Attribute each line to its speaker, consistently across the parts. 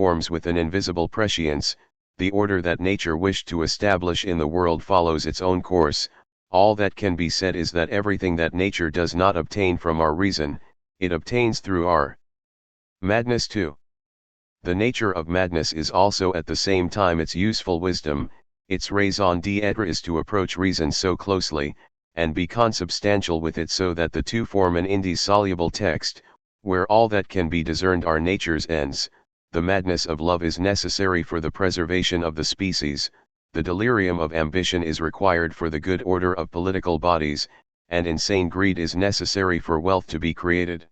Speaker 1: forms with an invisible prescience, the order that nature wished to establish in the world follows its own course. All that can be said is that everything that nature does not obtain from our reason, it obtains through our madness too. The nature of madness is also at the same time its useful wisdom. Its raison d'être is to approach reason so closely, and be consubstantial with it so that the two form an indissoluble text, where all that can be discerned are nature's ends. The madness of love is necessary for the preservation of the species, the delirium of ambition is required for the good order of political bodies, and insane greed is necessary for wealth to be created.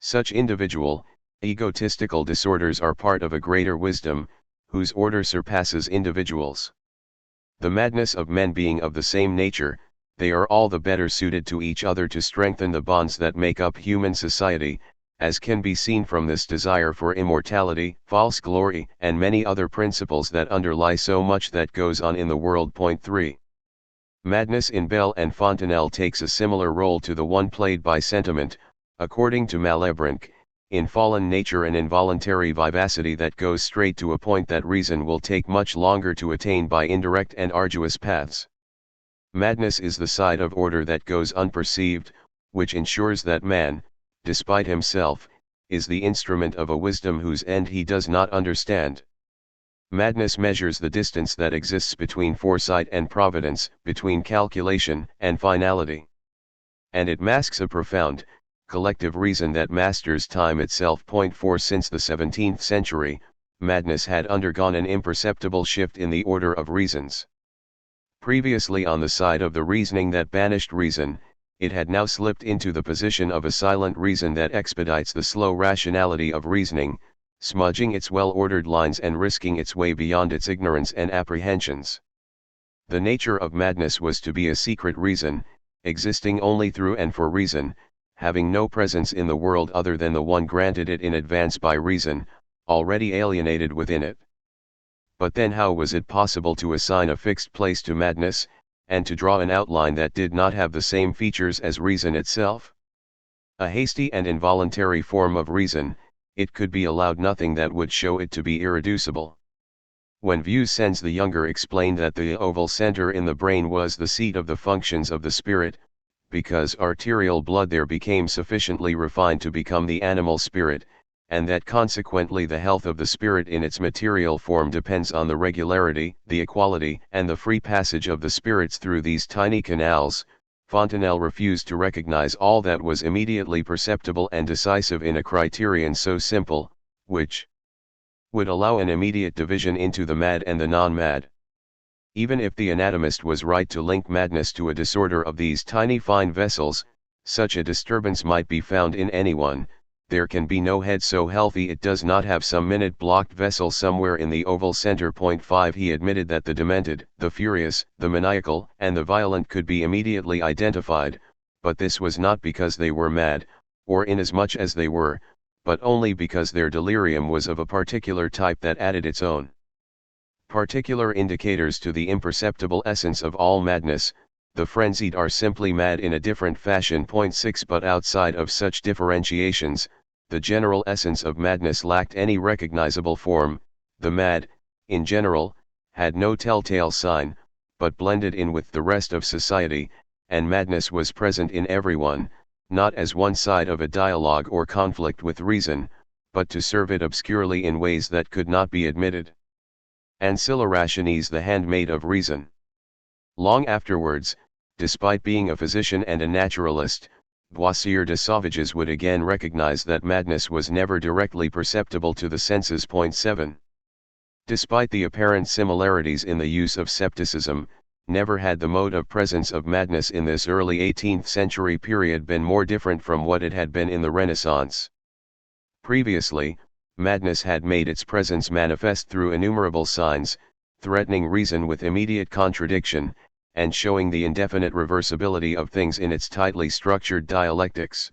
Speaker 1: Such individual, egotistical disorders are part of a greater wisdom, whose order surpasses individuals. The madness of men being of the same nature, they are all the better suited to each other to strengthen the bonds that make up human society, as can be seen from this desire for immortality, false glory, and many other principles that underlie so much that goes on in the world. Point 3. Madness in Belle and Fontenelle takes a similar role to the one played by sentiment, according to Malebranche, in fallen nature an involuntary vivacity that goes straight to a point that reason will take much longer to attain by indirect and arduous paths. Madness is the side of order that goes unperceived, which ensures that man, despite himself, is the instrument of a wisdom whose end he does not understand. Madness measures the distance that exists between foresight and providence, between calculation and finality. And it masks a profound, collective reason that masters time itself. Point 4. Since the 17th century, madness had undergone an imperceptible shift in the order of reasons. Previously on the side of the reasoning that banished reason, it had now slipped into the position of a silent reason that expedites the slow rationality of reasoning, smudging its well-ordered lines and risking its way beyond its ignorance and apprehensions. The nature of madness was to be a secret reason, existing only through and for reason, having no presence in the world other than the one granted it in advance by reason, already alienated within it. But then how was it possible to assign a fixed place to madness, and to draw an outline that did not have the same features as reason itself? A hasty and involuntary form of reason, it could be allowed nothing that would show it to be irreducible. When Vucens the Younger explained that the oval center in the brain was the seat of the functions of the spirit, because arterial blood there became sufficiently refined to become the animal spirit, and that consequently the health of the spirit in its material form depends on the regularity, the equality, and the free passage of the spirits through these tiny canals, Fontenelle refused to recognize all that was immediately perceptible and decisive in a criterion so simple, which would allow an immediate division into the mad and the non-mad. Even if the anatomist was right to link madness to a disorder of these tiny fine vessels, such a disturbance might be found in anyone. There can be no head so healthy it does not have some minute-blocked vessel somewhere in the oval center. Point 5. He admitted that the demented, the furious, the maniacal, and the violent could be immediately identified, but this was not because they were mad, or inasmuch as they were, but only because their delirium was of a particular type that added its own particular indicators to the imperceptible essence of all madness. The frenzied are simply mad in a different fashion. Point 6. But outside of such differentiations, the general essence of madness lacked any recognizable form. The mad, in general, had no telltale sign, but blended in with the rest of society, and madness was present in everyone, not as one side of a dialogue or conflict with reason, but to serve it obscurely in ways that could not be admitted. Ancilla Rationis, the handmaid of reason. Long afterwards, despite being a physician and a naturalist, Boissier de Sauvages would again recognize that madness was never directly perceptible to the senses. Point 7. Despite the apparent similarities in the use of scepticism, never had the mode of presence of madness in this early 18th century period been more different from what it had been in the Renaissance. Previously, madness had made its presence manifest through innumerable signs, threatening reason with immediate contradiction, and showing the indefinite reversibility of things in its tightly structured dialectics.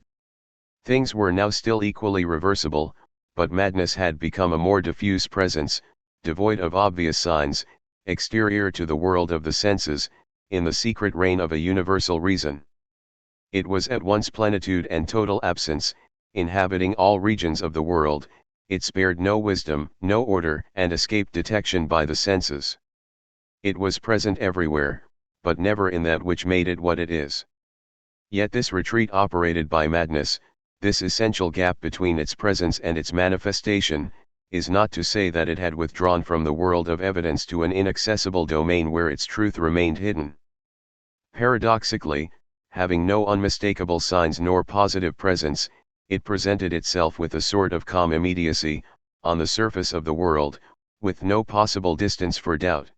Speaker 1: Things were now still equally reversible, but madness had become a more diffuse presence, devoid of obvious signs, exterior to the world of the senses, in the secret reign of a universal reason. It was at once plenitude and total absence, inhabiting all regions of the world, It spared no wisdom, no order, and escaped detection by the senses. It was present everywhere, but never in that which made it what it is. Yet this retreat operated by madness, this essential gap between its presence and its manifestation, is not to say that it had withdrawn from the world of evidence to an inaccessible domain where its truth remained hidden. Paradoxically, having no unmistakable signs nor positive presence, it presented itself with a sort of calm immediacy, on the surface of the world, with no possible distance for doubt.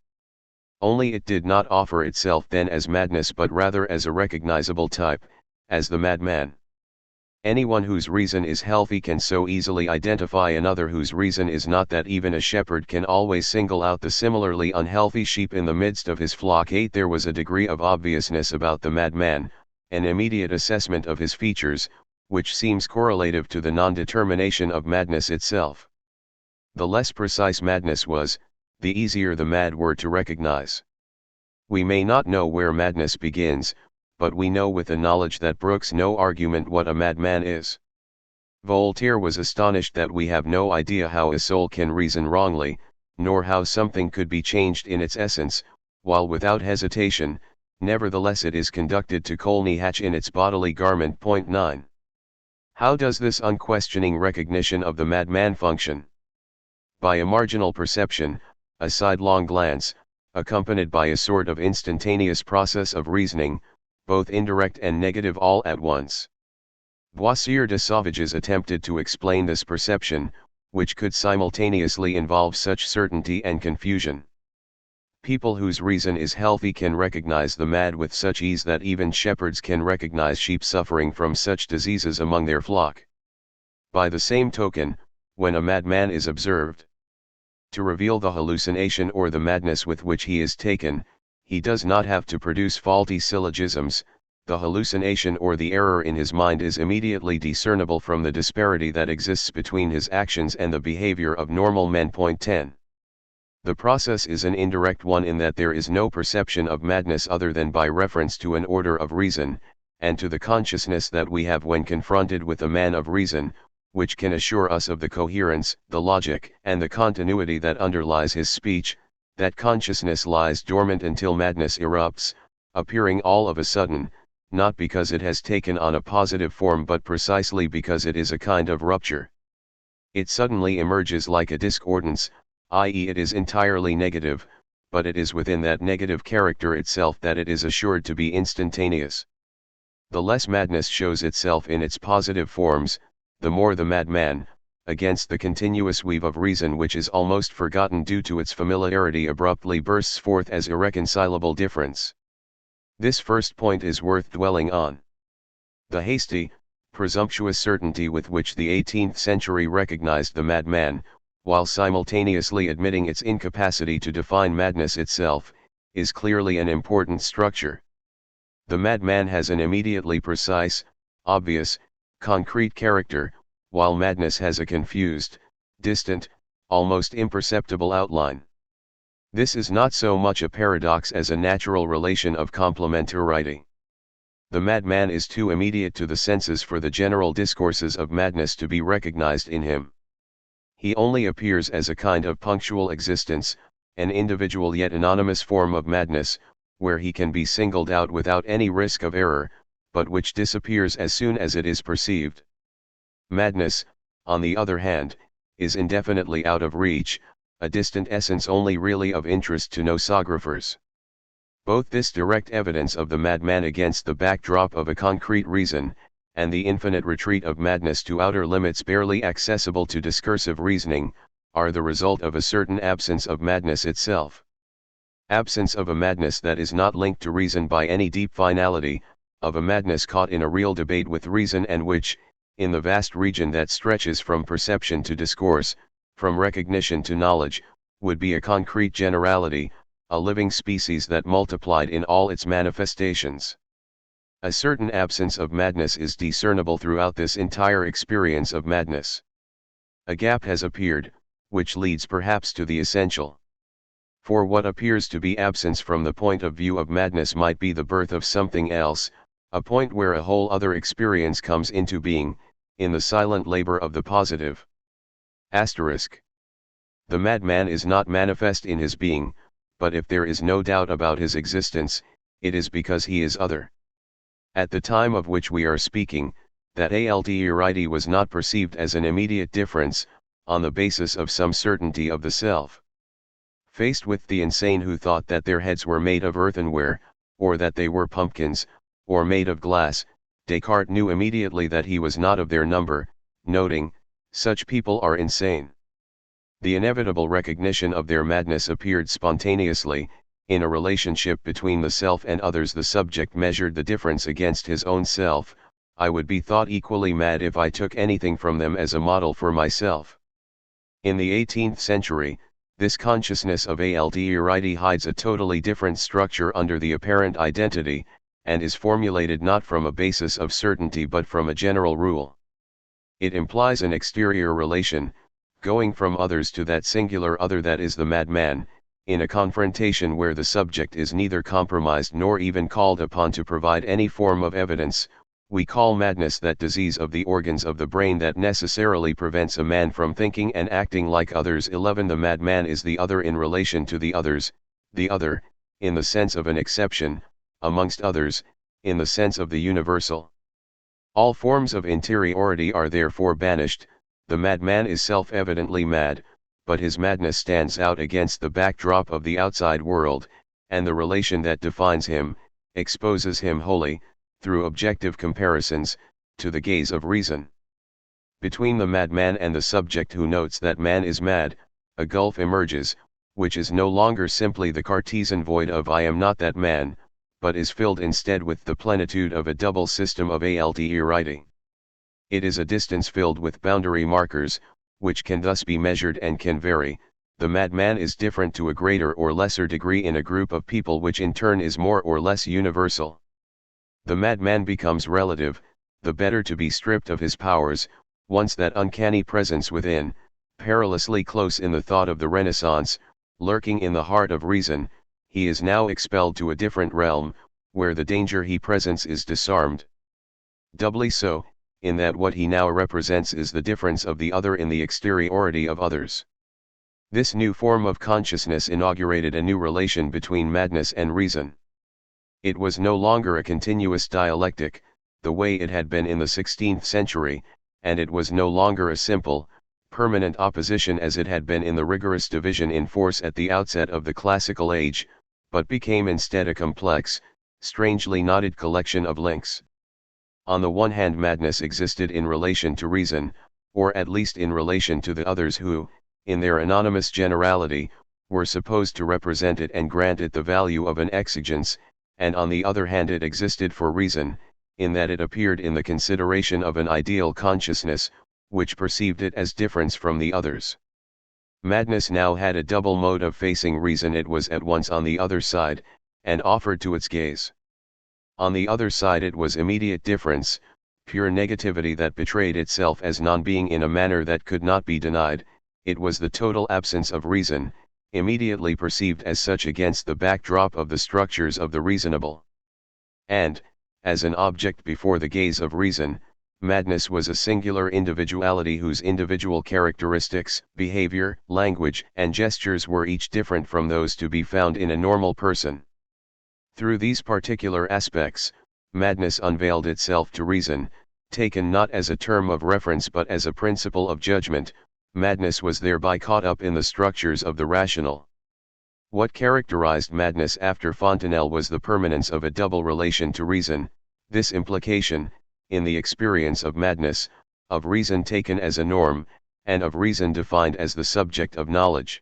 Speaker 1: Only it did not offer itself then as madness but rather as a recognizable type, as the madman. Anyone whose reason is healthy can so easily identify another whose reason is not that even a shepherd can always single out the similarly unhealthy sheep in the midst of his flock. 8. There was a degree of obviousness about the madman, an immediate assessment of his features, which seems correlative to the non-determination of madness itself. The less precise madness was, the easier the mad were to recognize. We may not know where madness begins, but we know with the knowledge that brooks no argument what a madman is. Voltaire was astonished that we have no idea how a soul can reason wrongly, nor how something could be changed in its essence, while without hesitation, nevertheless it is conducted to Colney Hatch in its bodily garment. 9. How does this unquestioning recognition of the madman function? By a marginal perception, a sidelong glance, accompanied by a sort of instantaneous process of reasoning, both indirect and negative all at once. Boissier de Sauvages attempted to explain this perception, which could simultaneously involve such certainty and confusion. People whose reason is healthy can recognize the mad with such ease that even shepherds can recognize sheep suffering from such diseases among their flock. By the same token, when a madman is observed to reveal the hallucination or the madness with which he is taken, he does not have to produce faulty syllogisms. The hallucination or the error in his mind is immediately discernible from the disparity that exists between his actions and the behavior of normal men. 10. The process is an indirect one in that there is no perception of madness other than by reference to an order of reason, and to the consciousness that we have when confronted with a man of reason, which can assure us of the coherence, the logic, and the continuity that underlies his speech. That consciousness lies dormant until madness erupts, appearing all of a sudden, not because it has taken on a positive form but precisely because it is a kind of rupture. It suddenly emerges like a discordance, i.e. it is entirely negative, but it is within that negative character itself that it is assured to be instantaneous. The less madness shows itself in its positive forms, the more the madman, against the continuous weave of reason which is almost forgotten due to its familiarity, abruptly bursts forth as irreconcilable difference. This first point is worth dwelling on. The hasty, presumptuous certainty with which the 18th century recognized the madman, while simultaneously admitting its incapacity to define madness itself, is clearly an important structure. The madman has an immediately precise, obvious, concrete character, while madness has a confused, distant, almost imperceptible outline. This is not so much a paradox as a natural relation of complementarity. The madman is too immediate to the senses for the general discourses of madness to be recognized in him. He only appears as a kind of punctual existence, an individual yet anonymous form of madness, where he can be singled out without any risk of error, but which disappears as soon as it is perceived. Madness, on the other hand, is indefinitely out of reach, a distant essence only really of interest to nosographers. Both this direct evidence of the madman against the backdrop of a concrete reason, and the infinite retreat of madness to outer limits barely accessible to discursive reasoning, are the result of a certain absence of madness itself. Absence of a madness that is not linked to reason by any deep finality, of a madness caught in a real debate with reason and which, in the vast region that stretches from perception to discourse, from recognition to knowledge, would be a concrete generality, a living species that multiplied in all its manifestations. A certain absence of madness is discernible throughout this entire experience of madness. A gap has appeared, which leads perhaps to the essential. For what appears to be absence from the point of view of madness might be the birth of something else, a point where a whole other experience comes into being, in the silent labor of the positive. ***** The madman is not manifest in his being, but if there is no doubt about his existence, it is because he is other. At the time of which we are speaking, that altérité was not perceived as an immediate difference, on the basis of some certainty of the self. Faced with the insane who thought that their heads were made of earthenware, or that they were pumpkins, or made of glass, Descartes knew immediately that he was not of their number, noting, "Such people are insane." The inevitable recognition of their madness appeared spontaneously. In a relationship between the self and others, the subject measured the difference against his own self. I would be thought equally mad if I took anything from them as a model for myself. In the 18th century, this consciousness of altérité hides a totally different structure under the apparent identity, and is formulated not from a basis of certainty but from a general rule. It implies an exterior relation, going from others to that singular other that is the madman, in a confrontation where the subject is neither compromised nor even called upon to provide any form of evidence. We call madness that disease of the organs of the brain that necessarily prevents a man from thinking and acting like others. 11. The madman is the other in relation to the others, the other, in the sense of an exception, amongst others, in the sense of the universal. All forms of interiority are therefore banished. The madman is self-evidently mad, but his madness stands out against the backdrop of the outside world, and the relation that defines him, exposes him wholly, through objective comparisons, to the gaze of reason. Between the madman and the subject who notes that man is mad, a gulf emerges, which is no longer simply the Cartesian void of I am not that man, but is filled instead with the plenitude of a double system of altérité. It is a distance filled with boundary markers, which can thus be measured and can vary. The madman is different to a greater or lesser degree in a group of people, which in turn is more or less universal. The madman becomes relative, the better to be stripped of his powers. Once that uncanny presence within, perilously close in the thought of the Renaissance, lurking in the heart of reason, he is now expelled to a different realm, where the danger he presents is disarmed. Doubly so, in that what he now represents is the difference of the other in the exteriority of others. This new form of consciousness inaugurated a new relation between madness and reason. It was no longer a continuous dialectic, the way it had been in the 16th century, and it was no longer a simple, permanent opposition as it had been in the rigorous division in force at the outset of the classical age, but became instead a complex, strangely knotted collection of links. On the one hand, madness existed in relation to reason, or at least in relation to the others who, in their anonymous generality, were supposed to represent it and grant it the value of an exigence, and on the other hand it existed for reason, in that it appeared in the consideration of an ideal consciousness, which perceived it as difference from the others. Madness now had a double mode of facing reason. It was at once on the other side, and offered to its gaze. On the other side it was immediate difference, pure negativity that betrayed itself as non-being in a manner that could not be denied. It was the total absence of reason, immediately perceived as such against the backdrop of the structures of the reasonable. And, as an object before the gaze of reason, madness was a singular individuality whose individual characteristics, behavior, language, and gestures were each different from those to be found in a normal person. Through these particular aspects, madness unveiled itself to reason, taken not as a term of reference but as a principle of judgment. Madness was thereby caught up in the structures of the rational. What characterized madness after Fontenelle was the permanence of a double relation to reason, this implication, in the experience of madness, of reason taken as a norm, and of reason defined as the subject of knowledge.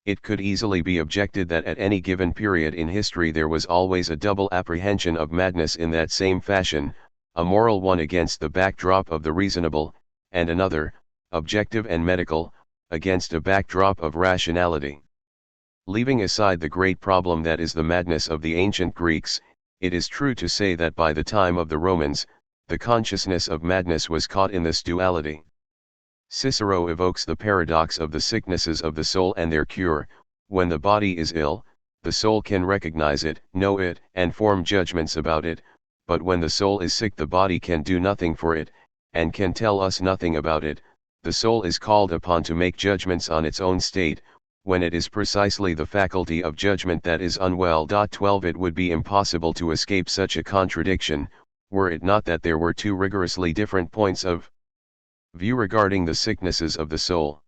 Speaker 1: It could easily be objected that at any given period in history there was always a double apprehension of madness in that same fashion, a moral one against the backdrop of the reasonable, and another, objective and medical, against a backdrop of rationality. Leaving aside the great problem that is the madness of the ancient Greeks, it is true to say that by the time of the Romans, the consciousness of madness was caught in this duality. Cicero evokes the paradox of the sicknesses of the soul and their cure. When the body is ill, the soul can recognize it, know it, and form judgments about it, but when the soul is sick the body can do nothing for it, and can tell us nothing about it. the soul is called upon to make judgments on its own state, when it is precisely the faculty of judgment that is unwell. 12 It would be impossible to escape such a contradiction, were it not that there were two rigorously different points of view regarding the sicknesses of the soul.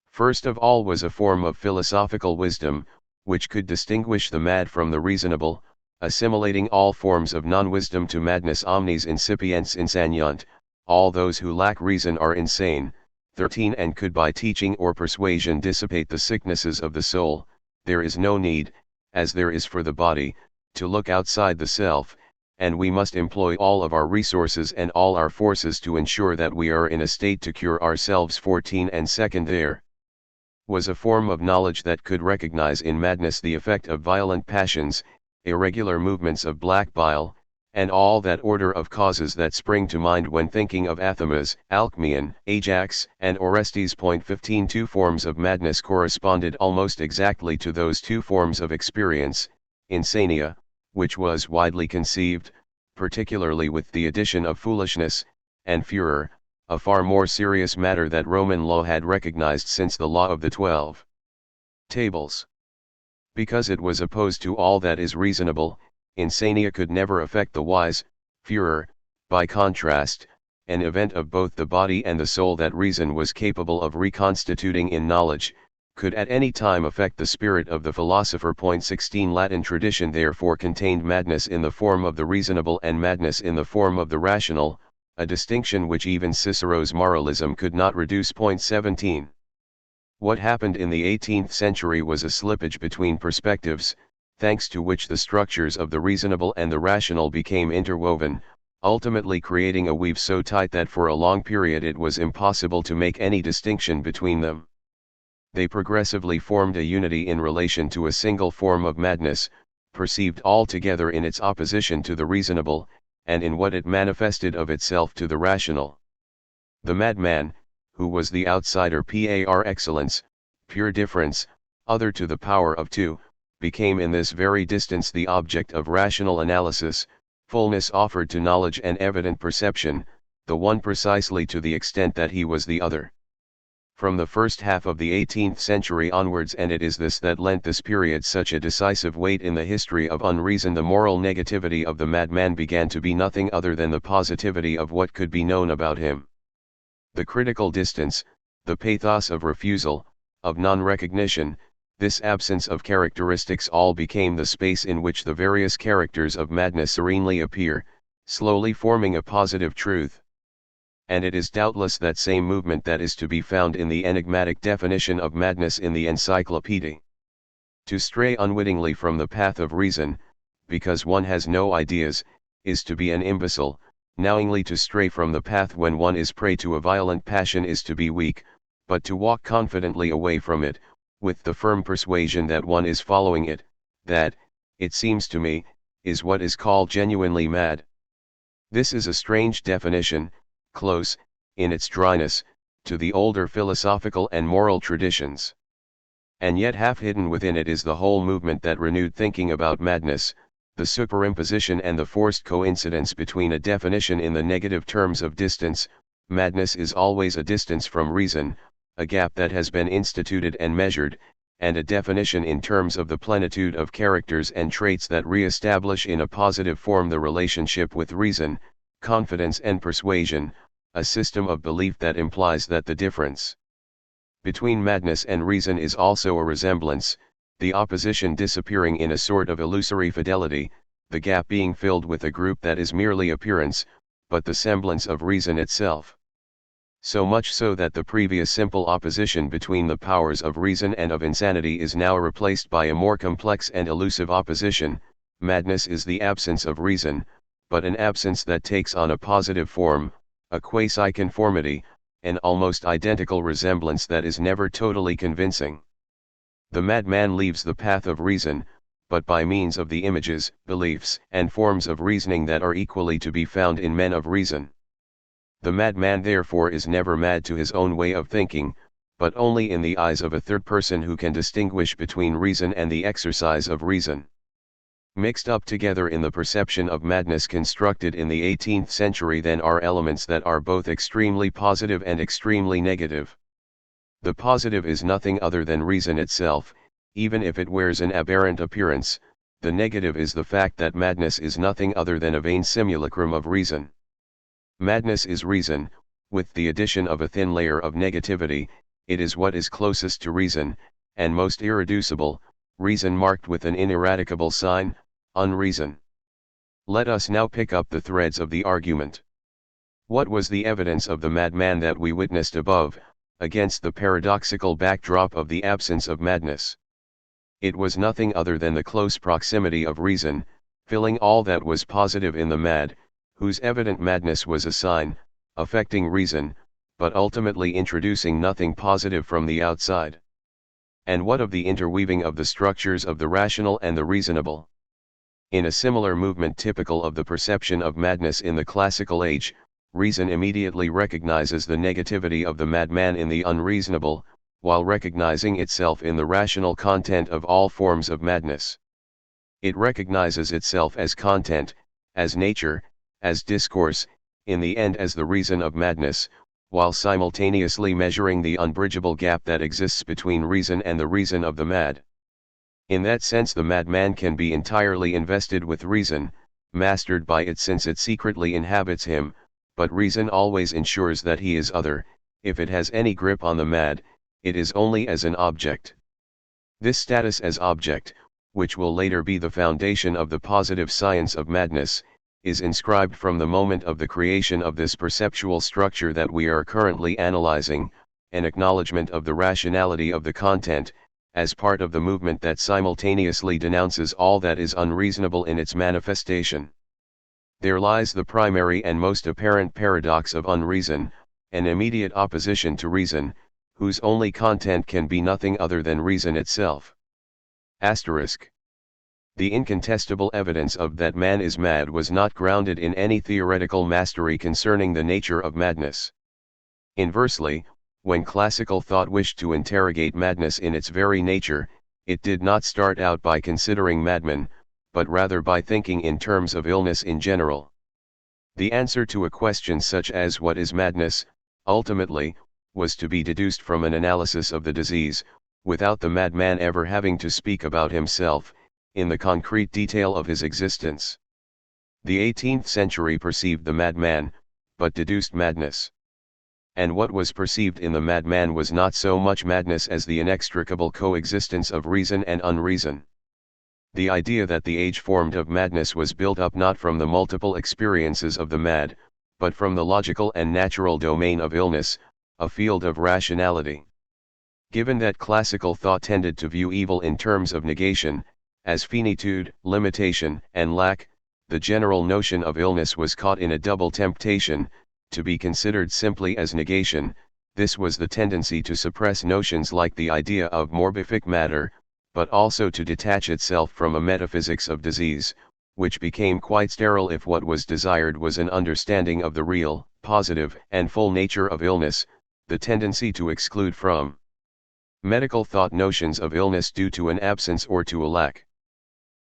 Speaker 1: First of all was a form of philosophical wisdom, which could distinguish the mad from the reasonable, assimilating all forms of non-wisdom to madness. Omnes incipientes insaniunt, all those who lack reason are insane. 13 And could by teaching or persuasion dissipate the sicknesses of the soul. There is no need, as there is for the body, to look outside the self, and we must employ all of our resources and all our forces to ensure that we are in a state to cure ourselves. 14 And second, there was a form of knowledge that could recognize in madness the effect of violent passions, irregular movements of black bile, and all that order of causes that spring to mind when thinking of Athamas, Alcmaeon, Ajax, and Orestes. 15 Two forms of madness corresponded almost exactly to those two forms of experience, insania, which was widely conceived, particularly with the addition of foolishness, and furor, a far more serious matter that Roman law had recognized since the law of the 12 Tables. Because it was opposed to all that is reasonable, insania could never affect the wise. Furor, by contrast, an event of both the body and the soul that reason was capable of reconstituting in knowledge, could at any time affect the spirit of the philosopher. 16 Latin tradition therefore contained madness in the form of the reasonable and madness in the form of the rational, a distinction which even Cicero's moralism could not reduce. 17 What happened in the 18th century was a slippage between perspectives, thanks to which the structures of the reasonable and the rational became interwoven, ultimately creating a weave so tight that for a long period it was impossible to make any distinction between them. They progressively formed a unity in relation to a single form of madness, perceived altogether in its opposition to the reasonable, and in what it manifested of itself to the rational. The madman, who was the outsider par excellence, pure difference, other to the power of two, became in this very distance the object of rational analysis, fullness offered to knowledge and evident perception, the one precisely to the extent that he was the other. From the first half of the 18th century onwards, and it is this that lent this period such a decisive weight in the history of unreason, the moral negativity of the madman began to be nothing other than the positivity of what could be known about him. The critical distance, the pathos of refusal, of non-recognition, this absence of characteristics all became the space in which the various characters of madness serenely appear, slowly forming a positive truth. And it is doubtless that same movement that is to be found in the enigmatic definition of madness in the Encyclopedia. To stray unwittingly from the path of reason, because one has no ideas, is to be an imbecile. Knowingly to stray from the path when one is prey to a violent passion is to be weak, but to walk confidently away from it, with the firm persuasion that one is following it, that, it seems to me, is what is called genuinely mad. This is a strange definition, close, in its dryness, to the older philosophical and moral traditions. And yet half hidden within it is the whole movement that renewed thinking about madness, the superimposition and the forced coincidence between a definition in the negative terms of distance. Madness is always a distance from reason, a gap that has been instituted and measured, and a definition in terms of the plenitude of characters and traits that re-establish in a positive form the relationship with reason, confidence and persuasion, a system of belief that implies that the difference between madness and reason is also a resemblance, the opposition disappearing in a sort of illusory fidelity, the gap being filled with a group that is merely appearance, but the semblance of reason itself. So much so that the previous simple opposition between the powers of reason and of insanity is now replaced by a more complex and elusive opposition. Madness is the absence of reason, but an absence that takes on a positive form, a quasi-conformity, an almost identical resemblance that is never totally convincing. The madman leaves the path of reason, but by means of the images, beliefs, and forms of reasoning that are equally to be found in men of reason. The madman therefore is never mad to his own way of thinking, but only in the eyes of a third person who can distinguish between reason and the exercise of reason. Mixed up together in the perception of madness constructed in the 18th century then are elements that are both extremely positive and extremely negative. The positive is nothing other than reason itself, even if it wears an aberrant appearance. The negative is the fact that madness is nothing other than a vain simulacrum of reason. Madness is reason, with the addition of a thin layer of negativity. It is what is closest to reason, and most irreducible, reason marked with an ineradicable sign, unreason. Let us now pick up the threads of the argument. What was the evidence of the madman that we witnessed above, against the paradoxical backdrop of the absence of madness? It was nothing other than the close proximity of reason, filling all that was positive in the mad, whose evident madness was a sign, affecting reason, but ultimately introducing nothing positive from the outside. And what of the interweaving of the structures of the rational and the reasonable? In a similar movement typical of the perception of madness in the classical age, reason immediately recognizes the negativity of the madman in the unreasonable, while recognizing itself in the rational content of all forms of madness. It recognizes itself as content, as nature, as discourse, in the end as the reason of madness, while simultaneously measuring the unbridgeable gap that exists between reason and the reason of the mad. In that sense the madman can be entirely invested with reason, mastered by it since it secretly inhabits him, but reason always ensures that he is other. If it has any grip on the mad, it is only as an object. This status as object, which will later be the foundation of the positive science of madness, is inscribed from the moment of the creation of this perceptual structure that we are currently analyzing, an acknowledgement of the rationality of the content, as part of the movement that simultaneously denounces all that is unreasonable in its manifestation. There lies the primary and most apparent paradox of unreason, an immediate opposition to reason, whose only content can be nothing other than reason itself. Asterisk. The incontestable evidence of that man is mad was not grounded in any theoretical mastery concerning the nature of madness. Inversely, when classical thought wished to interrogate madness in its very nature, it did not start out by considering madmen, but rather by thinking in terms of illness in general. The answer to a question such as what is madness, ultimately, was to be deduced from an analysis of the disease, without the madman ever having to speak about himself, in the concrete detail of his existence. The 18th century perceived the madman, but deduced madness. And what was perceived in the madman was not so much madness as the inextricable coexistence of reason and unreason. The idea that the age formed of madness was built up not from the multiple experiences of the mad, but from the logical and natural domain of illness, a field of rationality. Given that classical thought tended to view evil in terms of negation, as finitude, limitation, and lack, the general notion of illness was caught in a double temptation, to be considered simply as negation. This was the tendency to suppress notions like the idea of morbific matter, but also to detach itself from a metaphysics of disease, which became quite sterile if what was desired was an understanding of the real, positive, and full nature of illness, the tendency to exclude from medical thought notions of illness due to an absence or to a lack.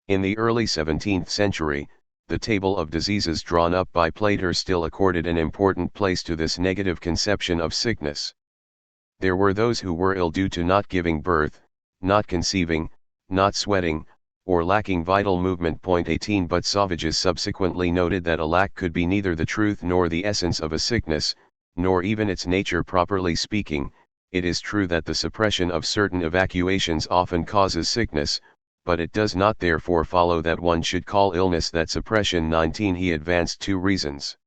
Speaker 1: In the early 17th century, the table of diseases drawn up by Plater still accorded an important place to this negative conception of sickness. There were those who were ill due to not giving birth, not conceiving, not sweating, or lacking vital movement. 18 But Sauvages subsequently noted that a lack could be neither the truth nor the essence of a sickness, nor even its nature properly speaking. It is true that the suppression of certain evacuations often causes sickness, but it does not therefore follow that one should call illness that suppression. 19 He advanced two reasons.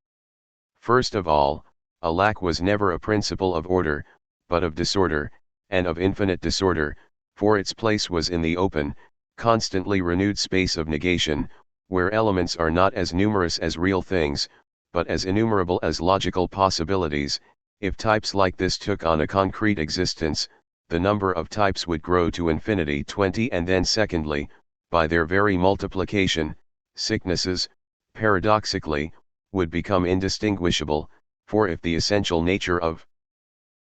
Speaker 1: First of all, a lack was never a principle of order, but of disorder, and of infinite disorder, for its place was in the open, constantly renewed space of negation, where elements are not as numerous as real things, but as innumerable as logical possibilities. If types like this took on a concrete existence, the number of types would grow to infinity. 20 And then secondly, by their very multiplication, sicknesses, paradoxically, would become indistinguishable, for if the essential nature of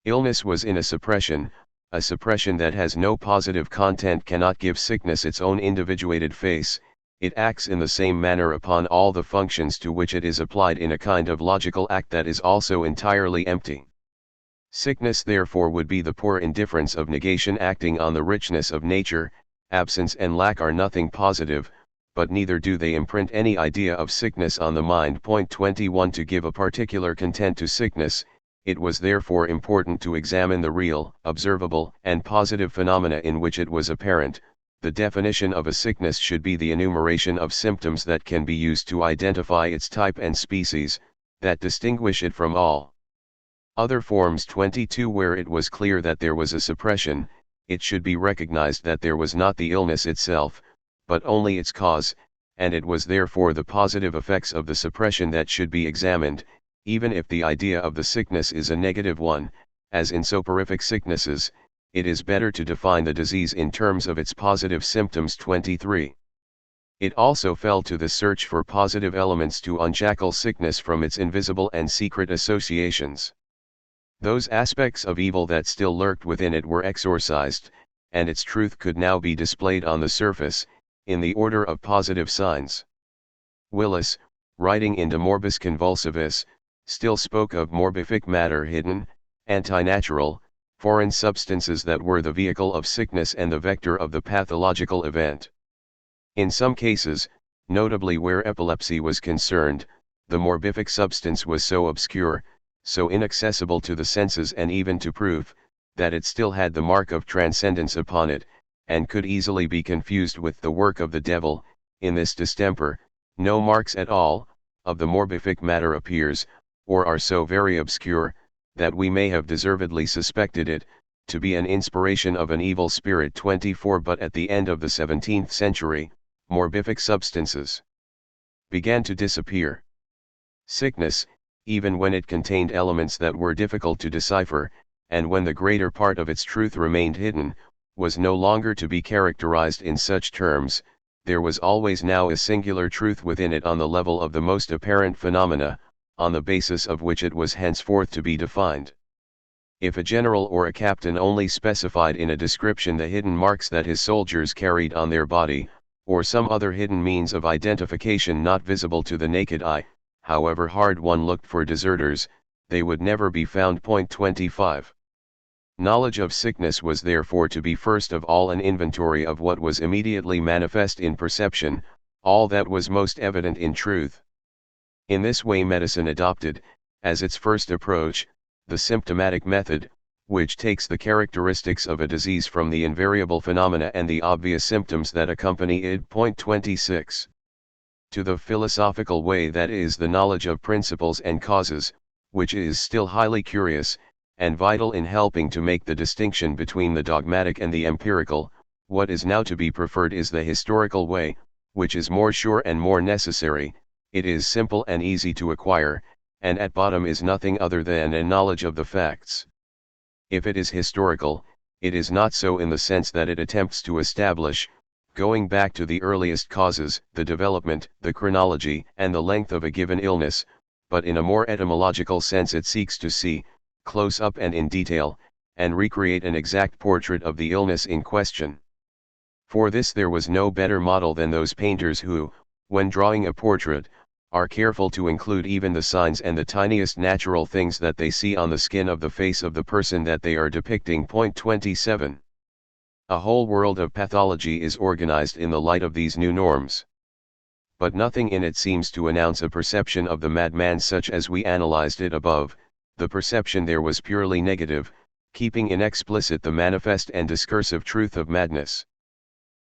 Speaker 1: illness was in a suppression that has no positive content cannot give sickness its own individuated face. It acts in the same manner upon all the functions to which it is applied in a kind of logical act that is also entirely empty. Sickness therefore would be the poor indifference of negation acting on the richness of nature. Absence and lack are nothing positive, but neither do they imprint any idea of sickness on the mind. 21 To give a particular content to sickness, it was therefore important to examine the real, observable, and positive phenomena in which it was apparent. The definition of a sickness should be the enumeration of symptoms that can be used to identify its type and species, that distinguish it from all other forms. 22 Where it was clear that there was a suppression, it should be recognized that there was not the illness itself, but only its cause, and it was therefore the positive effects of the suppression that should be examined, even if the idea of the sickness is a negative one. As in soporific sicknesses, it is better to define the disease in terms of its positive symptoms. 23. It also fell to the search for positive elements to unshackle sickness from its invisible and secret associations. Those aspects of evil that still lurked within it were exorcised, and its truth could now be displayed on the surface, in the order of positive signs. Willis, writing in De Morbis Convulsivis, still spoke of morbific matter hidden, antinatural, foreign substances that were the vehicle of sickness and the vector of the pathological event. In some cases, notably where epilepsy was concerned, the morbific substance was so obscure, so inaccessible to the senses and even to proof, that it still had the mark of transcendence upon it, and could easily be confused with the work of the devil. In this distemper, no marks at all, of the morbific matter appears, or are so very obscure, that we may have deservedly suspected it, to be an inspiration of an evil spirit. 24 But at the end of the 17th century, morbific substances began to disappear. Sickness, even when it contained elements that were difficult to decipher, and when the greater part of its truth remained hidden, was no longer to be characterized in such terms. There was always now a singular truth within it on the level of the most apparent phenomena, on the basis of which it was henceforth to be defined. If a general or a captain only specified in a description the hidden marks that his soldiers carried on their body, or some other hidden means of identification not visible to the naked eye, however hard one looked for deserters, they would never be found. 25. Knowledge of sickness was therefore to be first of all an inventory of what was immediately manifest in perception, all that was most evident in truth. In this way medicine adopted, as its first approach, the symptomatic method, which takes the characteristics of a disease from the invariable phenomena and the obvious symptoms that accompany it. 26. To the philosophical way, that is the knowledge of principles and causes, which is still highly curious, and vital in helping to make the distinction between the dogmatic and the empirical, what is now to be preferred is the historical way, which is more sure and more necessary. It is simple and easy to acquire, and at bottom is nothing other than a knowledge of the facts. If it is historical, it is not so in the sense that it attempts to establish, going back to the earliest causes, the development, the chronology, and the length of a given illness, but in a more etymological sense it seeks to see, close up and in detail, and recreate an exact portrait of the illness in question. For this there was no better model than those painters who, when drawing a portrait, are careful to include even the signs and the tiniest natural things that they see on the skin of the face of the person that they are depicting. 27. A whole world of pathology is organized in the light of these new norms. But nothing in it seems to announce a perception of the madman such as we analyzed it above. The perception there was purely negative, keeping inexplicit the manifest and discursive truth of madness.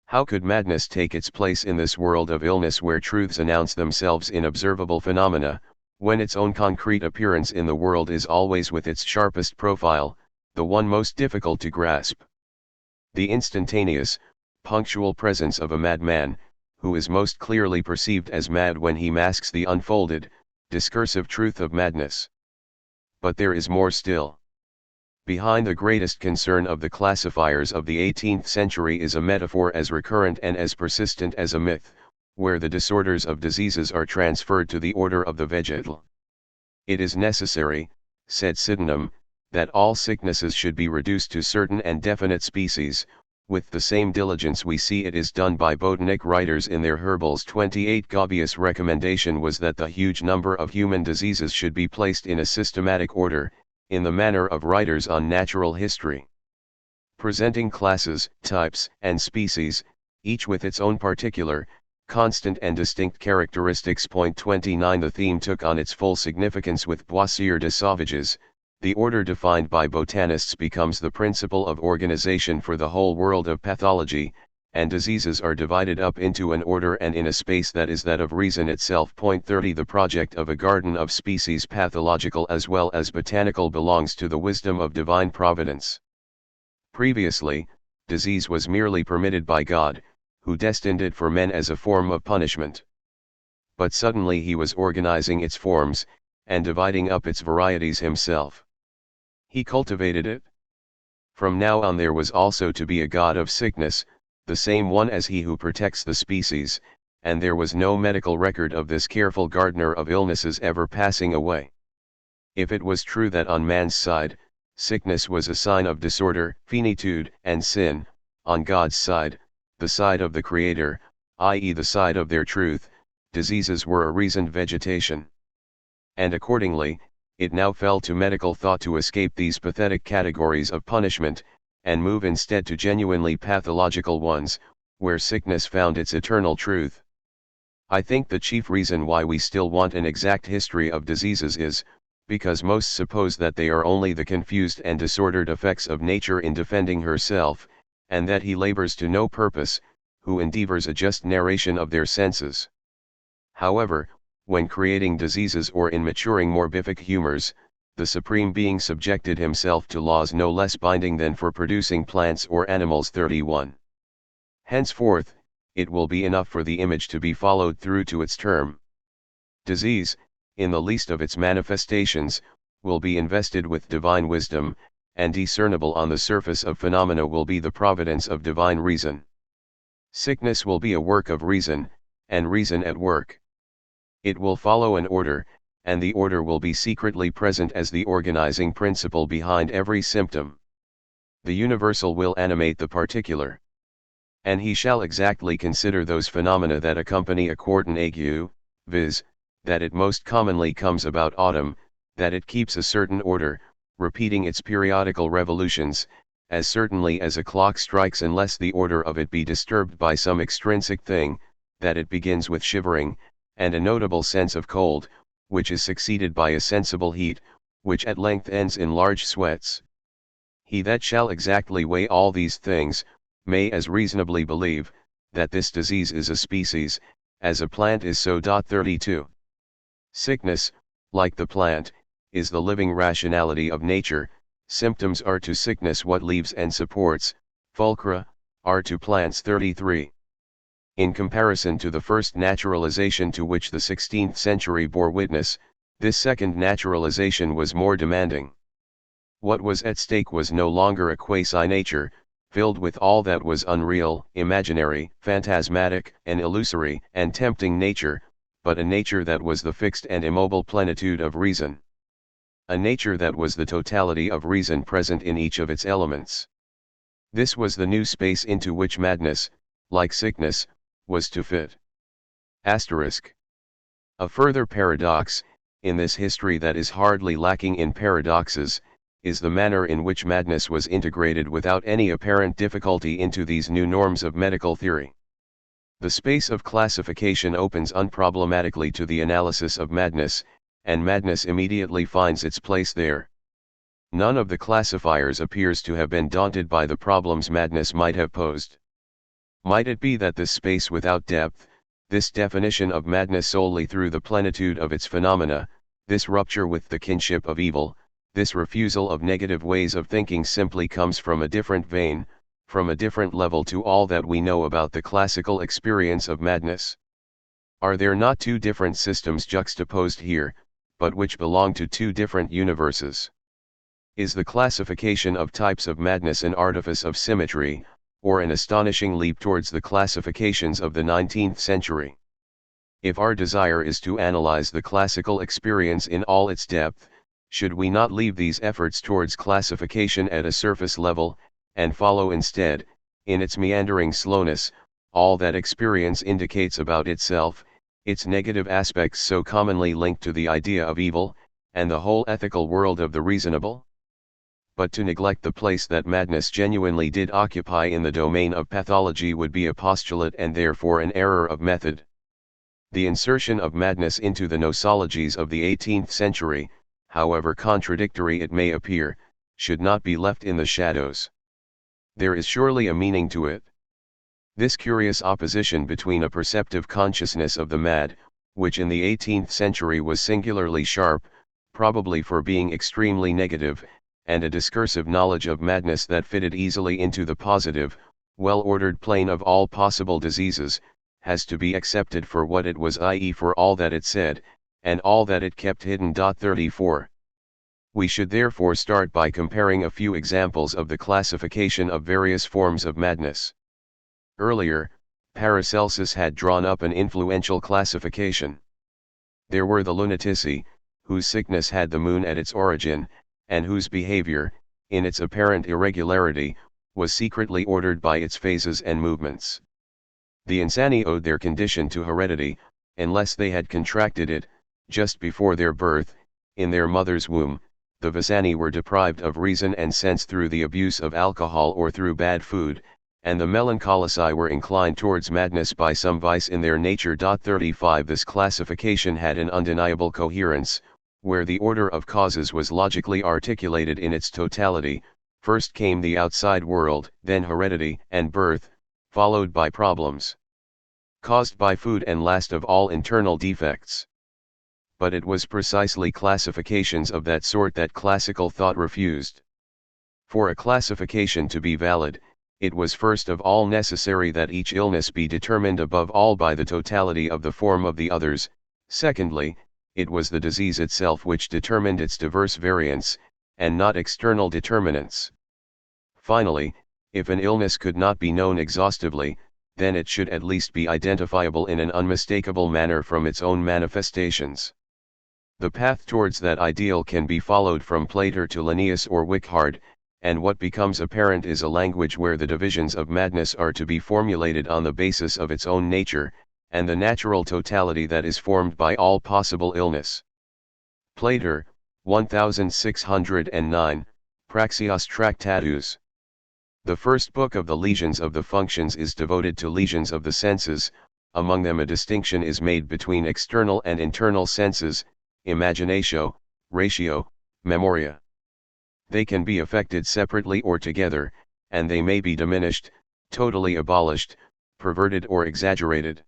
Speaker 1: How could madness take its place in this world of illness where truths announce themselves in observable phenomena, when its own concrete appearance in the world is always with its sharpest profile, the one most difficult to grasp? The instantaneous, punctual presence of a madman, who is most clearly perceived as mad when he masks the unfolded, discursive truth of madness. But there is more still. Behind the greatest concern of the classifiers of the 18th century is a metaphor as recurrent and as persistent as a myth, where the disorders of diseases are transferred to the order of the vegetal. It is necessary, said Sydenham, that all sicknesses should be reduced to certain and definite species, with the same diligence we see it is done by botanic writers in their herbals. 28 Gaubius' recommendation was that the huge number of human diseases should be placed in a systematic order, in the manner of writers on natural history, presenting classes, types, and species, each with its own particular, constant and distinct characteristics. 29 The theme took on its full significance with Boissier de Sauvages. The order defined by botanists becomes the principle of organization for the whole world of pathology, and diseases are divided up into an order and in a space that is that of reason itself. 30 The project of a garden of species, pathological as well as botanical, belongs to the wisdom of divine providence. Previously, disease was merely permitted by God, who destined it for men as a form of punishment. But suddenly he was organizing its forms, and dividing up its varieties himself. He cultivated it. From now on there was also to be a god of sickness, the same one as he who protects the species, and there was no medical record of this careful gardener of illnesses ever passing away. If it was true that on man's side, sickness was a sign of disorder, finitude, and sin, on God's side, the side of the Creator, i.e. the side of their truth, diseases were a reasoned vegetation. And accordingly, it now fell to medical thought to escape these pathetic categories of punishment, and move instead to genuinely pathological ones, where sickness found its eternal truth. I think the chief reason why we still want an exact history of diseases is, because most suppose that they are only the confused and disordered effects of nature in defending herself, and that he labors to no purpose, who endeavors a just narration of their senses. However, when creating diseases or in maturing morbific humors, the Supreme Being subjected himself to laws no less binding than for producing plants or animals. 31. Henceforth, it will be enough for the image to be followed through to its term. Disease, in the least of its manifestations, will be invested with divine wisdom, and discernible on the surface of phenomena will be the providence of divine reason. Sickness will be a work of reason, and reason at work. It will follow an order, and the order will be secretly present as the organizing principle behind every symptom. The universal will animate the particular. And he shall exactly consider those phenomena that accompany a quartan ague, viz., that it most commonly comes about autumn, that it keeps a certain order, repeating its periodical revolutions, as certainly as a clock strikes unless the order of it be disturbed by some extrinsic thing, that it begins with shivering, and a notable sense of cold, which is succeeded by a sensible heat, which at length ends in large sweats. He that shall exactly weigh all these things, may as reasonably believe, that this disease is a species, as a plant is so. 32. Sickness, like the plant, is the living rationality of nature. Symptoms are to sickness what leaves and supports, fulcra, are to plants. 33. In comparison to the first naturalization to which the 16th century bore witness, this second naturalization was more demanding. What was at stake was no longer a quasi-nature, filled with all that was unreal, imaginary, phantasmatic, and illusory, and tempting nature, but a nature that was the fixed and immobile plenitude of reason. A nature that was the totality of reason present in each of its elements. This was the new space into which madness, like sickness, was to fit. Asterisk. A further paradox, in this history that is hardly lacking in paradoxes, is the manner in which madness was integrated without any apparent difficulty into these new norms of medical theory. The space of classification opens unproblematically to the analysis of madness, and madness immediately finds its place there. None of the classifiers appears to have been daunted by the problems madness might have posed. Might it be that this space without depth, this definition of madness solely through the plenitude of its phenomena, this rupture with the kinship of evil, this refusal of negative ways of thinking simply comes from a different vein, from a different level to all that we know about the classical experience of madness? Are there not two different systems juxtaposed here, but which belong to two different universes? Is the classification of types of madness an artifice of symmetry, or an astonishing leap towards the classifications of the 19th century? If our desire is to analyze the classical experience in all its depth, should we not leave these efforts towards classification at a surface level, and follow instead, in its meandering slowness, all that experience indicates about itself, its negative aspects so commonly linked to the idea of evil, and the whole ethical world of the reasonable? But to neglect the place that madness genuinely did occupy in the domain of pathology would be a postulate and therefore an error of method. The insertion of madness into the nosologies of the 18th century, however contradictory it may appear, should not be left in the shadows. There is surely a meaning to it. This curious opposition between a perceptive consciousness of the mad, which in the 18th century was singularly sharp, probably for being extremely negative, and a discursive knowledge of madness that fitted easily into the positive, well-ordered plane of all possible diseases, has to be accepted for what it was, i.e. for all that it said, and all that it kept hidden. 34. We should therefore start by comparing a few examples of the classification of various forms of madness. Earlier, Paracelsus had drawn up an influential classification. There were the lunatici, whose sickness had the moon at its origin, and whose behavior, in its apparent irregularity, was secretly ordered by its phases and movements. The insani owed their condition to heredity, unless they had contracted it, just before their birth, in their mother's womb. The visani were deprived of reason and sense through the abuse of alcohol or through bad food, and the melancholici were inclined towards madness by some vice in their nature. 35 This classification had an undeniable coherence, where the order of causes was logically articulated in its totality. First came the outside world, then heredity and birth, followed by problems caused by food, and last of all internal defects. But it was precisely classifications of that sort that classical thought refused. For a classification to be valid, it was first of all necessary that each illness be determined above all by the totality of the form of the others. Secondly, it was the disease itself which determined its diverse variants, and not external determinants. Finally, if an illness could not be known exhaustively, then it should at least be identifiable in an unmistakable manner from its own manifestations. The path towards that ideal can be followed from Plater to Linnaeus or Wichard, and what becomes apparent is a language where the divisions of madness are to be formulated on the basis of its own nature, and the natural totality that is formed by all possible illness. Plater, 1609, Praxias Tractatus. The first book of the lesions of the functions is devoted to lesions of the senses. Among them a distinction is made between external and internal senses, imaginatio, ratio, memoria. They can be affected separately or together, and they may be diminished, totally abolished, perverted or exaggerated.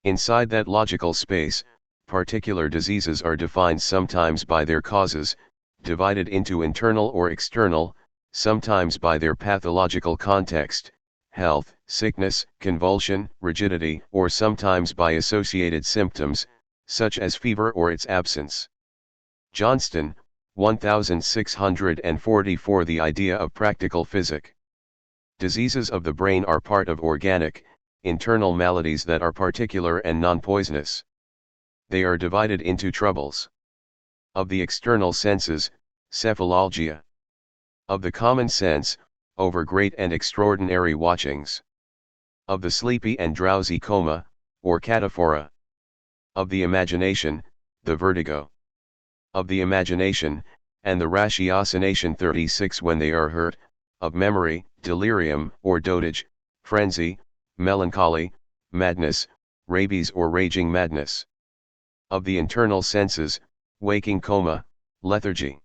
Speaker 1: Inside that logical space, particular diseases are defined sometimes by their causes, divided into internal or external, sometimes by their pathological context, health, sickness, convulsion, rigidity, or sometimes by associated symptoms, such as fever or its absence. Johnston, 1644. The idea of practical physic. Diseases of the brain are part of organic, internal maladies that are particular and non-poisonous. They are divided into troubles. Of the external senses, cephalalgia. Of the common sense, over great and extraordinary watchings. Of the sleepy and drowsy coma, or cataphora. Of the imagination, the vertigo. Of the imagination, and the ratiocination 36 when they are hurt. Of memory, delirium or dotage, frenzy, melancholy, madness, rabies or raging madness. Of the internal senses, waking coma, lethargy.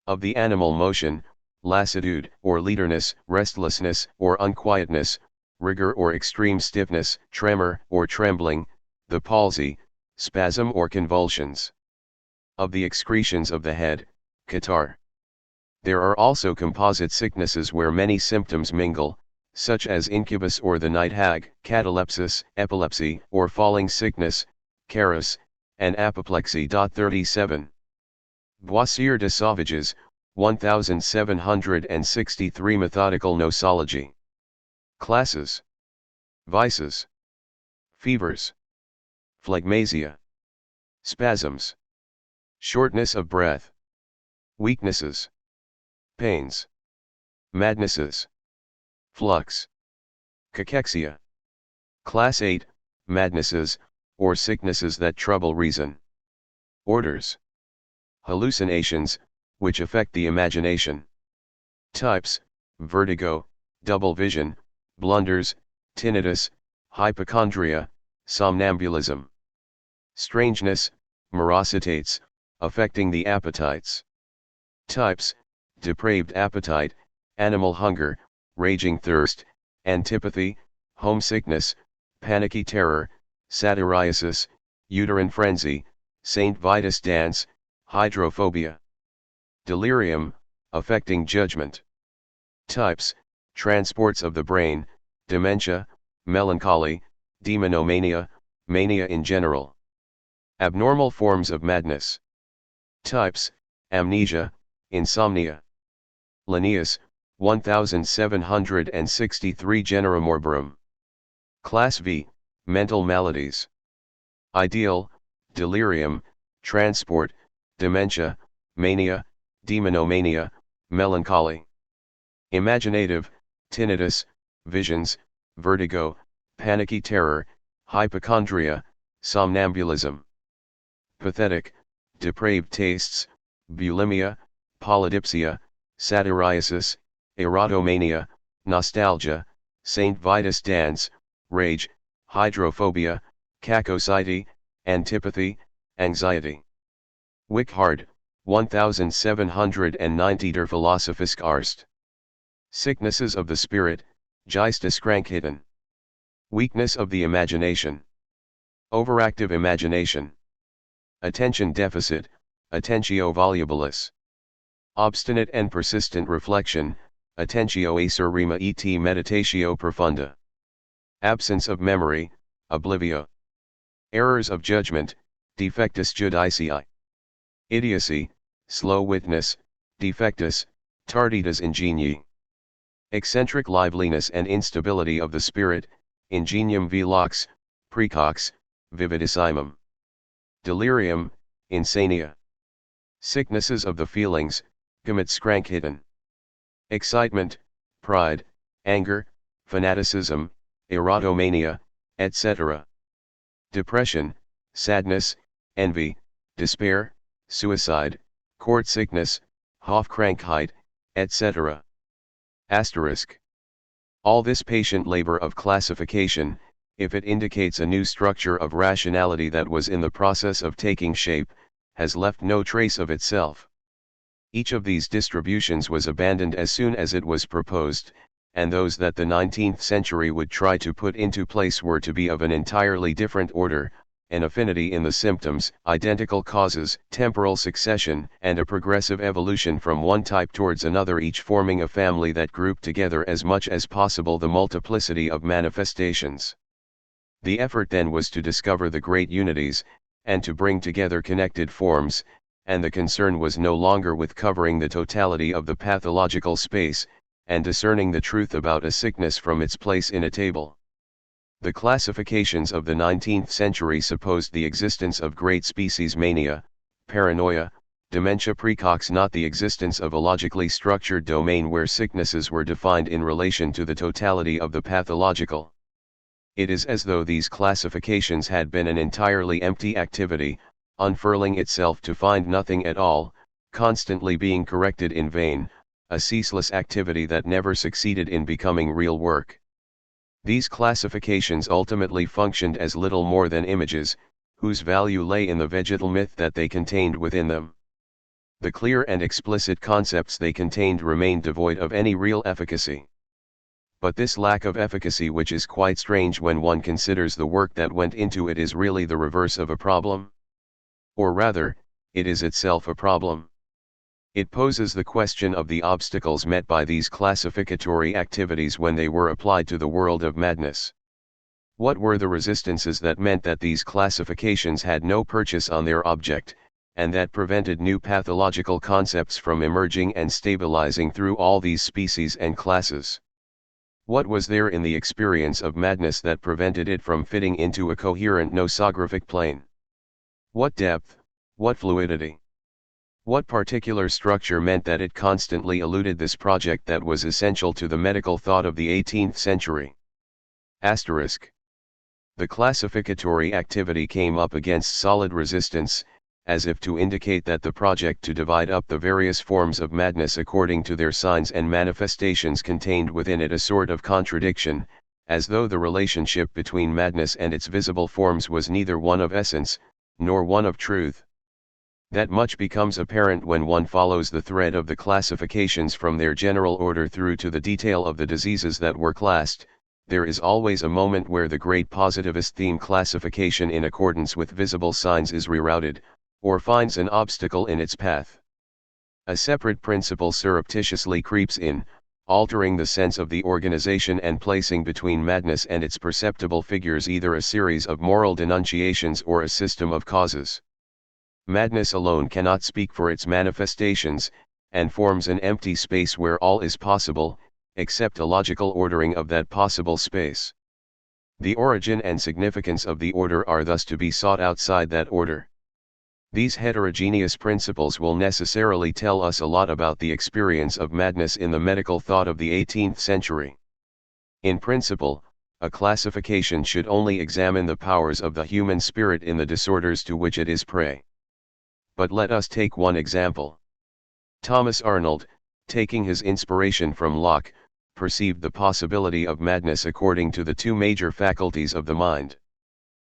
Speaker 1: Of the animal motion, lassitude or leaderness, restlessness or unquietness, rigor or extreme stiffness, tremor or trembling, the palsy, spasm or convulsions. Of the excretions of the head, catarrh. There are also composite sicknesses where many symptoms mingle, such as incubus or the night hag, catalepsis, epilepsy or falling sickness, charis, and apoplexy. 37. Boissier de Sauvages, 1763. Methodical nosology. Classes. Vices. Fevers. Phlegmasia. Spasms. Shortness of breath. Weaknesses. Pains. Madnesses. Flux. Cachexia. Class 8, madnesses, or sicknesses that trouble reason. Orders. Hallucinations, which affect the imagination. Types: vertigo, double vision, blunders, tinnitus, hypochondria, somnambulism. Strangeness, morositates, affecting the appetites. Types: depraved appetite, animal hunger, raging thirst, antipathy, homesickness, panicky terror, satyriasis, uterine frenzy, St. Vitus dance, hydrophobia. Delirium, affecting judgment. Types: transports of the brain, dementia, melancholy, demonomania, mania in general. Abnormal forms of madness. Types: amnesia, insomnia. Linnaeus, 1763 Genera Morborum. Class V, mental maladies. Ideal: delirium, transport, dementia, mania, demonomania, melancholy. Imaginative: tinnitus, visions, vertigo, panicky terror, hypochondria, somnambulism. Pathetic: depraved tastes, bulimia, polydipsia, satyriasis, erotomania, nostalgia, St. Vitus dance, rage, hydrophobia, cacocity, antipathy, anxiety. Wichard, 1790 Der Philosophisch Arzt. Sicknesses of the spirit, Geisteskrankheiten. Weakness of the imagination. Overactive imagination. Attention deficit, attentio volubilis. Obstinate and persistent reflection, attentio acerrima et meditatio profunda. Absence of memory, oblivio. Errors of judgment, defectus judicii. Idiocy, slow-witness, defectus, tarditas ingenii. Eccentric liveliness and instability of the spirit, ingenium velox, precox, vividissimum. Delirium, insania. Sicknesses of the feelings, Gemütskrankheiten. Excitement, pride, anger, fanaticism, erotomania, etc. Depression, sadness, envy, despair, suicide, court sickness, Hofkrankheit, etc. Asterisk. All this patient labor of classification, if it indicates a new structure of rationality that was in the process of taking shape, has left no trace of itself. Each of these distributions was abandoned as soon as it was proposed, and those that the 19th century would try to put into place were to be of an entirely different order, an affinity in the symptoms, identical causes, temporal succession, and a progressive evolution from one type towards another, each forming a family that grouped together as much as possible the multiplicity of manifestations. The effort then was to discover the great unities, and to bring together connected forms, and the concern was no longer with covering the totality of the pathological space, and discerning the truth about a sickness from its place in a table. The classifications of the 19th century supposed the existence of great species mania, paranoia, dementia precox, not the existence of a logically structured domain where sicknesses were defined in relation to the totality of the pathological. It is as though these classifications had been an entirely empty activity, unfurling itself to find nothing at all, constantly being corrected in vain, a ceaseless activity that never succeeded in becoming real work. These classifications ultimately functioned as little more than images, whose value lay in the vegetal myth that they contained within them. The clear and explicit concepts they contained remained devoid of any real efficacy. But this lack of efficacy, which is quite strange when one considers the work that went into it, is really the reverse of a problem. Or rather, it is itself a problem. It poses the question of the obstacles met by these classificatory activities when they were applied to the world of madness. What were the resistances that meant that these classifications had no purchase on their object, and that prevented new pathological concepts from emerging and stabilizing through all these species and classes? What was there in the experience of madness that prevented it from fitting into a coherent nosographic plane? What depth, what fluidity? What particular structure meant that it constantly eluded this project that was essential to the medical thought of the 18th century? Asterisk. The classificatory activity came up against solid resistance, as if to indicate that the project to divide up the various forms of madness according to their signs and manifestations contained within it a sort of contradiction, as though the relationship between madness and its visible forms was neither one of essence, nor one of truth. That much becomes apparent when one follows the thread of the classifications from their general order through to the detail of the diseases that were classed. There is always a moment where the great positivist theme classification in accordance with visible signs is rerouted, or finds an obstacle in its path. A separate principle surreptitiously creeps in, altering the sense of the organization and placing between madness and its perceptible figures either a series of moral denunciations or a system of causes. Madness alone cannot speak for its manifestations, and forms an empty space where all is possible, except a logical ordering of that possible space. The origin and significance of the order are thus to be sought outside that order. These heterogeneous principles will necessarily tell us a lot about the experience of madness in the medical thought of the 18th century. In principle, a classification should only examine the powers of the human spirit in the disorders to which it is prey. But let us take one example. Thomas Arnold, taking his inspiration from Locke, perceived the possibility of madness according to the two major faculties of the mind.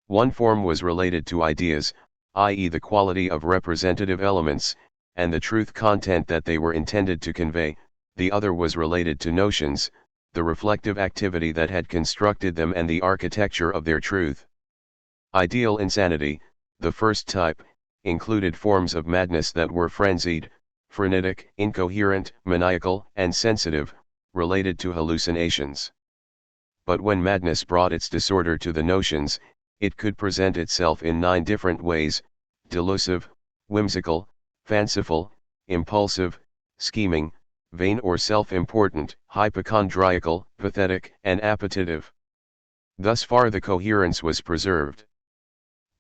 Speaker 1: One form was related to ideas, i.e. the quality of representative elements, and the truth content that they were intended to convey. The other was related to notions, the reflective activity that had constructed them and the architecture of their truth. Ideal insanity, the first type, included forms of madness that were frenzied, frenetic, incoherent, maniacal, and sensitive, related to hallucinations. But when madness brought its disorder to the notions, it could present itself in 9 different ways: delusive, whimsical, fanciful, impulsive, scheming, vain or self-important, hypochondriacal, pathetic, and appetitive. Thus far the coherence was preserved.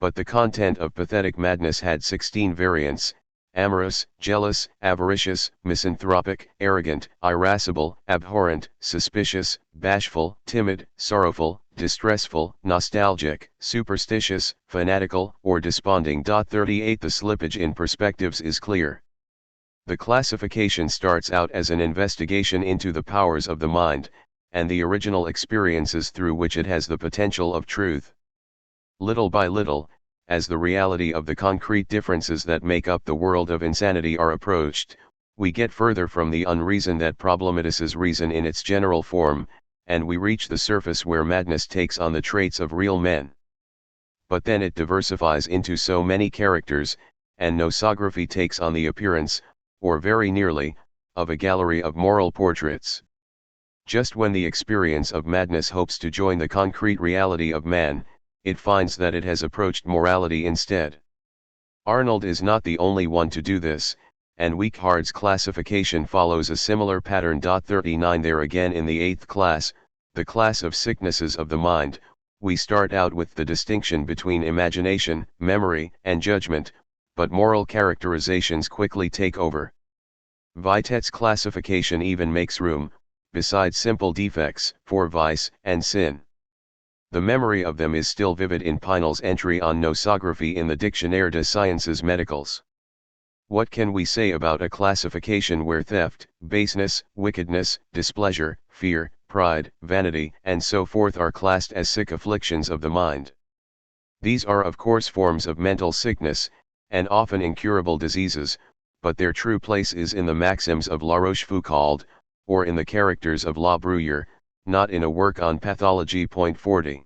Speaker 1: But the content of pathetic madness had 16 variants: amorous, jealous, avaricious, misanthropic, arrogant, irascible, abhorrent, suspicious, bashful, timid, sorrowful, distressful, nostalgic, superstitious, fanatical, or desponding. 38 The slippage in perspectives is clear. The classification starts out as an investigation into the powers of the mind, and the original experiences through which it has the potential of truth. Little by little, as the reality of the concrete differences that make up the world of insanity are approached, we get further from the unreason that problematises reason in its general form, and we reach the surface where madness takes on the traits of real men. But then it diversifies into so many characters, and nosography takes on the appearance, or very nearly, of a gallery of moral portraits. Just when the experience of madness hopes to join the concrete reality of man, it finds that it has approached morality instead. Arnold is not the only one to do this, and Weikhart's classification follows a similar pattern. 39 There again in the 8th class, the class of sicknesses of the mind, we start out with the distinction between imagination, memory, and judgment, but moral characterizations quickly take over. Vitet's classification even makes room, besides simple defects, for vice and sin. The memory of them is still vivid in Pinel's entry on nosography in the Dictionnaire des Sciences Médicales. What can we say about a classification where theft, baseness, wickedness, displeasure, fear, pride, vanity, and so forth are classed as sick afflictions of the mind? These are of course forms of mental sickness, and often incurable diseases, but their true place is in the maxims of La Rochefoucauld, or in the characters of La Bruyère, not in a work on pathology. 40.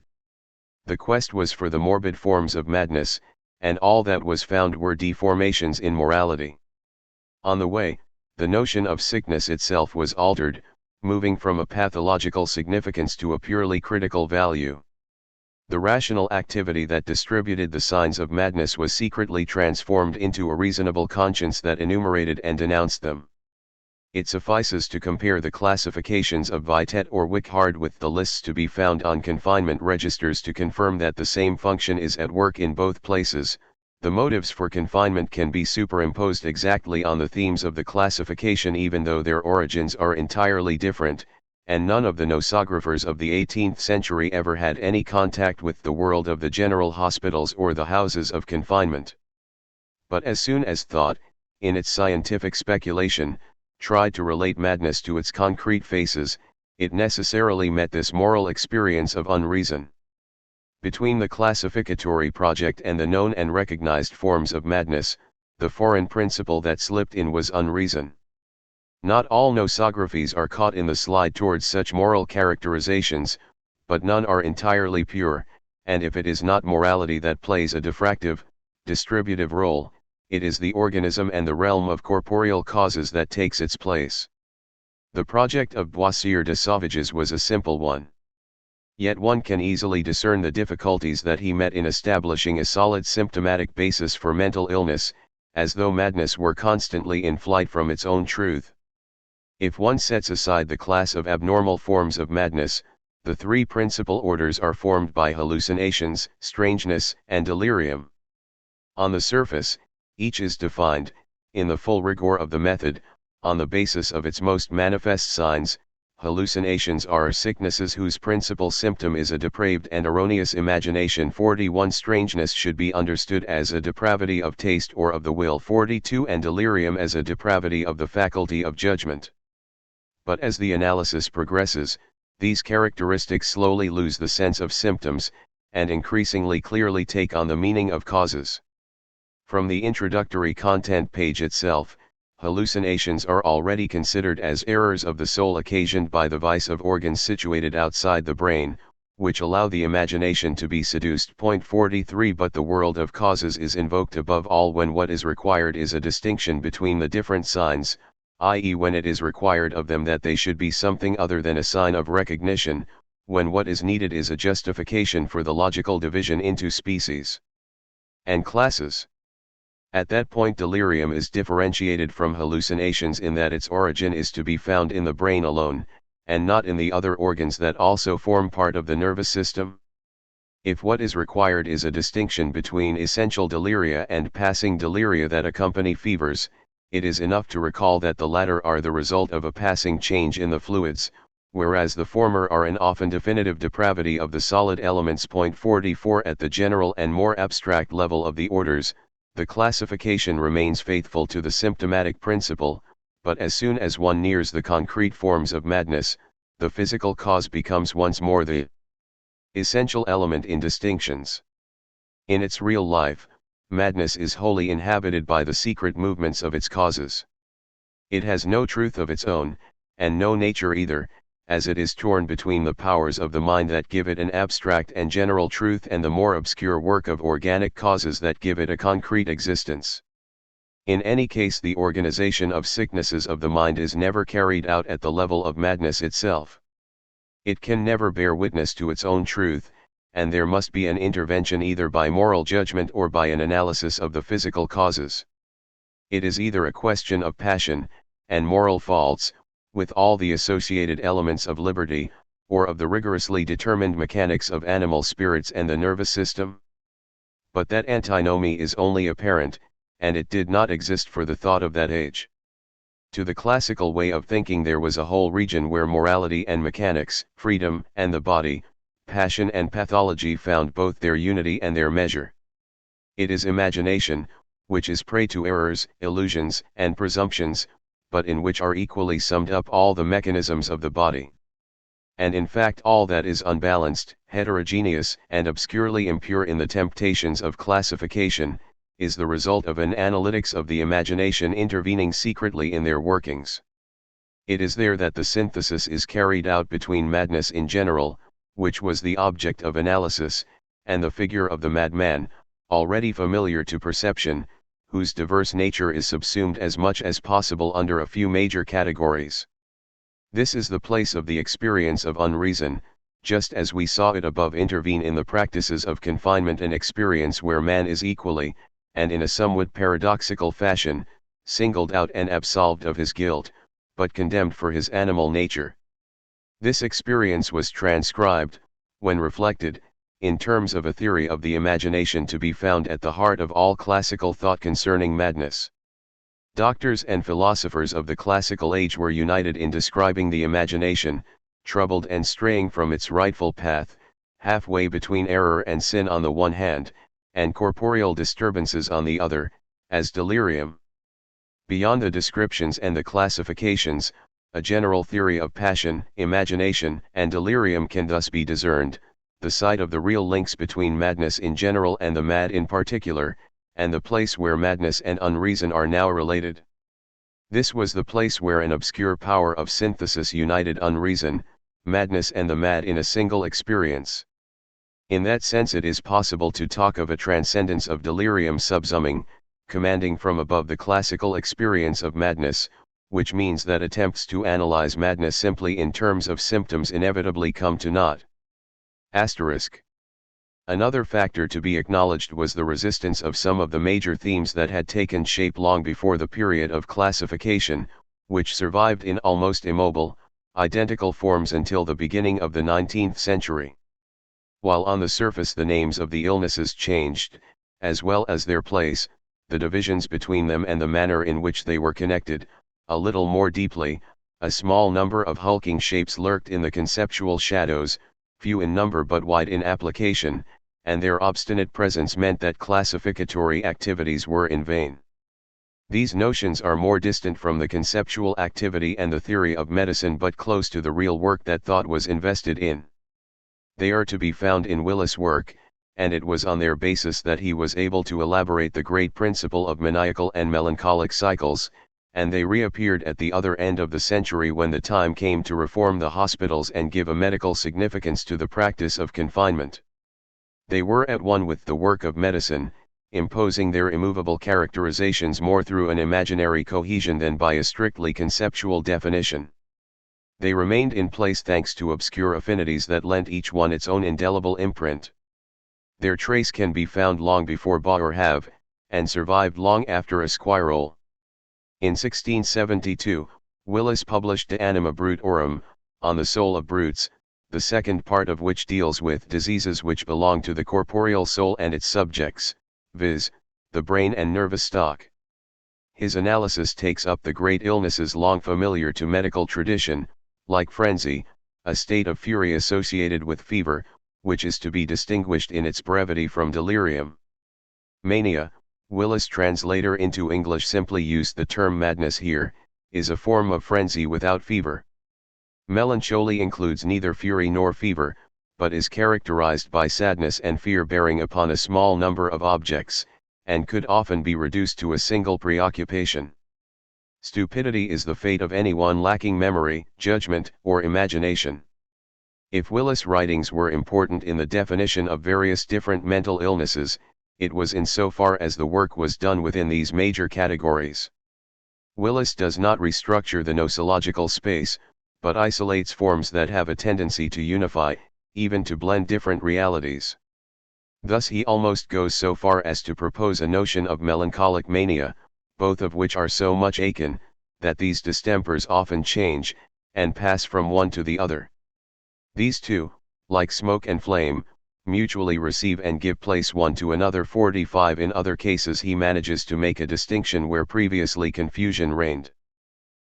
Speaker 1: The quest was for the morbid forms of madness, and all that was found were deformations in morality. On the way, the notion of sickness itself was altered, moving from a pathological significance to a purely critical value. The rational activity that distributed the signs of madness was secretly transformed into a reasonable conscience that enumerated and denounced them. It suffices to compare the classifications of Vitet or Weichart with the lists to be found on confinement registers to confirm that the same function is at work in both places. The motives for confinement can be superimposed exactly on the themes of the classification even though their origins are entirely different, and none of the nosographers of the 18th century ever had any contact with the world of the general hospitals or the houses of confinement. But as soon as thought, in its scientific speculation, tried to relate madness to its concrete faces, it necessarily met this moral experience of unreason. Between the classificatory project and the known and recognized forms of madness, the foreign principle that slipped in was unreason. Not all nosographies are caught in the slide towards such moral characterizations, but none are entirely pure, and if it is not morality that plays a diffractive, distributive role, it is the organism and the realm of corporeal causes that takes its place. The project of Boissier de Sauvages was a simple one. Yet one can easily discern the difficulties that he met in establishing a solid symptomatic basis for mental illness, as though madness were constantly in flight from its own truth. If one sets aside the class of abnormal forms of madness, the three principal orders are formed by hallucinations, strangeness, and delirium. On the surface, each is defined, in the full rigor of the method, on the basis of its most manifest signs. Hallucinations are sicknesses whose principal symptom is a depraved and erroneous imagination. 41 Strangeness should be understood as a depravity of taste or of the will. 42 And delirium as a depravity of the faculty of judgment. But as the analysis progresses, these characteristics slowly lose the sense of symptoms, and increasingly clearly take on the meaning of causes. From the introductory content page itself, hallucinations are already considered as errors of the soul occasioned by the vice of organs situated outside the brain, which allow the imagination to be seduced. 43 But the world of causes is invoked above all when what is required is a distinction between the different signs, i.e. when it is required of them that they should be something other than a sign of recognition, when what is needed is a justification for the logical division into species and classes. At that point delirium is differentiated from hallucinations in that its origin is to be found in the brain alone, and not in the other organs that also form part of the nervous system. If what is required is a distinction between essential deliria and passing deliria that accompany fevers, it is enough to recall that the latter are the result of a passing change in the fluids, whereas the former are an often definitive depravity of the solid elements. 44 At the general and more abstract level of the orders, the classification remains faithful to the symptomatic principle, but as soon as one nears the concrete forms of madness, the physical cause becomes once more the essential element in distinctions. In its real life, madness is wholly inhabited by the secret movements of its causes. It has no truth of its own, and no nature either, as it is torn between the powers of the mind that give it an abstract and general truth and the more obscure work of organic causes that give it a concrete existence. In any case, the organization of sicknesses of the mind is never carried out at the level of madness itself. It can never bear witness to its own truth, and there must be an intervention either by moral judgment or by an analysis of the physical causes. It is either a question of passion and moral faults, with all the associated elements of liberty, or of the rigorously determined mechanics of animal spirits and the nervous system. But that antinomy is only apparent, and it did not exist for the thought of that age. To the classical way of thinking there was a whole region where morality and mechanics, freedom and the body, passion and pathology found both their unity and their measure. It is imagination, which is prey to errors, illusions, and presumptions, but in which are equally summed up all the mechanisms of the body. And in fact all that is unbalanced, heterogeneous, and obscurely impure in the temptations of classification, is the result of an analytics of the imagination intervening secretly in their workings. It is there that the synthesis is carried out between madness in general, which was the object of analysis, and the figure of the madman, already familiar to perception, whose diverse nature is subsumed as much as possible under a few major categories. This is the place of the experience of unreason, just as we saw it above intervene in the practices of confinement and experience where man is equally, and in a somewhat paradoxical fashion, singled out and absolved of his guilt, but condemned for his animal nature. This experience was transcribed, when reflected, in terms of a theory of the imagination to be found at the heart of all classical thought concerning madness. Doctors and philosophers of the classical age were united in describing the imagination, troubled and straying from its rightful path, halfway between error and sin on the one hand, and corporeal disturbances on the other, as delirium. Beyond the descriptions and the classifications, a general theory of passion, imagination, and delirium can thus be discerned, the site of the real links between madness in general and the mad in particular, and the place where madness and unreason are now related. This was the place where an obscure power of synthesis united unreason, madness and the mad in a single experience. In that sense it is possible to talk of a transcendence of delirium subsuming, commanding from above the classical experience of madness, which means that attempts to analyze madness simply in terms of symptoms inevitably come to naught. Asterisk. Another factor to be acknowledged was the resistance of some of the major themes that had taken shape long before the period of classification, which survived in almost immobile, identical forms until the beginning of the 19th century. While on the surface the names of the illnesses changed, as well as their place, the divisions between them and the manner in which they were connected, a little more deeply, a small number of hulking shapes lurked in the conceptual shadows, few in number but wide in application, and their obstinate presence meant that classificatory activities were in vain. These notions are more distant from the conceptual activity and the theory of medicine but close to the real work that thought was invested in. They are to be found in Willis' work, and it was on their basis that he was able to elaborate the great principle of maniacal and melancholic cycles, and they reappeared at the other end of the century when the time came to reform the hospitals and give a medical significance to the practice of confinement. They were at one with the work of medicine, imposing their immovable characterizations more through an imaginary cohesion than by a strictly conceptual definition. They remained in place thanks to obscure affinities that lent each one its own indelible imprint. Their trace can be found long before Bauer have, and survived long after Esquirol. In 1672, Willis published De Anima Brutorum, on the soul of brutes, the second part of which deals with diseases which belong to the corporeal soul and its subjects, viz., the brain and nervous stock. His analysis takes up the great illnesses long familiar to medical tradition, like frenzy, a state of fury associated with fever, which is to be distinguished in its brevity from delirium. Mania, Willis' translator into English simply used the term madness here, is a form of frenzy without fever. Melancholy includes neither fury nor fever, but is characterized by sadness and fear bearing upon a small number of objects, and could often be reduced to a single preoccupation. Stupidity is the fate of anyone lacking memory, judgment, or imagination. If Willis' writings were important in the definition of various different mental illnesses, it was in so far as the work was done within these major categories. Willis does not restructure the nosological space, but isolates forms that have a tendency to unify, even to blend different realities. Thus he almost goes so far as to propose a notion of melancholic mania, both of which are so much akin, that these distempers often change, and pass from one to the other. These two, like smoke and flame, mutually receive and give place one to another. 45 In other cases he manages to make a distinction where previously confusion reigned.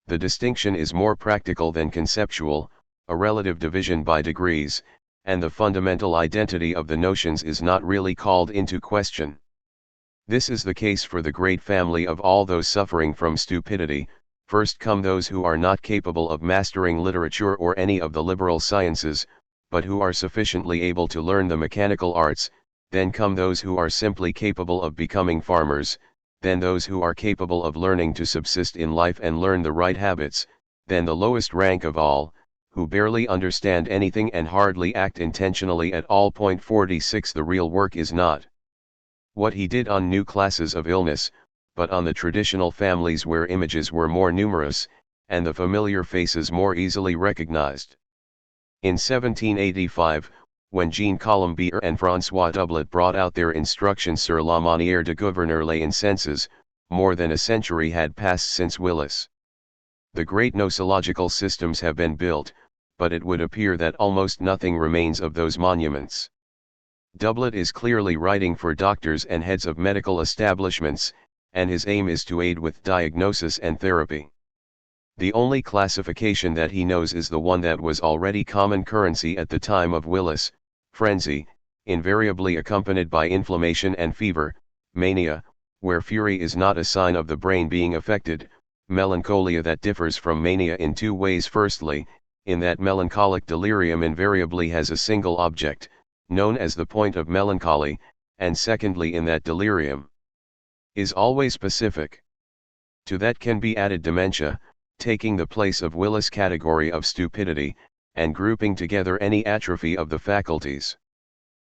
Speaker 1: The distinction is more practical than conceptual, a relative division by degrees, and the fundamental identity of the notions is not really called into question. This is the case for the great family of all those suffering from stupidity. First come those who are not capable of mastering literature or any of the liberal sciences, but who are sufficiently able to learn the mechanical arts, then come those who are simply capable of becoming farmers, then those who are capable of learning to subsist in life and learn the right habits, then the lowest rank of all, who barely understand anything and hardly act intentionally at all. 46 The real work is not what he did on new classes of illness, but on the traditional families where images were more numerous, and the familiar faces more easily recognized. In 1785, when Jean Colombier and François Doublet brought out their Instructions sur la manière de gouverner les incenses, more than a century had passed since Willis. The great nosological systems have been built, but it would appear that almost nothing remains of those monuments. Doublet is clearly writing for doctors and heads of medical establishments, and his aim is to aid with diagnosis and therapy. The only classification that he knows is the one that was already common currency at the time of Willis: frenzy, invariably accompanied by inflammation and fever; mania, where fury is not a sign of the brain being affected; melancholia, that differs from mania in two ways: firstly, in that melancholic delirium invariably has a single object, known as the point of melancholy, and secondly, in that delirium is always specific. To that can be added dementia, taking the place of Willis' category of stupidity, and grouping together any atrophy of the faculties.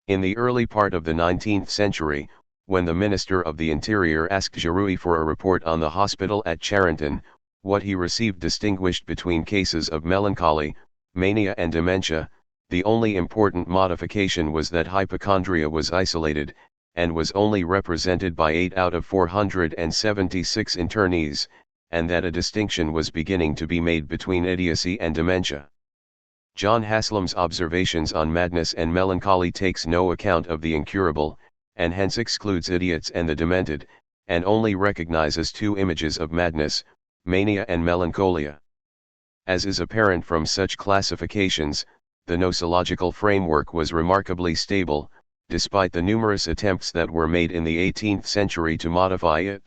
Speaker 1: In the early part of the 19th century, when the Minister of the Interior asked Giroux for a report on the hospital at Charenton, what he received distinguished between cases of melancholy, mania and dementia. The only important modification was that hypochondria was isolated, and was only represented by 8 out of 476 internees, and that a distinction was beginning to be made between idiocy and dementia. John Haslam's observations on madness and melancholy takes no account of the incurable, and hence excludes idiots and the demented, and only recognizes two images of madness, mania and melancholia. As is apparent from such classifications, the nosological framework was remarkably stable, despite the numerous attempts that were made in the 18th century to modify it.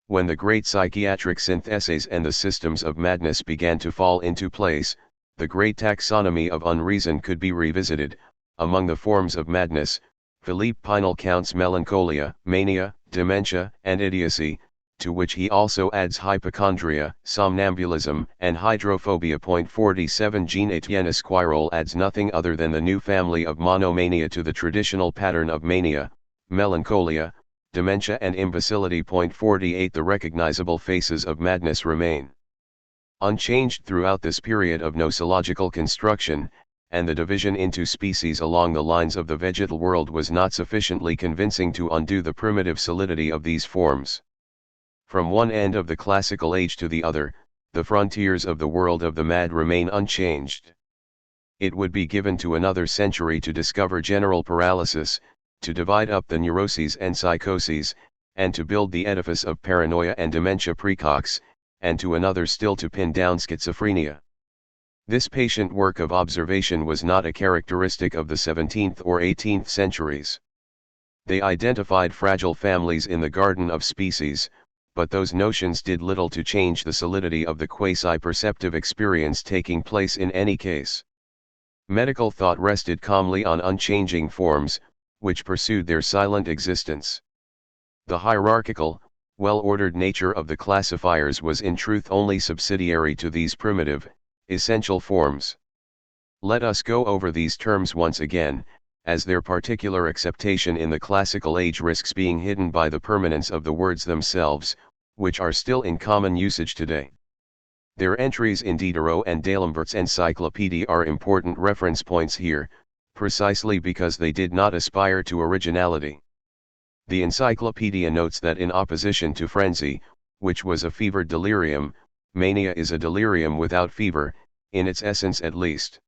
Speaker 1: When the great psychiatric syntheses and the systems of madness began to fall into place, the great taxonomy of unreason could be revisited. Among the forms of madness, Philippe Pinel counts melancholia, mania, dementia, and idiocy, to which he also adds hypochondria, somnambulism, and hydrophobia. 47 Jean-Étienne Esquirol adds nothing other than the new family of monomania to the traditional pattern of mania, melancholia, dementia and imbecility. 48 The recognizable faces of madness remain unchanged throughout this period of nosological construction, and the division into species along the lines of the vegetal world was not sufficiently convincing to undo the primitive solidity of these forms. From one end of the classical age to the other, the frontiers of the world of the mad remain unchanged. It would be given to another century to discover general paralysis, to divide up the neuroses and psychoses, and to build the edifice of paranoia and dementia praecox, and to another still to pin down schizophrenia. This patient work of observation was not a characteristic of the 17th or 18th centuries. They identified fragile families in the garden of species, but those notions did little to change the solidity of the quasi-perceptive experience taking place in any case. Medical thought rested calmly on unchanging forms, which pursued their silent existence. The hierarchical, well-ordered nature of the classifiers was in truth only subsidiary to these primitive, essential forms. Let us go over these terms once again, as their particular acceptation in the classical age risks being hidden by the permanence of the words themselves, which are still in common usage today. Their entries in Diderot and D'Alembert's encyclopedia are important reference points here, precisely because they did not aspire to originality. The encyclopedia notes that in opposition to frenzy, which was a fevered delirium, mania is a delirium without fever, in its essence at least.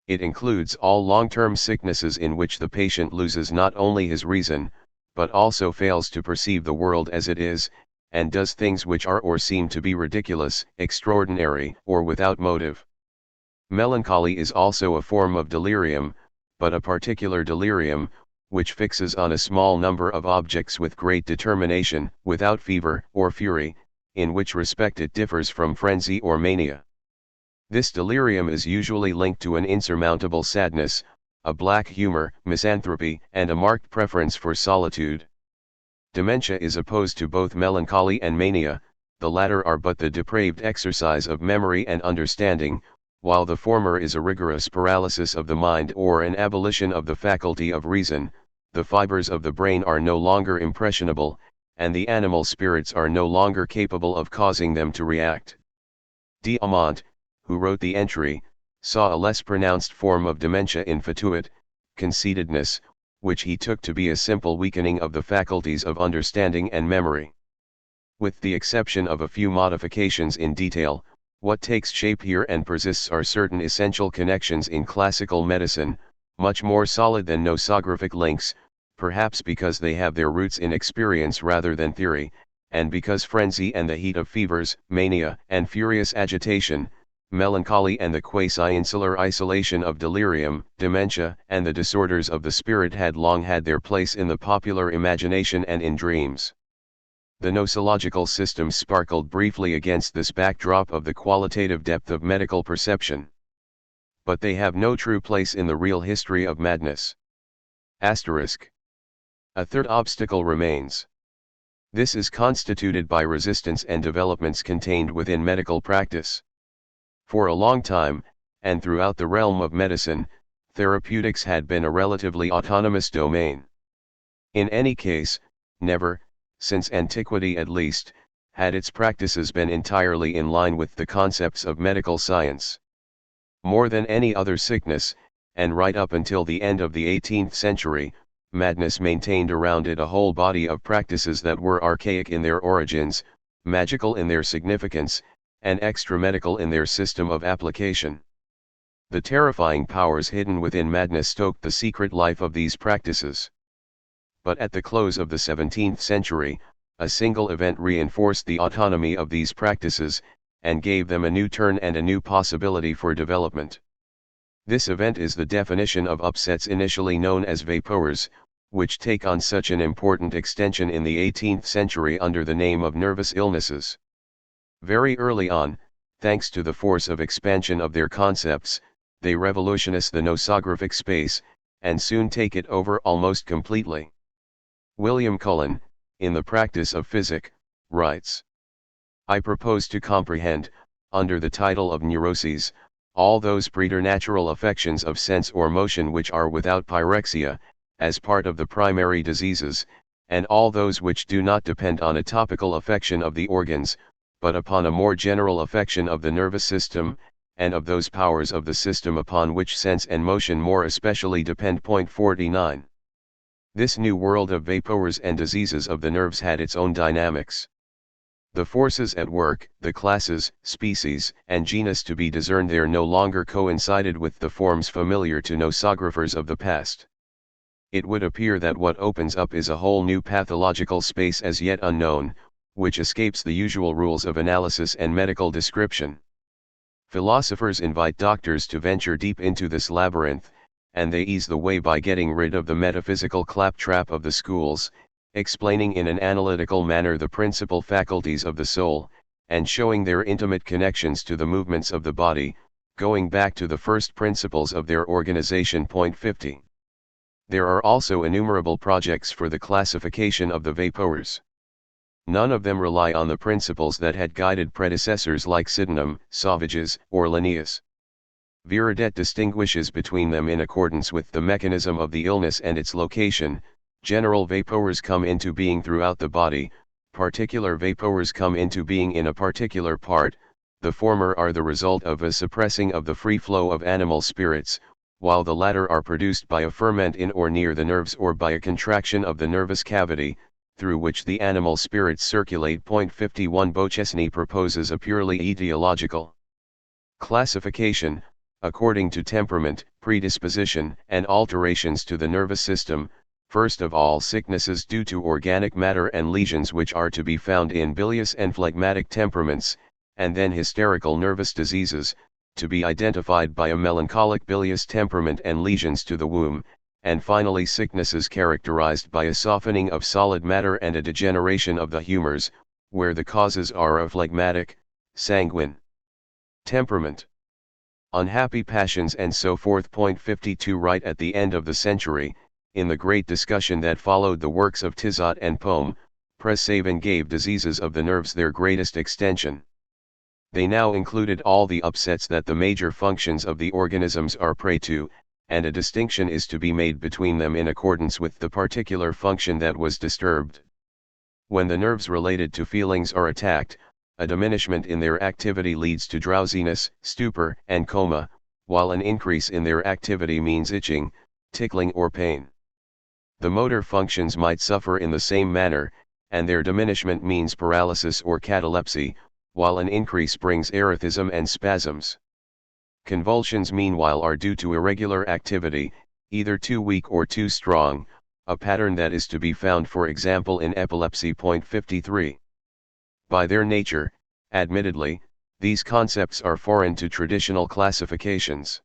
Speaker 1: It includes all long-term sicknesses in which the patient loses not only his reason, but also fails to perceive the world as it is, and does things which are or seem to be ridiculous, extraordinary, or without motive. Melancholy is also a form of delirium, but a particular delirium, which fixes on a small number of objects with great determination, without fever or fury, in which respect it differs from frenzy or mania. This delirium is usually linked to an insurmountable sadness, a black humor, misanthropy, and a marked preference for solitude. Dementia is opposed to both melancholy and mania. The latter are but the depraved exercise of memory and understanding, while the former is a rigorous paralysis of the mind or an abolition of the faculty of reason. The fibers of the brain are no longer impressionable, and the animal spirits are no longer capable of causing them to react. D'Amont, who wrote the entry, saw a less pronounced form of dementia in fatuit, conceitedness, which he took to be a simple weakening of the faculties of understanding and memory. With the exception of a few modifications in detail, what takes shape here and persists are certain essential connections in classical medicine, much more solid than nosographic links, perhaps because they have their roots in experience rather than theory, and because frenzy and the heat of fevers, mania and furious agitation, melancholy and the quasi-insular isolation of delirium, dementia and the disorders of the spirit had long had their place in the popular imagination and in dreams. The nosological system sparkled briefly against this backdrop of the qualitative depth of medical perception. But they have no true place in the real history of madness. Asterisk. A third obstacle remains. This is constituted by resistance and developments contained within medical practice. For a long time, and throughout the realm of medicine, therapeutics had been a relatively autonomous domain. In any case, never, since antiquity at least, had its practices been entirely in line with the concepts of medical science. More than any other sickness, and right up until the end of the 18th century, madness maintained around it a whole body of practices that were archaic in their origins, magical in their significance, and extra-medical in their system of application. The terrifying powers hidden within madness stoked the secret life of these practices. But at the close of the 17th century, a single event reinforced the autonomy of these practices, and gave them a new turn and a new possibility for development. This event is the definition of upsets initially known as vapors, which take on such an important extension in the 18th century under the name of nervous illnesses. Very early on, thanks to the force of expansion of their concepts, they revolutionize the nosographic space, and soon take it over almost completely. William Cullen, in The Practice of Physic, writes, "I propose to comprehend, under the title of neuroses, all those preternatural affections of sense or motion which are without pyrexia, as part of the primary diseases, and all those which do not depend on a topical affection of the organs, but upon a more general affection of the nervous system, and of those powers of the system upon which sense and motion more especially depend." 49. This new world of vapors and diseases of the nerves had its own dynamics. The forces at work, the classes, species, and genus to be discerned there no longer coincided with the forms familiar to nosographers of the past. It would appear that what opens up is a whole new pathological space as yet unknown, which escapes the usual rules of analysis and medical description. Philosophers invite doctors to venture deep into this labyrinth, and they ease the way by getting rid of the metaphysical claptrap of the schools, explaining in an analytical manner the principal faculties of the soul, and showing their intimate connections to the movements of the body, going back to the first principles of their organization. 50. There are also innumerable projects for the classification of the vapors. None of them rely on the principles that had guided predecessors like Sydenham, Sauvage's, or Linnaeus. Viridet distinguishes between them in accordance with the mechanism of the illness and its location. General vapors come into being throughout the body, particular vapors come into being in a particular part. The former are the result of a suppressing of the free flow of animal spirits, while the latter are produced by a ferment in or near the nerves or by a contraction of the nervous cavity, through which the animal spirits circulate. 51. Bochesny proposes a purely etiological classification, according to temperament, predisposition, and alterations to the nervous system, first of all sicknesses due to organic matter and lesions which are to be found in bilious and phlegmatic temperaments, and then hysterical nervous diseases, to be identified by a melancholic bilious temperament and lesions to the womb, and finally sicknesses characterized by a softening of solid matter and a degeneration of the humors, where the causes are a phlegmatic, sanguine temperament, unhappy passions and so forth. 52. Right at the end of the century, in the great discussion that followed the works of Tizot and Pomme, Presavin gave diseases of the nerves their greatest extension. They now included all the upsets that the major functions of the organisms are prey to, and a distinction is to be made between them in accordance with the particular function that was disturbed. When the nerves related to feelings are attacked, a diminishment in their activity leads to drowsiness, stupor, and coma, while an increase in their activity means itching, tickling or pain. The motor functions might suffer in the same manner, and their diminishment means paralysis or catalepsy, while an increase brings erethism and spasms. Convulsions meanwhile are due to irregular activity, either too weak or too strong, a pattern that is to be found for example in epilepsy. 53. By their nature, admittedly, these concepts are foreign to traditional classifications.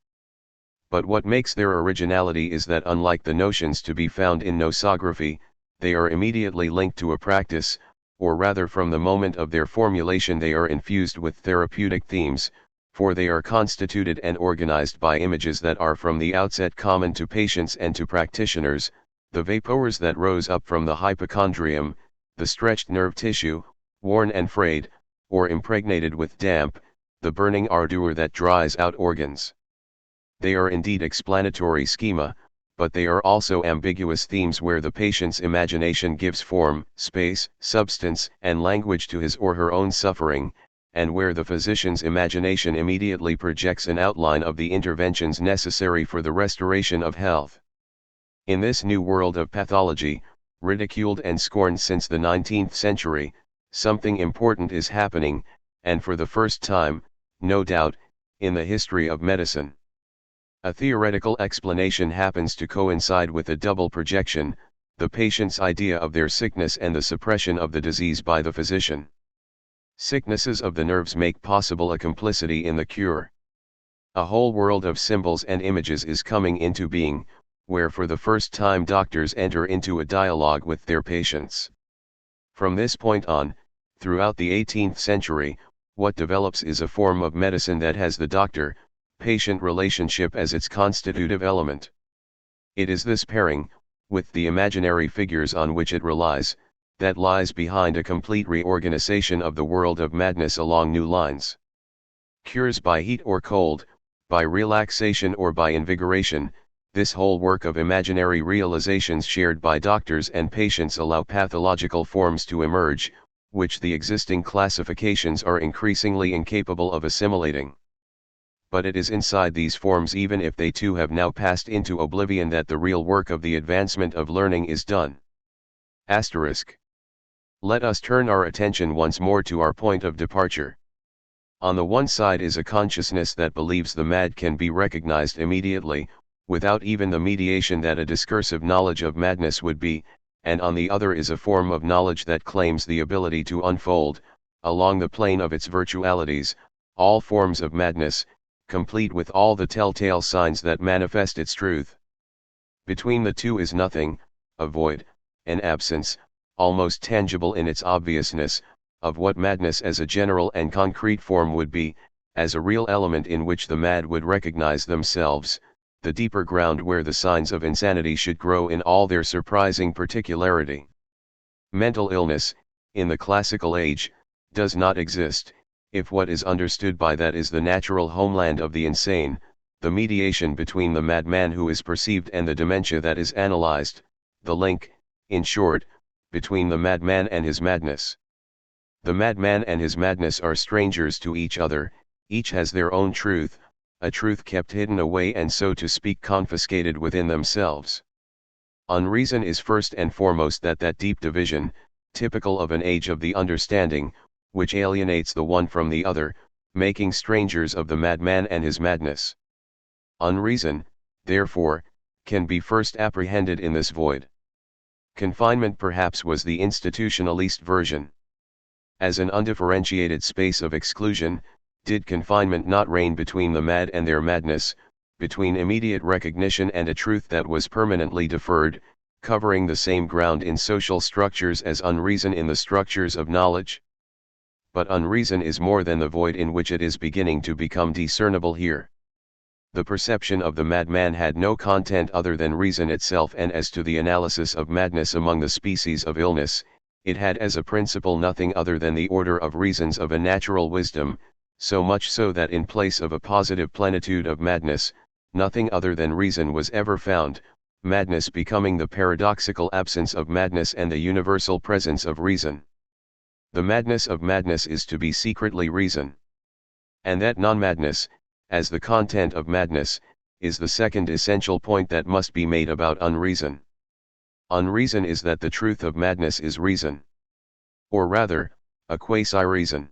Speaker 1: But what makes their originality is that unlike the notions to be found in nosography, they are immediately linked to a practice, or rather from the moment of their formulation they are infused with therapeutic themes, for they are constituted and organized by images that are from the outset common to patients and to practitioners, the vapors that rose up from the hypochondrium, the stretched nerve tissue, worn and frayed, or impregnated with damp, the burning ardor that dries out organs. They are indeed explanatory schema, but they are also ambiguous themes where the patient's imagination gives form, space, substance, and language to his or her own suffering, and where the physician's imagination immediately projects an outline of the interventions necessary for the restoration of health. In this new world of pathology, ridiculed and scorned since the 19th century, something important is happening, and for the first time, no doubt, in the history of medicine. A theoretical explanation happens to coincide with a double projection, the patient's idea of their sickness and the suppression of the disease by the physician. Sicknesses of the nerves make possible a complicity in the cure. A whole world of symbols and images is coming into being, where for the first time doctors enter into a dialogue with their patients. From this point on, throughout the 18th century, what develops is a form of medicine that has the doctor-patient relationship as its constitutive element. It is this pairing, with the imaginary figures on which it relies, that lies behind a complete reorganization of the world of madness along new lines. Cures by heat or cold, by relaxation or by invigoration, this whole work of imaginary realizations shared by doctors and patients allow pathological forms to emerge, which the existing classifications are increasingly incapable of assimilating. But it is inside these forms, even if they too have now passed into oblivion, that the real work of the advancement of learning is done. Asterisk. Let us turn our attention once more to our point of departure. On the one side is a consciousness that believes the mad can be recognized immediately, without even the mediation that a discursive knowledge of madness would be, and on the other is a form of knowledge that claims the ability to unfold, along the plane of its virtualities, all forms of madness, complete with all the telltale signs that manifest its truth. Between the two is nothing, a void, an absence, almost tangible in its obviousness, of what madness as a general and concrete form would be, as a real element in which the mad would recognize themselves, the deeper ground where the signs of insanity should grow in all their surprising particularity. Mental illness, in the classical age, does not exist, if what is understood by that is the natural homeland of the insane, the mediation between the madman who is perceived and the dementia that is analyzed, the link, in short, between the madman and his madness. The madman and his madness are strangers to each other, each has their own truth, a truth kept hidden away and so to speak confiscated within themselves. Unreason is first and foremost that deep division, typical of an age of the understanding, which alienates the one from the other, making strangers of the madman and his madness. Unreason, therefore, can be first apprehended in this void. Confinement perhaps was the institutionalist version. As an undifferentiated space of exclusion, did confinement not reign between the mad and their madness, between immediate recognition and a truth that was permanently deferred, covering the same ground in social structures as unreason in the structures of knowledge? But unreason is more than the void in which it is beginning to become discernible here. The perception of the madman had no content other than reason itself, and as to the analysis of madness among the species of illness, it had as a principle nothing other than the order of reasons of a natural wisdom, so much so that in place of a positive plenitude of madness, nothing other than reason was ever found, madness becoming the paradoxical absence of madness and the universal presence of reason. The madness of madness is to be secretly reason. And that non-madness, as the content of madness, is the second essential point that must be made about unreason. Unreason is that the truth of madness is reason. Or rather, a quasi-reason.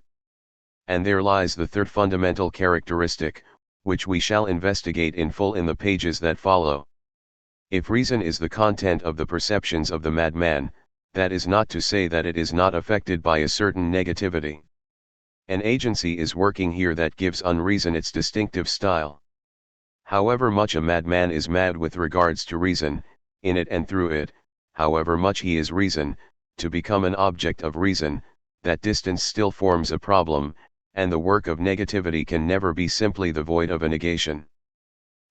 Speaker 1: And there lies the third fundamental characteristic, which we shall investigate in full in the pages that follow. If reason is the content of the perceptions of the madman, that is not to say that it is not affected by a certain negativity. An agency is working here that gives unreason its distinctive style. However much a madman is mad with regards to reason, in it and through it, however much he is reason, to become an object of reason, that distance still forms a problem, and the work of negativity can never be simply the void of a negation.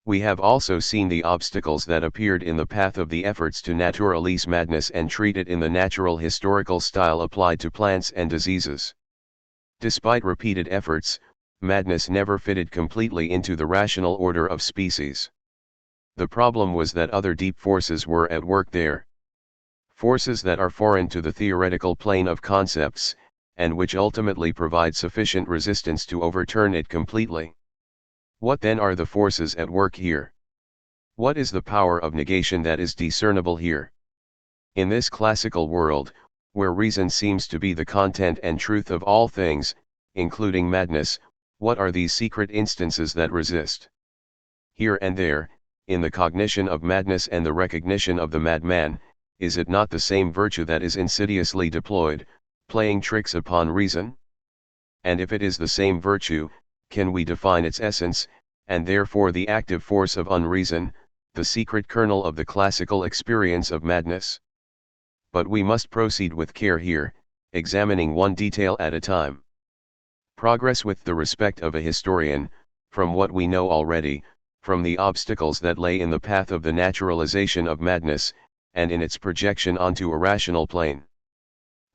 Speaker 1: We have also seen the obstacles that appeared in the path of the efforts to naturalize madness and treat it in the natural historical style applied to plants and diseases. Despite repeated efforts, madness never fitted completely into the rational order of species. The problem was that other deep forces were at work there. Forces that are foreign to the theoretical plane of concepts, and which ultimately provide sufficient resistance to overturn it completely. What then are the forces at work here? What is the power of negation that is discernible here? In this classical world, where reason seems to be the content and truth of all things, including madness, what are these secret instances that resist? Here and there, in the cognition of madness and the recognition of the madman, is it not the same virtue that is insidiously deployed, playing tricks upon reason? And if it is the same virtue, can we define its essence, and therefore the active force of unreason, the secret kernel of the classical experience of madness? But we must proceed with care here, examining one detail at a time. Progress with the respect of a historian, from what we know already, from the obstacles that lay in the path of the naturalization of madness, and in its projection onto a rational plane.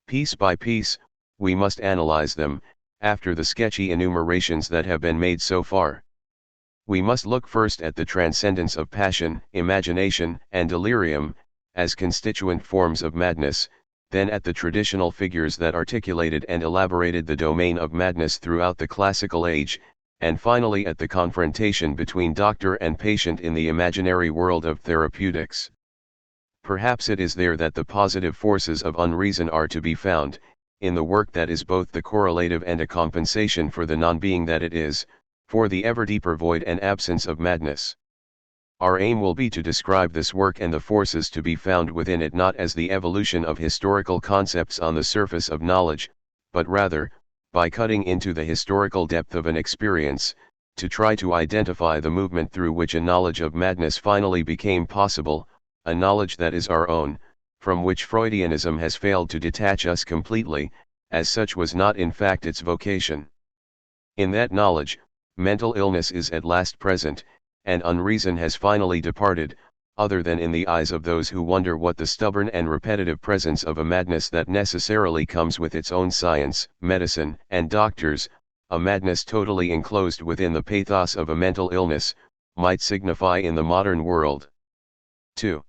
Speaker 1: Piece by piece, we must analyze them, after the sketchy enumerations that have been made so far. We must look first at the transcendence of passion, imagination, and delirium, as constituent forms of madness, then at the traditional figures that articulated and elaborated the domain of madness throughout the classical age, and finally at the confrontation between doctor and patient in the imaginary world of therapeutics. Perhaps it is there that the positive forces of unreason are to be found, in the work that is both the correlative and a compensation for the non-being that it is, for the ever deeper void and absence of madness. Our aim will be to describe this work and the forces to be found within it not as the evolution of historical concepts on the surface of knowledge, but rather, by cutting into the historical depth of an experience, to try to identify the movement through which a knowledge of madness finally became possible, a knowledge that is our own, from which Freudianism has failed to detach us completely, as such was not in fact its vocation. In that knowledge, mental illness is at last present, and unreason has finally departed, other than in the eyes of those who wonder what the stubborn and repetitive presence of a madness that necessarily comes with its own science, medicine, and doctors, a madness totally enclosed within the pathos of a mental illness, might signify in the modern world. 2.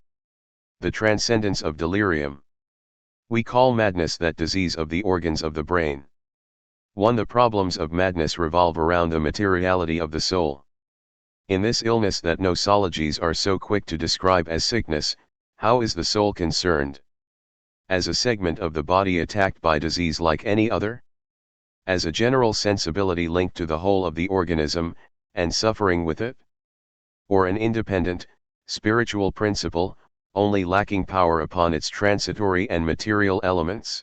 Speaker 1: The transcendence of delirium. We call madness that disease of the organs of the brain. 1. The problems of madness revolve around the materiality of the soul. In this illness that nosologies are so quick to describe as sickness, how is the soul concerned? As a segment of the body attacked by disease like any other? As a general sensibility linked to the whole of the organism, and suffering with it? Or an independent, spiritual principle, only lacking power upon its transitory and material elements?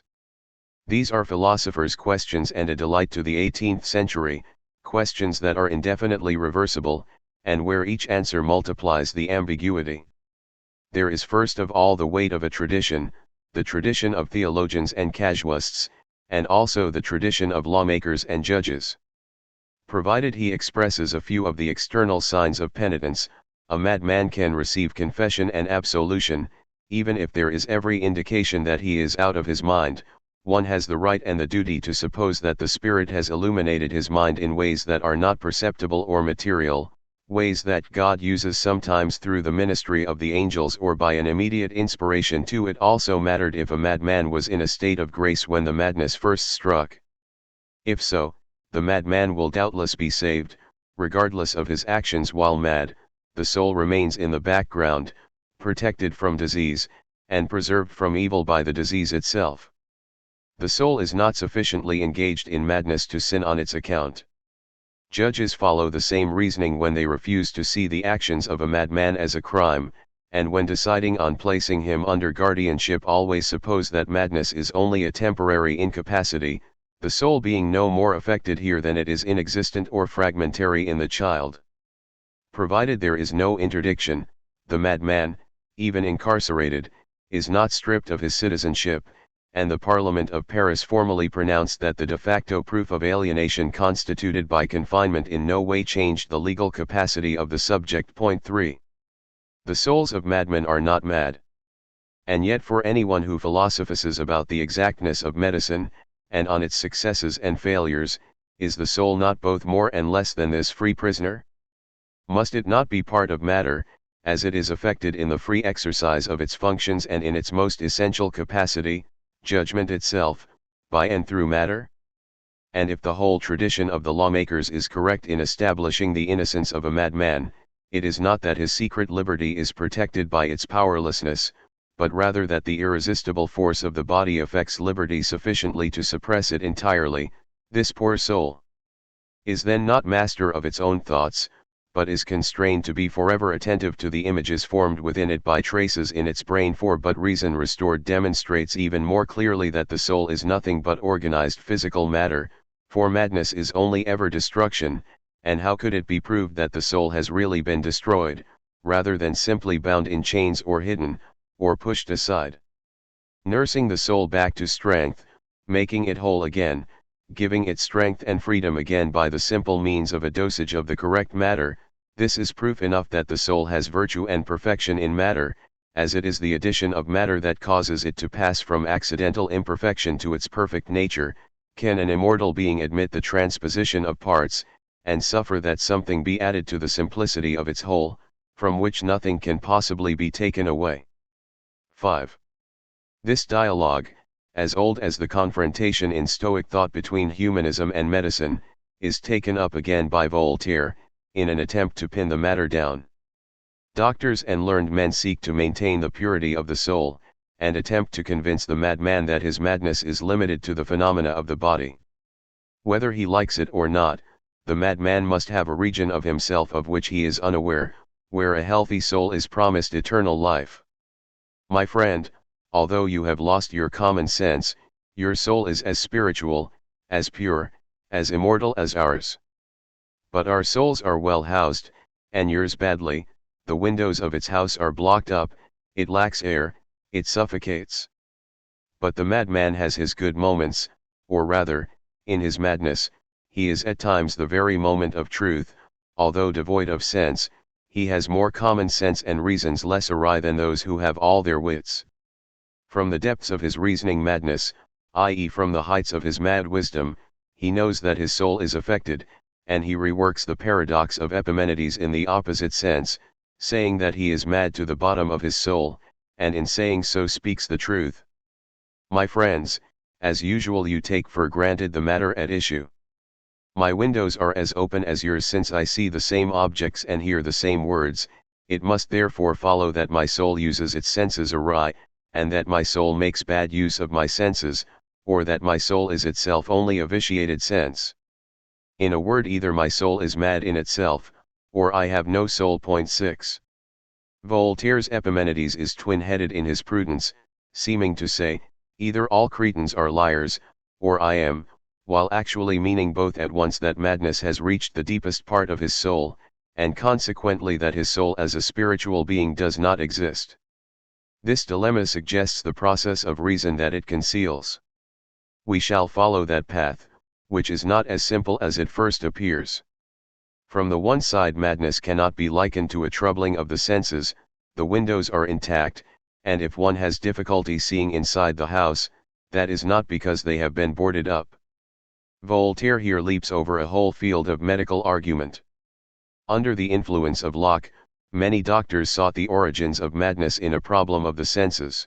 Speaker 1: These are philosophers' questions and a delight to the 18th century, questions that are indefinitely reversible, and where each answer multiplies the ambiguity. There is first of all the weight of a tradition, the tradition of theologians and casuists, and also the tradition of lawmakers and judges. Provided he expresses a few of the external signs of penitence, a madman can receive confession and absolution, even if there is every indication that he is out of his mind. One has the right and the duty to suppose that the Spirit has illuminated his mind in ways that are not perceptible or material, ways that God uses sometimes through the ministry of the angels or by an immediate inspiration to it. Also mattered if a madman was in a state of grace when the madness first struck. If so, the madman will doubtless be saved, regardless of his actions while mad. The soul remains in the background, protected from disease, and preserved from evil by the disease itself. The soul is not sufficiently engaged in madness to sin on its account. Judges follow the same reasoning when they refuse to see the actions of a madman as a crime, and when deciding on placing him under guardianship always suppose that madness is only a temporary incapacity, the soul being no more affected here than it is inexistent or fragmentary in the child. Provided there is no interdiction, the madman, even incarcerated, is not stripped of his citizenship, and the Parliament of Paris formally pronounced that the de facto proof of alienation constituted by confinement in no way changed the legal capacity of the subject. Point 3. The souls of madmen are not mad. And yet for anyone who philosophizes about the exactness of medicine, and on its successes and failures, is the soul not both more and less than this free prisoner? Must it not be part of matter, as it is affected in the free exercise of its functions and in its most essential capacity, judgment itself, by and through matter? And if the whole tradition of the lawmakers is correct in establishing the innocence of a madman, it is not that his secret liberty is protected by its powerlessness, but rather that the irresistible force of the body affects liberty sufficiently to suppress it entirely. This poor soul is then not master of its own thoughts, but is constrained to be forever attentive to the images formed within it by traces in its brain. For but reason restored demonstrates even more clearly that the soul is nothing but organized physical matter, for madness is only ever destruction, and how could it be proved that the soul has really been destroyed, rather than simply bound in chains or hidden, or pushed aside? Nursing the soul back to strength, making it whole again, giving it strength and freedom again by the simple means of a dosage of the correct matter, this is proof enough that the soul has virtue and perfection in matter, as it is the addition of matter that causes it to pass from accidental imperfection to its perfect nature. Can an immortal being admit the transposition of parts, and suffer that something be added to the simplicity of its whole, from which nothing can possibly be taken away? 5. This dialogue, as old as the confrontation in Stoic thought between humanism and medicine, is taken up again by Voltaire, in an attempt to pin the matter down. Doctors and learned men seek to maintain the purity of the soul, and attempt to convince the madman that his madness is limited to the phenomena of the body. Whether he likes it or not, the madman must have a region of himself of which he is unaware, where a healthy soul is promised eternal life. My friend, although you have lost your common sense, your soul is as spiritual, as pure, as immortal as ours. But our souls are well housed, and yours badly. The windows of its house are blocked up, it lacks air, it suffocates. But the madman has his good moments, or rather, in his madness, he is at times the very moment of truth. Although devoid of sense, he has more common sense and reasons less awry than those who have all their wits. From the depths of his reasoning madness, i.e. from the heights of his mad wisdom, he knows that his soul is affected, and he reworks the paradox of Epimenides in the opposite sense, saying that he is mad to the bottom of his soul, and in saying so speaks the truth. My friends, as usual you take for granted the matter at issue. My windows are as open as yours, since I see the same objects and hear the same words. It must therefore follow that my soul uses its senses awry, and that my soul makes bad use of my senses, or that my soul is itself only a vitiated sense. In a word, either my soul is mad in itself, or I have no soul. Point 6. Voltaire's Epimenides is twin-headed in his prudence, seeming to say, either all Cretans are liars, or I am, while actually meaning both at once that madness has reached the deepest part of his soul, and consequently that his soul as a spiritual being does not exist. This dilemma suggests the process of reason that it conceals. We shall follow that path, which is not as simple as it first appears. From the one side, madness cannot be likened to a troubling of the senses. The windows are intact, and if one has difficulty seeing inside the house, that is not because they have been boarded up. Voltaire here leaps over a whole field of medical argument. Under the influence of Locke, many doctors sought the origins of madness in a problem of the senses.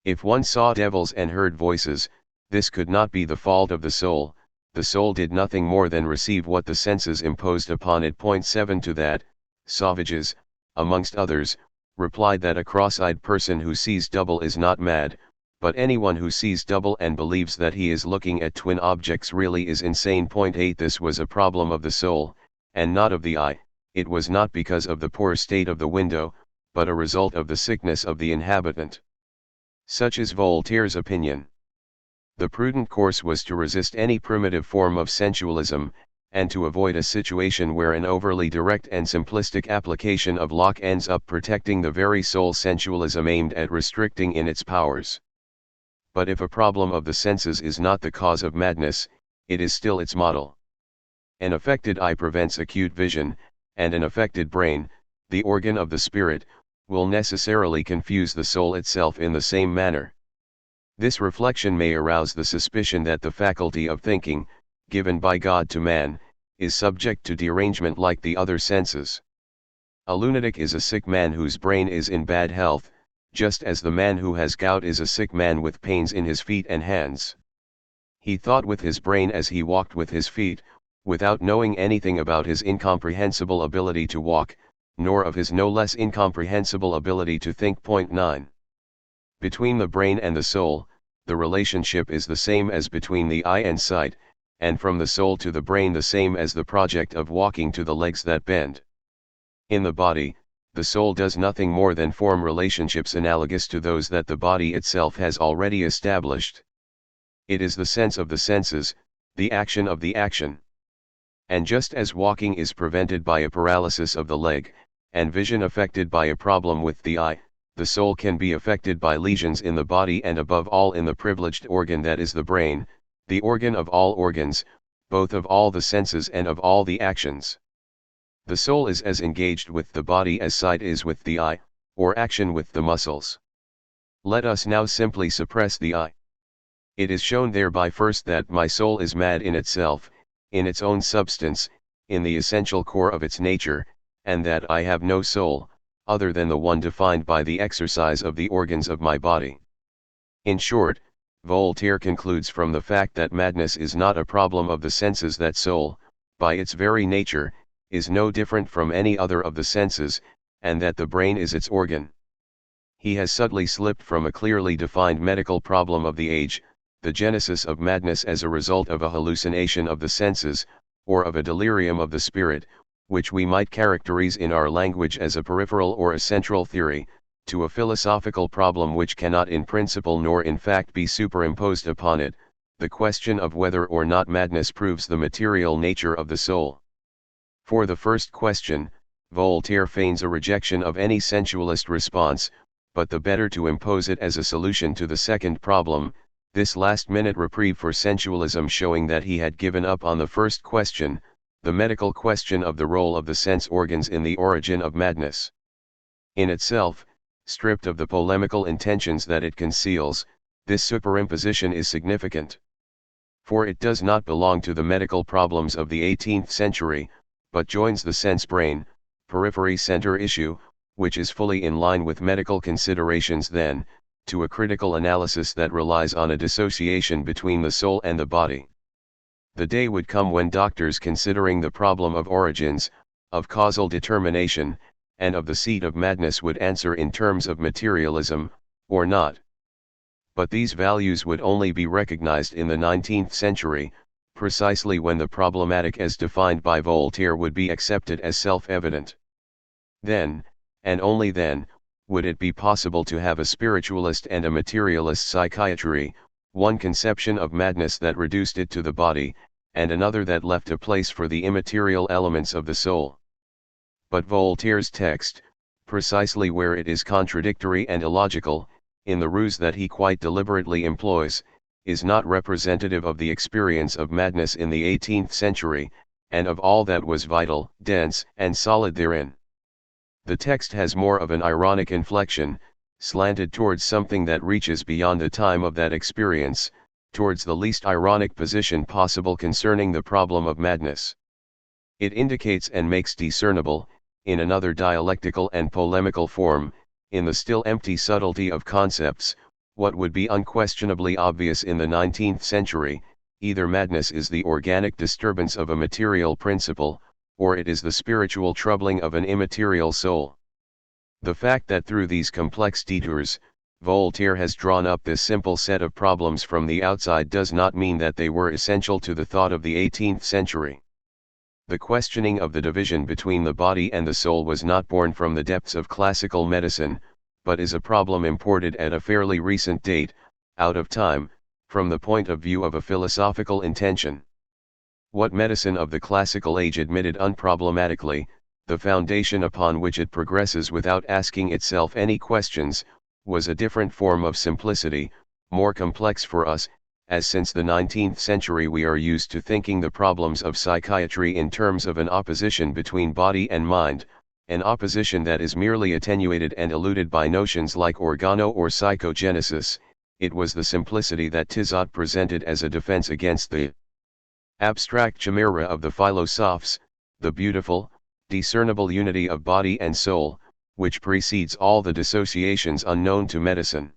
Speaker 1: If one saw devils and heard voices, this could not be the fault of the soul did nothing more than receive what the senses imposed upon it. Point 7. To that, Sauvages, amongst others, replied that a cross-eyed person who sees double is not mad, but anyone who sees double and believes that he is looking at twin objects really is insane. Point 8. This was a problem of the soul, and not of the eye. It was not because of the poor state of the window, but a result of the sickness of the inhabitant. Such is Voltaire's opinion. The prudent course was to resist any primitive form of sensualism, and to avoid a situation where an overly direct and simplistic application of Locke ends up protecting the very soul sensualism aimed at restricting in its powers. But if a problem of the senses is not the cause of madness, it is still its model. An affected eye prevents acute vision, and an affected brain, the organ of the spirit, will necessarily confuse the soul itself in the same manner. This reflection may arouse the suspicion that the faculty of thinking, given by God to man, is subject to derangement like the other senses. A lunatic is a sick man whose brain is in bad health, just as the man who has gout is a sick man with pains in his feet and hands. He thought with his brain as he walked with his feet, without knowing anything about his incomprehensible ability to walk, nor of his no less incomprehensible ability to think. 9. Between the brain and the soul, the relationship is the same as between the eye and sight, and from the soul to the brain the same as the project of walking to the legs that bend. In the body, the soul does nothing more than form relationships analogous to those that the body itself has already established. It is the sense of the senses, the action of the action. And just as walking is prevented by a paralysis of the leg, and vision affected by a problem with the eye, the soul can be affected by lesions in the body and above all in the privileged organ that is the brain, the organ of all organs, both of all the senses and of all the actions. The soul is as engaged with the body as sight is with the eye, or action with the muscles. Let us now simply suppress the eye. It is shown thereby first that my soul is mad in itself, in its own substance, in the essential core of its nature, and that I have no soul, other than the one defined by the exercise of the organs of my body. In short, Voltaire concludes from the fact that madness is not a problem of the senses that soul, by its very nature, is no different from any other of the senses, and that the brain is its organ. He has subtly slipped from a clearly defined medical problem of the age, the genesis of madness as a result of a hallucination of the senses, or of a delirium of the spirit, which we might characterize in our language as a peripheral or a central theory, to a philosophical problem which cannot in principle nor in fact be superimposed upon it, the question of whether or not madness proves the material nature of the soul. For the first question, Voltaire feigns a rejection of any sensualist response, but the better to impose it as a solution to the second problem, this last-minute reprieve for sensualism showing that he had given up on the first question, the medical question of the role of the sense organs in the origin of madness. In itself, stripped of the polemical intentions that it conceals, this superimposition is significant. For it does not belong to the medical problems of the 18th century, but joins the sense-brain, periphery center issue, which is fully in line with medical considerations then, to a critical analysis that relies on a dissociation between the soul and the body. The day would come when doctors considering the problem of origins, of causal determination, and of the seat of madness would answer in terms of materialism, or not. But these values would only be recognized in the 19th century, precisely when the problematic as defined by Voltaire would be accepted as self-evident. Then, and only then, would it be possible to have a spiritualist and a materialist psychiatry, one conception of madness that reduced it to the body, and another that left a place for the immaterial elements of the soul. But Voltaire's text, precisely where it is contradictory and illogical, in the ruse that he quite deliberately employs, is not representative of the experience of madness in the 18th century, and of all that was vital, dense, and solid therein. The text has more of an ironic inflection, slanted towards something that reaches beyond the time of that experience, towards the least ironic position possible concerning the problem of madness. It indicates and makes discernible, in another dialectical and polemical form, in the still empty subtlety of concepts, what would be unquestionably obvious in the 19th century, either madness is the organic disturbance of a material principle, or it is the spiritual troubling of an immaterial soul. The fact that through these complex detours, Voltaire has drawn up this simple set of problems from the outside does not mean that they were essential to the thought of the 18th century. The questioning of the division between the body and the soul was not born from the depths of classical medicine, but is a problem imported at a fairly recent date, out of time, from the point of view of a philosophical intention. What medicine of the classical age admitted unproblematically, the foundation upon which it progresses without asking itself any questions, was a different form of simplicity, more complex for us, as since the 19th century we are used to thinking the problems of psychiatry in terms of an opposition between body and mind, an opposition that is merely attenuated and eluded by notions like organo or psychogenesis. It was the simplicity that Tizot presented as a defense against the abstract chimera of the philosophes, the beautiful, discernible unity of body and soul, which precedes all the dissociations unknown to medicine.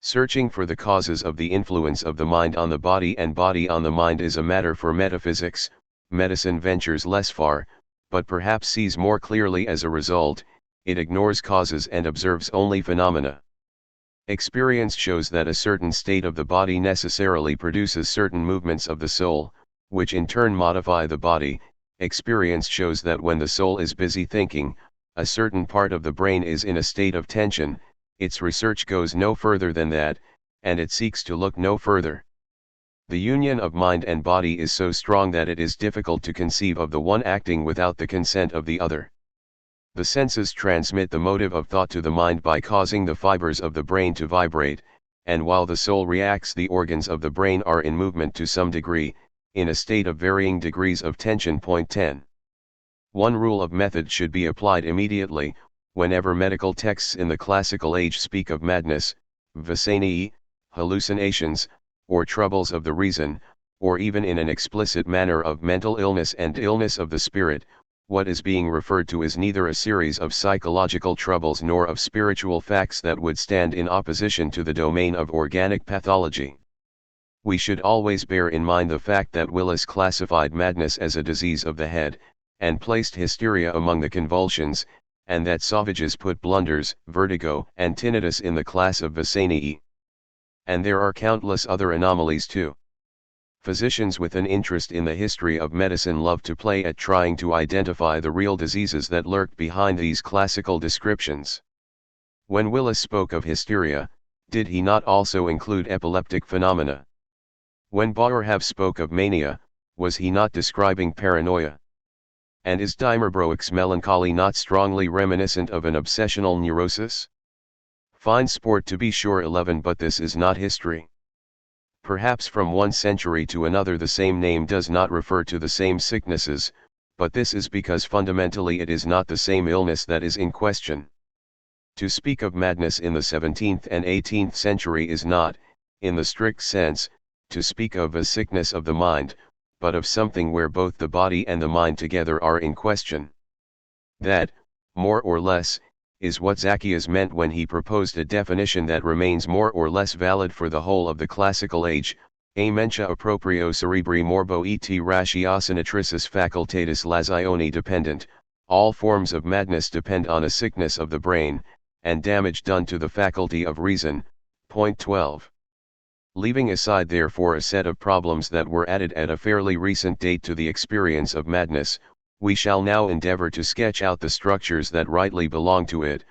Speaker 1: Searching for the causes of the influence of the mind on the body and body on the mind is a matter for metaphysics. Medicine ventures less far, but perhaps sees more clearly as a result. It ignores causes and observes only phenomena. Experience shows that a certain state of the body necessarily produces certain movements of the soul, which in turn modify the body. Experience shows that when the soul is busy thinking, a certain part of the brain is in a state of tension. Its research goes no further than that, and it seeks to look no further. The union of mind and body is so strong that it is difficult to conceive of the one acting without the consent of the other. The senses transmit the motive of thought to the mind by causing the fibers of the brain to vibrate, and while the soul reacts, the organs of the brain are in movement to some degree, in a state of varying degrees of tension. 10. One rule of method should be applied immediately. Whenever medical texts in the classical age speak of madness, vasanii, hallucinations, or troubles of the reason, or even in an explicit manner of mental illness and illness of the spirit, what is being referred to is neither a series of psychological troubles nor of spiritual facts that would stand in opposition to the domain of organic pathology. We should always bear in mind the fact that Willis classified madness as a disease of the head, and placed hysteria among the convulsions, and that Sauvages put blunders, vertigo, and tinnitus in the class of vasanii. And there are countless other anomalies too. Physicians with an interest in the history of medicine love to play at trying to identify the real diseases that lurked behind these classical descriptions. When Willis spoke of hysteria, did he not also include epileptic phenomena? When Boerhaave spoke of mania, was he not describing paranoia? And is Dimmerbroek's melancholy not strongly reminiscent of an obsessional neurosis? Fine sport to be sure 11, but this is not history. Perhaps from one century to another the same name does not refer to the same sicknesses, but this is because fundamentally it is not the same illness that is in question. To speak of madness in the 17th and 18th century is not, in the strict sense, to speak of a sickness of the mind, but of something where both the body and the mind together are in question. That, more or less, is what Zacchaeus meant when he proposed a definition that remains more or less valid for the whole of the classical age: Amentia proprio cerebri morbo et ratiocinatricis facultatis lasioni dependent. All forms of madness depend on a sickness of the brain, and damage done to the faculty of reason. Point 12. Leaving aside therefore a set of problems that were added at a fairly recent date to the experience of madness, we shall now endeavor to sketch out the structures that rightly belong to it,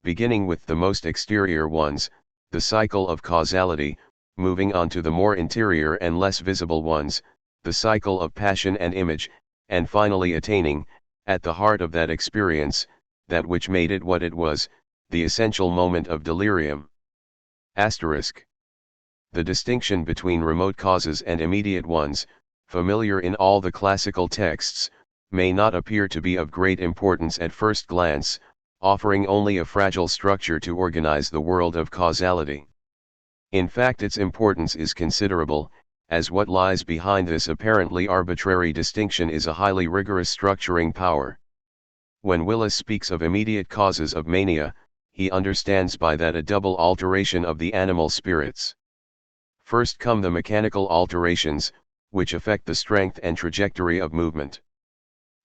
Speaker 1: beginning with the most exterior ones, the cycle of causality, moving on to the more interior and less visible ones, the cycle of passion and image, and finally attaining, at the heart of that experience, that which made it what it was, the essential moment of delirium. Asterisk. The distinction between remote causes and immediate ones, familiar in all the classical texts, may not appear to be of great importance at first glance, offering only a fragile structure to organize the world of causality. In fact, its importance is considerable, as what lies behind this apparently arbitrary distinction is a highly rigorous structuring power. When Willis speaks of immediate causes of mania, he understands by that a double alteration of the animal spirits. First come the mechanical alterations, which affect the strength and trajectory of movement.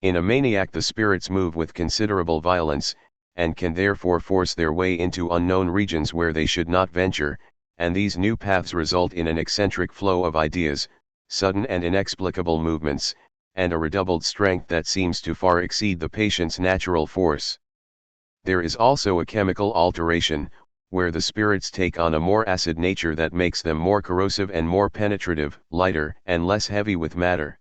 Speaker 1: In a maniac the spirits move with considerable violence, and can therefore force their way into unknown regions where they should not venture, and these new paths result in an eccentric flow of ideas, sudden and inexplicable movements, and a redoubled strength that seems to far exceed the patient's natural force. There is also a chemical alteration, where the spirits take on a more acid nature that makes them more corrosive and more penetrative, lighter and less heavy with matter.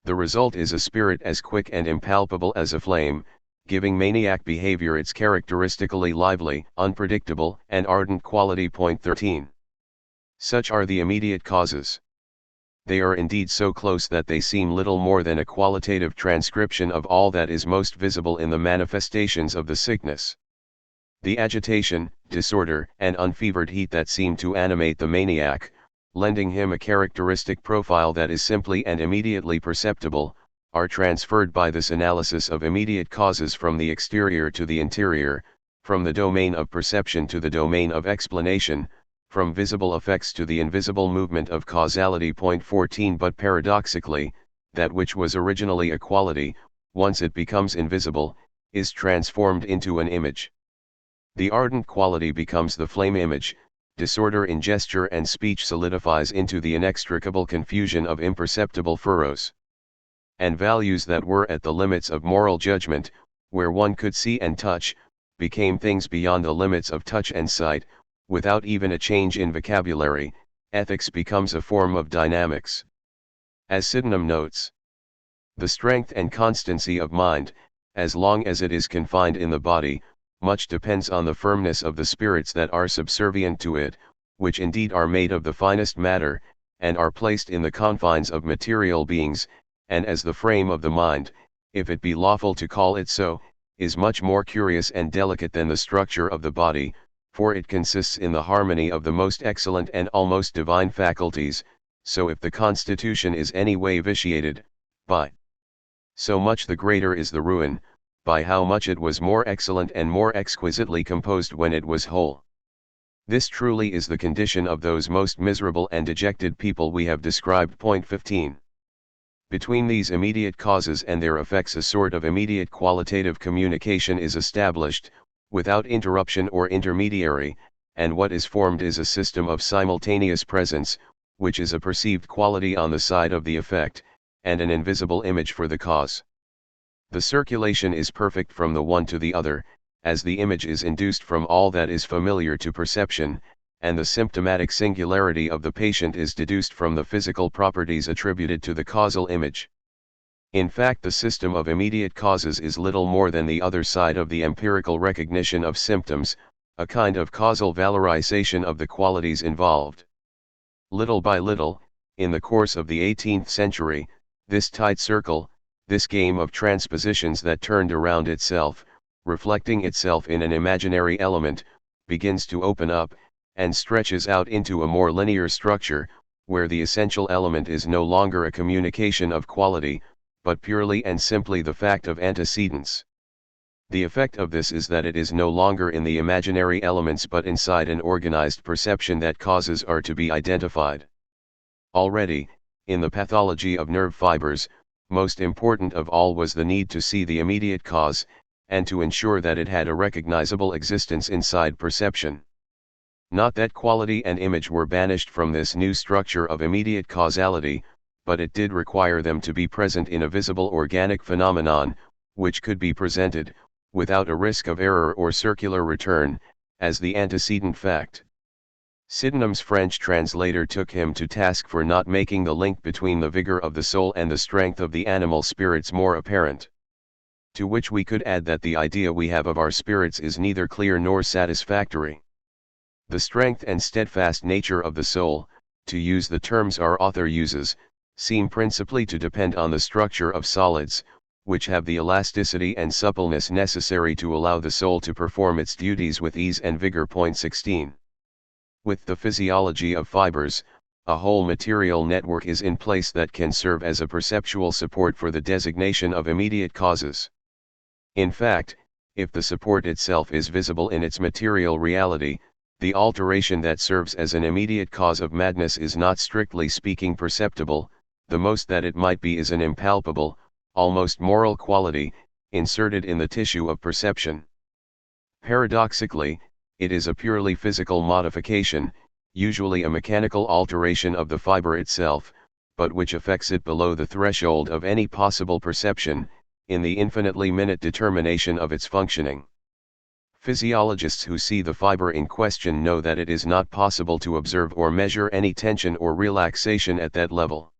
Speaker 1: The result is a spirit as quick and impalpable as a flame, giving maniac behavior its characteristically lively, unpredictable, and ardent quality. Point 13. Such are the immediate causes. They are indeed so close that they seem little more than a qualitative transcription of all that is most visible in the manifestations of the sickness. The agitation, disorder, and unfevered heat that seem to animate the maniac, lending him a characteristic profile that is simply and immediately perceptible, are transferred by this analysis of immediate causes from the exterior to the interior, from the domain of perception to the domain of explanation, from visible effects to the invisible movement of causality. Point 14. But paradoxically, that which was originally a quality, once it becomes invisible, is transformed into an image. The ardent quality becomes the flame image, disorder in gesture and speech solidifies into the inextricable confusion of imperceptible furrows. And values that were at the limits of moral judgment, where one could see and touch, became things beyond the limits of touch and sight. Without even a change in vocabulary, ethics becomes a form of dynamics. As Sydenham notes, the strength and constancy of mind, as long as it is confined in the body, much depends on the firmness of the spirits that are subservient to it, which indeed are made of the finest matter, and are placed in the confines of material beings, and as the frame of the mind, if it be lawful to call it so, is much more curious and delicate than the structure of the body, for it consists in the harmony of the most excellent and almost divine faculties, so if the constitution is any way vitiated, by so much the greater is the ruin, by how much it was more excellent and more exquisitely composed when it was whole. This truly is the condition of those most miserable and dejected people we have described. Point 15. Between these immediate causes and their effects a sort of immediate qualitative communication is established, without interruption or intermediary, and what is formed is a system of simultaneous presence, which is a perceived quality on the side of the effect, and an invisible image for the cause. The circulation is perfect from the one to the other, as the image is induced from all that is familiar to perception, and the symptomatic singularity of the patient is deduced from the physical properties attributed to the causal image. In fact, the system of immediate causes is little more than the other side of the empirical recognition of symptoms, a kind of causal valorization of the qualities involved. Little by little, in the course of the 18th century, this tight circle, this game of transpositions that turned around itself, reflecting itself in an imaginary element, begins to open up, and stretches out into a more linear structure, where the essential element is no longer a communication of quality, but purely and simply the fact of antecedence. The effect of this is that it is no longer in the imaginary elements but inside an organized perception that causes are to be identified. Already, in the pathology of nerve fibers, most important of all was the need to see the immediate cause, and to ensure that it had a recognizable existence inside perception. Not that quality and image were banished from this new structure of immediate causality, but it did require them to be present in a visible organic phenomenon, which could be presented, without a risk of error or circular return, as the antecedent fact. Sydenham's French translator took him to task for not making the link between the vigor of the soul and the strength of the animal spirits more apparent. To which we could add that the idea we have of our spirits is neither clear nor satisfactory. The strength and steadfast nature of the soul, to use the terms our author uses, seem principally to depend on the structure of solids, which have the elasticity and suppleness necessary to allow the soul to perform its duties with ease and vigor. Point 16. With the physiology of fibers, a whole material network is in place that can serve as a perceptual support for the designation of immediate causes. In fact, if the support itself is visible in its material reality, the alteration that serves as an immediate cause of madness is not strictly speaking perceptible. The most that it might be is an impalpable, almost moral quality, inserted in the tissue of perception. Paradoxically, it is a purely physical modification, usually a mechanical alteration of the fiber itself, but which affects it below the threshold of any possible perception, in the infinitely minute determination of its functioning. Physiologists who see the fiber in question know that it is not possible to observe or measure any tension or relaxation at that level.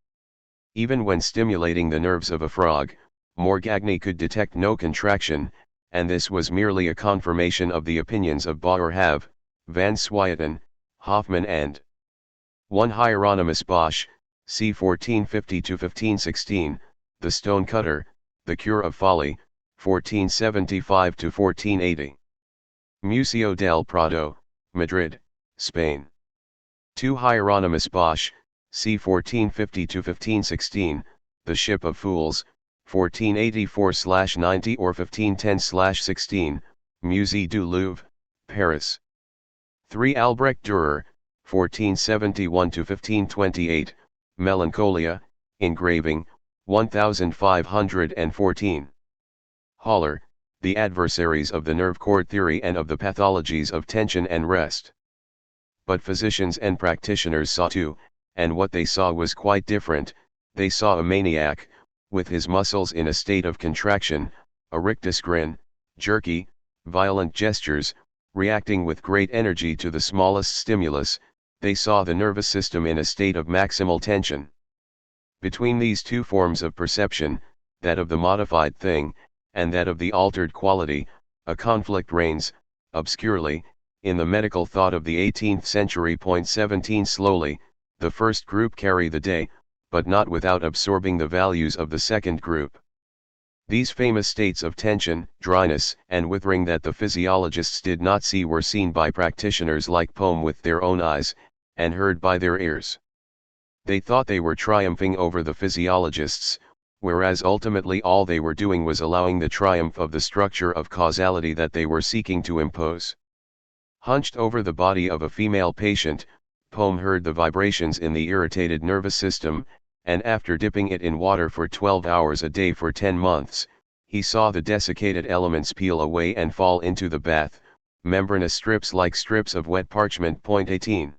Speaker 1: Even when stimulating the nerves of a frog, Morgagni could detect no contraction, and this was merely a confirmation of the opinions of Boerhaave, Van Swieten, Hoffmann and 1 Hieronymus Bosch, c. 1450–1516, The Stone Cutter, The Cure of Folly, 1475–1480. Museo del Prado, Madrid, Spain. 2 Hieronymus Bosch, c. 1450–1516, The Ship of Fools, 1484–90 or 1510–16, Musée du Louvre, Paris. 3 Albrecht Dürer, 1471–1528, Melancholia, engraving, 1514. Haller, The Adversaries of the Nerve Cord Theory and of the Pathologies of Tension and Rest. But physicians and practitioners saw too, and what they saw was quite different. They saw a maniac, with his muscles in a state of contraction, a rictus grin, jerky, violent gestures, reacting with great energy to the smallest stimulus. They saw the nervous system in a state of maximal tension. Between these two forms of perception, that of the modified thing, and that of the altered quality, a conflict reigns, obscurely, in the medical thought of the 18th century. 17 Slowly, the first group carry the day, but not without absorbing the values of the second group. These famous states of tension, dryness, and withering that the physiologists did not see were seen by practitioners like Pohm with their own eyes, and heard by their ears. They thought they were triumphing over the physiologists, whereas ultimately all they were doing was allowing the triumph of the structure of causality that they were seeking to impose. Hunched over the body of a female patient, Pohm heard the vibrations in the irritated nervous system, and after dipping it in water for 12 hours a day for 10 months, he saw the desiccated elements peel away and fall into the bath, membranous strips like strips of wet parchment. 18.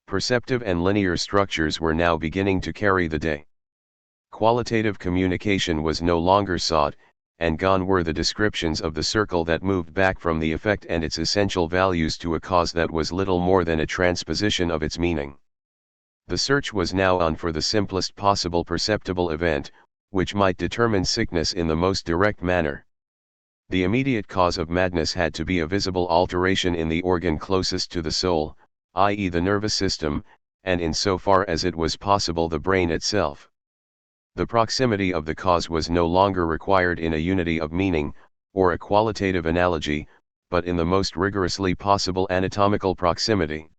Speaker 1: Perceptive and linear structures were now beginning to carry the day. Qualitative communication was no longer sought, and gone were the descriptions of the circle that moved back from the effect and its essential values to a cause that was little more than a transposition of its meaning. The search was now on for the simplest possible perceptible event, which might determine sickness in the most direct manner. The immediate cause of madness had to be a visible alteration in the organ closest to the soul, i.e. the nervous system, and in so far as it was possible the brain itself. The proximity of the cause was no longer required in a unity of meaning, or a qualitative analogy, but in the most rigorously possible anatomical proximity.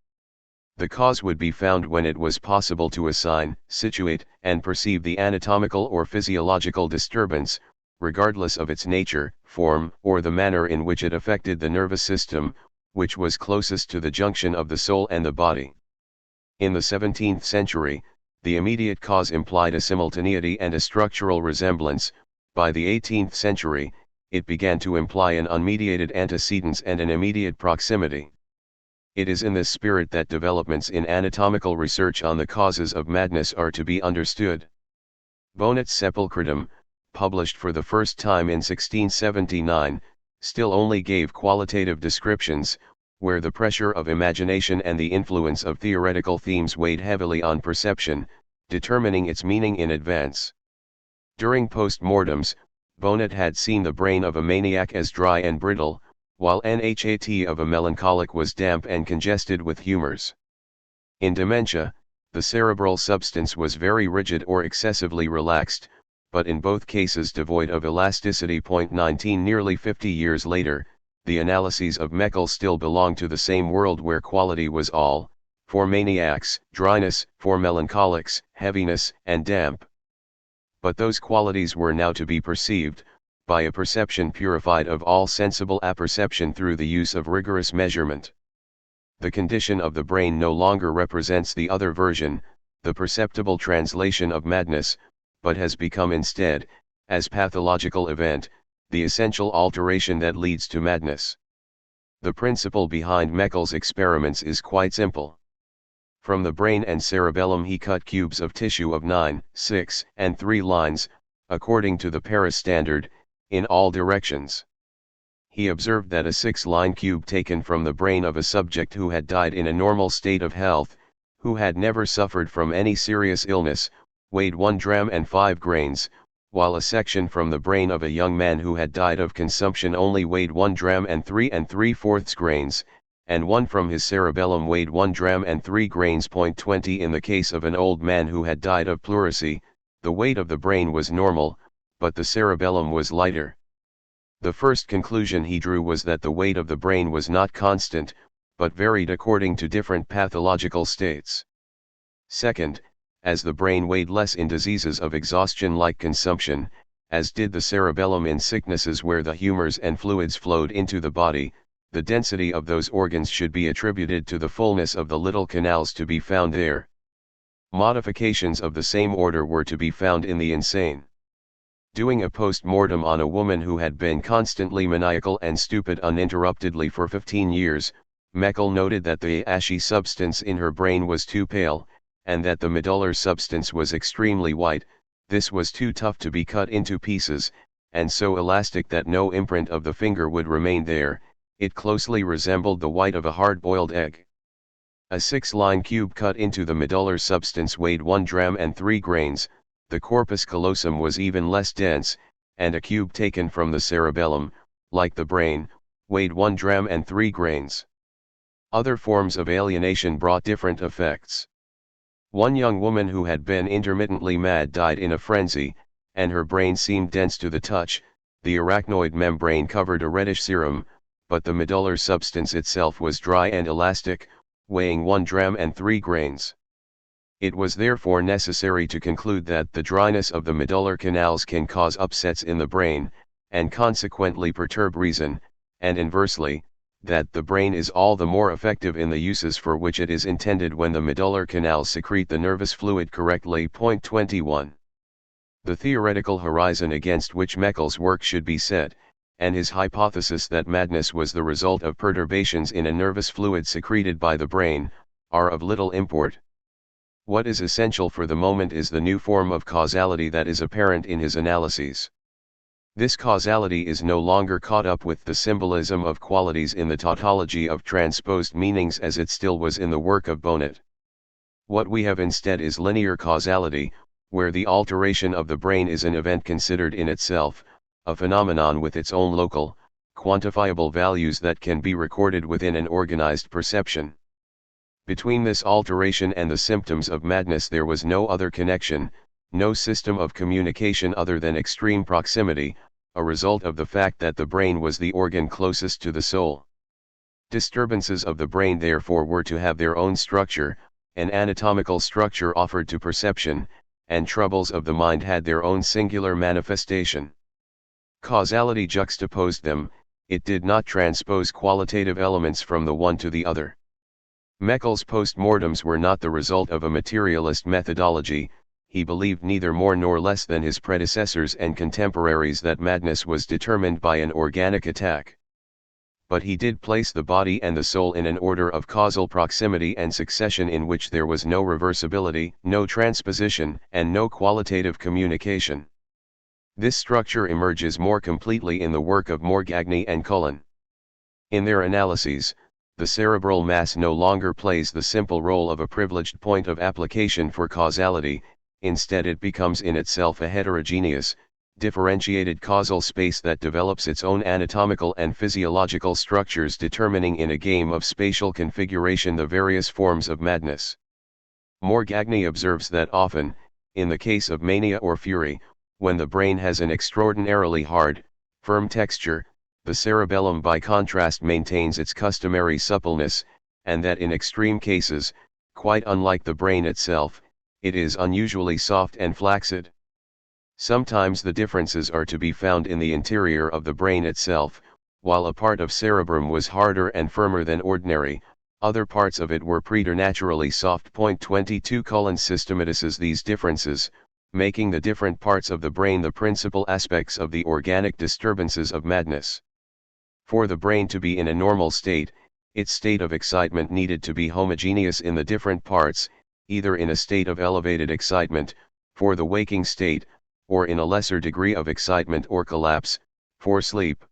Speaker 1: The cause would be found when it was possible to assign, situate, and perceive the anatomical or physiological disturbance, regardless of its nature, form, or the manner in which it affected the nervous system, which was closest to the junction of the soul and the body. In the 17th century, the immediate cause implied a simultaneity and a structural resemblance. By the 18th century, it began to imply an unmediated antecedence and an immediate proximity. It is in this spirit that developments in anatomical research on the causes of madness are to be understood. Bonnet's Sepulchridum, published for the first time in 1679, still only gave qualitative descriptions, where the pressure of imagination and the influence of theoretical themes weighed heavily on perception, determining its meaning in advance. During post-mortems, Bonnet had seen the brain of a maniac as dry and brittle, while NHAT of a melancholic was damp and congested with humors. In dementia, the cerebral substance was very rigid or excessively relaxed, but in both cases devoid of elasticity. 19 Nearly 50 years later, the analyses of Meckel still belong to the same world where quality was all, for maniacs, dryness, for melancholics, heaviness, and damp. But those qualities were now to be perceived, by a perception purified of all sensible apperception through the use of rigorous measurement. The condition of the brain no longer represents the other version, the perceptible translation of madness, but has become instead, as pathological event, the essential alteration that leads to madness. The principle behind Meckel's experiments is quite simple. From the brain and cerebellum he cut cubes of tissue of 9, 6, and 3 lines, according to the Paris standard, in all directions. He observed that a 6-line cube taken from the brain of a subject who had died in a normal state of health, who had never suffered from any serious illness, weighed 1 dram and 5 grains, while a section from the brain of a young man who had died of consumption only weighed 1 dram and 3¾ grains, and one from his cerebellum weighed 1 dram and 3 grains. 20 In the case of an old man who had died of pleurisy, the weight of the brain was normal, but the cerebellum was lighter. The first conclusion he drew was that the weight of the brain was not constant, but varied according to different pathological states. Second, as the brain weighed less in diseases of exhaustion like consumption, as did the cerebellum in sicknesses where the humors and fluids flowed into the body, the density of those organs should be attributed to the fullness of the little canals to be found there. Modifications of the same order were to be found in the insane. Doing a post-mortem on a woman who had been constantly maniacal and stupid uninterruptedly for 15 years, Meckel noted that the ashy substance in her brain was too pale, and that the medullar substance was extremely white. This was too tough to be cut into pieces, and so elastic that no imprint of the finger would remain there. It closely resembled the white of a hard-boiled egg. A 6-line cube cut into the medullar substance weighed 1 dram and 3 grains, the corpus callosum was even less dense, and a cube taken from the cerebellum, like the brain, weighed 1 dram and 3 grains. Other forms of alienation brought different effects. One young woman who had been intermittently mad died in a frenzy, and her brain seemed dense to the touch. The arachnoid membrane covered a reddish serum, but the medullar substance itself was dry and elastic, weighing 1 dram and 3 grains. It was therefore necessary to conclude that the dryness of the medullar canals can cause upsets in the brain, and consequently perturb reason, and inversely, that the brain is all the more effective in the uses for which it is intended when the medullar canals secrete the nervous fluid correctly. 21. The theoretical horizon against which Meckel's work should be set, and his hypothesis that madness was the result of perturbations in a nervous fluid secreted by the brain, are of little import. What is essential for the moment is the new form of causality that is apparent in his analyses. This causality is no longer caught up with the symbolism of qualities in the tautology of transposed meanings as it still was in the work of Bonnet. What we have instead is linear causality, where the alteration of the brain is an event considered in itself, a phenomenon with its own local, quantifiable values that can be recorded within an organized perception. Between this alteration and the symptoms of madness there was no other connection, no system of communication other than extreme proximity, a result of the fact that the brain was the organ closest to the soul. Disturbances of the brain therefore were to have their own structure, an anatomical structure offered to perception, and troubles of the mind had their own singular manifestation. Causality juxtaposed them, it did not transpose qualitative elements from the one to the other. Meckel's postmortems were not the result of a materialist methodology. He believed neither more nor less than his predecessors and contemporaries that madness was determined by an organic attack. But he did place the body and the soul in an order of causal proximity and succession in which there was no reversibility, no transposition, and no qualitative communication. This structure emerges more completely in the work of Morgagni and Cullen. In their analyses, the cerebral mass no longer plays the simple role of a privileged point of application for causality. Instead it becomes in itself a heterogeneous, differentiated causal space that develops its own anatomical and physiological structures, determining in a game of spatial configuration the various forms of madness. Morgagni observes that often, in the case of mania or fury, when the brain has an extraordinarily hard, firm texture, the cerebellum by contrast maintains its customary suppleness, and that in extreme cases, quite unlike the brain itself, it is unusually soft and flaccid. Sometimes the differences are to be found in the interior of the brain itself. While a part of cerebrum was harder and firmer than ordinary, other parts of it were preternaturally soft. 22 Cullen systematizes these differences, making the different parts of the brain the principal aspects of the organic disturbances of madness. For the brain to be in a normal state, Its state of excitement needed to be homogeneous in the different parts, either in a state of elevated excitement, for the waking state, or in a lesser degree of excitement or collapse, for sleep.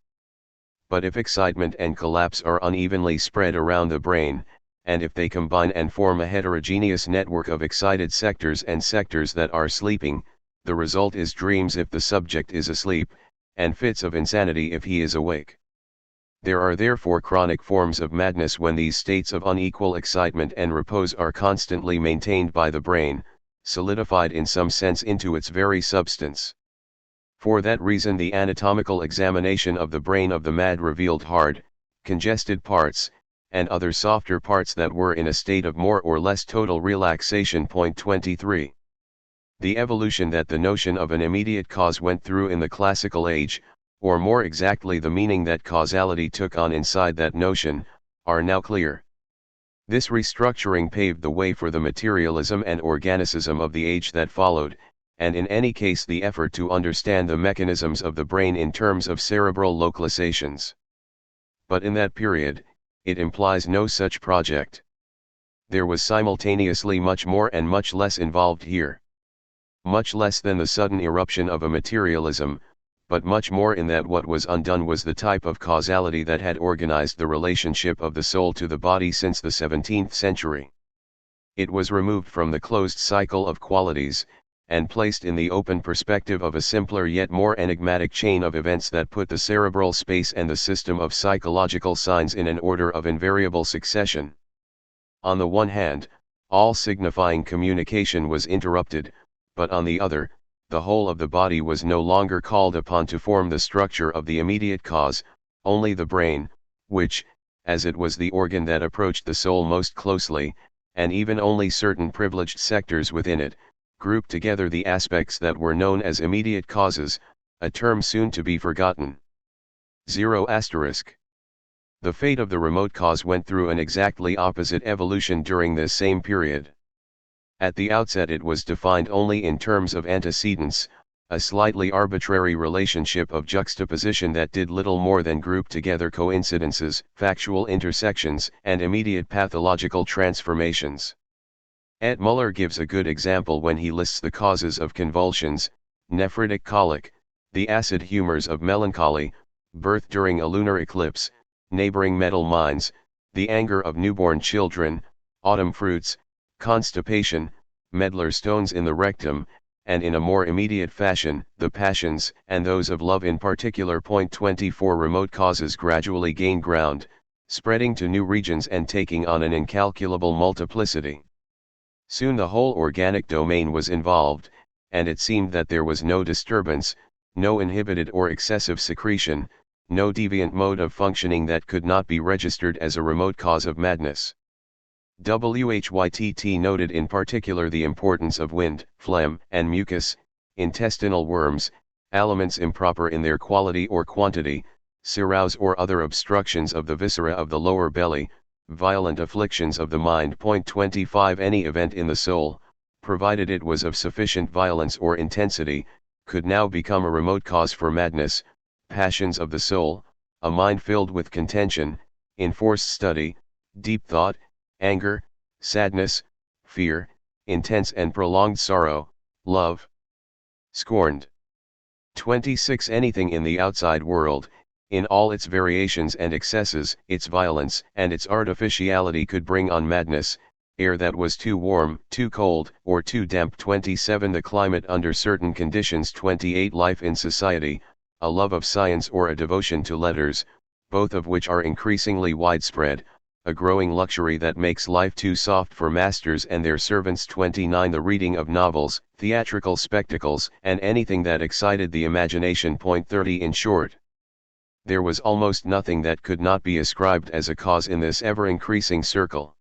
Speaker 1: But if excitement and collapse are unevenly spread around the brain, and if they combine and form a heterogeneous network of excited sectors and sectors that are sleeping, the result is dreams if the subject is asleep, and fits of insanity if he is awake. There are therefore chronic forms of madness when these states of unequal excitement and repose are constantly maintained by the brain, solidified in some sense into its very substance. For that reason the anatomical examination of the brain of the mad revealed hard, congested parts, and other softer parts that were in a state of more or less total relaxation. 23. The evolution that the notion of an immediate cause went through in the classical age, or more exactly the meaning that causality took on inside that notion, are now clear. This restructuring paved the way for the materialism and organicism of the age that followed, and in any case the effort to understand the mechanisms of the brain in terms of cerebral localizations. But in that period, it implies no such project. There was simultaneously much more and much less involved here. Much less than the sudden eruption of a materialism, but much more in that what was undone was the type of causality that had organized the relationship of the soul to the body since the 17th century. It was removed from the closed cycle of qualities, and placed in the open perspective of a simpler yet more enigmatic chain of events that put the cerebral space and the system of psychological signs in an order of invariable succession. On the one hand, all signifying communication was interrupted, but on the other, the whole of the body was no longer called upon to form the structure of the immediate cause, only the brain, which, as it was the organ that approached the soul most closely, and even only certain privileged sectors within it, grouped together the aspects that were known as immediate causes, a term soon to be forgotten. 0*. The fate of the remote cause went through an exactly opposite evolution during this same period. At the outset it was defined only in terms of antecedents, a slightly arbitrary relationship of juxtaposition that did little more than group together coincidences, factual intersections, and immediate pathological transformations. Muller gives a good example when he lists the causes of convulsions, nephritic colic, the acid humors of melancholy, birth during a lunar eclipse, neighboring metal mines, the anger of newborn children, autumn fruits, constipation, medlar stones in the rectum, and in a more immediate fashion, the passions, and those of love in particular. 24 Remote causes gradually gain ground, spreading to new regions and taking on an incalculable multiplicity. Soon the whole organic domain was involved, and it seemed that there was no disturbance, no inhibited or excessive secretion, no deviant mode of functioning that could not be registered as a remote cause of madness. Whitt noted in particular the importance of wind, phlegm, and mucus, intestinal worms, aliments improper in their quality or quantity, cirrhosis or other obstructions of the viscera of the lower belly, violent afflictions of the mind. 25 Any event in the soul, provided it was of sufficient violence or intensity, could now become a remote cause for madness. Passions of the soul, a mind filled with contention, enforced study, deep thought, anger, sadness, fear, intense and prolonged sorrow, love. Scorned. 26 Anything in the outside world, in all its variations and excesses, its violence and its artificiality could bring on madness, air that was too warm, too cold, or too damp. 27 The climate under certain conditions. 28 Life in society, a love of science or a devotion to letters, both of which are increasingly widespread, a growing luxury that makes life too soft for masters and their servants. 29 The reading of novels, theatrical spectacles, and anything that excited the imagination. 30 In short, there was almost nothing that could not be ascribed as a cause in this ever-increasing circle.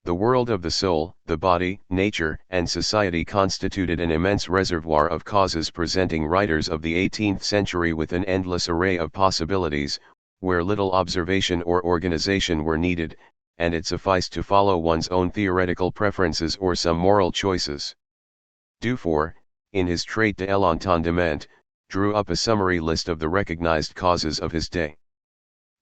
Speaker 1: The world of the soul, the body, nature, and society constituted an immense reservoir of causes, presenting writers of the 18th century with an endless array of possibilities, where little observation or organization were needed, and it sufficed to follow one's own theoretical preferences or some moral choices. Dufour, in his Trait de l'entendement, drew up a summary list of the recognized causes of his day.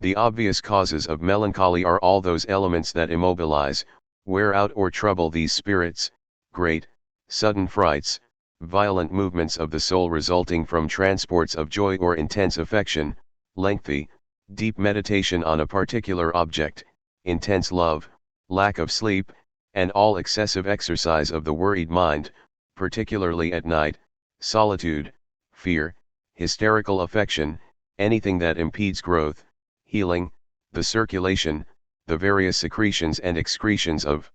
Speaker 1: The obvious causes of melancholy are all those elements that immobilize, wear out or trouble these spirits, great, sudden frights, violent movements of the soul resulting from transports of joy or intense affection, lengthy, deep meditation on a particular object, intense love, lack of sleep, and all excessive exercise of the worried mind, particularly at night, solitude, fear, hysterical affection, anything that impedes growth, healing, the circulation, the various secretions and excretions of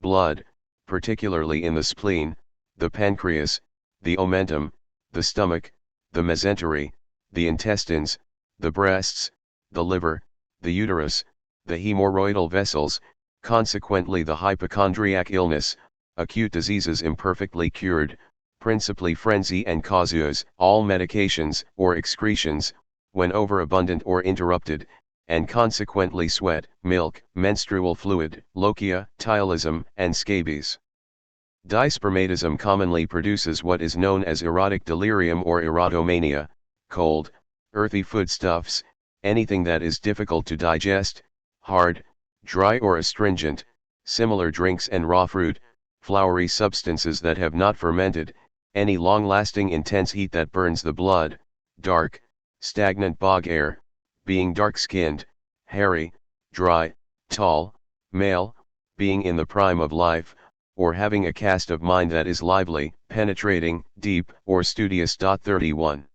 Speaker 1: blood, particularly in the spleen, the pancreas, the omentum, the stomach, the mesentery, the intestines, the breasts, the liver, the uterus, the hemorrhoidal vessels, consequently the hypochondriac illness, acute diseases imperfectly cured, principally frenzy and causeuses, all medications or excretions, when overabundant or interrupted, and consequently sweat, milk, menstrual fluid, lochia, tylism, and scabies. Dispermatism commonly produces what is known as erotic delirium or erotomania, cold, earthy foodstuffs, anything that is difficult to digest, hard, dry or astringent, similar drinks and raw fruit, floury substances that have not fermented, any long-lasting intense heat that burns the blood, dark, stagnant bog air, being dark-skinned, hairy, dry, tall, male, being in the prime of life, or having a cast of mind that is lively, penetrating, deep, or studious. 31.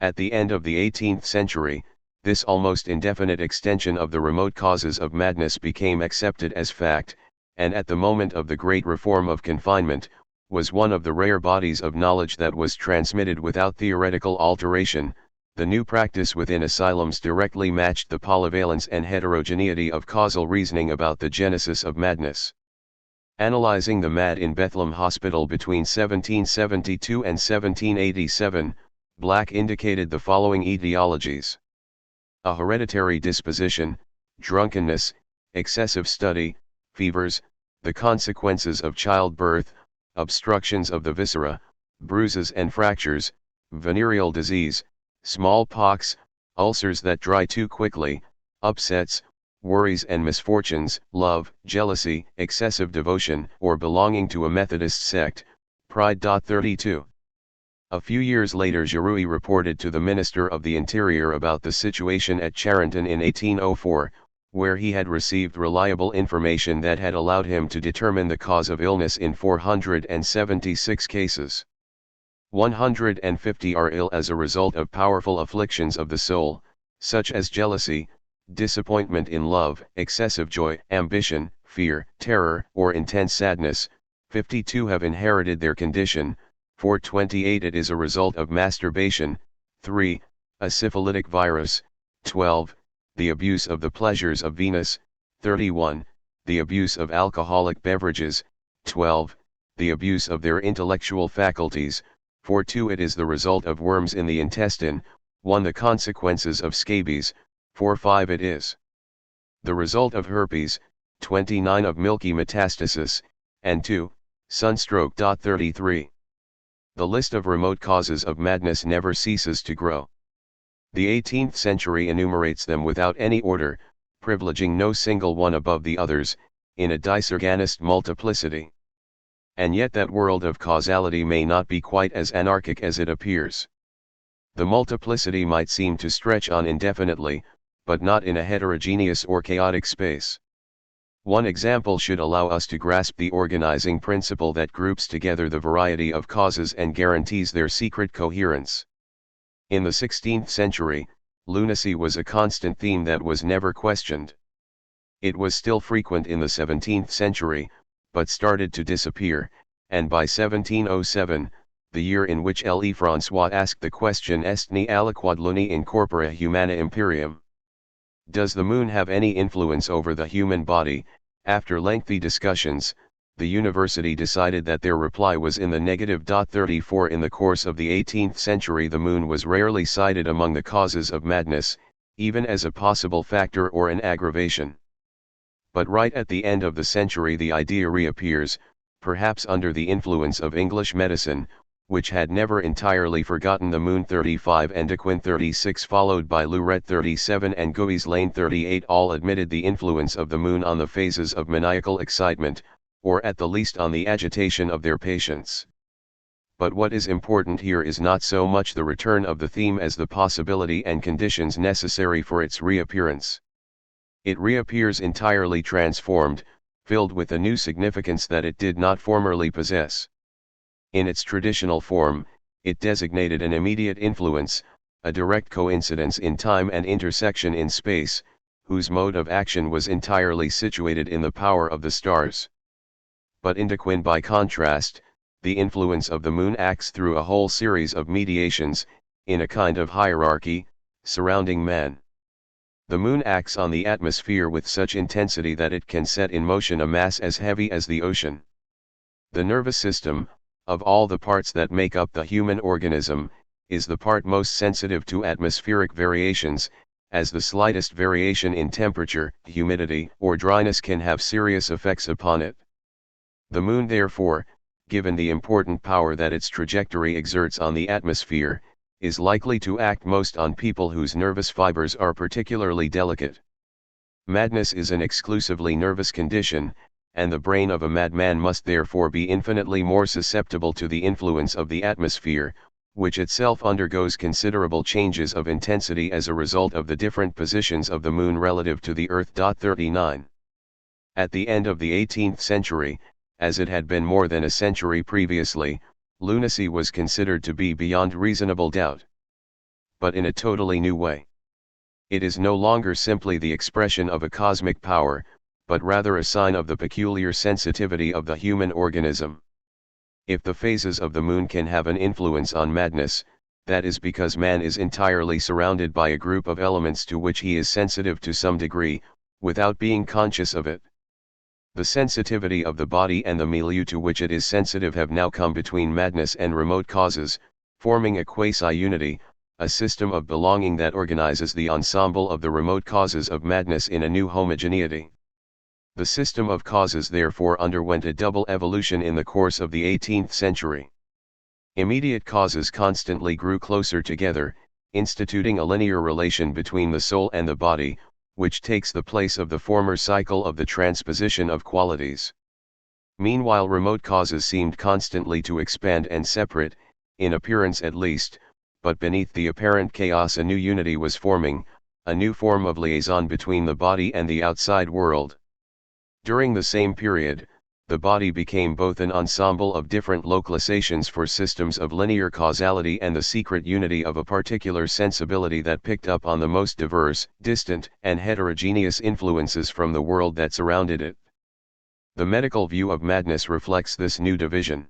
Speaker 1: At the end of the 18th century, this almost indefinite extension of the remote causes of madness became accepted as fact, and at the moment of the great reform of confinement, was one of the rare bodies of knowledge that was transmitted without theoretical alteration. The new practice within asylums directly matched the polyvalence and heterogeneity of causal reasoning about the genesis of madness. Analyzing the mad in Bethlehem Hospital between 1772 and 1787, Black indicated the following etiologies: a hereditary disposition, drunkenness, excessive study, fevers, the consequences of childbirth, obstructions of the viscera, bruises and fractures, venereal disease, smallpox, ulcers that dry too quickly, upsets, worries and misfortunes, love, jealousy, excessive devotion, or belonging to a Methodist sect, pride. 32. A few years later Giroux reported to the Minister of the Interior about the situation at Charenton in 1804, where he had received reliable information that had allowed him to determine the cause of illness in 476 cases. 150 are ill as a result of powerful afflictions of the soul, such as jealousy, disappointment in love, excessive joy, ambition, fear, terror, or intense sadness. 52 have inherited their condition. 428 it is a result of masturbation. 3. A syphilitic virus. 12. The abuse of the pleasures of Venus. 31. The abuse of alcoholic beverages. 12. The abuse of their intellectual faculties. 4.2 It is the result of worms in the intestine. 1. The consequences of scabies. 4.5 It is the result of herpes. 29 Of milky metastasis, and 2. Sunstroke. 33. The list of remote causes of madness never ceases to grow. The 18th century enumerates them without any order, privileging no single one above the others, in a disorganized multiplicity. And yet that world of causality may not be quite as anarchic as it appears. The multiplicity might seem to stretch on indefinitely, but not in a heterogeneous or chaotic space. One example should allow us to grasp the organizing principle that groups together the variety of causes and guarantees their secret coherence. In the 16th century, lunacy was a constant theme that was never questioned. It was still frequent in the 17th century, but started to disappear, and by 1707, the year in which Louis-François asked the question Est ni aliquod luni in corpora humana imperium? Does the moon have any influence over the human body? After lengthy discussions, the university decided that their reply was in the negative. 34 In the course of the 18th century the moon was rarely cited among the causes of madness, even as a possible factor or an aggravation. But right at the end of the century the idea reappears, perhaps under the influence of English medicine, which had never entirely forgotten the Moon 35 and Dequin 36 followed by Lurette 37 and Gouis Lane 38 all admitted the influence of the Moon on the phases of maniacal excitement, or at the least on the agitation of their patients. But what is important here is not so much the return of the theme as the possibility and conditions necessary for its reappearance. It reappears entirely transformed, filled with a new significance that it did not formerly possess. In its traditional form, it designated an immediate influence, a direct coincidence in time and intersection in space, whose mode of action was entirely situated in the power of the stars. But in Dequin, by contrast, the influence of the Moon acts through a whole series of mediations, in a kind of hierarchy, surrounding man. The Moon acts on the atmosphere with such intensity that it can set in motion a mass as heavy as the ocean. The nervous system, of all the parts that make up the human organism, is the part most sensitive to atmospheric variations, as the slightest variation in temperature, humidity, or dryness can have serious effects upon it. The Moon, therefore, given the important power that its trajectory exerts on the atmosphere, is likely to act most on people whose nervous fibers are particularly delicate. Madness is an exclusively nervous condition, and the brain of a madman must therefore be infinitely more susceptible to the influence of the atmosphere, which itself undergoes considerable changes of intensity as a result of the different positions of the Moon relative to the Earth. 39. At the end of the 18th century, as it had been more than a century previously, lunacy was considered to be beyond reasonable doubt. But in a totally new way. It is no longer simply the expression of a cosmic power, but rather a sign of the peculiar sensitivity of the human organism. If the phases of the Moon can have an influence on madness, that is because man is entirely surrounded by a group of elements to which he is sensitive to some degree, without being conscious of it. The sensitivity of the body and the milieu to which it is sensitive have now come between madness and remote causes, forming a quasi-unity, a system of belonging that organizes the ensemble of the remote causes of madness in a new homogeneity. The system of causes therefore underwent a double evolution in the course of the 18th century. Immediate causes constantly grew closer together, instituting a linear relation between the soul and the body, which takes the place of the former cycle of the transposition of qualities. Meanwhile, remote causes seemed constantly to expand and separate, in appearance at least, but beneath the apparent chaos a new unity was forming, a new form of liaison between the body and the outside world. During the same period, the body became both an ensemble of different localizations for systems of linear causality and the secret unity of a particular sensibility that picked up on the most diverse, distant, and heterogeneous influences from the world that surrounded it. The medical view of madness reflects this new division.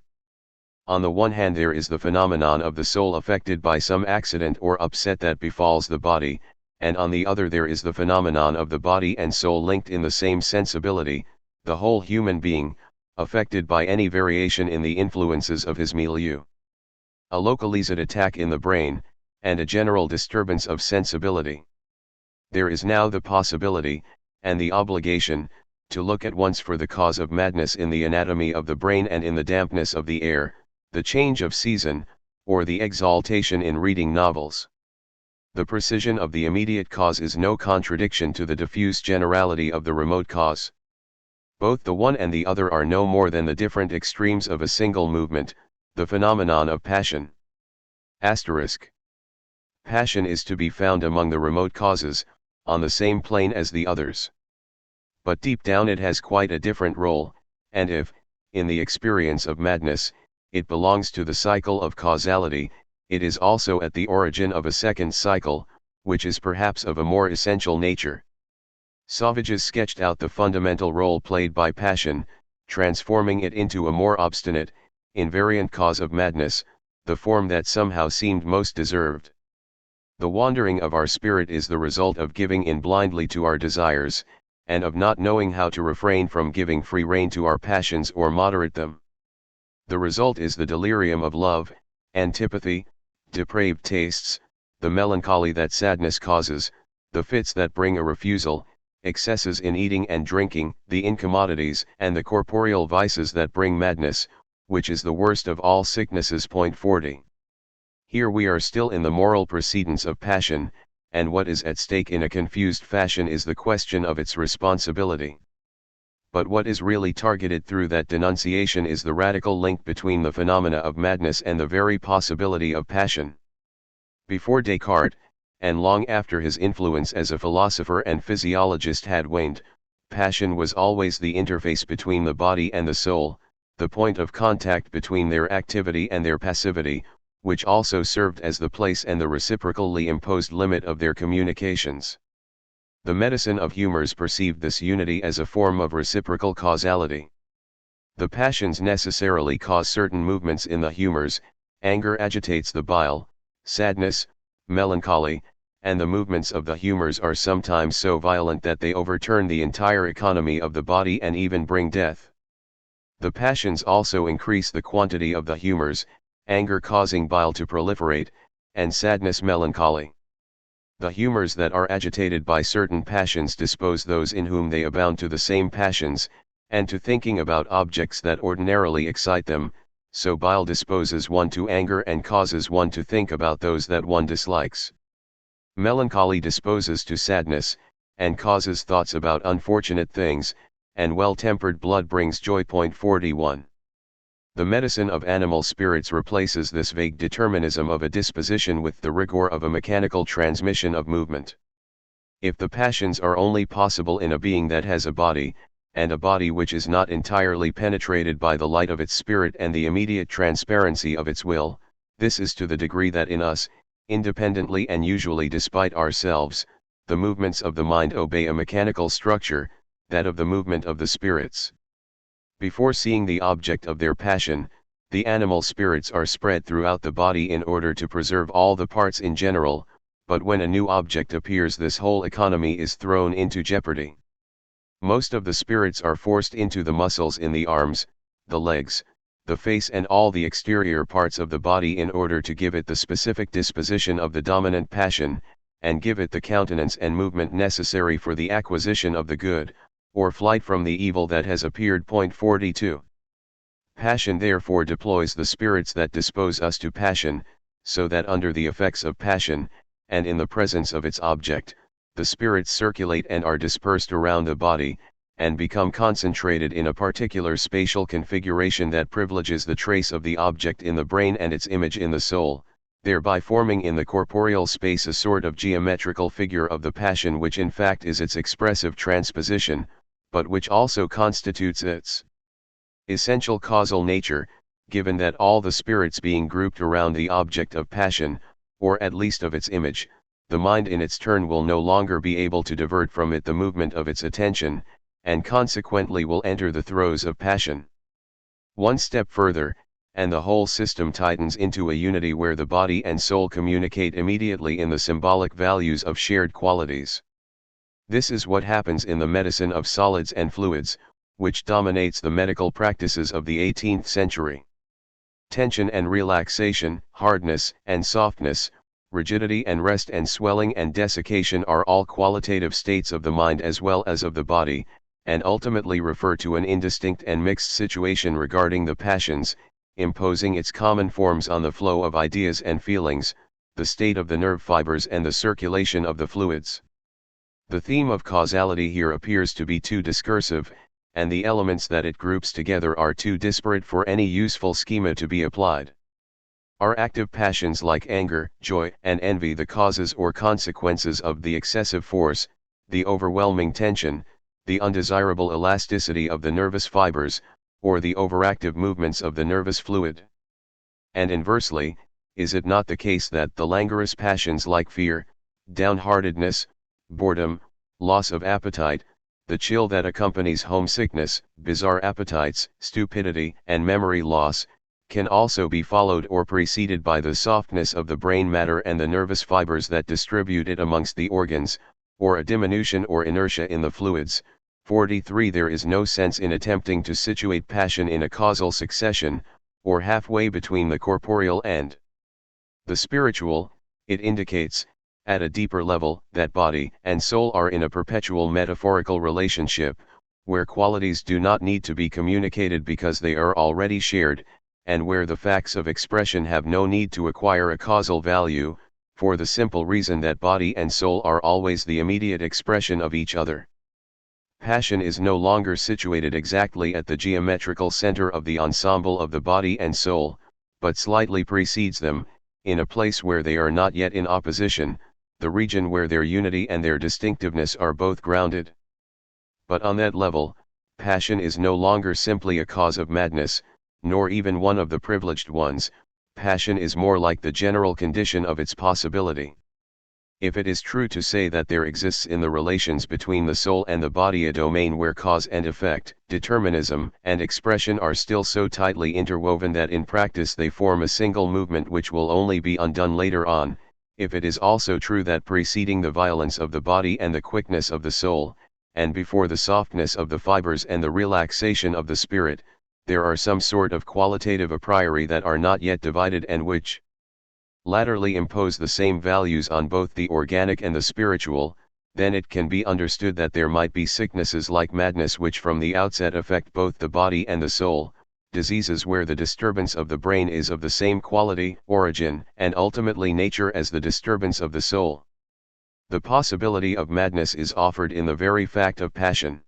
Speaker 1: On the one hand, there is the phenomenon of the soul affected by some accident or upset that befalls the body, and on the other there is the phenomenon of the body and soul linked in the same sensibility, the whole human being, affected by any variation in the influences of his milieu. A localized attack in the brain, and a general disturbance of sensibility. There is now the possibility, and the obligation, to look at once for the cause of madness in the anatomy of the brain and in the dampness of the air, the change of season, or the exaltation in reading novels. The precision of the immediate cause is no contradiction to the diffuse generality of the remote cause. Both the one and the other are no more than the different extremes of a single movement, the phenomenon of passion. Asterisk. Passion is to be found among the remote causes, on the same plane as the others. But deep down it has quite a different role, and if, in the experience of madness, it belongs to the cycle of causality, it is also at the origin of a second cycle, which is perhaps of a more essential nature. Sauvages sketched out the fundamental role played by passion, transforming it into a more obstinate, invariant cause of madness, the form that somehow seemed most deserved. The wandering of our spirit is the result of giving in blindly to our desires, and of not knowing how to refrain from giving free rein to our passions or moderate them. The result is the delirium of love, antipathy, depraved tastes, the melancholy that sadness causes, the fits that bring a refusal, excesses in eating and drinking, the incommodities and the corporeal vices that bring madness, which is the worst of all sicknesses. 40. Here we are still in the moral precedence of passion, and what is at stake in a confused fashion is the question of its responsibility. But what is really targeted through that denunciation is the radical link between the phenomena of madness and the very possibility of passion. Before Descartes, and long after his influence as a philosopher and physiologist had waned, passion was always the interface between the body and the soul, the point of contact between their activity and their passivity, which also served as the place and the reciprocally imposed limit of their communications. The medicine of humors perceived this unity as a form of reciprocal causality. The passions necessarily cause certain movements in the humors. Anger agitates the bile, sadness, melancholy, and the movements of the humors are sometimes so violent that they overturn the entire economy of the body and even bring death. The passions also increase the quantity of the humors, anger causing bile to proliferate, and sadness melancholy. The humors that are agitated by certain passions dispose those in whom they abound to the same passions, and to thinking about objects that ordinarily excite them, so bile disposes one to anger and causes one to think about those that one dislikes. Melancholy disposes to sadness, and causes thoughts about unfortunate things, and well-tempered blood brings joy. 41. The medicine of animal spirits replaces this vague determinism of a disposition with the rigor of a mechanical transmission of movement. If the passions are only possible in a being that has a body, and a body which is not entirely penetrated by the light of its spirit and the immediate transparency of its will, this is to the degree that in us, independently and usually despite ourselves, the movements of the mind obey a mechanical structure, that of the movement of the spirits. Before seeing the object of their passion, the animal spirits are spread throughout the body in order to preserve all the parts in general, but when a new object appears, this whole economy is thrown into jeopardy. Most of the spirits are forced into the muscles in the arms, the legs, the face and all the exterior parts of the body in order to give it the specific disposition of the dominant passion, and give it the countenance and movement necessary for the acquisition of the good, or flight from the evil that has appeared. 42. Passion therefore deploys the spirits that dispose us to passion, so that under the effects of passion, and in the presence of its object, the spirits circulate and are dispersed around the body, and become concentrated in a particular spatial configuration that privileges the trace of the object in the brain and its image in the soul, thereby forming in the corporeal space a sort of geometrical figure of the passion which in fact is its expressive transposition, but which also constitutes its essential causal nature, given that all the spirits being grouped around the object of passion, or at least of its image, the mind in its turn will no longer be able to divert from it the movement of its attention, and consequently will enter the throes of passion. One step further, and the whole system tightens into a unity where the body and soul communicate immediately in the symbolic values of shared qualities. This is what happens in the medicine of solids and fluids, which dominates the medical practices of the 18th century. Tension and relaxation, hardness and softness, rigidity and rest and swelling and desiccation are all qualitative states of the mind as well as of the body, and ultimately refer to an indistinct and mixed situation regarding the passions, imposing its common forms on the flow of ideas and feelings, the state of the nerve fibers and the circulation of the fluids. The theme of causality here appears to be too discursive, and the elements that it groups together are too disparate for any useful schema to be applied. Are active passions like anger, joy, and envy the causes or consequences of the excessive force, the overwhelming tension, the undesirable elasticity of the nervous fibers, or the overactive movements of the nervous fluid? And inversely, is it not the case that the languorous passions like fear, downheartedness, boredom, loss of appetite, the chill that accompanies homesickness, bizarre appetites, stupidity, and memory loss, can also be followed or preceded by the softness of the brain matter and the nervous fibers that distribute it amongst the organs, or a diminution or inertia in the fluids? 43. There is no sense in attempting to situate passion in a causal succession, or halfway between the corporeal and the spiritual. It indicates, at a deeper level, that body and soul are in a perpetual metaphorical relationship, where qualities do not need to be communicated because they are already shared, and where the facts of expression have no need to acquire a causal value, for the simple reason that body and soul are always the immediate expression of each other. Passion is no longer situated exactly at the geometrical center of the ensemble of the body and soul, but slightly precedes them, in a place where they are not yet in opposition, the region where their unity and their distinctiveness are both grounded. But on that level, passion is no longer simply a cause of madness, nor even one of the privileged ones. Passion is more like the general condition of its possibility. If it is true to say that there exists in the relations between the soul and the body a domain where cause and effect, determinism and expression are still so tightly interwoven that in practice they form a single movement which will only be undone later on, if it is also true that preceding the violence of the body and the quickness of the soul, and before the softness of the fibers and the relaxation of the spirit, there are some sort of qualitative a priori that are not yet divided and which latterly impose the same values on both the organic and the spiritual, then it can be understood that there might be sicknesses like madness which from the outset affect both the body and the soul, diseases where the disturbance of the brain is of the same quality, origin, and ultimately nature as the disturbance of the soul. The possibility of madness is offered in the very fact of passion.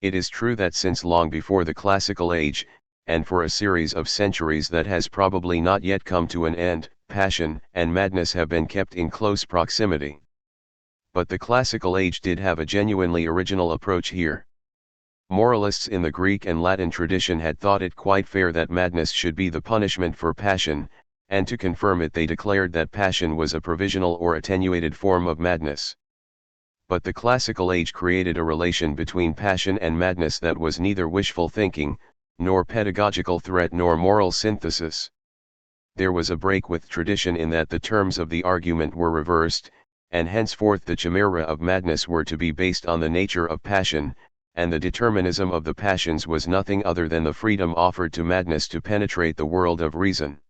Speaker 1: It is true that since long before the classical age, and for a series of centuries that has probably not yet come to an end, passion and madness have been kept in close proximity. But the classical age did have a genuinely original approach here. Moralists in the Greek and Latin tradition had thought it quite fair that madness should be the punishment for passion, and to confirm it they declared that passion was a provisional or attenuated form of madness. But the classical age created a relation between passion and madness that was neither wishful thinking, nor pedagogical threat nor moral synthesis. There was a break with tradition in that the terms of the argument were reversed, and henceforth the chimera of madness were to be based on the nature of passion, and the determinism of the passions was nothing other than the freedom offered to madness to penetrate the world of reason.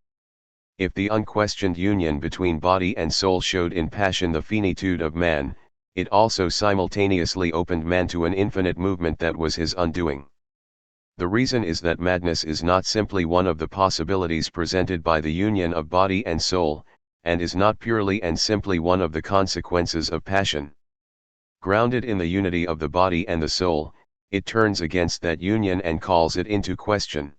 Speaker 1: If the unquestioned union between body and soul showed in passion the finitude of man, it also simultaneously opened man to an infinite movement that was his undoing. The reason is that madness is not simply one of the possibilities presented by the union of body and soul, and is not purely and simply one of the consequences of passion. Grounded in the unity of the body and the soul, it turns against that union and calls it into question.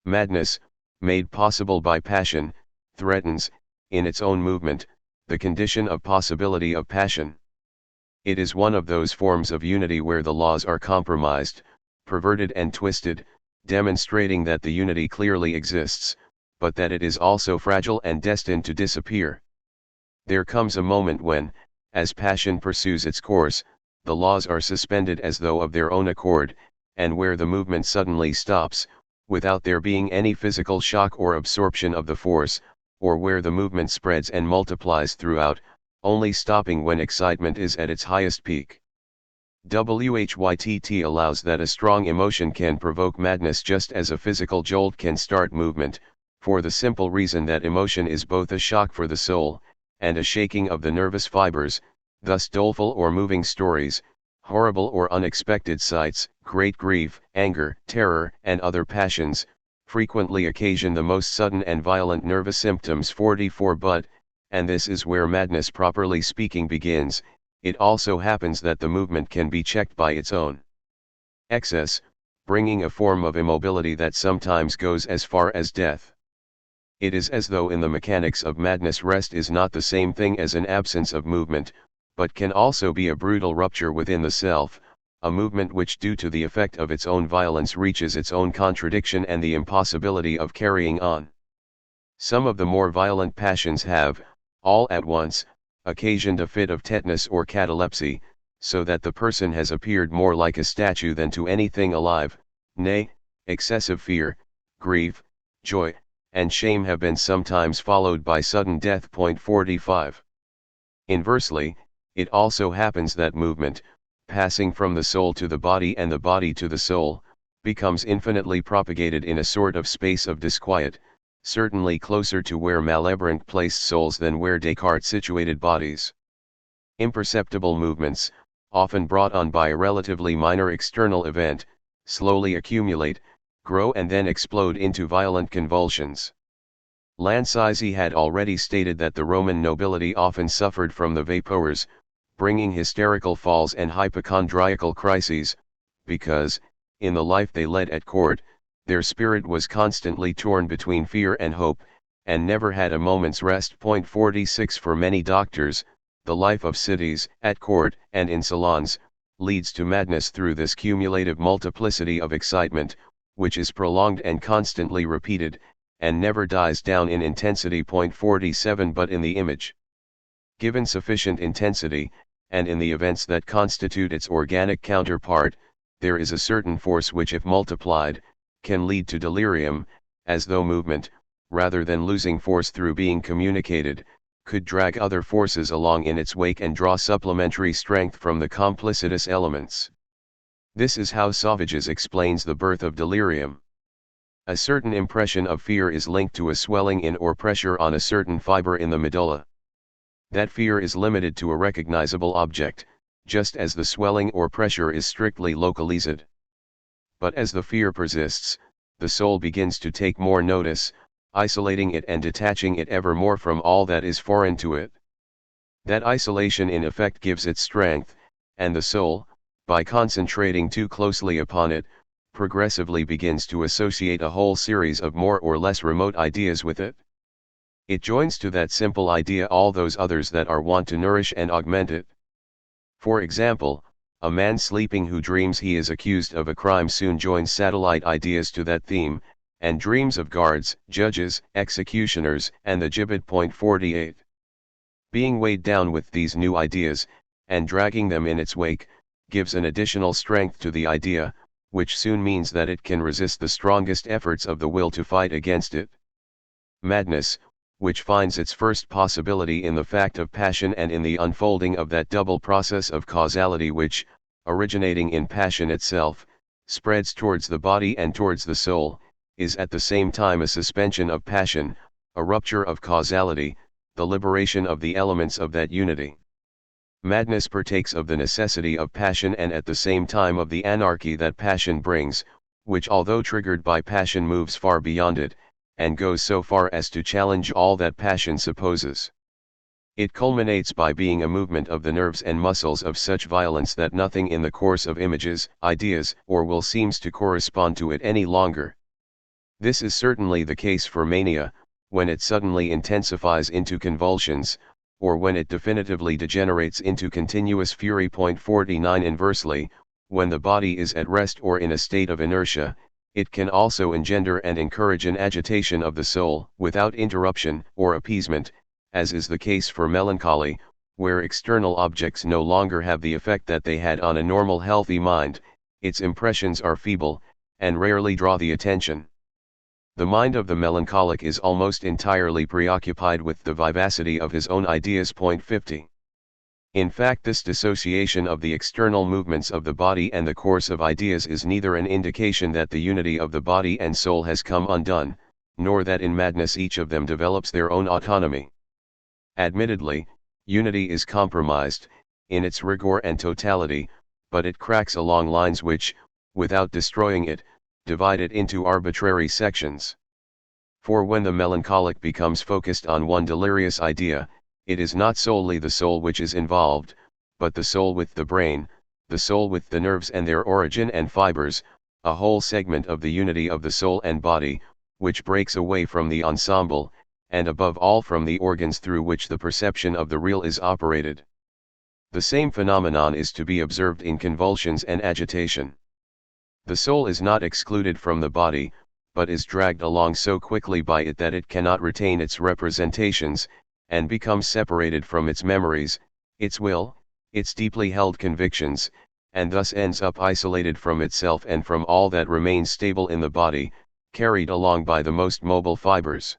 Speaker 1: Madness, made possible by passion, threatens, in its own movement, the condition of possibility of passion. It is one of those forms of unity where the laws are compromised, perverted and twisted, demonstrating that the unity clearly exists, but that it is also fragile and destined to disappear. There comes a moment when, as passion pursues its course, the laws are suspended as though of their own accord, and where the movement suddenly stops, without there being any physical shock or absorption of the force, or where the movement spreads and multiplies throughout, only stopping when excitement is at its highest peak. WHYTT allows that a strong emotion can provoke madness just as a physical jolt can start movement, for the simple reason that emotion is both a shock for the soul, and a shaking of the nervous fibers. Thus doleful or moving stories, horrible or unexpected sights, great grief, anger, terror, and other passions, frequently occasion the most sudden and violent nervous symptoms. 44 But, and this is where madness properly speaking begins, it also happens that the movement can be checked by its own excess, bringing a form of immobility that sometimes goes as far as death. It is as though in the mechanics of madness rest is not the same thing as an absence of movement, but can also be a brutal rupture within the self, a movement which due to the effect of its own violence reaches its own contradiction and the impossibility of carrying on. Some of the more violent passions have, all at once, occasioned a fit of tetanus or catalepsy, so that the person has appeared more like a statue than to anything alive. Nay, excessive fear, grief, joy, and shame have been sometimes followed by sudden death. 45. Inversely, it also happens that movement, passing from the soul to the body and the body to the soul, becomes infinitely propagated in a sort of space of disquiet, certainly closer to where Malebranche placed souls than where Descartes situated bodies. Imperceptible movements, often brought on by a relatively minor external event, slowly accumulate, grow and then explode into violent convulsions. Lanzisi had already stated that the Roman nobility often suffered from the vapors, bringing hysterical falls and hypochondriacal crises, because, in the life they led at court, their spirit was constantly torn between fear and hope, and never had a moment's rest. 46 For many doctors, the life of cities, at court, and in salons, leads to madness through this cumulative multiplicity of excitement, which is prolonged and constantly repeated, and never dies down in intensity. 47 But in the image, given sufficient intensity, and in the events that constitute its organic counterpart, there is a certain force which if multiplied, can lead to delirium, as though movement, rather than losing force through being communicated, could drag other forces along in its wake and draw supplementary strength from the complicitous elements. This is how Sauvages explains the birth of delirium. A certain impression of fear is linked to a swelling in or pressure on a certain fiber in the medulla. That fear is limited to a recognizable object, just as the swelling or pressure is strictly localized. But as the fear persists, the soul begins to take more notice, isolating it and detaching it ever more from all that is foreign to it. That isolation in effect gives it strength, and the soul, by concentrating too closely upon it, progressively begins to associate a whole series of more or less remote ideas with it. It joins to that simple idea all those others that are wont to nourish and augment it. For example, a man sleeping who dreams he is accused of a crime soon joins satellite ideas to that theme, and dreams of guards, judges, executioners, and the gibbet. 48. Being weighed down with these new ideas, and dragging them in its wake, gives an additional strength to the idea, which soon means that it can resist the strongest efforts of the will to fight against it. Madness, which finds its first possibility in the fact of passion and in the unfolding of that double process of causality which, originating in passion itself, spreads towards the body and towards the soul, is at the same time a suspension of passion, a rupture of causality, the liberation of the elements of that unity. Madness partakes of the necessity of passion and at the same time of the anarchy that passion brings, which although triggered by passion moves far beyond it, and goes so far as to challenge all that passion supposes. It culminates by being a movement of the nerves and muscles of such violence that nothing in the course of images, ideas, or will seems to correspond to it any longer. This is certainly the case for mania, when it suddenly intensifies into convulsions, or when it definitively degenerates into continuous fury. 49 Inversely, when the body is at rest or in a state of inertia, it can also engender and encourage an agitation of the soul, without interruption or appeasement, as is the case for melancholy, where external objects no longer have the effect that they had on a normal healthy mind, its impressions are feeble, and rarely draw the attention. The mind of the melancholic is almost entirely preoccupied with the vivacity of his own ideas. 50. In fact, this dissociation of the external movements of the body and the course of ideas is neither an indication that the unity of the body and soul has come undone, nor that in madness each of them develops their own autonomy. Admittedly, unity is compromised, in its rigor and totality, but it cracks along lines which, without destroying it, divide it into arbitrary sections. For when the melancholic becomes focused on one delirious idea, it is not solely the soul which is involved, but the soul with the brain, the soul with the nerves and their origin and fibers, a whole segment of the unity of the soul and body, which breaks away from the ensemble, and above all from the organs through which the perception of the real is operated. The same phenomenon is to be observed in convulsions and agitation. The soul is not excluded from the body, but is dragged along so quickly by it that it cannot retain its representations, and becomes separated from its memories, its will, its deeply held convictions, and thus ends up isolated from itself and from all that remains stable in the body, carried along by the most mobile fibers.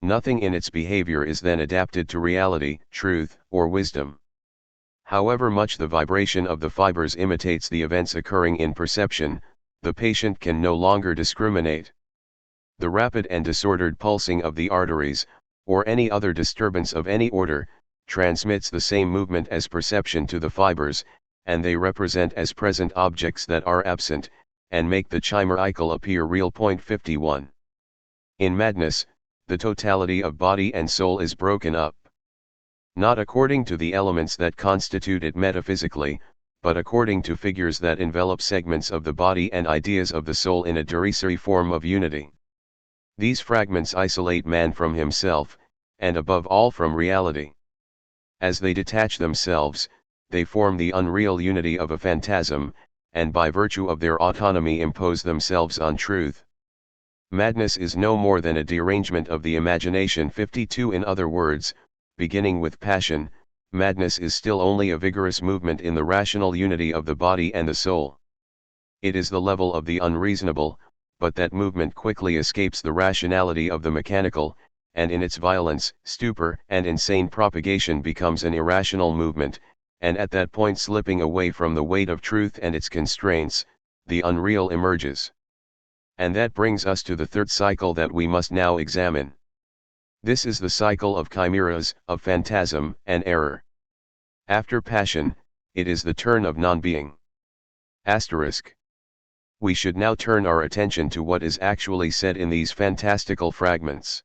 Speaker 1: Nothing in its behavior is then adapted to reality, truth, or wisdom. However much the vibration of the fibers imitates the events occurring in perception, the patient can no longer discriminate. The rapid and disordered pulsing of the arteries, or any other disturbance of any order, transmits the same movement as perception to the fibers, and they represent as present objects that are absent, and make the chimerical appear real. 51. In madness, the totality of body and soul is broken up. Not according to the elements that constitute it metaphysically, but according to figures that envelop segments of the body and ideas of the soul in a derisory form of unity. These fragments isolate man from himself, and above all from reality. As they detach themselves, they form the unreal unity of a phantasm, and by virtue of their autonomy impose themselves on truth. Madness is no more than a derangement of the imagination. 52. In other words, beginning with passion, madness is still only a vigorous movement in the rational unity of the body and the soul. It is the level of the unreasonable, but that movement quickly escapes the rationality of the mechanical, and in its violence, stupor, and insane propagation becomes an irrational movement, and at that point, slipping away from the weight of truth and its constraints, the unreal emerges. And that brings us to the third cycle that we must now examine. This is the cycle of chimeras, of phantasm, and error. After passion, it is the turn of non-being. Asterisk. We should now turn our attention to what is actually said in these fantastical fragments.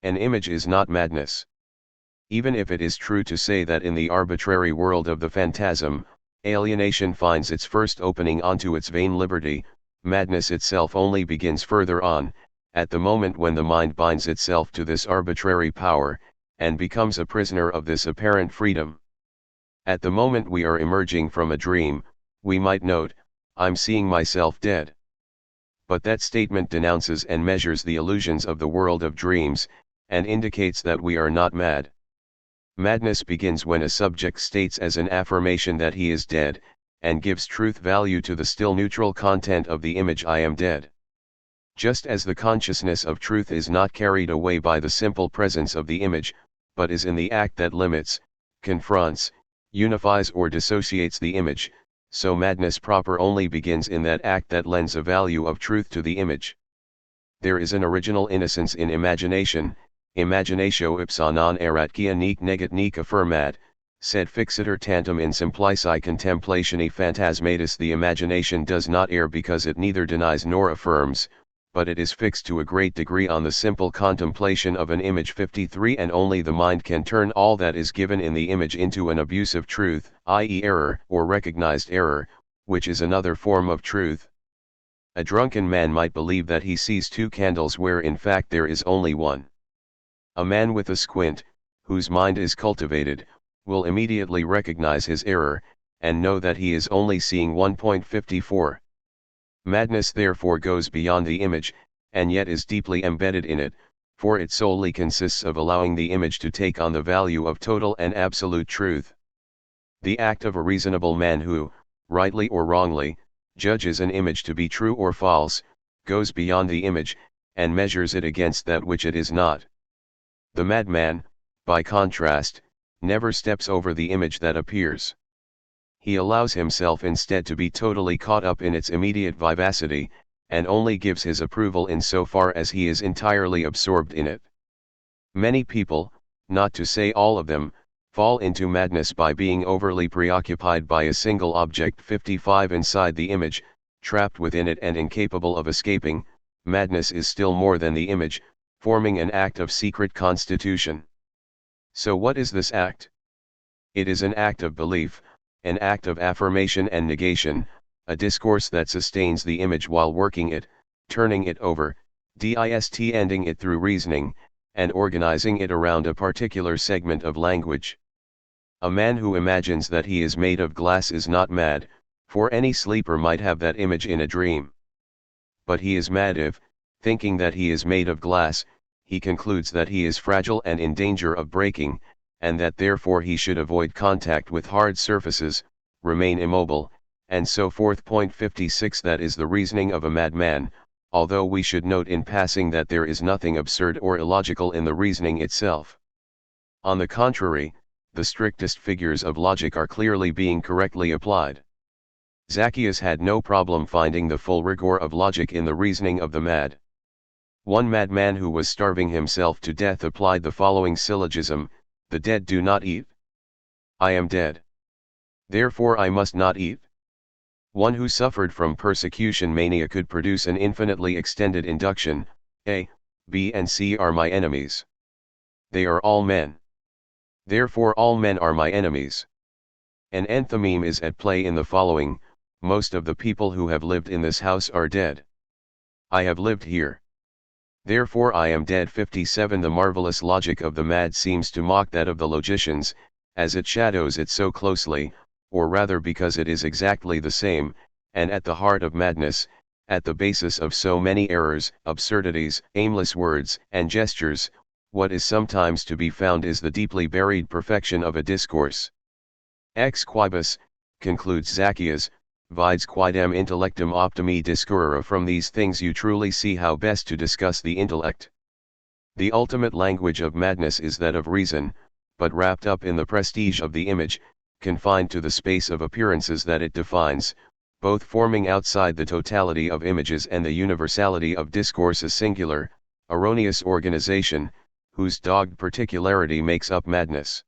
Speaker 1: An image is not madness. Even if it is true to say that in the arbitrary world of the phantasm, alienation finds its first opening onto its vain liberty, madness itself only begins further on, at the moment when the mind binds itself to this arbitrary power, and becomes a prisoner of this apparent freedom. At the moment we are emerging from a dream, we might note, "I'm seeing myself dead." But that statement denounces and measures the illusions of the world of dreams, and indicates that we are not mad. Madness begins when a subject states as an affirmation that he is dead, and gives truth value to the still neutral content of the image "I am dead." Just as the consciousness of truth is not carried away by the simple presence of the image, but is in the act that limits, confronts, unifies or dissociates the image, so madness proper only begins in that act that lends a value of truth to the image. There is an original innocence in imagination. Imaginatio ipsa non erat quia nec negat nec affirmat, sed fixiter tantum in simplici contemplatione phantasmatis. The imagination does not err because it neither denies nor affirms, but it is fixed to a great degree on the simple contemplation of an image. 53. And only the mind can turn all that is given in the image into an abusive truth, i.e. error, or recognized error, which is another form of truth. A drunken man might believe that he sees two candles where in fact there is only one. A man with a squint, whose mind is cultivated, will immediately recognize his error, and know that he is only seeing 1.54. Madness therefore goes beyond the image, and yet is deeply embedded in it, for it solely consists of allowing the image to take on the value of total and absolute truth. The act of a reasonable man who, rightly or wrongly, judges an image to be true or false, goes beyond the image, and measures it against that which it is not. The madman, by contrast, never steps over the image that appears. He allows himself instead to be totally caught up in its immediate vivacity, and only gives his approval in so far as he is entirely absorbed in it. Many people, not to say all of them, fall into madness by being overly preoccupied by a single object. 55. Inside the image, trapped within it and incapable of escaping, madness is still more than the image, forming an act of secret constitution. So what is this act? It is an act of belief, an act of affirmation and negation, a discourse that sustains the image while working it, turning it over, ending it through reasoning, and organizing it around a particular segment of language. A man who imagines that he is made of glass is not mad, for any sleeper might have that image in a dream. But he is mad if, thinking that he is made of glass, he concludes that he is fragile and in danger of breaking, and that therefore he should avoid contact with hard surfaces, remain immobile, and so forth. 56. That is the reasoning of a madman, although we should note in passing that there is nothing absurd or illogical in the reasoning itself. On the contrary, the strictest figures of logic are clearly being correctly applied. Zacchaeus had no problem finding the full rigor of logic in the reasoning of the mad. One madman who was starving himself to death applied the following syllogism: "The dead do not eat. I am dead. Therefore I must not eat." One who suffered from persecution mania could produce an infinitely extended induction: A, B and C are my enemies. They are all men. Therefore all men are my enemies. An enthymeme is at play in the following: most of the people who have lived in this house are dead. I have lived here. Therefore I am dead. 57. The marvelous logic of the mad seems to mock that of the logicians, as it shadows it so closely, or rather because it is exactly the same, and at the heart of madness, at the basis of so many errors, absurdities, aimless words and gestures, what is sometimes to be found is the deeply buried perfection of a discourse. Ex quibus, concludes Zacchaeus, vides quidem intellectum optimi discurrere. From these things you truly see how best to discuss the intellect. The ultimate language of madness is that of reason, but wrapped up in the prestige of the image, confined to the space of appearances that it defines, both forming outside the totality of images and the universality of discourses. Singular, erroneous organization, whose dogged particularity makes up madness.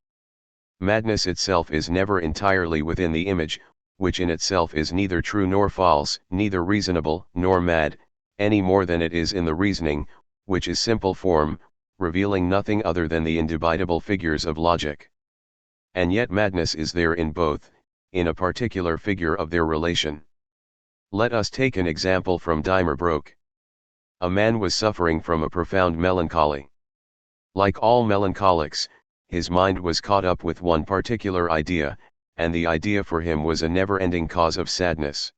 Speaker 1: Madness itself is never entirely within the image, which in itself is neither true nor false, neither reasonable nor mad, any more than it is in the reasoning, which is simple form, revealing nothing other than the indubitable figures of logic. And yet madness is there in both, in a particular figure of their relation. Let us take an example from Dimer Broke. A man was suffering from a profound melancholy. Like all melancholics, his mind was caught up with one particular idea, and the idea for him was a never-ending cause of sadness.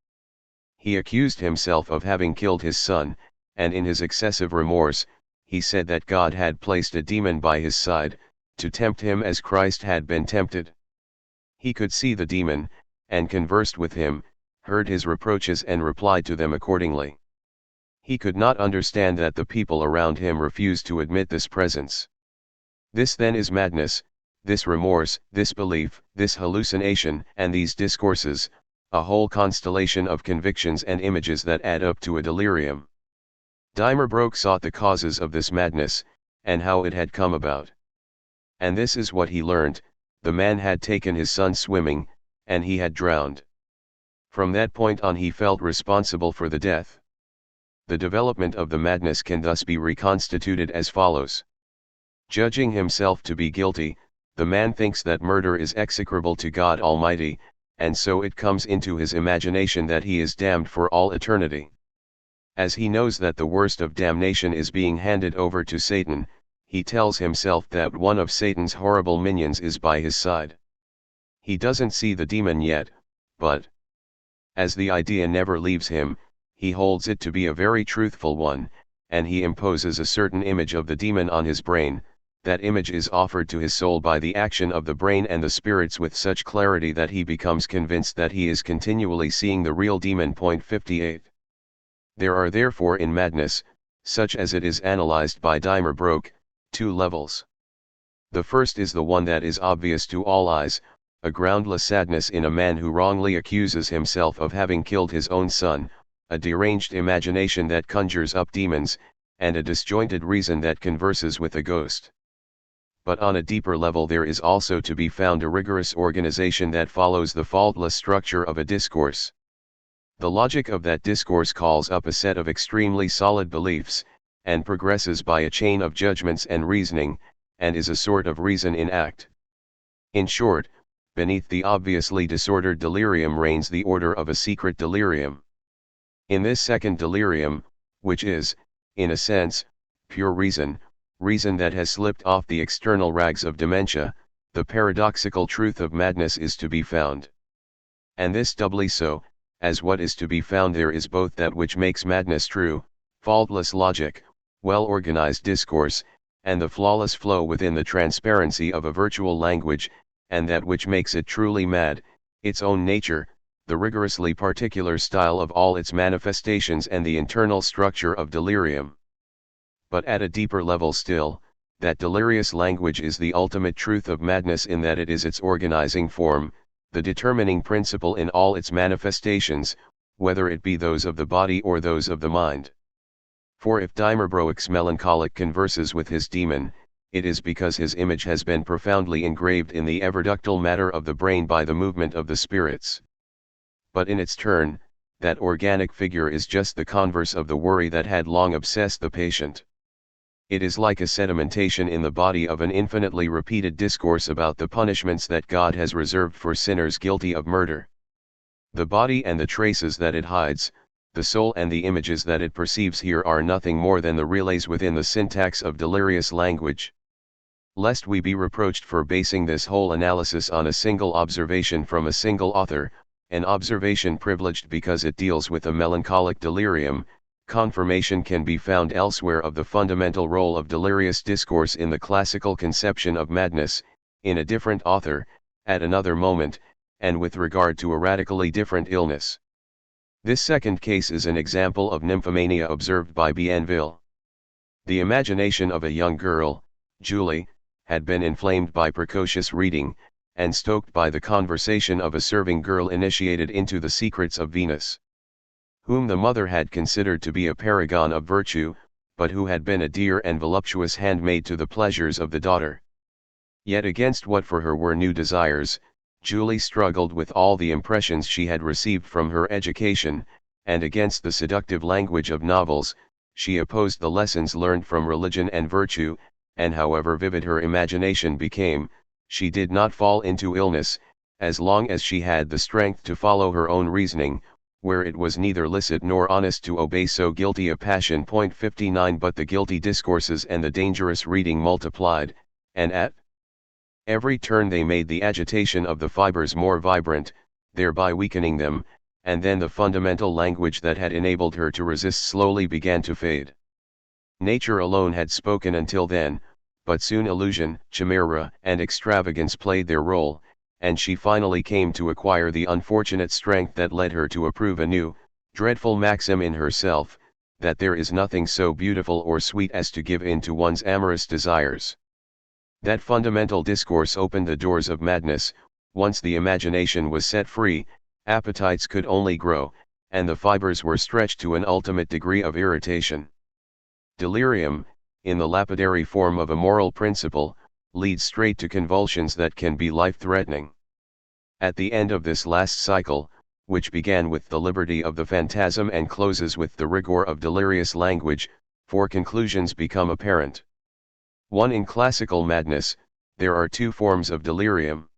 Speaker 1: He accused himself of having killed his son, and in his excessive remorse, he said that God had placed a demon by his side, to tempt him as Christ had been tempted. He could see the demon, and conversed with him, heard his reproaches and replied to them accordingly. He could not understand that the people around him refused to admit this presence. This then is madness, this remorse, this belief, this hallucination, and these discourses, a whole constellation of convictions and images that add up to a delirium. Dimer Broke sought the causes of this madness, and how it had come about. And this is what he learned: the man had taken his son swimming, and he had drowned. From that point on he felt responsible for the death. The development of the madness can thus be reconstituted as follows. Judging himself to be guilty, the man thinks that murder is execrable to God Almighty, and so it comes into his imagination that he is damned for all eternity. As he knows that the worst of damnation is being handed over to Satan, he tells himself that one of Satan's horrible minions is by his side. He doesn't see the demon yet, but as the idea never leaves him, he holds it to be a very truthful one, and he imposes a certain image of the demon on his brain. That image is offered to his soul by the action of the brain and the spirits with such clarity that he becomes convinced that he is continually seeing the real demon. 58. There are therefore in madness, such as it is analyzed by Dimer Broke, two levels. The first is the one that is obvious to all eyes, a groundless sadness in a man who wrongly accuses himself of having killed his own son, a deranged imagination that conjures up demons, and a disjointed reason that converses with a ghost. But on a deeper level there is also to be found a rigorous organization that follows the faultless structure of a discourse. The logic of that discourse calls up a set of extremely solid beliefs, and progresses by a chain of judgments and reasoning, and is a sort of reason in act. In short, beneath the obviously disordered delirium reigns the order of a secret delirium. In this second delirium, which is, in a sense, pure reason, reason that has slipped off the external rags of dementia, the paradoxical truth of madness is to be found. And this doubly so, as what is to be found there is both that which makes madness true, faultless logic, well-organized discourse, and the flawless flow within the transparency of a virtual language, and that which makes it truly mad, its own nature, the rigorously particular style of all its manifestations and the internal structure of delirium. But at a deeper level still, that delirious language is the ultimate truth of madness in that it is its organizing form, the determining principle in all its manifestations, whether it be those of the body or those of the mind. For if Dimer Broke's melancholic converses with his demon, it is because his image has been profoundly engraved in the everductal matter of the brain by the movement of the spirits. but in its turn, that organic figure is just the converse of the worry that had long obsessed the patient. It is like a sedimentation in the body of an infinitely repeated discourse about the punishments that God has reserved for sinners guilty of murder. The body and the traces that it hides, the soul and the images that it perceives here are nothing more than the relays within the syntax of delirious language. Lest we be reproached for basing this whole analysis on a single observation from a single author, an observation privileged because it deals with a melancholic delirium, confirmation can be found elsewhere of the fundamental role of delirious discourse in the classical conception of madness, in a different author, at another moment, and with regard to a radically different illness. This second case is an example of nymphomania observed by Bienville. The imagination of a young girl, Julie, had been inflamed by precocious reading, and stoked by the conversation of a serving girl initiated into the secrets of Venus, whom the mother had considered to be a paragon of virtue, but who had been a dear and voluptuous handmaid to the pleasures of the daughter. Yet against what for her were new desires, Julie struggled with all the impressions she had received from her education, and against the seductive language of novels, she opposed the lessons learned from religion and virtue, and however vivid her imagination became, she did not fall into illness, as long as she had the strength to follow her own reasoning, where it was neither licit nor honest to obey so guilty a passion. 59 But the guilty discourses and the dangerous reading multiplied, and at every turn they made the agitation of the fibers more vibrant, thereby weakening them, and then the fundamental language that had enabled her to resist slowly began to fade. Nature alone had spoken until then, but soon illusion, chimera, and extravagance played their role, and she finally came to acquire the unfortunate strength that led her to approve a new, dreadful maxim in herself, that there is nothing so beautiful or sweet as to give in to one's amorous desires. That fundamental discourse opened the doors of madness. Once the imagination was set free, appetites could only grow, and the fibers were stretched to an ultimate degree of irritation. Delirium, in the lapidary form of a moral principle, leads straight to convulsions that can be life-threatening. At the end of this last cycle, which began with the liberty of the phantasm and closes with the rigor of delirious language, four conclusions become apparent. 1. In classical madness, there are two forms of delirium.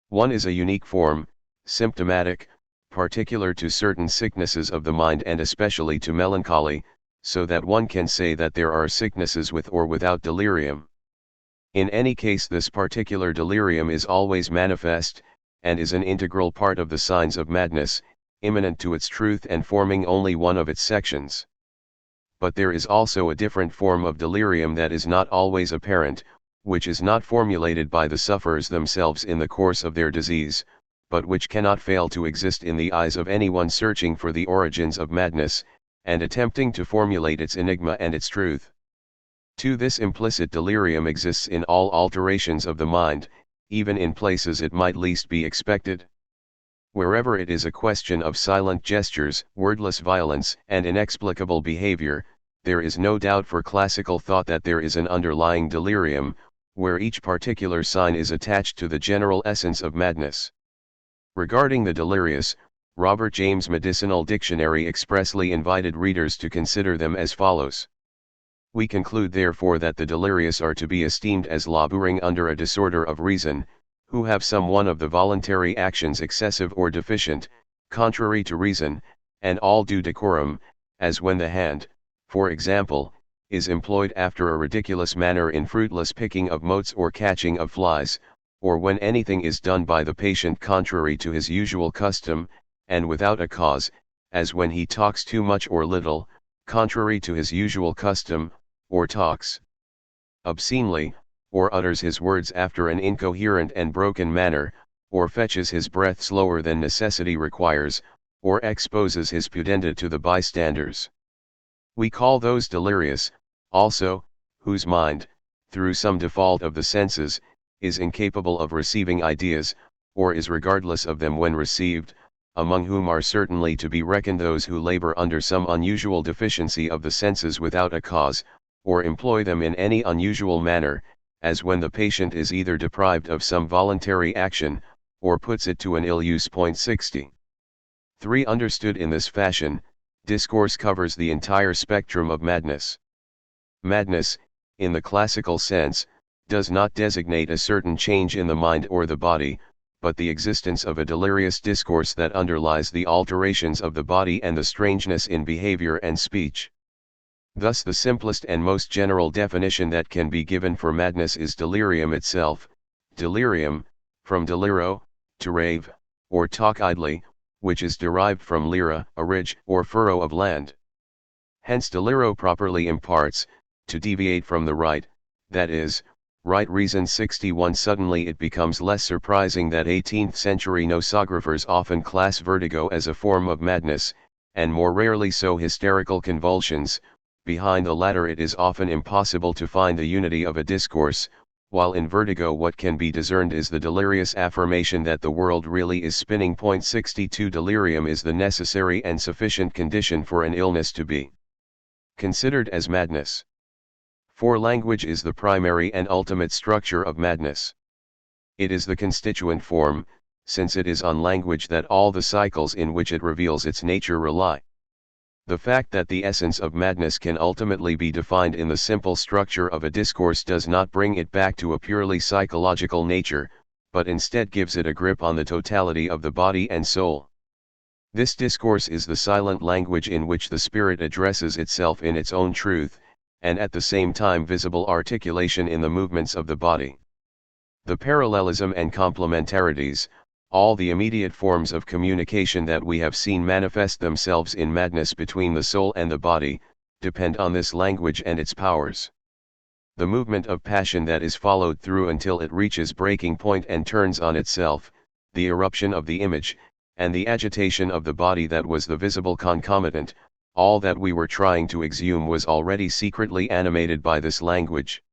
Speaker 1: One is a unique form, symptomatic, particular to certain sicknesses of the mind and especially to melancholy, so that one can say that there are sicknesses with or without delirium. In any case, this particular delirium is always manifest, and is an integral part of the signs of madness, immanent to its truth and forming only one of its sections. But there is also a different form of delirium that is not always apparent, which is not formulated by the sufferers themselves in the course of their disease, but which cannot fail to exist in the eyes of anyone searching for the origins of madness, and attempting to formulate its enigma and its truth. 2. This implicit delirium exists in all alterations of the mind, even in places it might least be expected. Wherever it is a question of silent gestures, wordless violence, and inexplicable behavior, there is no doubt for classical thought that there is an underlying delirium, where each particular sign is attached to the general essence of madness. Regarding the delirious, Robert James' Medicinal Dictionary expressly invited readers to consider them as follows. We conclude therefore that the delirious are to be esteemed as laboring under a disorder of reason, who have some one of the voluntary actions excessive or deficient, contrary to reason, and all due decorum, as when the hand, for example, is employed after a ridiculous manner in fruitless picking of motes or catching of flies, or when anything is done by the patient contrary to his usual custom, and without a cause, as when he talks too much or little, contrary to his usual custom, or talks obscenely, or utters his words after an incoherent and broken manner, or fetches his breath slower than necessity requires, or exposes his pudenda to the bystanders. We call those delirious, also, whose mind, through some default of the senses, is incapable of receiving ideas, or is regardless of them when received, among whom are certainly to be reckoned those who labor under some unusual deficiency of the senses without a cause, or employ them in any unusual manner, as when the patient is either deprived of some voluntary action, or puts it to an ill use. 60. 3. Understood in this fashion, discourse covers the entire spectrum of madness. Madness, in the classical sense, does not designate a certain change in the mind or the body, but the existence of a delirious discourse that underlies the alterations of the body and the strangeness in behavior and speech. Thus the simplest and most general definition that can be given for madness is delirium itself. Delirium, from deliro, to rave, or talk idly, which is derived from lyra, a ridge or furrow of land. Hence deliro properly imparts, to deviate from the right, that is, right reason. 61. Suddenly it becomes less surprising that 18th century nosographers often class vertigo as a form of madness, and more rarely so hysterical convulsions. Behind the latter it is often impossible to find the unity of a discourse, while in vertigo what can be discerned is the delirious affirmation that the world really is spinning. 62. Delirium is the necessary and sufficient condition for an illness to be considered as madness. For language is the primary and ultimate structure of madness. It is the constituent form, since it is on language that all the cycles in which it reveals its nature rely. The fact that the essence of madness can ultimately be defined in the simple structure of a discourse does not bring it back to a purely psychological nature, but instead gives it a grip on the totality of the body and soul. This discourse is the silent language in which the spirit addresses itself in its own truth, and at the same time visible articulation in the movements of the body. The parallelism and complementarities, all the immediate forms of communication that we have seen manifest themselves in madness between the soul and the body, depend on this language and its powers. The movement of passion that is followed through until it reaches breaking point and turns on itself, the eruption of the image, and the agitation of the body that was the visible concomitant, all that we were trying to exhume was already secretly animated by this language.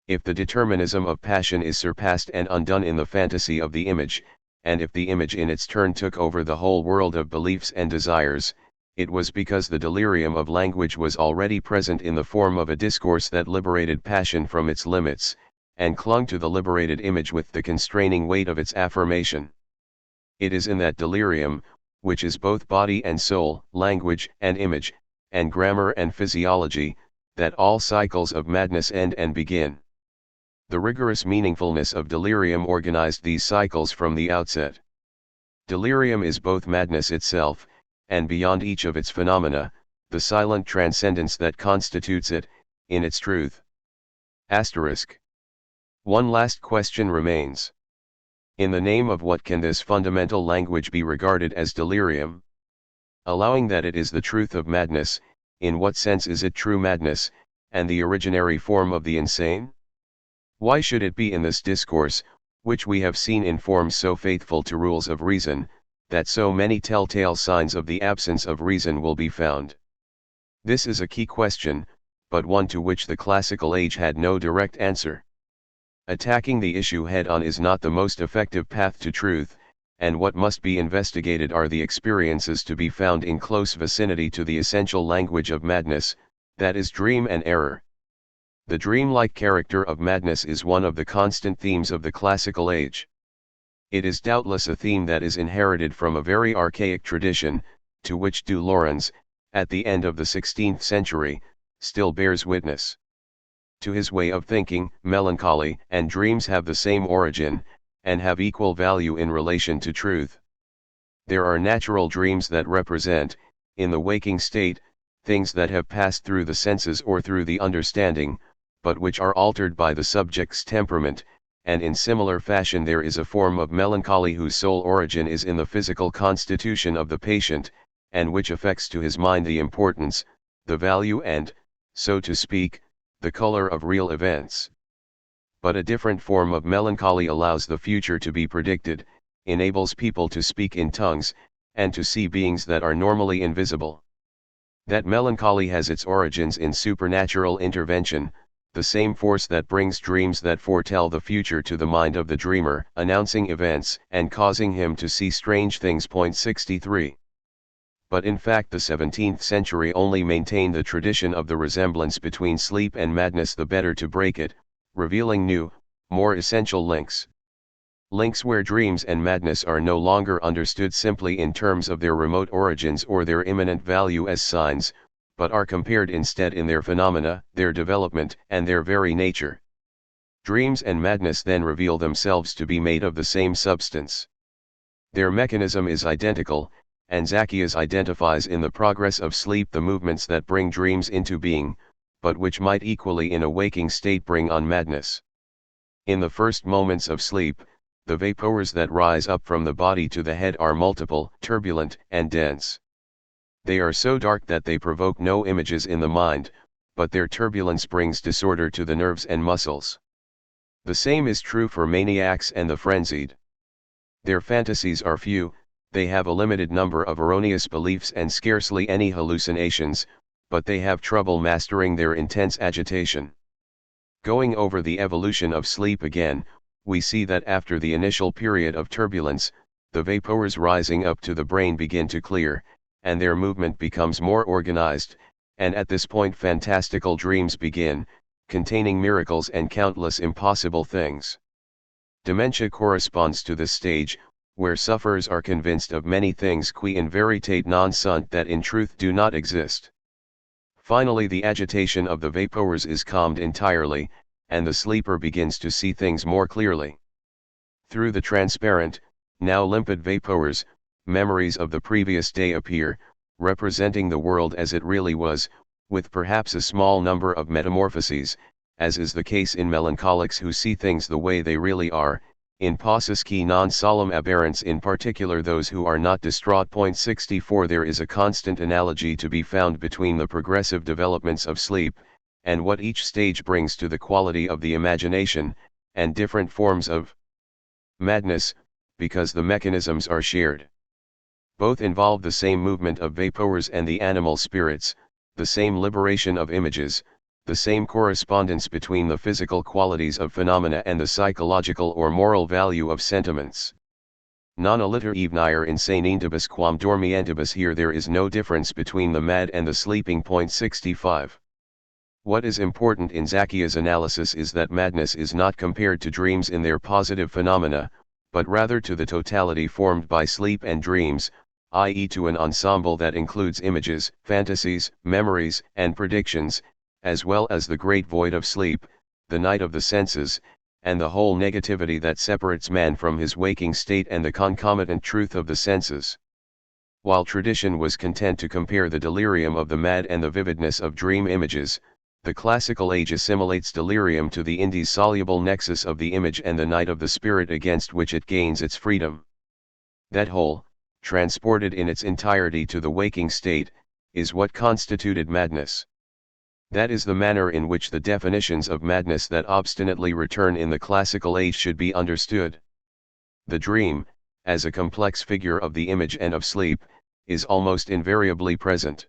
Speaker 1: If the determinism of passion is surpassed and undone in the fantasy of the image, and if the image in its turn took over the whole world of beliefs and desires, it was because the delirium of language was already present in the form of a discourse that liberated passion from its limits, and clung to the liberated image with the constraining weight of its affirmation. It is in that delirium, which is both body and soul, language and image, and grammar and physiology, that all cycles of madness end and begin. The rigorous meaningfulness of delirium organized these cycles from the outset. Delirium is both madness itself, and beyond each of its phenomena, the silent transcendence that constitutes it, in its truth. Asterisk. One last question remains. In the name of what can this fundamental language be regarded as delirium? Allowing that it is the truth of madness, in what sense is it true madness, and the originary form of the insane? Why should it be in this discourse, which we have seen in forms so faithful to rules of reason, that so many telltale signs of the absence of reason will be found? This is a key question, but one to which the classical age had no direct answer. Attacking the issue head-on is not the most effective path to truth, and what must be investigated are the experiences to be found in close vicinity to the essential language of madness, that is dream and error. The dreamlike character of madness is one of the constant themes of the classical age. It is doubtless a theme that is inherited from a very archaic tradition, to which Du Lorenz, at the end of the 16th century, still bears witness. To his way of thinking, melancholy and dreams have the same origin, and have equal value in relation to truth. There are natural dreams that represent, in the waking state, things that have passed through the senses or through the understanding, but which are altered by the subject's temperament, and in similar fashion there is a form of melancholy whose sole origin is in the physical constitution of the patient, and which affects to his mind the importance, the value and, so to speak, the color of real events. But a different form of melancholy allows the future to be predicted, enables people to speak in tongues, and to see beings that are normally invisible. That melancholy has its origins in supernatural intervention, the same force that brings dreams that foretell the future to the mind of the dreamer, announcing events and causing him to see strange things. 63. But in fact the 17th century only maintained the tradition of the resemblance between sleep and madness the better to break it, revealing new, more essential links. Links where dreams and madness are no longer understood simply in terms of their remote origins or their imminent value as signs, but are compared instead in their phenomena, their development, and their very nature. Dreams and madness then reveal themselves to be made of the same substance. Their mechanism is identical, and Zacchaeus identifies in the progress of sleep the movements that bring dreams into being, but which might equally in a waking state bring on madness. In the first moments of sleep, the vapors that rise up from the body to the head are multiple, turbulent, and dense. They are so dark that they provoke no images in the mind, but their turbulence brings disorder to the nerves and muscles. The same is true for maniacs and the frenzied. Their fantasies are few, they have a limited number of erroneous beliefs and scarcely any hallucinations, but they have trouble mastering their intense agitation. Going over the evolution of sleep again, we see that after the initial period of turbulence, the vapors rising up to the brain begin to clear, and their movement becomes more organized, and at this point fantastical dreams begin, containing miracles and countless impossible things. Dementia corresponds to this stage, where sufferers are convinced of many things qui in veritate non sunt that in truth do not exist. Finally the agitation of the vapors is calmed entirely, and the sleeper begins to see things more clearly. Through the transparent, now limpid vapors, memories of the previous day appear, representing the world as it really was, with perhaps a small number of metamorphoses, as is the case in melancholics who see things the way they really are, in paucis qui non solum aberrants, in particular those who are not distraught. 64 There is a constant analogy to be found between the progressive developments of sleep, and what each stage brings to the quality of the imagination, and different forms of madness, because the mechanisms are shared. Both involve the same movement of vapors and the animal spirits, the same liberation of images, the same correspondence between the physical qualities of phenomena and the psychological or moral value of sentiments. Non aliter evenire insanentibus quam dormientibus. Here there is no difference between the mad and the sleeping. 65. What is important in Zacchaeus' analysis is that madness is not compared to dreams in their positive phenomena, but rather to the totality formed by sleep and dreams, i.e. to an ensemble that includes images, fantasies, memories, and predictions, as well as the great void of sleep, the night of the senses, and the whole negativity that separates man from his waking state and the concomitant truth of the senses. While tradition was content to compare the delirium of the mad and the vividness of dream images, the classical age assimilates delirium to the indissoluble nexus of the image and the night of the spirit against which it gains its freedom. That whole, transported in its entirety to the waking state, is what constituted madness. That is the manner in which the definitions of madness that obstinately return in the classical age should be understood. The dream, as a complex figure of the image and of sleep, is almost invariably present.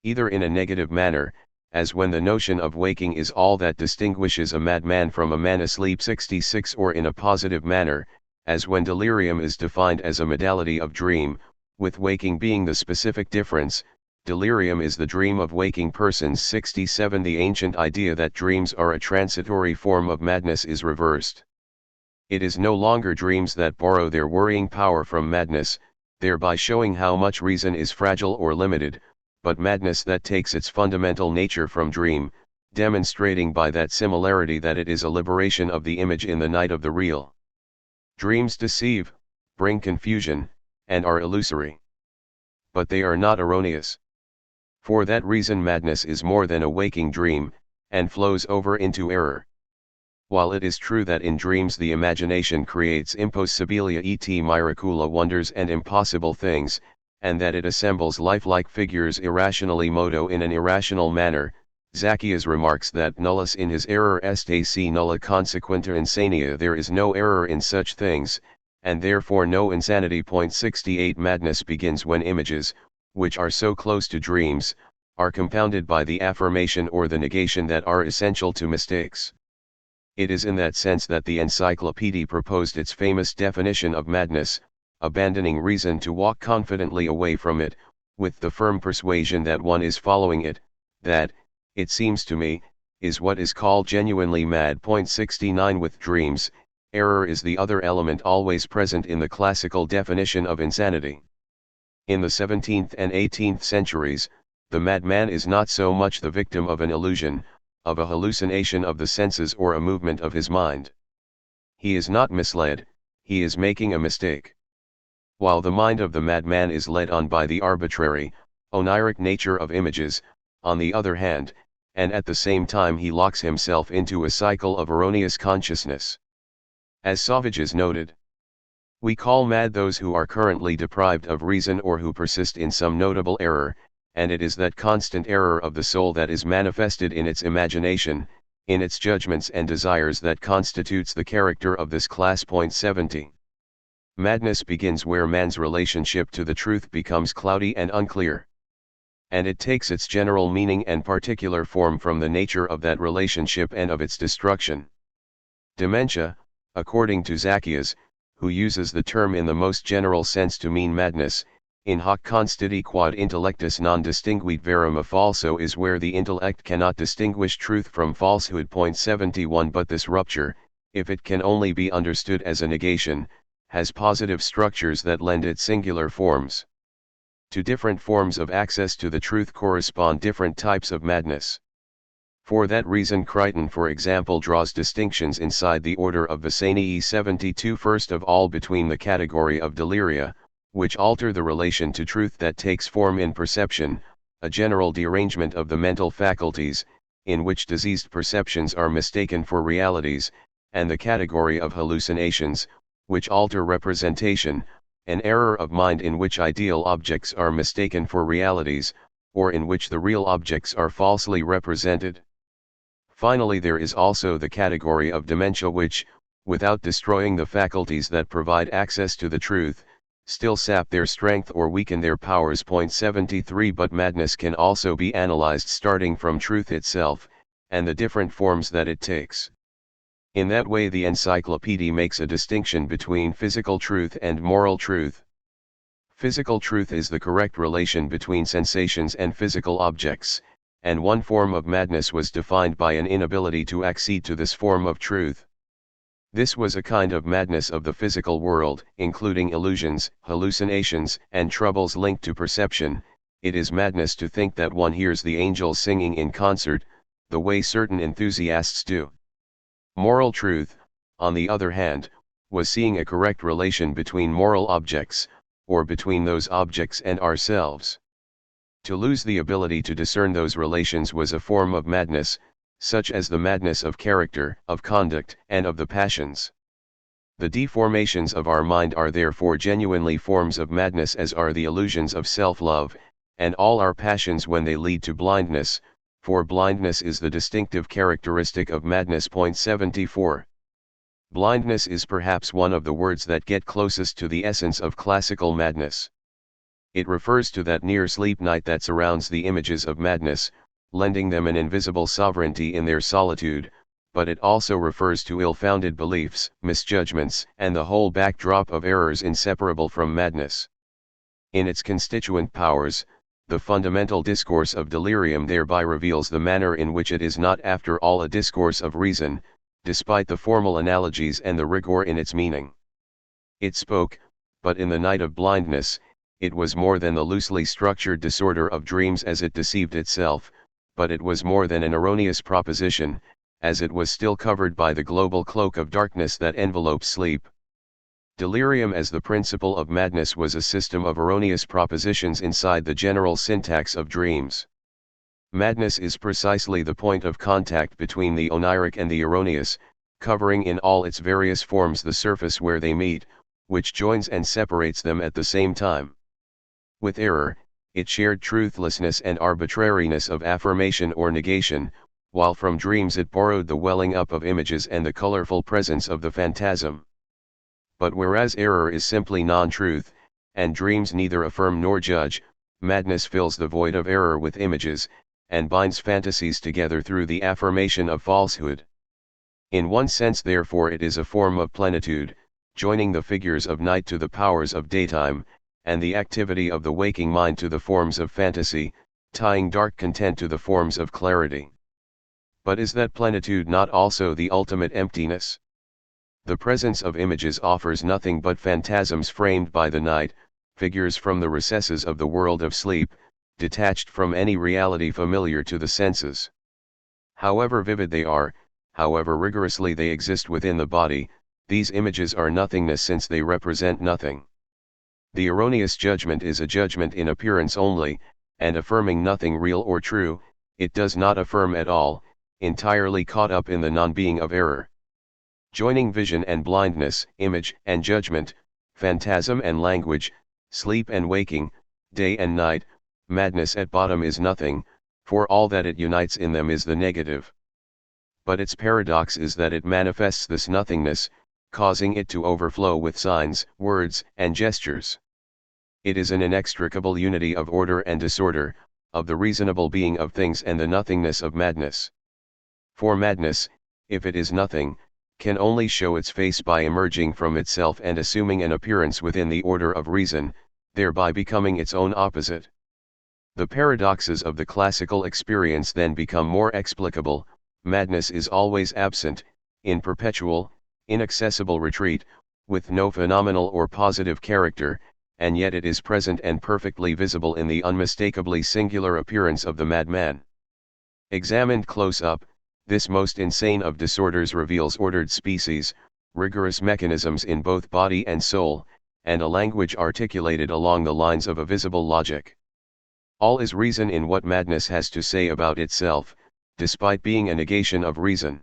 Speaker 1: Either in a negative manner, as when the notion of waking is all that distinguishes a madman from a man asleep. 66 Or in a positive manner, as when delirium is defined as a modality of dream, with waking being the specific difference. Delirium is the dream of waking persons. 67 The ancient idea that dreams are a transitory form of madness is reversed. It is no longer dreams that borrow their worrying power from madness, thereby showing how much reason is fragile or limited, but madness that takes its fundamental nature from dream, demonstrating by that similarity that it is a liberation of the image in the night of the real. Dreams deceive, bring confusion, and are illusory. But they are not erroneous. For that reason madness is more than a waking dream, and flows over into error. While it is true that in dreams the imagination creates impossibilia et miracula, wonders and impossible things, and that it assembles lifelike figures irrationally modo in an irrational manner, Zacchaeus remarks that nullus in his error est ac nulla consequenta insania. There is no error in such things, and therefore no insanity. 68 Madness begins when images, which are so close to dreams, are compounded by the affirmation or the negation that are essential to mistakes. It is in that sense that the Encyclopedia proposed its famous definition of madness, abandoning reason to walk confidently away from it, with the firm persuasion that one is following it, that, it seems to me, is what is called genuinely mad. 69 With dreams, Error is the other element always present in the classical definition of insanity. In the 17th and 18th centuries, the madman is not so much the victim of an illusion, of a hallucination of the senses or a movement of his mind. He is not misled, he is making a mistake. While the mind of the madman is led on by the arbitrary, oniric nature of images, on the other hand, and at the same time he locks himself into a cycle of erroneous consciousness. As Sauvages noted, we call mad those who are currently deprived of reason or who persist in some notable error, and it is that constant error of the soul that is manifested in its imagination, in its judgments and desires that constitutes the character of this class. 70. Madness begins where man's relationship to the truth becomes cloudy and unclear. And it takes its general meaning and particular form from the nature of that relationship and of its destruction. Dementia, according to Zacchaeus, who uses the term in the most general sense to mean madness, in hoc constiti quod intellectus non distinguit verum a falso, is where the intellect cannot distinguish truth from falsehood. 71. But this rupture, if it can only be understood as a negation, has positive structures that lend it singular forms. To different forms of access to the truth correspond different types of madness. For that reason Crichton, for example, draws distinctions inside the order of Visanii 72 first of all between the category of deliria, which alter the relation to truth that takes form in perception, a general derangement of the mental faculties, in which diseased perceptions are mistaken for realities, and the category of hallucinations, which alter representation, an error of mind in which ideal objects are mistaken for realities, or in which the real objects are falsely represented. Finally, there is also the category of dementia which, without destroying the faculties that provide access to the truth, still sap their strength or weaken their powers. 73. But madness can also be analyzed starting from truth itself, and the different forms that it takes. In that way the encyclopedia makes a distinction between physical truth and moral truth. Physical truth is the correct relation between sensations and physical objects, and one form of madness was defined by an inability to accede to this form of truth. This was a kind of madness of the physical world, including illusions, hallucinations, and troubles linked to perception. It is madness to think that one hears the angels singing in concert, the way certain enthusiasts do. Moral truth, on the other hand, was seeing a correct relation between moral objects, or between those objects and ourselves. To lose the ability to discern those relations was a form of madness, such as the madness of character, of conduct, and of the passions. The deformations of our mind are therefore genuinely forms of madness, as are the illusions of self-love, and all our passions when they lead to blindness, for blindness is the distinctive characteristic of madness. 74. Blindness is perhaps one of the words that get closest to the essence of classical madness. It refers to that near sleep night that surrounds the images of madness, lending them an invisible sovereignty in their solitude, but it also refers to ill-founded beliefs, misjudgments, and the whole backdrop of errors inseparable from madness. In its constituent powers, the fundamental discourse of delirium thereby reveals the manner in which it is not after all a discourse of reason, despite the formal analogies and the rigor in its meaning. It spoke, but in the night of blindness, it was more than the loosely structured disorder of dreams as it deceived itself, but it was more than an erroneous proposition, as it was still covered by the global cloak of darkness that envelopes sleep. Delirium as the principle of madness was a system of erroneous propositions inside the general syntax of dreams. Madness is precisely the point of contact between the oniric and the erroneous, covering in all its various forms the surface where they meet, which joins and separates them at the same time. With error, it shared truthlessness and arbitrariness of affirmation or negation, while from dreams it borrowed the welling up of images and the colorful presence of the phantasm. But whereas error is simply non-truth, and dreams neither affirm nor judge, madness fills the void of error with images, and binds fantasies together through the affirmation of falsehood. In one sense therefore it is a form of plenitude, joining the figures of night to the powers of daytime, and the activity of the waking mind to the forms of fantasy, tying dark content to the forms of clarity. But is that plenitude not also the ultimate emptiness? The presence of images offers nothing but phantasms framed by the night, figures from the recesses of the world of sleep, detached from any reality familiar to the senses. However vivid they are, however rigorously they exist within the body, these images are nothingness since they represent nothing. The erroneous judgment is a judgment in appearance only, and affirming nothing real or true, it does not affirm at all, entirely caught up in the non-being of error. Joining vision and blindness, image and judgment, phantasm and language, sleep and waking, day and night, madness at bottom is nothing, for all that it unites in them is the negative. But its paradox is that it manifests this nothingness, causing it to overflow with signs, words, and gestures. It is an inextricable unity of order and disorder, of the reasonable being of things and the nothingness of madness. For madness, if it is nothing, can only show its face by emerging from itself and assuming an appearance within the order of reason, thereby becoming its own opposite. The paradoxes of the classical experience then become more explicable. Madness is always absent, in perpetual, inaccessible retreat, with no phenomenal or positive character, and yet it is present and perfectly visible in the unmistakably singular appearance of the madman. Examined close up, this most insane of disorders reveals ordered species, rigorous mechanisms in both body and soul, and a language articulated along the lines of a visible logic. All is reason in what madness has to say about itself, despite being a negation of reason.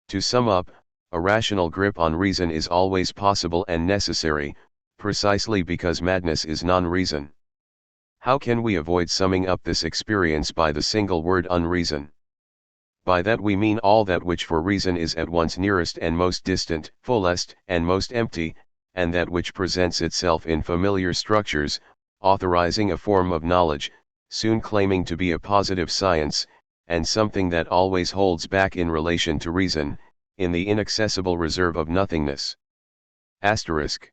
Speaker 1: To sum up, a rational grip on reason is always possible and necessary, precisely because madness is non-reason. How can we avoid summing up this experience by the single word unreason? By that we mean all that which for reason is at once nearest and most distant, fullest and most empty, and that which presents itself in familiar structures, authorizing a form of knowledge, soon claiming to be a positive science, and something that always holds back in relation to reason, in the inaccessible reserve of nothingness. Asterisk.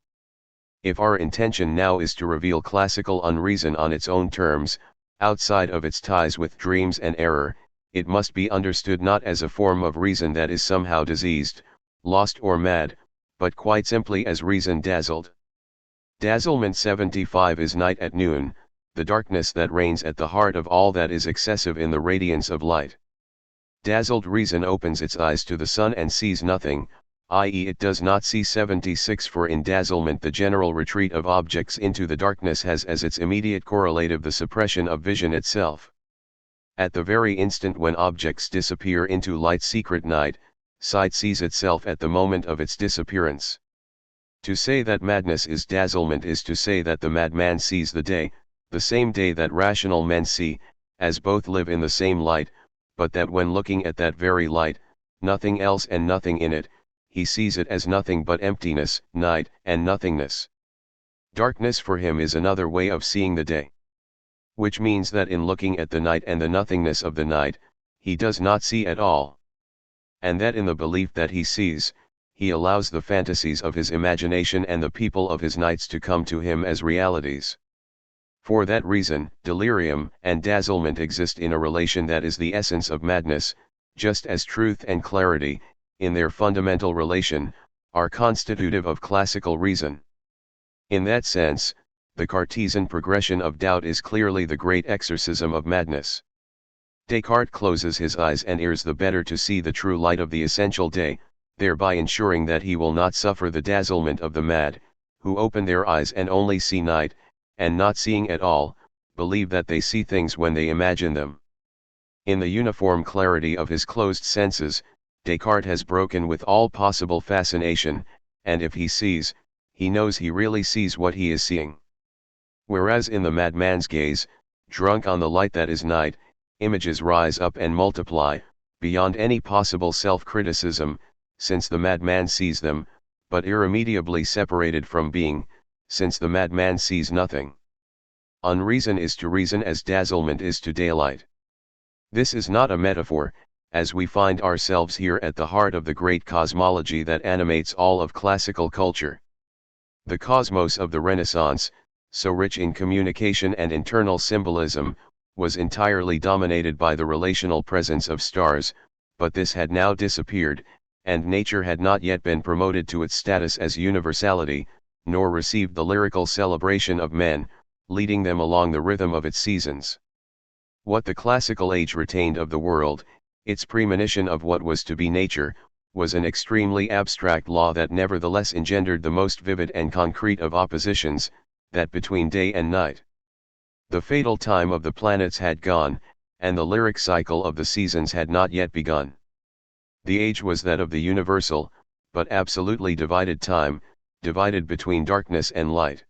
Speaker 1: If our intention now is to reveal classical unreason on its own terms, outside of its ties with dreams and error, it must be understood not as a form of reason that is somehow diseased, lost or mad, but quite simply as reason dazzled. Dazzlement 75 is night at noon, the darkness that reigns at the heart of all that is excessive in the radiance of light. Dazzled reason opens its eyes to the sun and sees nothing, i.e. it does not see 76, for in dazzlement the general retreat of objects into the darkness has as its immediate correlative the suppression of vision itself. At the very instant when objects disappear into light's secret night, sight sees itself at the moment of its disappearance. To say that madness is dazzlement is to say that the madman sees the day, the same day that rational men see, as both live in the same light, but that when looking at that very light, nothing else and nothing in it, he sees it as nothing but emptiness, night, and nothingness. Darkness for him is another way of seeing the day. Which means that in looking at the night and the nothingness of the night, he does not see at all. And that in the belief that he sees, he allows the fantasies of his imagination and the people of his nights to come to him as realities. For that reason, delirium and dazzlement exist in a relation that is the essence of madness, just as truth and clarity, in their fundamental relation, are constitutive of classical reason. In that sense, the Cartesian progression of doubt is clearly the great exorcism of madness. Descartes closes his eyes and ears the better to see the true light of the essential day, thereby ensuring that he will not suffer the dazzlement of the mad, who open their eyes and only see night, and not seeing at all, believe that they see things when they imagine them. In the uniform clarity of his closed senses, Descartes has broken with all possible fascination, and if he sees, he knows he really sees what he is seeing. Whereas in the madman's gaze, drunk on the light that is night, images rise up and multiply, beyond any possible self-criticism, since the madman sees them, but irremediably separated from being, since the madman sees nothing. Unreason is to reason as dazzlement is to daylight. This is not a metaphor, as we find ourselves here at the heart of the great cosmology that animates all of classical culture. The cosmos of the Renaissance, so rich in communication and internal symbolism, was entirely dominated by the relational presence of stars, but this had now disappeared, and nature had not yet been promoted to its status as universality, nor received the lyrical celebration of men, leading them along the rhythm of its seasons. What the classical age retained of the world, its premonition of what was to be nature, was an extremely abstract law that nevertheless engendered the most vivid and concrete of oppositions, that between day and night. The fatal time of the planets had gone, and the lyric cycle of the seasons had not yet begun. The age was that of the universal, but absolutely divided time, divided between darkness and light.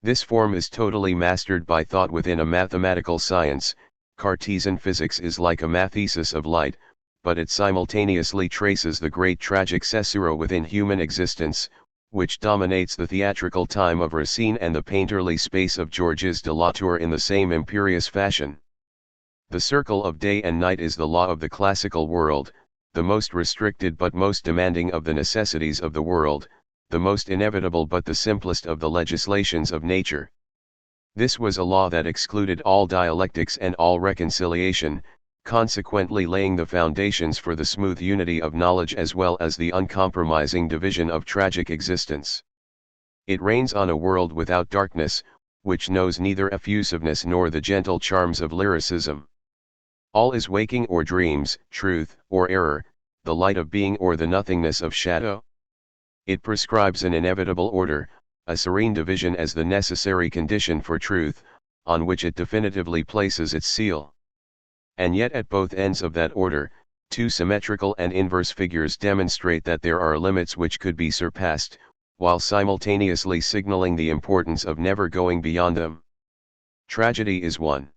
Speaker 1: This form is totally mastered by thought within a mathematical science. Cartesian physics is like a mathesis of light, but it simultaneously traces the great tragic caesura within human existence, which dominates the theatrical time of Racine and the painterly space of Georges de Latour in the same imperious fashion. The circle of day and night is the law of the classical world, the most restricted but most demanding of the necessities of the world, the most inevitable but the simplest of the legislations of nature. This was a law that excluded all dialectics and all reconciliation, consequently laying the foundations for the smooth unity of knowledge as well as the uncompromising division of tragic existence. It reigns on a world without darkness, which knows neither effusiveness nor the gentle charms of lyricism. All is waking or dreams, truth or error, the light of being or the nothingness of shadow. It prescribes an inevitable order, a serene division as the necessary condition for truth, on which it definitively places its seal. And yet at both ends of that order, two symmetrical and inverse figures demonstrate that there are limits which could be surpassed, while simultaneously signaling the importance of never going beyond them. Tragedy is one.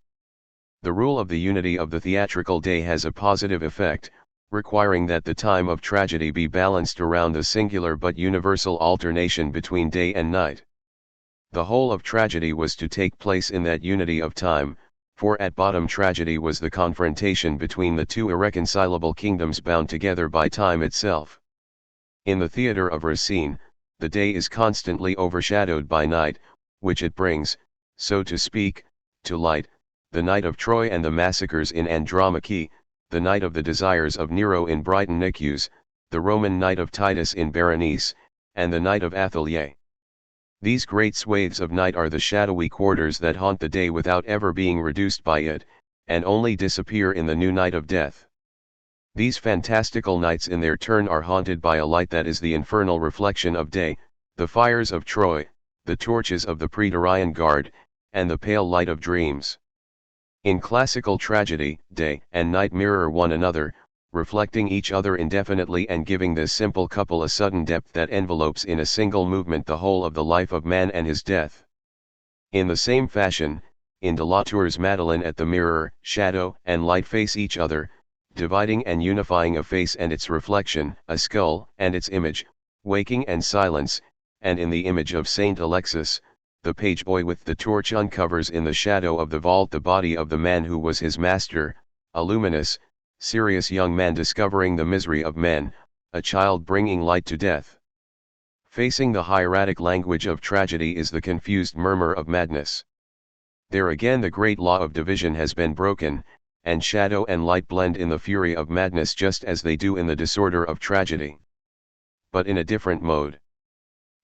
Speaker 1: The rule of the unity of the theatrical day has a positive effect, requiring that the time of tragedy be balanced around the singular but universal alternation between day and night. The whole of tragedy was to take place in that unity of time, for at bottom tragedy was the confrontation between the two irreconcilable kingdoms bound together by time itself. In the theatre of Racine, the day is constantly overshadowed by night, which it brings, so to speak, to light, the night of Troy and the massacres in Andromache, the night of the desires of Nero in Britannicus, the Roman night of Titus in Berenice, and the night of Athélie. These great swathes of night are the shadowy quarters that haunt the day without ever being reduced by it, and only disappear in the new night of death. These fantastical nights in their turn are haunted by a light that is the infernal reflection of day, the fires of Troy, the torches of the Praetorian Guard, and the pale light of dreams. In classical tragedy, day and night mirror one another, reflecting each other indefinitely and giving this simple couple a sudden depth that envelopes in a single movement the whole of the life of man and his death. In the same fashion, in de Latour's Madeleine at the mirror, shadow and light face each other, dividing and unifying a face and its reflection, a skull and its image, waking and silence, and in the image of Saint Alexis, the page boy with the torch uncovers in the shadow of the vault the body of the man who was his master, a luminous, serious young man discovering the misery of men, a child bringing light to death. Facing the hieratic language of tragedy is the confused murmur of madness. There again the great law of division has been broken, and shadow and light blend in the fury of madness just as they do in the disorder of tragedy. But in a different mode.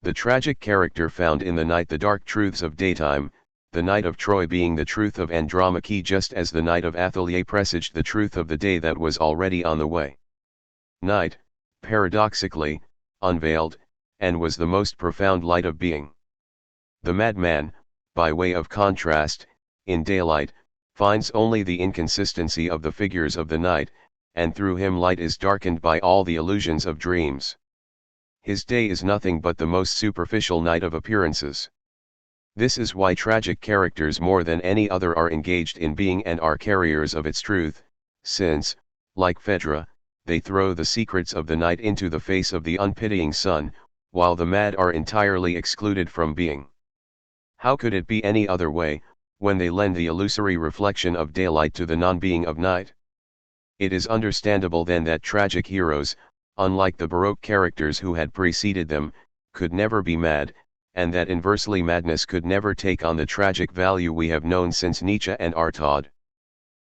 Speaker 1: The tragic character found in the night the dark truths of daytime, the night of Troy being the truth of Andromache just as the night of Athélie presaged the truth of the day that was already on the way. Night, paradoxically, unveiled, and was the most profound light of being. The madman, by way of contrast, in daylight, finds only the inconsistency of the figures of the night, and through him light is darkened by all the illusions of dreams. His day is nothing but the most superficial night of appearances. This is why tragic characters more than any other are engaged in being and are carriers of its truth, since, like Phaedra, they throw the secrets of the night into the face of the unpitying sun, while the mad are entirely excluded from being. How could it be any other way, when they lend the illusory reflection of daylight to the non-being of night? It is understandable then that tragic heroes, unlike the Baroque characters who had preceded them, could never be mad, and that inversely madness could never take on the tragic value we have known since Nietzsche and Artaud.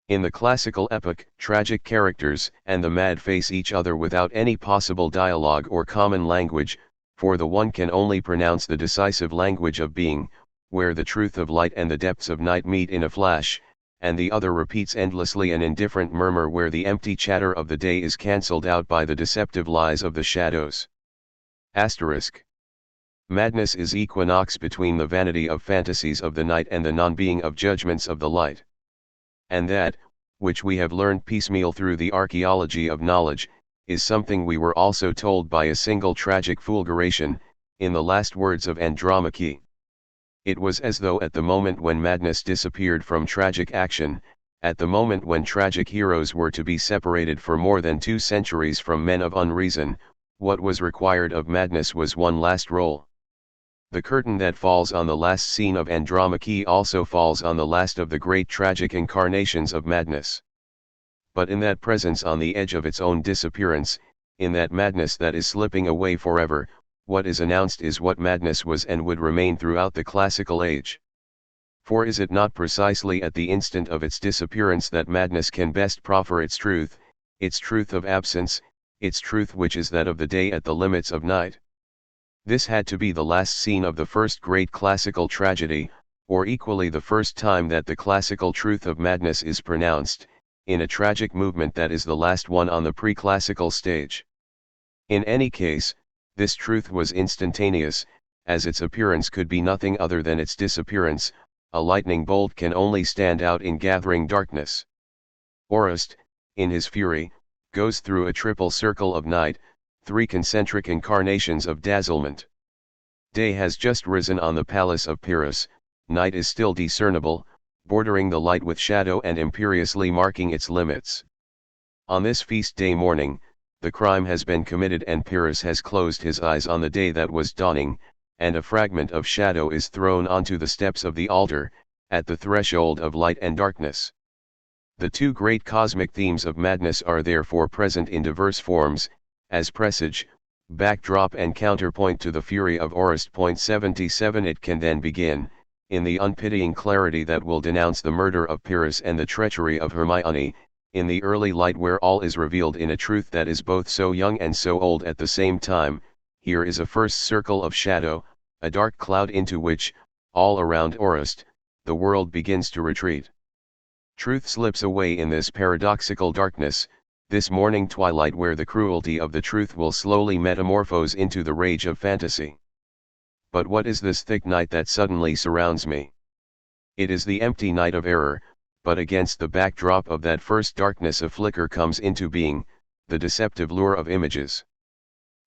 Speaker 1: In the classical epic, tragic characters and the mad face each other without any possible dialogue or common language, for the one can only pronounce the decisive language of being, where the truth of light and the depths of night meet in a flash, and the other repeats endlessly an indifferent murmur where the empty chatter of the day is cancelled out by the deceptive lies of the shadows. Asterisk. Madness is equinox between the vanity of fantasies of the night and the non-being of judgments of the light. And that, which we have learned piecemeal through the archaeology of knowledge, is something we were also told by a single tragic fulguration, in the last words of Andromache. It was as though at the moment when madness disappeared from tragic action, at the moment when tragic heroes were to be separated for more than 2 centuries from men of unreason, what was required of madness was one last roll. The curtain that falls on the last scene of Andromache also falls on the last of the great tragic incarnations of madness. But in that presence on the edge of its own disappearance, in that madness that is slipping away forever, what is announced is what madness was and would remain throughout the classical age. For is it not precisely at the instant of its disappearance that madness can best proffer its truth of absence, its truth which is that of the day at the limits of night? This had to be the last scene of the first great classical tragedy, or equally the first time that the classical truth of madness is pronounced, in a tragic movement that is the last one on the pre-classical stage. In any case, this truth was instantaneous, as its appearance could be nothing other than its disappearance. A lightning bolt can only stand out in gathering darkness. Orest, in his fury, goes through a triple circle of night, 3 concentric incarnations of dazzlement. Day has just risen on the palace of Pyrrhus, night is still discernible, bordering the light with shadow and imperiously marking its limits. On this feast day morning, the crime has been committed and Pyrrhus has closed his eyes on the day that was dawning, and a fragment of shadow is thrown onto the steps of the altar, at the threshold of light and darkness. The 2 great cosmic themes of madness are therefore present in diverse forms, as presage, backdrop and counterpoint to the fury of Orest. 77 It can then begin, in the unpitying clarity that will denounce the murder of Pyrrhus and the treachery of Hermione, in the early light where all is revealed in a truth that is both so young and so old at the same time. Here is a first circle of shadow, a dark cloud into which, all around Orest, the world begins to retreat. Truth slips away in this paradoxical darkness, this morning twilight where the cruelty of the truth will slowly metamorphose into the rage of fantasy. But what is this thick night that suddenly surrounds me? It is the empty night of error, but against the backdrop of that first darkness a flicker comes into being, the deceptive lure of images.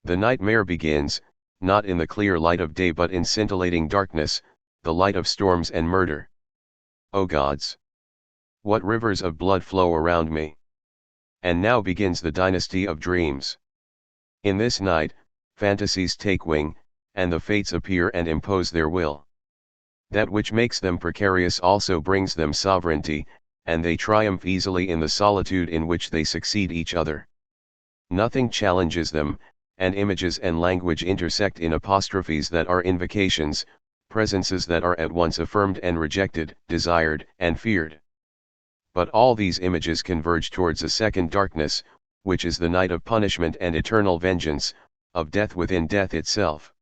Speaker 1: The nightmare begins, not in the clear light of day but in scintillating darkness, the light of storms and murder. O gods! What rivers of blood flow around me! And now begins the dynasty of dreams. In this night, fantasies take wing, and the fates appear and impose their will. That which makes them precarious also brings them sovereignty, and they triumph easily in the solitude in which they succeed each other. Nothing challenges them, and images and language intersect in apostrophes that are invocations, presences that are at once affirmed and rejected, desired and feared. But all these images converge towards a second darkness, which is the night of punishment and eternal vengeance, of death within death itself.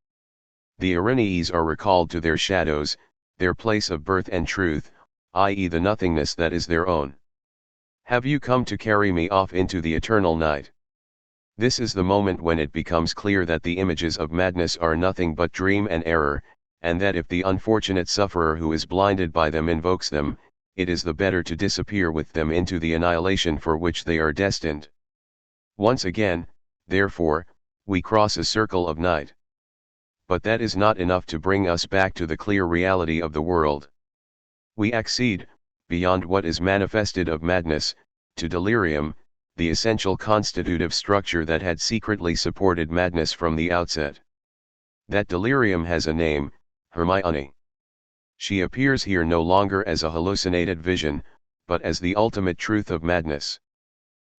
Speaker 1: The Erinyes are recalled to their shadows, their place of birth and truth, i.e. the nothingness that is their own. Have you come to carry me off into the eternal night? This is the moment when it becomes clear that the images of madness are nothing but dream and error, and that if the unfortunate sufferer who is blinded by them invokes them, it is the better to disappear with them into the annihilation for which they are destined. Once again, therefore, we cross a circle of night. But that is not enough to bring us back to the clear reality of the world. We accede, beyond what is manifested of madness, to delirium, the essential constitutive structure that had secretly supported madness from the outset. That delirium has a name, Hermione. She appears here no longer as a hallucinated vision, but as the ultimate truth of madness.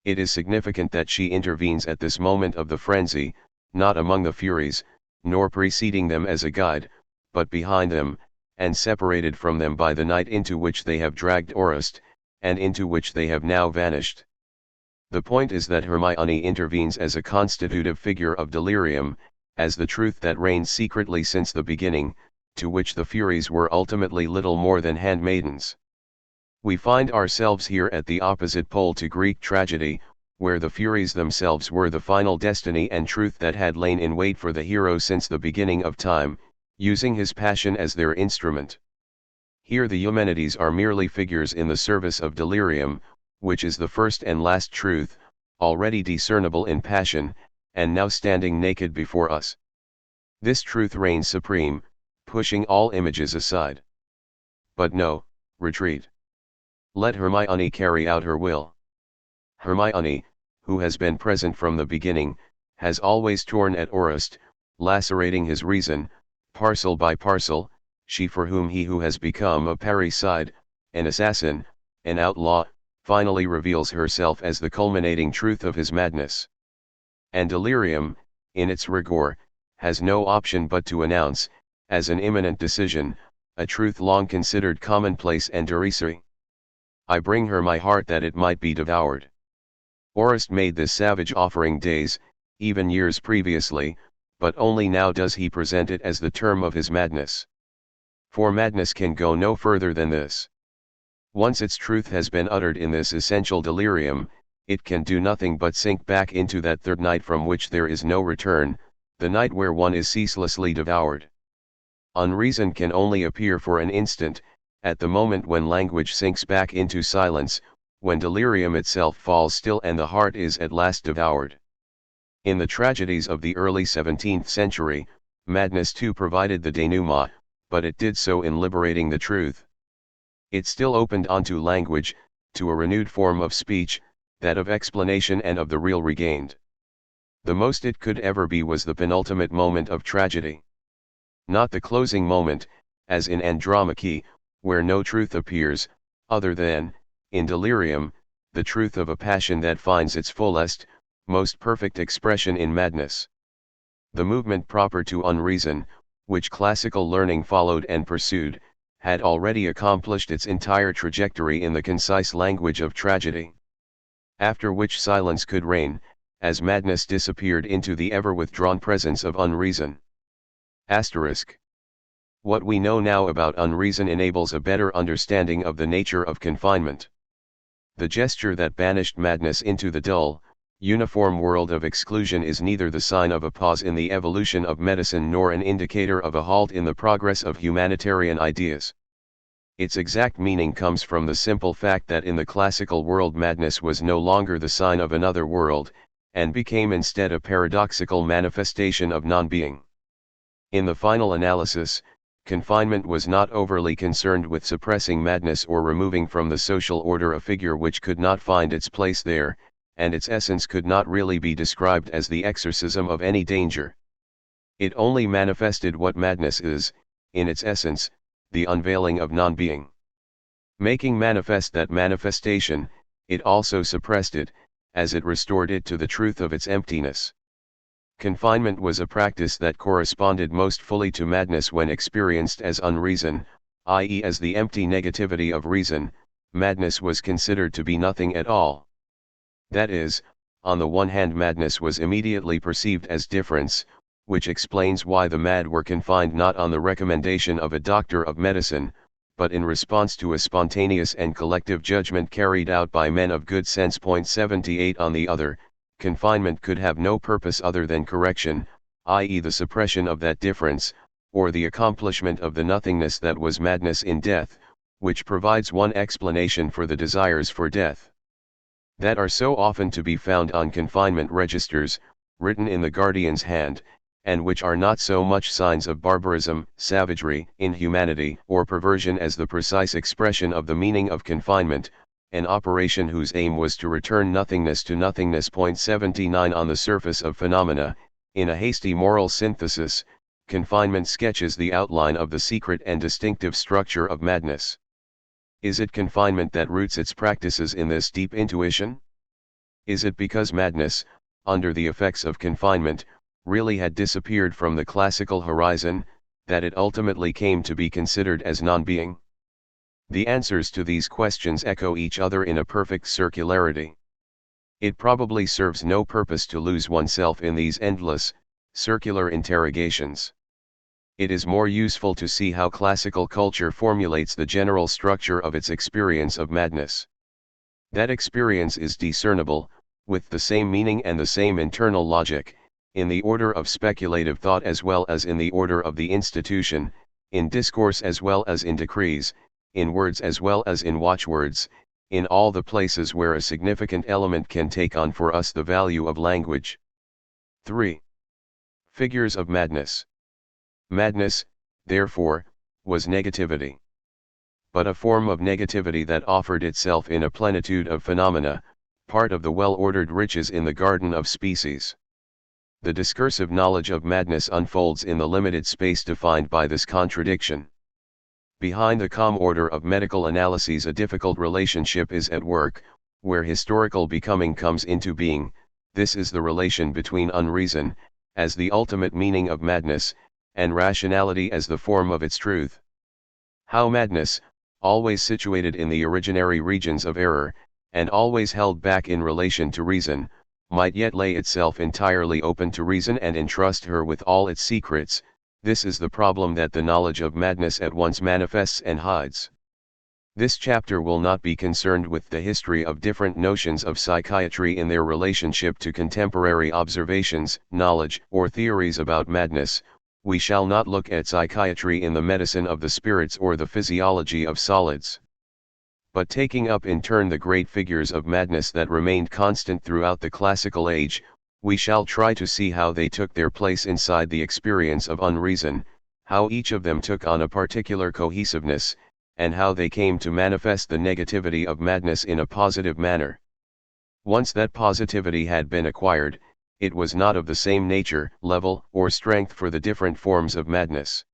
Speaker 1: It is significant that she intervenes at this moment of the frenzy, not among the Furies, nor preceding them as a guide, but behind them, and separated from them by the night into which they have dragged Orest, and into which they have now vanished. The point is that Hermione intervenes as a constitutive figure of delirium, as the truth that reigns secretly since the beginning, to which the Furies were ultimately little more than handmaidens. We find ourselves here at the opposite pole to Greek tragedy, where the Furies themselves were the final destiny and truth that had lain in wait for the hero since the beginning of time, using his passion as their instrument. Here the Eumenides are merely figures in the service of delirium, which is the first and last truth, already discernible in passion, and now standing naked before us. This truth reigns supreme, pushing all images aside. But no, retreat. Let Hermione carry out her will. Hermione, who has been present from the beginning, has always torn at Orest, lacerating his reason, parcel by parcel, she for whom he who has become a parricide, an assassin, an outlaw, finally reveals herself as the culminating truth of his madness. And delirium, in its rigor, has no option but to announce, as an imminent decision, a truth long considered commonplace and derisory. I bring her my heart that it might be devoured. Orest made this savage offering days, even years previously, but only now does he present it as the term of his madness. For madness can go no further than this. Once its truth has been uttered in this essential delirium, it can do nothing but sink back into that third night from which there is no return, the night where one is ceaselessly devoured. Unreason can only appear for an instant, at the moment when language sinks back into silence, when delirium itself falls still and the heart is at last devoured. In the tragedies of the early 17th century, madness too provided the denouement, but it did so in liberating the truth. It still opened onto language, to a renewed form of speech, that of explanation and of the real regained. The most it could ever be was the penultimate moment of tragedy. Not the closing moment, as in Andromache, where no truth appears, other than, in delirium, the truth of a passion that finds its fullest, most perfect expression in madness. The movement proper to unreason, which classical learning followed and pursued, had already accomplished its entire trajectory in the concise language of tragedy. After which silence could reign, as madness disappeared into the ever-withdrawn presence of unreason. Asterisk. What we know now about unreason enables a better understanding of the nature of confinement. The gesture that banished madness into the dull, uniform world of exclusion is neither the sign of a pause in the evolution of medicine nor an indicator of a halt in the progress of humanitarian ideas. Its exact meaning comes from the simple fact that in the classical world madness was no longer the sign of another world, and became instead a paradoxical manifestation of non-being. In the final analysis, confinement was not overly concerned with suppressing madness or removing from the social order a figure which could not find its place there, and its essence could not really be described as the exorcism of any danger. It only manifested what madness is, in its essence, the unveiling of non-being. Making manifest that manifestation, it also suppressed it, as it restored it to the truth of its emptiness. Confinement was a practice that corresponded most fully to madness when experienced as unreason, i.e. as the empty negativity of reason. Madness was considered to be nothing at all. That is, on the one hand madness was immediately perceived as difference, which explains why the mad were confined not on the recommendation of a doctor of medicine, but in response to a spontaneous and collective judgment carried out by men of good sense. 78 On the other, confinement could have no purpose other than correction, i.e. the suppression of that difference, or the accomplishment of the nothingness that was madness in death, which provides one explanation for the desires for death that are so often to be found on confinement registers, written in the guardian's hand, and which are not so much signs of barbarism, savagery, inhumanity, or perversion as the precise expression of the meaning of confinement, an operation whose aim was to return nothingness to nothingness. 79 On the surface of phenomena, in a hasty moral synthesis, confinement sketches the outline of the secret and distinctive structure of madness. Is it confinement that roots its practices in this deep intuition? Is it because madness, under the effects of confinement, really had disappeared from the classical horizon, that it ultimately came to be considered as non-being? The answers to these questions echo each other in a perfect circularity. It probably serves no purpose to lose oneself in these endless, circular interrogations. It is more useful to see how classical culture formulates the general structure of its experience of madness. That experience is discernible, with the same meaning and the same internal logic, in the order of speculative thought as well as in the order of the institution, in discourse as well as in decrees, in words as well as in watchwords, in all the places where a significant element can take on for us the value of language. 3. Figures of madness. Madness, therefore, was negativity. But a form of negativity that offered itself in a plenitude of phenomena, part of the well-ordered riches in the garden of species. The discursive knowledge of madness unfolds in the limited space defined by this contradiction. Behind the calm order of medical analyses a difficult relationship is at work, where historical becoming comes into being. This is the relation between unreason, as the ultimate meaning of madness, and rationality as the form of its truth. How madness, always situated in the originary regions of error, and always held back in relation to reason, might yet lay itself entirely open to reason and entrust her with all its secrets. This is the problem that the knowledge of madness at once manifests and hides. This chapter will not be concerned with the history of different notions of psychiatry in their relationship to contemporary observations, knowledge, or theories about madness. We shall not look at psychiatry in the medicine of the spirits or the physiology of solids. But taking up in turn the great figures of madness that remained constant throughout the classical age, we shall try to see how they took their place inside the experience of unreason, how each of them took on a particular cohesiveness, and how they came to manifest the negativity of madness in a positive manner. Once that positivity had been acquired, it was not of the same nature, level, or strength for the different forms of madness.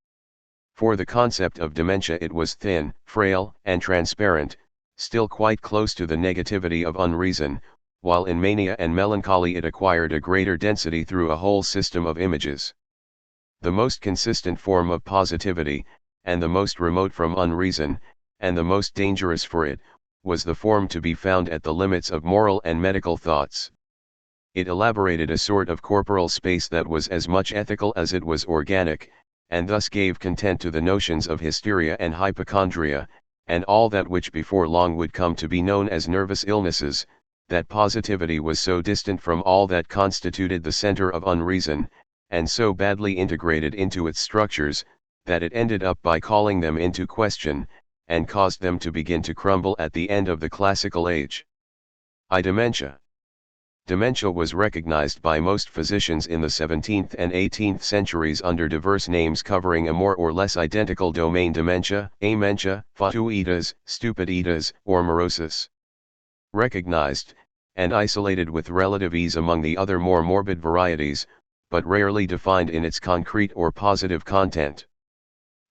Speaker 1: For the concept of dementia it was thin, frail, and transparent, still quite close to the negativity of unreason, while in mania and melancholy it acquired a greater density through a whole system of images. The most consistent form of positivity, and the most remote from unreason, and the most dangerous for it, was the form to be found at the limits of moral and medical thoughts. It elaborated a sort of corporal space that was as much ethical as it was organic, and thus gave content to the notions of hysteria and hypochondria, and all that which before long would come to be known as nervous illnesses. That positivity was so distant from all that constituted the center of unreason, and so badly integrated into its structures, that it ended up by calling them into question, and caused them to begin to crumble at the end of the classical age. Dementia. Dementia was recognized by most physicians in the 17th and 18th centuries under diverse names covering a more or less identical domain: dementia, amentia, fatuitas, stupiditas, or morosis. Recognized, and isolated with relative ease among the other more morbid varieties, but rarely defined in its concrete or positive content.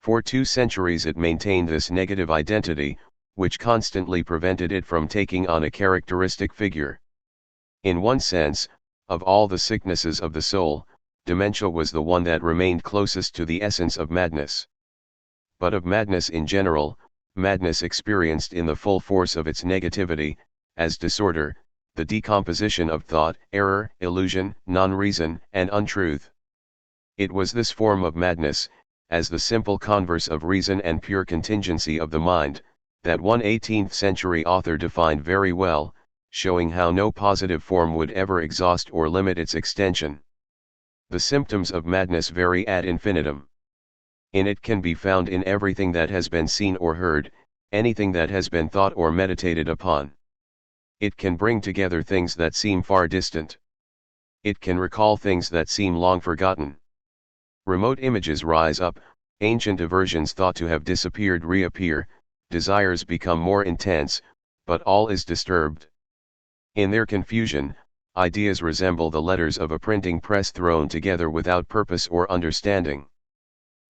Speaker 1: For 2 centuries it maintained this negative identity, which constantly prevented it from taking on a characteristic figure. In one sense, of all the sicknesses of the soul, dementia was the one that remained closest to the essence of madness. But of madness in general, madness experienced in the full force of its negativity, as disorder, the decomposition of thought, error, illusion, non-reason, and untruth. It was this form of madness, as the simple converse of reason and pure contingency of the mind, that one 18th century author defined very well, showing how no positive form would ever exhaust or limit its extension. The symptoms of madness vary ad infinitum. In it can be found in everything that has been seen or heard, anything that has been thought or meditated upon. It can bring together things that seem far distant. It can recall things that seem long forgotten. Remote images rise up, ancient aversions thought to have disappeared reappear, desires become more intense, but all is disturbed. In their confusion, ideas resemble the letters of a printing press thrown together without purpose or understanding.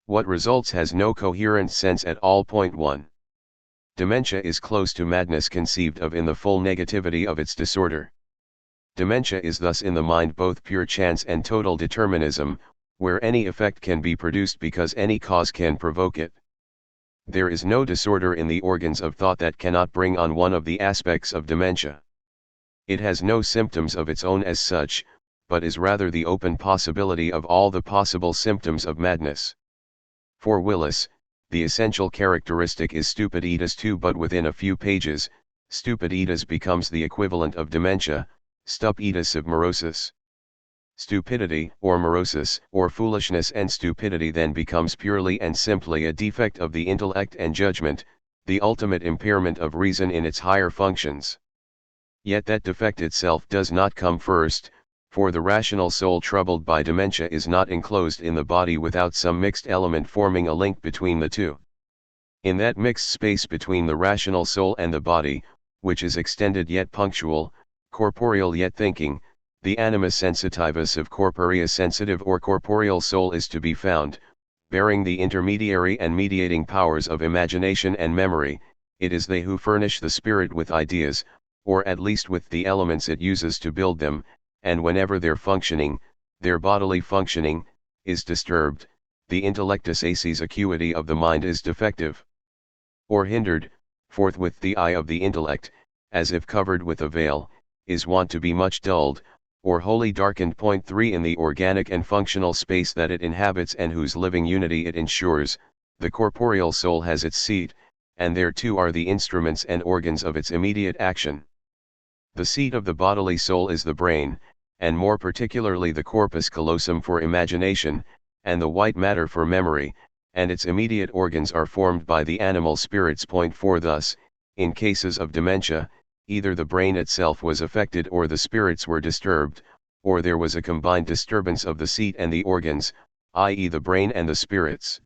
Speaker 1: What results has no coherent sense at all. 1. Dementia is close to madness conceived of in the full negativity of its disorder. Dementia is thus in the mind both pure chance and total determinism, where any effect can be produced because any cause can provoke it. There is no disorder in the organs of thought that cannot bring on one of the aspects of dementia. It has no symptoms of its own as such, but is rather the open possibility of all the possible symptoms of madness. For Willis, the essential characteristic is stupiditas too, but within a few pages, stupiditas becomes the equivalent of dementia, stupiditas of morosis. Stupidity, or morosis, or foolishness and stupidity then becomes purely and simply a defect of the intellect and judgment, the ultimate impairment of reason in its higher functions. Yet that defect itself does not come first, for the rational soul troubled by dementia is not enclosed in the body without some mixed element forming a link between the two. In that mixed space between the rational soul and the body, which is extended yet punctual, corporeal yet thinking, the animus sensitivus of corporeus sensitive or corporeal soul is to be found, bearing the intermediary and mediating powers of imagination and memory. It is they who furnish the spirit with ideas, or at least with the elements it uses to build them, and whenever their functioning, their bodily functioning, is disturbed, the intellectus acies acuity of the mind is defective, or hindered, forthwith the eye of the intellect, as if covered with a veil, is wont to be much dulled, or wholly darkened. 3 In the organic and functional space that it inhabits and whose living unity it ensures, the corporeal soul has its seat, and there too are the instruments and organs of its immediate action. The seat of the bodily soul is the brain, and more particularly the corpus callosum for imagination, and the white matter for memory, and its immediate organs are formed by the animal spirits. 4 Thus, in cases of dementia, either the brain itself was affected or the spirits were disturbed, or there was a combined disturbance of the seat and the organs, i.e. the brain and the spirits.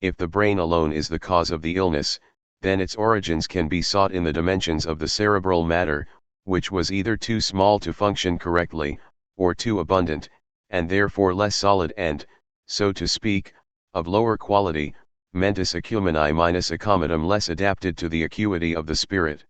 Speaker 1: If the brain alone is the cause of the illness, then its origins can be sought in the dimensions of the cerebral matter, which was either too small to function correctly, or too abundant, and therefore less solid and, so to speak, of lower quality, mentis acumeni minus accommodatum, less adapted to the acuity of the spirit.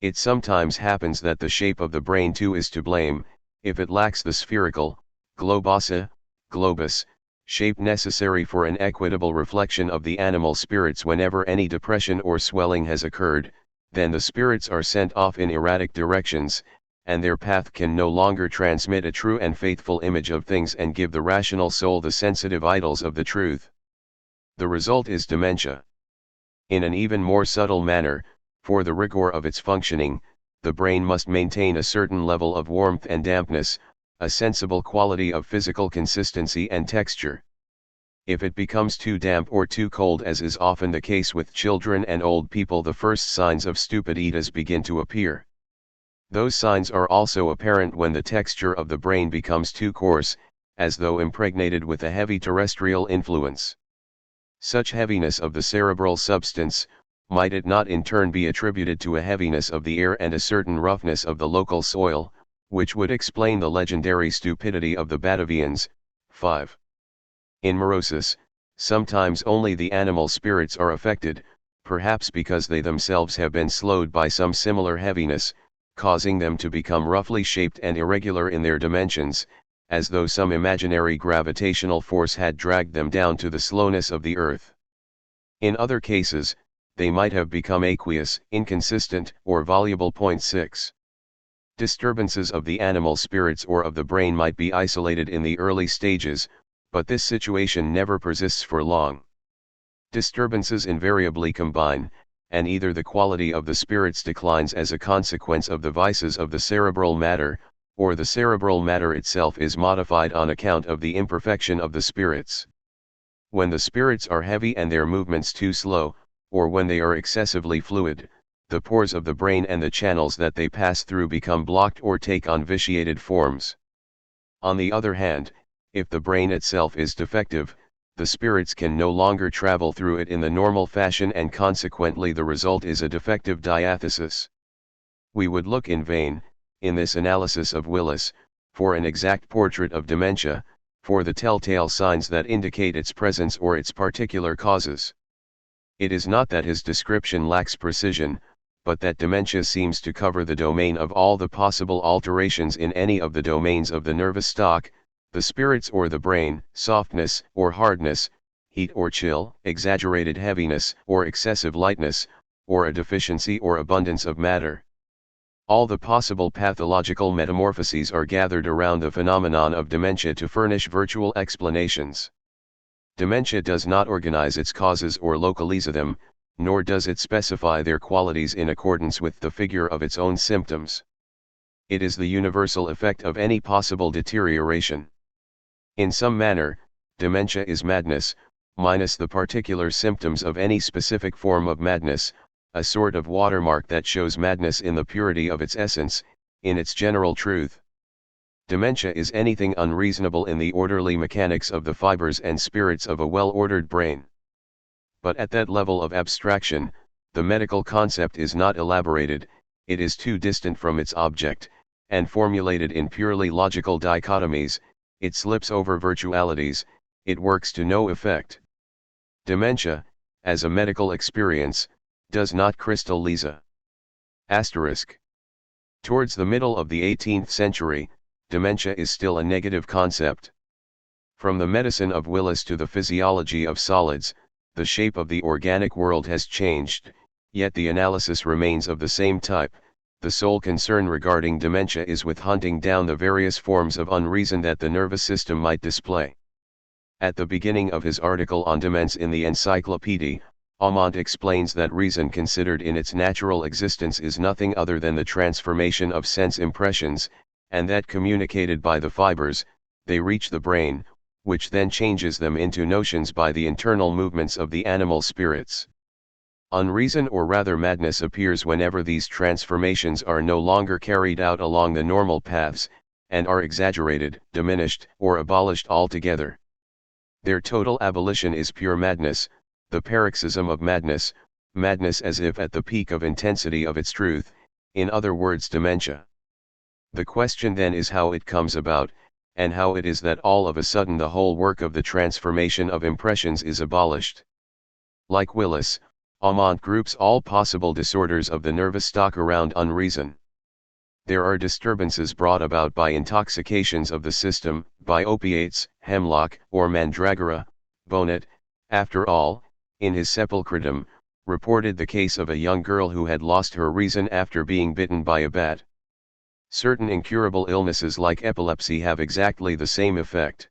Speaker 1: It sometimes happens that the shape of the brain too is to blame, if it lacks the spherical, globosa, globus, shape necessary for an equitable reflection of the animal spirits. Whenever any depression or swelling has occurred, then the spirits are sent off in erratic directions, and their path can no longer transmit a true and faithful image of things and give the rational soul the sensitive idols of the truth. The result is dementia. In an even more subtle manner, for the rigor of its functioning, the brain must maintain a certain level of warmth and dampness, a sensible quality of physical consistency and texture. If it becomes too damp or too cold, as is often the case with children and old people, the first signs of stupiditas begin to appear. Those signs are also apparent when the texture of the brain becomes too coarse, as though impregnated with a heavy terrestrial influence. Such heaviness of the cerebral substance, might it not in turn be attributed to a heaviness of the air and a certain roughness of the local soil, which would explain the legendary stupidity of the Batavians? 5. In morosis, sometimes only the animal spirits are affected, perhaps because they themselves have been slowed by some similar heaviness, causing them to become roughly shaped and irregular in their dimensions, as though some imaginary gravitational force had dragged them down to the slowness of the earth. In other cases, they might have become aqueous, inconsistent, or voluble. 6. Disturbances of the animal spirits or of the brain might be isolated in the early stages, but this situation never persists for long. Disturbances invariably combine, and either the quality of the spirits declines as a consequence of the vices of the cerebral matter, or the cerebral matter itself is modified on account of the imperfection of the spirits. When the spirits are heavy and their movements too slow, or when they are excessively fluid, the pores of the brain and the channels that they pass through become blocked or take on vitiated forms. On the other hand, if the brain itself is defective, the spirits can no longer travel through it in the normal fashion, and consequently the result is a defective diathesis. We would look in vain, in this analysis of Willis, for an exact portrait of dementia, for the telltale signs that indicate its presence or its particular causes. It is not that his description lacks precision, but that dementia seems to cover the domain of all the possible alterations in any of the domains of the nervous stock, the spirits or the brain, softness or hardness, heat or chill, exaggerated heaviness or excessive lightness, or a deficiency or abundance of matter. All the possible pathological metamorphoses are gathered around the phenomenon of dementia to furnish virtual explanations. Dementia does not organize its causes or localize them, nor does it specify their qualities in accordance with the figure of its own symptoms. It is the universal effect of any possible deterioration. In some manner, dementia is madness, minus the particular symptoms of any specific form of madness, a sort of watermark that shows madness in the purity of its essence, in its general truth. Dementia is anything unreasonable in the orderly mechanics of the fibers and spirits of a well-ordered brain. But at that level of abstraction, the medical concept is not elaborated, it is too distant from its object, and formulated in purely logical dichotomies, it slips over virtualities, it works to no effect. Dementia, as a medical experience, does not crystallize. Asterisk. Towards the middle of the 18th century, dementia is still a negative concept. From the medicine of Willis to the physiology of solids, the shape of the organic world has changed, yet the analysis remains of the same type. The sole concern regarding dementia is with hunting down the various forms of unreason that the nervous system might display. At the beginning of his article on demence in the Encyclopédie, Aumont explains that reason considered in its natural existence is nothing other than the transformation of sense impressions, and that communicated by the fibers, they reach the brain, which then changes them into notions by the internal movements of the animal spirits. Unreason, or rather madness, appears whenever these transformations are no longer carried out along the normal paths, and are exaggerated, diminished, or abolished altogether. Their total abolition is pure madness, the paroxysm of madness, madness as if at the peak of intensity of its truth, in other words dementia. The question then is how it comes about, and how it is that all of a sudden the whole work of the transformation of impressions is abolished. Like Willis, Aumont groups all possible disorders of the nervous stock around unreason. There are disturbances brought about by intoxications of the system, by opiates, hemlock, or mandragora. Bonnet, after all, in his Sepulchridum, reported the case of a young girl who had lost her reason after being bitten by a bat. Certain incurable illnesses like epilepsy have exactly the same effect.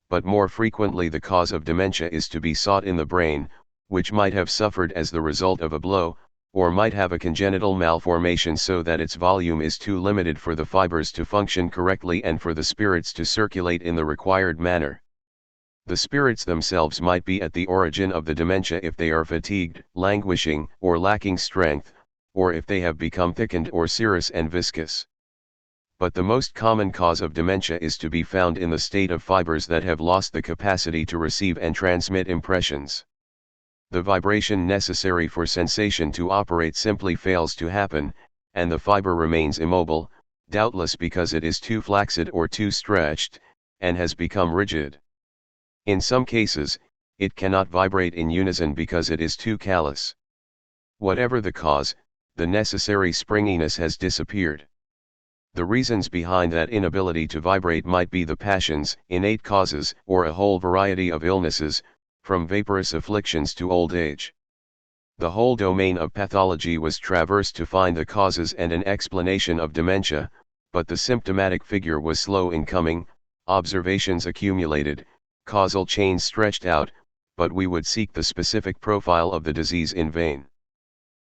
Speaker 1: But more frequently the cause of dementia is to be sought in the brain, which might have suffered as the result of a blow, or might have a congenital malformation so that its volume is too limited for the fibers to function correctly and for the spirits to circulate in the required manner. The spirits themselves might be at the origin of the dementia if they are fatigued, languishing, or lacking strength, or if they have become thickened or serous and viscous. But the most common cause of dementia is to be found in the state of fibers that have lost the capacity to receive and transmit impressions. The vibration necessary for sensation to operate simply fails to happen, and the fiber remains immobile, doubtless because it is too flaccid or too stretched, and has become rigid. In some cases, it cannot vibrate in unison because it is too callous. Whatever the cause, the necessary springiness has disappeared. The reasons behind that inability to vibrate might be the passions, innate causes, or a whole variety of illnesses, from vaporous afflictions to old age. The whole domain of pathology was traversed to find the causes and an explanation of dementia, but the symptomatic figure was slow in coming, observations accumulated, causal chains stretched out, but we would seek the specific profile of the disease in vain.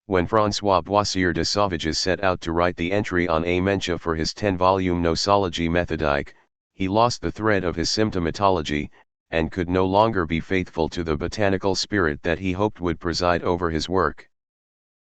Speaker 1: When François Boissier de Sauvages set out to write the entry on amentia for his 10-volume Nosology Méthodique, he lost the thread of his symptomatology, and could no longer be faithful to the botanical spirit that he hoped would preside over his work.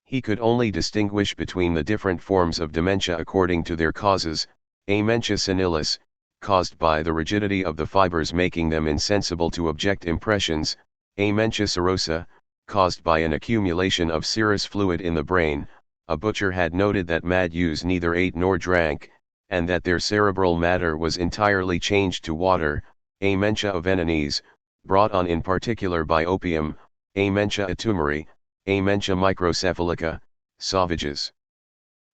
Speaker 1: He could only distinguish between the different forms of dementia according to their causes: amentia senilis, caused by the rigidity of the fibers making them insensible to object impressions; amentia serosa, caused by an accumulation of serous fluid in the brain. A butcher had noted that mad ewes neither ate nor drank, and that their cerebral matter was entirely changed to water; amentia aveninese, brought on in particular by opium; amentia atumori, amentia microcephalica. Sauvages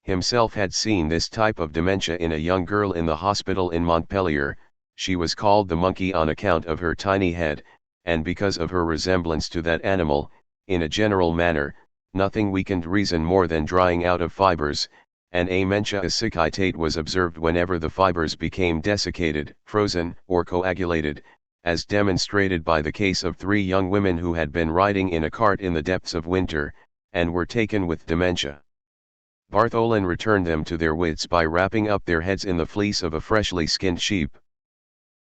Speaker 1: himself had seen this type of dementia in a young girl in the hospital in Montpellier. She was called the monkey on account of her tiny head, and because of her resemblance to that animal, in a general manner, nothing weakened reason more than drying out of fibers, and amentia accipitate was observed whenever the fibers became desiccated, frozen, or coagulated, as demonstrated by the case of 3 young women who had been riding in a cart in the depths of winter, and were taken with dementia. Bartholin returned them to their wits by wrapping up their heads in the fleece of a freshly skinned sheep.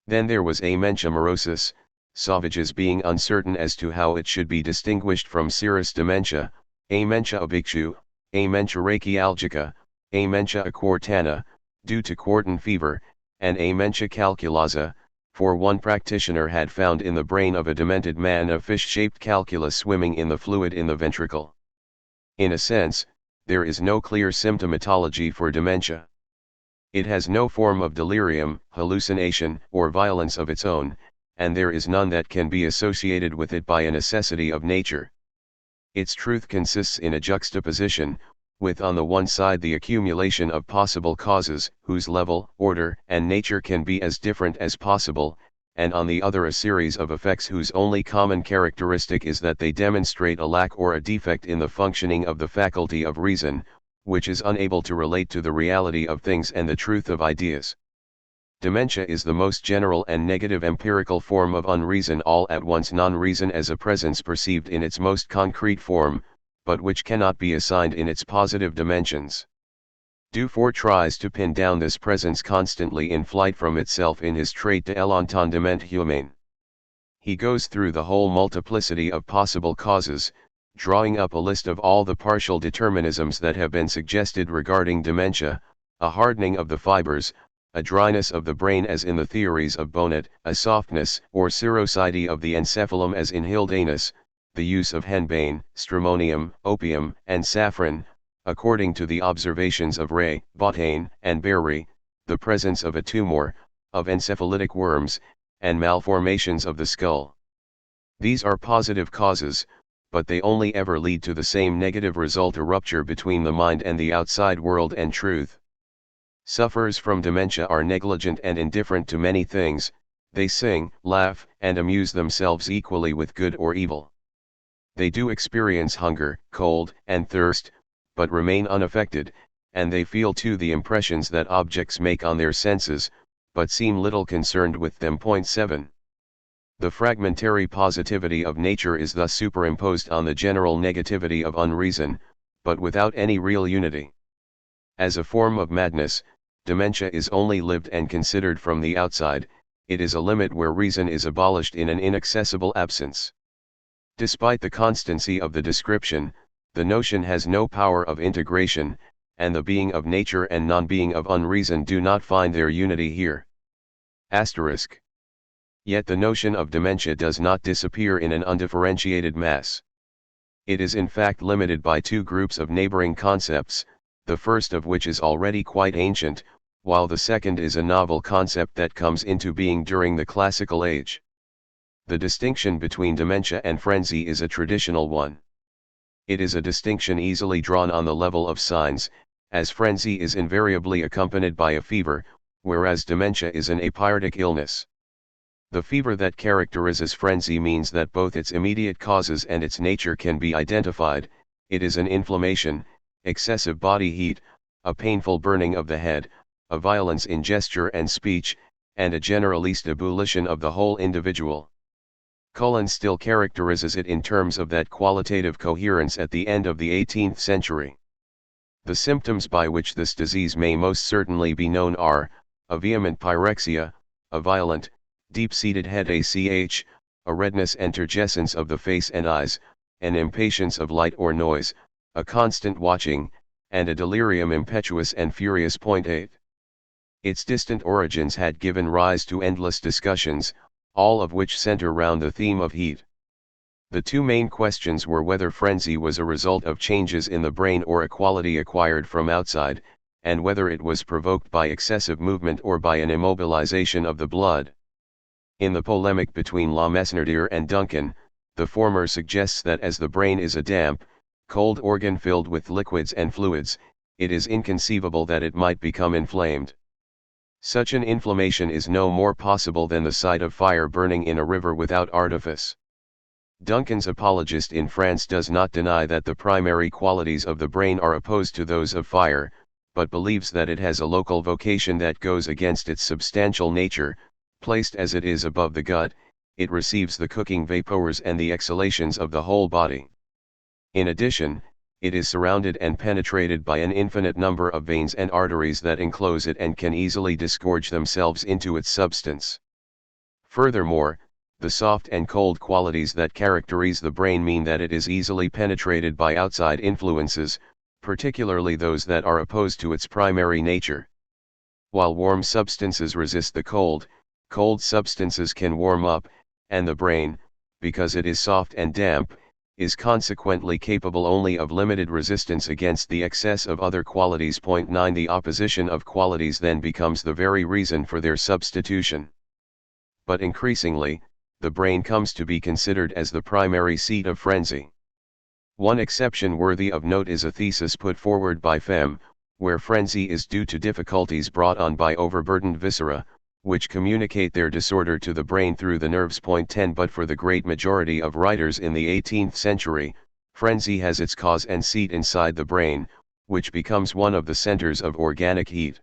Speaker 1: Then there was amentia morosus, Sauvages being uncertain as to how it should be distinguished from serous dementia, amentia obictu, amentia rachialgica, amentia aquartana, due to quartan fever, and amentia calculosa, for one practitioner had found in the brain of a demented man a fish-shaped calculus swimming in the fluid in the ventricle. In a sense, there is no clear symptomatology for dementia. It has no form of delirium, hallucination, or violence of its own, and there is none that can be associated with it by a necessity of nature. Its truth consists in a juxtaposition, with on the one side the accumulation of possible causes, whose level, order, and nature can be as different as possible, and on the other a series of effects whose only common characteristic is that they demonstrate a lack or a defect in the functioning of the faculty of reason, which is unable to relate to the reality of things and the truth of ideas. Dementia is the most general and negative empirical form of unreason, all at once non-reason as a presence perceived in its most concrete form, but which cannot be assigned in its positive dimensions. Dufour tries to pin down this presence constantly in flight from itself in his trait de l'entendement humain. He goes through the whole multiplicity of possible causes, drawing up a list of all the partial determinisms that have been suggested regarding dementia, a hardening of the fibers, a dryness of the brain as in the theories of Bonnet, a softness or serosity of the encephalum as in Hildanus, the use of henbane, stramonium, opium, and saffron, according to the observations of Ray, Botane, and Berry, the presence of a tumor, of encephalitic worms, and malformations of the skull. These are positive causes, but they only ever lead to the same negative result, a rupture between the mind and the outside world and truth. Sufferers from dementia are negligent and indifferent to many things, they sing, laugh, and amuse themselves equally with good or evil. They do experience hunger, cold, and thirst, but remain unaffected, and they feel too the impressions that objects make on their senses, but seem little concerned with them. 7. The fragmentary positivity of nature is thus superimposed on the general negativity of unreason, but without any real unity. As a form of madness, dementia is only lived and considered from the outside, it is a limit where reason is abolished in an inaccessible absence. Despite the constancy of the description, the notion has no power of integration, and the being of nature and non-being of unreason do not find their unity here. Asterisk. Yet the notion of dementia does not disappear in an undifferentiated mass. It is in fact limited by 2 groups of neighboring concepts, the first of which is already quite ancient, while the second is a novel concept that comes into being during the classical age. The distinction between dementia and frenzy is a traditional one. It is a distinction easily drawn on the level of signs, as frenzy is invariably accompanied by a fever, whereas dementia is an apeirotic illness. The fever that characterizes frenzy means that both its immediate causes and its nature can be identified. It is an inflammation, excessive body heat, a painful burning of the head, a violence in gesture and speech, and a generalist ebullition of the whole individual. Cullen still characterizes it in terms of that qualitative coherence at the end of the 18th century. The symptoms by which this disease may most certainly be known are, a vehement pyrexia, a violent, deep-seated headache, a redness and turgescence of the face and eyes, an impatience of light or noise, a constant watching, and a delirium impetuous and furious. 8. Its distant origins had given rise to endless discussions, all of which center round the theme of heat. The 2 main questions were whether frenzy was a result of changes in the brain or a quality acquired from outside, and whether it was provoked by excessive movement or by an immobilization of the blood. In the polemic between La Mesnardier and Duncan, the former suggests that as the brain is a damp, cold organ filled with liquids and fluids, it is inconceivable that it might become inflamed. Such an inflammation is no more possible than the sight of fire burning in a river without artifice. Duncan's apologist in France does not deny that the primary qualities of the brain are opposed to those of fire, but believes that it has a local vocation that goes against its substantial nature. Placed as it is above the gut, it receives the cooking vapors and the exhalations of the whole body. In addition, it is surrounded and penetrated by an infinite number of veins and arteries that enclose it and can easily disgorge themselves into its substance. Furthermore, the soft and cold qualities that characterize the brain mean that it is easily penetrated by outside influences, particularly those that are opposed to its primary nature. While warm substances resist the cold, cold substances can warm up, and the brain, because it is soft and damp, is consequently capable only of limited resistance against the excess of other qualities. 9 The opposition of qualities then becomes the very reason for their substitution. But increasingly, the brain comes to be considered as the primary seat of frenzy. One exception worthy of note is a thesis put forward by Fem, where frenzy is due to difficulties brought on by overburdened viscera, which communicate their disorder to the brain through the nerves. 10 But for the great majority of writers in the 18th century, frenzy has its cause and seat inside the brain, which becomes one of the centers of organic heat.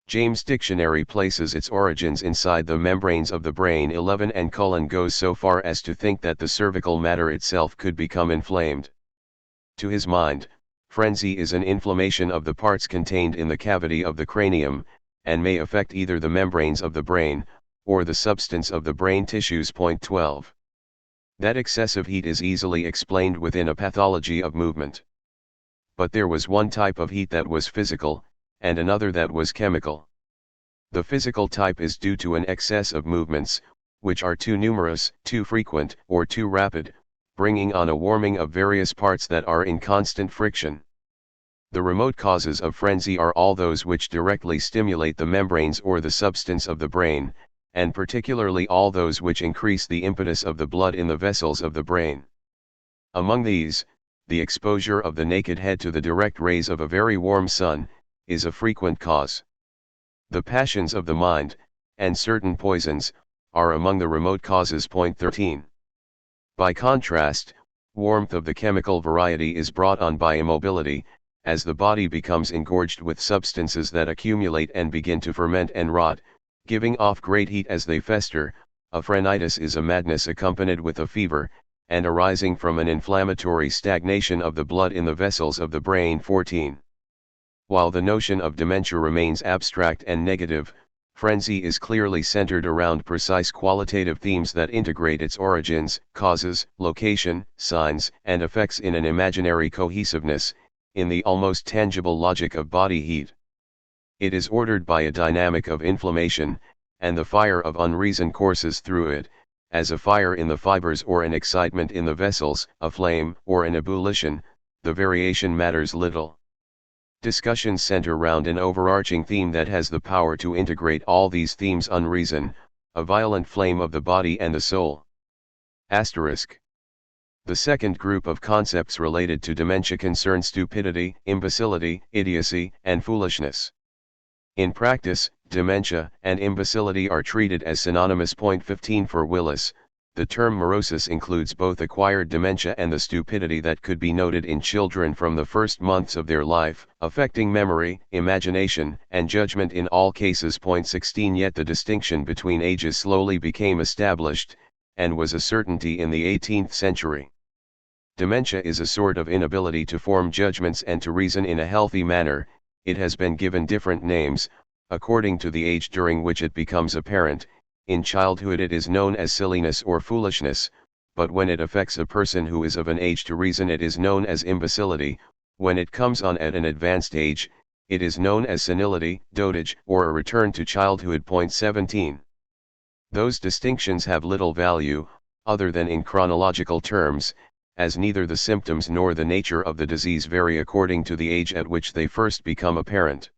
Speaker 1: James' dictionary places its origins inside the membranes of the brain. 11 And Cullen goes so far as to think that the cervical matter itself could become inflamed. To his mind, frenzy is an inflammation of the parts contained in the cavity of the cranium, and may affect either the membranes of the brain, or the substance of the brain tissues. 12. That excessive heat is easily explained within a pathology of movement. But there was one type of heat that was physical, and another that was chemical. The physical type is due to an excess of movements, which are too numerous, too frequent, or too rapid, bringing on a warming of various parts that are in constant friction. The remote causes of frenzy are all those which directly stimulate the membranes or the substance of the brain, and particularly all those which increase the impetus of the blood in the vessels of the brain. Among these, the exposure of the naked head to the direct rays of a very warm sun, is a frequent cause. The passions of the mind, and certain poisons, are among the remote causes. 13. By contrast, warmth of the chemical variety is brought on by immobility, as the body becomes engorged with substances that accumulate and begin to ferment and rot, giving off great heat as they fester. A phrenitis is a madness accompanied with a fever, and arising from an inflammatory stagnation of the blood in the vessels of the brain. 14. While the notion of dementia remains abstract and negative, frenzy is clearly centered around precise qualitative themes that integrate its origins, causes, location, signs, and effects in an imaginary cohesiveness, in the almost tangible logic of body heat. It is ordered by a dynamic of inflammation, and the fire of unreason courses through it, as a fire in the fibers or an excitement in the vessels, a flame or an ebullition. The variation matters little. Discussions center round an overarching theme that has the power to integrate all these themes: unreason, a violent flame of the body and the soul. Asterisk. The second group of concepts related to dementia concern stupidity, imbecility, idiocy, and foolishness. In practice, dementia and imbecility are treated as synonymous. 15 For Willis, the term morosis includes both acquired dementia and the stupidity that could be noted in children from the first months of their life, affecting memory, imagination, and judgment in all cases. 16 Yet the distinction between ages slowly became established, and was a certainty in the 18th century. Dementia is a sort of inability to form judgments and to reason in a healthy manner. It has been given different names, according to the age during which it becomes apparent. In childhood it is known as silliness or foolishness, but when it affects a person who is of an age to reason it is known as imbecility. When it comes on at an advanced age, it is known as senility, dotage, or a return to childhood. 17. Those distinctions have little value, other than in chronological terms, as neither the symptoms nor the nature of the disease vary according to the age at which they first become apparent.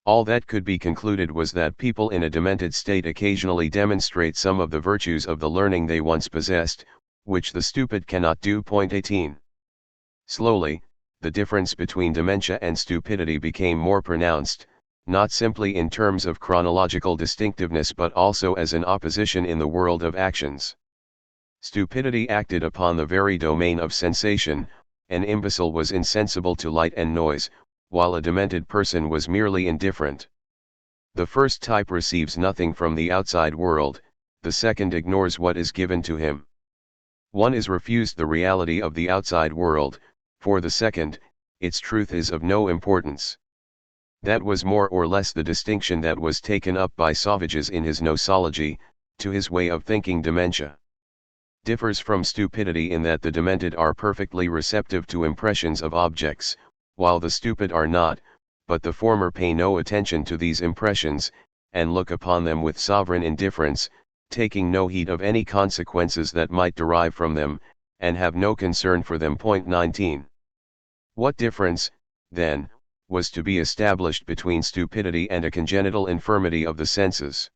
Speaker 1: All that could be concluded was that people in a demented state occasionally demonstrate some of the virtues of the learning they once possessed, which the stupid cannot do. 18. Slowly, the difference between dementia and stupidity became more pronounced, not simply in terms of chronological distinctiveness but also as an opposition in the world of actions. Stupidity acted upon the very domain of sensation. An imbecile was insensible to light and noise, while a demented person was merely indifferent. The first type receives nothing from the outside world, the second ignores what is given to him. One is refused the reality of the outside world, for the second, its truth is of no importance. That was more or less the distinction that was taken up by Sauvages in his nosology. To his way of thinking, dementia differs from stupidity in that the demented are perfectly receptive to impressions of objects, while the stupid are not, but the former pay no attention to these impressions, and look upon them with sovereign indifference, taking no heed of any consequences that might derive from them, and have no concern for them. 19. What difference, then, was to be established between stupidity and a congenital infirmity of the senses?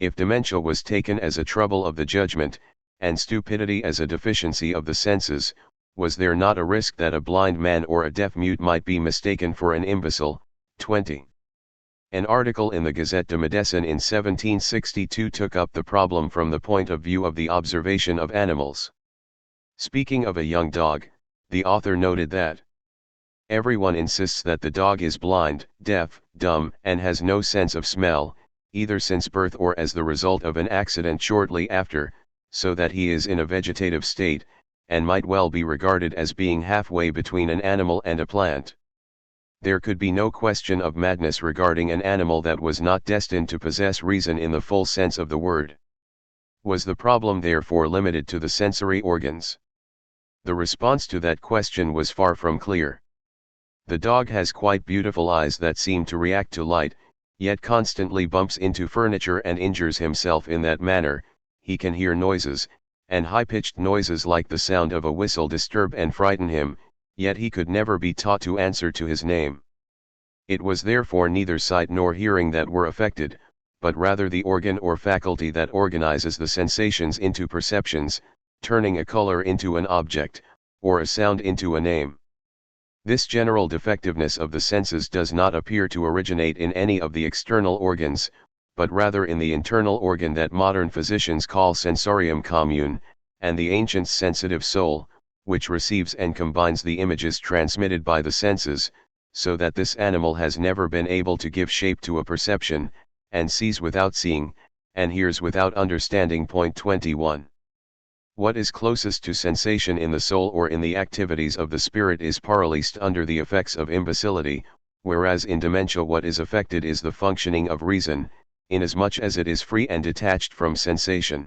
Speaker 1: If dementia was taken as a trouble of the judgment, and stupidity as a deficiency of the senses, was there not a risk that a blind man or a deaf-mute might be mistaken for an imbecile? 20. An article in the Gazette de Médecine in 1762 took up the problem from the point of view of the observation of animals. Speaking of a young dog, the author noted that everyone insists that the dog is blind, deaf, dumb, and has no sense of smell, either since birth or as the result of an accident shortly after, so that he is in a vegetative state, and might well be regarded as being halfway between an animal and a plant. There could be no question of madness regarding an animal that was not destined to possess reason in the full sense of the word. Was the problem therefore limited to the sensory organs? The response to that question was far from clear. The dog has quite beautiful eyes that seem to react to light, yet constantly bumps into furniture and injures himself in that manner. He can hear noises, and high-pitched noises like the sound of a whistle disturb and frighten him, yet he could never be taught to answer to his name. It was therefore neither sight nor hearing that were affected, but rather the organ or faculty that organizes the sensations into perceptions, turning a color into an object, or a sound into a name. This general defectiveness of the senses does not appear to originate in any of the external organs, but rather in the internal organ that modern physicians call sensorium commune, and the ancients sensitive soul, which receives and combines the images transmitted by the senses, so that this animal has never been able to give shape to a perception, and sees without seeing, and hears without understanding. 21. What is closest to sensation in the soul or in the activities of the spirit is paralyzed under the effects of imbecility, whereas in dementia what is affected is the functioning of reason, inasmuch as it is free and detached from sensation.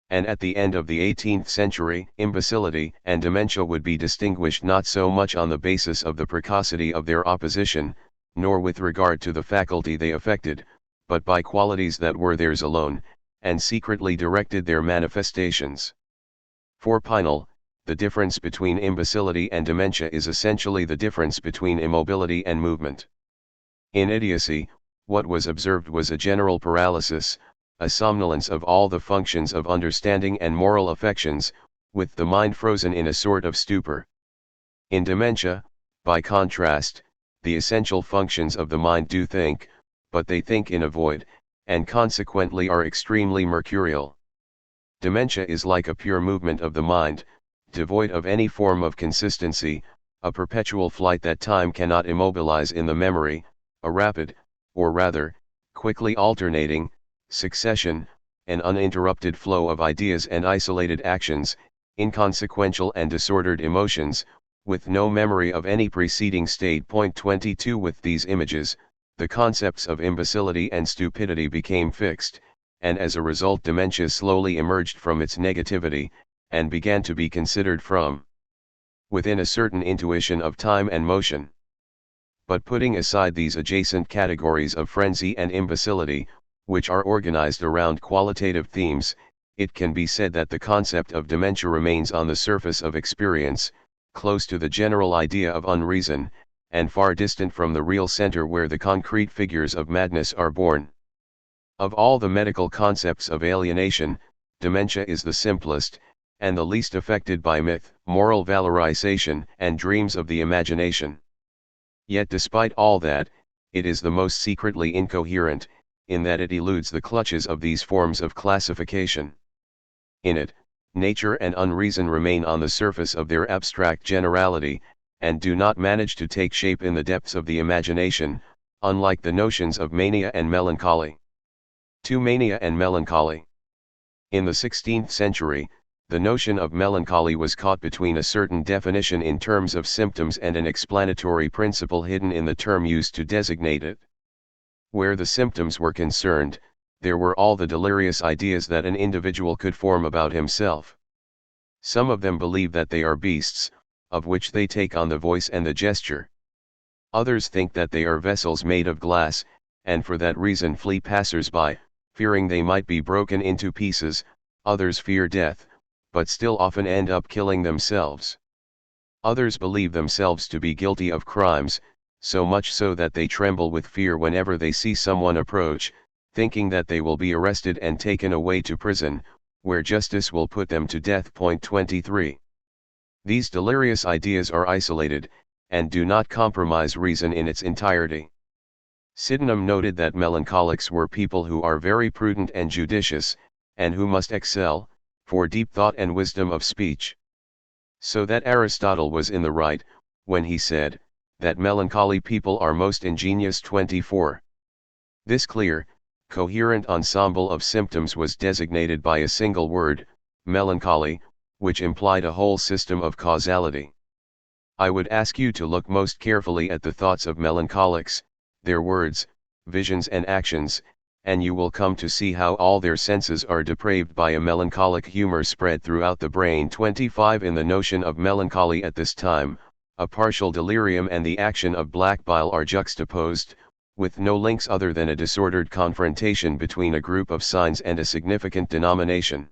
Speaker 1: And at the end of the 18th century, imbecility and dementia would be distinguished not so much on the basis of the precocity of their opposition, nor with regard to the faculty they affected, but by qualities that were theirs alone, and secretly directed their manifestations. For Pinel, the difference between imbecility and dementia is essentially the difference between immobility and movement. In idiocy, what was observed was a general paralysis, a somnolence of all the functions of understanding and moral affections, with the mind frozen in a sort of stupor. In dementia, by contrast, the essential functions of the mind do think, but they think in a void, and consequently are extremely mercurial. Dementia is like a pure movement of the mind, devoid of any form of consistency, a perpetual flight that time cannot immobilize in the memory, a rapid, or rather, quickly alternating, succession, an uninterrupted flow of ideas and isolated actions, inconsequential and disordered emotions, with no memory of any preceding state. 22. With these images, the concepts of imbecility and stupidity became fixed, and as a result dementia slowly emerged from its negativity, and began to be considered from within a certain intuition of time and motion. But putting aside these adjacent categories of frenzy and imbecility, which are organized around qualitative themes, it can be said that the concept of dementia remains on the surface of experience, close to the general idea of unreason, and far distant from the real center where the concrete figures of madness are born. Of all the medical concepts of alienation, dementia is the simplest, and the least affected by myth, moral valorization, and dreams of the imagination. Yet despite all that, it is the most secretly incoherent, in that it eludes the clutches of these forms of classification. In it, nature and unreason remain on the surface of their abstract generality, and do not manage to take shape in the depths of the imagination, unlike the notions of mania and melancholy. To mania and melancholy. In the 16th century, the notion of melancholy was caught between a certain definition in terms of symptoms and an explanatory principle hidden in the term used to designate it. Where the symptoms were concerned, there were all the delirious ideas that an individual could form about himself. Some of them believe that they are beasts, of which they take on the voice and the gesture. Others think that they are vessels made of glass, and for that reason flee passers-by, fearing they might be broken into pieces. Others fear death, but still often end up killing themselves. Others believe themselves to be guilty of crimes, so much so that they tremble with fear whenever they see someone approach, thinking that they will be arrested and taken away to prison, where justice will put them to death. 23. These delirious ideas are isolated, and do not compromise reason in its entirety. Sydenham noted that melancholics were people who are very prudent and judicious, and who must excel, for deep thought and wisdom of speech. So that Aristotle was in the right, when he said, that melancholy people are most ingenious. 24. This clear, coherent ensemble of symptoms was designated by a single word, melancholy, which implied a whole system of causality. I would ask you to look most carefully at the thoughts of melancholics, their words, visions and actions, and you will come to see how all their senses are depraved by a melancholic humor spread throughout the brain. 25. In the notion of melancholy at this time, a partial delirium and the action of black bile are juxtaposed, with no links other than a disordered confrontation between a group of signs and a significant denomination.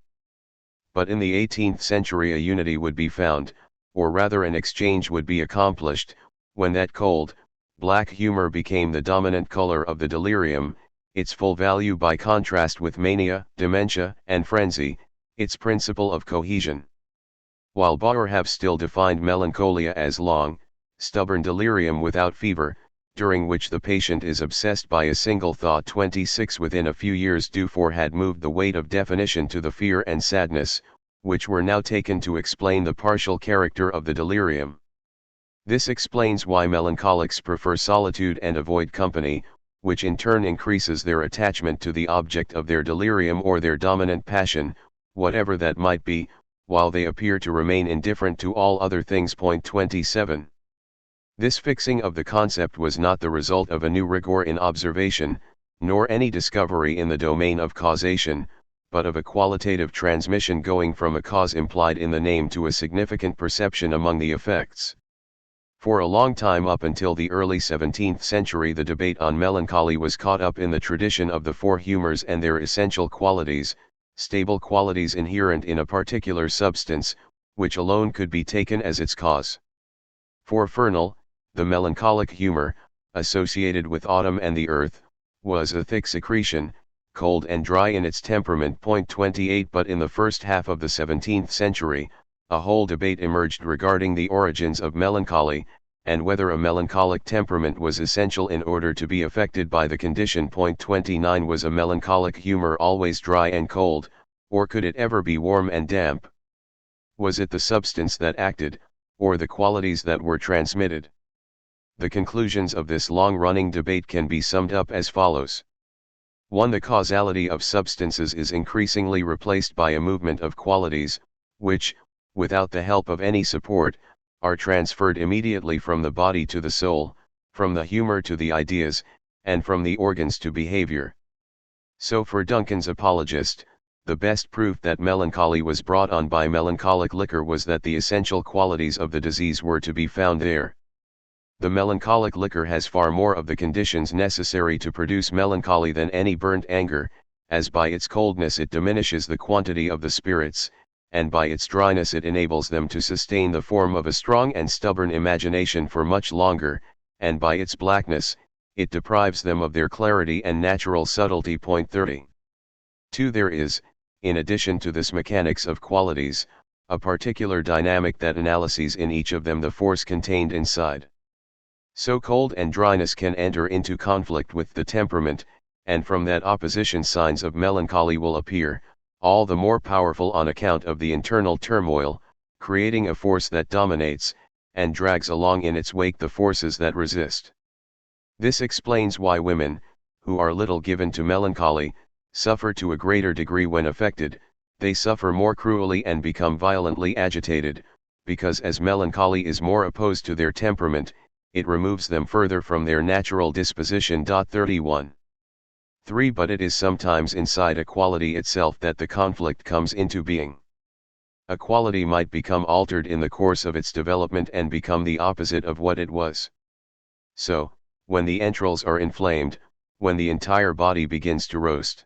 Speaker 1: But in the 18th century a unity would be found, or rather an exchange would be accomplished, when that cold, black humor became the dominant color of the delirium, its full value by contrast with mania, dementia, and frenzy, its principle of cohesion. While Bauer have still defined melancholia as long, stubborn delirium without fever, during which the patient is obsessed by a single thought. 26. Within a few years Dufour had moved the weight of definition to the fear and sadness, which were now taken to explain the partial character of the delirium. This explains why melancholics prefer solitude and avoid company, which in turn increases their attachment to the object of their delirium or their dominant passion, whatever that might be, while they appear to remain indifferent to all other things. 27. This fixing of the concept was not the result of a new rigor in observation, nor any discovery in the domain of causation, but of a qualitative transmission going from a cause implied in the name to a significant perception among the effects. For a long time up until the early 17th century the debate on melancholy was caught up in the tradition of the four humors and their essential qualities, stable qualities inherent in a particular substance, which alone could be taken as its cause. For Fernel, the melancholic humor, associated with autumn and the earth, was a thick secretion, cold and dry in its temperament. 28. But in the first half of the 17th century, a whole debate emerged regarding the origins of melancholy, and whether a melancholic temperament was essential in order to be affected by the condition. 29. Was a melancholic humor always dry and cold, or could it ever be warm and damp? Was it the substance that acted, or the qualities that were transmitted? The conclusions of this long-running debate can be summed up as follows. 1. The causality of substances is increasingly replaced by a movement of qualities, which, without the help of any support, are transferred immediately from the body to the soul, from the humor to the ideas, and from the organs to behavior. So for Duncan's apologist, the best proof that melancholy was brought on by melancholic liquor was that the essential qualities of the disease were to be found there. The melancholic liquor has far more of the conditions necessary to produce melancholy than any burnt anger, as by its coldness it diminishes the quantity of the spirits, and by its dryness it enables them to sustain the form of a strong and stubborn imagination for much longer, and by its blackness, it deprives them of their clarity and natural subtlety. 30. 2. There is, in addition to this mechanics of qualities, a particular dynamic that analyses in each of them the force contained inside. So cold and dryness can enter into conflict with the temperament, and from that opposition signs of melancholy will appear, all the more powerful on account of the internal turmoil, creating a force that dominates, and drags along in its wake the forces that resist. This explains why women, who are little given to melancholy, suffer to a greater degree when affected. They suffer more cruelly and become violently agitated, because as melancholy is more opposed to their temperament, it removes them further from their natural disposition. 31. 3. But it is sometimes inside a quality itself that the conflict comes into being. A quality might become altered in the course of its development and become the opposite of what it was. So, when the entrails are inflamed, when the entire body begins to roast,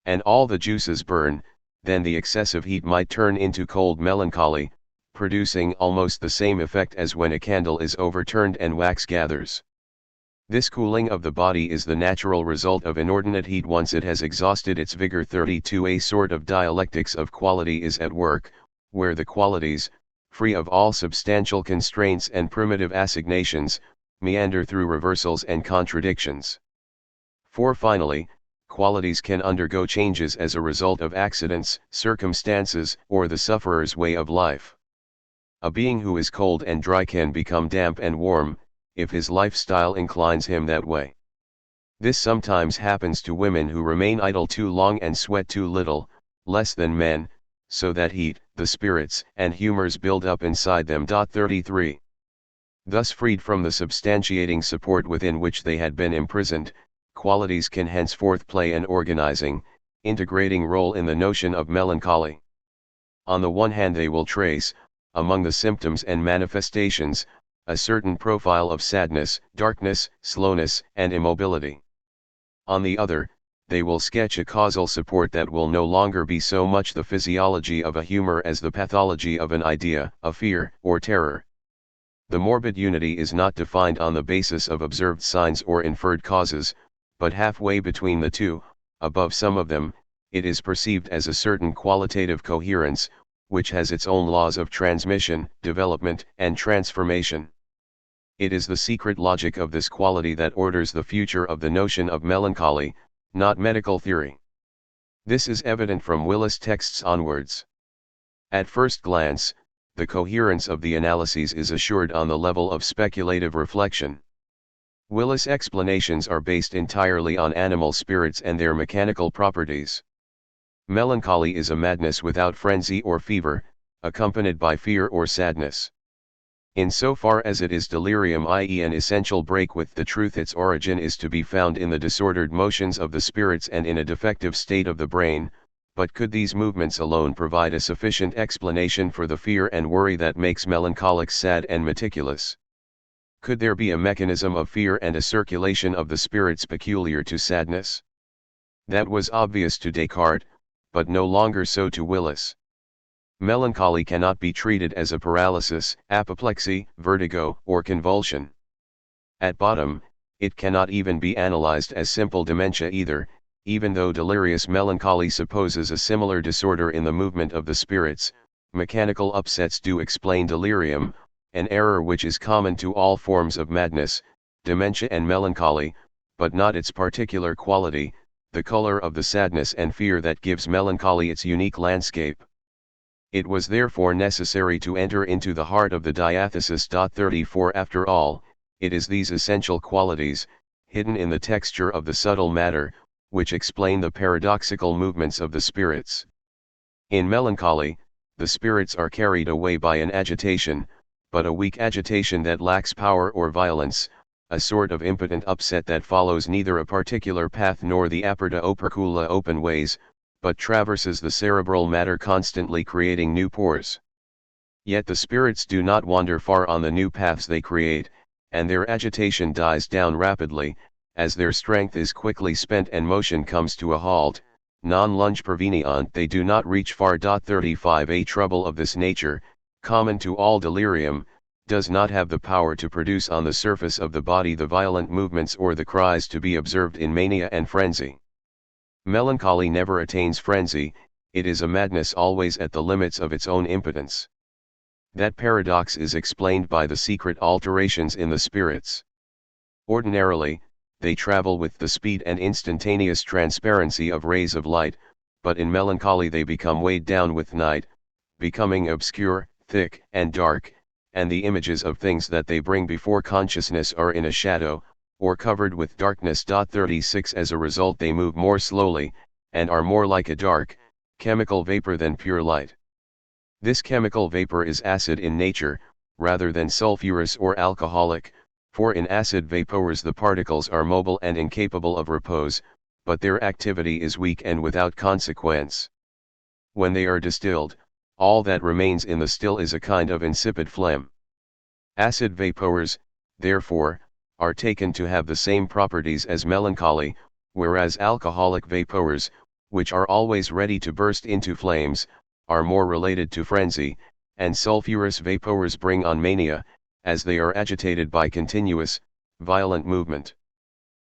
Speaker 1: and all the juices burn, then the excessive heat might turn into cold melancholy, producing almost the same effect as when a candle is overturned and wax gathers. This cooling of the body is the natural result of inordinate heat once it has exhausted its vigor. 32. A sort of dialectics of quality is at work, where the qualities, free of all substantial constraints and primitive assignations, meander through reversals and contradictions. For finally, qualities can undergo changes as a result of accidents, circumstances, or the sufferer's way of life. A being who is cold and dry can become damp and warm, if his lifestyle inclines him that way. This sometimes happens to women who remain idle too long and sweat too little, less than men, so that heat, the spirits and humors build up inside them. 33. Thus freed from the substantiating support within which they had been imprisoned, qualities can henceforth play an organizing, integrating role in the notion of melancholy. On the one hand they will trace, among the symptoms and manifestations, a certain profile of sadness, darkness, slowness, and immobility. On the other, they will sketch a causal support that will no longer be so much the physiology of a humor as the pathology of an idea, a fear, or terror. The morbid unity is not defined on the basis of observed signs or inferred causes, but halfway between the two, above some of them, it is perceived as a certain qualitative coherence, which has its own laws of transmission, development, and transformation. It is the secret logic of this quality that orders the future of the notion of melancholy, not medical theory. This is evident from Willis' texts onwards. At first glance, the coherence of the analyses is assured on the level of speculative reflection. Willis' explanations are based entirely on animal spirits and their mechanical properties. Melancholy is a madness without frenzy or fever, accompanied by fear or sadness. In so far as it is delirium, i.e. an essential break with the truth, its origin is to be found in the disordered motions of the spirits and in a defective state of the brain, but could these movements alone provide a sufficient explanation for the fear and worry that makes melancholics sad and meticulous? Could there be a mechanism of fear and a circulation of the spirits peculiar to sadness? That was obvious to Descartes, but no longer so to Willis. Melancholy cannot be treated as a paralysis, apoplexy, vertigo, or convulsion. At bottom, it cannot even be analyzed as simple dementia either, even though delirious melancholy supposes a similar disorder in the movement of the spirits. Mechanical upsets do explain delirium, an error which is common to all forms of madness, dementia and melancholy, but not its particular quality, the color of the sadness and fear that gives melancholy its unique landscape. It was therefore necessary to enter into the heart of the diathesis. 34. After all, it is these essential qualities, hidden in the texture of the subtle matter, which explain the paradoxical movements of the spirits. In melancholy, the spirits are carried away by an agitation, but a weak agitation that lacks power or violence, a sort of impotent upset that follows neither a particular path nor the aperta opercula open ways, but traverses the cerebral matter constantly creating new pores. Yet the spirits do not wander far on the new paths they create, and their agitation dies down rapidly, as their strength is quickly spent and motion comes to a halt, non lunge perveniant. They do not reach far. 35. A trouble of this nature, common to all delirium, does not have the power to produce on the surface of the body the violent movements or the cries to be observed in mania and frenzy. Melancholy never attains frenzy, it is a madness always at the limits of its own impotence. That paradox is explained by the secret alterations in the spirits. Ordinarily, they travel with the speed and instantaneous transparency of rays of light, but in melancholy they become weighed down with night, becoming obscure, thick, and dark, and the images of things that they bring before consciousness are in a shadow, or covered with darkness. 36 As a result they move more slowly, and are more like a dark, chemical vapor than pure light. This chemical vapor is acid in nature, rather than sulfurous or alcoholic, for in acid vapors the particles are mobile and incapable of repose, but their activity is weak and without consequence. When they are distilled, all that remains in the still is a kind of insipid phlegm. Acid vapors, therefore, are taken to have the same properties as melancholy, whereas alcoholic vapors, which are always ready to burst into flames, are more related to frenzy, and sulfurous vapors bring on mania, as they are agitated by continuous, violent movement.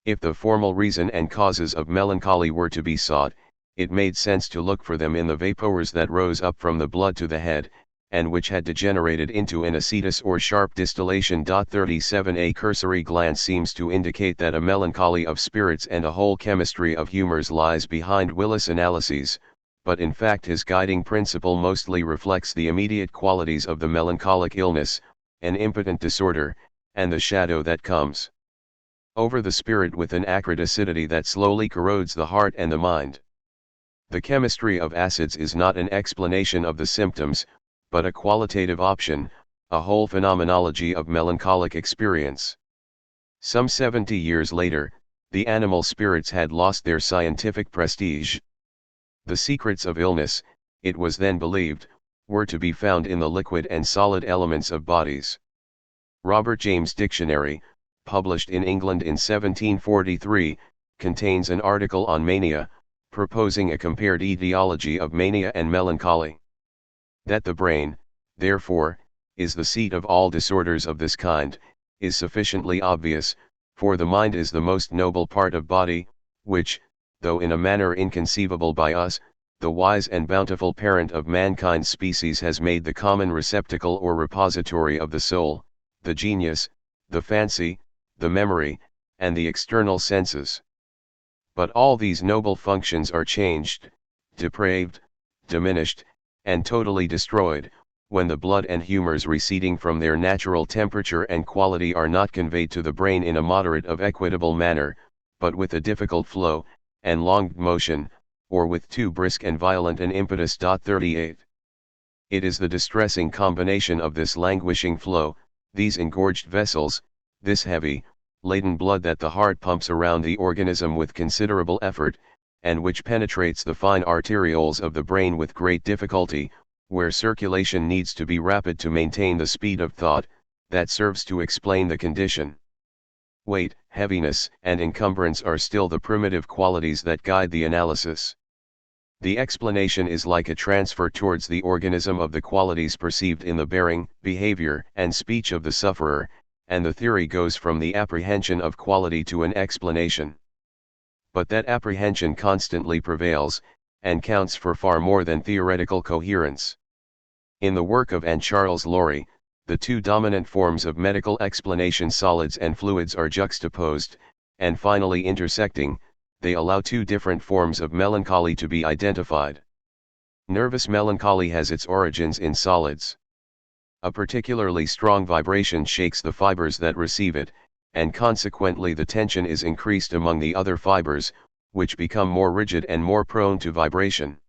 Speaker 1: If the formal reason and causes of melancholy were to be sought, it made sense to look for them in the vapors that rose up from the blood to the head, and which had degenerated into an ascites or sharp distillation. 37 A cursory glance seems to indicate that a melancholy of spirits and a whole chemistry of humors lies behind Willis' analyses, but in fact his guiding principle mostly reflects the immediate qualities of the melancholic illness, an impotent disorder, and the shadow that comes over the spirit with an acrid acidity that slowly corrodes the heart and the mind. The chemistry of acids is not an explanation of the symptoms, but a qualitative option, a whole phenomenology of melancholic experience. Some 70 years later, the animal spirits had lost their scientific prestige. The secrets of illness, it was then believed, were to be found in the liquid and solid elements of bodies. Robert James' Dictionary, published in England in 1743, contains an article on mania, proposing a compared etiology of mania and melancholy. That the brain, therefore, is the seat of all disorders of this kind, is sufficiently obvious, for the mind is the most noble part of body, which, though in a manner inconceivable by us, the wise and bountiful parent of mankind's species has made the common receptacle or repository of the soul, the genius, the fancy, the memory, and the external senses. But all these noble functions are changed, depraved, diminished, and totally destroyed, when the blood and humors receding from their natural temperature and quality are not conveyed to the brain in a moderate of equitable manner, but with a difficult flow, and long motion, or with too brisk and violent an impetus. 38. It is the distressing combination of this languishing flow, these engorged vessels, this heavy, laden blood that the heart pumps around the organism with considerable effort, and which penetrates the fine arterioles of the brain with great difficulty, where circulation needs to be rapid to maintain the speed of thought, that serves to explain the condition. Weight, heaviness, and encumbrance are still the primitive qualities that guide the analysis. The explanation is like a transfer towards the organism of the qualities perceived in the bearing, behavior, and speech of the sufferer, and the theory goes from the apprehension of quality to an explanation. But that apprehension constantly prevails, and counts for far more than theoretical coherence. In the work of Charles Laurie, the two dominant forms of medical explanation, solids and fluids, are juxtaposed, and finally intersecting, they allow two different forms of melancholy to be identified. Nervous melancholy has its origins in solids. A particularly strong vibration shakes the fibers that receive it, and consequently the tension is increased among the other fibers, which become more rigid and more prone to vibration.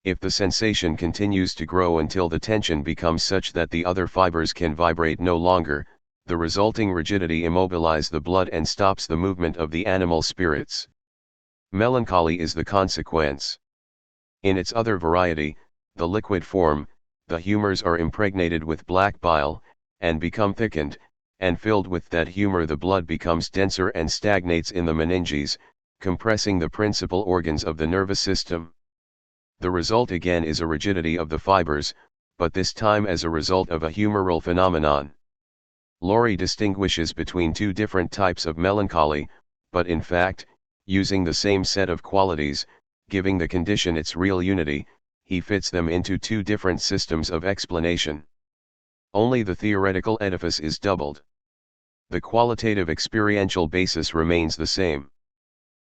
Speaker 1: If the sensation continues to grow until the tension becomes such that the other fibers can vibrate no longer, the resulting rigidity immobilizes the blood and stops the movement of the animal spirits. Melancholy is the consequence. In its other variety, the liquid form, the humors are impregnated with black bile, and become thickened, and filled with that humor the blood becomes denser and stagnates in the meninges, compressing the principal organs of the nervous system. The result again is a rigidity of the fibers, but this time as a result of a humoral phenomenon. Laurie distinguishes between two different types of melancholy, but in fact, using the same set of qualities, giving the condition its real unity, he fits them into two different systems of explanation. only the theoretical edifice is doubled. The qualitative experiential basis remains the same.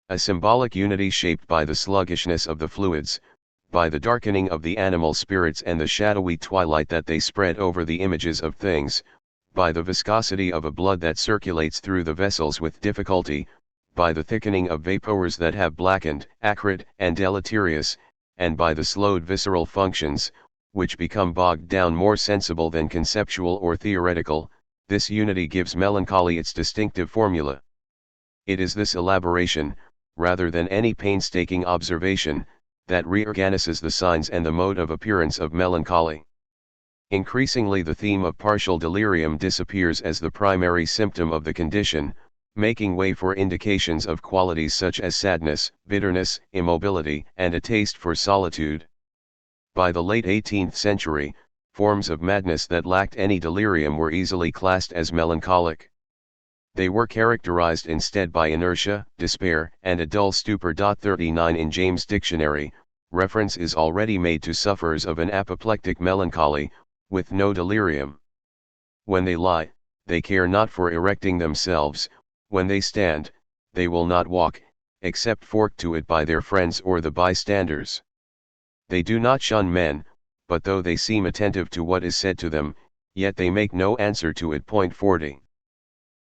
Speaker 1: A symbolic unity shaped by the sluggishness of the fluids, by the darkening of the animal spirits and the shadowy twilight that they spread over the images of things, by the viscosity of a blood that circulates through the vessels with difficulty, by the thickening of vapors that have blackened, acrid, and deleterious, and by the slowed visceral functions, which become bogged down more sensible than conceptual or theoretical, this unity gives melancholy its distinctive formula. It is this elaboration, rather than any painstaking observation, that reorganizes the signs and the mode of appearance of melancholy. Increasingly the theme of partial delirium disappears as the primary symptom of the condition, making way for indications of qualities such as sadness, bitterness, immobility, and a taste for solitude. By the late 18th century, forms of madness that lacked any delirium were easily classed as melancholic. They were characterized instead by inertia, despair, and a dull stupor. 39 In James' Dictionary, reference is already made to sufferers of an apoplectic melancholy, with no delirium. When they lie, they care not for erecting themselves; when they stand, they will not walk, except forked to it by their friends or the bystanders. They do not shun men, but though they seem attentive to what is said to them, yet they make no answer to it. 40.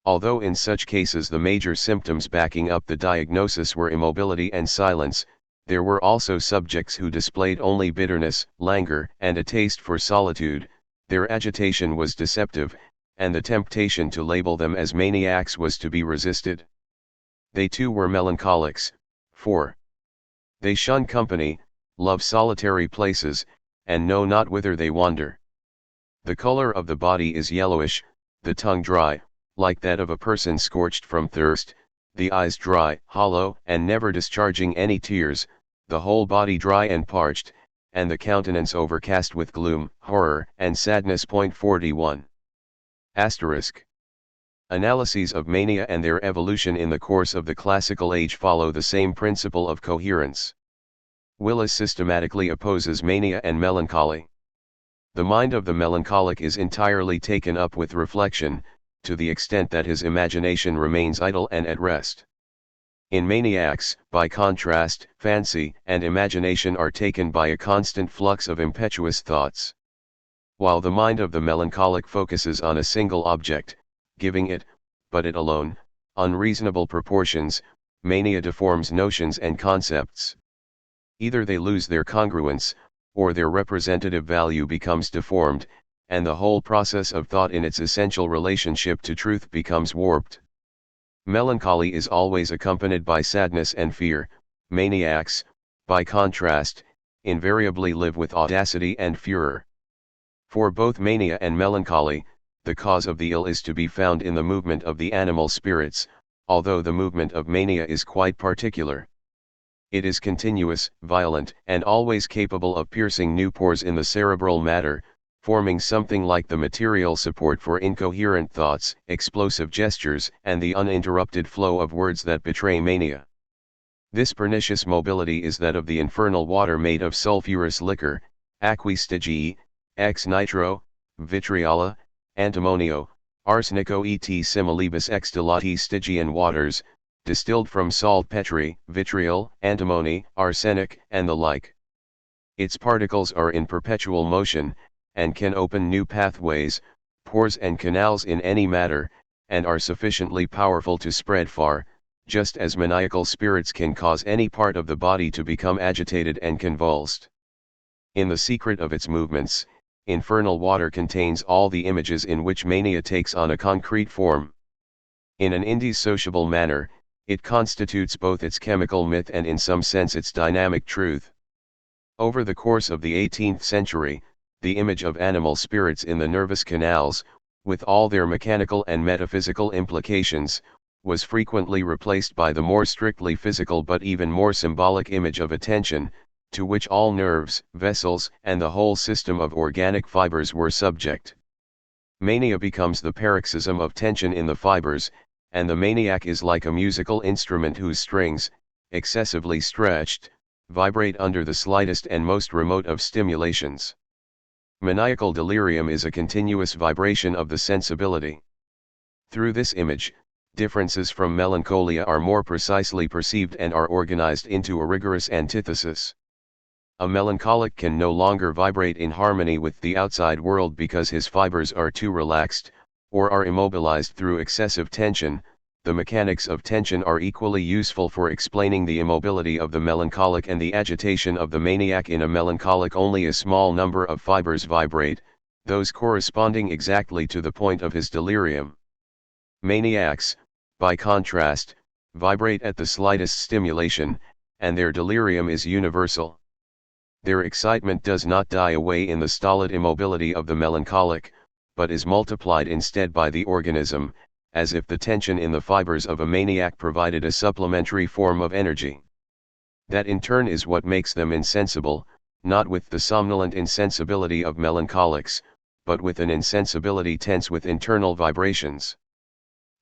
Speaker 1: Although in such cases the major symptoms backing up the diagnosis were immobility and silence, there were also subjects who displayed only bitterness, languor, and a taste for solitude. Their agitation was deceptive, and the temptation to label them as maniacs was to be resisted. They too were melancholics, for they shun company, love solitary places, and know not whither they wander. The color of the body is yellowish, the tongue dry, like that of a person scorched from thirst, the eyes dry, hollow, and never discharging any tears, the whole body dry and parched, and the countenance overcast with gloom, horror, and sadness. 41. Asterisk. Analyses of mania and their evolution in the course of the classical age follow the same principle of coherence. Willis systematically opposes mania and melancholy. The mind of the melancholic is entirely taken up with reflection, to the extent that his imagination remains idle and at rest. In maniacs, by contrast, fancy and imagination are taken by a constant flux of impetuous thoughts. While the mind of the melancholic focuses on a single object, giving it, but it alone, unreasonable proportions, mania deforms notions and concepts. Either they lose their congruence, or their representative value becomes deformed, and the whole process of thought in its essential relationship to truth becomes warped. Melancholy is always accompanied by sadness and fear. Maniacs, by contrast, invariably live with audacity and furor. For both mania and melancholy, the cause of the ill is to be found in the movement of the animal spirits, although the movement of mania is quite particular. It is continuous, violent, and always capable of piercing new pores in the cerebral matter, forming something like the material support for incoherent thoughts, explosive gestures, and the uninterrupted flow of words that betray mania. This pernicious mobility is that of the infernal water made of sulphurous liquor, aquae Stygii, ex nitro, vitriola, antimonio, arsenico et similibus extillati Stygian waters, distilled from saltpetre, vitriol, antimony, arsenic, and the like. Its particles are in perpetual motion, and can open new pathways, pores and canals in any matter, and are sufficiently powerful to spread far, just as maniacal spirits can cause any part of the body to become agitated and convulsed. In the secret of its movements, infernal water contains all the images in which mania takes on a concrete form. In an indissociable manner, it constitutes both its chemical myth and in some sense its dynamic truth. Over the course of the 18th century, the image of animal spirits in the nervous canals, with all their mechanical and metaphysical implications, was frequently replaced by the more strictly physical but even more symbolic image of attention, to which all nerves, vessels, and the whole system of organic fibers were subject. Mania becomes the paroxysm of tension in the fibers, and the maniac is like a musical instrument whose strings, excessively stretched, vibrate under the slightest and most remote of stimulations. Maniacal delirium is a continuous vibration of the sensibility. Through this image, differences from melancholia are more precisely perceived and are organized into a rigorous antithesis. A melancholic can no longer vibrate in harmony with the outside world because his fibers are too relaxed, or are immobilized through excessive tension. The mechanics of tension are equally useful for explaining the immobility of the melancholic and the agitation of the maniac. In a melancholic, only a small number of fibers vibrate, those corresponding exactly to the point of his delirium. Maniacs, by contrast, vibrate at the slightest stimulation, and their delirium is universal. Their excitement does not die away in the stolid immobility of the melancholic, but is multiplied instead by the organism, as if the tension in the fibers of a maniac provided a supplementary form of energy. That in turn is what makes them insensible, not with the somnolent insensibility of melancholics, but with an insensibility tense with internal vibrations.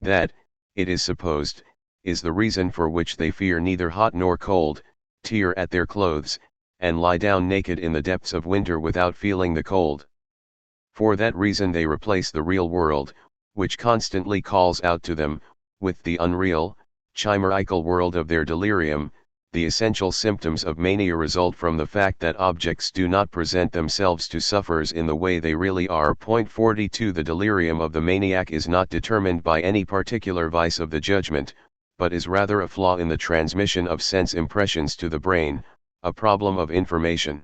Speaker 1: That, it is supposed, is the reason for which they fear neither hot nor cold, tear at their clothes, and lie down naked in the depths of winter without feeling the cold. For that reason they replace the real world, which constantly calls out to them, with the unreal, chimerical world of their delirium. The essential symptoms of mania result from the fact that objects do not present themselves to sufferers in the way they really are. 42 The delirium of the maniac is not determined by any particular vice of the judgment, but is rather a flaw in the transmission of sense impressions to the brain, a problem of information.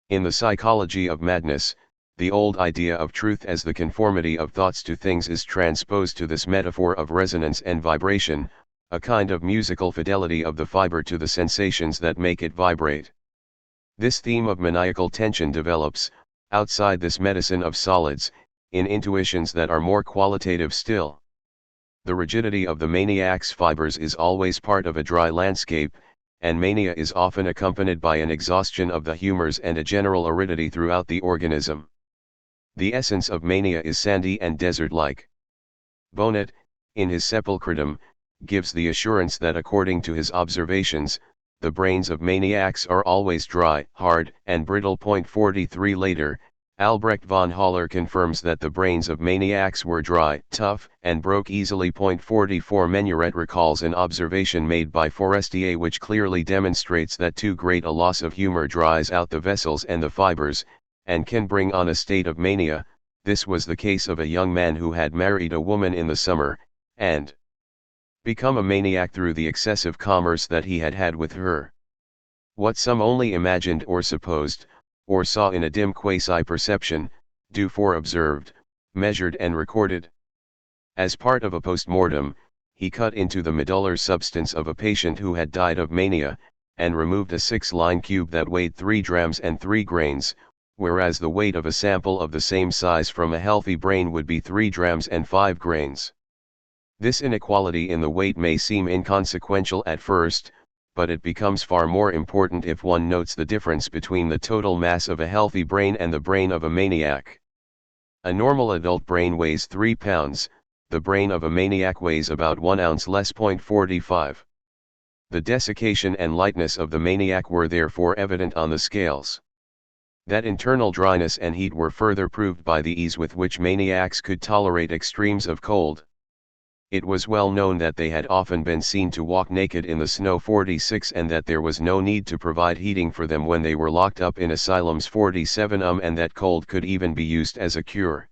Speaker 1: In the psychology of madness, the old idea of truth as the conformity of thoughts to things is transposed to this metaphor of resonance and vibration, a kind of musical fidelity of the fiber to the sensations that make it vibrate. This theme of maniacal tension develops, outside this medicine of solids, in intuitions that are more qualitative still. The rigidity of the maniac's fibers is always part of a dry landscape, and mania is often accompanied by an exhaustion of the humors and a general aridity throughout the organism. The essence of mania is sandy and desert-like. Bonnet, in his Sepulchredum, gives the assurance that according to his observations, the brains of maniacs are always dry, hard, and brittle. 43 Later, Albrecht von Haller confirms that the brains of maniacs were dry, tough, and broke easily. 44 Menuret recalls an observation made by Forestier which clearly demonstrates that too great a loss of humor dries out the vessels and the fibers, and can bring on a state of mania. This was the case of a young man who had married a woman in the summer, and become a maniac through the excessive commerce that he had had with her. What some only imagined or supposed, or saw in a dim quasi-perception, Dufour observed, measured and recorded. As part of a post-mortem, he cut into the medullar substance of a patient who had died of mania, and removed a 6-line cube that weighed 3 drams and 3 grains, whereas the weight of a sample of the same size from a healthy brain would be 3 drams and 5 grains. This inequality in the weight may seem inconsequential at first, but it becomes far more important if one notes the difference between the total mass of a healthy brain and the brain of a maniac. A normal adult brain weighs 3 pounds, the brain of a maniac weighs about 1 ounce less. 45. The desiccation and lightness of the maniac were therefore evident on the scales. That internal dryness and heat were further proved by the ease with which maniacs could tolerate extremes of cold. It was well known that they had often been seen to walk naked in the snow. 46 And that there was no need to provide heating for them when they were locked up in asylums. 47 And that cold could even be used as a cure.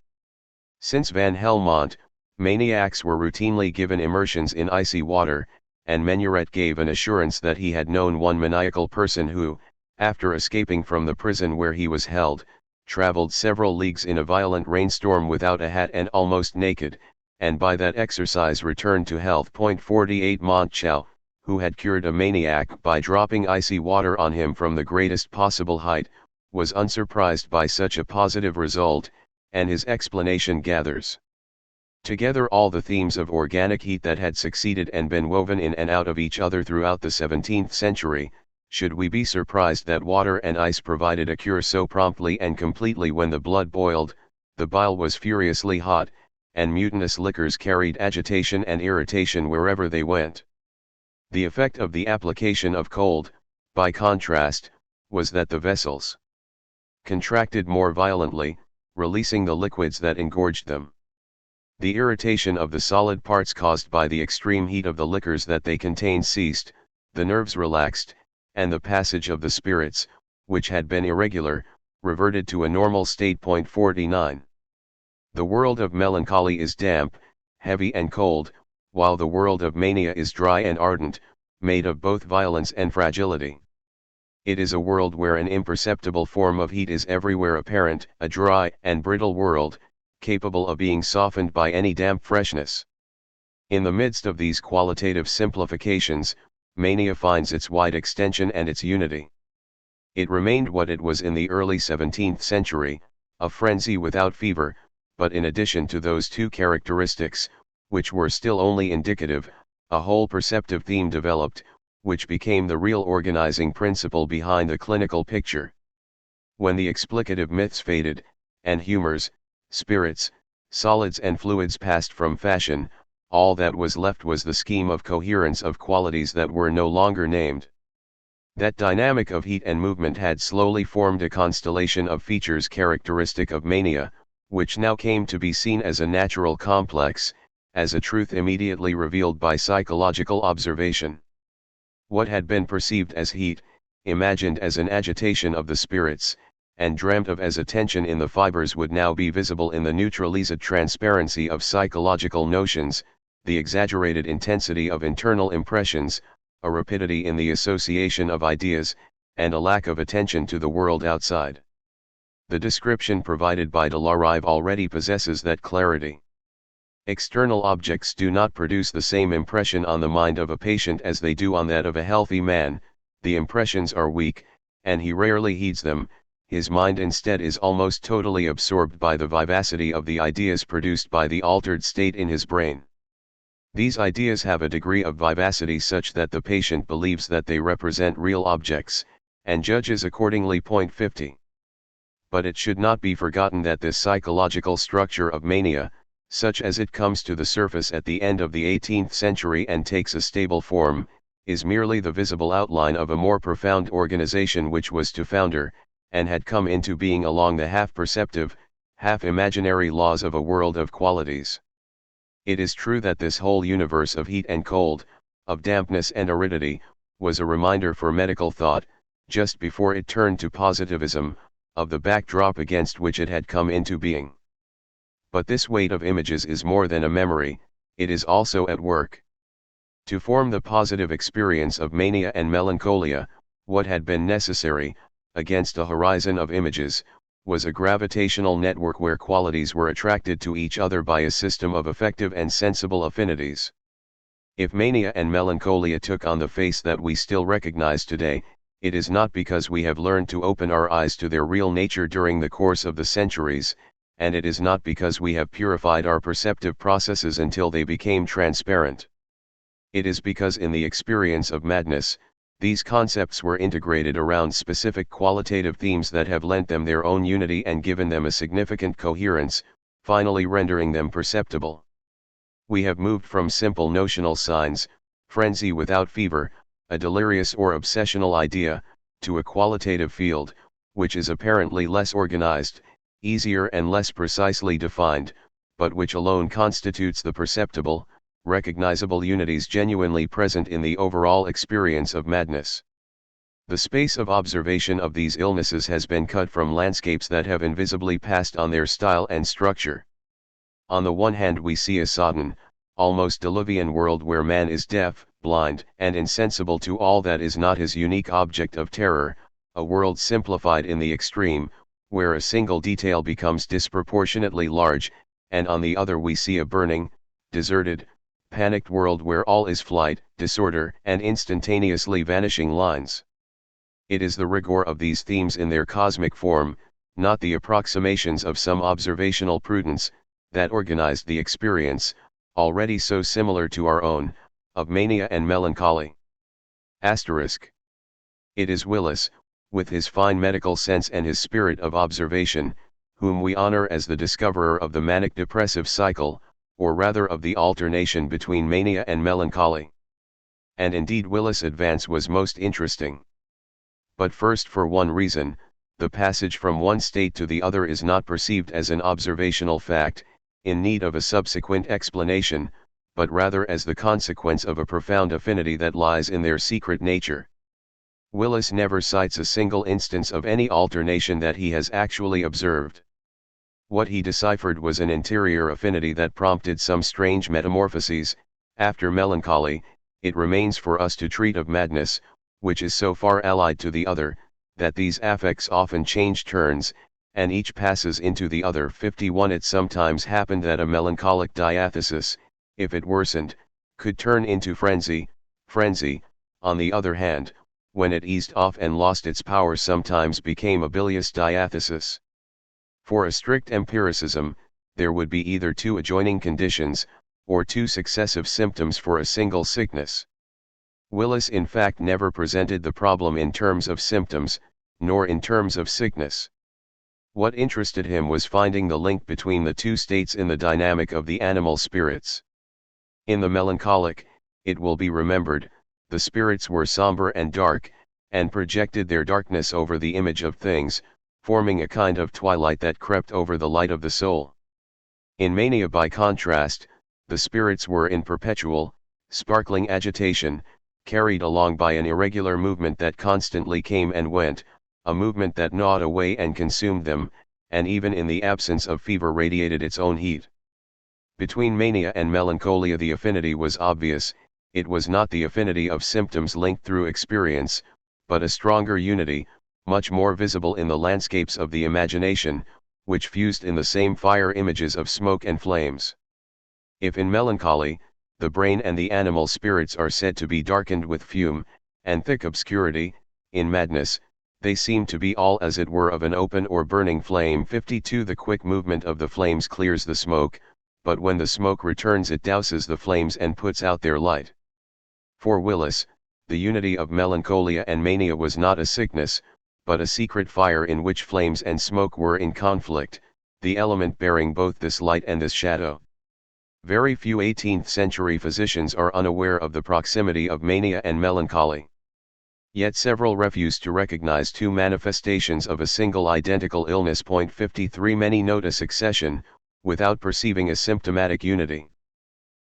Speaker 1: Since Van Helmont, maniacs were routinely given immersions in icy water, and Menuret gave an assurance that he had known one maniacal person who, after escaping from the prison where he was held, traveled several leagues in a violent rainstorm without a hat and almost naked, and by that exercise returned to health. 48 Montchau, who had cured a maniac by dropping icy water on him from the greatest possible height, was unsurprised by such a positive result, and his explanation gathers together all the themes of organic heat that had succeeded and been woven in and out of each other throughout the 17th century. Should we be surprised that water and ice provided a cure so promptly and completely when the blood boiled, the bile was furiously hot, and mutinous liquors carried agitation and irritation wherever they went? The effect of the application of cold, by contrast, was that the vessels contracted more violently, releasing the liquids that engorged them. The irritation of the solid parts caused by the extreme heat of the liquors that they contained ceased, the nerves relaxed, and the passage of the spirits, which had been irregular, reverted to a normal state. 49. The world of melancholy is damp, heavy and cold, while the world of mania is dry and ardent, made of both violence and fragility. It is a world where an imperceptible form of heat is everywhere apparent, a dry and brittle world, capable of being softened by any damp freshness. In the midst of these qualitative simplifications, mania finds its wide extension and its unity. It remained what it was in the early 17th century, a frenzy without fever, but in addition to those two characteristics, which were still only indicative, a whole perceptive theme developed, which became the real organizing principle behind the clinical picture. When the explicative myths faded, and humors, spirits, solids and fluids passed from fashion, all that was left was the scheme of coherence of qualities that were no longer named. That dynamic of heat and movement had slowly formed a constellation of features characteristic of mania, which now came to be seen as a natural complex, as a truth immediately revealed by psychological observation. What had been perceived as heat, imagined as an agitation of the spirits, and dreamt of as a tension in the fibers would now be visible in the neutralized transparency of psychological notions, the exaggerated intensity of internal impressions, a rapidity in the association of ideas, and a lack of attention to the world outside. The description provided by de la Rive already possesses that clarity. External objects do not produce the same impression on the mind of a patient as they do on that of a healthy man, the impressions are weak, and he rarely heeds them, his mind instead is almost totally absorbed by the vivacity of the ideas produced by the altered state in his brain. These ideas have a degree of vivacity such that the patient believes that they represent real objects, and judges accordingly. 50. But it should not be forgotten that this psychological structure of mania, such as it comes to the surface at the end of the 18th century and takes a stable form, is merely the visible outline of a more profound organization which was to founder, and had come into being along the half-perceptive, half-imaginary laws of a world of qualities. It is true that this whole universe of heat and cold, of dampness and aridity, was a reminder for medical thought, just before it turned to positivism, of the backdrop against which it had come into being. But this weight of images is more than a memory, it is also at work. To form the positive experience of mania and melancholia, what had been necessary, against a horizon of images, was a gravitational network where qualities were attracted to each other by a system of effective and sensible affinities. If mania and melancholia took on the face that we still recognize today, it is not because we have learned to open our eyes to their real nature during the course of the centuries, and it is not because we have purified our perceptive processes until they became transparent. It is because in the experience of madness, these concepts were integrated around specific qualitative themes that have lent them their own unity and given them a significant coherence, finally rendering them perceptible. We have moved from simple notional signs, frenzy without fever, a delirious or obsessional idea, to a qualitative field, which is apparently less organized, easier and less precisely defined, but which alone constitutes the perceptible, recognizable unities genuinely present in the overall experience of madness. The space of observation of these illnesses has been cut from landscapes that have invisibly passed on their style and structure. On the one hand we see a sodden, almost diluvian world where man is deaf, blind, and insensible to all that is not his unique object of terror, a world simplified in the extreme, where a single detail becomes disproportionately large, and on the other we see a burning, deserted, panicked world where all is flight, disorder, and instantaneously vanishing lines. It is the rigor of these themes in their cosmic form, not the approximations of some observational prudence, that organized the experience, already so similar to our own, of mania and melancholy. Asterisk. It is Willis, with his fine medical sense and his spirit of observation, whom we honor as the discoverer of the manic-depressive cycle, or rather of the alternation between mania and melancholy. And indeed Willis' advance was most interesting. But first, for one reason, the passage from one state to the other is not perceived as an observational fact, in need of a subsequent explanation, but rather as the consequence of a profound affinity that lies in their secret nature. Willis never cites a single instance of any alternation that he has actually observed. What he deciphered was an interior affinity that prompted some strange metamorphoses. After melancholy, it remains for us to treat of madness, which is so far allied to the other, that these affects often change turns, and each passes into the other. 51. It sometimes happened that a melancholic diathesis, if it worsened, could turn into frenzy. Frenzy, on the other hand, when it eased off and lost its power, sometimes became a bilious diathesis. For a strict empiricism, there would be either two adjoining conditions, or two successive symptoms for a single sickness. Willis in fact never presented the problem in terms of symptoms, nor in terms of sickness. What interested him was finding the link between the two states in the dynamic of the animal spirits. In the melancholic, it will be remembered, the spirits were somber and dark, and projected their darkness over the image of things, forming a kind of twilight that crept over the light of the soul. In mania, by contrast, the spirits were in perpetual, sparkling agitation, carried along by an irregular movement that constantly came and went, a movement that gnawed away and consumed them, and even in the absence of fever radiated its own heat. Between mania and melancholia the affinity was obvious. It was not the affinity of symptoms linked through experience, but a stronger unity, much more visible in the landscapes of the imagination, which fused in the same fire images of smoke and flames. If in melancholy, the brain and the animal spirits are said to be darkened with fume, and thick obscurity, in madness, they seem to be all as it were of an open or burning flame. 52. The quick movement of the flames clears the smoke, but when the smoke returns it douses the flames and puts out their light. For Willis, the unity of melancholia and mania was not a sickness, but a secret fire in which flames and smoke were in conflict, the element bearing both this light and this shadow. Very few 18th-century physicians are unaware of the proximity of mania and melancholy. Yet several refuse to recognize two manifestations of a single identical illness. 53. Many note a succession, without perceiving a symptomatic unity.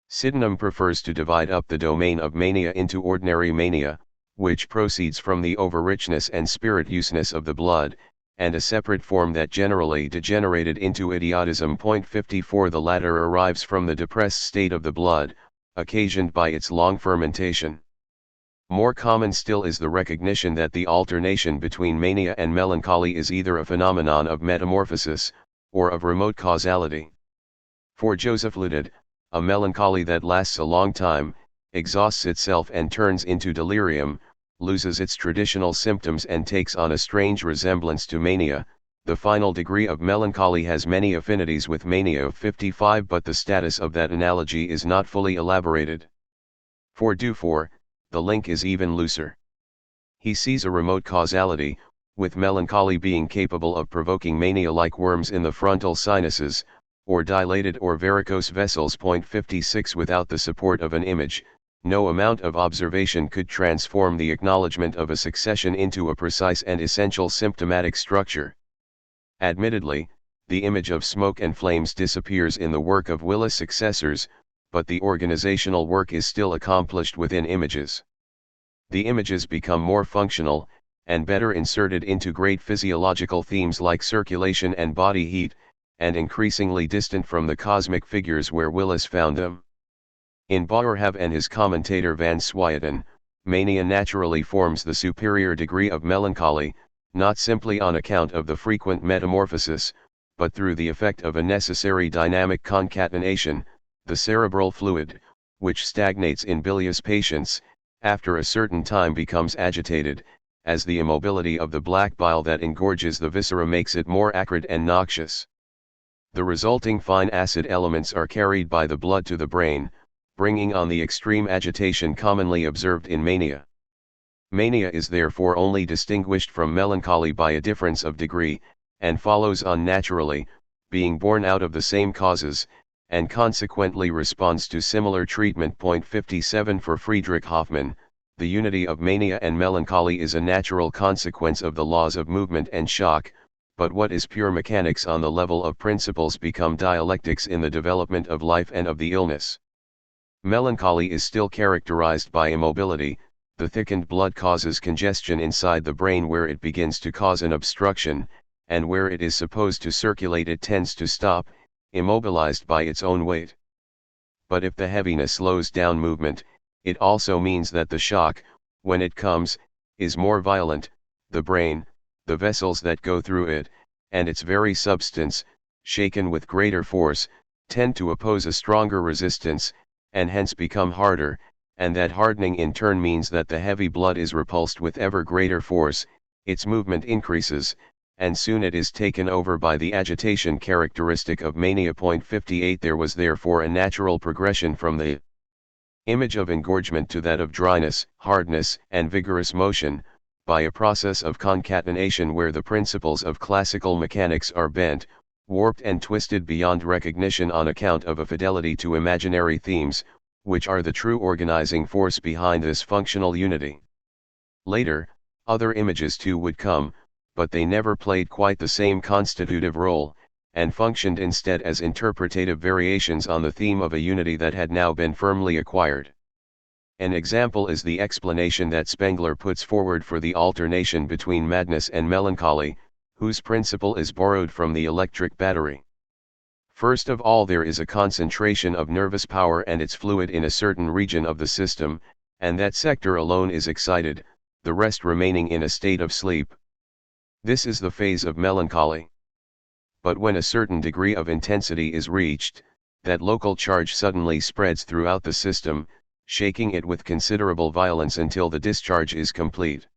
Speaker 1: Sydenham prefers to divide up the domain of mania into ordinary mania, which proceeds from the overrichness and spirituousness of the blood, and a separate form that generally degenerated into idiotism. 54. The latter arrives from the depressed state of the blood, occasioned by its long fermentation. More common still is the recognition that the alternation between mania and melancholy is either a phenomenon of metamorphosis, or of remote causality. For Joseph Ledet, a melancholy that lasts a long time, exhausts itself and turns into delirium, loses its traditional symptoms and takes on a strange resemblance to mania. The final degree of melancholy has many affinities with mania. 55. But the status of that analogy is not fully elaborated. For Dufour, the link is even looser. He sees a remote causality, with melancholy being capable of provoking mania like worms in the frontal sinuses, or dilated or varicose vessels. 56. Without the support of an image, no amount of observation could transform the acknowledgement of a succession into a precise and essential symptomatic structure. Admittedly, the image of smoke and flames disappears in the work of Willis' successors, but the organizational work is still accomplished within images. The images become more functional, and better inserted into great physiological themes like circulation and body heat, and increasingly distant from the cosmic figures where Willis found them. In Boerhaave and his commentator Van Swieten, mania naturally forms the superior degree of melancholy, not simply on account of the frequent metamorphosis, but through the effect of a necessary dynamic concatenation, the cerebral fluid, which stagnates in bilious patients, after a certain time becomes agitated, as the immobility of the black bile that engorges the viscera makes it more acrid and noxious. The resulting fine acid elements are carried by the blood to the brain, bringing on the extreme agitation commonly observed in mania. Mania is therefore only distinguished from melancholy by a difference of degree, and follows on naturally, being born out of the same causes, and consequently responds to similar treatment. 57. For Friedrich Hoffmann, the unity of mania and melancholy is a natural consequence of the laws of movement and shock, but what is pure mechanics on the level of principles become dialectics in the development of life and of the illness. Melancholy is still characterized by immobility. The thickened blood causes congestion inside the brain where it begins to cause an obstruction, and where it is supposed to circulate it tends to stop, immobilized by its own weight. But if the heaviness slows down movement, it also means that the shock, when it comes, is more violent. The brain, the vessels that go through it, and its very substance, shaken with greater force, tend to oppose a stronger resistance, and hence become harder, and that hardening in turn means that the heavy blood is repulsed with ever greater force, its movement increases, and soon it is taken over by the agitation characteristic of mania. 58 There was therefore a natural progression from the image of engorgement to that of dryness, hardness, and vigorous motion, by a process of concatenation where the principles of classical mechanics are bent, warped and twisted beyond recognition on account of a fidelity to imaginary themes, which are the true organizing force behind this functional unity. Later, other images too would come, but they never played quite the same constitutive role, and functioned instead as interpretative variations on the theme of a unity that had now been firmly acquired. An example is the explanation that Spengler puts forward for the alternation between madness and melancholy, whose principle is borrowed from the electric battery. First of all, there is a concentration of nervous power and its fluid in a certain region of the system, and that sector alone is excited, the rest remaining in a state of sleep. This is the phase of melancholy. But when a certain degree of intensity is reached, that local charge suddenly spreads throughout the system, shaking it with considerable violence until the discharge is complete.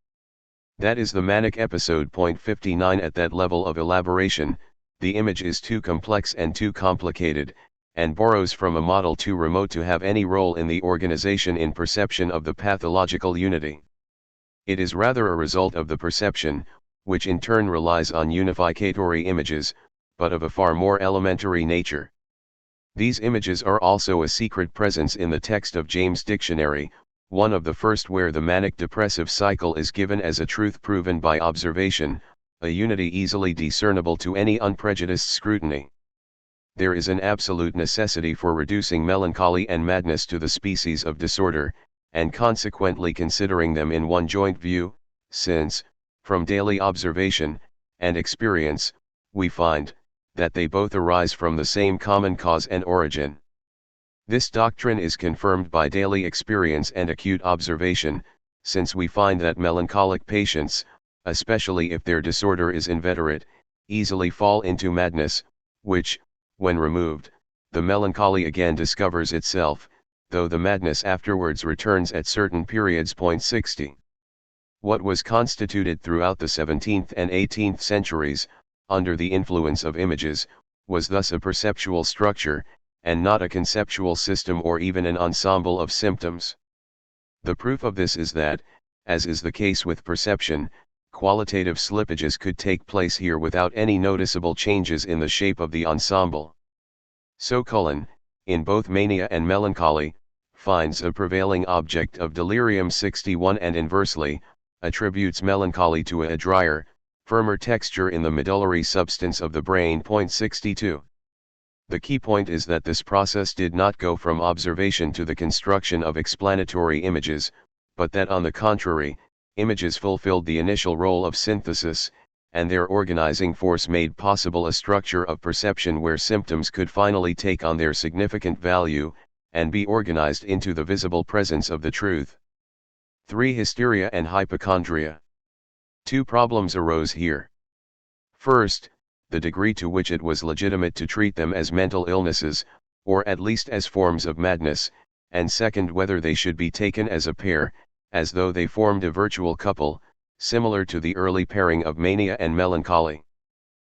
Speaker 1: That is the manic episode. 59 At that level of elaboration, the image is too complex and too complicated, and borrows from a model too remote to have any role in the organization in perception of the pathological unity. It is rather a result of the perception, which in turn relies on unificatory images, but of a far more elementary nature. These images are also a secret presence in the text of James' dictionary, one of the first where the manic-depressive cycle is given as a truth proven by observation, a unity easily discernible to any unprejudiced scrutiny. There is an absolute necessity for reducing melancholy and madness to the species of disorder, and consequently considering them in one joint view, since, from daily observation and experience, we find that they both arise from the same common cause and origin. This doctrine is confirmed by daily experience and acute observation, since we find that melancholic patients, especially if their disorder is inveterate, easily fall into madness, which, when removed, the melancholy again discovers itself, though the madness afterwards returns at certain periods. 60. What was constituted throughout the 17th and 18th centuries, under the influence of images, was thus a perceptual structure, and not a conceptual system or even an ensemble of symptoms. The proof of this is that, as is the case with perception, qualitative slippages could take place here without any noticeable changes in the shape of the ensemble. So Cullen, in both mania and melancholy, finds a prevailing object of delirium. 61 and inversely, attributes melancholy to a drier, firmer texture in the medullary substance of the brain. 62. The key point is that this process did not go from observation to the construction of explanatory images, but that on the contrary, images fulfilled the initial role of synthesis, and their organizing force made possible a structure of perception where symptoms could finally take on their significant value, and be organized into the visible presence of the truth. 3. Hysteria and hypochondria. Two problems arose here. First, the degree to which it was legitimate to treat them as mental illnesses, or at least as forms of madness, and second, whether they should be taken as a pair, as though they formed a virtual couple, similar to the early pairing of mania and melancholy.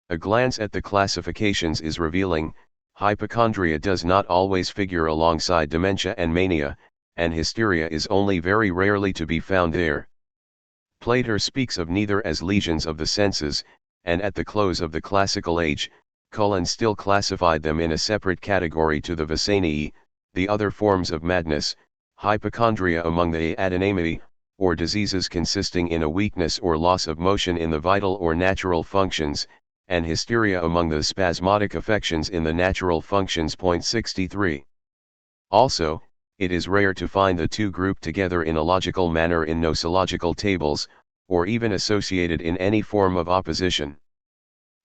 Speaker 1: A glance at the classifications is revealing. Hypochondria does not always figure alongside dementia and mania, and hysteria is only very rarely to be found there. Plater speaks of neither as lesions of the senses, and at the close of the classical age, Cullen still classified them in a separate category to the Vicanii, the other forms of madness, hypochondria among the Adonamii, or diseases consisting in a weakness or loss of motion in the vital or natural functions, and hysteria among the spasmodic affections in the natural functions. 63. Also, it is rare to find the two grouped together in a logical manner in nosological tables, or even associated in any form of opposition.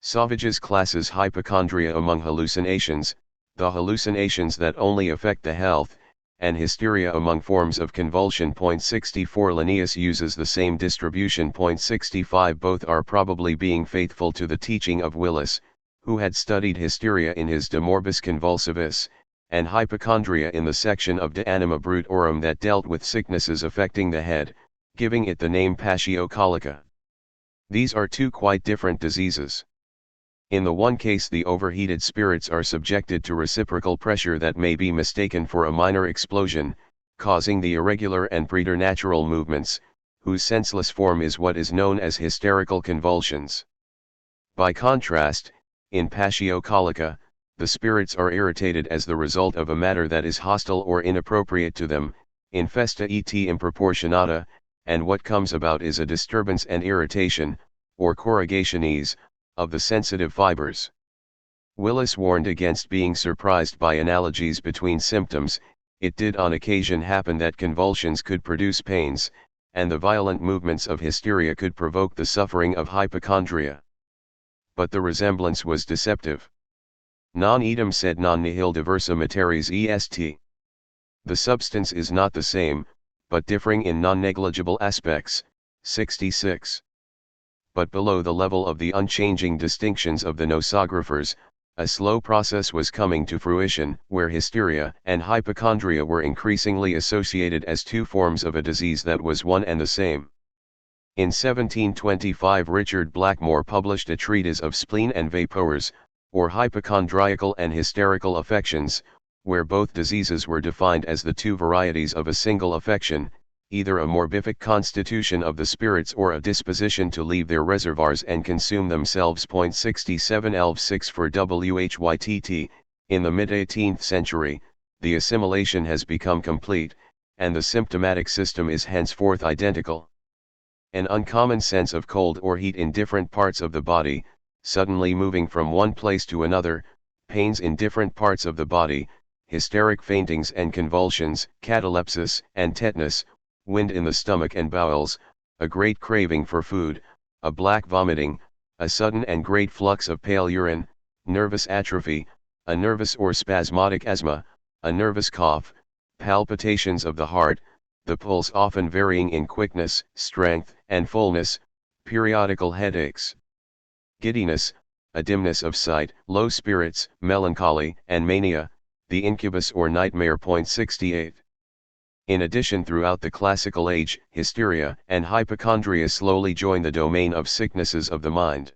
Speaker 1: Sauvages classes hypochondria among hallucinations, the hallucinations that only affect the health, and hysteria among forms of convulsion. 64. Linnaeus uses the same distribution. 65. Both are probably being faithful to the teaching of Willis, who had studied hysteria in his De Morbis Convulsivus, and hypochondria in the section of De Anima Brutorum that dealt with sicknesses affecting the head, giving it the name Paschio-colica. These are two quite different diseases. In the one case, the overheated spirits are subjected to reciprocal pressure that may be mistaken for a minor explosion, causing the irregular and preternatural movements, whose senseless form is what is known as hysterical convulsions. By contrast, in Paschio-colica, the spirits are irritated as the result of a matter that is hostile or inappropriate to them, infesta et improportionata, and what comes about is a disturbance and irritation, or corrugationes, of the sensitive fibers. Willis warned against being surprised by analogies between symptoms. It did on occasion happen that convulsions could produce pains, and the violent movements of hysteria could provoke the suffering of hypochondria. But the resemblance was deceptive. Non idem sed non nihil diversa materies est. The substance is not the same, but differing in non-negligible aspects. 66. But below the level of the unchanging distinctions of the nosographers, a slow process was coming to fruition, where hysteria and hypochondria were increasingly associated as two forms of a disease that was one and the same. In 1725 Richard Blackmore published a treatise of spleen and vapors, or hypochondriacal and hysterical affections, where both diseases were defined as the two varieties of a single affection, either a morbific constitution of the spirits or a disposition to leave their reservoirs and consume themselves. 67 Elv 6 for WHYTT. In the mid-18th century, the assimilation has become complete, and the symptomatic system is henceforth identical. An uncommon sense of cold or heat in different parts of the body, suddenly moving from one place to another, pains in different parts of the body, hysteric faintings and convulsions, catalepsis and tetanus, wind in the stomach and bowels, a great craving for food, a black vomiting, a sudden and great flux of pale urine, nervous atrophy, a nervous or spasmodic asthma, a nervous cough, palpitations of the heart, the pulse often varying in quickness, strength, and fullness, periodical headaches, giddiness, a dimness of sight, low spirits, melancholy, and mania, the incubus or nightmare. 68. In addition, throughout the classical age, hysteria and hypochondria slowly join the domain of sicknesses of the mind.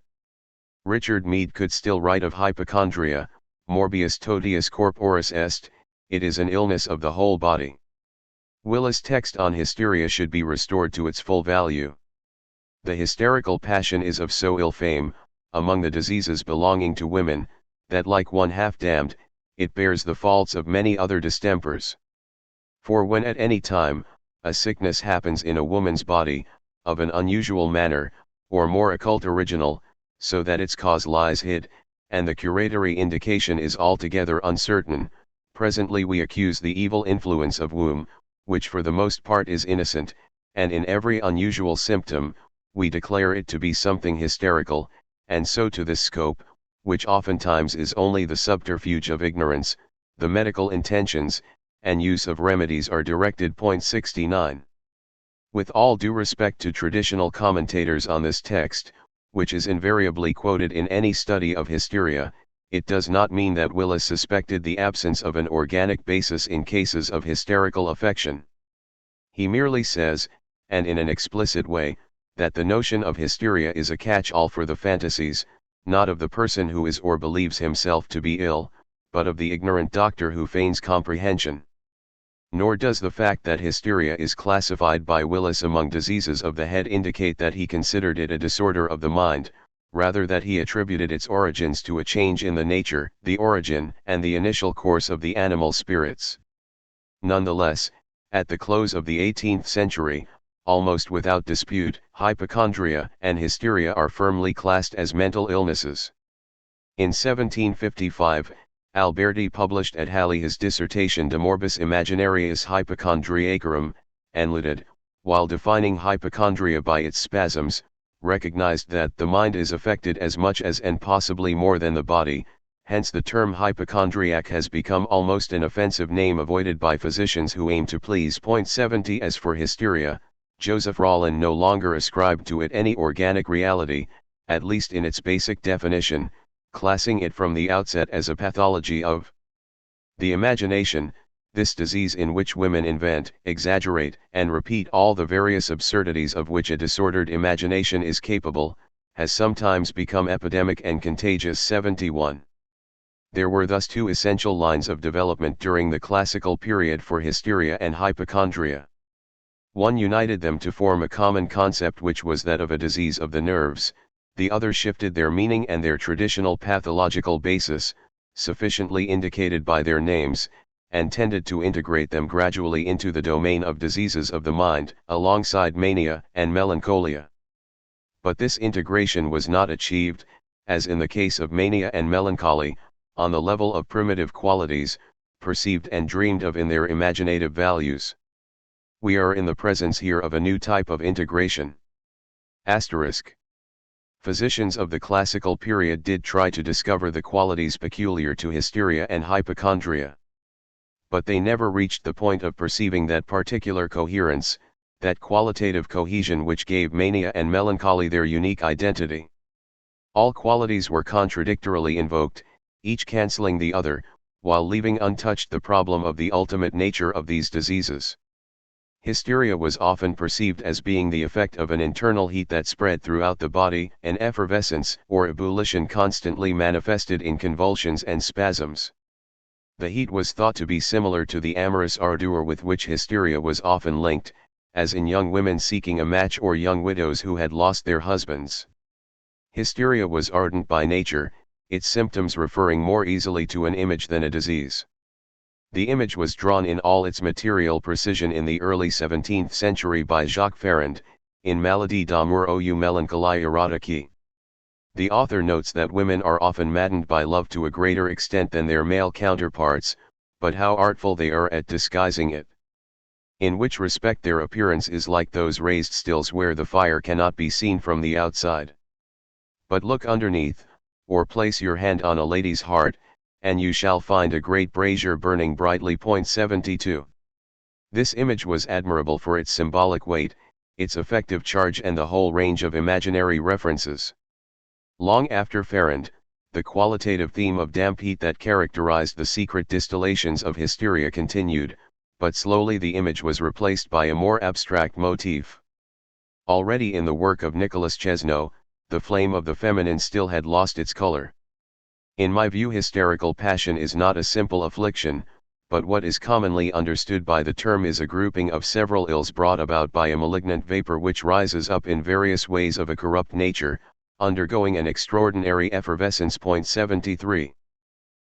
Speaker 1: Richard Mead could still write of hypochondria, morbius totius corporis est, it is an illness of the whole body. Willis' text on hysteria should be restored to its full value. The hysterical passion is of so ill fame, among the diseases belonging to women, that like one half damned, it bears the faults of many other distempers. For when at any time, a sickness happens in a woman's body, of an unusual manner, or more occult original, so that its cause lies hid, and the curatory indication is altogether uncertain, presently we accuse the evil influence of womb, which for the most part is innocent, and in every unusual symptom, we declare it to be something hysterical, and so to this scope, which oftentimes is only the subterfuge of ignorance, the medical intentions, and use of remedies are directed. 69. With all due respect to traditional commentators on this text, which is invariably quoted in any study of hysteria, it does not mean that Willis suspected the absence of an organic basis in cases of hysterical affection. He merely says, and in an explicit way, that the notion of hysteria is a catch-all for the fantasies, not of the person who is or believes himself to be ill, but of the ignorant doctor who feigns comprehension. Nor does the fact that hysteria is classified by Willis among diseases of the head indicate that he considered it a disorder of the mind, rather that he attributed its origins to a change in the nature, the origin, and the initial course of the animal spirits. Nonetheless, at the close of the 18th century, almost without dispute, hypochondria and hysteria are firmly classed as mental illnesses. In 1755, Alberti published at Halle his dissertation De Morbis Imaginariis Hypochondriacarum, and Lidded, while defining hypochondria by its spasms, recognized that the mind is affected as much as and possibly more than the body, hence the term hypochondriac has become almost an offensive name avoided by physicians who aim to please. 70 As for hysteria, Joseph Rollin no longer ascribed to it any organic reality, at least in its basic definition, classing it from the outset as a pathology of the imagination, this disease in which women invent, exaggerate, and repeat all the various absurdities of which a disordered imagination is capable, has sometimes become epidemic and contagious. 71. There were thus two essential lines of development during the classical period for hysteria and hypochondria. One united them to form a common concept, which was that of a disease of the nerves, the other shifted their meaning and their traditional pathological basis, sufficiently indicated by their names, and tended to integrate them gradually into the domain of diseases of the mind, alongside mania and melancholia. But this integration was not achieved, as in the case of mania and melancholy, on the level of primitive qualities, perceived and dreamed of in their imaginative values. We are in the presence here of a new type of integration. Asterisk. Physicians of the classical period did try to discover the qualities peculiar to hysteria and hypochondria. But they never reached the point of perceiving that particular coherence, that qualitative cohesion which gave mania and melancholy their unique identity. All qualities were contradictorily invoked, each cancelling the other, while leaving untouched the problem of the ultimate nature of these diseases. Hysteria was often perceived as being the effect of an internal heat that spread throughout the body, an effervescence or ebullition constantly manifested in convulsions and spasms. The heat was thought to be similar to the amorous ardor with which hysteria was often linked, as in young women seeking a match or young widows who had lost their husbands. Hysteria was ardent by nature, its symptoms referring more easily to an image than a disease. The image was drawn in all its material precision in the early 17th century by Jacques Ferrand, in Maladie d'amour ou mélancolie érotique. The author notes that women are often maddened by love to a greater extent than their male counterparts, but how artful they are at disguising it. In which respect their appearance is like those raised stills where the fire cannot be seen from the outside. But look underneath, or place your hand on a lady's heart, and you shall find a great brazier burning brightly. 72. This image was admirable for its symbolic weight, its effective charge, and the whole range of imaginary references. Long after Ferrand, the qualitative theme of damp heat that characterized the secret distillations of hysteria continued, but slowly the image was replaced by a more abstract motif. Already in the work of Nicolas Chesneau, the flame of the feminine still had lost its color. In my view, hysterical passion is not a simple affliction, but what is commonly understood by the term is a grouping of several ills brought about by a malignant vapor which rises up in various ways of a corrupt nature, undergoing an extraordinary effervescence. 73.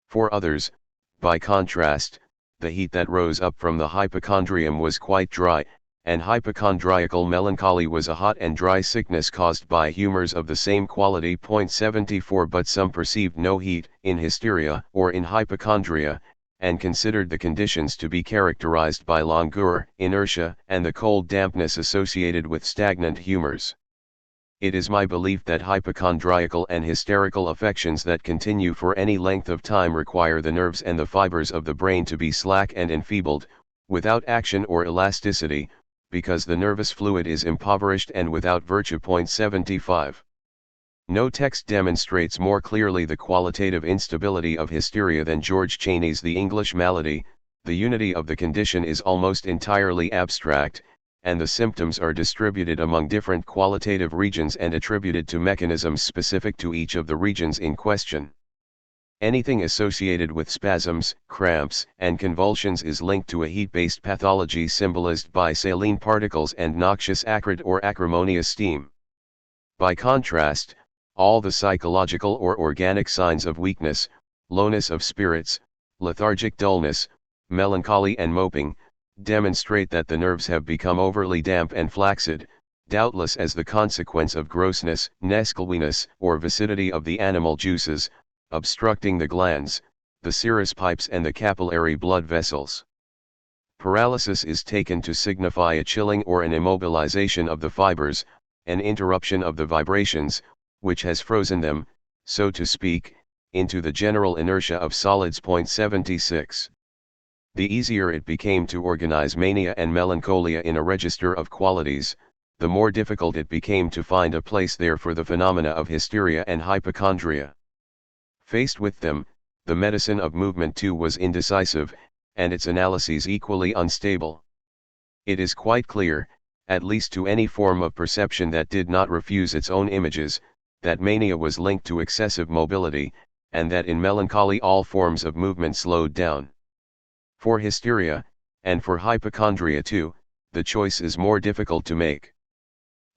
Speaker 1: For others, by contrast, the heat that rose up from the hypochondrium was quite dry, and hypochondriacal melancholy was a hot and dry sickness caused by humors of the same quality. 74. But some perceived no heat in hysteria or in hypochondria, and considered the conditions to be characterized by languor, inertia, and the cold dampness associated with stagnant humors. It is my belief that hypochondriacal and hysterical affections that continue for any length of time require the nerves and the fibers of the brain to be slack and enfeebled, without action or elasticity, because the nervous fluid is impoverished and without virtue. 75. No text demonstrates more clearly the qualitative instability of hysteria than George Cheney's The English Malady. The unity of the condition is almost entirely abstract, and the symptoms are distributed among different qualitative regions and attributed to mechanisms specific to each of the regions in question. Anything associated with spasms, cramps, and convulsions is linked to a heat-based pathology symbolized by saline particles and noxious acrid or acrimonious steam. By contrast, all the psychological or organic signs of weakness, lowness of spirits, lethargic dullness, melancholy and moping, demonstrate that the nerves have become overly damp and flaccid, doubtless as the consequence of grossness, nescleanness, or viscidity of the animal juices, obstructing the glands, the serous pipes and the capillary blood vessels. Paralysis is taken to signify a chilling or an immobilization of the fibers, an interruption of the vibrations, which has frozen them, so to speak, into the general inertia of solids. 76. The easier it became to organize mania and melancholia in a register of qualities, the more difficult it became to find a place there for the phenomena of hysteria and hypochondria. Faced with them, the medicine of movement too was indecisive, and its analyses equally unstable. It is quite clear, at least to any form of perception that did not refuse its own images, that mania was linked to excessive mobility, and that in melancholy all forms of movement slowed down. For hysteria, and for hypochondria too, the choice is more difficult to make.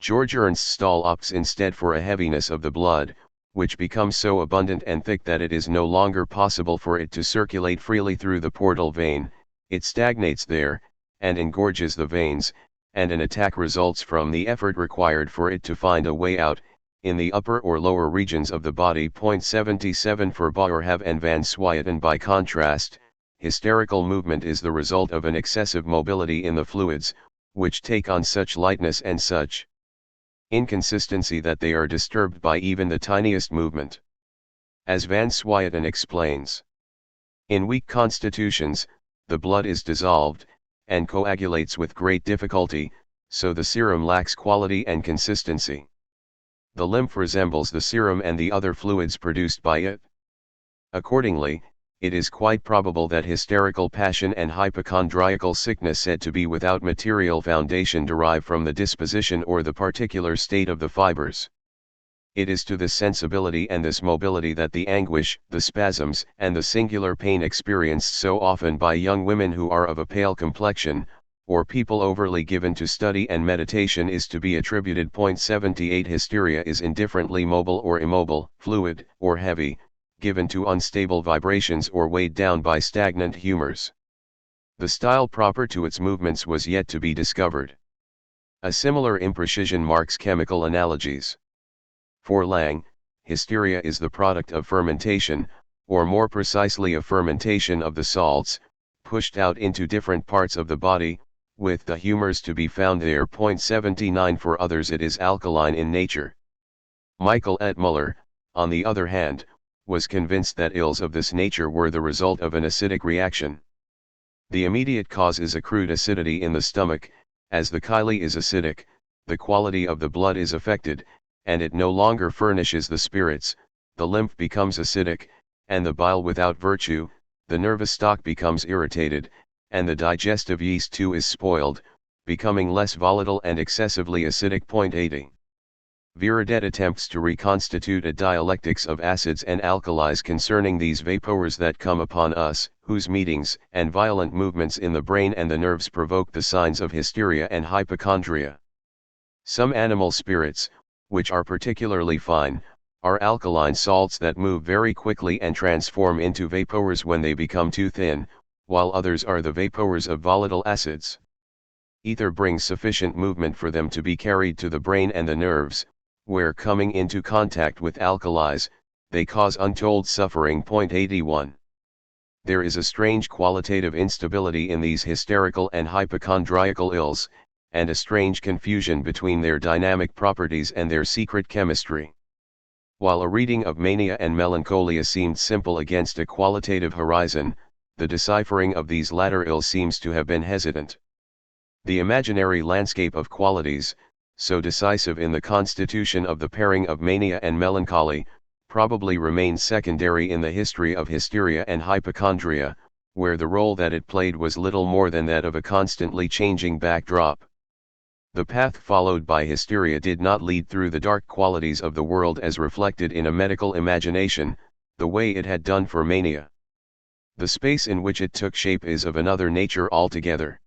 Speaker 1: George Ernst Stahl opts instead for a heaviness of the blood, which becomes so abundant and thick that it is no longer possible for it to circulate freely through the portal vein, it stagnates there, and engorges the veins, and an attack results from the effort required for it to find a way out, in the upper or lower regions of the body. 77 For Boerhaave and Van Swieten. By contrast, hysterical movement is the result of an excessive mobility in the fluids, which take on such lightness and such inconsistency that they are disturbed by even the tiniest movement. As Van Swieten explains, in weak constitutions, the blood is dissolved, and coagulates with great difficulty, so the serum lacks quality and consistency. The lymph resembles the serum and the other fluids produced by it. Accordingly, it is quite probable that hysterical passion and hypochondriacal sickness said to be without material foundation derive from the disposition or the particular state of the fibers. It is to this sensibility and this mobility that the anguish, the spasms, and the singular pain experienced so often by young women who are of a pale complexion, or people overly given to study and meditation, is to be attributed. 78 Hysteria is indifferently mobile or immobile, fluid or heavy, given to unstable vibrations or weighed down by stagnant humors. The style proper to its movements was yet to be discovered. A similar imprecision marks chemical analogies. For Lang, hysteria is the product of fermentation, or more precisely of fermentation of the salts, pushed out into different parts of the body, with the humors to be found there. 79 For others it is alkaline in nature. Michael et Müller, on the other hand, was convinced that ills of this nature were the result of an acidic reaction. The immediate cause is accrued acidity in the stomach. As the chyli is acidic, the quality of the blood is affected, and it no longer furnishes the spirits, the lymph becomes acidic, and the bile without virtue, the nervous stock becomes irritated, and the digestive yeast too is spoiled, becoming less volatile and excessively acidic. 80. Viridet attempts to reconstitute a dialectics of acids and alkalis concerning these vapors that come upon us, whose meetings and violent movements in the brain and the nerves provoke the signs of hysteria and hypochondria. Some animal spirits, which are particularly fine, are alkaline salts that move very quickly and transform into vapors when they become too thin, while others are the vapors of volatile acids. Ether brings sufficient movement for them to be carried to the brain and the nerves, where coming into contact with alkalis, they cause untold suffering. 81. There is a strange qualitative instability in these hysterical and hypochondriacal ills, and a strange confusion between their dynamic properties and their secret chemistry. While a reading of mania and melancholia seemed simple against a qualitative horizon, the deciphering of these latter ills seems to have been hesitant. The imaginary landscape of qualities, so decisive in the constitution of the pairing of mania and melancholy, probably remains secondary in the history of hysteria and hypochondria, where the role that it played was little more than that of a constantly changing backdrop. The path followed by hysteria did not lead through the dark qualities of the world as reflected in a medical imagination, the way it had done for mania. The space in which it took shape is of another nature altogether.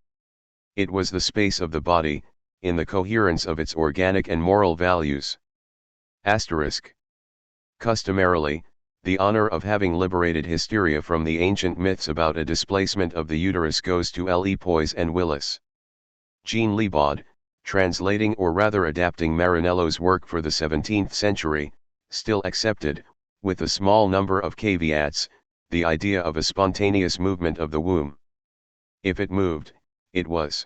Speaker 1: It was the space of the body, in the coherence of its organic and moral values. Customarily, The honor of having liberated hysteria from the ancient myths about a displacement of the uterus goes to Le Poise and Willis. Jean Libaud, translating or rather adapting Maranello's work for the 17th century, still accepted, with a small number of caveats, the idea of a spontaneous movement of the womb. If it moved, it was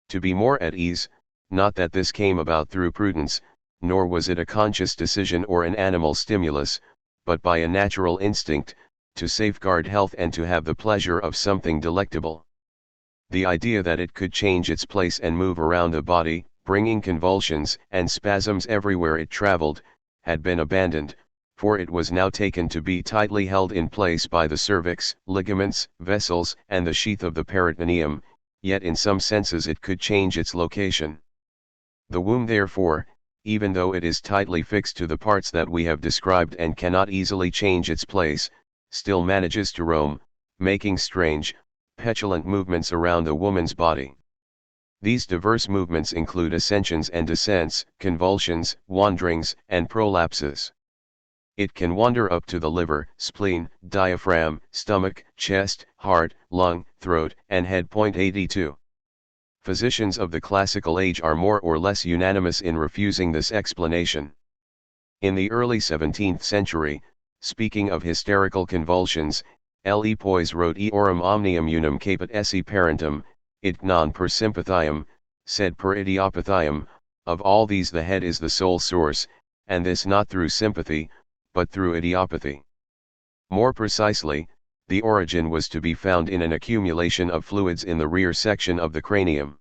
Speaker 1: to be more at ease, not that this came about through prudence, nor was it a conscious decision or an animal stimulus, but by a natural instinct, to safeguard health and to have the pleasure of something delectable. The idea that it could change its place and move around the body, bringing convulsions and spasms everywhere it traveled, had been abandoned, for it was now taken to be tightly held in place by the cervix, ligaments, vessels, and the sheath of the peritoneum, yet in some senses it could change its location. The womb therefore, even though it is tightly fixed to the parts that we have described and cannot easily change its place, still manages to roam, making strange, petulant movements around the woman's body. These diverse movements include ascensions and descents, convulsions, wanderings, and prolapses. It can wander up to the liver, spleen, diaphragm, stomach, chest, heart, lung, throat, and head. 82. Physicians of the classical age are more or less unanimous in refusing this explanation. In the early 17th century, speaking of hysterical convulsions, Le Poise wrote Eorum omnium unum caput esse parentum, it non per sympathiam, sed per idiopathiam, of all these the head is the sole source, and this not through sympathy, but through idiopathy. More precisely, the origin was to be found in an accumulation of fluids in the rear section of the cranium.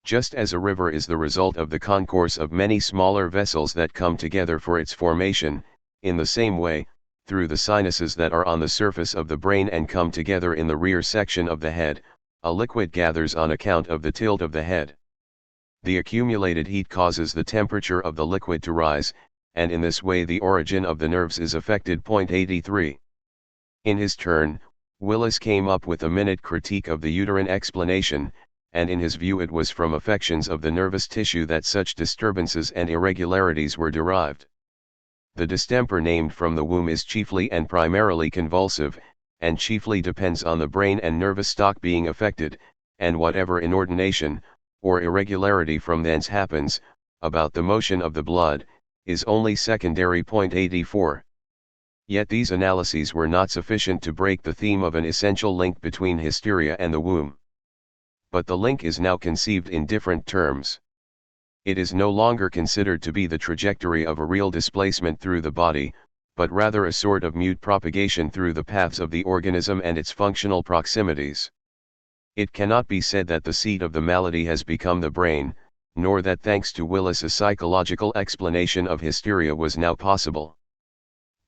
Speaker 1: Just as a river is the result of the concourse of many smaller vessels that come together for its formation, in the same way, through the sinuses that are on the surface of the brain and come together in the rear section of the head, a liquid gathers on account of the tilt of the head. The accumulated heat causes the temperature of the liquid to rise, and in this way the origin of the nerves is affected. 83. In his turn, Willis came up with a minute critique of the uterine explanation, and in his view it was from affections of the nervous tissue that such disturbances and irregularities were derived. The distemper named from the womb is chiefly and primarily convulsive, and chiefly depends on the brain and nervous stock being affected, and whatever inordination, or irregularity from thence happens, about the motion of the blood, is only secondary. 84. Yet these analyses were not sufficient to break the theme of an essential link between hysteria and the womb. But the link is now conceived in different terms. It is no longer considered to be the trajectory of a real displacement through the body, but rather a sort of mute propagation through the paths of the organism and its functional proximities. It cannot be said that the seat of the malady has become the brain, nor that thanks to Willis a psychological explanation of hysteria was now possible.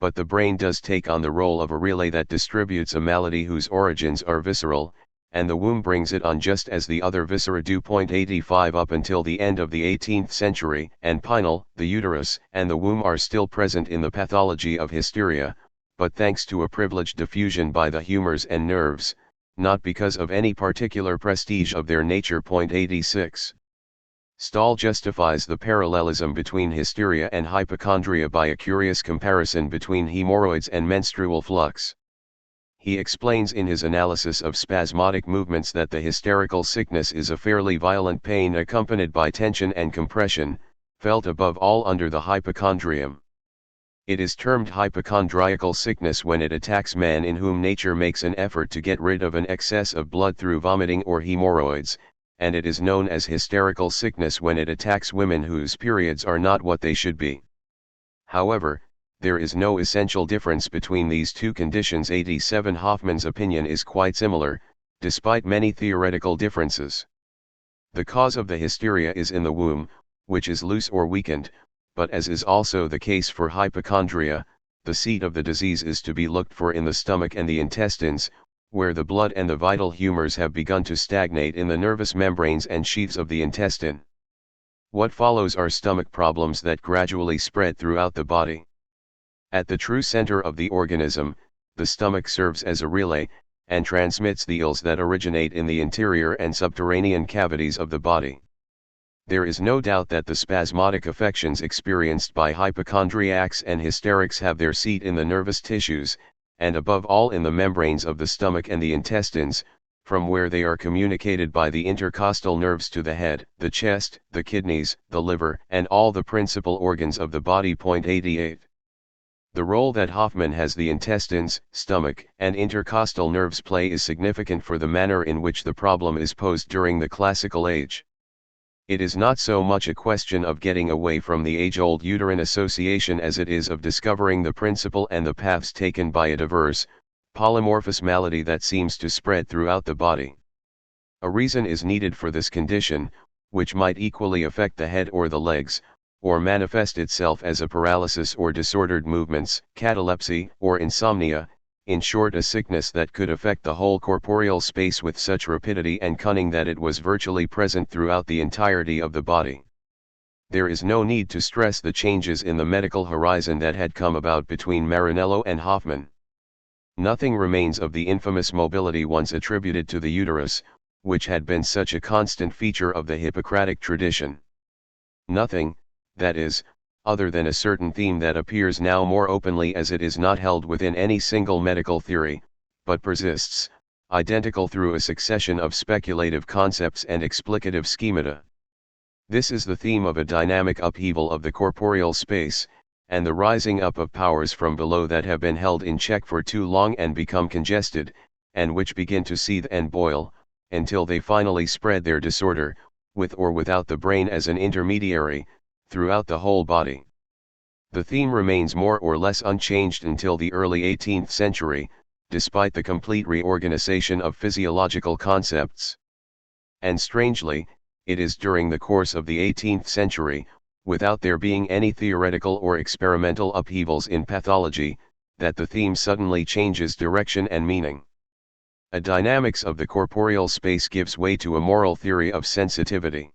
Speaker 1: But the brain does take on the role of a relay that distributes a malady whose origins are visceral, and the womb brings it on just as the other viscera do. 85. Up until the end of the 18th century, and pineal, the uterus, and the womb are still present in the pathology of hysteria, but thanks to a privileged diffusion by the humors and nerves, not because of any particular prestige of their nature. 86. Stahl justifies the parallelism between hysteria and hypochondria by a curious comparison between hemorrhoids and menstrual flux. He explains in his analysis of spasmodic movements that the hysterical sickness is a fairly violent pain accompanied by tension and compression, felt above all under the hypochondrium. It is termed hypochondriacal sickness when it attacks man in whom nature makes an effort to get rid of an excess of blood through vomiting or hemorrhoids, and it is known as hysterical sickness when it attacks women whose periods are not what they should be. However, there is no essential difference between these two conditions. 87. Hoffman's opinion is quite similar, despite many theoretical differences. The cause of the hysteria is in the womb, which is loose or weakened, but as is also the case for hypochondria, the seat of the disease is to be looked for in the stomach and the intestines, where the blood and the vital humors have begun to stagnate in the nervous membranes and sheaths of the intestine. What follows are stomach problems that gradually spread throughout the body. At the true center of the organism, the stomach serves as a relay, and transmits the ills that originate in the interior and subterranean cavities of the body. There is no doubt that the spasmodic affections experienced by hypochondriacs and hysterics have their seat in the nervous tissues, and above all in the membranes of the stomach and the intestines, from where they are communicated by the intercostal nerves to the head, the chest, the kidneys, the liver, and all the principal organs of the body. 88. The role that Hoffman has the intestines, stomach, and intercostal nerves play is significant for the manner in which the problem is posed during the classical age. It is not so much a question of getting away from the age-old uterine association as it is of discovering the principle and the paths taken by a diverse, polymorphous malady that seems to spread throughout the body. A reason is needed for this condition, which might equally affect the head or the legs, or manifest itself as a paralysis or disordered movements, catalepsy, or insomnia, in short a sickness that could affect the whole corporeal space with such rapidity and cunning that it was virtually present throughout the entirety of the body. There is no need to stress the changes in the medical horizon that had come about between Maranello and Hoffman. Nothing remains of the infamous mobility once attributed to the uterus, which had been such a constant feature of the Hippocratic tradition. Nothing, that is, other than a certain theme that appears now more openly as it is not held within any single medical theory, but persists, identical through a succession of speculative concepts and explicative schemata. This is the theme of a dynamic upheaval of the corporeal space, and the rising up of powers from below that have been held in check for too long and become congested, and which begin to seethe and boil, until they finally spread their disorder, with or without the brain as an intermediary, throughout the whole body. The theme remains more or less unchanged until the early 18th century, despite the complete reorganization of physiological concepts. And strangely, it is during the course of the 18th century, without there being any theoretical or experimental upheavals in pathology, that the theme suddenly changes direction and meaning. A dynamics of the corporeal space gives way to a moral theory of sensitivity.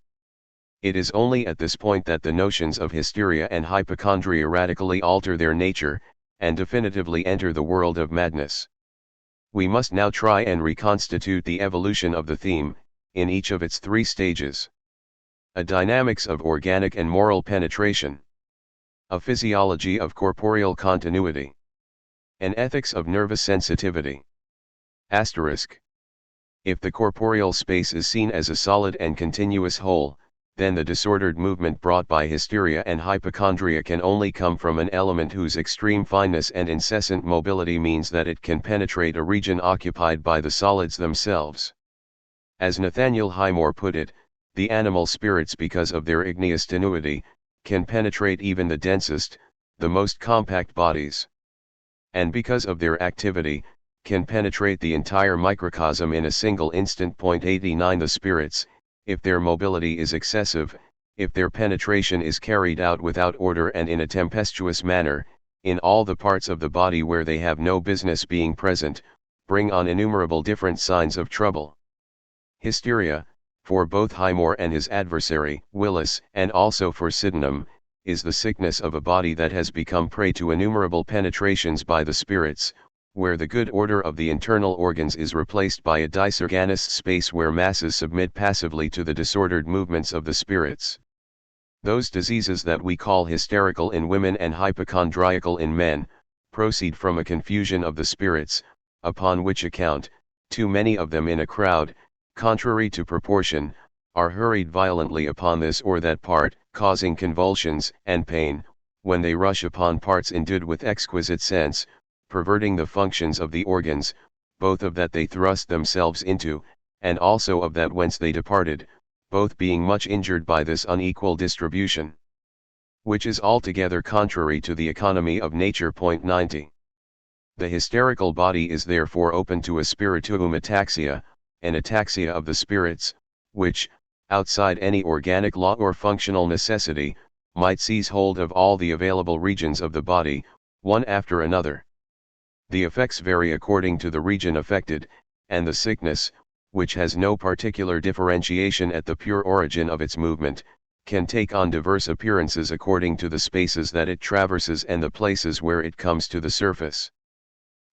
Speaker 1: It is only at this point that the notions of hysteria and hypochondria radically alter their nature, and definitively enter the world of madness. We must now try and reconstitute the evolution of the theme, in each of its three stages. A dynamics of organic and moral penetration. A physiology of corporeal continuity. An ethics of nervous sensitivity. Asterisk. If the corporeal space is seen as a solid and continuous whole, then the disordered movement brought by hysteria and hypochondria can only come from an element whose extreme fineness and incessant mobility means that it can penetrate a region occupied by the solids themselves. As Nathaniel Highmore put it, the animal spirits, because of their igneous tenuity, can penetrate even the densest, the most compact bodies. And because of their activity, can penetrate the entire microcosm in a single instant. 89 The spirits, if their mobility is excessive, if their penetration is carried out without order and in a tempestuous manner, in all the parts of the body where they have no business being present, bring on innumerable different signs of trouble. Hysteria, for both Highmore and his adversary, Willis, and also for Sydenham, is the sickness of a body that has become prey to innumerable penetrations by the spirits, where the good order of the internal organs is replaced by a disorganous space where masses submit passively to the disordered movements of the spirits. Those diseases that we call hysterical in women and hypochondriacal in men, proceed from a confusion of the spirits, upon which account, too many of them in a crowd, contrary to proportion, are hurried violently upon this or that part, causing convulsions and pain, when they rush upon parts endued with exquisite sense, perverting the functions of the organs, both of that they thrust themselves into, and also of that whence they departed, both being much injured by this unequal distribution, which is altogether contrary to the economy of nature. 90. The hysterical body is therefore open to a spirituum ataxia, an ataxia of the spirits, which, outside any organic law or functional necessity, might seize hold of all the available regions of the body, one after another. The effects vary according to the region affected, and the sickness, which has no particular differentiation at the pure origin of its movement, can take on diverse appearances according to the spaces that it traverses and the places where it comes to the surface.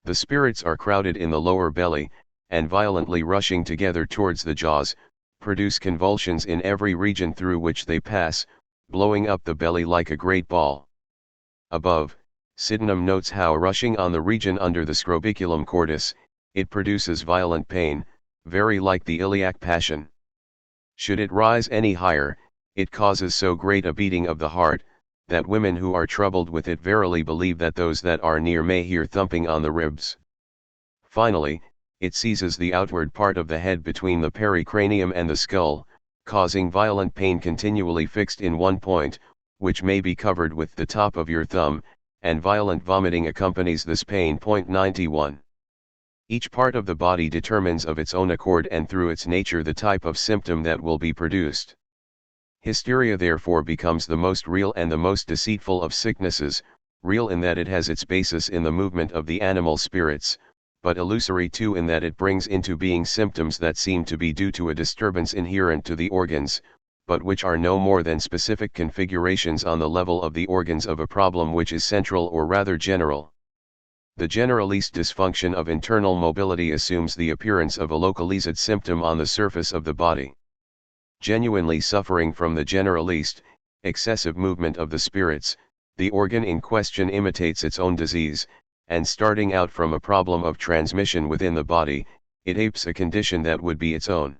Speaker 1: The spirits are crowded in the lower belly, and violently rushing together towards the jaws, produce convulsions in every region through which they pass, blowing up the belly like a great ball. Above, Sydenham notes how rushing on the region under the scrobiculum cordis, it produces violent pain, very like the iliac passion. Should it rise any higher, it causes so great a beating of the heart, that women who are troubled with it verily believe that those that are near may hear thumping on the ribs. Finally, it seizes the outward part of the head between the pericranium and the skull, causing violent pain continually fixed in one point, which may be covered with the top of your thumb, and violent vomiting accompanies this pain. 91. Each part of the body determines of its own accord and through its nature the type of symptom that will be produced. Hysteria therefore becomes the most real and the most deceitful of sicknesses, real in that it has its basis in the movement of the animal spirits, but illusory too in that it brings into being symptoms that seem to be due to a disturbance inherent to the organs, but which are no more than specific configurations on the level of the organs of a problem which is central or rather general. The generalist dysfunction of internal mobility assumes the appearance of a localized symptom on the surface of the body. Genuinely suffering from the generalist, excessive movement of the spirits, the organ in question imitates its own disease, and starting out from a problem of transmission within the body, it apes a condition that would be its own.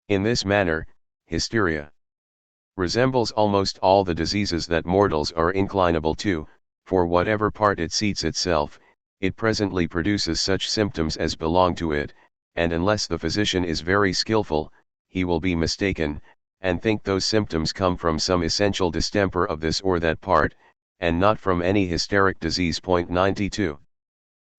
Speaker 1: In this manner, hysteria resembles almost all the diseases that mortals are inclinable to, for whatever part it seats itself, it presently produces such symptoms as belong to it, and unless the physician is very skillful, he will be mistaken, and think those symptoms come from some essential distemper of this or that part, and not from any hysteric disease. 92.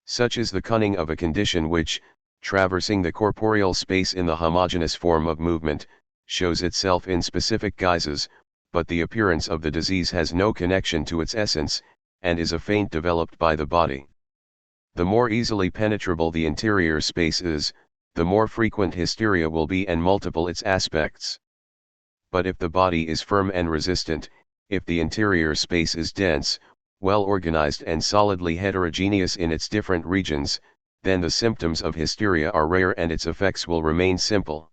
Speaker 1: Such is the cunning of a condition which, traversing the corporeal space in the homogeneous form of movement, shows itself in specific guises, but the appearance of the disease has no connection to its essence, and is a feint developed by the body. The more easily penetrable the interior space is, the more frequent hysteria will be and multiple its aspects. But if the body is firm and resistant, if the interior space is dense, well organized and solidly heterogeneous in its different regions, then the symptoms of hysteria are rare and its effects will remain simple.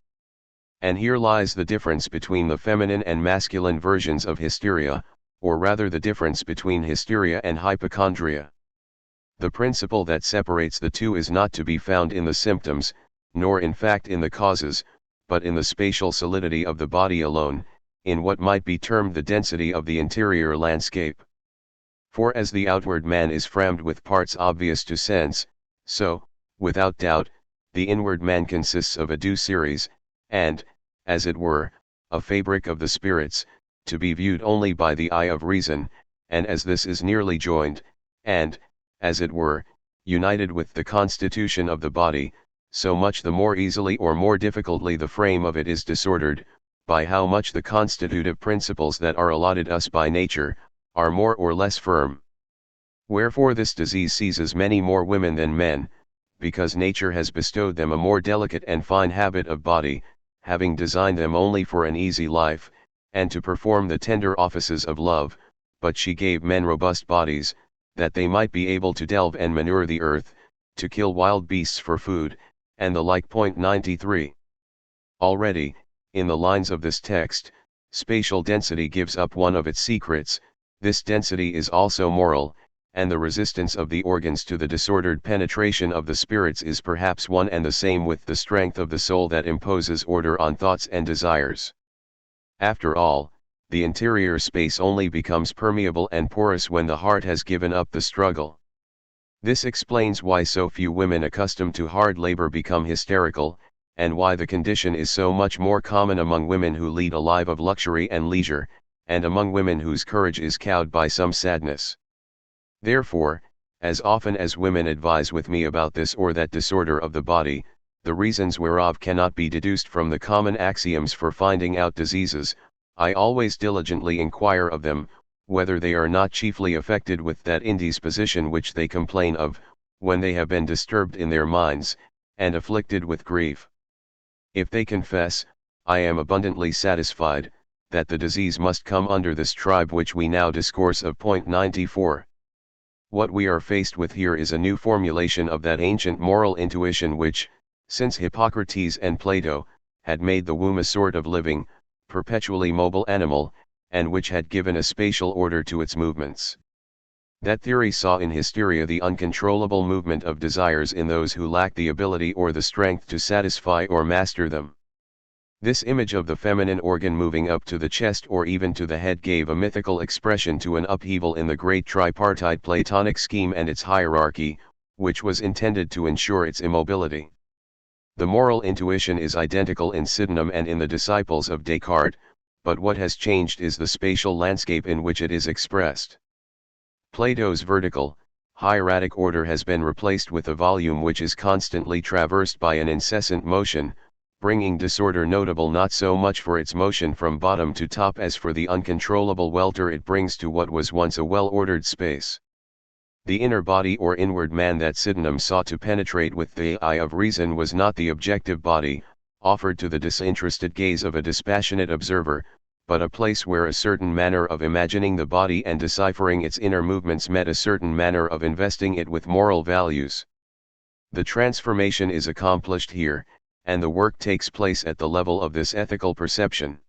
Speaker 1: And here lies the difference between the feminine and masculine versions of hysteria, or rather the difference between hysteria and hypochondria. The principle that separates the two is not to be found in the symptoms, nor in fact in the causes, but in the spatial solidity of the body alone, in what might be termed the density of the interior landscape. For as the outward man is framed with parts obvious to sense, so, without doubt, the inward man consists of a due series, and, as it were, a fabric of the spirits, to be viewed only by the eye of reason, and as this is nearly joined, and, as it were, united with the constitution of the body, so much the more easily or more difficultly the frame of it is disordered, by how much the constitutive principles that are allotted us by nature, are more or less firm. Wherefore this disease seizes many more women than men, because nature has bestowed them a more delicate and fine habit of body, having designed them only for an easy life, and to perform the tender offices of love, but she gave men robust bodies, that they might be able to delve and manure the earth, to kill wild beasts for food, and the like. 93. Already, in the lines of this text, spatial density gives up one of its secrets. This density is also moral, and the resistance of the organs to the disordered penetration of the spirits is perhaps one and the same with the strength of the soul that imposes order on thoughts and desires. After all, the interior space only becomes permeable and porous when the heart has given up the struggle. This explains why so few women accustomed to hard labor become hysterical, and why the condition is so much more common among women who lead a life of luxury and leisure, and among women whose courage is cowed by some sadness. Therefore, as often as women advise with me about this or that disorder of the body, the reasons whereof cannot be deduced from the common axioms for finding out diseases, I always diligently inquire of them, whether they are not chiefly affected with that indisposition which they complain of, when they have been disturbed in their minds, and afflicted with grief. If they confess, I am abundantly satisfied, that the disease must come under this tribe which we now discourse of. 94. What we are faced with here is a new formulation of that ancient moral intuition which, since Hippocrates and Plato, had made the womb a sort of living, perpetually mobile animal, and which had given a spatial order to its movements. That theory saw in hysteria the uncontrollable movement of desires in those who lacked the ability or the strength to satisfy or master them. This image of the feminine organ moving up to the chest or even to the head gave a mythical expression to an upheaval in the great tripartite Platonic scheme and its hierarchy, which was intended to ensure its immobility. The moral intuition is identical in Sydenham and in the disciples of Descartes, but what has changed is the spatial landscape in which it is expressed. Plato's vertical, hieratic order has been replaced with a volume which is constantly traversed by an incessant motion, bringing disorder notable not so much for its motion from bottom to top as for the uncontrollable welter it brings to what was once a well-ordered space. The inner body or inward man that Sydenham sought to penetrate with the eye of reason was not the objective body, offered to the disinterested gaze of a dispassionate observer, but a place where a certain manner of imagining the body and deciphering its inner movements met a certain manner of investing it with moral values. The transformation is accomplished here, and the work takes place at the level of this ethical perception.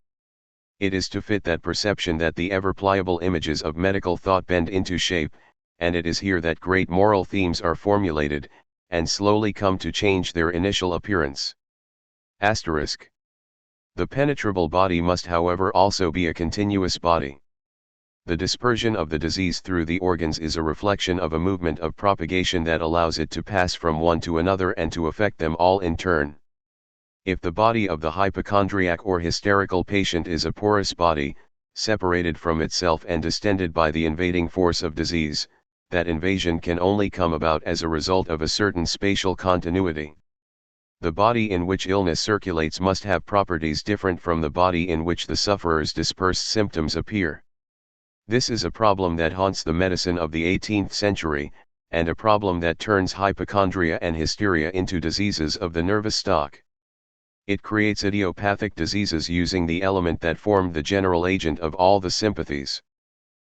Speaker 1: It is to fit that perception that the ever-pliable images of medical thought bend into shape, and it is here that great moral themes are formulated, and slowly come to change their initial appearance. Asterisk. The penetrable body must however also be a continuous body. The dispersion of the disease through the organs is a reflection of a movement of propagation that allows it to pass from one to another and to affect them all in turn. If the body of the hypochondriac or hysterical patient is a porous body, separated from itself and distended by the invading force of disease, that invasion can only come about as a result of a certain spatial continuity. The body in which illness circulates must have properties different from the body in which the sufferer's dispersed symptoms appear. This is a problem that haunts the medicine of the 18th century, and a problem that turns hypochondria and hysteria into diseases of the nervous stock. It creates idiopathic diseases using the element that formed the general agent of all the sympathies.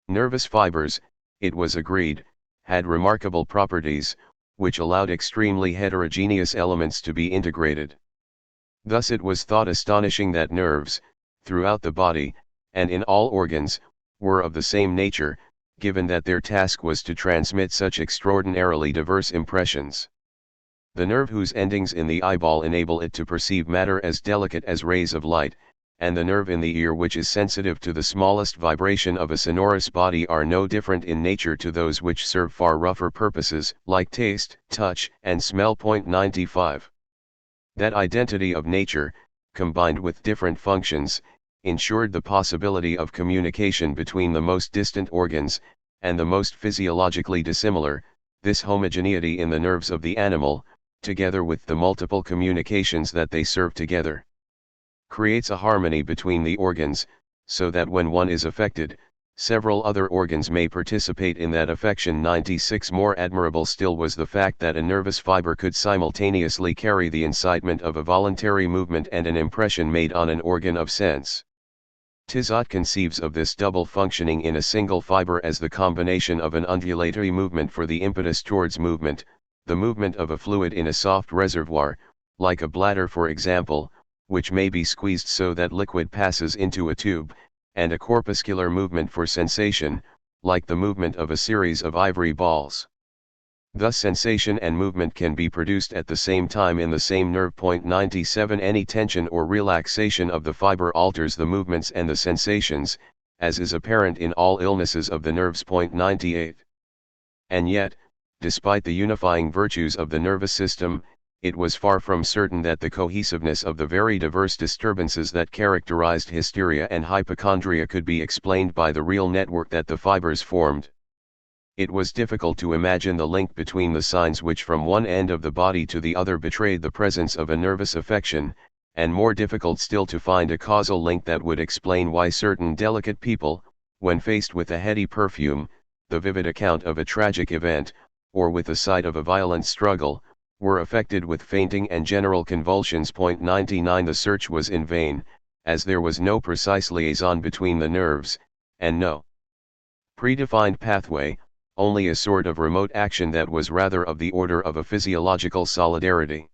Speaker 1: Nervous fibers, it was agreed, had remarkable properties, which allowed extremely heterogeneous elements to be integrated. Thus it was thought astonishing that nerves, throughout the body, and in all organs, were of the same nature, given that their task was to transmit such extraordinarily diverse impressions. The nerve whose endings in the eyeball enable it to perceive matter as delicate as rays of light, and the nerve in the ear which is sensitive to the smallest vibration of a sonorous body are no different in nature to those which serve far rougher purposes, like taste, touch, and smell. 95. That identity of nature, combined with different functions, ensured the possibility of communication between the most distant organs, and the most physiologically dissimilar. This homogeneity in the nerves of the animal, together with the multiple communications that they serve together, creates a harmony between the organs, so that when one is affected, several other organs may participate in that affection. 96. More admirable still was the fact that a nervous fiber could simultaneously carry the incitement of a voluntary movement and an impression made on an organ of sense. Tizot conceives of this double functioning in a single fiber as the combination of an undulatory movement for the impetus towards movement, the movement of a fluid in a soft reservoir, like a bladder for example, which may be squeezed so that liquid passes into a tube, and a corpuscular movement for sensation, like the movement of a series of ivory balls. Thus sensation and movement can be produced at the same time in the same nerve. 97. Any tension or relaxation of the fiber alters the movements and the sensations, as is apparent in all illnesses of the nerves. 98. And yet, despite the unifying virtues of the nervous system, it was far from certain that the cohesiveness of the very diverse disturbances that characterized hysteria and hypochondria could be explained by the real network that the fibers formed. It was difficult to imagine the link between the signs which from one end of the body to the other betrayed the presence of a nervous affection, and more difficult still to find a causal link that would explain why certain delicate people, when faced with a heady perfume, the vivid account of a tragic event, or with the sight of a violent struggle, were affected with fainting and general convulsions. 99. The search was in vain, as there was no precise liaison between the nerves, and no predefined pathway, only a sort of remote action that was rather of the order of a physiological solidarity.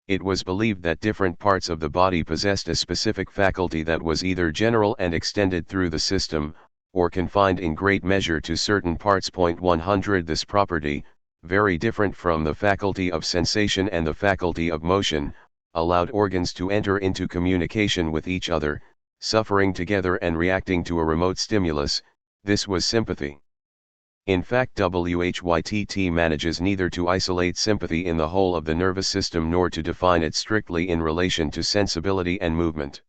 Speaker 1: It was believed that different parts of the body possessed a specific faculty that was either general and extended through the system, or confined in great measure to certain parts. 100 This property, very different from the faculty of sensation and the faculty of motion, allowed organs to enter into communication with each other, suffering together and reacting to a remote stimulus. This was sympathy. In fact, WHYTT manages neither to isolate sympathy in the whole of the nervous system nor to define it strictly in relation to sensibility and movement.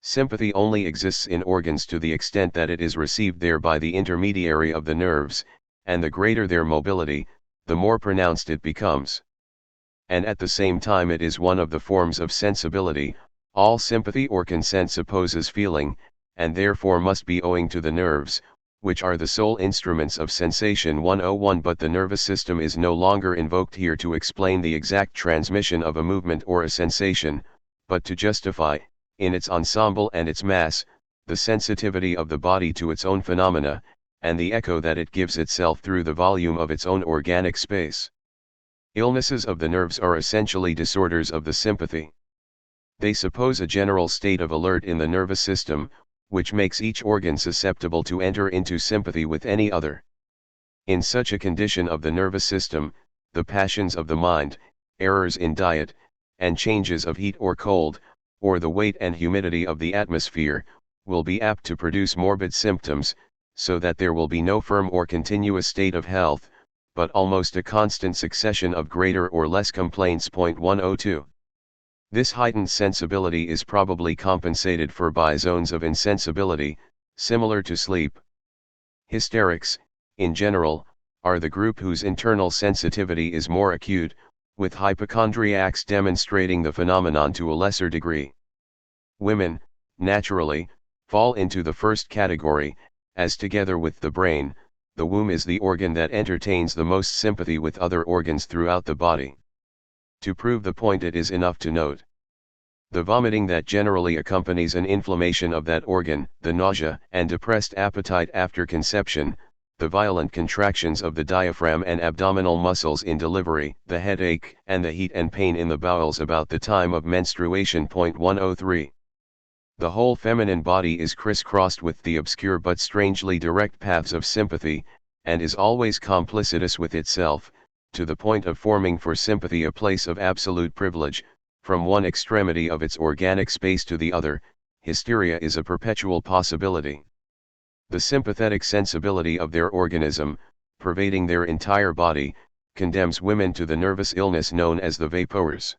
Speaker 1: Sympathy only exists in organs to the extent that it is received there by the intermediary of the nerves, and the greater their mobility, the more pronounced it becomes. And at the same time it is one of the forms of sensibility. All sympathy or consent supposes feeling, and therefore must be owing to the nerves, which are the sole instruments of sensation. 101 But the nervous system is no longer invoked here to explain the exact transmission of a movement or a sensation, but to justify, in its ensemble and its mass, the sensitivity of the body to its own phenomena, and the echo that it gives itself through the volume of its own organic space. Illnesses of the nerves are essentially disorders of the sympathy. They suppose a general state of alert in the nervous system, which makes each organ susceptible to enter into sympathy with any other. In such a condition of the nervous system, the passions of the mind, errors in diet, and changes of heat or cold, or the weight and humidity of the atmosphere, will be apt to produce morbid symptoms, so that there will be no firm or continuous state of health, but almost a constant succession of greater or less complaints. 102. This heightened sensibility is probably compensated for by zones of insensibility, similar to sleep. Hysterics, in general, are the group whose internal sensitivity is more acute, with hypochondriacs demonstrating the phenomenon to a lesser degree. Women, naturally, fall into the first category, as together with the brain, the womb is the organ that entertains the most sympathy with other organs throughout the body. To prove the point, it is enough to note the vomiting that generally accompanies an inflammation of that organ, the nausea and depressed appetite after conception, the violent contractions of the diaphragm and abdominal muscles in delivery, the headache and the heat and pain in the bowels about the time of menstruation. 103. The whole feminine body is crisscrossed with the obscure but strangely direct paths of sympathy, and is always complicitous with itself, to the point of forming for sympathy a place of absolute privilege. From one extremity of its organic space to the other, hysteria is a perpetual possibility. The sympathetic sensibility of their organism, pervading their entire body, condemns women to the nervous illness known as the vapors.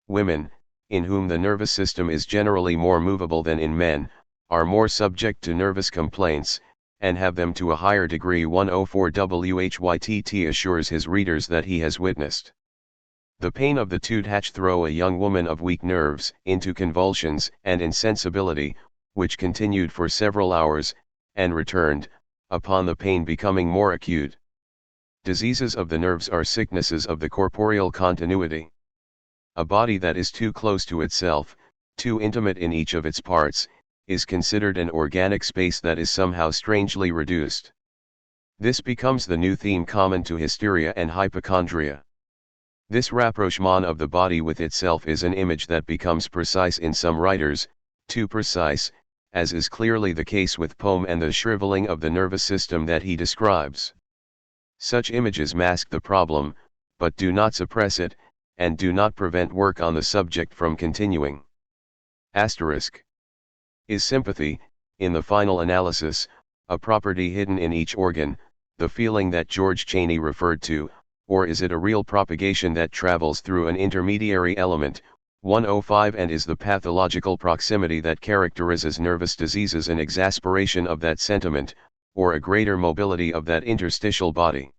Speaker 1: Women, in whom the nervous system is generally more movable than in men, are more subject to nervous complaints, and have them to a higher degree. 104 WHYTT assures his readers that he has witnessed the pain of the THIRD throw a young woman of weak nerves into convulsions and insensibility, which continued for several hours, and returned, upon the pain becoming more acute. Diseases of the nerves are sicknesses of the corporeal continuity. A body that is too close to itself, too intimate in each of its parts, is considered an organic space that is somehow strangely reduced. This becomes the new theme common to hysteria and hypochondria. This rapprochement of the body with itself is an image that becomes precise in some writers, too precise, as is clearly the case with Pomme and the shriveling of the nervous system that he describes. Such images mask the problem, but do not suppress it, and do not prevent work on the subject from continuing. Asterisk. Is sympathy, in the final analysis, a property hidden in each organ, the feeling that George Chaney referred to, or is it a real propagation that travels through an intermediary element? 105 And is the pathological proximity that characterizes nervous diseases an exasperation of that sentiment, or a greater mobility of that interstitial body?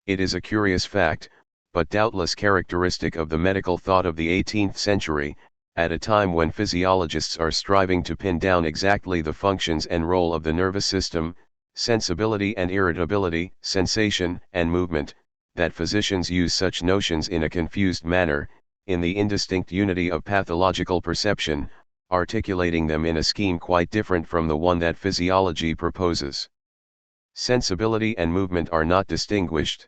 Speaker 1: It is a curious fact, but doubtless characteristic of the medical thought of the 18th century, at a time when physiologists are striving to pin down exactly the functions and role of the nervous system, sensibility and irritability, sensation and movement, that physicians use such notions in a confused manner, in the indistinct unity of pathological perception, articulating them in a scheme quite different from the one that physiology proposes. Sensibility and movement are not distinguished.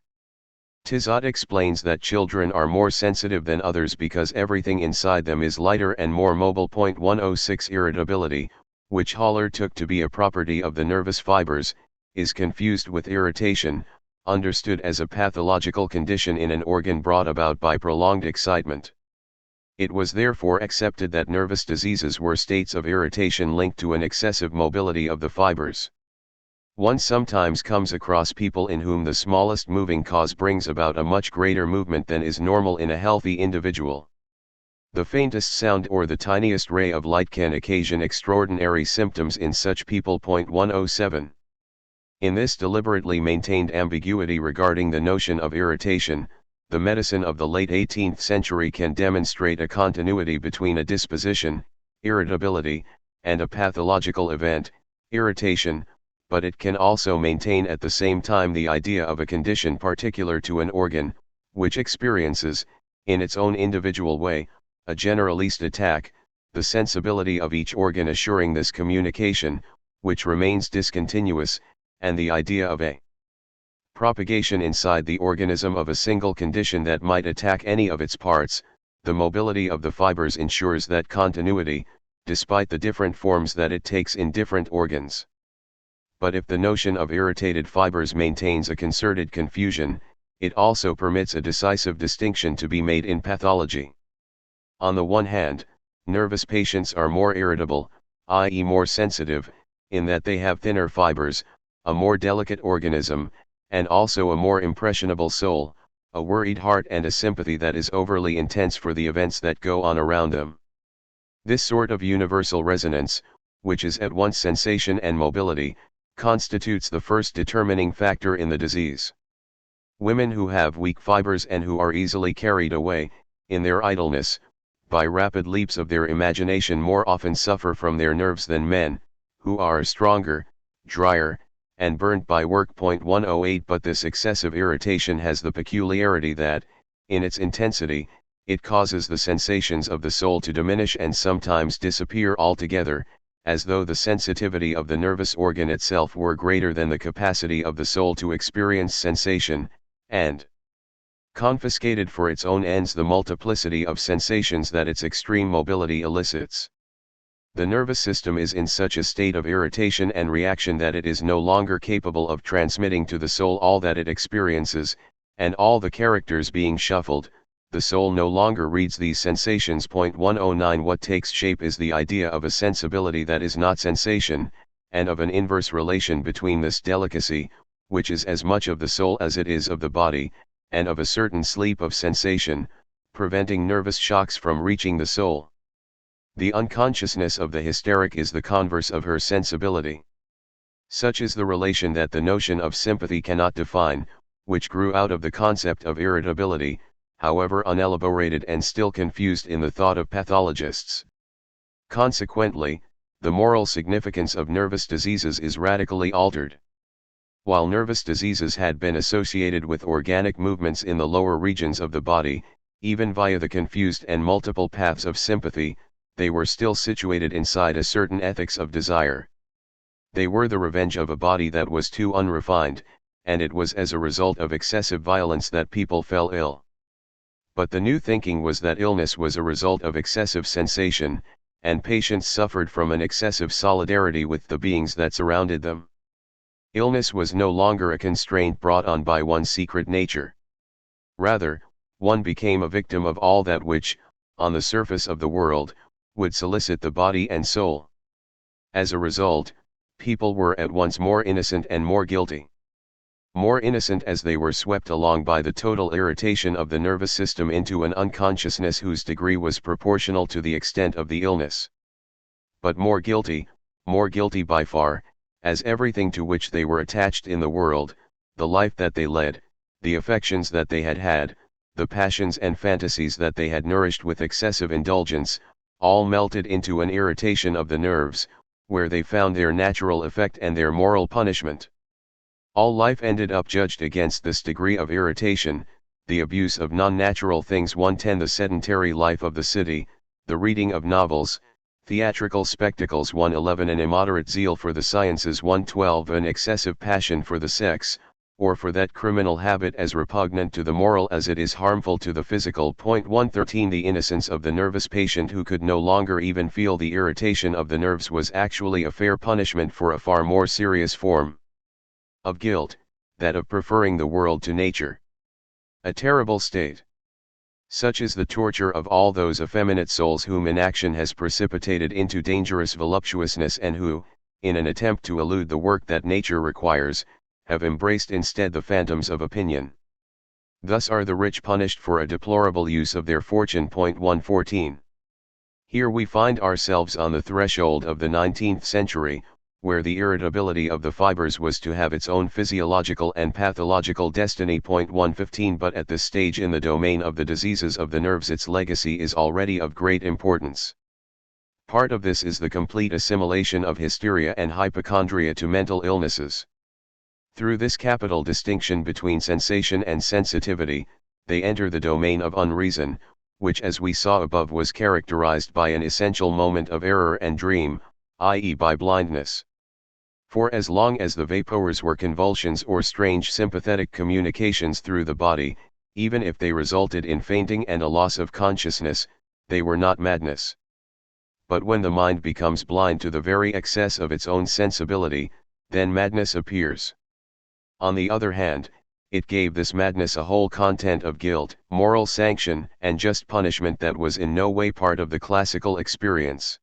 Speaker 1: Tizot explains that children are more sensitive than others because everything inside them is lighter and more mobile. 106 Irritability, which Haller took to be a property of the nervous fibers, is confused with irritation, understood as a pathological condition in an organ brought about by prolonged excitement. It was therefore accepted that nervous diseases were states of irritation linked to an excessive mobility of the fibers. One sometimes comes across people in whom the smallest moving cause brings about a much greater movement than is normal in a healthy individual. The faintest sound or the tiniest ray of light can occasion extraordinary symptoms in such people. 107. In this deliberately maintained ambiguity regarding the notion of irritation, the medicine of the late 18th century can demonstrate a continuity between a disposition, irritability, and a pathological event, irritation, but it can also maintain at the same time the idea of a condition particular to an organ, which experiences, in its own individual way, a generalist attack, the sensibility of each organ assuring this communication, which remains discontinuous, and the idea of a propagation inside the organism of a single condition that might attack any of its parts. The mobility of the fibers ensures that continuity, despite the different forms that it takes in different organs. But if the notion of irritated fibers maintains a concerted confusion, it also permits a decisive distinction to be made in pathology. On the one hand, nervous patients are more irritable, i.e. more sensitive, in that they have thinner fibers, a more delicate organism, and also a more impressionable soul, a worried heart and a sympathy that is overly intense for the events that go on around them. This sort of universal resonance, which is at once sensation and mobility, constitutes the first determining factor in the disease. Women who have weak fibers and who are easily carried away, in their idleness, by rapid leaps of their imagination more often suffer from their nerves than men, who are stronger, drier, and burnt by work. 108 But this excessive irritation has the peculiarity that, in its intensity, it causes the sensations of the soul to diminish and sometimes disappear altogether, as though the sensitivity of the nervous organ itself were greater than the capacity of the soul to experience sensation, and confiscated for its own ends the multiplicity of sensations that its extreme mobility elicits. The nervous system is in such a state of irritation and reaction that it is no longer capable of transmitting to the soul all that it experiences, and all the characters being shuffled, the soul no longer reads these sensations. 109 What takes shape is the idea of a sensibility that is not sensation, and of an inverse relation between this delicacy, which is as much of the soul as it is of the body, and of a certain sleep of sensation, preventing nervous shocks from reaching the soul. The unconsciousness of the hysteric is the converse of her sensibility. Such is the relation that the notion of sympathy cannot define, which grew out of the concept of irritability, however unelaborated and still confused in the thought of pathologists. Consequently, the moral significance of nervous diseases is radically altered. While nervous diseases had been associated with organic movements in the lower regions of the body, even via the confused and multiple paths of sympathy, they were still situated inside a certain ethics of desire. They were the revenge of a body that was too unrefined, and it was as a result of excessive violence that people fell ill. But the new thinking was that illness was a result of excessive sensation, and patients suffered from an excessive solidarity with the beings that surrounded them. Illness was no longer a constraint brought on by one's secret nature. Rather, one became a victim of all that which, on the surface of the world, would solicit the body and soul. As a result, people were at once more innocent and more guilty. More innocent as they were swept along by the total irritation of the nervous system into an unconsciousness whose degree was proportional to the extent of the illness. But more guilty by far, as everything to which they were attached in the world, the life that they led, the affections that they had, the passions and fantasies that they had nourished with excessive indulgence, all melted into an irritation of the nerves, where they found their natural effect and their moral punishment. All life ended up judged against this degree of irritation, the abuse of non-natural things 110 the sedentary life of the city, the reading of novels, theatrical spectacles 111 an immoderate zeal for the sciences 112 an excessive passion for the sex, or for that criminal habit as repugnant to the moral as it is harmful to the physical. 113 The innocence of the nervous patient who could no longer even feel the irritation of the nerves was actually a fair punishment for a far more serious form of guilt, that of preferring the world to nature. A terrible state. Such is the torture of all those effeminate souls whom inaction has precipitated into dangerous voluptuousness and who, in an attempt to elude the work that nature requires, have embraced instead the phantoms of opinion. Thus are the rich punished for a deplorable use of their fortune. 114. Here we find ourselves on the threshold of the 19th century, where the irritability of the fibers was to have its own physiological and pathological destiny. 115 But at this stage in the domain of the diseases of the nerves its legacy is already of great importance. Part of this is the complete assimilation of hysteria and hypochondria to mental illnesses. Through this capital distinction between sensation and sensitivity, they enter the domain of unreason, which as we saw above was characterized by an essential moment of error and dream, i.e. by blindness. For as long as the vapors were convulsions or strange sympathetic communications through the body, even if they resulted in fainting and a loss of consciousness, they were not madness. But when the mind becomes blind to the very excess of its own sensibility, then madness appears. On the other hand, it gave this madness a whole content of guilt, moral sanction, and just punishment that was in no way part of the classical experience.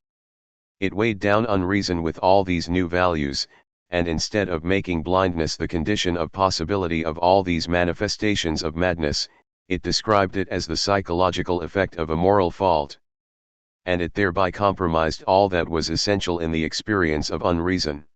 Speaker 1: It weighed down unreason with all these new values, and instead of making blindness the condition of possibility of all these manifestations of madness, it described it as the psychological effect of a moral fault. And it thereby compromised all that was essential in the experience of unreason.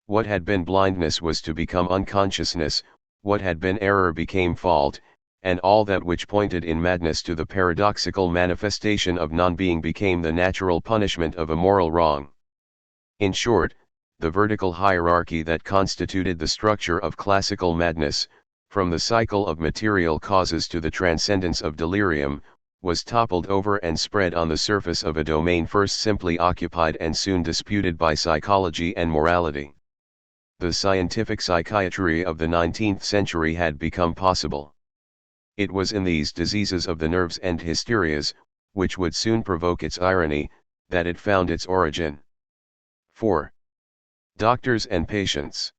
Speaker 1: What had been blindness was to become unconsciousness, what had been error became fault, and all that which pointed in madness to the paradoxical manifestation of non-being became the natural punishment of a moral wrong. In short, the vertical hierarchy that constituted the structure of classical madness, from the cycle of material causes to the transcendence of delirium, was toppled over and spread on the surface of a domain first simply occupied and soon disputed by psychology and morality. The scientific psychiatry of the 19th century had become possible. It was in these diseases of the nerves and hysterias, which would soon provoke its irony, that it found its origin. 4. Doctors and patients.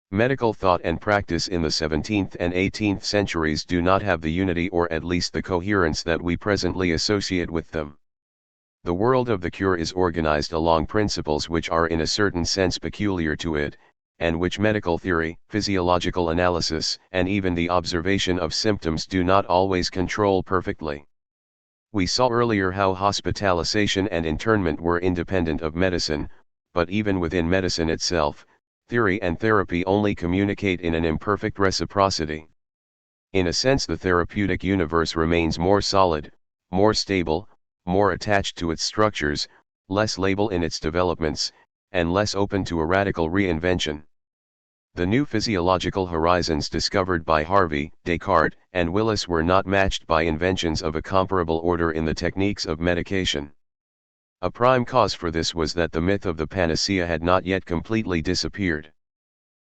Speaker 1: Medical thought and practice in the 17th and 18th centuries do not have the unity or at least the coherence that we presently associate with them. The world of the cure is organized along principles which are in a certain sense peculiar to it, and which medical theory, physiological analysis, and even the observation of symptoms do not always control perfectly. We saw earlier how hospitalization and internment were independent of medicine, but even within medicine itself, theory and therapy only communicate in an imperfect reciprocity. In a sense, the therapeutic universe remains more solid, more stable, more attached to its structures, less labile in its developments, and less open to a radical reinvention. The new physiological horizons discovered by Harvey, Descartes, and Willis were not matched by inventions of a comparable order in the techniques of medication. A prime cause for this was that the myth of the panacea had not yet completely disappeared.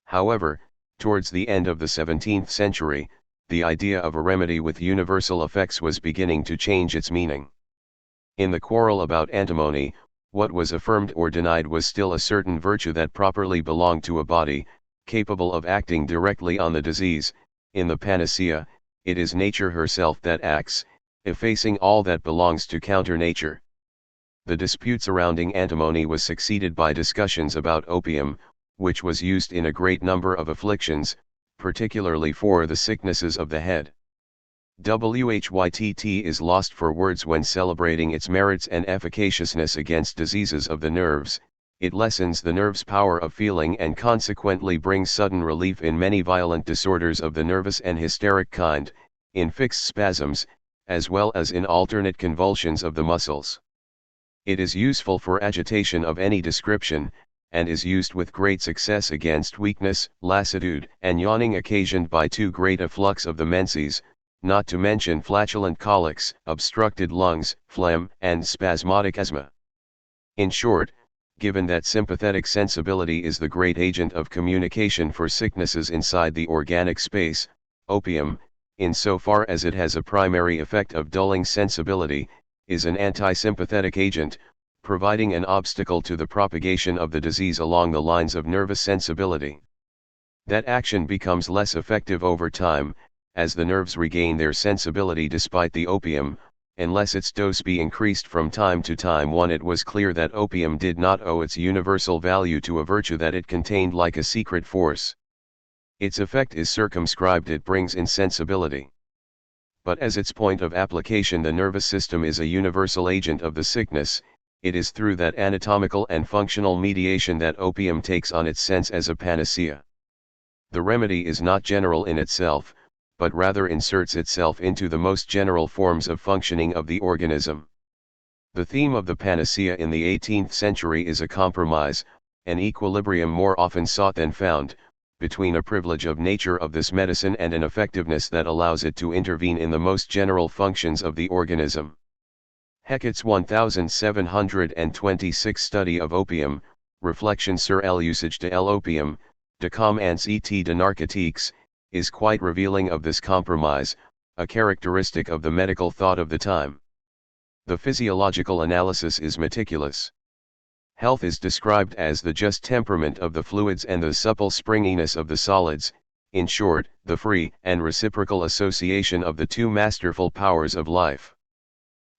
Speaker 1: However, towards the end of the 17th century, the idea of a remedy with universal effects was beginning to change its meaning. In the quarrel about antimony, what was affirmed or denied was still a certain virtue that properly belonged to a body, capable of acting directly on the disease. In the panacea, it is nature herself that acts, effacing all that belongs to counter-nature. The dispute surrounding antimony was succeeded by discussions about opium, which was used in a great number of afflictions, particularly for the sicknesses of the head. Whytt is lost for words when celebrating its merits and efficaciousness against diseases of the nerves. It lessens the nerve's power of feeling and consequently brings sudden relief in many violent disorders of the nervous and hysteric kind, in fixed spasms, as well as in alternate convulsions of the muscles. It is useful for agitation of any description, and is used with great success against weakness, lassitude, and yawning occasioned by too great a flux of the menses, not to mention flatulent colics, obstructed lungs, phlegm, and spasmodic asthma. In short, given that sympathetic sensibility is the great agent of communication for sicknesses inside the organic space, opium, insofar as it has a primary effect of dulling sensibility, is an anti-sympathetic agent, providing an obstacle to the propagation of the disease along the lines of nervous sensibility. That action becomes less effective over time, as the nerves regain their sensibility despite the opium, unless its dose be increased from time to time. It was clear that opium did not owe its universal value to a virtue that it contained like a secret force. Its effect is circumscribed, it brings insensibility. But as its point of application the nervous system is a universal agent of the sickness, it is through that anatomical and functional mediation that opium takes on its sense as a panacea. The remedy is not general in itself, but rather inserts itself into the most general forms of functioning of the organism. The theme of the panacea in the 18th century is a compromise, an equilibrium more often sought than found, between a privilege of nature of this medicine and an effectiveness that allows it to intervene in the most general functions of the organism. Hecat's 1726 study of opium, Reflexions sur l'usage de l'opium, de comme ans et de narcotiques, is quite revealing of this compromise, a characteristic of the medical thought of the time. The physiological analysis is meticulous. Health is described as the just temperament of the fluids and the supple springiness of the solids, in short, the free and reciprocal association of the two masterful powers of life.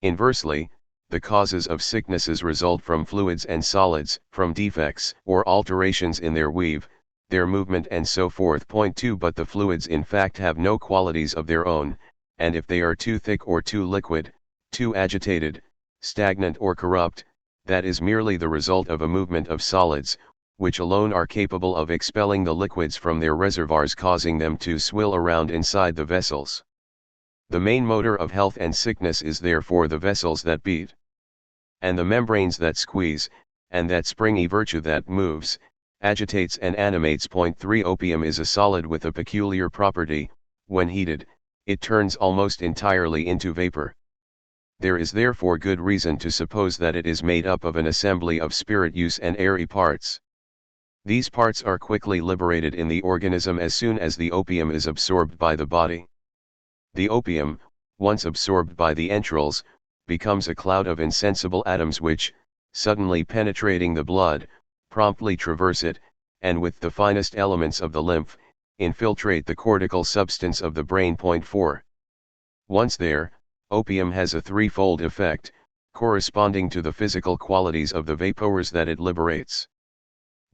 Speaker 1: Inversely, the causes of sicknesses result from fluids and solids, from defects or alterations in their weave, their movement and so forth. Point 2 But the fluids in fact have no qualities of their own, and if they are too thick or too liquid, too agitated, stagnant or corrupt, that is merely the result of a movement of solids, which alone are capable of expelling the liquids from their reservoirs, causing them to swill around inside the vessels. The main motor of health and sickness is therefore the vessels that beat, and the membranes that squeeze, and that springy virtue that moves, agitates and animates. Point 3 Opium is a solid with a peculiar property: when heated, it turns almost entirely into vapor. There is therefore good reason to suppose that it is made up of an assembly of spirituous and airy parts. These parts are quickly liberated in the organism as soon as the opium is absorbed by the body. The opium, once absorbed by the entrails, becomes a cloud of insensible atoms which, suddenly penetrating the blood, promptly traverse it, and with the finest elements of the lymph, infiltrate the cortical substance of the brain. Point 4. Once there, opium has a threefold effect, corresponding to the physical qualities of the vapors that it liberates.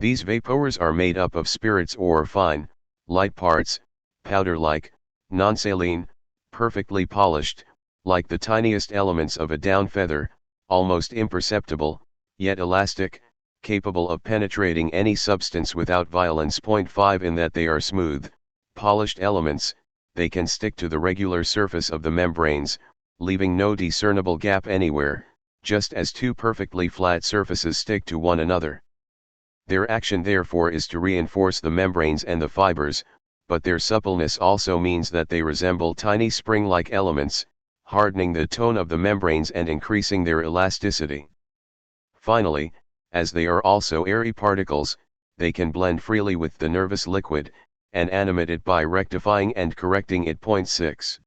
Speaker 1: These vapors are made up of spirits or fine, light parts, powder-like, non-saline, perfectly polished, like the tiniest elements of a down feather, almost imperceptible, yet elastic, capable of penetrating any substance without violence. Point 5 In that they are smooth, polished elements, they can stick to the regular surface of the membranes, leaving no discernible gap anywhere, just as two perfectly flat surfaces stick to one another. Their action therefore is to reinforce the membranes and the fibers, but their suppleness also means that they resemble tiny spring-like elements, hardening the tone of the membranes and increasing their elasticity. Finally, as they are also airy particles, they can blend freely with the nervous liquid, and animate it by rectifying and correcting it. Point 6.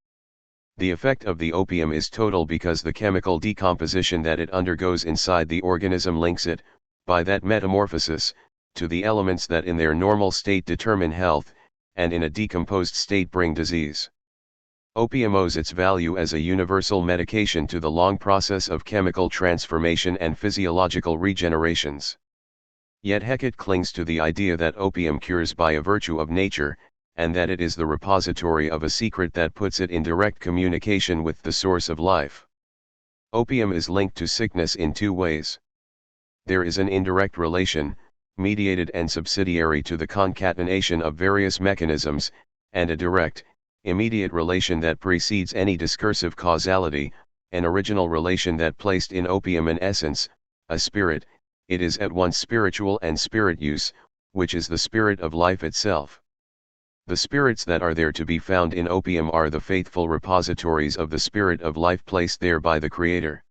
Speaker 1: The effect of the opium is total because the chemical decomposition that it undergoes inside the organism links it, by that metamorphosis, to the elements that in their normal state determine health, and in a decomposed state bring disease. Opium owes its value as a universal medication to the long process of chemical transformation and physiological regenerations. Yet Hecate clings to the idea that opium cures by a virtue of nature, and that it is the repository of a secret that puts it in direct communication with the source of life. Opium is linked to sickness in two ways. There is an indirect relation, mediated and subsidiary to the concatenation of various mechanisms, and a direct, immediate relation that precedes any discursive causality, an original relation that placed in opium an essence, a spirit. It is at once spiritual and spirituous, which is the spirit of life itself. The spirits that are there to be found in opium are the faithful repositories of the spirit of life placed there by the Creator.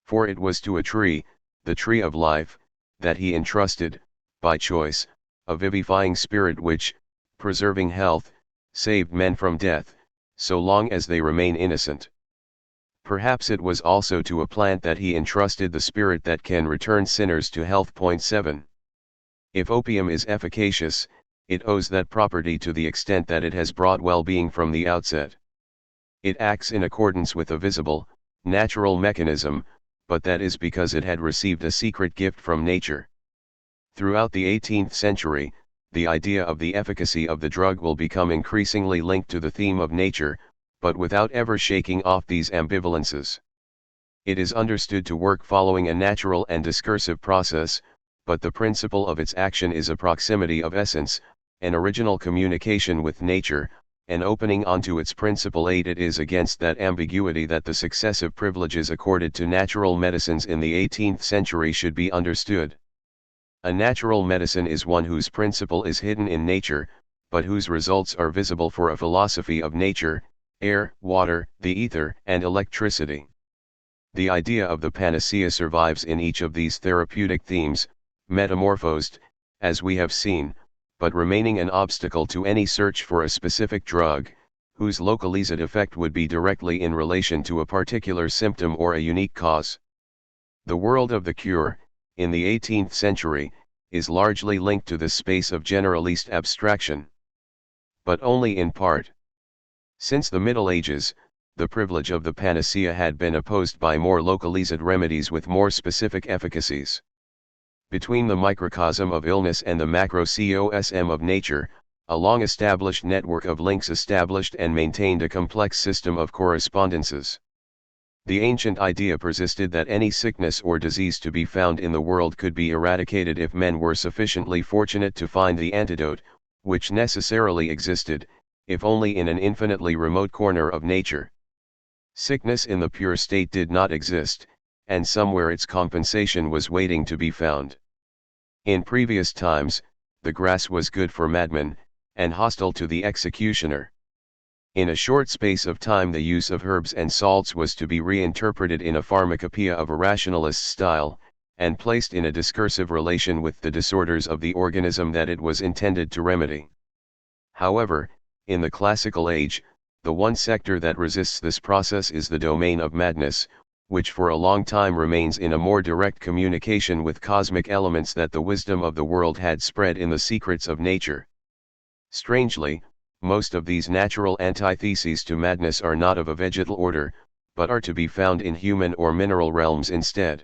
Speaker 1: For it was to a tree, the tree of life, that he entrusted, by choice, a vivifying spirit which, preserving health, saved men from death, so long as they remain innocent. Perhaps it was also to a plant that he entrusted the spirit that can return sinners to health. 7. If opium is efficacious, it owes that property to the extent that it has brought well-being from the outset. It acts in accordance with a visible, natural mechanism, but that is because it had received a secret gift from nature. Throughout the 18th century, the idea of the efficacy of the drug will become increasingly linked to the theme of nature, but without ever shaking off these ambivalences. It is understood to work following a natural and discursive process, but the principle of its action is a proximity of essence, an original communication with nature, an opening onto its principal aid. It is against that ambiguity that the successive privileges accorded to natural medicines in the 18th century should be understood. A natural medicine is one whose principle is hidden in nature, but whose results are visible for a philosophy of nature, air, water, the ether, and electricity. The idea of the panacea survives in each of these therapeutic themes, metamorphosed, as we have seen, but remaining an obstacle to any search for a specific drug, whose localized effect would be directly in relation to a particular symptom or a unique cause. The world of the cure, in the 18th century, is largely linked to the space of generalist abstraction. But only in part. Since the Middle Ages, the privilege of the panacea had been opposed by more localized remedies with more specific efficacies. Between the microcosm of illness and the macrocosm of nature, a long-established network of links established and maintained a complex system of correspondences. The ancient idea persisted that any sickness or disease to be found in the world could be eradicated if men were sufficiently fortunate to find the antidote, which necessarily existed, if only in an infinitely remote corner of nature. Sickness in the pure state did not exist, and somewhere its compensation was waiting to be found. In previous times, the grass was good for madmen, and hostile to the executioner. In a short space of time the use of herbs and salts was to be reinterpreted in a pharmacopoeia of a rationalist style, and placed in a discursive relation with the disorders of the organism that it was intended to remedy. However, in the classical age, the one sector that resists this process is the domain of madness, which for a long time remains in a more direct communication with cosmic elements that the wisdom of the world had spread in the secrets of nature. Strangely, most of these natural antitheses to madness are not of a vegetal order, but are to be found in human or mineral realms instead.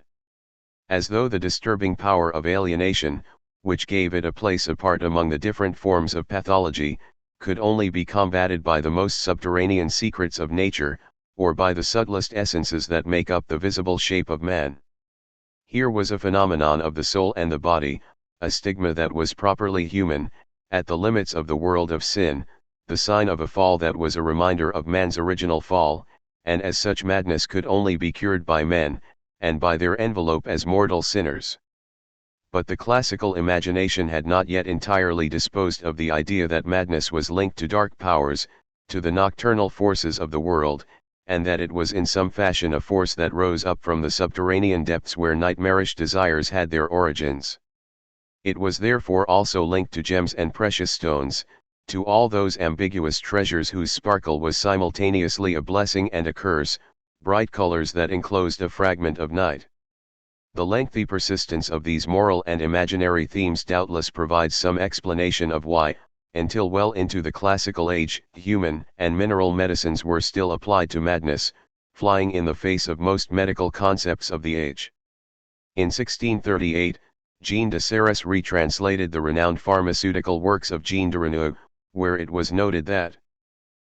Speaker 1: As though the disturbing power of alienation, which gave it a place apart among the different forms of pathology, could only be combated by the most subterranean secrets of nature, or by the subtlest essences that make up the visible shape of man. Here was a phenomenon of the soul and the body, a stigma that was properly human, at the limits of the world of sin, the sign of a fall that was a reminder of man's original fall, and as such madness could only be cured by men, and by their envelope as mortal sinners. But the classical imagination had not yet entirely disposed of the idea that madness was linked to dark powers, to the nocturnal forces of the world, and that it was in some fashion a force that rose up from the subterranean depths where nightmarish desires had their origins. It was therefore also linked to gems and precious stones, to all those ambiguous treasures whose sparkle was simultaneously a blessing and a curse, bright colors that enclosed a fragment of night. The lengthy persistence of these moral and imaginary themes doubtless provides some explanation of why, until well into the classical age, human and mineral medicines were still applied to madness, flying in the face of most medical concepts of the age. In 1638, Jean de Serres retranslated the renowned pharmaceutical works of Jean de Renau, where it was noted that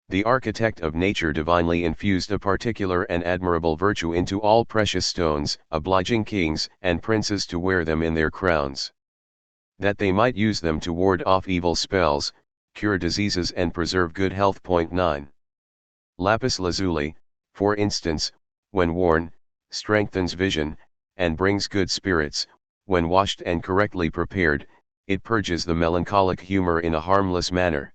Speaker 1: the architect of nature divinely infused a particular and admirable virtue into all precious stones, obliging kings and princes to wear them in their crowns, that they might use them to ward off evil spells, cure diseases and preserve good health. 9. Lapis lazuli, for instance, when worn, strengthens vision, and brings good spirits. When washed and correctly prepared, it purges the melancholic humor in a harmless manner.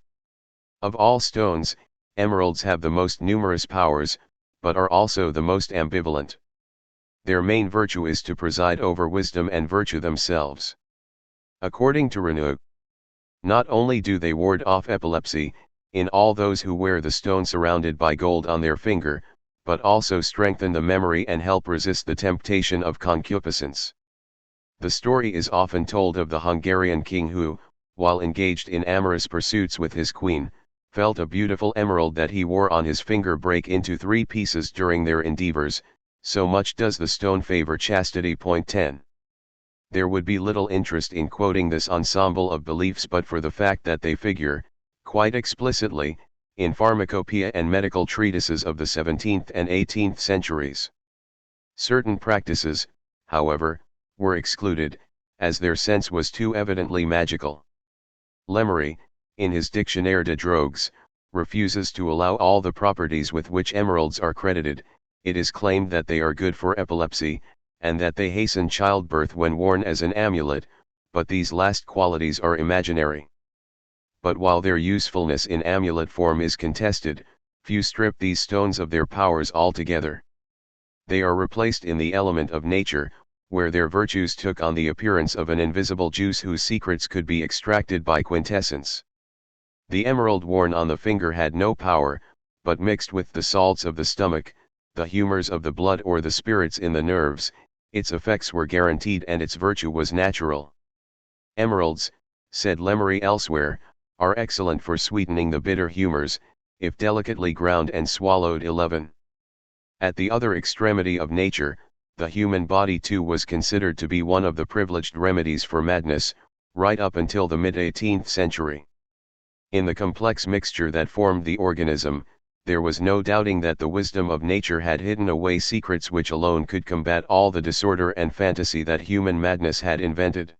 Speaker 1: Of all stones, emeralds have the most numerous powers, but are also the most ambivalent. Their main virtue is to preside over wisdom and virtue themselves. According to Renaud, not only do they ward off epilepsy, in all those who wear the stone surrounded by gold on their finger, but also strengthen the memory and help resist the temptation of concupiscence. The story is often told of the Hungarian king who, while engaged in amorous pursuits with his queen, felt a beautiful emerald that he wore on his finger break into 3 pieces during their endeavors. So much does the stone favor chastity. Point 10. There would be little interest in quoting this ensemble of beliefs but for the fact that they figure, quite explicitly, in pharmacopoeia and medical treatises of the 17th and 18th centuries. Certain practices, however, were excluded, as their sense was too evidently magical. Lemery, in his Dictionnaire de Drogues, refuses to allow all the properties with which emeralds are credited. It is claimed that they are good for epilepsy, and that they hasten childbirth when worn as an amulet, but these last qualities are imaginary. But while their usefulness in amulet form is contested, few strip these stones of their powers altogether. They are replaced in the element of nature, where their virtues took on the appearance of an invisible juice whose secrets could be extracted by quintessence. The emerald worn on the finger had no power, but mixed with the salts of the stomach, the humors of the blood or the spirits in the nerves, its effects were guaranteed and its virtue was natural. Emeralds, said Lemery elsewhere, are excellent for sweetening the bitter humors, if delicately ground and swallowed. 11. At the other extremity of nature, the human body too was considered to be one of the privileged remedies for madness, right up until the mid-18th century. In the complex mixture that formed the organism, there was no doubting that the wisdom of nature had hidden away secrets which alone could combat all the disorder and fantasy that human madness had invented.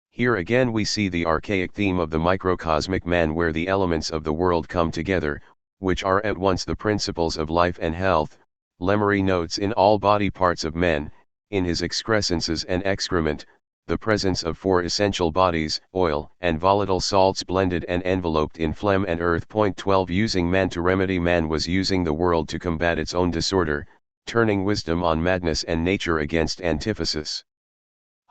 Speaker 1: Here again we see the archaic theme of the microcosmic man, where the elements of the world come together, which are at once the principles of life and health. Lemery notes in all body parts of men, in his excrescences and excrement, the presence of 4 essential bodies, oil and volatile salts blended and enveloped in phlegm and earth. Point 12. Using man to remedy man was using the world to combat its own disorder, turning wisdom on madness and nature against antithesis.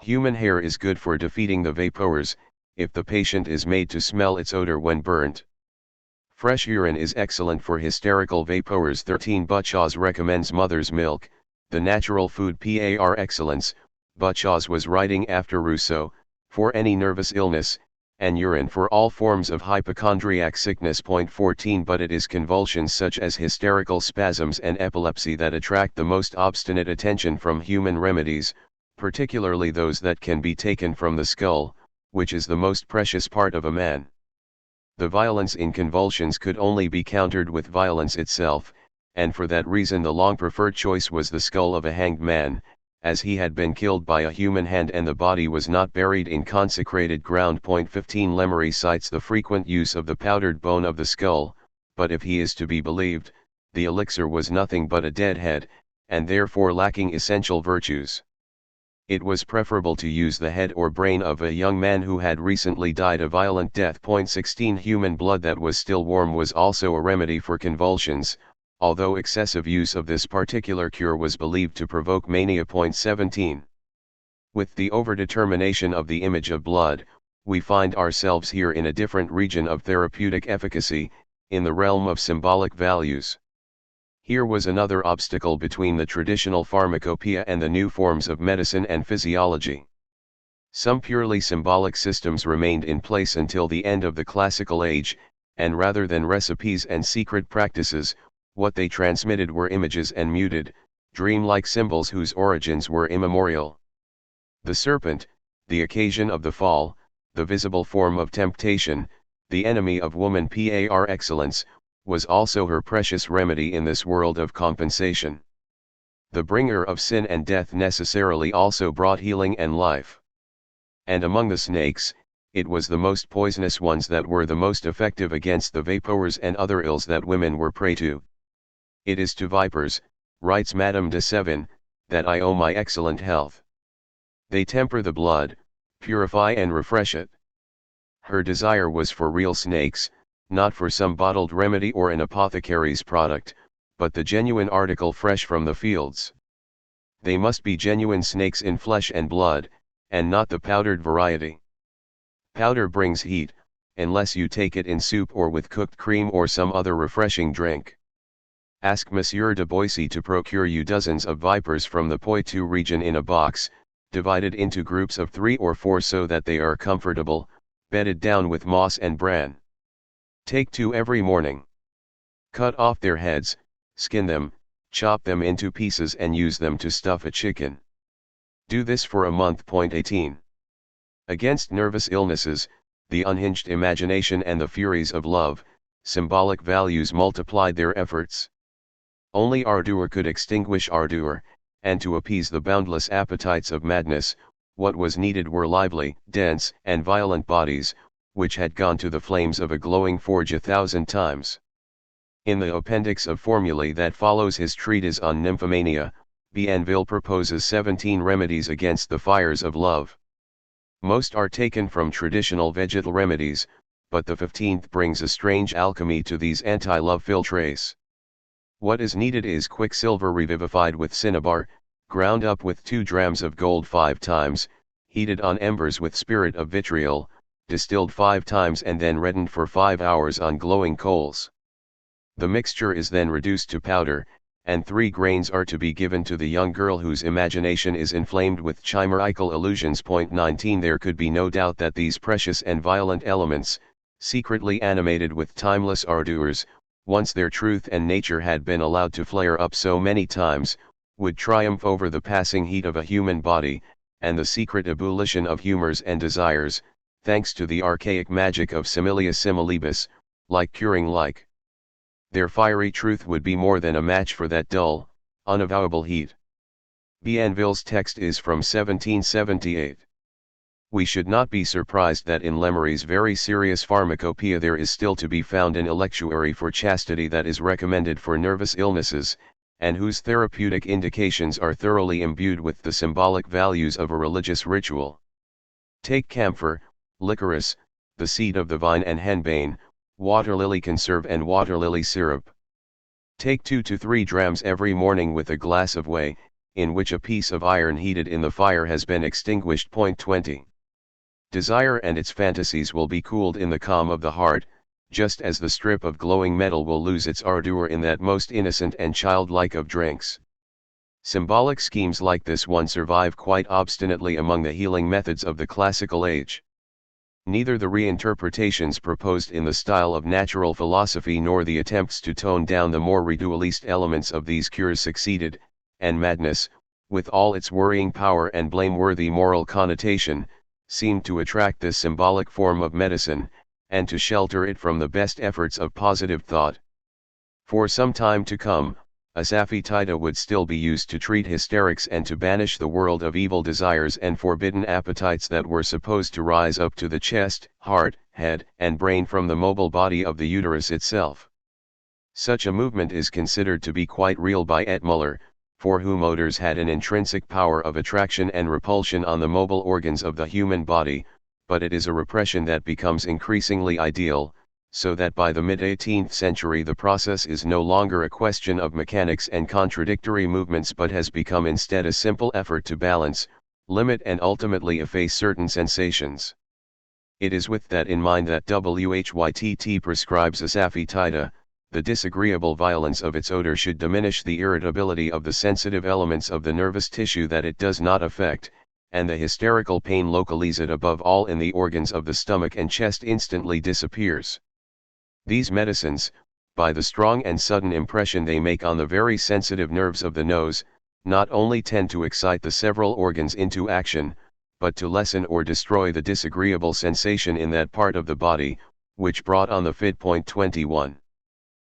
Speaker 1: Human hair is good for defeating the vapors, if the patient is made to smell its odor when burnt. Fresh urine is excellent for hysterical vapors. 13. Buchhaus recommends mother's milk, the natural food par excellence. Buchhaus was writing after Rousseau, for any nervous illness, and urine for all forms of hypochondriac sickness. Point 14. But it is convulsions such as hysterical spasms and epilepsy that attract the most obstinate attention from human remedies, particularly those that can be taken from the skull, which is the most precious part of a man. The violence in convulsions could only be countered with violence itself, and for that reason the long preferred choice was the skull of a hanged man, as he had been killed by a human hand and the body was not buried in consecrated ground. Point 15. Lemery cites the frequent use of the powdered bone of the skull, but if he is to be believed, the elixir was nothing but a dead head, and therefore lacking essential virtues. It was preferable to use the head or brain of a young man who had recently died a violent death. Point 16. Human blood that was still warm was also a remedy for convulsions, although excessive use of this particular cure was believed to provoke mania. Point 17. With the overdetermination of the image of blood, we find ourselves here in a different region of therapeutic efficacy, in the realm of symbolic values. Here was another obstacle between the traditional pharmacopoeia and the new forms of medicine and physiology. Some purely symbolic systems remained in place until the end of the classical age, and rather than recipes and secret practices, what they transmitted were images and muted, dream-like symbols whose origins were immemorial. The serpent, the occasion of the fall, the visible form of temptation, the enemy of woman par excellence, was also her precious remedy in this world of compensation. The bringer of sin and death necessarily also brought healing and life. And among the snakes, it was the most poisonous ones that were the most effective against the vapors and other ills that women were prey to. It is to vipers, writes Madame de Seven, that I owe my excellent health. They temper the blood, purify and refresh it. Her desire was for real snakes, not for some bottled remedy or an apothecary's product, but the genuine article fresh from the fields. They must be genuine snakes in flesh and blood, and not the powdered variety. Powder brings heat, unless you take it in soup or with cooked cream or some other refreshing drink. Ask Monsieur de Boissy to procure you dozens of vipers from the Poitou region in a box, divided into groups of 3 or 4 so that they are comfortable, bedded down with moss and bran. Take 2 every morning. Cut off their heads, skin them, chop them into pieces and use them to stuff a chicken. Do this for a month. 18. Against nervous illnesses, the unhinged imagination and the furies of love, symbolic values multiplied their efforts. Only ardor could extinguish ardor, and to appease the boundless appetites of madness, what was needed were lively, dense, and violent bodies, which had gone to the flames of a glowing forge 1,000 times. In the appendix of formulae that follows his treatise on nymphomania, Bienville proposes 17 remedies against the fires of love. Most are taken from traditional vegetal remedies, but the 15th brings a strange alchemy to these anti-love philtres. What is needed is quicksilver revivified with cinnabar, ground up with 2 drams of gold 5 times, heated on embers with spirit of vitriol, distilled 5 times and then reddened for 5 hours on glowing coals. The mixture is then reduced to powder, and 3 grains are to be given to the young girl whose imagination is inflamed with chimerical illusions. 19 There could be no doubt that these precious and violent elements, secretly animated with timeless ardors, once their truth and nature had been allowed to flare up so many times, would triumph over the passing heat of a human body, and the secret ebullition of humors and desires, thanks to the archaic magic of similia similibus, like curing like. Their fiery truth would be more than a match for that dull, unavowable heat. Bienville's text is from 1778. We should not be surprised that in Lemery's very serious pharmacopoeia there is still to be found an electuary for chastity that is recommended for nervous illnesses, and whose therapeutic indications are thoroughly imbued with the symbolic values of a religious ritual. Take camphor, licorice, the seed of the vine and henbane, water lily conserve and water lily syrup. Take 2 to 3 drams every morning with a glass of whey, in which a piece of iron heated in the fire has been extinguished. 20. Desire and its fantasies will be cooled in the calm of the heart, just as the strip of glowing metal will lose its ardor in that most innocent and childlike of drinks. Symbolic schemes like this one survive quite obstinately among the healing methods of the classical age. Neither the reinterpretations proposed in the style of natural philosophy nor the attempts to tone down the more ritualist elements of these cures succeeded, and madness, with all its worrying power and blameworthy moral connotation, seemed to attract this symbolic form of medicine, and to shelter it from the best efforts of positive thought. For some time to come, asafoetida would still be used to treat hysterics and to banish the world of evil desires and forbidden appetites that were supposed to rise up to the chest, heart, head, and brain from the mobile body of the uterus itself. Such a movement is considered to be quite real by Ettmuller, for whom odors had an intrinsic power of attraction and repulsion on the mobile organs of the human body, but it is a repression that becomes increasingly ideal, so that by the mid-18th century the process is no longer a question of mechanics and contradictory movements but has become instead a simple effort to balance, limit and ultimately efface certain sensations. It is with that in mind that Whytt prescribes asafoetida. The disagreeable violence of its odor should diminish the irritability of the sensitive elements of the nervous tissue that it does not affect, and the hysterical pain localized above all in the organs of the stomach and chest instantly disappears. These medicines, by the strong and sudden impression they make on the very sensitive nerves of the nose, not only tend to excite the several organs into action, but to lessen or destroy the disagreeable sensation in that part of the body, which brought on the fit. 21.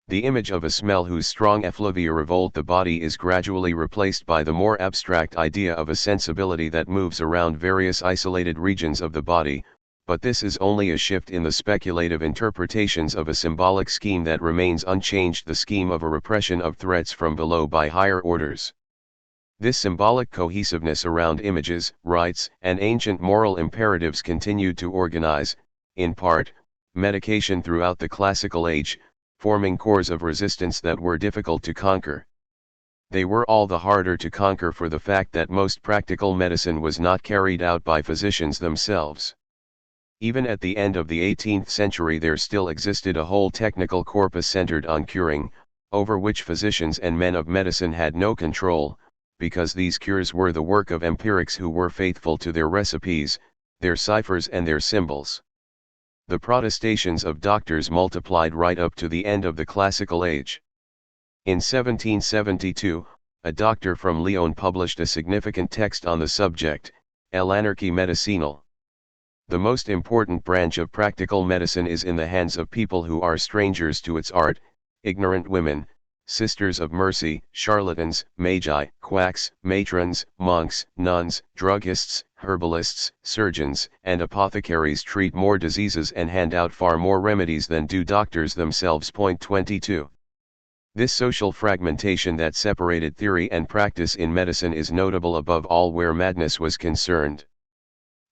Speaker 1: The image of a smell whose strong effluvia revolt the body is gradually replaced by the more abstract idea of a sensibility that moves around various isolated regions of the body, but this is only a shift in the speculative interpretations of a symbolic scheme that remains unchanged, the scheme of a repression of threats from below by higher orders. This symbolic cohesiveness around images, rites, and ancient moral imperatives continued to organize, in part, medication throughout the classical age, forming cores of resistance that were difficult to conquer. They were all the harder to conquer for the fact that most practical medicine was not carried out by physicians themselves. Even at the end of the 18th century there still existed a whole technical corpus centered on curing, over which physicians and men of medicine had no control, because these cures were the work of empirics who were faithful to their recipes, their ciphers and their symbols. The protestations of doctors multiplied right up to the end of the classical age. In 1772, a doctor from Lyon published a significant text on the subject, L'anarchie médicinale. The most important branch of practical medicine is in the hands of people who are strangers to its art, ignorant women, sisters of mercy, charlatans, magi, quacks, matrons, monks, nuns, druggists, herbalists, surgeons, and apothecaries treat more diseases and hand out far more remedies than do doctors themselves. Point 22. This social fragmentation that separated theory and practice in medicine is notable above all where madness was concerned.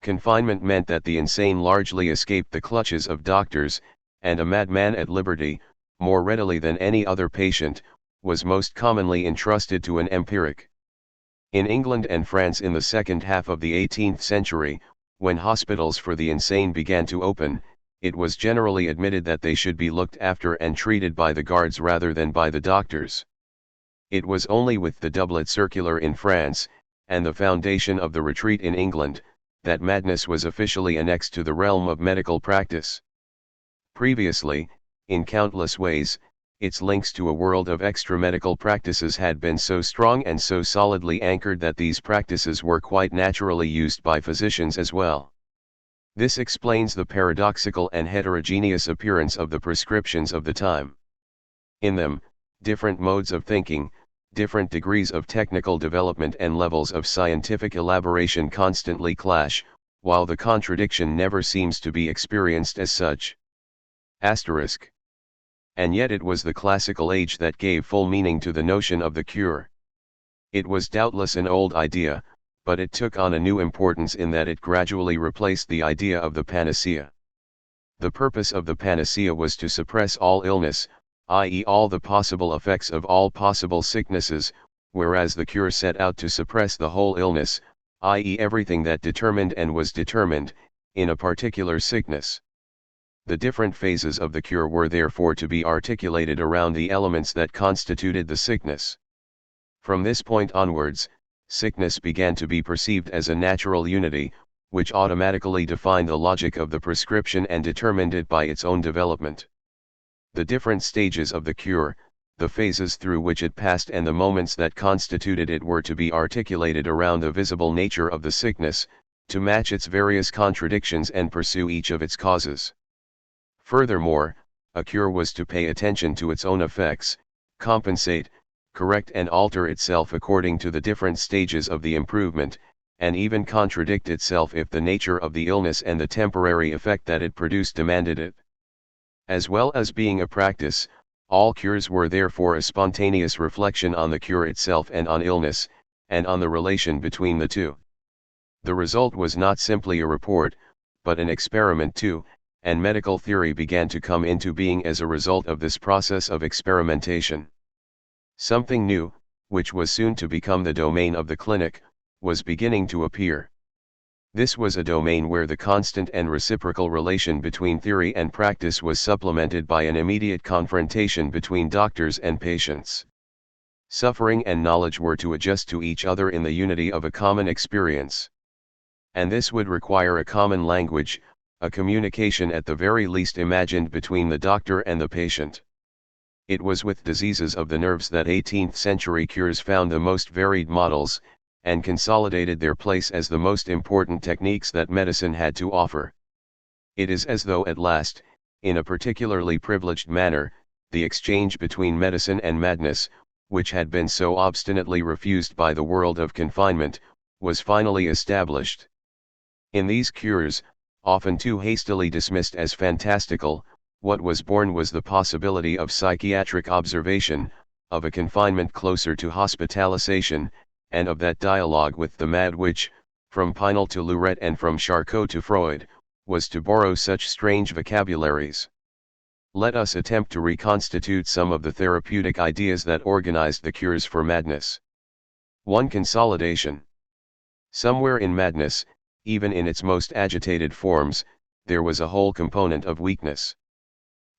Speaker 1: Confinement meant that the insane largely escaped the clutches of doctors, and a madman at liberty, more readily than any other patient, was most commonly entrusted to an empiric. In England and France in the second half of the 18th century, when hospitals for the insane began to open, it was generally admitted that they should be looked after and treated by the guards rather than by the doctors. It was only with the doublet circular in France, and the foundation of the retreat in England, that madness was officially annexed to the realm of medical practice. Previously, in countless ways, its links to a world of extra-medical practices had been so strong and so solidly anchored that these practices were quite naturally used by physicians as well. This explains the paradoxical and heterogeneous appearance of the prescriptions of the time. In them, different modes of thinking, different degrees of technical development and levels of scientific elaboration constantly clash, while the contradiction never seems to be experienced as such. Asterisk. And yet it was the classical age that gave full meaning to the notion of the cure. It was doubtless an old idea, but it took on a new importance in that it gradually replaced the idea of the panacea. The purpose of the panacea was to suppress all illness, i.e. all the possible effects of all possible sicknesses, whereas the cure set out to suppress the whole illness, i.e. everything that determined and was determined, in a particular sickness. The different phases of the cure were therefore to be articulated around the elements that constituted the sickness. From this point onwards, sickness began to be perceived as a natural unity, which automatically defined the logic of the prescription and determined it by its own development. The different stages of the cure, the phases through which it passed and the moments that constituted it were to be articulated around the visible nature of the sickness, to match its various contradictions and pursue each of its causes. Furthermore, a cure was to pay attention to its own effects, compensate, correct and alter itself according to the different stages of the improvement, and even contradict itself if the nature of the illness and the temporary effect that it produced demanded it. As well as being a practice, all cures were therefore a spontaneous reflection on the cure itself and on illness, and on the relation between the two. The result was not simply a report, but an experiment too, and medical theory began to come into being as a result of this process of experimentation. Something new, which was soon to become the domain of the clinic, was beginning to appear. This was a domain where the constant and reciprocal relation between theory and practice was supplemented by an immediate confrontation between doctors and patients. Suffering and knowledge were to adjust to each other in the unity of a common experience. And this would require a common language, a communication at the very least imagined between the doctor and the patient. It was with diseases of the nerves that 18th century cures found the most varied models, and consolidated their place as the most important techniques that medicine had to offer. It is as though at last, in a particularly privileged manner, the exchange between medicine and madness, which had been so obstinately refused by the world of confinement, was finally established. In these cures, often too hastily dismissed as fantastical, what was born was the possibility of psychiatric observation, of a confinement closer to hospitalization, and of that dialogue with the mad which, from Pinel to Lurette and from Charcot to Freud, was to borrow such strange vocabularies. Let us attempt to reconstitute some of the therapeutic ideas that organized the cures for madness. 1. Consolidation. Somewhere in madness, even in its most agitated forms, there was a whole component of weakness.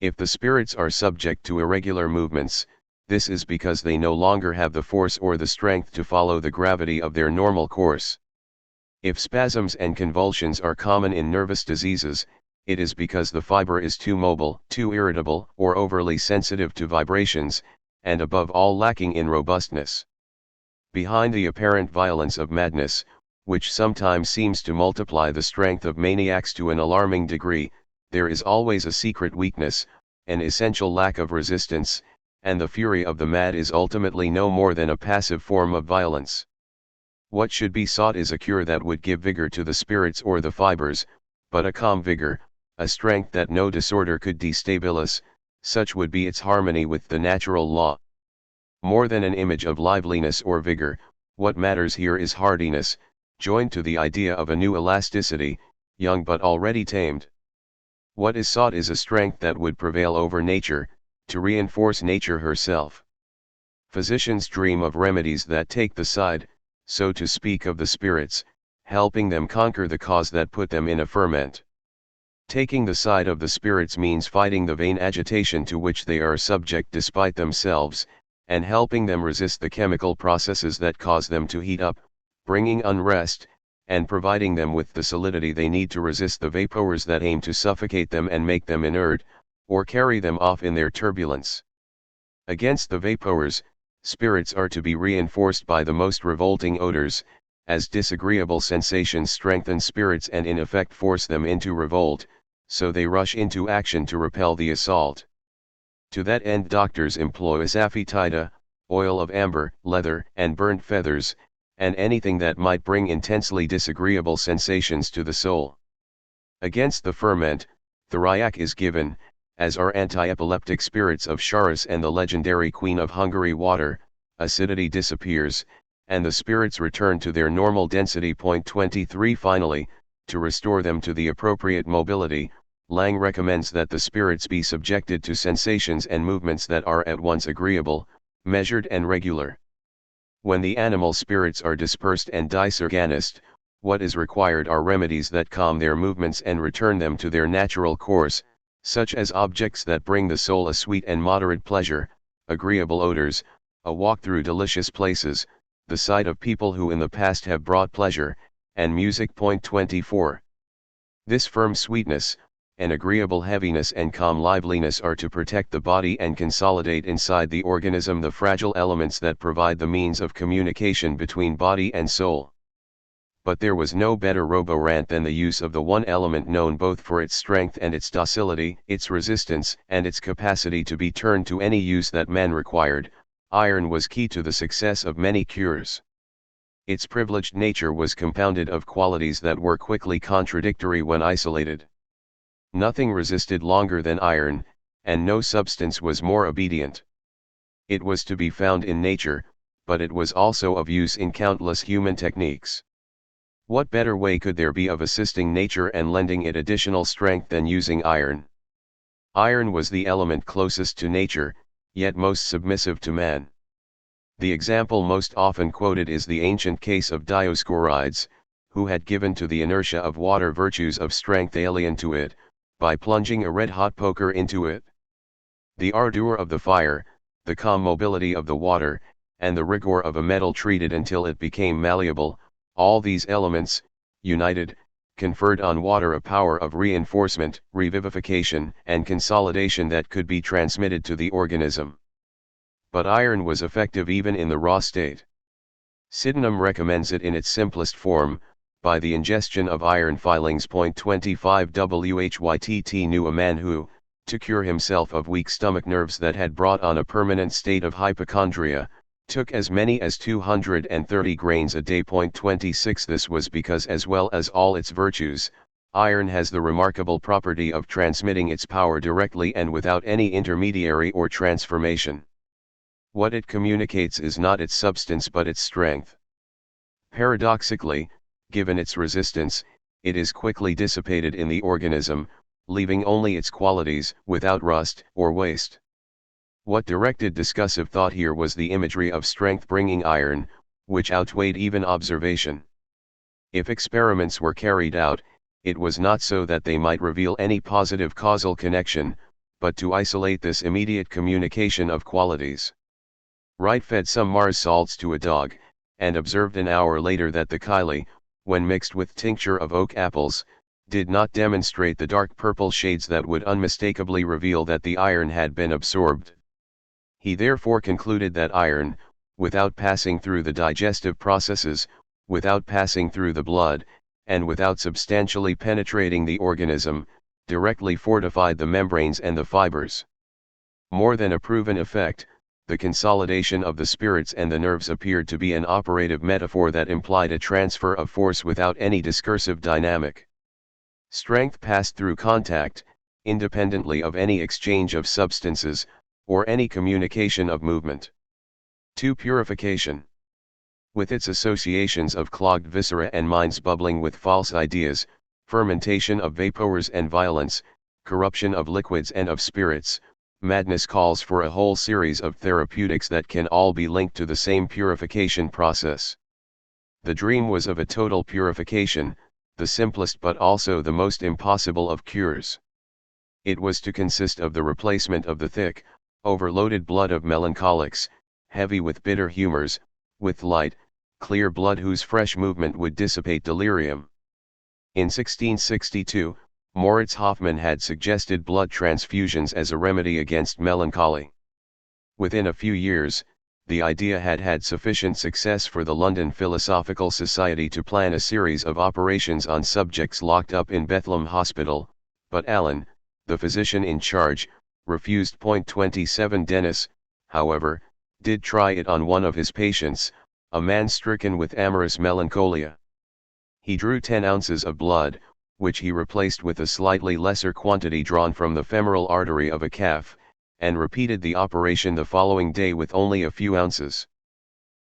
Speaker 1: If the spirits are subject to irregular movements, this is because they no longer have the force or the strength to follow the gravity of their normal course. If spasms and convulsions are common in nervous diseases, it is because the fiber is too mobile, too irritable, or overly sensitive to vibrations, and above all lacking in robustness. Behind the apparent violence of madness, which sometimes seems to multiply the strength of maniacs to an alarming degree, there is always a secret weakness, an essential lack of resistance, and the fury of the mad is ultimately no more than a passive form of violence. What should be sought is a cure that would give vigor to the spirits or the fibers, but a calm vigor, a strength that no disorder could destabilize, such would be its harmony with the natural law. More than an image of liveliness or vigor, what matters here is hardiness, joined to the idea of a new elasticity, young but already tamed. What is sought is a strength that would prevail over nature, to reinforce nature herself. Physicians dream of remedies that take the side, so to speak, of the spirits, helping them conquer the cause that put them in a ferment. Taking the side of the spirits means fighting the vain agitation to which they are subject despite themselves, and helping them resist the chemical processes that cause them to heat up, bringing unrest, and providing them with the solidity they need to resist the vapors that aim to suffocate them and make them inert, or carry them off in their turbulence. Against the vapors, spirits are to be reinforced by the most revolting odors, as disagreeable sensations strengthen spirits and in effect force them into revolt, so they rush into action to repel the assault. To that end doctors employ asafoetida, oil of amber, leather, and burnt feathers, and anything that might bring intensely disagreeable sensations to the soul. Against the ferment, theriac is given, as are anti-epileptic spirits of Charis and the legendary Queen of Hungary water, acidity disappears, and the spirits return to their normal density. 23 Finally, to restore them to the appropriate mobility, Lang recommends that the spirits be subjected to sensations and movements that are at once agreeable, measured and regular. When the animal spirits are dispersed and disorganized, what is required are remedies that calm their movements and return them to their natural course, such as objects that bring the soul a sweet and moderate pleasure, agreeable odors, a walk through delicious places, the sight of people who in the past have brought pleasure, and music. 24. This firm sweetness, an agreeable heaviness and calm liveliness are to protect the body and consolidate inside the organism the fragile elements that provide the means of communication between body and soul. But there was no better roborant than the use of the one element known both for its strength and its docility, its resistance and its capacity to be turned to any use that man required. Iron was key to the success of many cures. Its privileged nature was compounded of qualities that were quickly contradictory when isolated. Nothing resisted longer than iron, and no substance was more obedient. It was to be found in nature, but it was also of use in countless human techniques. What better way could there be of assisting nature and lending it additional strength than using iron? Iron was the element closest to nature, yet most submissive to man. The example most often quoted is the ancient case of Dioscorides, who had given to the inertia of water virtues of strength alien to it, by plunging a red-hot poker into it. The ardor of the fire, the calm mobility of the water, and the rigor of a metal treated until it became malleable, all these elements, united, conferred on water a power of reinforcement, revivification, and consolidation that could be transmitted to the organism. But iron was effective even in the raw state. Sydenham recommends it in its simplest form, by the ingestion of iron filings. 25 Whytt knew a man who, to cure himself of weak stomach nerves that had brought on a permanent state of hypochondria, took as many as 230 grains a day. 26 This was because, as well as all its virtues, iron has the remarkable property of transmitting its power directly and without any intermediary or transformation. What it communicates is not its substance but its strength. Paradoxically, given its resistance, it is quickly dissipated in the organism, leaving only its qualities, without rust or waste. What directed discursive thought here was the imagery of strength bringing iron, which outweighed even observation. If experiments were carried out, it was not so that they might reveal any positive causal connection, but to isolate this immediate communication of qualities. Wright fed some Mars salts to a dog, and observed an hour later that the chyle, when mixed with tincture of oak apples, did not demonstrate the dark purple shades that would unmistakably reveal that the iron had been absorbed. He therefore concluded that iron, without passing through the digestive processes, without passing through the blood, and without substantially penetrating the organism, directly fortified the membranes and the fibers. More than a proven effect, the consolidation of the spirits and the nerves appeared to be an operative metaphor that implied a transfer of force without any discursive dynamic. Strength passed through contact, independently of any exchange of substances, or any communication of movement. 2. Purification. With its associations of clogged viscera and minds bubbling with false ideas, fermentation of vapors and violence, corruption of liquids and of spirits, madness calls for a whole series of therapeutics that can all be linked to the same purification process. The dream was of a total purification, the simplest but also the most impossible of cures. It was to consist of the replacement of the thick, overloaded blood of melancholics, heavy with bitter humors, with light, clear blood whose fresh movement would dissipate delirium. In 1662, Moritz Hoffmann had suggested blood transfusions as a remedy against melancholy. Within a few years, the idea had had sufficient success for the London Philosophical Society to plan a series of operations on subjects locked up in Bethlehem Hospital, but Allen, the physician in charge, refused. 27 Dennis, however, did try it on one of his patients, a man stricken with amorous melancholia. He drew 10 ounces of blood, which he replaced with a slightly lesser quantity drawn from the femoral artery of a calf, and repeated the operation the following day with only a few ounces.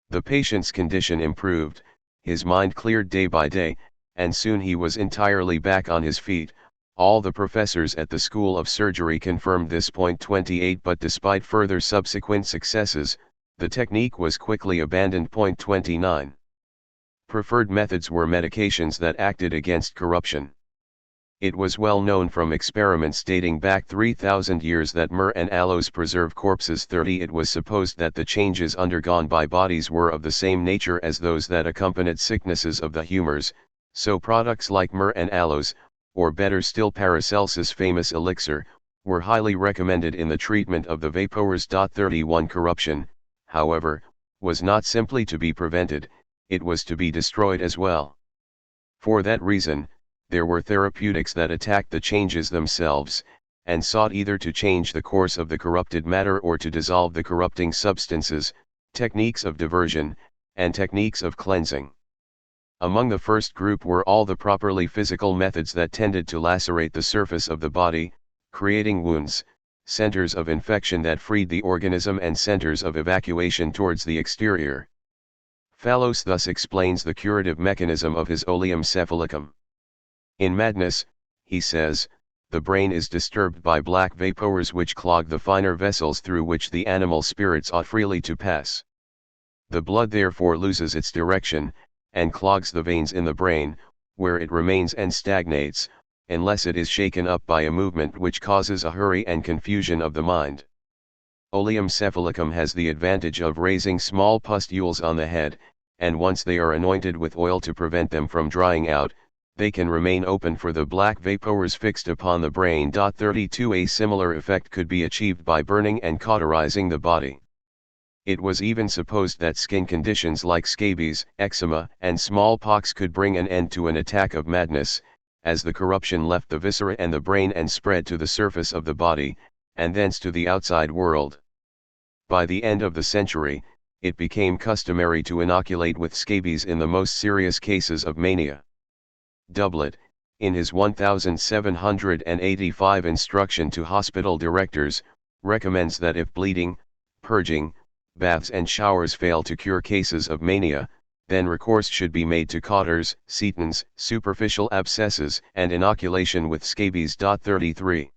Speaker 1: The patient's condition improved, his mind cleared day by day, and soon he was entirely back on his feet. All the professors at the School of Surgery confirmed this. 28 But despite further subsequent successes, the technique was quickly abandoned. 29 Preferred methods were medications that acted against corruption. It was well known from experiments dating back 3,000 years that myrrh and aloes preserve corpses. 30 It was supposed that the changes undergone by bodies were of the same nature as those that accompanied sicknesses of the humors, so products like myrrh and aloes, or better still Paracelsus' famous elixir, were highly recommended in the treatment of the vapors. 31 Corruption, however, was not simply to be prevented, it was to be destroyed as well. For that reason, there were therapeutics that attacked the changes themselves, and sought either to change the course of the corrupted matter or to dissolve the corrupting substances, techniques of diversion, and techniques of cleansing. Among the first group were all the properly physical methods that tended to lacerate the surface of the body, creating wounds, centers of infection that freed the organism and centers of evacuation towards the exterior. Fallows thus explains the curative mechanism of his Oleum Cephalicum. In madness, he says, the brain is disturbed by black vapors which clog the finer vessels through which the animal spirits ought freely to pass. The blood therefore loses its direction, and clogs the veins in the brain, where it remains and stagnates, unless it is shaken up by a movement which causes a hurry and confusion of the mind. Oleum Cephalicum has the advantage of raising small pustules on the head, and once they are anointed with oil to prevent them from drying out, they can remain open for the black vapors fixed upon the brain. 32 A similar effect could be achieved by burning and cauterizing the body. It was even supposed that skin conditions like scabies, eczema, and smallpox could bring an end to an attack of madness, as the corruption left the viscera and the brain and spread to the surface of the body, and thence to the outside world. By the end of the century, it became customary to inoculate with scabies in the most serious cases of mania. Doublet, in his 1785 instruction to hospital directors, recommends that if bleeding, purging, baths and showers fail to cure cases of mania, then recourse should be made to cauters, setons, superficial abscesses, and inoculation with scabies. 33.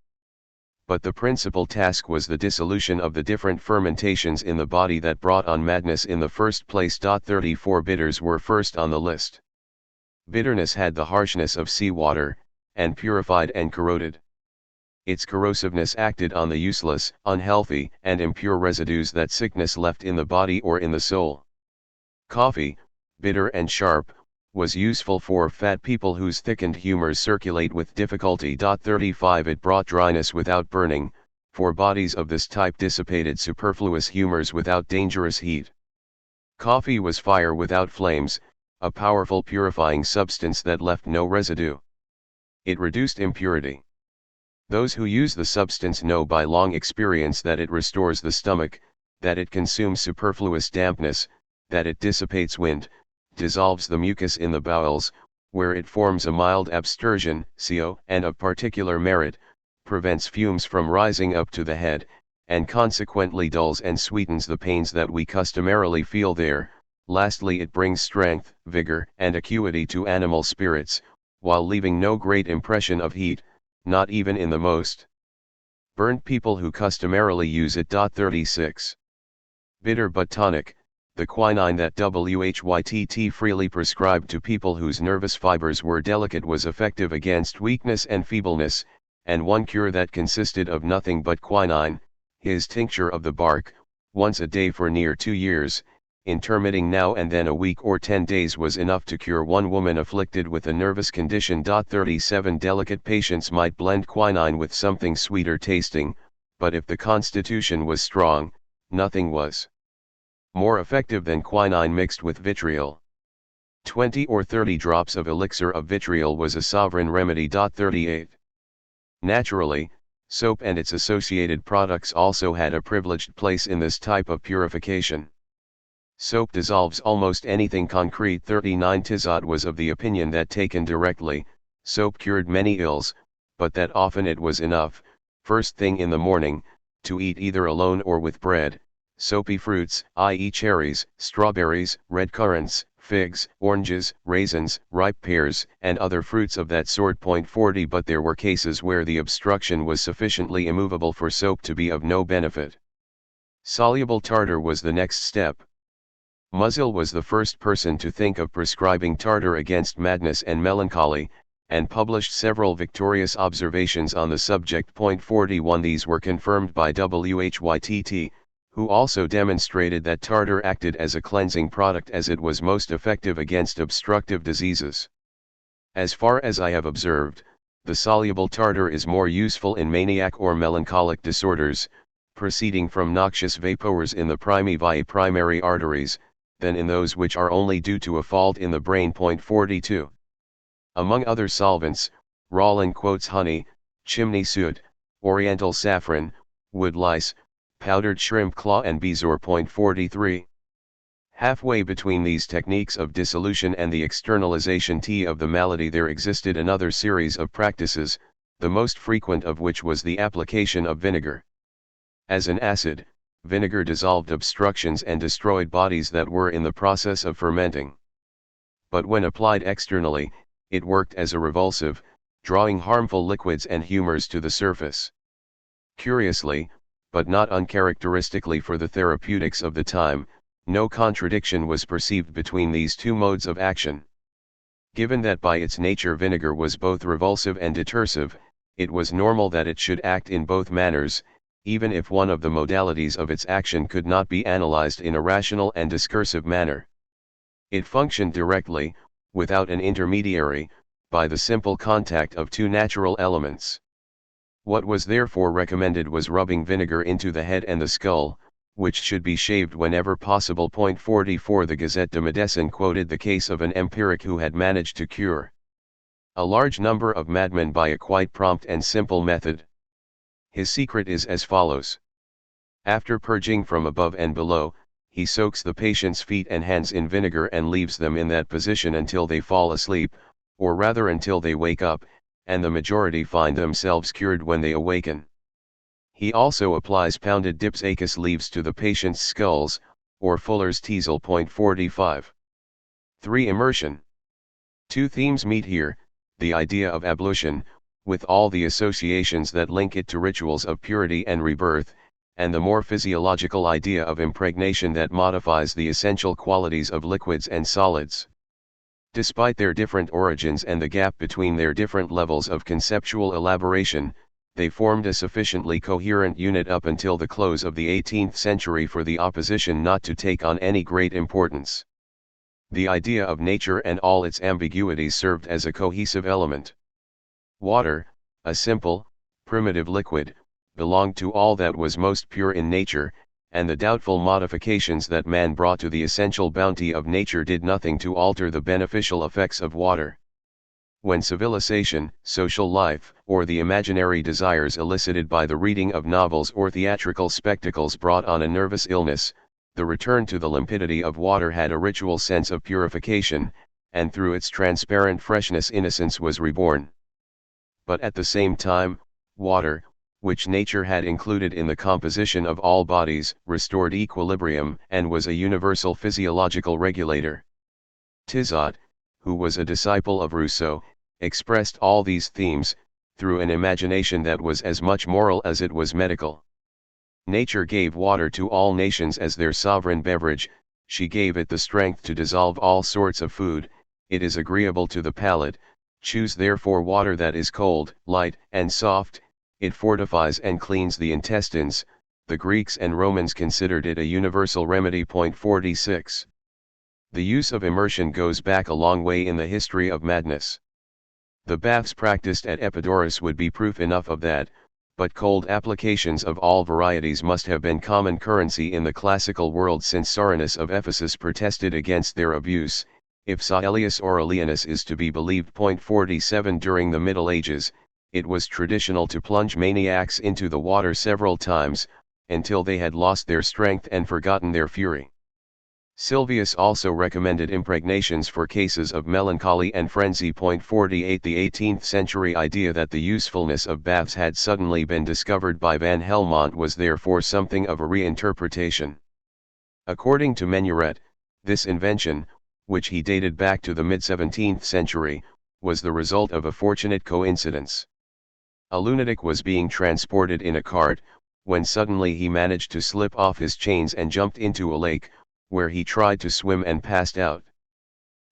Speaker 1: But the principal task was the dissolution of the different fermentations in the body that brought on madness in the first place. 34 Bitters were first on the list. Bitterness had the harshness of sea water, and purified and corroded. Its corrosiveness acted on the useless, unhealthy, and impure residues that sickness left in the body or in the soul. Coffee, bitter and sharp, was useful for fat people whose thickened humors circulate with difficulty. 35 It brought dryness without burning, for bodies of this type dissipated superfluous humors without dangerous heat. Coffee was fire without flames, a powerful purifying substance that left no residue. It reduced impurity. Those who use the substance know by long experience that it restores the stomach, that it consumes superfluous dampness, that it dissipates wind, dissolves the mucus in the bowels, where it forms a mild abstersion, CO, and of particular merit, prevents fumes from rising up to the head, and consequently dulls and sweetens the pains that we customarily feel there. Lastly, it brings strength, vigor, and acuity to animal spirits, while leaving no great impression of heat, not even in the most burnt people who customarily use it. 36. Bitter but tonic, the quinine that Whitt freely prescribed to people whose nervous fibers were delicate was effective against weakness and feebleness, and one cure that consisted of nothing but quinine, his tincture of the bark, once a day for near 2 years, intermitting now and then a week or 10 days, was enough to cure one woman afflicted with a nervous condition. 37 Delicate patients might blend quinine with something sweeter tasting, but if the constitution was strong, nothing was more effective than quinine mixed with vitriol. 20 or 30 drops of elixir of vitriol was a sovereign remedy. 38. Naturally, soap and its associated products also had a privileged place in this type of purification. Soap dissolves almost anything concrete. 39 Tizot was of the opinion that taken directly, soap cured many ills, but that often it was enough, first thing in the morning, to eat either alone or with bread, soapy fruits, i.e. cherries, strawberries, red currants, figs, oranges, raisins, ripe pears, and other fruits of that sort. 40 But there were cases where the obstruction was sufficiently immovable for soap to be of no benefit. Soluble tartar was the next step. Musil was the first person to think of prescribing tartar against madness and melancholy, and published several victorious observations on the subject. 41 These were confirmed by Whitt, who also demonstrated that tartar acted as a cleansing product as it was most effective against obstructive diseases. As far as I have observed, the soluble tartar is more useful in maniac or melancholic disorders, proceeding from noxious vapors in the primary arteries, than in those which are only due to a fault in the brain. 42. Among other solvents, Rollin quotes honey, chimney soot, oriental saffron, wood lice, powdered shrimp claw, and bezoar. 43. Halfway between these techniques of dissolution and the externalization of the malady there existed another series of practices, the most frequent of which was the application of vinegar. As an acid, vinegar dissolved obstructions and destroyed bodies that were in the process of fermenting. But when applied externally, it worked as a revulsive, drawing harmful liquids and humors to the surface. Curiously, but not uncharacteristically for the therapeutics of the time, no contradiction was perceived between these two modes of action. Given that by its nature vinegar was both revulsive and detersive, it was normal that it should act in both manners, even if one of the modalities of its action could not be analyzed in a rational and discursive manner. It functioned directly, without an intermediary, by the simple contact of two natural elements. What was therefore recommended was rubbing vinegar into the head and the skull, which should be shaved whenever possible. 44 The Gazette de Médecine quoted the case of an empiric who had managed to cure a large number of madmen by a quite prompt and simple method. His secret is as follows. After purging from above and below, he soaks the patient's feet and hands in vinegar and leaves them in that position until they fall asleep, or rather until they wake up, and the majority find themselves cured when they awaken. He also applies pounded dipsacus leaves to the patient's skulls, or fuller's teasel. 45. 3. Immersion. Two themes meet here: the idea of ablution, with all the associations that link it to rituals of purity and rebirth, and the more physiological idea of impregnation that modifies the essential qualities of liquids and solids. Despite their different origins and the gap between their different levels of conceptual elaboration, they formed a sufficiently coherent unit up until the close of the 18th century for the opposition not to take on any great importance. The idea of nature and all its ambiguities served as a cohesive element. Water, a simple, primitive liquid, belonged to all that was most pure in nature, and the doubtful modifications that man brought to the essential bounty of nature did nothing to alter the beneficial effects of water. When civilization, social life, or the imaginary desires elicited by the reading of novels or theatrical spectacles brought on a nervous illness, the return to the limpidity of water had a ritual sense of purification, and through its transparent freshness innocence was reborn. But at the same time, water, which nature had included in the composition of all bodies, restored equilibrium and was a universal physiological regulator. Tizot, who was a disciple of Rousseau, expressed all these themes, through an imagination that was as much moral as it was medical. Nature gave water to all nations as their sovereign beverage, she gave it the strength to dissolve all sorts of food, it is agreeable to the palate, choose therefore water that is cold, light, and soft, it fortifies and cleans the intestines. The Greeks and Romans considered it a universal remedy. 46. The use of immersion goes back a long way in the history of madness. The baths practiced at Epidaurus would be proof enough of that, but cold applications of all varieties must have been common currency in the classical world since Soranus of Ephesus protested against their abuse, if Saelius Aurelianus is to be believed. 47. During the Middle Ages, it was traditional to plunge maniacs into the water several times, until they had lost their strength and forgotten their fury. Sylvius also recommended impregnations for cases of melancholy and frenzy. 48. The 18th century idea that the usefulness of baths had suddenly been discovered by Van Helmont was therefore something of a reinterpretation. According to Menuret, this invention, which he dated back to the mid-17th century, was the result of a fortunate coincidence. A lunatic was being transported in a cart, when suddenly he managed to slip off his chains and jumped into a lake, where he tried to swim and passed out.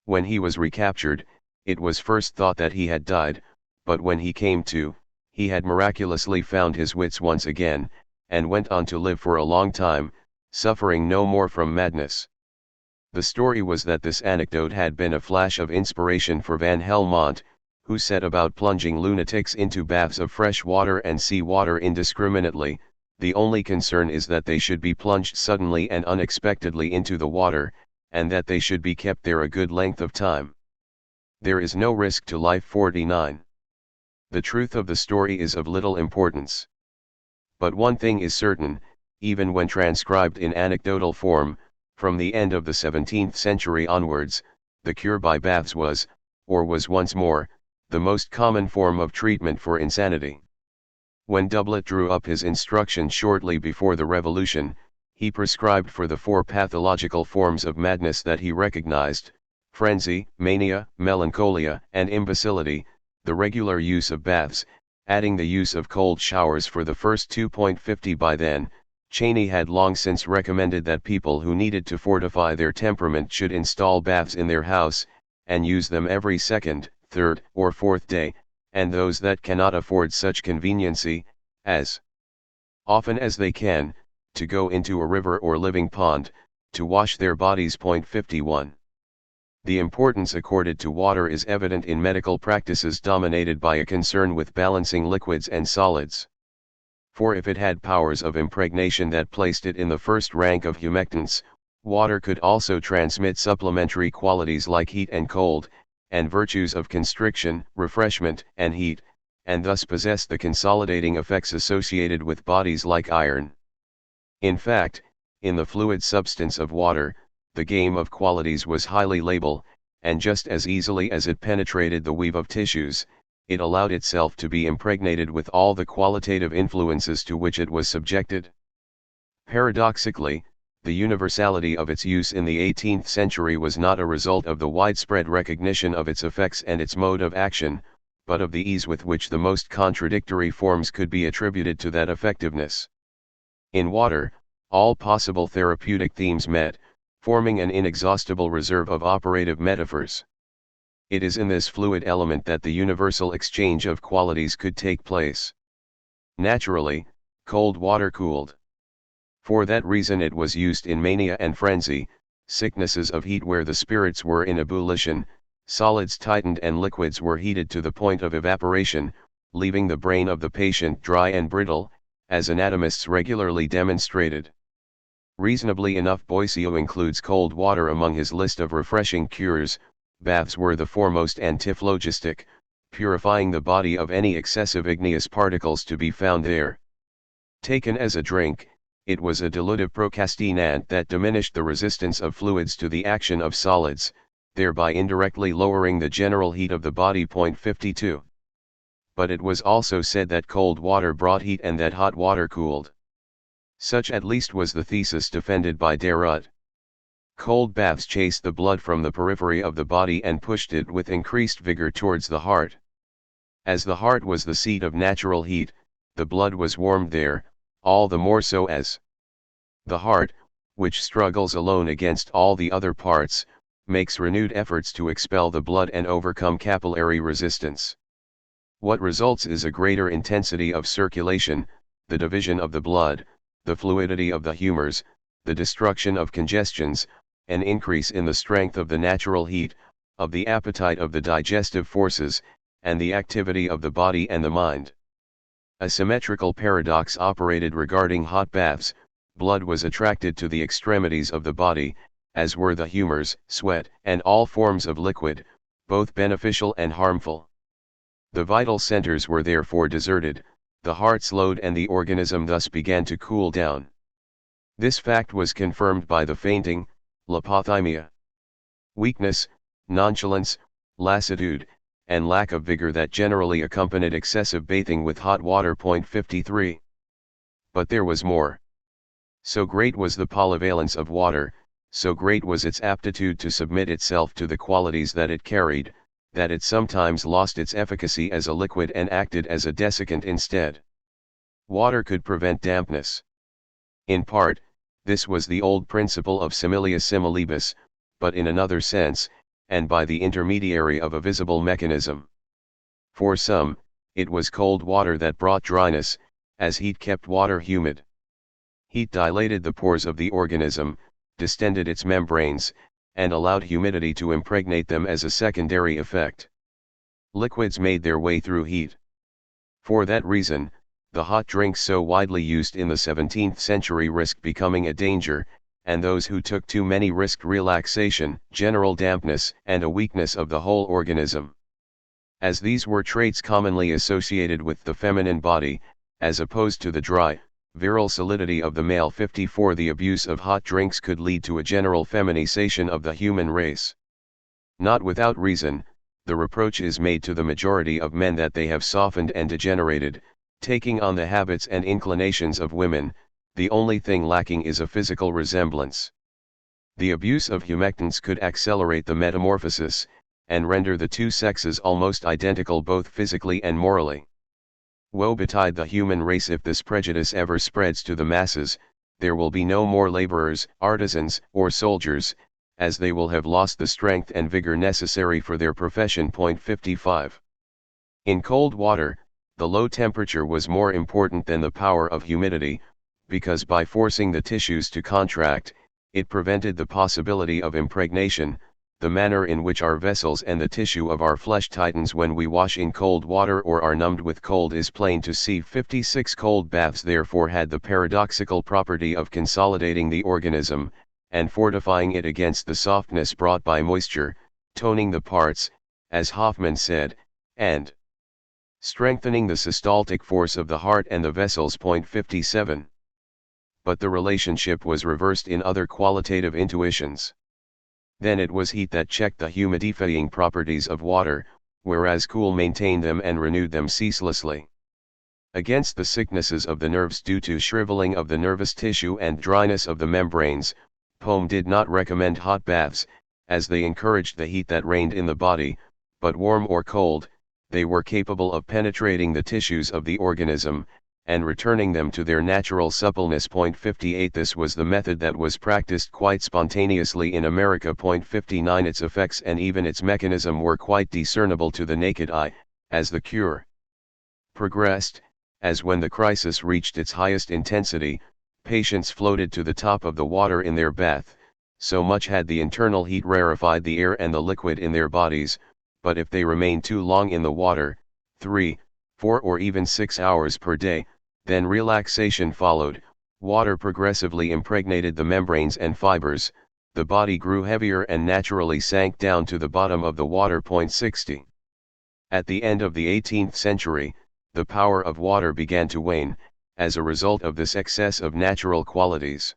Speaker 1: When he was recaptured, it was first thought that he had died, but when he came to, he had miraculously found his wits once again, and went on to live for a long time, suffering no more from madness. The story was that this anecdote had been a flash of inspiration for Van Helmont, who set about plunging lunatics into baths of fresh water and sea water indiscriminately. The only concern is that they should be plunged suddenly and unexpectedly into the water, and that they should be kept there a good length of time. There is no risk to life. 49. The truth of the story is of little importance. But one thing is certain, even when transcribed in anecdotal form, from the end of the 17th century onwards, the cure by baths was, or was once more, the most common form of treatment for insanity. When Doublet drew up his instructions shortly before the Revolution, he prescribed for the 4 pathological forms of madness that he recognized: frenzy, mania, melancholia, and imbecility, the regular use of baths, adding the use of cold showers for the first 2. 50. By then, Cheney had long since recommended that people who needed to fortify their temperament should install baths in their house, and use them every second, third, or fourth day, and those that cannot afford such conveniency, as often as they can, to go into a river or living pond, to wash their bodies. 51. The importance accorded to water is evident in medical practices dominated by a concern with balancing liquids and solids. For if it had powers of impregnation that placed it in the first rank of humectants, water could also transmit supplementary qualities like heat and cold, and virtues of constriction, refreshment, and heat, and thus possess the consolidating effects associated with bodies like iron. In fact, in the fluid substance of water, the game of qualities was highly labile, and just as easily as it penetrated the weave of tissues, it allowed itself to be impregnated with all the qualitative influences to which it was subjected. Paradoxically, the universality of its use in the 18th century was not a result of the widespread recognition of its effects and its mode of action, but of the ease with which the most contradictory forms could be attributed to that effectiveness. In water, all possible therapeutic themes met, forming an inexhaustible reserve of operative metaphors. It is in this fluid element that the universal exchange of qualities could take place. Naturally, cold water cooled. For that reason it was used in mania and frenzy, sicknesses of heat where the spirits were in ebullition, solids tightened and liquids were heated to the point of evaporation, leaving the brain of the patient dry and brittle, as anatomists regularly demonstrated. Reasonably enough, Boissieu includes cold water among his list of refreshing cures. Baths were the foremost antiphlogistic, purifying the body of any excessive igneous particles to be found there. Taken as a drink, it was a dilutive procrastinant that diminished the resistance of fluids to the action of solids, thereby indirectly lowering the general heat of the body. 52. But it was also said that cold water brought heat and that hot water cooled. Such at least was the thesis defended by Derut. Cold baths chased the blood from the periphery of the body and pushed it with increased vigor towards the heart. As the heart was the seat of natural heat, the blood was warmed there, all the more so as the heart, which struggles alone against all the other parts, makes renewed efforts to expel the blood and overcome capillary resistance. What results is a greater intensity of circulation, the division of the blood, the fluidity of the humors, the destruction of congestions, an increase in the strength of the natural heat, of the appetite of the digestive forces, and the activity of the body and the mind. A symmetrical paradox operated regarding hot baths. Blood was attracted to the extremities of the body, as were the humors, sweat, and all forms of liquid, both beneficial and harmful. The vital centers were therefore deserted, the heart slowed and the organism thus began to cool down. This fact was confirmed by the fainting, lipothymia, weakness, nonchalance, lassitude, and lack of vigor that generally accompanied excessive bathing with hot water. 53. But there was more. So great was the polyvalence of water, so great was its aptitude to submit itself to the qualities that it carried, that it sometimes lost its efficacy as a liquid and acted as a desiccant instead. Water could prevent dampness. In part, this was the old principle of similia similibus, but in another sense, and by the intermediary of a visible mechanism. For some, it was cold water that brought dryness, as heat kept water humid. Heat dilated the pores of the organism, distended its membranes, and allowed humidity to impregnate them as a secondary effect. Liquids made their way through heat. For that reason, the hot drinks so widely used in the 17th century risked becoming a danger, and those who took too many risked relaxation, general dampness, and a weakness of the whole organism. As these were traits commonly associated with the feminine body, as opposed to the dry, virile solidity of the male. 54. The abuse of hot drinks could lead to a general feminization of the human race. Not without reason, the reproach is made to the majority of men that they have softened and degenerated, taking on the habits and inclinations of women. The only thing lacking is a physical resemblance. The abuse of humectants could accelerate the metamorphosis, and render the two sexes almost identical both physically and morally. Woe betide the human race if this prejudice ever spreads to the masses. There will be no more laborers, artisans, or soldiers, as they will have lost the strength and vigor necessary for their profession. 55. In cold water, the low temperature was more important than the power of humidity, because by forcing the tissues to contract, it prevented the possibility of impregnation. The manner in which our vessels and the tissue of our flesh tightens when we wash in cold water or are numbed with cold is plain to see. 56. Cold baths therefore had the paradoxical property of consolidating the organism, and fortifying it against the softness brought by moisture, toning the parts, as Hoffmann said, and strengthening the systolic force of the heart and the vessels. 57. But the relationship was reversed in other qualitative intuitions. Then it was heat that checked the humidifying properties of water, whereas cool maintained them and renewed them ceaselessly. Against the sicknesses of the nerves due to shriveling of the nervous tissue and dryness of the membranes, Pohm did not recommend hot baths, as they encouraged the heat that reigned in the body, but warm or cold, they were capable of penetrating the tissues of the organism, and returning them to their natural suppleness. 58 This was the method that was practiced quite spontaneously in America. 59 Its effects and even its mechanism were quite discernible to the naked eye, as the cure progressed, as when the crisis reached its highest intensity, patients floated to the top of the water in their bath, so much had the internal heat rarefied the air and the liquid in their bodies, but if they remained too long in the water, 3, 4 or even 6 hours per day, then relaxation followed, water progressively impregnated the membranes and fibers, the body grew heavier and naturally sank down to the bottom of the water. 60. At the end of the 18th century, the power of water began to wane, as a result of this excess of natural qualities.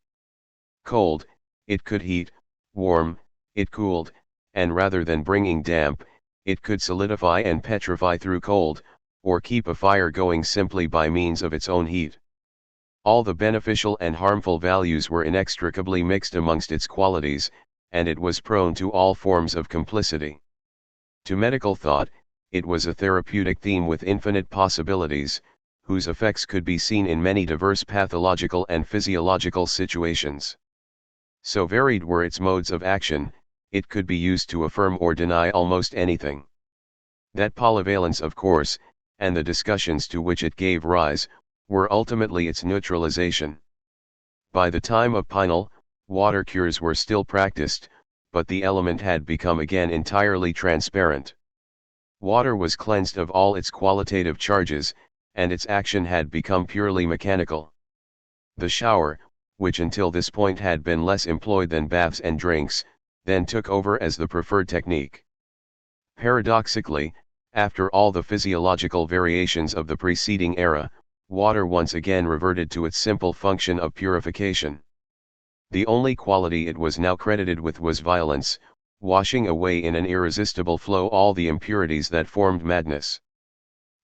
Speaker 1: Cold, it could heat; warm, it cooled, and rather than bringing damp, it could solidify and petrify through cold, or keep a fire going simply by means of its own heat. All the beneficial and harmful values were inextricably mixed amongst its qualities, and it was prone to all forms of complicity. To medical thought, it was a therapeutic theme with infinite possibilities, whose effects could be seen in many diverse pathological and physiological situations. So varied were its modes of action, it could be used to affirm or deny almost anything. That polyvalence, of course, and the discussions to which it gave rise, were ultimately its neutralization. By the time of Pinel, water cures were still practiced, but the element had become again entirely transparent. Water was cleansed of all its qualitative charges, and its action had become purely mechanical. The shower, which until this point had been less employed than baths and drinks, then took over as the preferred technique. Paradoxically, after all the physiological variations of the preceding era, water once again reverted to its simple function of purification. The only quality it was now credited with was violence, washing away in an irresistible flow all the impurities that formed madness.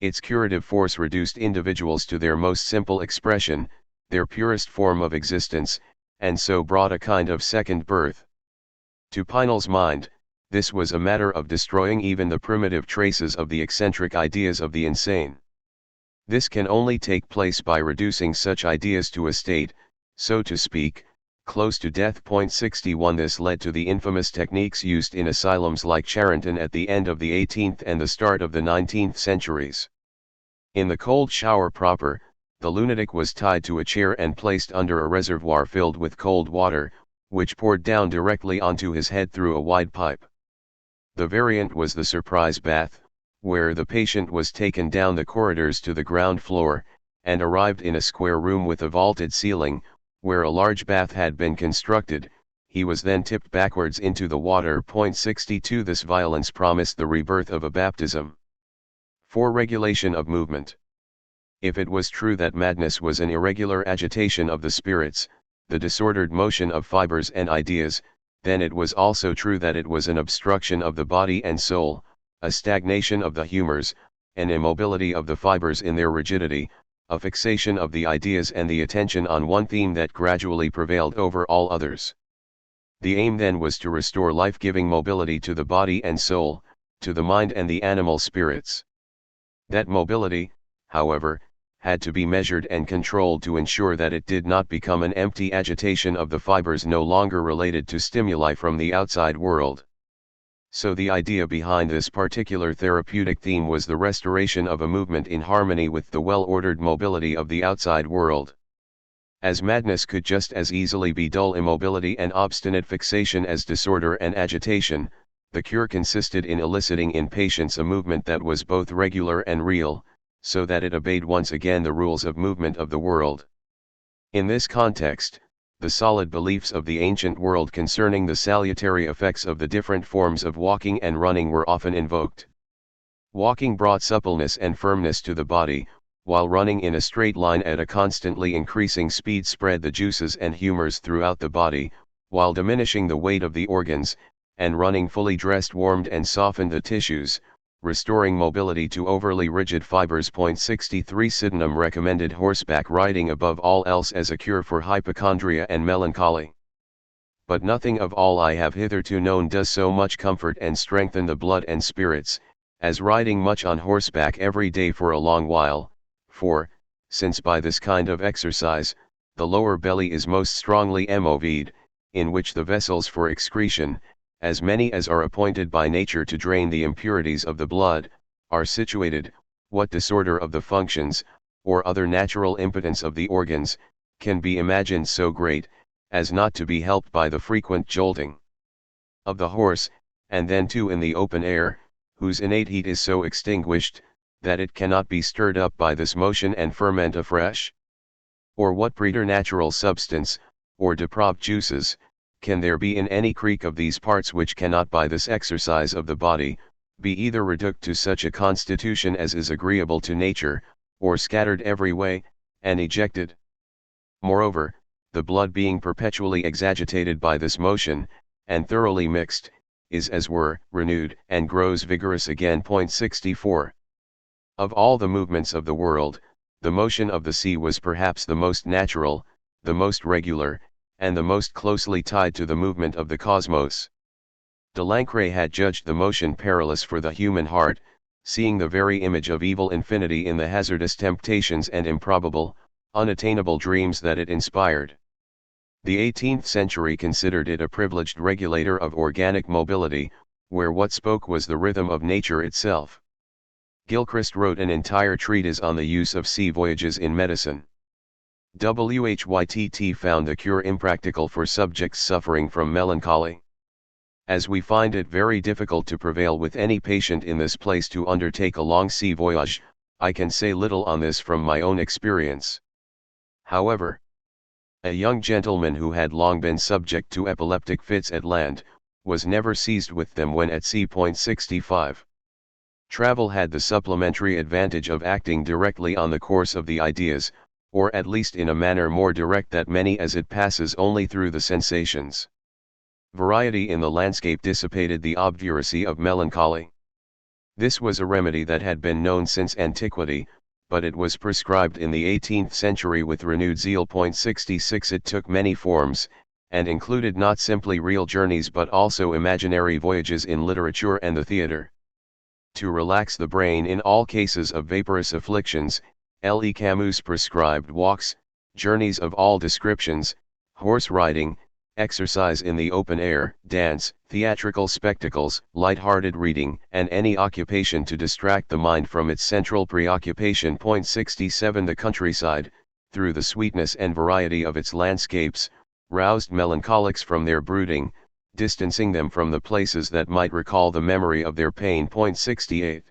Speaker 1: Its curative force reduced individuals to their most simple expression, their purest form of existence, and so brought a kind of second birth. To Pinel's mind, this was a matter of destroying even the primitive traces of the eccentric ideas of the insane. This can only take place by reducing such ideas to a state, so to speak, close to death. 61 This led to the infamous techniques used in asylums like Charenton at the end of the 18th and the start of the 19th centuries. In the cold shower proper, the lunatic was tied to a chair and placed under a reservoir filled with cold water, which poured down directly onto his head through a wide pipe. The variant was the surprise bath, where the patient was taken down the corridors to the ground floor, and arrived in a square room with a vaulted ceiling, where a large bath had been constructed. He was then tipped backwards into the water. 62 This violence promised the rebirth of a baptism. For regulation of movement. If it was true that madness was an irregular agitation of the spirits, the disordered motion of fibers and ideas, then it was also true that it was an obstruction of the body and soul, a stagnation of the humors, an immobility of the fibers in their rigidity, a fixation of the ideas and the attention on one theme that gradually prevailed over all others. The aim then was to restore life-giving mobility to the body and soul, to the mind and the animal spirits. That mobility, however, had to be measured and controlled to ensure that it did not become an empty agitation of the fibers no longer related to stimuli from the outside world. So the idea behind this particular therapeutic theme was the restoration of a movement in harmony with the well-ordered mobility of the outside world. As madness could just as easily be dull immobility and obstinate fixation as disorder and agitation, the cure consisted in eliciting in patients a movement that was both regular and real, so that it obeyed once again the rules of movement of the world. In this context, the solid beliefs of the ancient world concerning the salutary effects of the different forms of walking and running were often invoked. Walking brought suppleness and firmness to the body, while running in a straight line at a constantly increasing speed spread the juices and humors throughout the body, while diminishing the weight of the organs, and running fully dressed warmed and softened the tissues, restoring mobility to overly rigid fibers. 63 Sydenham recommended horseback riding above all else as a cure for hypochondria and melancholy. But nothing of all I have hitherto known does so much comfort and strengthen the blood and spirits, as riding much on horseback every day for a long while, for, since by this kind of exercise, the lower belly is most strongly moved, in which the vessels for excretion, as many as are appointed by nature to drain the impurities of the blood, are situated, what disorder of the functions, or other natural impotence of the organs, can be imagined so great, as not to be helped by the frequent jolting of the horse, and then too in the open air, whose innate heat is so extinguished, that it cannot be stirred up by this motion and ferment afresh? Or what preternatural substance, or depraved juices, can there be in any creek of these parts which cannot by this exercise of the body, be either reduced to such a constitution as is agreeable to nature, or scattered every way, and ejected? Moreover, the blood being perpetually exagitated by this motion, and thoroughly mixed, is as were, renewed, and grows vigorous again. 64. Of all the movements of the world, the motion of the sea was perhaps the most natural, the most regular, and the most closely tied to the movement of the cosmos. Delancre had judged the motion perilous for the human heart, seeing the very image of evil infinity in the hazardous temptations and improbable, unattainable dreams that it inspired. The 18th century considered it a privileged regulator of organic mobility, where what spoke was the rhythm of nature itself. Gilchrist wrote an entire treatise on the use of sea voyages in medicine. Whitt found the cure impractical for subjects suffering from melancholy. As we find it very difficult to prevail with any patient in this place to undertake a long sea voyage, I can say little on this from my own experience. However, a young gentleman who had long been subject to epileptic fits at land, was never seized with them when at sea. 65. Travel had the supplementary advantage of acting directly on the course of the ideas, or at least in a manner more direct that many as it passes only through the sensations. Variety in the landscape dissipated the obduracy of melancholy. This was a remedy that had been known since antiquity, but it was prescribed in the 18th century with renewed zeal. 66 It took many forms, and included not simply real journeys but also imaginary voyages in literature and the theatre. To relax the brain in all cases of vaporous afflictions, L. E. Camus prescribed walks, journeys of all descriptions, horse riding, exercise in the open air, dance, theatrical spectacles, light-hearted reading, and any occupation to distract the mind from its central preoccupation. 67 The countryside, through the sweetness and variety of its landscapes, roused melancholics from their brooding, distancing them from the places that might recall the memory of their pain. 68.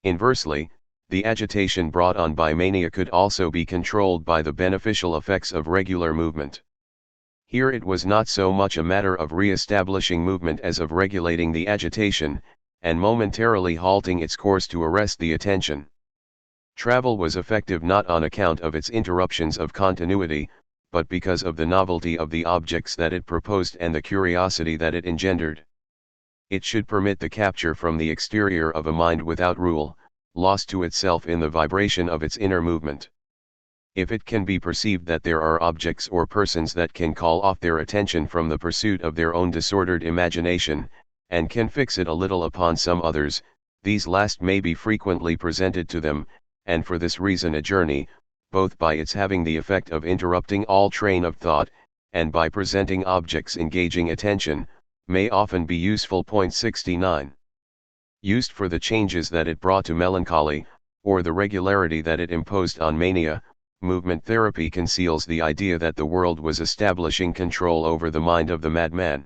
Speaker 1: Inversely, the agitation brought on by mania could also be controlled by the beneficial effects of regular movement. Here it was not so much a matter of re-establishing movement as of regulating the agitation, and momentarily halting its course to arrest the attention. Travel was effective not on account of its interruptions of continuity, but because of the novelty of the objects that it proposed and the curiosity that it engendered. It should permit the capture from the exterior of a mind without rule, lost to itself in the vibration of its inner movement. If it can be perceived that there are objects or persons that can call off their attention from the pursuit of their own disordered imagination, and can fix it a little upon some others, these last may be frequently presented to them, and for this reason a journey, both by its having the effect of interrupting all train of thought, and by presenting objects engaging attention, may often be useful. 69. Used for the changes that it brought to melancholy, or the regularity that it imposed on mania, movement therapy conceals the idea that the world was establishing control over the mind of the madman.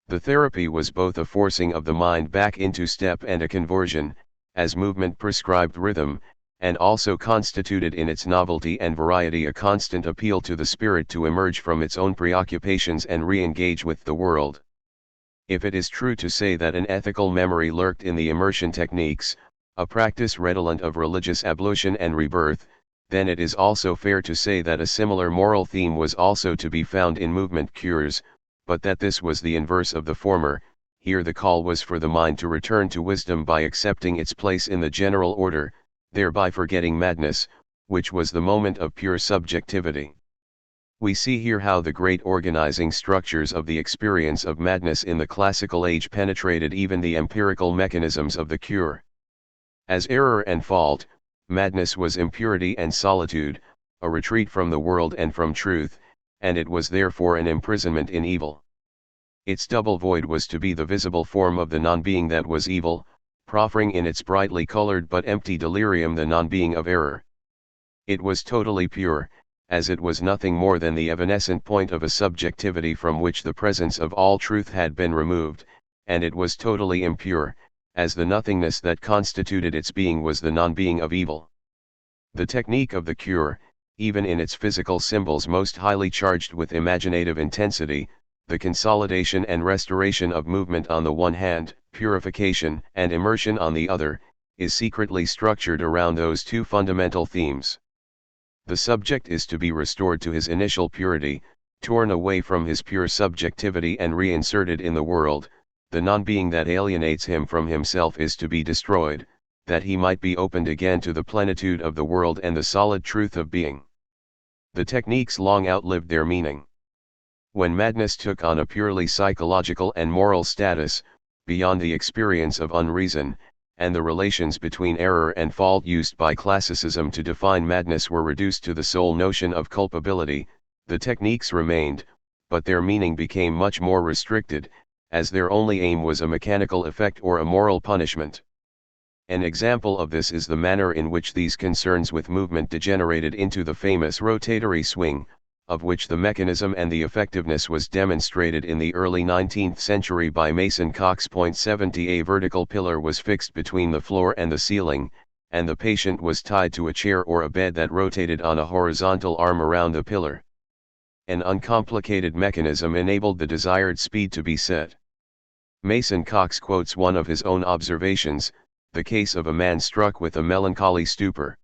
Speaker 1: The therapy was both a forcing of the mind back into step and a conversion, as movement prescribed rhythm, and also constituted in its novelty and variety a constant appeal to the spirit to emerge from its own preoccupations and re-engage with the world. If it is true to say that an ethical memory lurked in the immersion techniques, a practice redolent of religious ablution and rebirth, then it is also fair to say that a similar moral theme was also to be found in movement cures, but that this was the inverse of the former. Here the call was for the mind to return to wisdom by accepting its place in the general order, thereby forgetting madness, which was the moment of pure subjectivity. We see here how the great organizing structures of the experience of madness in the classical age penetrated even the empirical mechanisms of the cure. As error and fault, madness was impurity and solitude, a retreat from the world and from truth, and it was therefore an imprisonment in evil. Its double void was to be the visible form of the non-being that was evil, proffering in its brightly colored but empty delirium the non-being of error. It was totally pure, as it was nothing more than the evanescent point of a subjectivity from which the presence of all truth had been removed, and it was totally impure, as the nothingness that constituted its being was the non-being of evil. The technique of the cure, even in its physical symbols most highly charged with imaginative intensity, the consolidation and restoration of movement on the one hand, purification and immersion on the other, is secretly structured around those two fundamental themes. The subject is to be restored to his initial purity, torn away from his pure subjectivity and reinserted in the world. The non-being that alienates him from himself is to be destroyed, that he might be opened again to the plenitude of the world and the solid truth of being. The techniques long outlived their meaning. When madness took on a purely psychological and moral status, beyond the experience of unreason, and the relations between error and fault used by classicism to define madness were reduced to the sole notion of culpability, the techniques remained, but their meaning became much more restricted, as their only aim was a mechanical effect or a moral punishment. An example of this is the manner in which these concerns with movement degenerated into the famous rotatory swing, of which the mechanism and the effectiveness was demonstrated in the early 19th century by Mason Cox. 70. A vertical pillar was fixed between the floor and the ceiling, and the patient was tied to a chair or a bed that rotated on a horizontal arm around the pillar. An uncomplicated mechanism enabled the desired speed to be set. Mason Cox quotes one of his own observations, the case of a man struck with a melancholy stupor.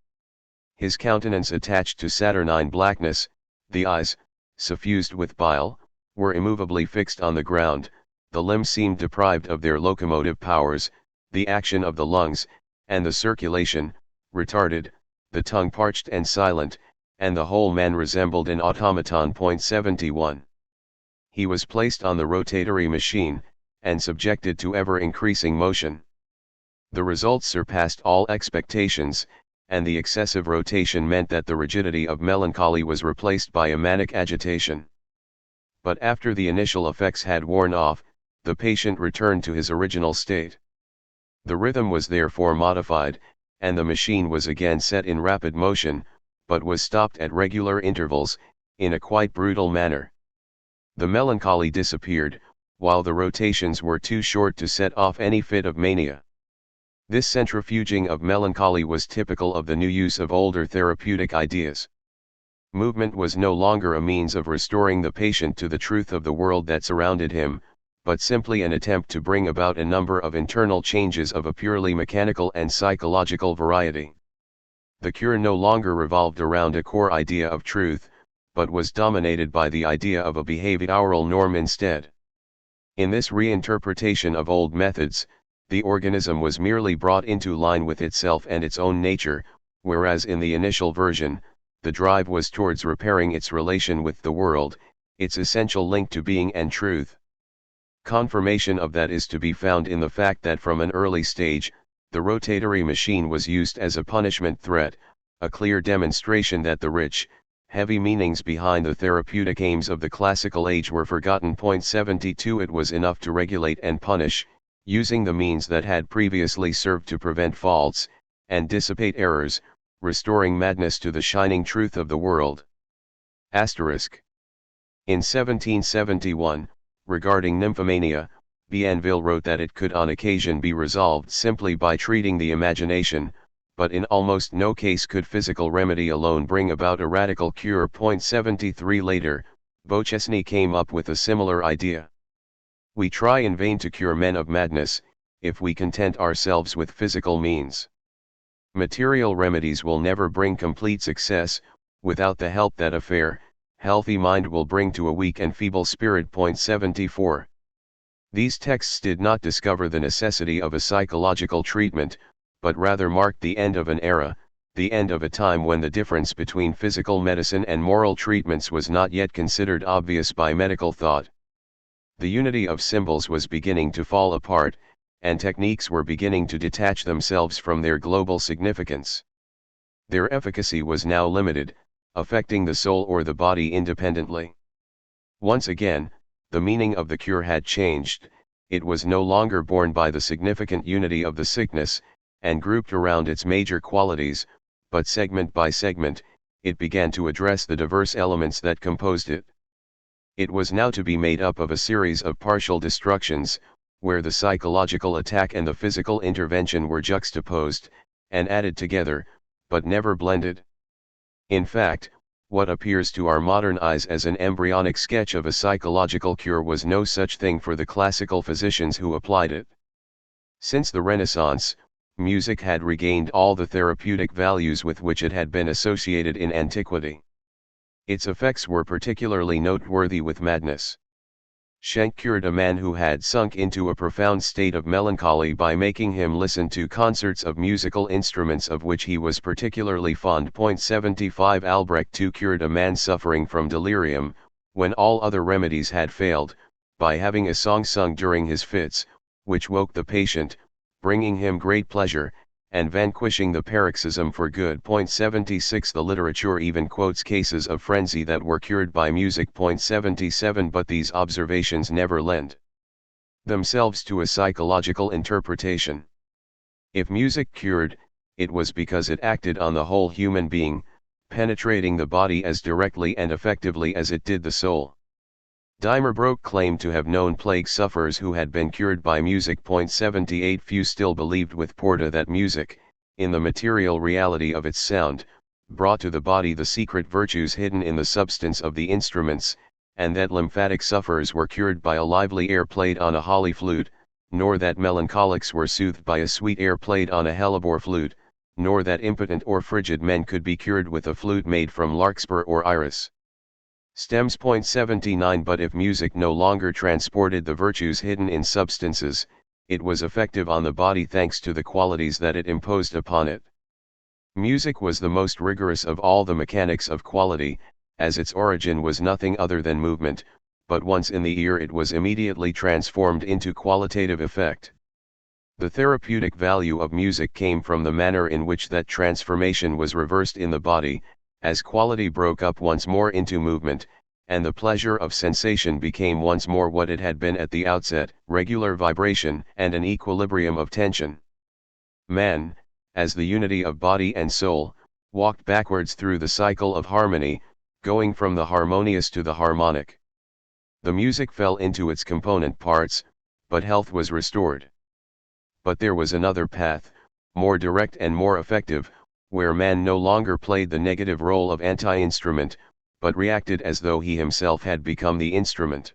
Speaker 1: His countenance attached to saturnine blackness, the eyes, suffused with bile, were immovably fixed on the ground, the limbs seemed deprived of their locomotive powers, the action of the lungs, and the circulation, retarded, the tongue parched and silent, and the whole man resembled an automaton. 71. He was placed on the rotatory machine, and subjected to ever-increasing motion. The results surpassed all expectations, and the excessive rotation meant that the rigidity of melancholy was replaced by a manic agitation. But after the initial effects had worn off, the patient returned to his original state. The rhythm was therefore modified, and the machine was again set in rapid motion, but was stopped at regular intervals, in a quite brutal manner. The melancholy disappeared, while the rotations were too short to set off any fit of mania. This centrifuging of melancholy was typical of the new use of older therapeutic ideas. Movement was no longer a means of restoring the patient to the truth of the world that surrounded him, but simply an attempt to bring about a number of internal changes of a purely mechanical and psychological variety. The cure no longer revolved around a core idea of truth, but was dominated by the idea of a behavioral norm instead. In this reinterpretation of old methods, the organism was merely brought into line with itself and its own nature, whereas in the initial version, the drive was towards repairing its relation with the world, its essential link to being and truth. Confirmation of that is to be found in the fact that from an early stage, the rotatory machine was used as a punishment threat, a clear demonstration that the rich, heavy meanings behind the therapeutic aims of the classical age were forgotten. 72. It was enough to regulate and punish, using the means that had previously served to prevent faults, and dissipate errors, restoring madness to the shining truth of the world. Asterisk. In 1771, regarding nymphomania, Bienville wrote that it could on occasion be resolved simply by treating the imagination, but in almost no case could physical remedy alone bring about a radical cure. 73. Later, Bochesny came up with a similar idea. We try in vain to cure men of madness, if we content ourselves with physical means. Material remedies will never bring complete success, without the help that a fair, healthy mind will bring to a weak and feeble spirit. 74. These texts did not discover the necessity of a psychological treatment, but rather marked the end of an era, the end of a time when the difference between physical medicine and moral treatments was not yet considered obvious by medical thought. The unity of symbols was beginning to fall apart, and techniques were beginning to detach themselves from their global significance. Their efficacy was now limited, affecting the soul or the body independently. Once again, the meaning of the cure had changed. It was no longer borne by the significant unity of the sickness, and grouped around its major qualities, but segment by segment, it began to address the diverse elements that composed it. It was now to be made up of a series of partial destructions, where the psychological attack and the physical intervention were juxtaposed, and added together, but never blended. In fact, what appears to our modern eyes as an embryonic sketch of a psychological cure was no such thing for the classical physicians who applied it. Since the Renaissance, music had regained all the therapeutic values with which it had been associated in antiquity. Its effects were particularly noteworthy with madness. Schenk cured a man who had sunk into a profound state of melancholy by making him listen to concerts of musical instruments of which he was particularly fond. 75 Albrecht II cured a man suffering from delirium, when all other remedies had failed, by having a song sung during his fits, which woke the patient, bringing him great pleasure, and vanquishing the paroxysm for good. 76 The literature even quotes cases of frenzy that were cured by music. 77 But these observations never lend themselves to a psychological interpretation. If music cured, it was because it acted on the whole human being, penetrating the body as directly and effectively as it did the soul. Dimmer-Broek claimed to have known plague sufferers who had been cured by music. 78 Few still believed with Porta that music, in the material reality of its sound, brought to the body the secret virtues hidden in the substance of the instruments, and that lymphatic sufferers were cured by a lively air played on a holly flute, nor that melancholics were soothed by a sweet air played on a hellebore flute, nor that impotent or frigid men could be cured with a flute made from larkspur or iris. Stems. 79 But if music no longer transported the virtues hidden in substances, it was effective on the body thanks to the qualities that it imposed upon it. Music was the most rigorous of all the mechanics of quality, as its origin was nothing other than movement, but once in the ear it was immediately transformed into qualitative effect. The therapeutic value of music came from the manner in which that transformation was reversed in the body, as quality broke up once more into movement, and the pleasure of sensation became once more what it had been at the outset, regular vibration and an equilibrium of tension. Man, as the unity of body and soul, walked backwards through the cycle of harmony, going from the harmonious to the harmonic. The music fell into its component parts, but health was restored. But there was another path, more direct and more effective, where man no longer played the negative role of anti-instrument, but reacted as though he himself had become the instrument.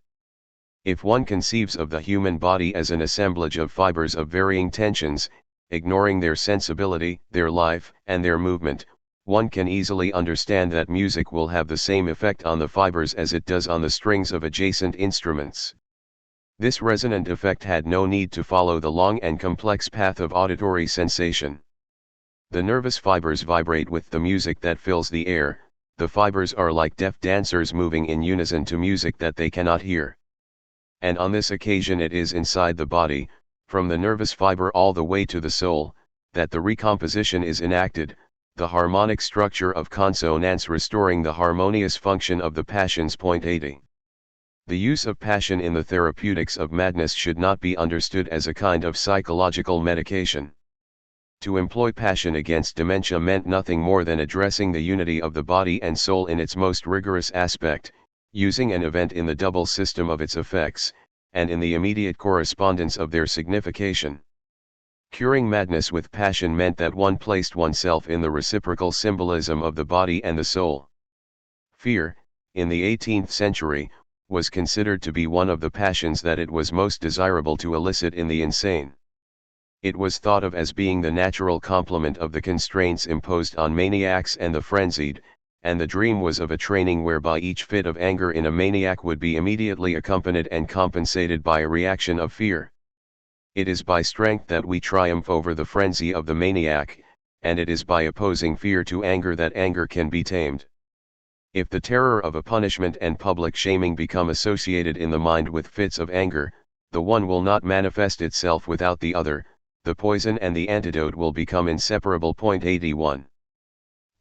Speaker 1: If one conceives of the human body as an assemblage of fibers of varying tensions, ignoring their sensibility, their life, and their movement, one can easily understand that music will have the same effect on the fibers as it does on the strings of adjacent instruments. This resonant effect had no need to follow the long and complex path of auditory sensation. The nervous fibers vibrate with the music that fills the air. The fibers are like deaf dancers moving in unison to music that they cannot hear. And on this occasion it is inside the body, from the nervous fiber all the way to the soul, that the recomposition is enacted, the harmonic structure of consonance restoring the harmonious function of the passions. 80. The use of passion in the therapeutics of madness should not be understood as a kind of psychological medication. To employ passion against dementia meant nothing more than addressing the unity of the body and soul in its most rigorous aspect, using an event in the double system of its effects, and in the immediate correspondence of their signification. Curing madness with passion meant that one placed oneself in the reciprocal symbolism of the body and the soul. Fear, in the 18th century, was considered to be one of the passions that it was most desirable to elicit in the insane. It was thought of as being the natural complement of the constraints imposed on maniacs and the frenzied, and the dream was of a training whereby each fit of anger in a maniac would be immediately accompanied and compensated by a reaction of fear. It is by strength that we triumph over the frenzy of the maniac, and it is by opposing fear to anger that anger can be tamed. If the terror of a punishment and public shaming become associated in the mind with fits of anger, the one will not manifest itself without the other, the poison and the antidote will become inseparable. 81.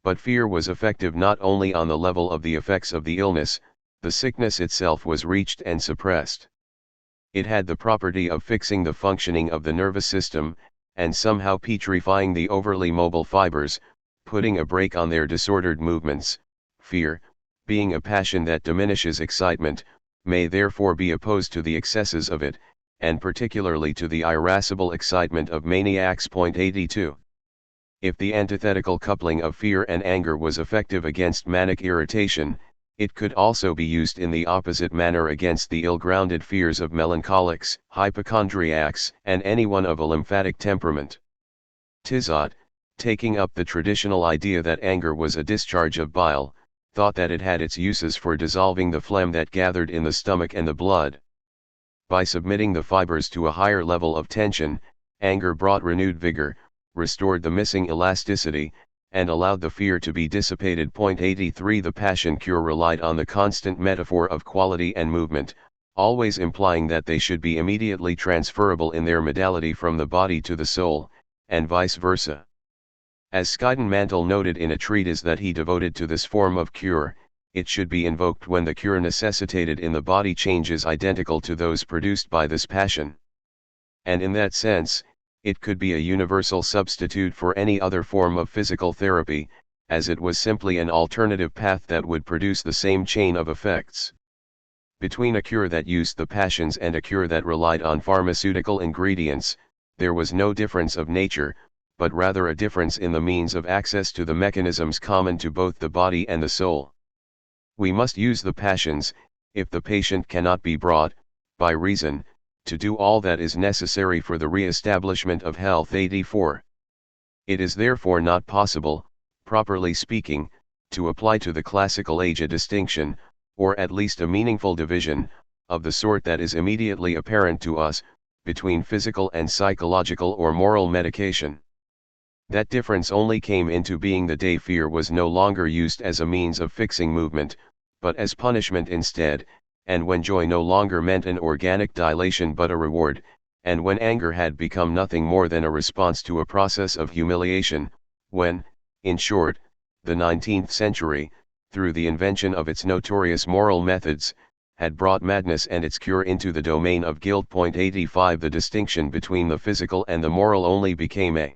Speaker 1: But fear was effective not only on the level of the effects of the illness, the sickness itself was reached and suppressed. It had the property of fixing the functioning of the nervous system, and somehow petrifying the overly mobile fibers, putting a brake on their disordered movements. Fear, being a passion that diminishes excitement, may therefore be opposed to the excesses of it, and particularly to the irascible excitement of maniacs. 82. If the antithetical coupling of fear and anger was effective against manic irritation, it could also be used in the opposite manner against the ill-grounded fears of melancholics, hypochondriacs, and anyone of a lymphatic temperament. Tizot, taking up the traditional idea that anger was a discharge of bile, thought that it had its uses for dissolving the phlegm that gathered in the stomach and the blood. By submitting the fibers to a higher level of tension, anger brought renewed vigor, restored the missing elasticity, and allowed the fear to be dissipated. 83. The passion cure relied on the constant metaphor of quality and movement, always implying that they should be immediately transferable in their modality from the body to the soul, and vice versa. As Scheidenmantel noted in a treatise that he devoted to this form of cure, it should be invoked when the cure necessitated in the body changes identical to those produced by this passion. And in that sense, it could be a universal substitute for any other form of physical therapy, as it was simply an alternative path that would produce the same chain of effects. Between a cure that used the passions and a cure that relied on pharmaceutical ingredients, there was no difference of nature, but rather a difference in the means of access to the mechanisms common to both the body and the soul. We must use the passions, if the patient cannot be brought, by reason, to do all that is necessary for the re-establishment of health. 84. It is therefore not possible, properly speaking, to apply to the classical age a distinction, or at least a meaningful division, of the sort that is immediately apparent to us, between physical and psychological or moral medication. That difference only came into being the day fear was no longer used as a means of fixing movement, but as punishment instead, and when joy no longer meant an organic dilation but a reward, and when anger had become nothing more than a response to a process of humiliation, when, in short, the 19th century, through the invention of its notorious moral methods, had brought madness and its cure into the domain of guilt. 85. The distinction between the physical and the moral only became a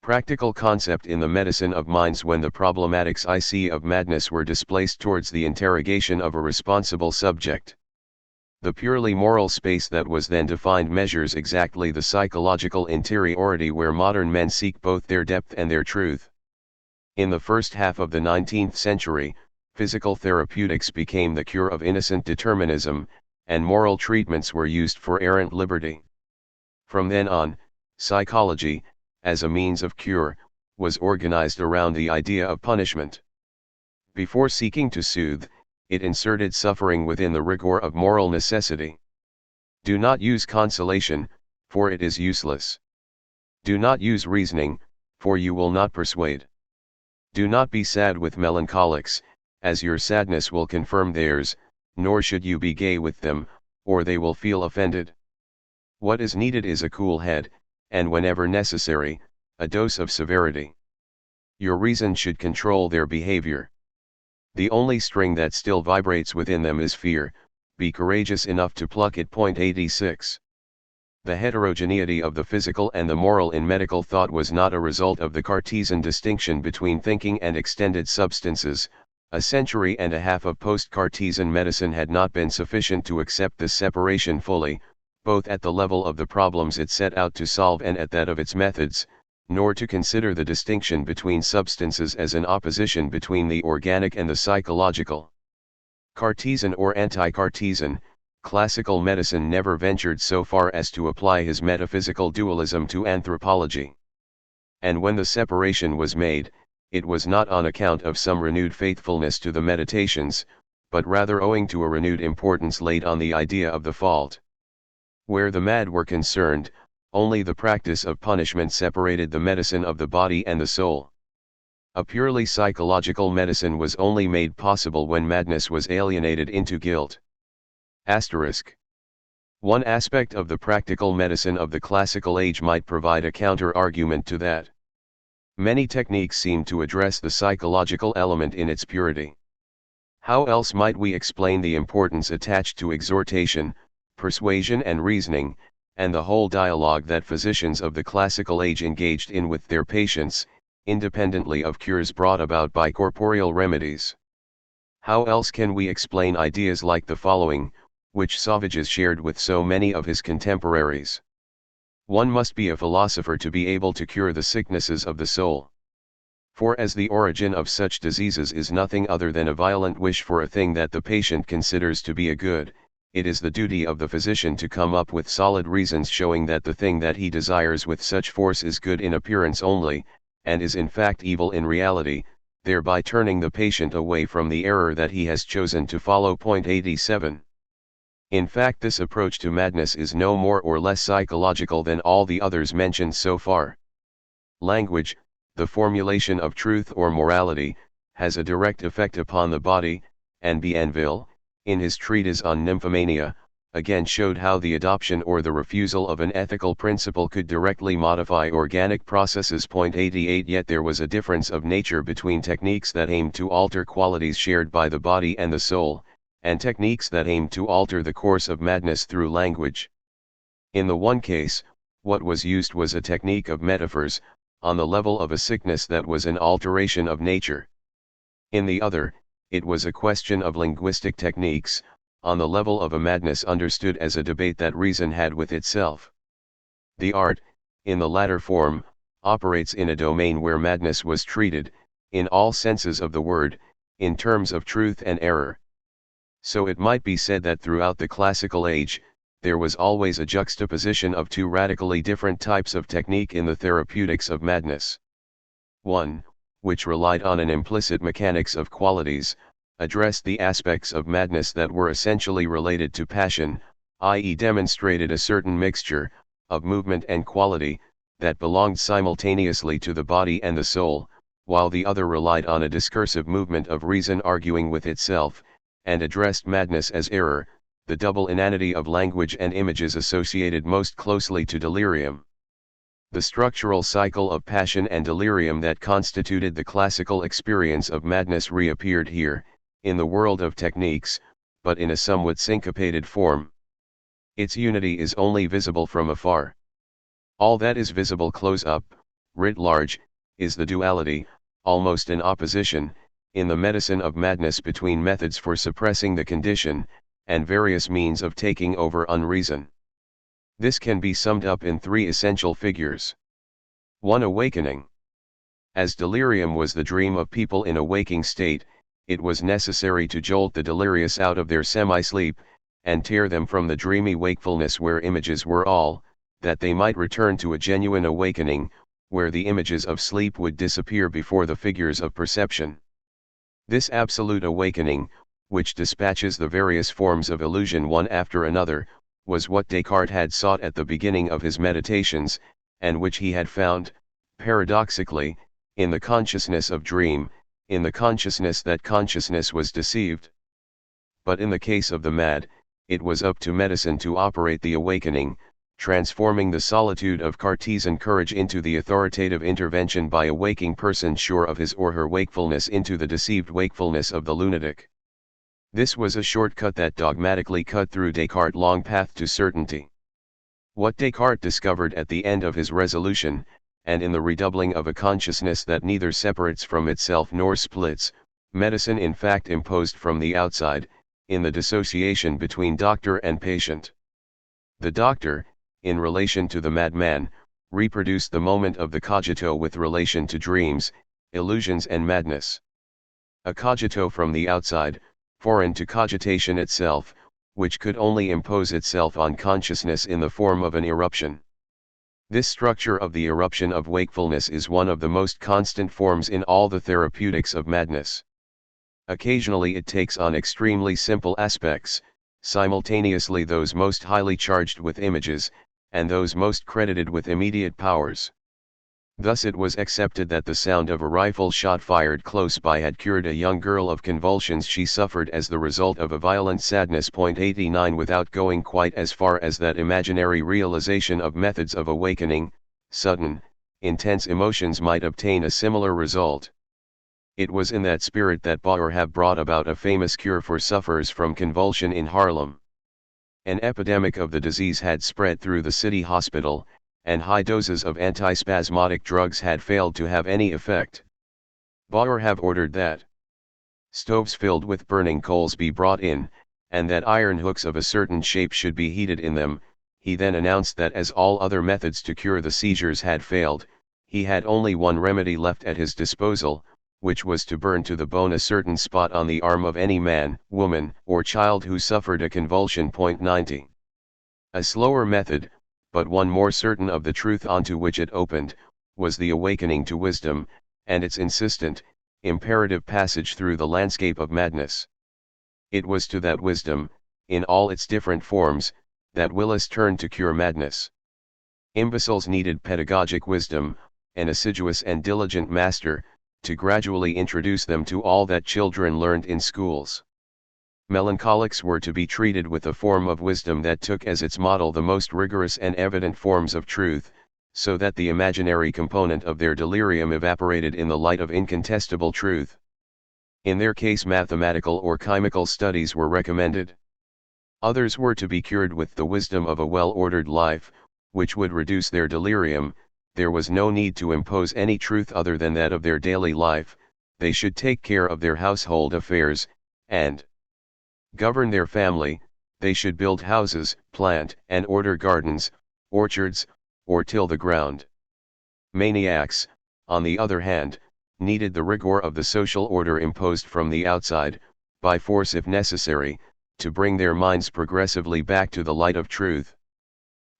Speaker 1: practical concept in the medicine of minds when the problematics of madness were displaced towards the interrogation of a responsible subject. The purely moral space that was then defined measures exactly the psychological interiority where modern men seek both their depth and their truth. In the first half of the 19th century, physical therapeutics became the cure of innocent determinism, and moral treatments were used for errant liberty. From then on, psychology, as a means of cure, was organized around the idea of punishment. Before seeking to soothe, it inserted suffering within the rigor of moral necessity. Do not use consolation, for it is useless. Do not use reasoning, for you will not persuade. Do not be sad with melancholics, as your sadness will confirm theirs, nor should you be gay with them, or they will feel offended. What is needed is a cool head, and whenever necessary, a dose of severity. Your reason should control their behavior. The only string that still vibrates within them is fear, be courageous enough to pluck it. 86. The heterogeneity of the physical and the moral in medical thought was not a result of the Cartesian distinction between thinking and extended substances. A century and a half of post-Cartesian medicine had not been sufficient to accept this separation fully, both at the level of the problems it set out to solve and at that of its methods, nor to consider the distinction between substances as an opposition between the organic and the psychological. Cartesian or anti-Cartesian, classical medicine never ventured so far as to apply his metaphysical dualism to anthropology. And when the separation was made, it was not on account of some renewed faithfulness to the meditations, but rather owing to a renewed importance laid on the idea of the fault. Where the mad were concerned, only the practice of punishment separated the medicine of the body and the soul. A purely psychological medicine was only made possible when madness was alienated into guilt. Asterisk. One aspect of the practical medicine of the classical age might provide a counter-argument to that. Many techniques seem to address the psychological element in its purity. How else might we explain the importance attached to exhortation, persuasion and reasoning, and the whole dialogue that physicians of the classical age engaged in with their patients, independently of cures brought about by corporeal remedies? How else can we explain ideas like the following, which Sauvages shared with so many of his contemporaries? One must be a philosopher to be able to cure the sicknesses of the soul. For as the origin of such diseases is nothing other than a violent wish for a thing that the patient considers to be a good, it is the duty of the physician to come up with solid reasons showing that the thing that he desires with such force is good in appearance only, and is in fact evil in reality, thereby turning the patient away from the error that he has chosen to follow. 87. In fact, this approach to madness is no more or less psychological than all the others mentioned so far. Language, the formulation of truth or morality, has a direct effect upon the body, and Bienville, in his treatise on nymphomania, again showed how the adoption or the refusal of an ethical principle could directly modify organic processes. 88 Yet there was a difference of nature between techniques that aimed to alter qualities shared by the body and the soul, and techniques that aimed to alter the course of madness through language. In the one case, what was used was a technique of metaphors, on the level of a sickness that was an alteration of nature. In the other, it was a question of linguistic techniques, on the level of a madness understood as a debate that reason had with itself. The art, in the latter form, operates in a domain where madness was treated, in all senses of the word, in terms of truth and error. So it might be said that throughout the classical age, there was always a juxtaposition of two radically different types of technique in the therapeutics of madness. One, which relied on an implicit mechanics of qualities, addressed the aspects of madness that were essentially related to passion, i.e. demonstrated a certain mixture, of movement and quality, that belonged simultaneously to the body and the soul, while the other relied on a discursive movement of reason arguing with itself, and addressed madness as error, the double inanity of language and images associated most closely to delirium. The structural cycle of passion and delirium that constituted the classical experience of madness reappeared here, in the world of techniques, but in a somewhat syncopated form. Its unity is only visible from afar. All that is visible close up, writ large, is the duality, almost an opposition, in the medicine of madness between methods for suppressing the condition, and various means of taking over unreason. This can be summed up in three essential figures. 1. Awakening. As delirium was the dream of people in a waking state, it was necessary to jolt the delirious out of their semi-sleep, and tear them from the dreamy wakefulness where images were all, that they might return to a genuine awakening, where the images of sleep would disappear before the figures of perception. This absolute awakening, which dispatches the various forms of illusion one after another, was what Descartes had sought at the beginning of his meditations, and which he had found, paradoxically, in the consciousness of dream, in the consciousness that consciousness was deceived. But in the case of the mad, it was up to medicine to operate the awakening, transforming the solitude of Cartesian courage into the authoritative intervention by a waking person sure of his or her wakefulness into the deceived wakefulness of the lunatic. This was a shortcut that dogmatically cut through Descartes' long path to certainty. What Descartes discovered at the end of his resolution, and in the redoubling of a consciousness that neither separates from itself nor splits, medicine in fact imposed from the outside, in the dissociation between doctor and patient. The doctor, in relation to the madman, reproduced the moment of the cogito with relation to dreams, illusions and madness. A cogito from the outside, foreign to cogitation itself, which could only impose itself on consciousness in the form of an eruption. This structure of the eruption of wakefulness is one of the most constant forms in all the therapeutics of madness. Occasionally it takes on extremely simple aspects, simultaneously those most highly charged with images, and those most credited with immediate powers. Thus it was accepted that the sound of a rifle shot fired close by had cured a young girl of convulsions she suffered as the result of a violent sadness. 89 Without going quite as far as that imaginary realization of methods of awakening, sudden, intense emotions might obtain a similar result. It was in that spirit that Bauer have brought about a famous cure for sufferers from convulsion in Haarlem. An epidemic of the disease had spread through the city hospital, and high doses of antispasmodic drugs had failed to have any effect. Bauer have ordered that stoves filled with burning coals be brought in, and that iron hooks of a certain shape should be heated in them. He then announced that as all other methods to cure the seizures had failed, he had only one remedy left at his disposal, which was to burn to the bone a certain spot on the arm of any man, woman, or child who suffered a convulsion. 90. A slower method, but one more certain of the truth onto which it opened, was the awakening to wisdom, and its insistent, imperative passage through the landscape of madness. It was to that wisdom, in all its different forms, that Willis turned to cure madness. Imbeciles needed pedagogic wisdom, an assiduous and diligent master, to gradually introduce them to all that children learned in schools. Melancholics were to be treated with a form of wisdom that took as its model the most rigorous and evident forms of truth, so that the imaginary component of their delirium evaporated in the light of incontestable truth. In their case mathematical or chemical studies were recommended. Others were to be cured with the wisdom of a well-ordered life, which would reduce their delirium. There was no need to impose any truth other than that of their daily life. They should take care of their household affairs, and govern their family. They should build houses, plant and order gardens, orchards, or till the ground. Maniacs, on the other hand, needed the rigor of the social order imposed from the outside, by force if necessary, to bring their minds progressively back to the light of truth.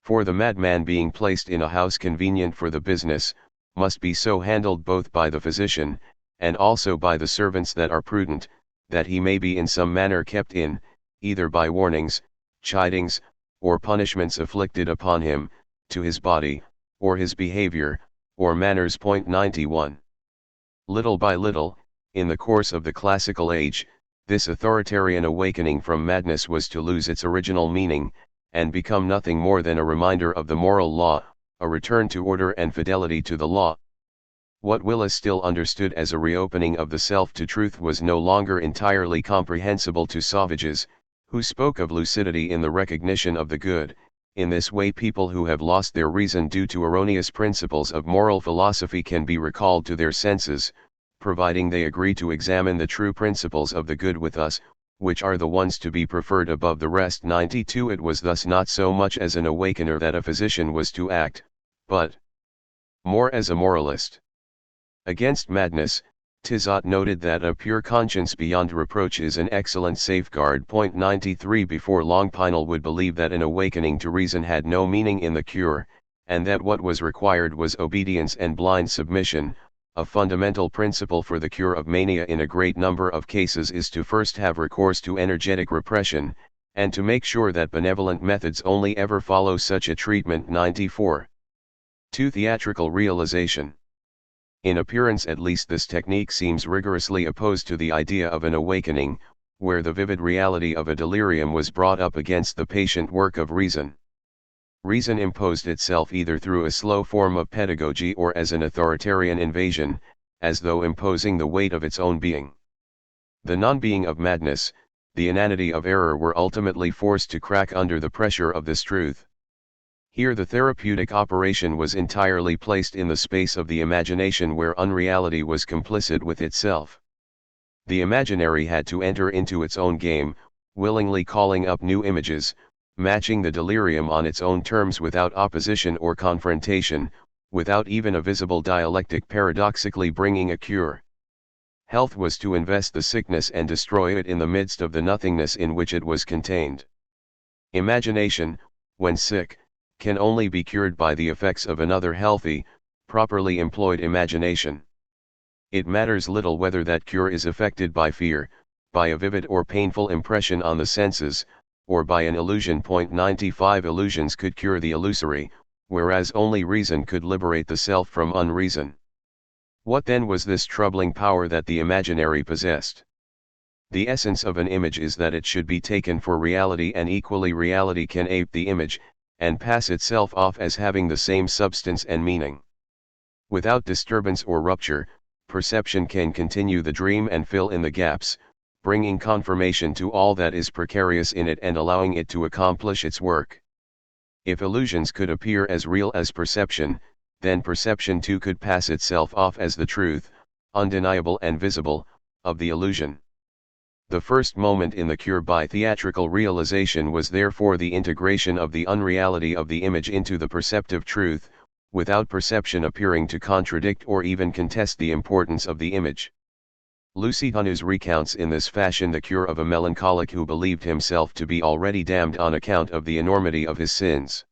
Speaker 1: For the madman being placed in a house convenient for the business, must be so handled both by the physician, and also by the servants that are prudent, that he may be in some manner kept in, either by warnings, chidings, or punishments inflicted upon him, to his body, or his behavior, or manners. 91. Little by little, in the course of the classical age, this authoritarian awakening from madness was to lose its original meaning, and become nothing more than a reminder of the moral law, a return to order and fidelity to the law. What Willis still understood as a reopening of the self to truth was no longer entirely comprehensible to savages, who spoke of lucidity in the recognition of the good. In this way people who have lost their reason due to erroneous principles of moral philosophy can be recalled to their senses, providing they agree to examine the true principles of the good with us, which are the ones to be preferred above the rest. 92 It was thus not so much as an awakener that a physician was to act, but more as a moralist. Against madness, Tizot noted that a pure conscience beyond reproach is an excellent safeguard. 93 Before long Pinel would believe that an awakening to reason had no meaning in the cure, and that what was required was obedience and blind submission. A fundamental principle for the cure of mania in a great number of cases is to first have recourse to energetic repression, and to make sure that benevolent methods only ever follow such a treatment. 94. 2. Theatrical realization. In appearance at least this technique seems rigorously opposed to the idea of an awakening, where the vivid reality of a delirium was brought up against the patient work of reason. Reason imposed itself either through a slow form of pedagogy or as an authoritarian invasion, as though imposing the weight of its own being. The non-being of madness, the inanity of error were ultimately forced to crack under the pressure of this truth. Here the therapeutic operation was entirely placed in the space of the imagination where unreality was complicit with itself. The imaginary had to enter into its own game, willingly calling up new images, matching the delirium on its own terms without opposition or confrontation, without even a visible dialectic paradoxically bringing a cure. Health was to invest the sickness and destroy it in the midst of the nothingness in which it was contained. Imagination, when sick, can only be cured by the effects of another healthy, properly employed imagination. It matters little whether that cure is effected by fear, by a vivid or painful impression on the senses, or by an illusion. 95 Illusions could cure the illusory, whereas only reason could liberate the self from unreason. What then was this troubling power that the imaginary possessed? The essence of an image is that it should be taken for reality, and equally reality can ape the image, and pass itself off as having the same substance and meaning. Without disturbance or rupture, perception can continue the dream and fill in the gaps, bringing confirmation to all that is precarious in it and allowing it to accomplish its work. If illusions could appear as real as perception, then perception too could pass itself off as the truth, undeniable and visible, of the illusion. The first moment in the cure by theatrical realization was therefore the integration of the unreality of the image into the perceptive truth, without perception appearing to contradict or even contest the importance of the image. Lucianus recounts in this fashion the cure of a melancholic who believed himself to be already damned on account of the enormity of his sins.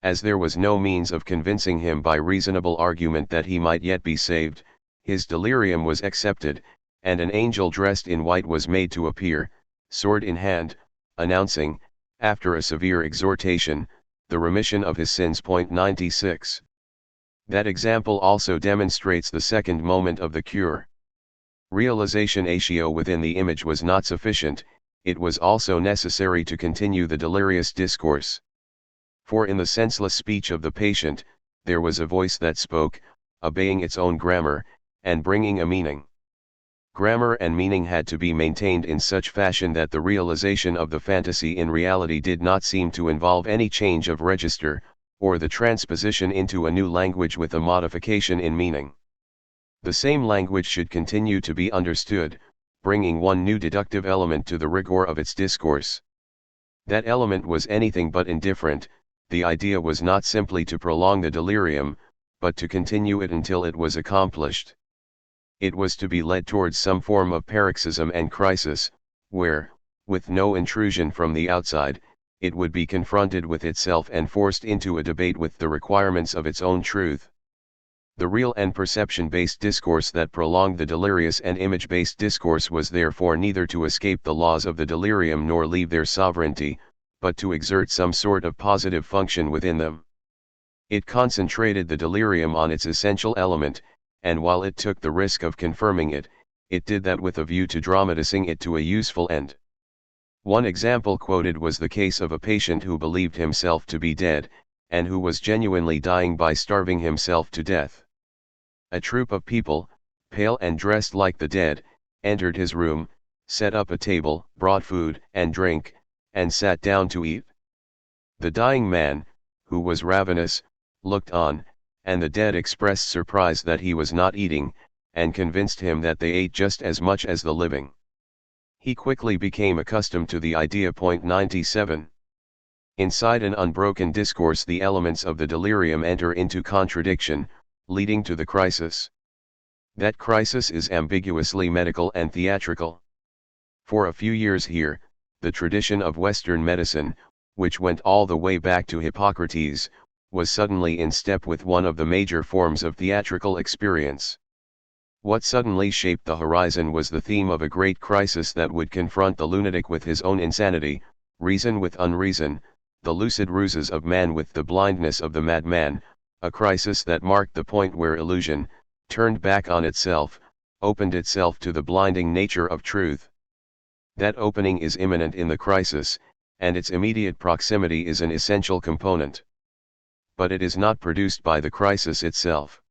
Speaker 1: As there was no means of convincing him by reasonable argument that he might yet be saved, his delirium was accepted, and an angel dressed in white was made to appear, sword in hand, announcing, after a severe exhortation, the remission of his sins. 96. That example also demonstrates the second moment of the cure. Realization within the image was not sufficient, it was also necessary to continue the delirious discourse. For in the senseless speech of the patient, there was a voice that spoke, obeying its own grammar, and bringing a meaning. Grammar and meaning had to be maintained in such fashion that the realization of the fantasy in reality did not seem to involve any change of register, or the transposition into a new language with a modification in meaning. The same language should continue to be understood, bringing one new deductive element to the rigor of its discourse. That element was anything but indifferent. The idea was not simply to prolong the delirium, but to continue it until it was accomplished. It was to be led towards some form of paroxysm and crisis, where, with no intrusion from the outside, it would be confronted with itself and forced into a debate with the requirements of its own truth. The real and perception-based discourse that prolonged the delirious and image-based discourse was therefore neither to escape the laws of the delirium nor leave their sovereignty, but to exert some sort of positive function within them. It concentrated the delirium on its essential element, and while it took the risk of confirming it, it did that with a view to dramatizing it to a useful end. One example quoted was the case of a patient who believed himself to be dead, and who was genuinely dying by starving himself to death. A troop of people, pale and dressed like the dead, entered his room, set up a table, brought food and drink, and sat down to eat. The dying man, who was ravenous, looked on, and the dead expressed surprise that he was not eating, and convinced him that they ate just as much as the living. He quickly became accustomed to the idea. 97. Inside an unbroken discourse the elements of the delirium enter into contradiction, leading to the crisis. That crisis is ambiguously medical and theatrical. For a few years here, the tradition of Western medicine, which went all the way back to Hippocrates, was suddenly in step with one of the major forms of theatrical experience. What suddenly shaped the horizon was the theme of a great crisis that would confront the lunatic with his own insanity, reason with unreason, the lucid ruses of man with the blindness of the madman, a crisis that marked the point where illusion, turned back on itself, opened itself to the blinding nature of truth. That opening is imminent in the crisis, and its immediate proximity is an essential component. But it is not produced by the crisis itself.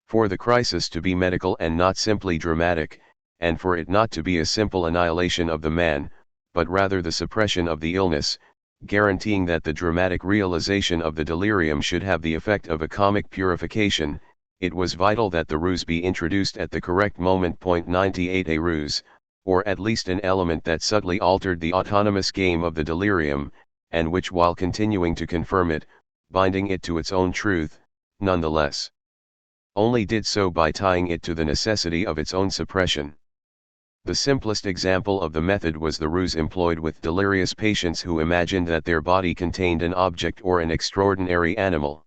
Speaker 1: For the crisis to be medical and not simply dramatic, and for it not to be a simple annihilation of the man, but rather the suppression of the illness, guaranteeing that the dramatic realization of the delirium should have the effect of a comic purification, it was vital that the ruse be introduced at the correct moment. 98 A ruse, or at least an element that subtly altered the autonomous game of the delirium, and which while continuing to confirm it, binding it to its own truth, nonetheless, only did so by tying it to the necessity of its own suppression. The simplest example of the method was the ruse employed with delirious patients who imagined that their body contained an object or an extraordinary animal.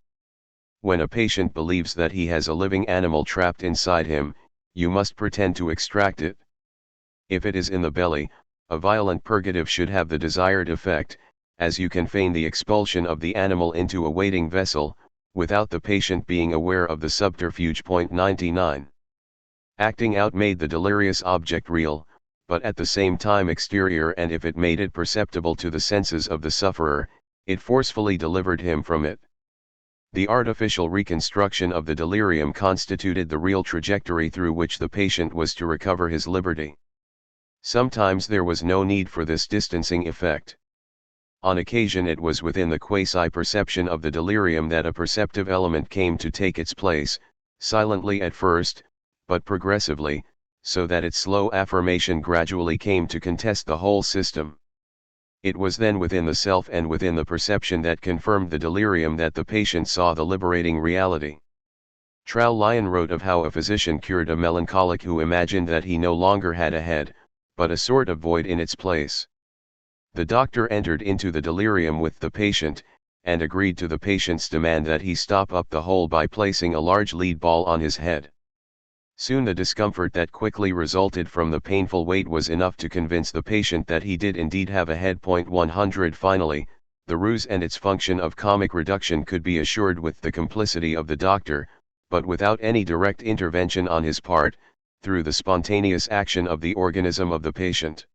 Speaker 1: When a patient believes that he has a living animal trapped inside him, you must pretend to extract it. If it is in the belly, a violent purgative should have the desired effect, as you can feign the expulsion of the animal into a waiting vessel, without the patient being aware of the subterfuge. 99. Acting out made the delirious object real, but at the same time exterior, and if it made it perceptible to the senses of the sufferer, it forcefully delivered him from it. The artificial reconstruction of the delirium constituted the real trajectory through which the patient was to recover his liberty. Sometimes there was no need for this distancing effect. On occasion it was within the quasi-perception of the delirium that a perceptive element came to take its place, silently at first, but progressively, so that its slow affirmation gradually came to contest the whole system. It was then within the self and within the perception that confirmed the delirium that the patient saw the liberating reality. Trau-Lyon wrote of how a physician cured a melancholic who imagined that he no longer had a head, but a sort of void in its place. The doctor entered into the delirium with the patient, and agreed to the patient's demand that he stop up the hole by placing a large lead ball on his head. Soon the discomfort that quickly resulted from the painful weight was enough to convince the patient that he did indeed have a head. 100 Finally, the ruse and its function of comic reduction could be assured with the complicity of the doctor, but without any direct intervention on his part, through the spontaneous action of the organism of the patient.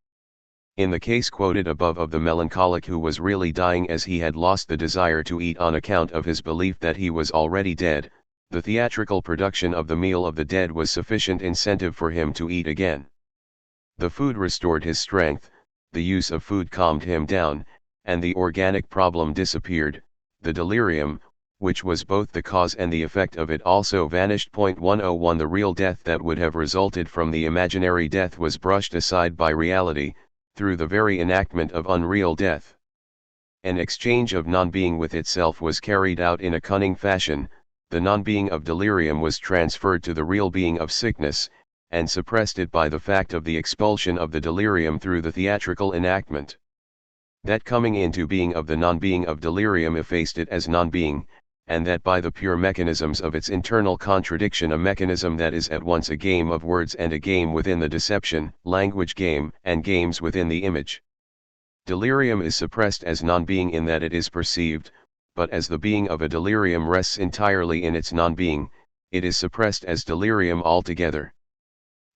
Speaker 1: In the case quoted above of the melancholic who was really dying as he had lost the desire to eat on account of his belief that he was already dead, the theatrical production of the meal of the dead was sufficient incentive for him to eat again. The food restored his strength, the use of food calmed him down, and the organic problem disappeared. The delirium, which was both the cause and the effect of it, also vanished. 101 The real death that would have resulted from the imaginary death was brushed aside by reality, through the very enactment of unreal death. An exchange of non-being with itself was carried out in a cunning fashion. The non-being of delirium was transferred to the real being of sickness, and suppressed it by the fact of the expulsion of the delirium through the theatrical enactment. That coming into being of the non-being of delirium effaced it as non-being, and that by the pure mechanisms of its internal contradiction, a mechanism that is at once a game of words and a game within the deception, language game, and games within the image. Delirium is suppressed as non-being in that it is perceived, but as the being of a delirium rests entirely in its non-being, it is suppressed as delirium altogether.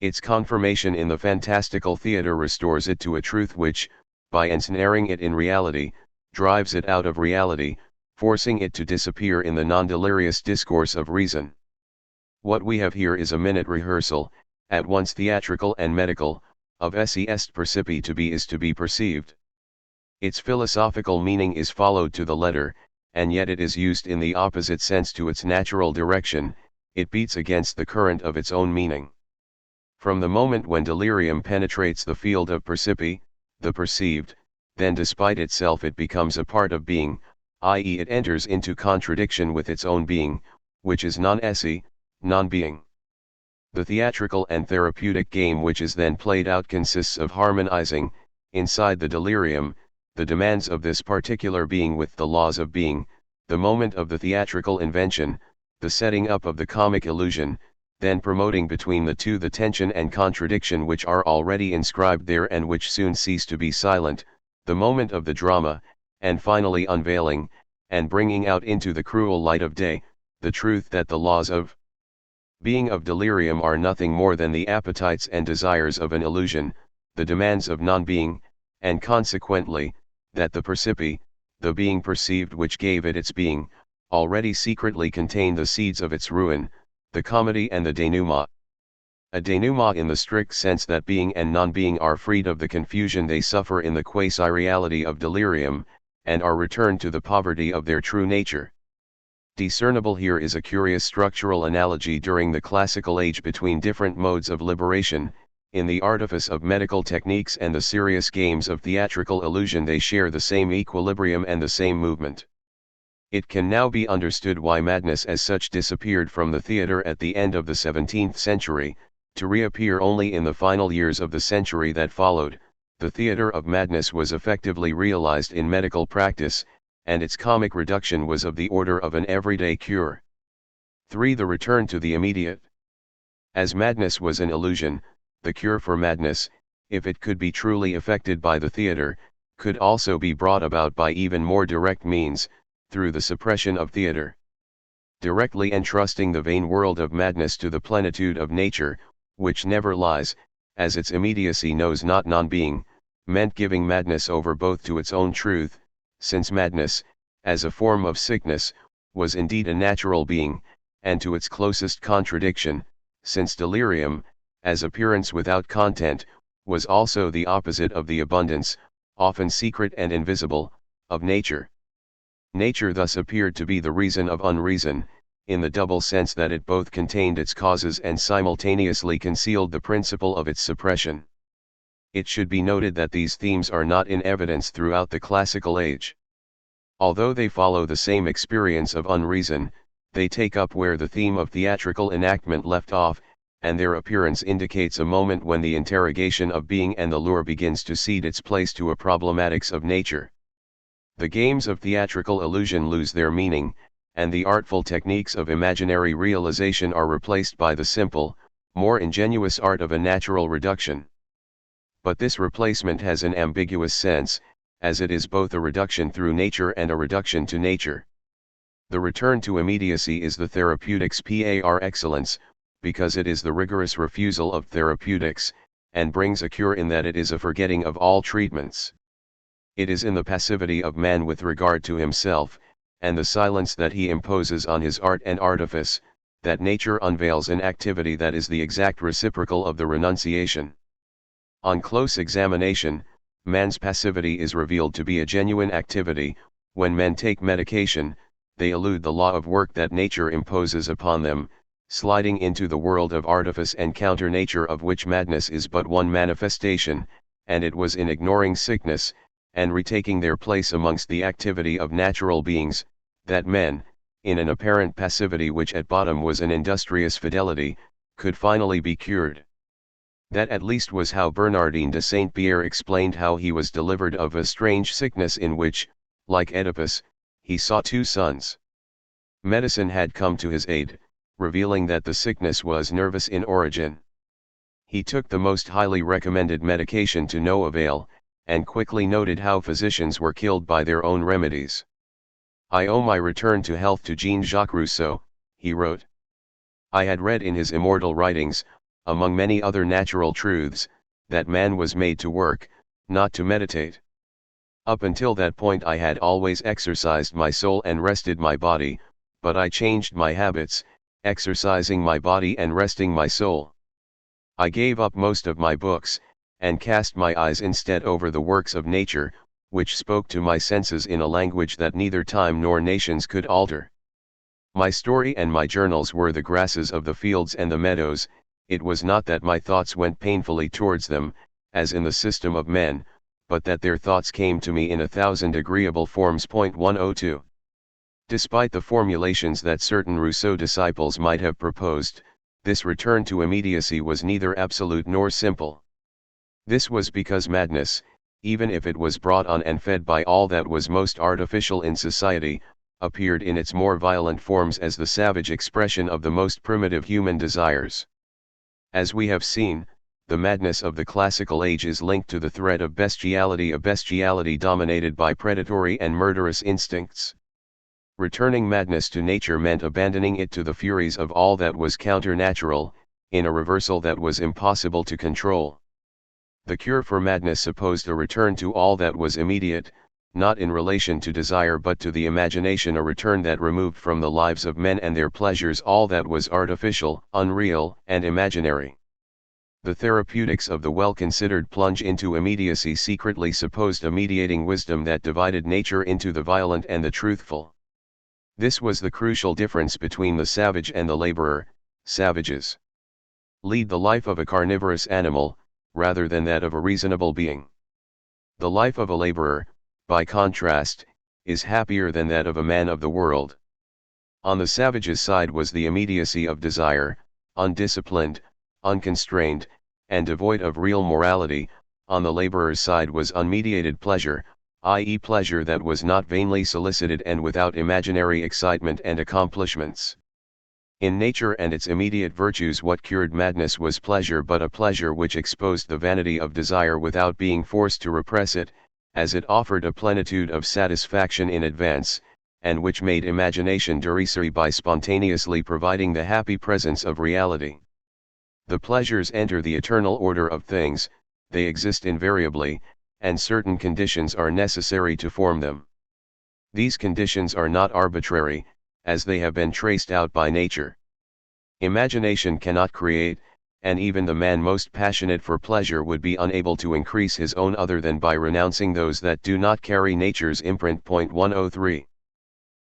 Speaker 1: Its confirmation in the fantastical theatre restores it to a truth which, by ensnaring it in reality, drives it out of reality, forcing it to disappear in the non-delirious discourse of reason. What we have here is a minute rehearsal, at once theatrical and medical, of esse est percipi, to be is to be perceived. Its philosophical meaning is followed to the letter, and yet it is used in the opposite sense to its natural direction. It beats against the current of its own meaning. From the moment when delirium penetrates the field of percipi, the perceived, then despite itself it becomes a part of being, i.e. it enters into contradiction with its own being, which is non-esse, non-being. The theatrical and therapeutic game which is then played out consists of harmonizing, inside the delirium, the demands of this particular being with the laws of being, the moment of the theatrical invention, the setting up of the comic illusion, then promoting between the two the tension and contradiction which are already inscribed there and which soon cease to be silent, the moment of the drama, and finally unveiling, and bringing out into the cruel light of day, the truth that the laws of being of delirium are nothing more than the appetites and desires of an illusion, the demands of non-being, and consequently, that the percipi, the being perceived which gave it its being, already secretly contain the seeds of its ruin, the comedy and the denouement. A denouement in the strict sense that being and non-being are freed of the confusion they suffer in the quasi-reality of delirium, and are returned to the poverty of their true nature. Discernible here is a curious structural analogy during the classical age between different modes of liberation. In the artifice of medical techniques and the serious games of theatrical illusion they share the same equilibrium and the same movement. It can now be understood why madness as such disappeared from the theatre at the end of the 17th century. to reappear only in the final years of the century that followed. The theater of madness was effectively realized in medical practice, and its comic reduction was of the order of an everyday cure. 3. The return to the immediate. As madness was an illusion, the cure for madness, if it could be truly effected by the theater, could also be brought about by even more direct means, through the suppression of theater. Directly entrusting the vain world of madness to the plenitude of nature, which never lies, as its immediacy knows not non-being, meant giving madness over both to its own truth, since madness, as a form of sickness, was indeed a natural being, and to its closest contradiction, since delirium, as appearance without content, was also the opposite of the abundance, often secret and invisible, of nature. Nature thus appeared to be the reason of unreason, in the double sense that it both contained its causes and simultaneously concealed the principle of its suppression. It should be noted that these themes are not in evidence throughout the classical age. Although they follow the same experience of unreason, they take up where the theme of theatrical enactment left off, and their appearance indicates a moment when the interrogation of being and the lure begins to cede its place to a problematics of nature. The games of theatrical illusion lose their meaning, and the artful techniques of imaginary realization are replaced by the simple, more ingenuous art of a natural reduction. But this replacement has an ambiguous sense, as it is both a reduction through nature and a reduction to nature. The return to immediacy is the therapeutics par excellence, because it is the rigorous refusal of therapeutics, and brings a cure in that it is a forgetting of all treatments. It is in the passivity of man with regard to himself, and the silence that he imposes on his art and artifice, that nature unveils an activity that is the exact reciprocal of the renunciation. On close examination, man's passivity is revealed to be a genuine activity. When men take medication, they elude the law of work that nature imposes upon them, sliding into the world of artifice and counter-nature of which madness is but one manifestation, and it was in ignoring sickness, and retaking their place amongst the activity of natural beings, that men, in an apparent passivity which at bottom was an industrious fidelity, could finally be cured. That at least was how Bernardin de Saint-Pierre explained how he was delivered of a strange sickness in which, like Oedipus, he saw two sons. Medicine had come to his aid, revealing that the sickness was nervous in origin. He took the most highly recommended medication to no avail, and quickly noted how physicians were killed by their own remedies. "I owe my return to health to Jean-Jacques Rousseau," he wrote. "I had read in his immortal writings, among many other natural truths, that man was made to work, not to meditate. Up until that point I had always exercised my soul and rested my body, but I changed my habits, exercising my body and resting my soul. I gave up most of my books, and cast my eyes instead over the works of nature, which spoke to my senses in a language that neither time nor nations could alter. My story and my journals were the grasses of the fields and the meadows. It was not that my thoughts went painfully towards them, as in the system of men, but that their thoughts came to me in 1,000 agreeable forms. 102. Despite the formulations that certain Rousseau disciples might have proposed, this return to immediacy was neither absolute nor simple. This was because madness, even if it was brought on and fed by all that was most artificial in society, appeared in its more violent forms as the savage expression of the most primitive human desires. As we have seen, the madness of the classical age is linked to the threat of bestiality, a bestiality dominated by predatory and murderous instincts. Returning madness to nature meant abandoning it to the furies of all that was counter-natural, in a reversal that was impossible to control. The cure for madness supposed a return to all that was immediate, not in relation to desire but to the imagination, a return that removed from the lives of men and their pleasures all that was artificial, unreal, and imaginary. The therapeutics of the well-considered plunge into immediacy secretly supposed a mediating wisdom that divided nature into the violent and the truthful. This was the crucial difference between the savage and the laborer. Savages lead the life of a carnivorous animal, rather than that of a reasonable being. The life of a laborer, by contrast, is happier than that of a man of the world. On the savage's side was the immediacy of desire, undisciplined, unconstrained, and devoid of real morality. On the laborer's side was unmediated pleasure, i.e. pleasure that was not vainly solicited and without imaginary excitement and accomplishments. In nature and its immediate virtues, what cured madness was pleasure, but a pleasure which exposed the vanity of desire without being forced to repress it, as it offered a plenitude of satisfaction in advance, and which made imagination derisory by spontaneously providing the happy presence of reality. The pleasures enter the eternal order of things, they exist invariably, and certain conditions are necessary to form them. These conditions are not arbitrary, as they have been traced out by nature. Imagination cannot create, and even the man most passionate for pleasure would be unable to increase his own other than by renouncing those that do not carry nature's imprint. 103.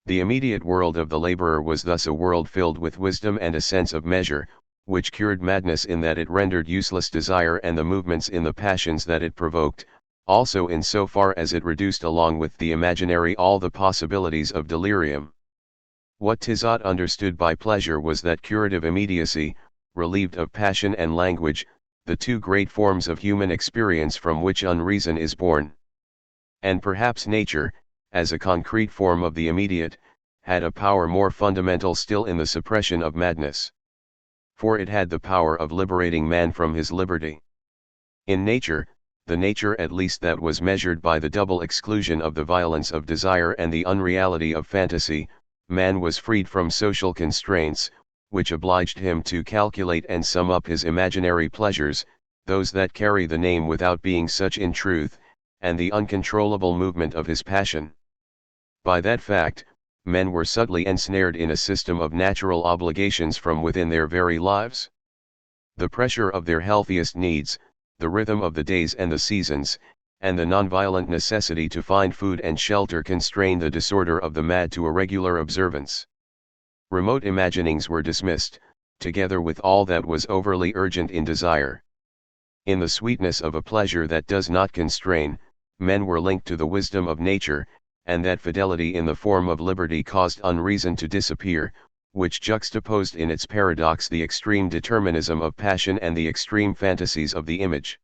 Speaker 1: The immediate world of the laborer was thus a world filled with wisdom and a sense of measure, which cured madness in that it rendered useless desire and the movements in the passions that it provoked, also in so far as it reduced along with the imaginary all the possibilities of delirium. What Tizot understood by pleasure was that curative immediacy, relieved of passion and language, the two great forms of human experience from which unreason is born. And perhaps nature, as a concrete form of the immediate, had a power more fundamental still in the suppression of madness. For it had the power of liberating man from his liberty. In nature, the nature at least that was measured by the double exclusion of the violence of desire and the unreality of fantasy, man was freed from social constraints, which obliged him to calculate and sum up his imaginary pleasures, those that carry the name without being such in truth, and the uncontrollable movement of his passion. By that fact, men were subtly ensnared in a system of natural obligations from within their very lives. The pressure of their healthiest needs, the rhythm of the days and the seasons, and the nonviolent necessity to find food and shelter constrain the disorder of the mad to a regular observance. Remote imaginings were dismissed, together with all that was overly urgent in desire. In the sweetness of a pleasure that does not constrain, men were linked to the wisdom of nature, and that fidelity in the form of liberty caused unreason to disappear, which juxtaposed in its paradox the extreme determinism of passion and the extreme fantasies of the image.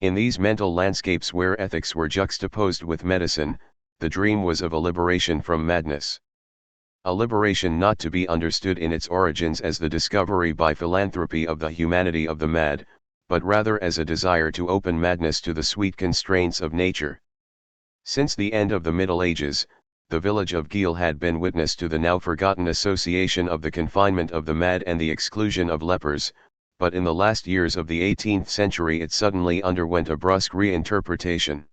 Speaker 1: In these mental landscapes where ethics were juxtaposed with medicine, the dream was of a liberation from madness. A liberation not to be understood in its origins as the discovery by philanthropy of the humanity of the mad, but rather as a desire to open madness to the sweet constraints of nature. Since the end of the Middle Ages, the village of Geel had been witness to the now forgotten association of the confinement of the mad and the exclusion of lepers, but in the last years of the 18th century it suddenly underwent a brusque reinterpretation.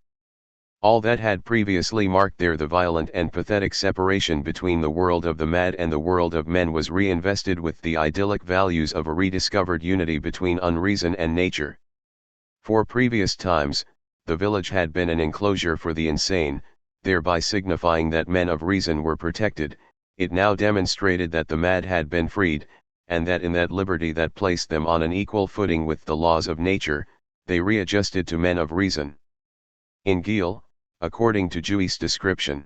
Speaker 1: All that had previously marked there the violent and pathetic separation between the world of the mad and the world of men was reinvested with the idyllic values of a rediscovered unity between unreason and nature. For previous times, the village had been an enclosure for the insane, thereby signifying that men of reason were protected. It now demonstrated that the mad had been freed, and that in that liberty that placed them on an equal footing with the laws of nature, they readjusted to men of reason. In Geel, according to Jewish description,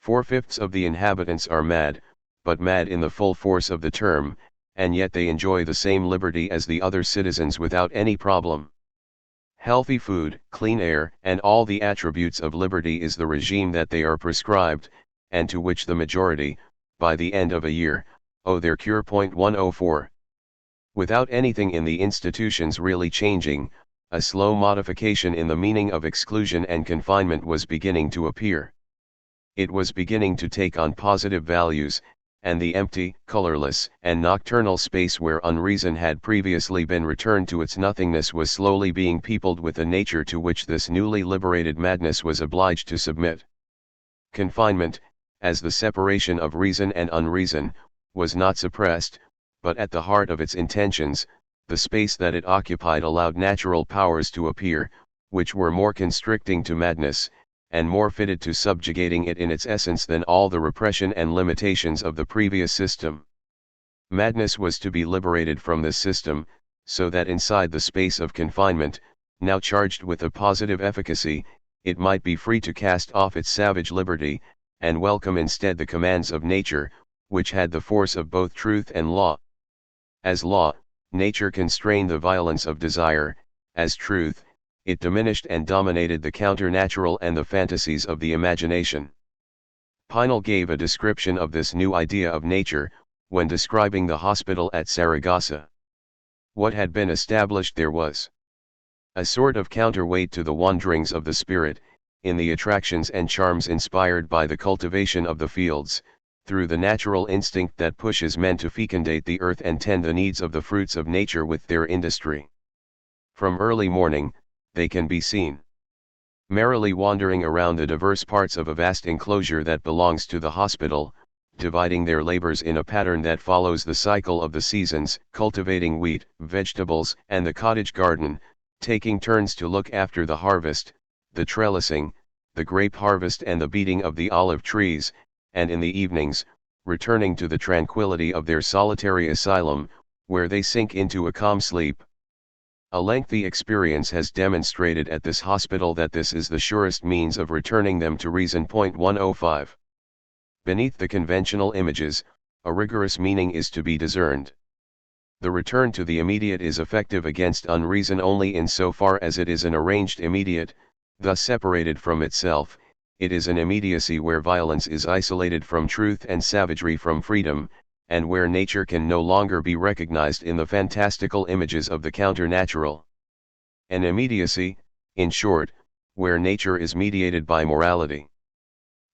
Speaker 1: 4/5 of the inhabitants are mad, but mad in the full force of the term, and yet they enjoy the same liberty as the other citizens without any problem. Healthy food, clean air, and all the attributes of liberty is the regime that they are prescribed, and to which the majority, by the end of a year, owe their cure. 104. Without anything in the institutions really changing, a slow modification in the meaning of exclusion and confinement was beginning to appear. It was beginning to take on positive values, and the empty, colorless, and nocturnal space where unreason had previously been returned to its nothingness was slowly being peopled with a nature to which this newly liberated madness was obliged to submit. Confinement, as the separation of reason and unreason, was not suppressed, but at the heart of its intentions, the space that it occupied allowed natural powers to appear, which were more constricting to madness, and more fitted to subjugating it in its essence than all the repression and limitations of the previous system. Madness was to be liberated from this system, so that inside the space of confinement, now charged with a positive efficacy, it might be free to cast off its savage liberty, and welcome instead the commands of nature, which had the force of both truth and law. As law, nature constrained the violence of desire; as truth, it diminished and dominated the counter-natural and the fantasies of the imagination. Pinel gave a description of this new idea of nature, when describing the hospital at Saragossa. What had been established there was a sort of counterweight to the wanderings of the spirit, in the attractions and charms inspired by the cultivation of the fields, through the natural instinct that pushes men to fecundate the earth and tend the needs of the fruits of nature with their industry. From early morning, they can be seen merrily wandering around the diverse parts of a vast enclosure that belongs to the hospital, dividing their labors in a pattern that follows the cycle of the seasons, cultivating wheat, vegetables, and the cottage garden, taking turns to look after the harvest, the trellising, the grape harvest and the beating of the olive trees, and in the evenings, returning to the tranquility of their solitary asylum, where they sink into a calm sleep. A lengthy experience has demonstrated at this hospital that this is the surest means of returning them to reason. 105. Beneath the conventional images, a rigorous meaning is to be discerned. The return to the immediate is effective against unreason only in so far as it is an arranged immediate, thus separated from itself. It is an immediacy where violence is isolated from truth and savagery from freedom, and where nature can no longer be recognized in the fantastical images of the counter-natural. An immediacy, in short, where nature is mediated by morality.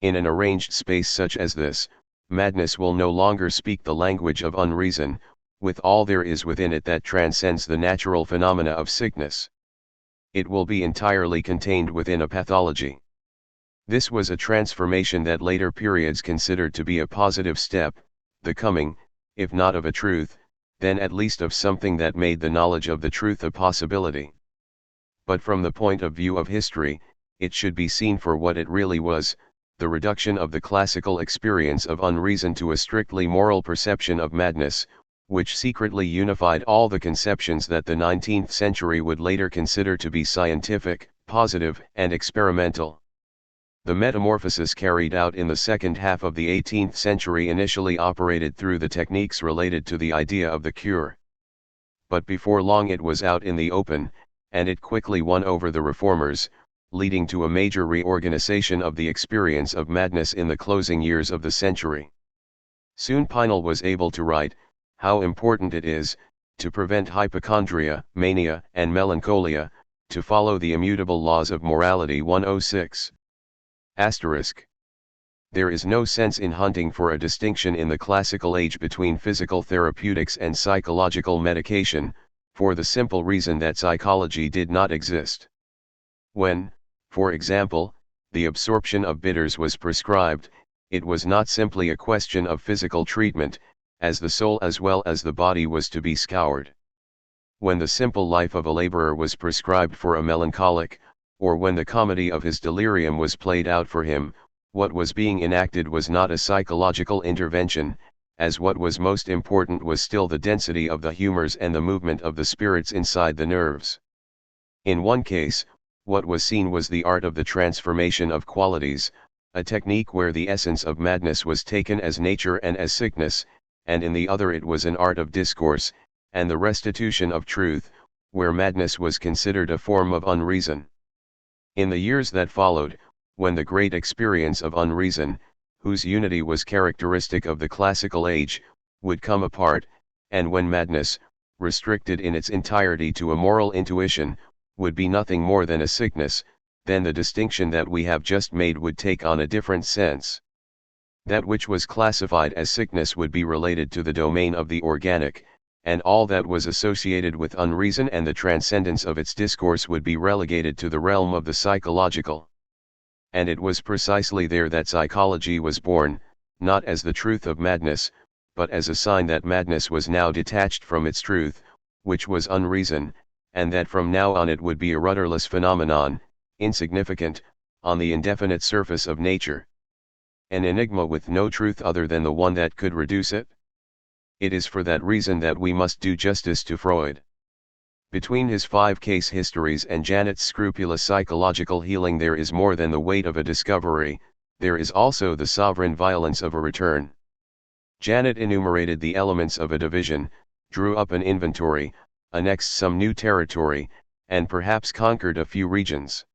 Speaker 1: In an arranged space such as this, madness will no longer speak the language of unreason, with all there is within it that transcends the natural phenomena of sickness. It will be entirely contained within a pathology. This was a transformation that later periods considered to be a positive step, the coming, if not of a truth, then at least of something that made the knowledge of the truth a possibility. But from the point of view of history, it should be seen for what it really was, the reduction of the classical experience of unreason to a strictly moral perception of madness, which secretly unified all the conceptions that the 19th century would later consider to be scientific, positive, and experimental. The metamorphosis carried out in the second half of the 18th century initially operated through the techniques related to the idea of the cure. But before long it was out in the open, and it quickly won over the reformers, leading to a major reorganization of the experience of madness in the closing years of the century. Soon Pinel was able to write, "How important it is, to prevent hypochondria, mania, and melancholia, to follow the immutable laws of morality." 106. Asterisk. There is no sense in hunting for a distinction in the classical age between physical therapeutics and psychological medication, for the simple reason that psychology did not exist. When, for example, the absorption of bitters was prescribed, it was not simply a question of physical treatment, as the soul as well as the body was to be scoured. When the simple life of a laborer was prescribed for a melancholic, or when the comedy of his delirium was played out for him, what was being enacted was not a psychological intervention, as what was most important was still the density of the humors and the movement of the spirits inside the nerves. In one case, what was seen was the art of the transformation of qualities, a technique where the essence of madness was taken as nature and as sickness, and in the other it was an art of discourse, and the restitution of truth, where madness was considered a form of unreason. In the years that followed, when the great experience of unreason, whose unity was characteristic of the classical age, would come apart, and when madness, restricted in its entirety to a moral intuition, would be nothing more than a sickness, then the distinction that we have just made would take on a different sense. That which was classified as sickness would be related to the domain of the organic, and all that was associated with unreason and the transcendence of its discourse would be relegated to the realm of the psychological. And it was precisely there that psychology was born, not as the truth of madness, but as a sign that madness was now detached from its truth, which was unreason, and that from now on it would be a rudderless phenomenon, insignificant, on the indefinite surface of nature. An enigma with no truth other than the one that could reduce it? It is for that reason that we must do justice to Freud. Between his 5 case histories and Janet's scrupulous psychological healing there is more than the weight of a discovery, there is also the sovereign violence of a return. Janet enumerated the elements of a division, drew up an inventory, annexed some new territory, and perhaps conquered a few regions.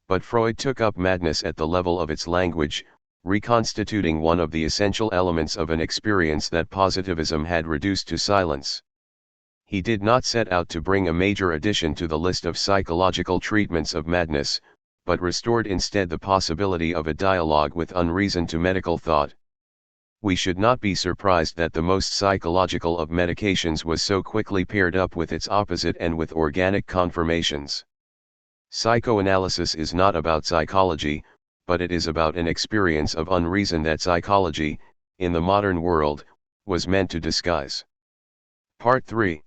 Speaker 1: But Freud took up madness at the level of its language, reconstituting one of the essential elements of an experience that positivism had reduced to silence. He did not set out to bring a major addition to the list of psychological treatments of madness, but restored instead the possibility of a dialogue with unreason to medical thought. We should not be surprised that the most psychological of medications was so quickly paired up with its opposite and with organic conformations. Psychoanalysis is not about psychology, but it is about an experience of unreason that psychology, in the modern world, was meant to disguise. Part 3.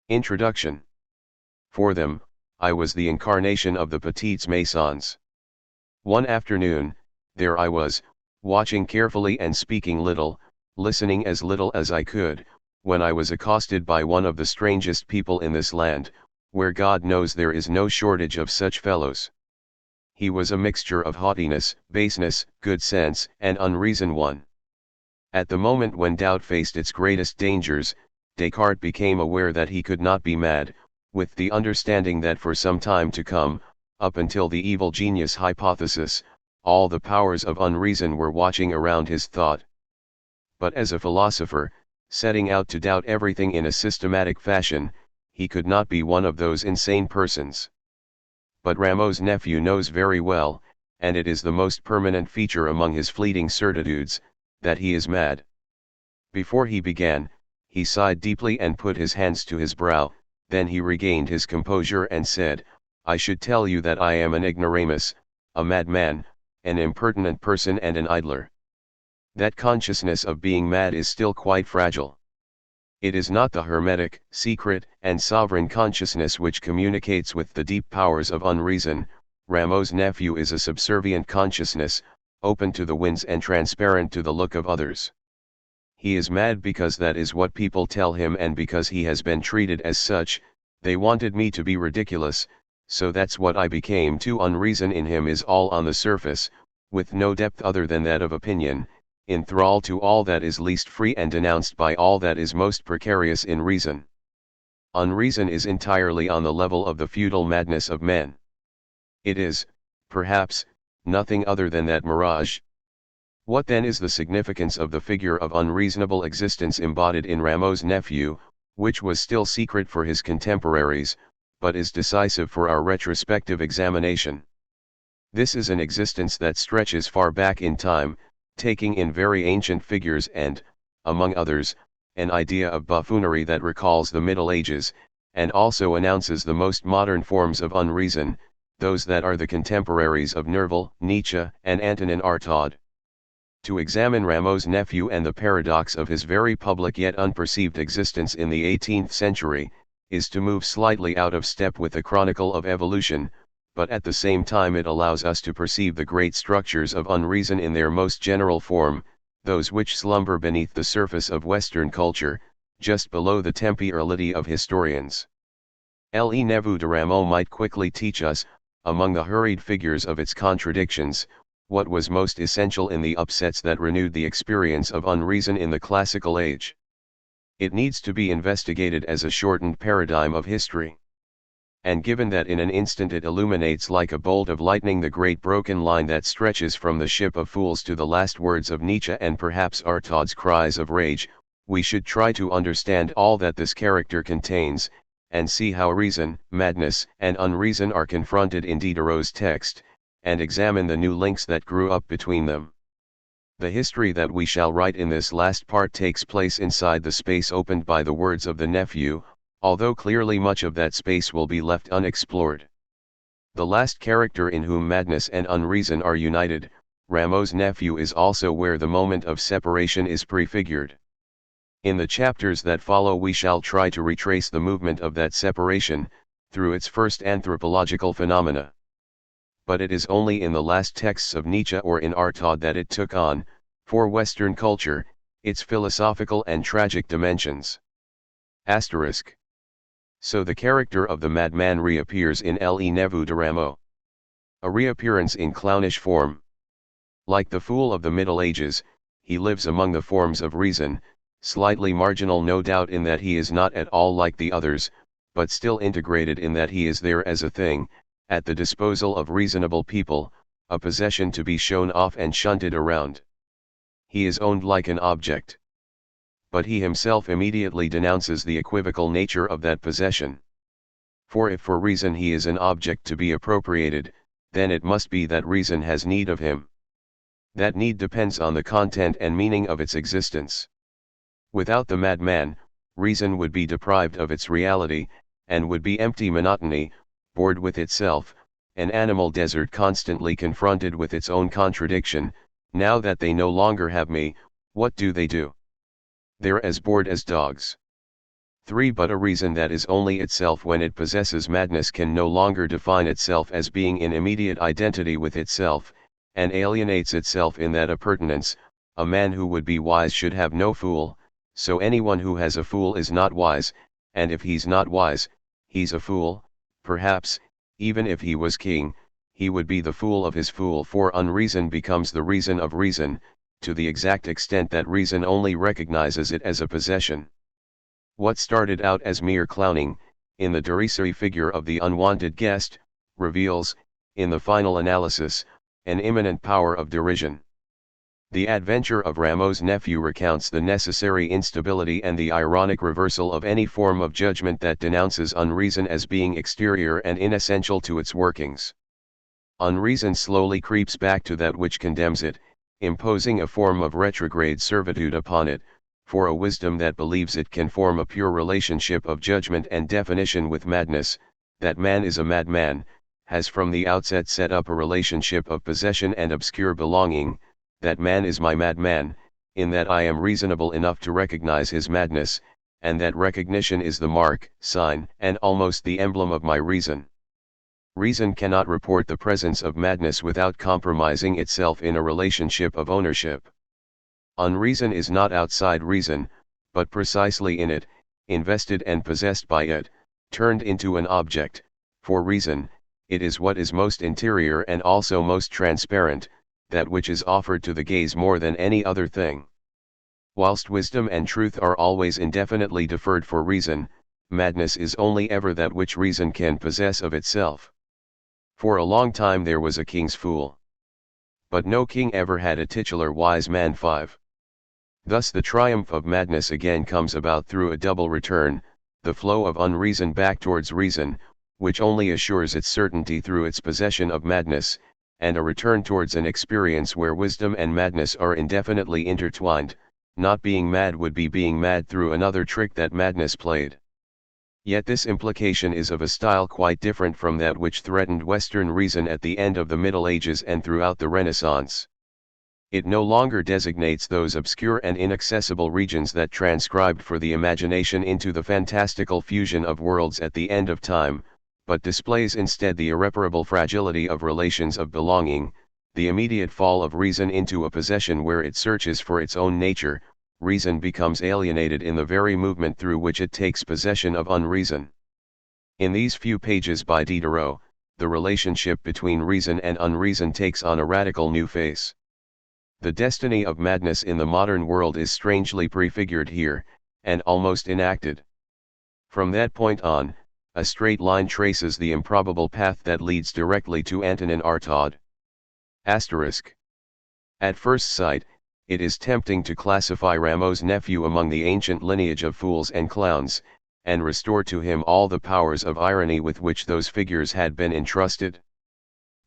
Speaker 1: Introduction. For them, I was the incarnation of the Petites Maisons. One afternoon, there I was, watching carefully and speaking little, listening as little as I could, when I was accosted by one of the strangest people in this land, where God knows there is no shortage of such fellows. He was a mixture of haughtiness, baseness, good sense, and unreason one. At the moment when doubt faced its greatest dangers, Descartes became aware that he could not be mad, with the understanding that for some time to come, up until the evil genius hypothesis, all the powers of unreason were watching around his thought. But as a philosopher, setting out to doubt everything in a systematic fashion, he could not be one of those insane persons. But Rameau's nephew knows very well, and it is the most permanent feature among his fleeting certitudes, that he is mad. Before he began, he sighed deeply and put his hands to his brow, then he regained his composure and said, "I should tell you that I am an ignoramus, a madman, an impertinent person and an idler. That consciousness of being mad is still quite fragile. It is not the hermetic, secret, and sovereign consciousness which communicates with the deep powers of unreason. Rameau's nephew is a subservient consciousness, open to the winds and transparent to the look of others. He is mad because that is what people tell him and because he has been treated as such. They wanted me to be ridiculous, so that's what I became. To unreason in him is all on the surface, with no depth other than that of opinion, in thrall to all that is least free and denounced by all that is most precarious in reason. Unreason is entirely on the level of the futile madness of men. It is, perhaps, nothing other than that mirage. What then is the significance of the figure of unreasonable existence embodied in Rameau's nephew, which was still secret for his contemporaries, but is decisive for our retrospective examination? This is an existence that stretches far back in time, taking in very ancient figures and, among others, an idea of buffoonery that recalls the Middle Ages, and also announces the most modern forms of unreason, those that are the contemporaries of Nerval, Nietzsche, and Antonin Artaud. To examine Rameau's nephew and the paradox of his very public yet unperceived existence in the 18th century, is to move slightly out of step with the chronicle of evolution, but at the same time it allows us to perceive the great structures of unreason in their most general form, those which slumber beneath the surface of Western culture, just below the temporality of historians. Le Neveu de Rameau might quickly teach us, among the hurried figures of its contradictions, what was most essential in the upsets that renewed the experience of unreason in the classical age. It needs to be investigated as a shortened paradigm of history. And given that in an instant it illuminates like a bolt of lightning the great broken line that stretches from the ship of fools to the last words of Nietzsche and perhaps Artaud's cries of rage, we should try to understand all that this character contains, and see how reason, madness, and unreason are confronted in Diderot's text, and examine the new links that grew up between them. The history that we shall write in this last part takes place inside the space opened by the words of the nephew, although clearly much of that space will be left unexplored. The last character in whom madness and unreason are united, Rameau's nephew, is also where the moment of separation is prefigured. In the chapters that follow we shall try to retrace the movement of that separation, through its first anthropological phenomena. But it is only in the last texts of Nietzsche or in Artaud that it took on, for Western culture, its philosophical and tragic dimensions. Asterisk. So the character of the madman reappears in Le Neveu de Rameau. A reappearance in clownish form. Like the fool of the Middle Ages, he lives among the forms of reason, Slightly marginal no doubt in that he is not at all like the others, but still integrated in that he is there as a thing, at the disposal of reasonable people, a possession to be shown off and shunted around. He is owned like an object. But he himself immediately denounces the equivocal nature of that possession. For if for reason he is an object to be appropriated, then it must be that reason has need of him. That need depends on the content and meaning of its existence. Without the madman, reason would be deprived of its reality, and would be empty monotony, bored with itself, an animal desert constantly confronted with its own contradiction. Now that they no longer have me, what do? They're as bored as dogs. 3. But a reason that is only itself when it possesses madness can no longer define itself as being in immediate identity with itself, and alienates itself in that appurtenance. A man who would be wise should have no fool, so anyone who has a fool is not wise, and if he's not wise, he's a fool. Perhaps, even if he was king, he would be the fool of his fool, for unreason becomes the reason of reason, to the exact extent that reason only recognizes it as a possession. What started out as mere clowning, in the derisory figure of the unwanted guest, reveals, in the final analysis, an imminent power of derision. The adventure of Rameau's nephew recounts the necessary instability and the ironic reversal of any form of judgment that denounces unreason as being exterior and inessential to its workings. Unreason slowly creeps back to that which condemns it, imposing a form of retrograde servitude upon it, for a wisdom that believes it can form a pure relationship of judgment and definition with madness, that man is a madman, has from the outset set up a relationship of possession and obscure belonging, that man is my madman, in that I am reasonable enough to recognize his madness, and that recognition is the mark, sign, and almost the emblem of my reason. Reason cannot report the presence of madness without compromising itself in a relationship of ownership. Unreason is not outside reason, but precisely in it, invested and possessed by it, turned into an object. For reason, it is what is most interior and also most transparent, that which is offered to the gaze more than any other thing. Whilst wisdom and truth are always indefinitely deferred for reason, madness is only ever that which reason can possess of itself. For a long time there was a king's fool. But no king ever had a titular wise man. 5. Thus the triumph of madness again comes about through a double return, the flow of unreason back towards reason, which only assures its certainty through its possession of madness, and a return towards an experience where wisdom and madness are indefinitely intertwined. Not being mad would be being mad through another trick that madness played. Yet this implication is of a style quite different from that which threatened Western reason at the end of the Middle Ages and throughout the Renaissance. It no longer designates those obscure and inaccessible regions that transcribed for the imagination into the fantastical fusion of worlds at the end of time, but displays instead the irreparable fragility of relations of belonging, the immediate fall of reason into a possession where it searches for its own nature. Reason becomes alienated in the very movement through which it takes possession of unreason. In these few pages by Diderot, the relationship between reason and unreason takes on a radical new face. The destiny of madness in the modern world is strangely prefigured here, and almost enacted. From that point on, a straight line traces the improbable path that leads directly to Antonin Artaud. Asterisk. At first sight, it is tempting to classify Rameau's nephew among the ancient lineage of fools and clowns, and restore to him all the powers of irony with which those figures had been entrusted.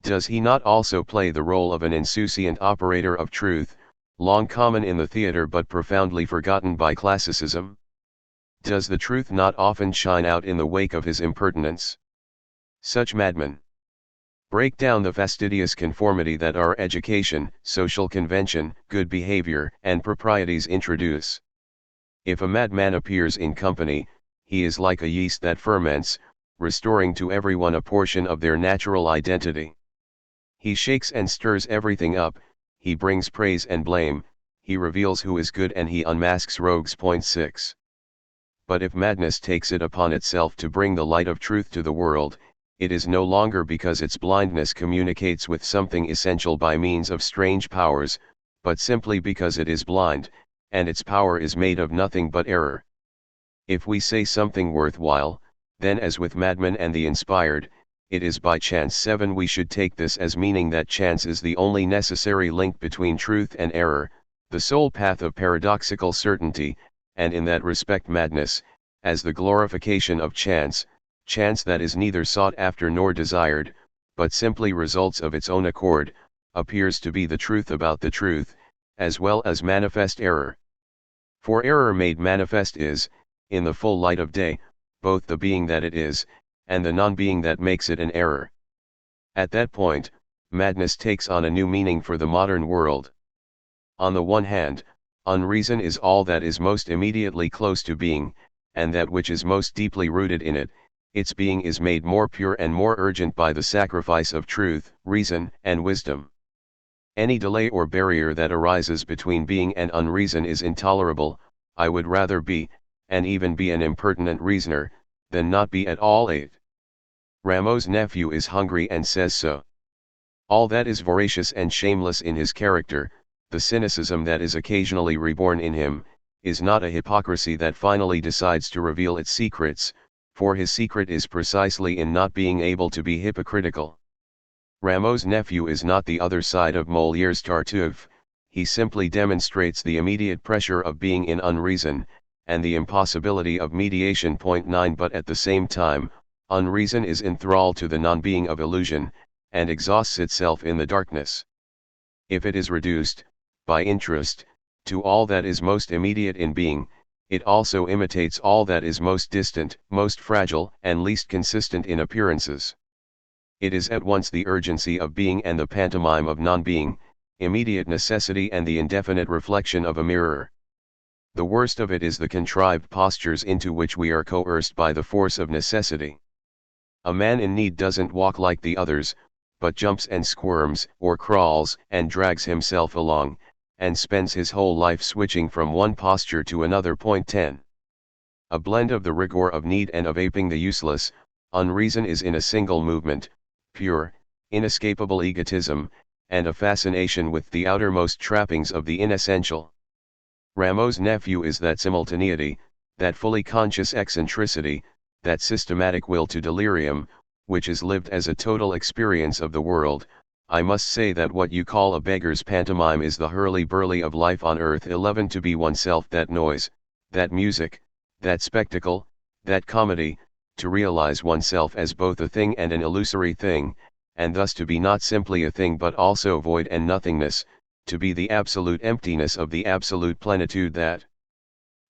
Speaker 1: Does he not also play the role of an insouciant operator of truth, long common in the theatre but profoundly forgotten by classicism? Does the truth not often shine out in the wake of his impertinence? Such madmen break down the fastidious conformity that our education, social convention, good behavior, and proprieties introduce. If a madman appears in company, he is like a yeast that ferments, restoring to everyone a portion of their natural identity. He shakes and stirs everything up, he brings praise and blame, he reveals who is good and he unmasks rogues. 6. But if madness takes it upon itself to bring the light of truth to the world, it is no longer because its blindness communicates with something essential by means of strange powers, but simply because it is blind, and its power is made of nothing but error. If we say something worthwhile, then as with madmen and the inspired, it is by chance. 7. We should take this as meaning that chance is the only necessary link between truth and error, the sole path of paradoxical certainty, and in that respect madness, as the glorification of chance, chance that is neither sought after nor desired, but simply results of its own accord, appears to be the truth about the truth, as well as manifest error. For error made manifest is, in the full light of day, both the being that it is, and the non-being that makes it an error. At that point, madness takes on a new meaning for the modern world. On the one hand, unreason is all that is most immediately close to being, and that which is most deeply rooted in it. Its being is made more pure and more urgent by the sacrifice of truth, reason, and wisdom. Any delay or barrier that arises between being and unreason is intolerable. I would rather be, and even be an impertinent reasoner, than not be at all. 8. Rameau's nephew is hungry and says so. All that is voracious and shameless in his character, the cynicism that is occasionally reborn in him, is not a hypocrisy that finally decides to reveal its secrets, for his secret is precisely in not being able to be hypocritical. Rameau's nephew is not the other side of Molière's Tartuffe, he simply demonstrates the immediate pressure of being in unreason, and the impossibility of mediation. 9. But at the same time, unreason is enthralled to the non-being of illusion, and exhausts itself in the darkness. If it is reduced, by interest, to all that is most immediate in being, it also imitates all that is most distant, most fragile, and least consistent in appearances. It is at once the urgency of being and the pantomime of non-being, immediate necessity and the indefinite reflection of a mirror. The worst of it is the contrived postures into which we are coerced by the force of necessity. A man in need doesn't walk like the others, but jumps and squirms, or crawls, and drags himself along, and spends his whole life switching from one posture to another. 10. A blend of the rigor of need and of aping the useless, unreason is in a single movement, pure, inescapable egotism, and a fascination with the outermost trappings of the inessential. Rameau's nephew is that simultaneity, that fully conscious eccentricity, that systematic will to delirium, which is lived as a total experience of the world. I must say that what you call a beggar's pantomime is the hurly-burly of life on earth. 11. To be oneself that noise, that music, that spectacle, that comedy, to realize oneself as both a thing and an illusory thing, and thus to be not simply a thing but also void and nothingness, to be the absolute emptiness of the absolute plenitude that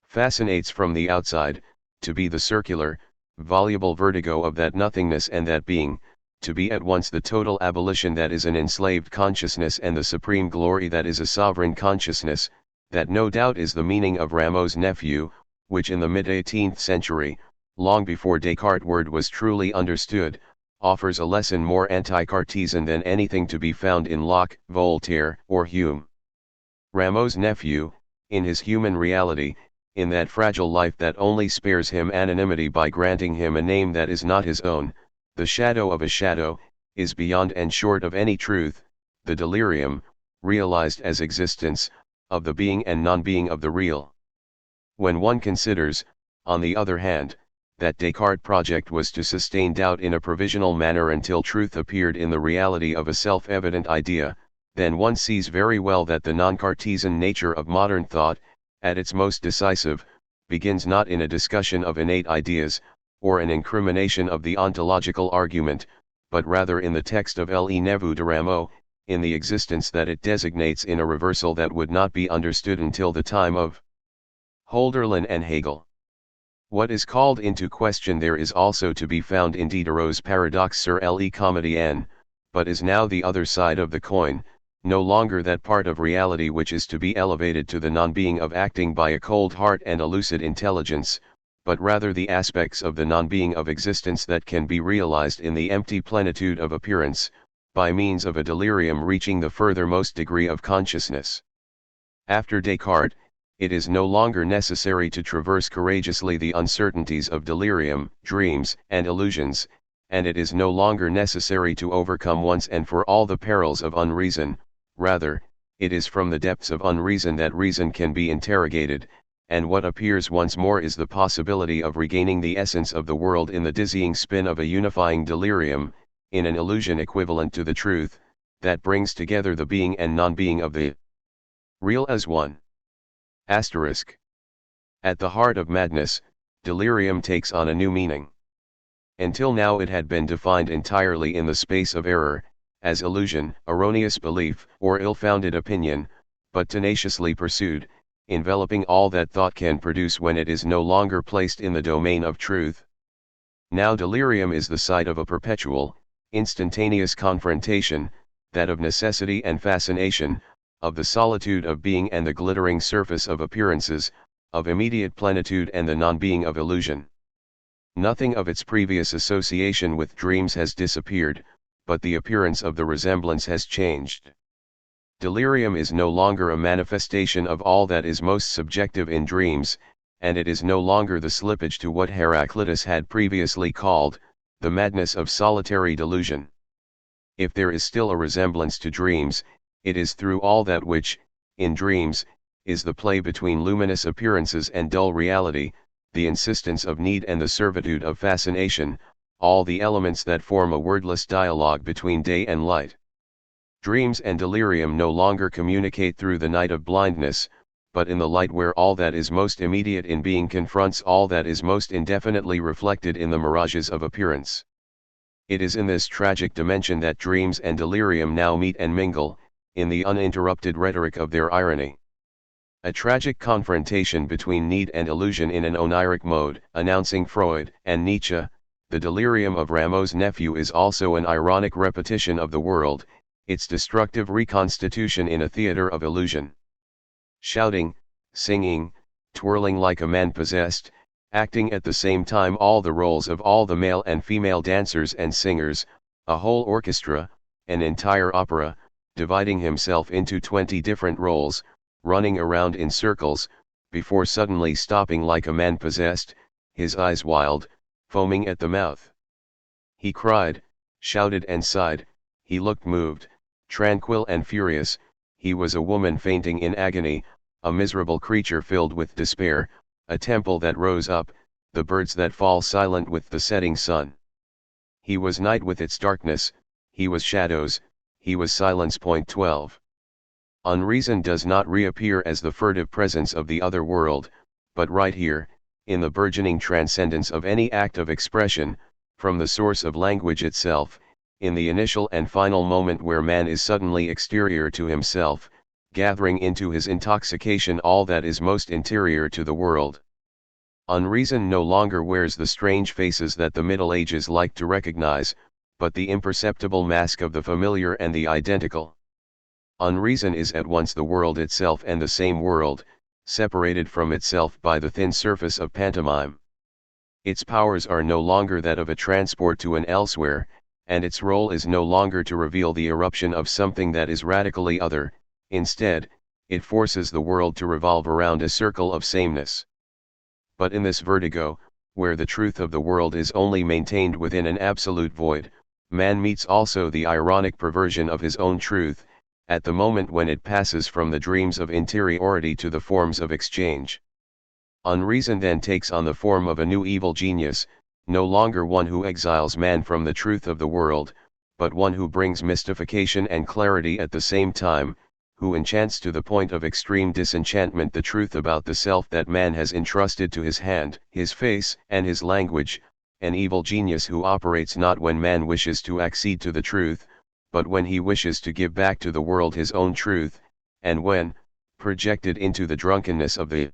Speaker 1: fascinates from the outside, to be the circular, voluble vertigo of that nothingness and that being, to be at once the total abolition that is an enslaved consciousness and the supreme glory that is a sovereign consciousness, that no doubt is the meaning of Rameau's nephew, which in the mid-18th century, long before Descartes' word was truly understood, offers a lesson more anti-Cartesian than anything to be found in Locke, Voltaire, or Hume. Rameau's nephew, in his human reality, in that fragile life that only spares him anonymity by granting him a name that is not his own, the shadow of a shadow, is beyond and short of any truth, the delirium, realized as existence, of the being and non-being of the real. When one considers, on the other hand, that Descartes' project was to sustain doubt in a provisional manner until truth appeared in the reality of a self-evident idea, then one sees very well that the non-Cartesian nature of modern thought, at its most decisive, begins not in a discussion of innate ideas, or an incrimination of the ontological argument, but rather in the text of Le Neveu de Rameau, in the existence that it designates in a reversal that would not be understood until the time of Hölderlin and Hegel. What is called into question there is also to be found in Diderot's paradox sur le comédien, but is now the other side of the coin, no longer that part of reality which is to be elevated to the non-being of acting by a cold heart and a lucid intelligence, but rather the aspects of the non-being of existence that can be realized in the empty plenitude of appearance, by means of a delirium reaching the furthermost degree of consciousness. After Descartes, it is no longer necessary to traverse courageously the uncertainties of delirium, dreams, and illusions, and it is no longer necessary to overcome once and for all the perils of unreason. Rather, it is from the depths of unreason that reason can be interrogated, and what appears once more is the possibility of regaining the essence of the world in the dizzying spin of a unifying delirium, in an illusion equivalent to the truth, that brings together the being and non-being of the real as one. Asterisk. At the heart of madness, delirium takes on a new meaning. Until now it had been defined entirely in the space of error, as illusion, erroneous belief, or ill-founded opinion, but tenaciously pursued, enveloping all that thought can produce when it is no longer placed in the domain of truth. Now delirium is the site of a perpetual, instantaneous confrontation, that of necessity and fascination, of the solitude of being and the glittering surface of appearances, of immediate plenitude and the non-being of illusion. Nothing of its previous association with dreams has disappeared, but the appearance of the resemblance has changed. Delirium is no longer a manifestation of all that is most subjective in dreams, and it is no longer the slippage to what Heraclitus had previously called, the madness of solitary delusion. If there is still a resemblance to dreams, it is through all that which, in dreams, is the play between luminous appearances and dull reality, the insistence of need and the servitude of fascination, all the elements that form a wordless dialogue between day and light. Dreams and delirium no longer communicate through the night of blindness, but in the light where all that is most immediate in being confronts all that is most indefinitely reflected in the mirages of appearance. It is in this tragic dimension that dreams and delirium now meet and mingle, in the uninterrupted rhetoric of their irony. A tragic confrontation between need and illusion in an oniric mode, announcing Freud and Nietzsche. The delirium of Rameau's nephew is also an ironic repetition of the world, its destructive reconstitution in a theater of illusion. Shouting, singing, twirling like a man possessed, acting at the same time all the roles of all the male and female dancers and singers, a whole orchestra, an entire opera, dividing himself into 20 different roles, running around in circles, before suddenly stopping like a man possessed, his eyes wild, foaming at the mouth. He cried, shouted and sighed, he looked moved, tranquil and furious, he was a woman fainting in agony, a miserable creature filled with despair, a temple that rose up, the birds that fall silent with the setting sun. He was night with its darkness, he was shadows, he was silence. 12. Unreason does not reappear as the furtive presence of the other world, but right here, in the burgeoning transcendence of any act of expression, from the source of language itself, in the initial and final moment where man is suddenly exterior to himself, gathering into his intoxication all that is most interior to the world. Unreason no longer wears the strange faces that the Middle Ages liked to recognize, but the imperceptible mask of the familiar and the identical. Unreason is at once the world itself and the same world, separated from itself by the thin surface of pantomime. Its powers are no longer that of a transport to an elsewhere, and its role is no longer to reveal the eruption of something that is radically other. Instead, it forces the world to revolve around a circle of sameness. But in this vertigo, where the truth of the world is only maintained within an absolute void, man meets also the ironic perversion of his own truth, at the moment when it passes from the dreams of interiority to the forms of exchange. Unreason then takes on the form of a new evil genius, no longer one who exiles man from the truth of the world, but one who brings mystification and clarity at the same time, who enchants to the point of extreme disenchantment the truth about the self that man has entrusted to his hand, his face, and his language, an evil genius who operates not when man wishes to accede to the truth, but when he wishes to give back to the world his own truth, and when, projected into the drunkenness of the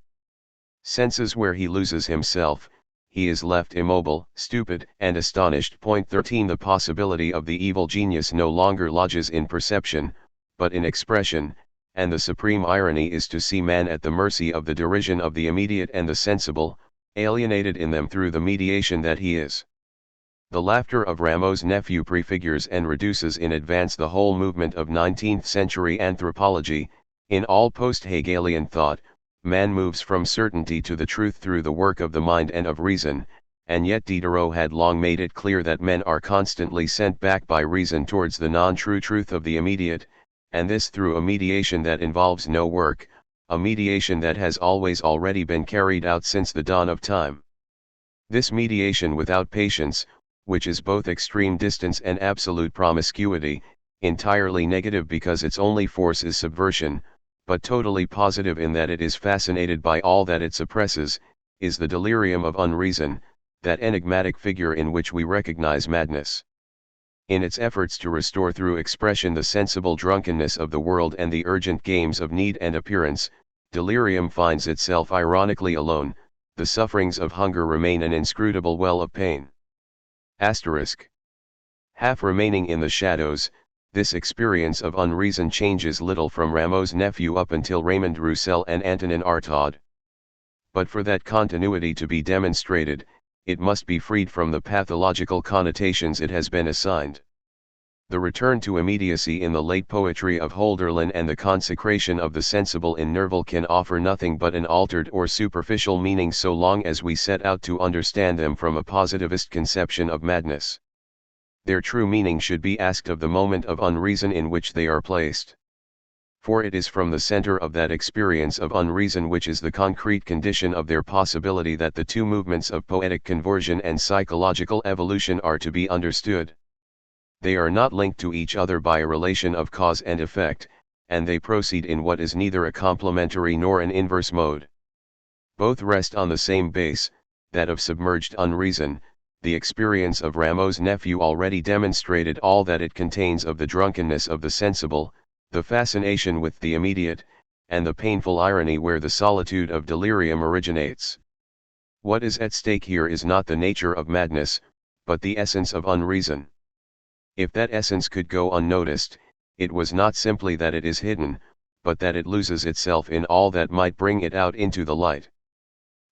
Speaker 1: senses where he loses himself, he is left immobile, stupid, and astonished. 13 The possibility of the evil genius no longer lodges in perception, but in expression, and the supreme irony is to see man at the mercy of the derision of the immediate and the sensible, alienated in them through the mediation that he is. The laughter of Rameau's nephew prefigures and reduces in advance the whole movement of 19th-century anthropology. In all post-Hegelian thought, man moves from certainty to the truth through the work of the mind and of reason, and yet Diderot had long made it clear that men are constantly sent back by reason towards the non-true truth of the immediate, and this through a mediation that involves no work, a mediation that has always already been carried out since the dawn of time. This mediation without patience, which is both extreme distance and absolute promiscuity, entirely negative because its only force is subversion, but totally positive in that it is fascinated by all that it suppresses, is the delirium of unreason, that enigmatic figure in which we recognize madness. In its efforts to restore through expression the sensible drunkenness of the world and the urgent games of need and appearance, delirium finds itself ironically alone. The sufferings of hunger remain an inscrutable well of pain. Asterisk. Half remaining in the shadows, this experience of unreason changes little from Rameau's nephew up until Raymond Roussel and Antonin Artaud. But for that continuity to be demonstrated, it must be freed from the pathological connotations it has been assigned. The return to immediacy in the late poetry of Hölderlin and the consecration of the sensible in Nerval can offer nothing but an altered or superficial meaning so long as we set out to understand them from a positivist conception of madness. Their true meaning should be asked of the moment of unreason in which they are placed. For it is from the center of that experience of unreason which is the concrete condition of their possibility that the two movements of poetic conversion and psychological evolution are to be understood. They are not linked to each other by a relation of cause and effect, and they proceed in what is neither a complementary nor an inverse mode. Both rest on the same base, that of submerged unreason. The experience of Rameau's nephew already demonstrated all that it contains of the drunkenness of the sensible, the fascination with the immediate, and the painful irony where the solitude of delirium originates. What is at stake here is not the nature of madness, but the essence of unreason. If that essence could go unnoticed, it was not simply that it is hidden, but that it loses itself in all that might bring it out into the light.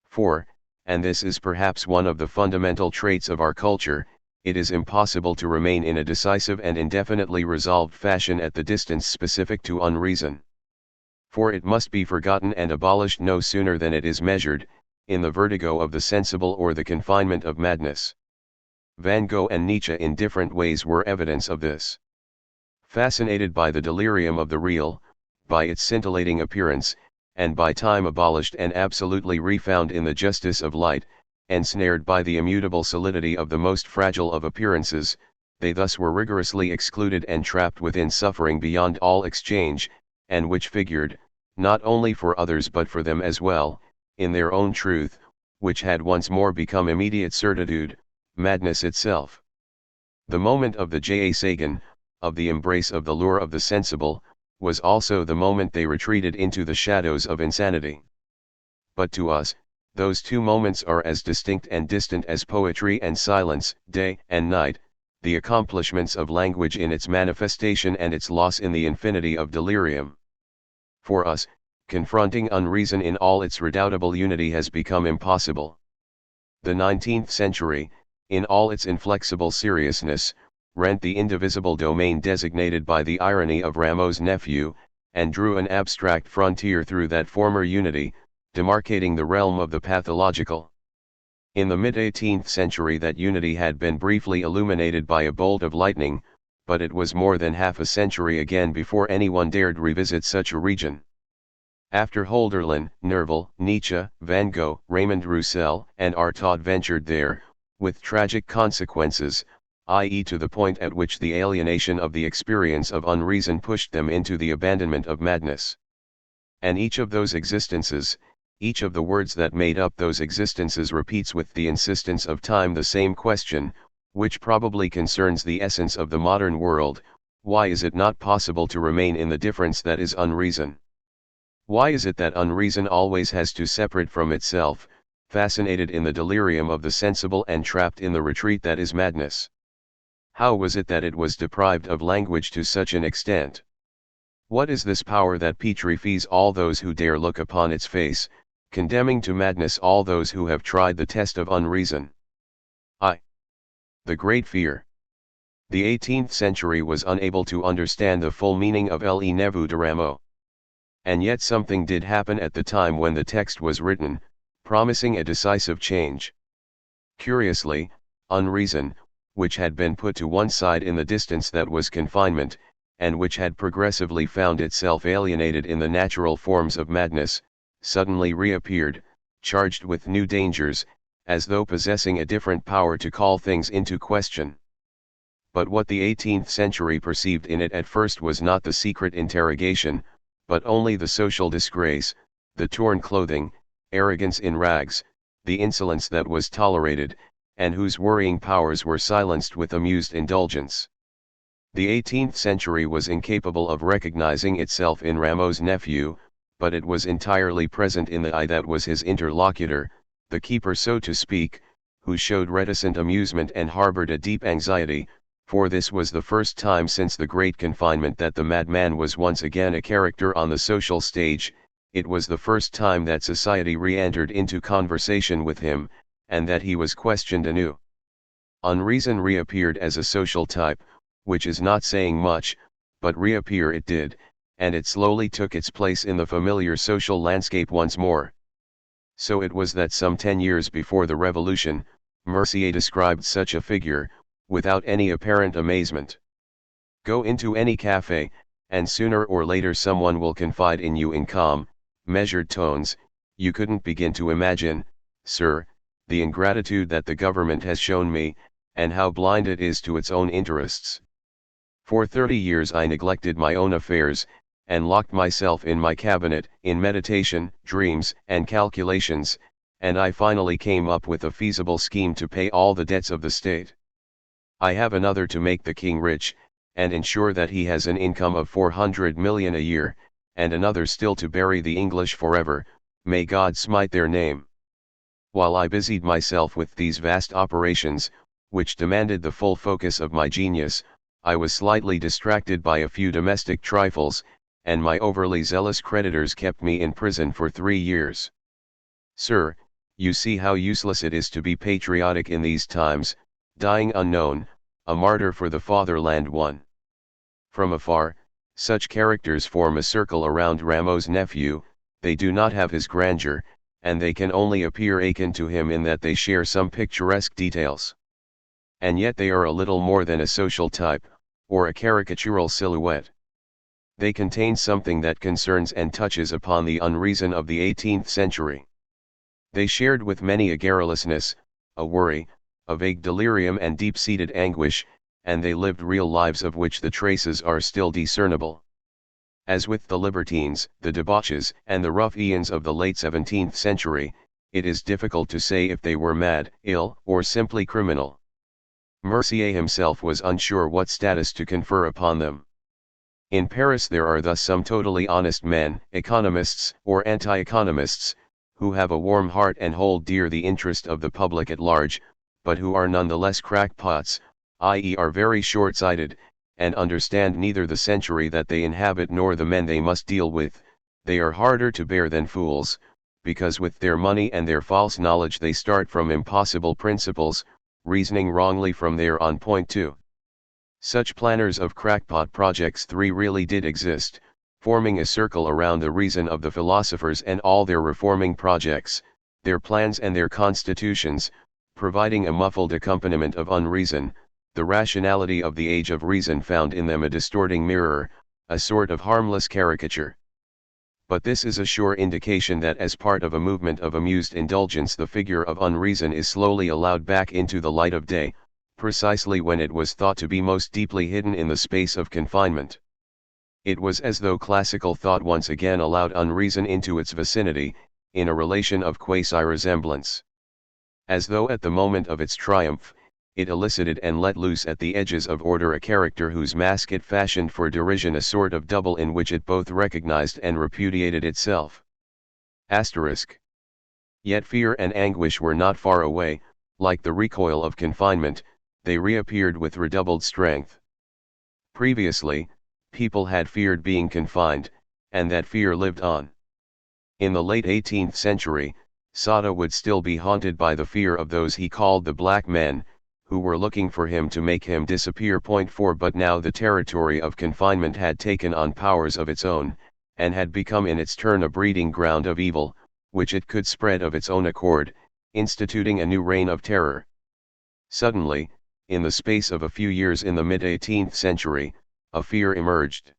Speaker 1: For, and this is perhaps one of the fundamental traits of our culture, it is impossible to remain in a decisive and indefinitely resolved fashion at the distance specific to unreason. For it must be forgotten and abolished no sooner than it is measured, in the vertigo of the sensible or the confinement of madness. Van Gogh and Nietzsche in different ways were evidence of this. Fascinated by the delirium of the real, by its scintillating appearance, and by time abolished and absolutely refound in the justice of light, ensnared by the immutable solidity of the most fragile of appearances, they thus were rigorously excluded and trapped within suffering beyond all exchange, and which figured, not only for others but for them as well, in their own truth, which had once more become immediate certitude, madness itself. The moment of the Sagan, of the embrace of the lure of the sensible, was also the moment they retreated into the shadows of insanity. But to us, those two moments are as distinct and distant as poetry and silence, day and night, the accomplishments of language in its manifestation and its loss in the infinity of delirium. For us, confronting unreason in all its redoubtable unity has become impossible. The 19th century, in all its inflexible seriousness, rent the indivisible domain designated by the irony of Rameau's nephew, and drew an abstract frontier through that former unity, demarcating the realm of the pathological. In the mid-18th century that unity had been briefly illuminated by a bolt of lightning, but it was more than half a century again before anyone dared revisit such a region. After Hölderlin, Nerval, Nietzsche, Van Gogh, Raymond Roussel, and Artaud ventured there, with tragic consequences, i.e. to the point at which the alienation of the experience of unreason pushed them into the abandonment of madness. And each of those existences, each of the words that made up those existences repeats with the insistence of time the same question, which probably concerns the essence of the modern world: why is it not possible to remain in the difference that is unreason? Why is it that unreason always has to separate from itself, fascinated in the delirium of the sensible and trapped in the retreat that is madness? How was it that it was deprived of language to such an extent? What is this power that petrifies all those who dare look upon its face, condemning to madness all those who have tried the test of unreason? The great fear. The 18th century was unable to understand the full meaning of Le Neveu de Rameau. And yet something did happen at the time when the text was written, promising a decisive change. Curiously, unreason, which had been put to one side in the distance that was confinement, and which had progressively found itself alienated in the natural forms of madness, suddenly reappeared, charged with new dangers, as though possessing a different power to call things into question. But what the 18th century perceived in it at first was not the secret interrogation, but only the social disgrace, the torn clothing, arrogance in rags, the insolence that was tolerated, and whose worrying powers were silenced with amused indulgence. The 18th century was incapable of recognizing itself in Rameau's nephew, but it was entirely present in the I that was his interlocutor, the keeper so to speak, who showed reticent amusement and harbored a deep anxiety, for this was the first time since the great confinement that the madman was once again a character on the social stage. It was the first time that society re-entered into conversation with him, and that he was questioned anew. Unreason reappeared as a social type, which is not saying much, but reappear it did, and it slowly took its place in the familiar social landscape once more. So it was that some 10 years before the Revolution, Mercier described such a figure, without any apparent amazement. Go into any cafe, and sooner or later someone will confide in you in calm, measured tones. You couldn't begin to imagine, sir, the ingratitude that the government has shown me, and how blind it is to its own interests. For 30 years I neglected my own affairs, and locked myself in my cabinet, in meditation, dreams, and calculations, and I finally came up with a feasible scheme to pay all the debts of the state. I have another to make the king rich, and ensure that he has an income of 400 million a year, and another still to bury the English forever, may God smite their name. While I busied myself with these vast operations, which demanded the full focus of my genius, I was slightly distracted by a few domestic trifles, and my overly zealous creditors kept me in prison for 3 years. Sir, you see how useless it is to be patriotic in these times, dying unknown, a martyr for the fatherland one. From afar, such characters form a circle around Rameau's nephew. They do not have his grandeur, and they can only appear akin to him in that they share some picturesque details. And yet they are a little more than a social type, or a caricatural silhouette. They contain something that concerns and touches upon the unreason of the 18th century. They shared with many a garrulousness, a worry, a vague delirium and deep-seated anguish, and they lived real lives of which the traces are still discernible. As with the libertines, the debauches, and the ruffians of the late 17th century, it is difficult to say if they were mad, ill, or simply criminal. Mercier himself was unsure what status to confer upon them. In Paris there are thus some totally honest men, economists, or anti-economists, who have a warm heart and hold dear the interest of the public at large, but who are nonetheless crackpots, i.e. are very short-sighted, and understand neither the century that they inhabit nor the men they must deal with. They are harder to bear than fools, because with their money and their false knowledge they start from impossible principles, reasoning wrongly from there on point too. Such planners of crackpot projects 3 really did exist, forming a circle around the reason of the philosophers and all their reforming projects, their plans and their constitutions, providing a muffled accompaniment of unreason. The rationality of the age of reason found in them a distorting mirror, a sort of harmless caricature. But this is a sure indication that as part of a movement of amused indulgence the figure of unreason is slowly allowed back into the light of day, precisely when it was thought to be most deeply hidden in the space of confinement. It was as though classical thought once again allowed unreason into its vicinity, in a relation of quasi-resemblance. As though at the moment of its triumph, it elicited and let loose at the edges of order a character whose mask it fashioned for derision, a sort of double in which it both recognized and repudiated itself. Asterisk. Yet fear and anguish were not far away. Like the recoil of confinement, they reappeared with redoubled strength. Previously, people had feared being confined, and that fear lived on. In the late 18th century, Sada would still be haunted by the fear of those he called the black men, who were looking for him to make him disappear. 4 But now the territory of confinement had taken on powers of its own, and had become in its turn a breeding ground of evil, which it could spread of its own accord, instituting a new reign of terror. Suddenly, in the space of a few years in the mid-18th century, a fear emerged.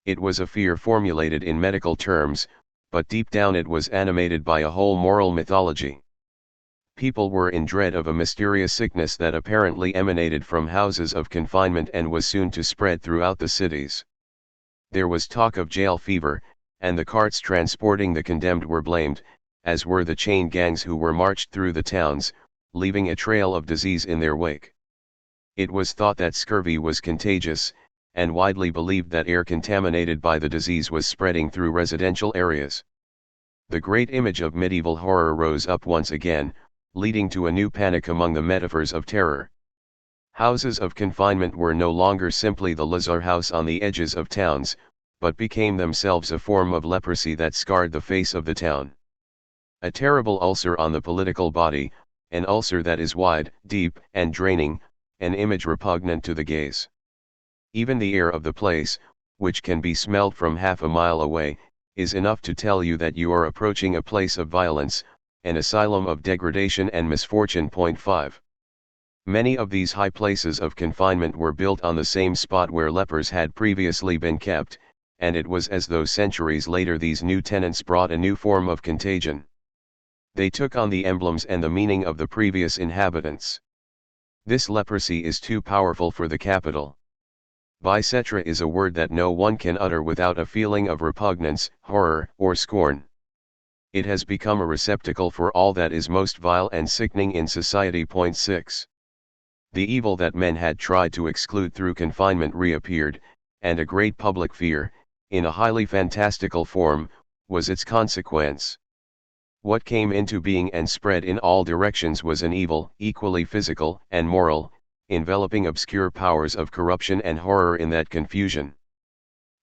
Speaker 1: It was a fear formulated in medical terms, but deep down it was animated by a whole moral mythology. People were in dread of a mysterious sickness that apparently emanated from houses of confinement and was soon to spread throughout the cities. There was talk of jail fever, and the carts transporting the condemned were blamed, as were the chain gangs who were marched through the towns, leaving a trail of disease in their wake. It was thought that scurvy was contagious, and widely believed that air contaminated by the disease was spreading through residential areas. The great image of medieval horror rose up once again, leading to a new panic among the metaphors of terror. Houses of confinement were no longer simply the lazar house on the edges of towns, but became themselves a form of leprosy that scarred the face of the town. A terrible ulcer on the political body, an ulcer that is wide, deep, and draining, an image repugnant to the gaze. Even the air of the place, which can be smelled from half a mile away, is enough to tell you that you are approaching a place of violence, an asylum of degradation and misfortune. 5. Many of these high places of confinement were built on the same spot where lepers had previously been kept, and it was as though centuries later these new tenants brought a new form of contagion. They took on the emblems and the meaning of the previous inhabitants. This leprosy is too powerful for the capital. Bicetra is a word that no one can utter without a feeling of repugnance, horror, or scorn. It has become a receptacle for all that is most vile and sickening in society. 6. The evil that men had tried to exclude through confinement reappeared, and a great public fear, in a highly fantastical form, was its consequence. What came into being and spread in all directions was an evil, equally physical and moral, enveloping obscure powers of corruption and horror in that confusion.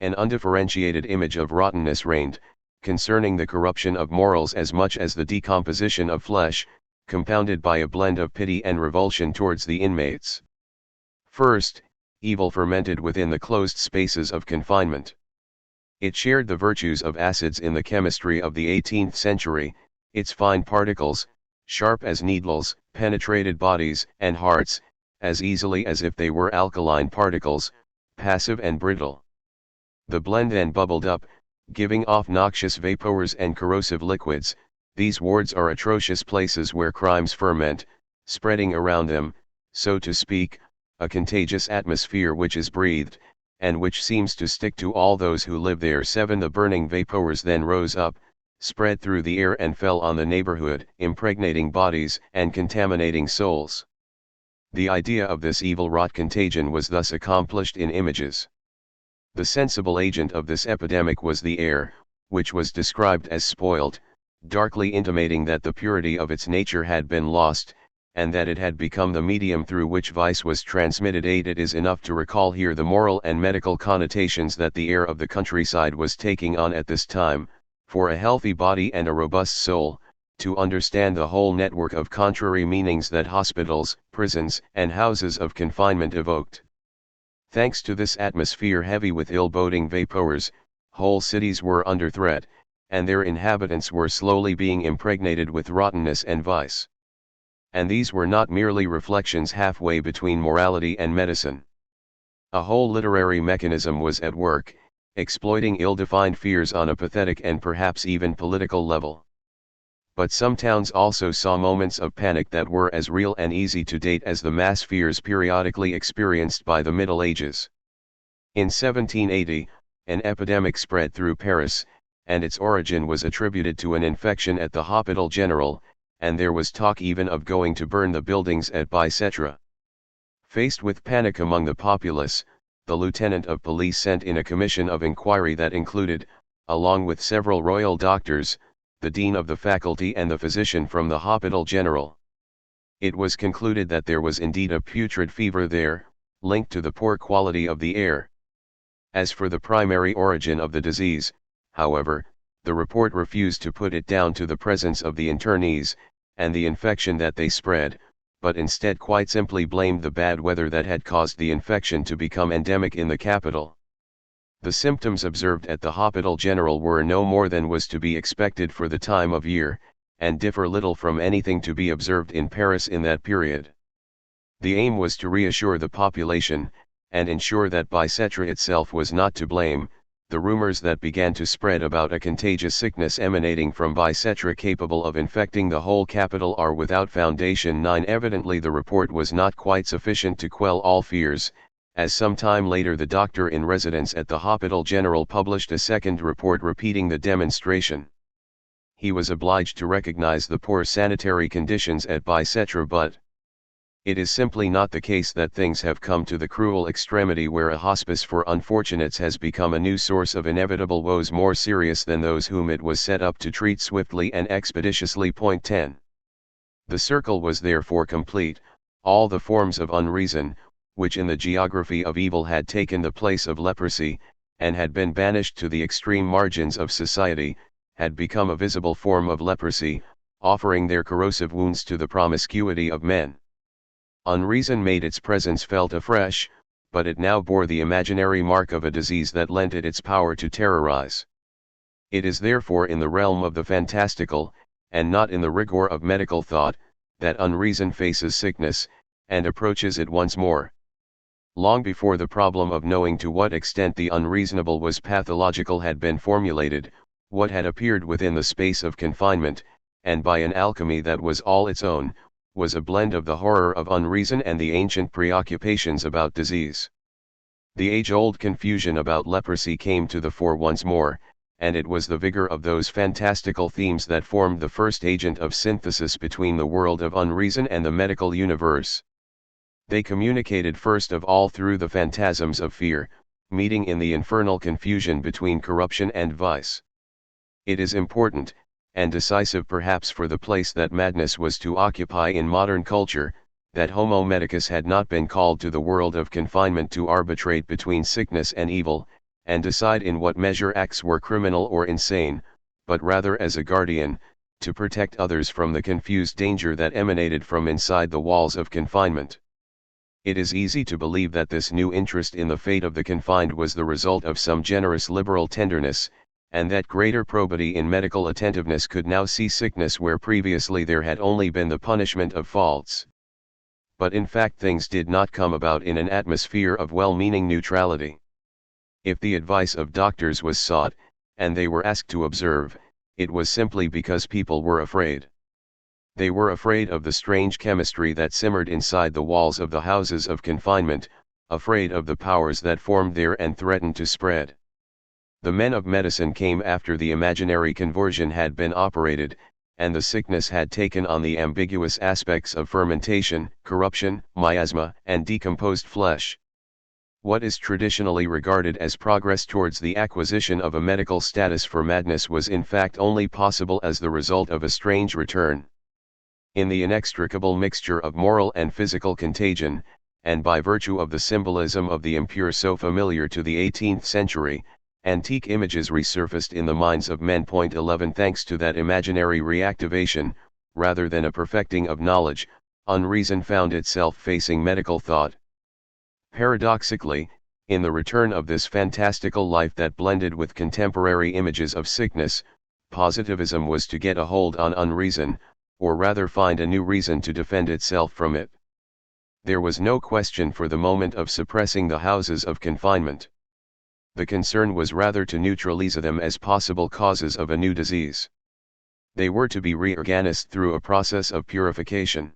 Speaker 1: An undifferentiated image of rottenness reigned, concerning the corruption of morals as much as the decomposition of flesh, compounded by a blend of pity and revulsion towards the inmates. First, evil fermented within the closed spaces of confinement. It shared the virtues of acids in the chemistry of the 18th century, its fine particles, sharp as needles, penetrated bodies and hearts, as easily as if they were alkaline particles, passive and brittle. The blend then bubbled up, giving off noxious vapors and corrosive liquids. These wards are atrocious places where crimes ferment, spreading around them, so to speak, a contagious atmosphere which is breathed, and which seems to stick to all those who live there. 7. The burning vapors then rose up, spread through the air and fell on the neighborhood, impregnating bodies and contaminating souls. The idea of this evil-wrought contagion was thus accomplished in images. The sensible agent of this epidemic was the air, which was described as spoiled, darkly intimating that the purity of its nature had been lost, and that it had become the medium through which vice was transmitted. 8. It is enough to recall here the moral and medical connotations that the air of the countryside was taking on at this time, for a healthy body and a robust soul, to understand the whole network of contrary meanings that hospitals, prisons, and houses of confinement evoked. Thanks to this atmosphere heavy with ill-boding vapors, whole cities were under threat, and their inhabitants were slowly being impregnated with rottenness and vice. And these were not merely reflections halfway between morality and medicine. A whole literary mechanism was at work, exploiting ill-defined fears on a pathetic and perhaps even political level. But some towns also saw moments of panic that were as real and easy to date as the mass fears periodically experienced by the Middle Ages. In 1780, an epidemic spread through Paris, and its origin was attributed to an infection at the Hôpital Général, and there was talk even of going to burn the buildings at Bicetre. Faced with panic among the populace, the lieutenant of police sent in a commission of inquiry that included, along with several royal doctors, the dean of the faculty and the physician from the Hôpital Général. It was concluded that there was indeed a putrid fever there, linked to the poor quality of the air. As for the primary origin of the disease, however, the report refused to put it down to the presence of the internees, and the infection that they spread, but instead quite simply blamed the bad weather that had caused the infection to become endemic in the capital. The symptoms observed at the Hôpital Général were no more than was to be expected for the time of year, and differ little from anything to be observed in Paris in that period. The aim was to reassure the population, and ensure that Bicetre itself was not to blame. The rumors that began to spread about a contagious sickness emanating from Bicetre capable of infecting the whole capital are without foundation. 9. Evidently the report was not quite sufficient to quell all fears, as some time later the doctor in residence at the Hôpital General published a second report repeating the demonstration. He was obliged to recognize the poor sanitary conditions at Bicetre, but it is simply not the case that things have come to the cruel extremity where a hospice for unfortunates has become a new source of inevitable woes more serious than those whom it was set up to treat swiftly and expeditiously. 10. The circle was therefore complete. All the forms of unreason, which in the geography of evil had taken the place of leprosy, and had been banished to the extreme margins of society, had become a visible form of leprosy, offering their corrosive wounds to the promiscuity of men. Unreason made its presence felt afresh, but it now bore the imaginary mark of a disease that lent it its power to terrorize. It is therefore in the realm of the fantastical, and not in the rigor of medical thought, that unreason faces sickness, and approaches it once more. Long before the problem of knowing to what extent the unreasonable was pathological had been formulated, what had appeared within the space of confinement, and by an alchemy that was all its own, was a blend of the horror of unreason and the ancient preoccupations about disease. The age-old confusion about leprosy came to the fore once more, and it was the vigor of those fantastical themes that formed the first agent of synthesis between the world of unreason and the medical universe. They communicated first of all through the phantasms of fear, meeting in the infernal confusion between corruption and vice. It is important, and decisive perhaps for the place that madness was to occupy in modern culture, that Homo medicus had not been called to the world of confinement to arbitrate between sickness and evil, and decide in what measure acts were criminal or insane, but rather as a guardian, to protect others from the confused danger that emanated from inside the walls of confinement. It is easy to believe that this new interest in the fate of the confined was the result of some generous liberal tenderness, and that greater probity in medical attentiveness could now see sickness where previously there had only been the punishment of faults. But in fact things did not come about in an atmosphere of well-meaning neutrality. If the advice of doctors was sought, and they were asked to observe, it was simply because people were afraid. They were afraid of the strange chemistry that simmered inside the walls of the houses of confinement, afraid of the powers that formed there and threatened to spread. The men of medicine came after the imaginary conversion had been operated, and the sickness had taken on the ambiguous aspects of fermentation, corruption, miasma, and decomposed flesh. What is traditionally regarded as progress towards the acquisition of a medical status for madness was in fact only possible as the result of a strange return. In the inextricable mixture of moral and physical contagion, and by virtue of the symbolism of the impure so familiar to the 18th century, antique images resurfaced in the minds of men. 11 Thanks to that imaginary reactivation, rather than a perfecting of knowledge, unreason found itself facing medical thought. Paradoxically, in the return of this fantastical life that blended with contemporary images of sickness, positivism was to get a hold on unreason, or rather find a new reason to defend itself from it. There was no question for the moment of suppressing the houses of confinement. The concern was rather to neutralize them as possible causes of a new disease. They were to be reorganized through a process of purification.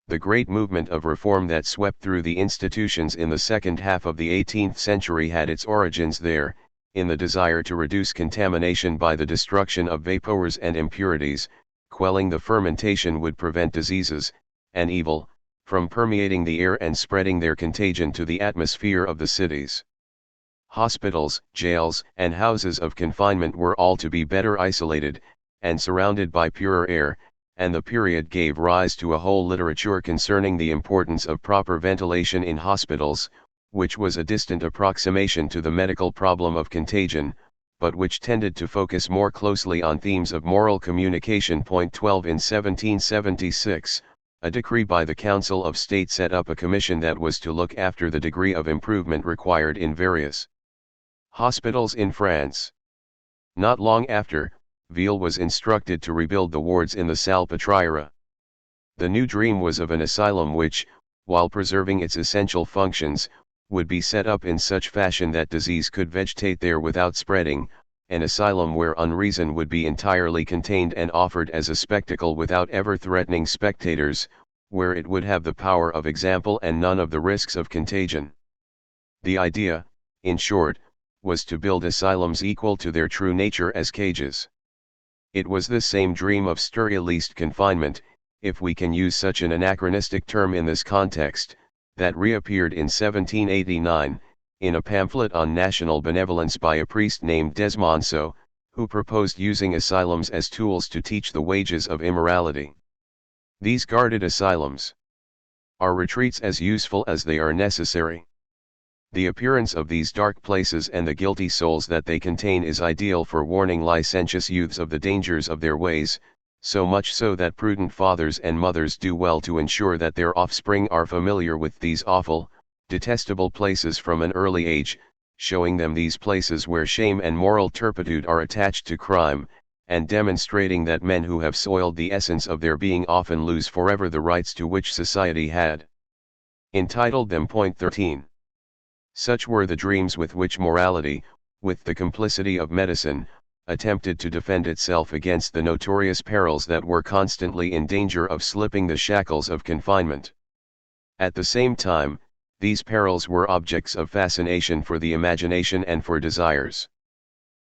Speaker 1: The great movement of reform that swept through the institutions in the second half of the 18th century had its origins there, in the desire to reduce contamination by the destruction of vapors and impurities. Quelling the fermentation would prevent diseases, and evil, from permeating the air and spreading their contagion to the atmosphere of the cities. Hospitals, jails, and houses of confinement were all to be better isolated, and surrounded by purer air, and the period gave rise to a whole literature concerning the importance of proper ventilation in hospitals, which was a distant approximation to the medical problem of contagion, but which tended to focus more closely on themes of moral communication. 12 In 1776, a decree by the Council of State set up a commission that was to look after the degree of improvement required in various hospitals in France. Not long after, Ville was instructed to rebuild the wards in the Salpêtrière. The new dream was of an asylum which, while preserving its essential functions, would be set up in such fashion that disease could vegetate there without spreading, an asylum where unreason would be entirely contained and offered as a spectacle without ever threatening spectators, where it would have the power of example and none of the risks of contagion. The idea, in short, was to build asylums equal to their true nature as cages. It was this same dream of sterilized confinement, if we can use such an anachronistic term in this context, that reappeared in 1789, in a pamphlet on national benevolence by a priest named Desmonceau, who proposed using asylums as tools to teach the wages of immorality. These guarded asylums are retreats as useful as they are necessary. The appearance of these dark places and the guilty souls that they contain is ideal for warning licentious youths of the dangers of their ways, so much so that prudent fathers and mothers do well to ensure that their offspring are familiar with these awful, detestable places from an early age, showing them these places where shame and moral turpitude are attached to crime, and demonstrating that men who have soiled the essence of their being often lose forever the rights to which society had entitled them. Point 13. Such were the dreams with which morality, with the complicity of medicine, attempted to defend itself against the notorious perils that were constantly in danger of slipping the shackles of confinement. At the same time, these perils were objects of fascination for the imagination and for desires.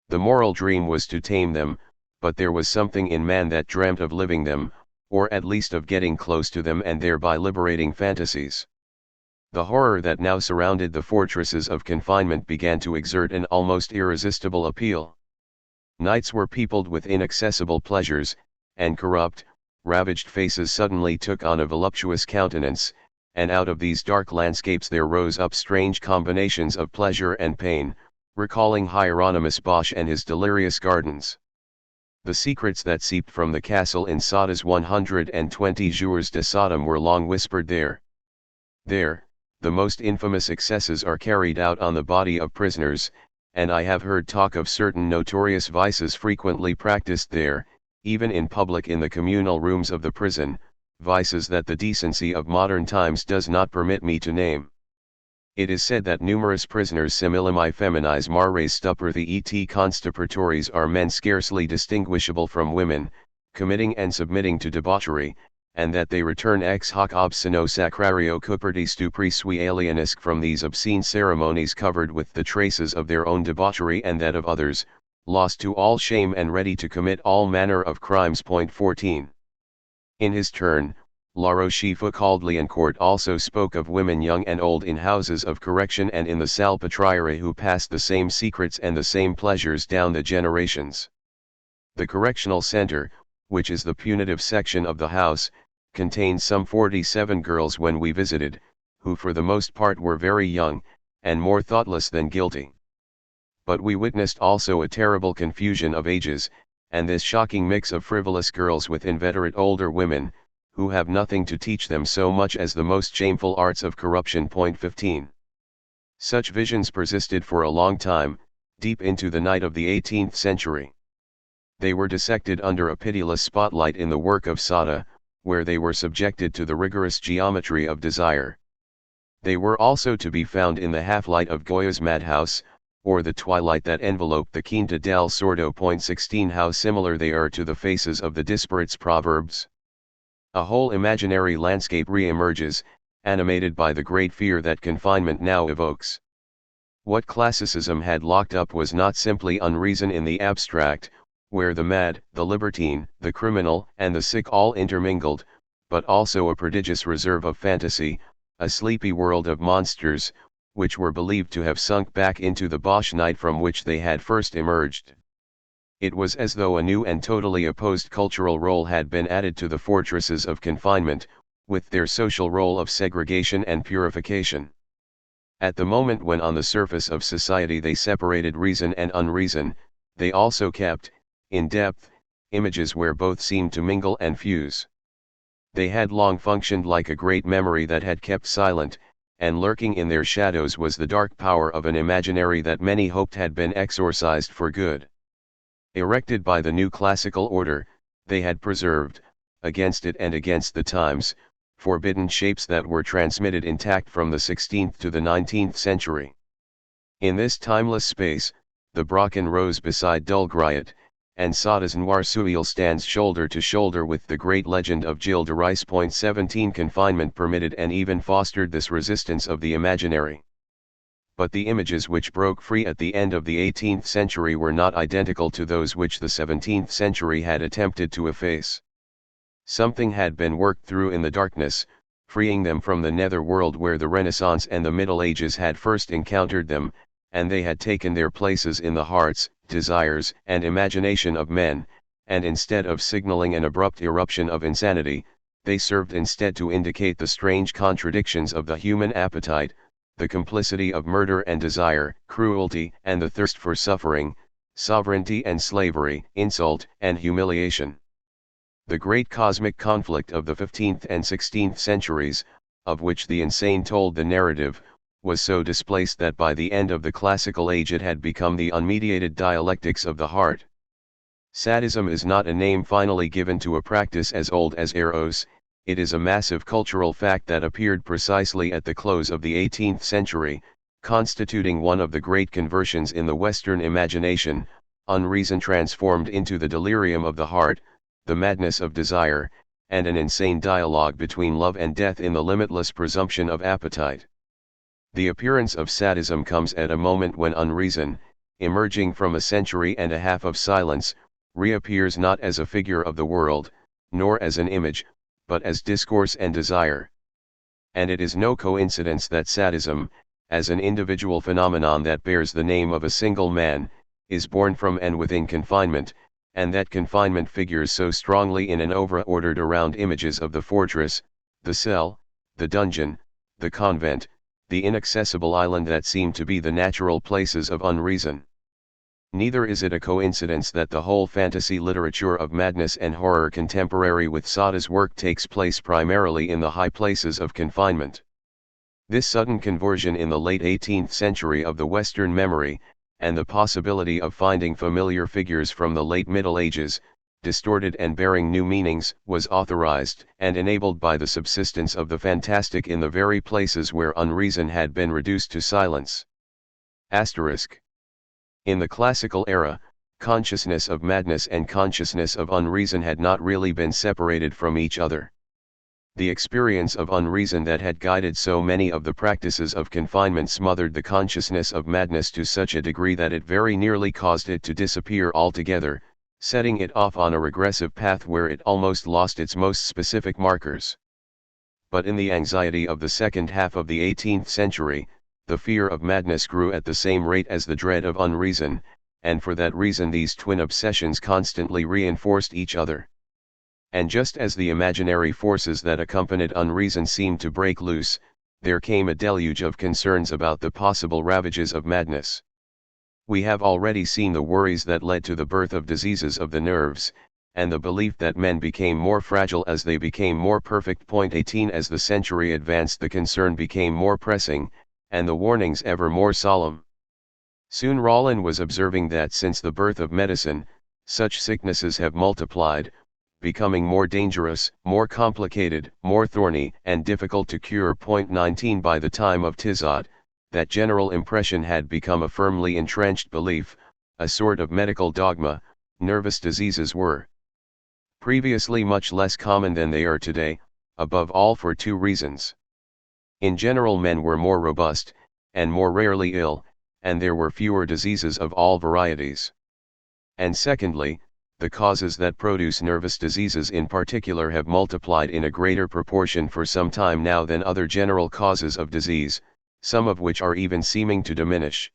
Speaker 1: The moral dream was to tame them, but there was something in man that dreamt of living them, or at least of getting close to them and thereby liberating fantasies. The horror that now surrounded the fortresses of confinement began to exert an almost irresistible appeal. Nights were peopled with inaccessible pleasures, and corrupt, ravaged faces suddenly took on a voluptuous countenance, and out of these dark landscapes there rose up strange combinations of pleasure and pain, recalling Hieronymus Bosch and his delirious gardens. The secrets that seeped from the castle in Sada's 120 jours de Sodom were long whispered there. There, the most infamous excesses are carried out on the body of prisoners, and I have heard talk of certain notorious vices frequently practiced there, even in public in the communal rooms of the prison, vices that the decency of modern times does not permit me to name. It is said that numerous prisoners similimi feminis mares stuperthi et constipratores are men scarcely distinguishable from women, committing and submitting to debauchery, and that they return ex hoc obsceno sacrario cuperti stupri sui alienisque from these obscene ceremonies covered with the traces of their own debauchery and that of others, lost to all shame and ready to commit all manner of crimes. Point 14. In his turn, La Rochefoucauld-Liancourt also spoke of women young and old in houses of correction and in the Salpêtrière who passed the same secrets and the same pleasures down the generations. The correctional center, which is the punitive section of the house, contained some 47 girls when we visited, who for the most part were very young, and more thoughtless than guilty. But we witnessed also a terrible confusion of ages, and this shocking mix of frivolous girls with inveterate older women, who have nothing to teach them so much as the most shameful arts of corruption. Point 15. Such visions persisted for a long time, deep into the night of the 18th century. They were dissected under a pitiless spotlight in the work of Sada, where they were subjected to the rigorous geometry of desire. They were also to be found in the half-light of Goya's madhouse, or the twilight that enveloped the Quinta del Sordo. Point 16. How similar they are to the faces of the disparates proverbs. A whole imaginary landscape re-emerges, animated by the great fear that confinement now evokes. What classicism had locked up was not simply unreason in the abstract, where the mad, the libertine, the criminal, and the sick all intermingled, but also a prodigious reserve of fantasy, a sleepy world of monsters, which were believed to have sunk back into the Bosch night from which they had first emerged. It was as though a new and totally opposed cultural role had been added to the fortresses of confinement, with their social role of segregation and purification. At the moment when on the surface of society they separated reason and unreason, they also kept, in depth, images where both seemed to mingle and fuse. They had long functioned like a great memory that had kept silent, and lurking in their shadows was the dark power of an imaginary that many hoped had been exorcised for good. Erected by the new classical order, they had preserved, against it and against the times, forbidden shapes that were transmitted intact from the 16th to the 19th century. In this timeless space, the Brocken rose beside Dulgriot, and Sadas Noirsuil stands shoulder to shoulder with the great legend of Gilles de Rais. 17 Confinement permitted and even fostered this resistance of the imaginary. But the images which broke free at the end of the 18th century were not identical to those which the 17th century had attempted to efface. Something had been worked through in the darkness, freeing them from the nether world where the Renaissance and the Middle Ages had first encountered them, and they had taken their places in the hearts, desires, and imagination of men, and instead of signaling an abrupt eruption of insanity, they served instead to indicate the strange contradictions of the human appetite, the complicity of murder and desire, cruelty and the thirst for suffering, sovereignty and slavery, insult and humiliation. The great cosmic conflict of the 15th and 16th centuries, of which the insane told the narrative, was so displaced that by the end of the classical age it had become the unmediated dialectics of the heart. Sadism is not a name finally given to a practice as old as Eros, it is a massive cultural fact that appeared precisely at the close of the 18th century, constituting one of the great conversions in the Western imagination, unreason transformed into the delirium of the heart, the madness of desire, and an insane dialogue between love and death in the limitless presumption of appetite. The appearance of sadism comes at a moment when unreason, emerging from a century and a half of silence, reappears not as a figure of the world, nor as an image, but as discourse and desire. And it is no coincidence that sadism, as an individual phenomenon that bears the name of a single man, is born from and within confinement, and that confinement figures so strongly in and over-ordered around images of the fortress, the cell, the dungeon, the convent, the inaccessible island that seem to be the natural places of unreason. Neither is it a coincidence that the whole fantasy literature of madness and horror contemporary with Sada's work takes place primarily in the high places of confinement. This sudden conversion in the late 18th century of the Western memory, and the possibility of finding familiar figures from the late Middle Ages, distorted and bearing new meanings, was authorized and enabled by the subsistence of the fantastic in the very places where unreason had been reduced to silence. Asterisk. In the classical era, consciousness of madness and consciousness of unreason had not really been separated from each other. The experience of unreason that had guided so many of the practices of confinement smothered the consciousness of madness to such a degree that it very nearly caused it to disappear altogether, setting it off on a regressive path where it almost lost its most specific markers. But in the anxiety of the second half of the 18th century, the fear of madness grew at the same rate as the dread of unreason, and for that reason these twin obsessions constantly reinforced each other. And just as the imaginary forces that accompanied unreason seemed to break loose, there came a deluge of concerns about the possible ravages of madness. We have already seen the worries that led to the birth of diseases of the nerves, and the belief that men became more fragile as they became more perfect. 18 As the century advanced, the concern became more pressing, and the warnings ever more solemn. Soon Rollin was observing that since the birth of medicine, such sicknesses have multiplied, becoming more dangerous, more complicated, more thorny, and difficult to cure. 19 By the time of Tizot, that general impression had become a firmly entrenched belief, a sort of medical dogma. Nervous diseases were previously much less common than they are today, above all for two reasons. In general, men were more robust, and more rarely ill, and there were fewer diseases of all varieties. And secondly, the causes that produce nervous diseases in particular have multiplied in a greater proportion for some time now than other general causes of disease, some of which are even seeming to diminish.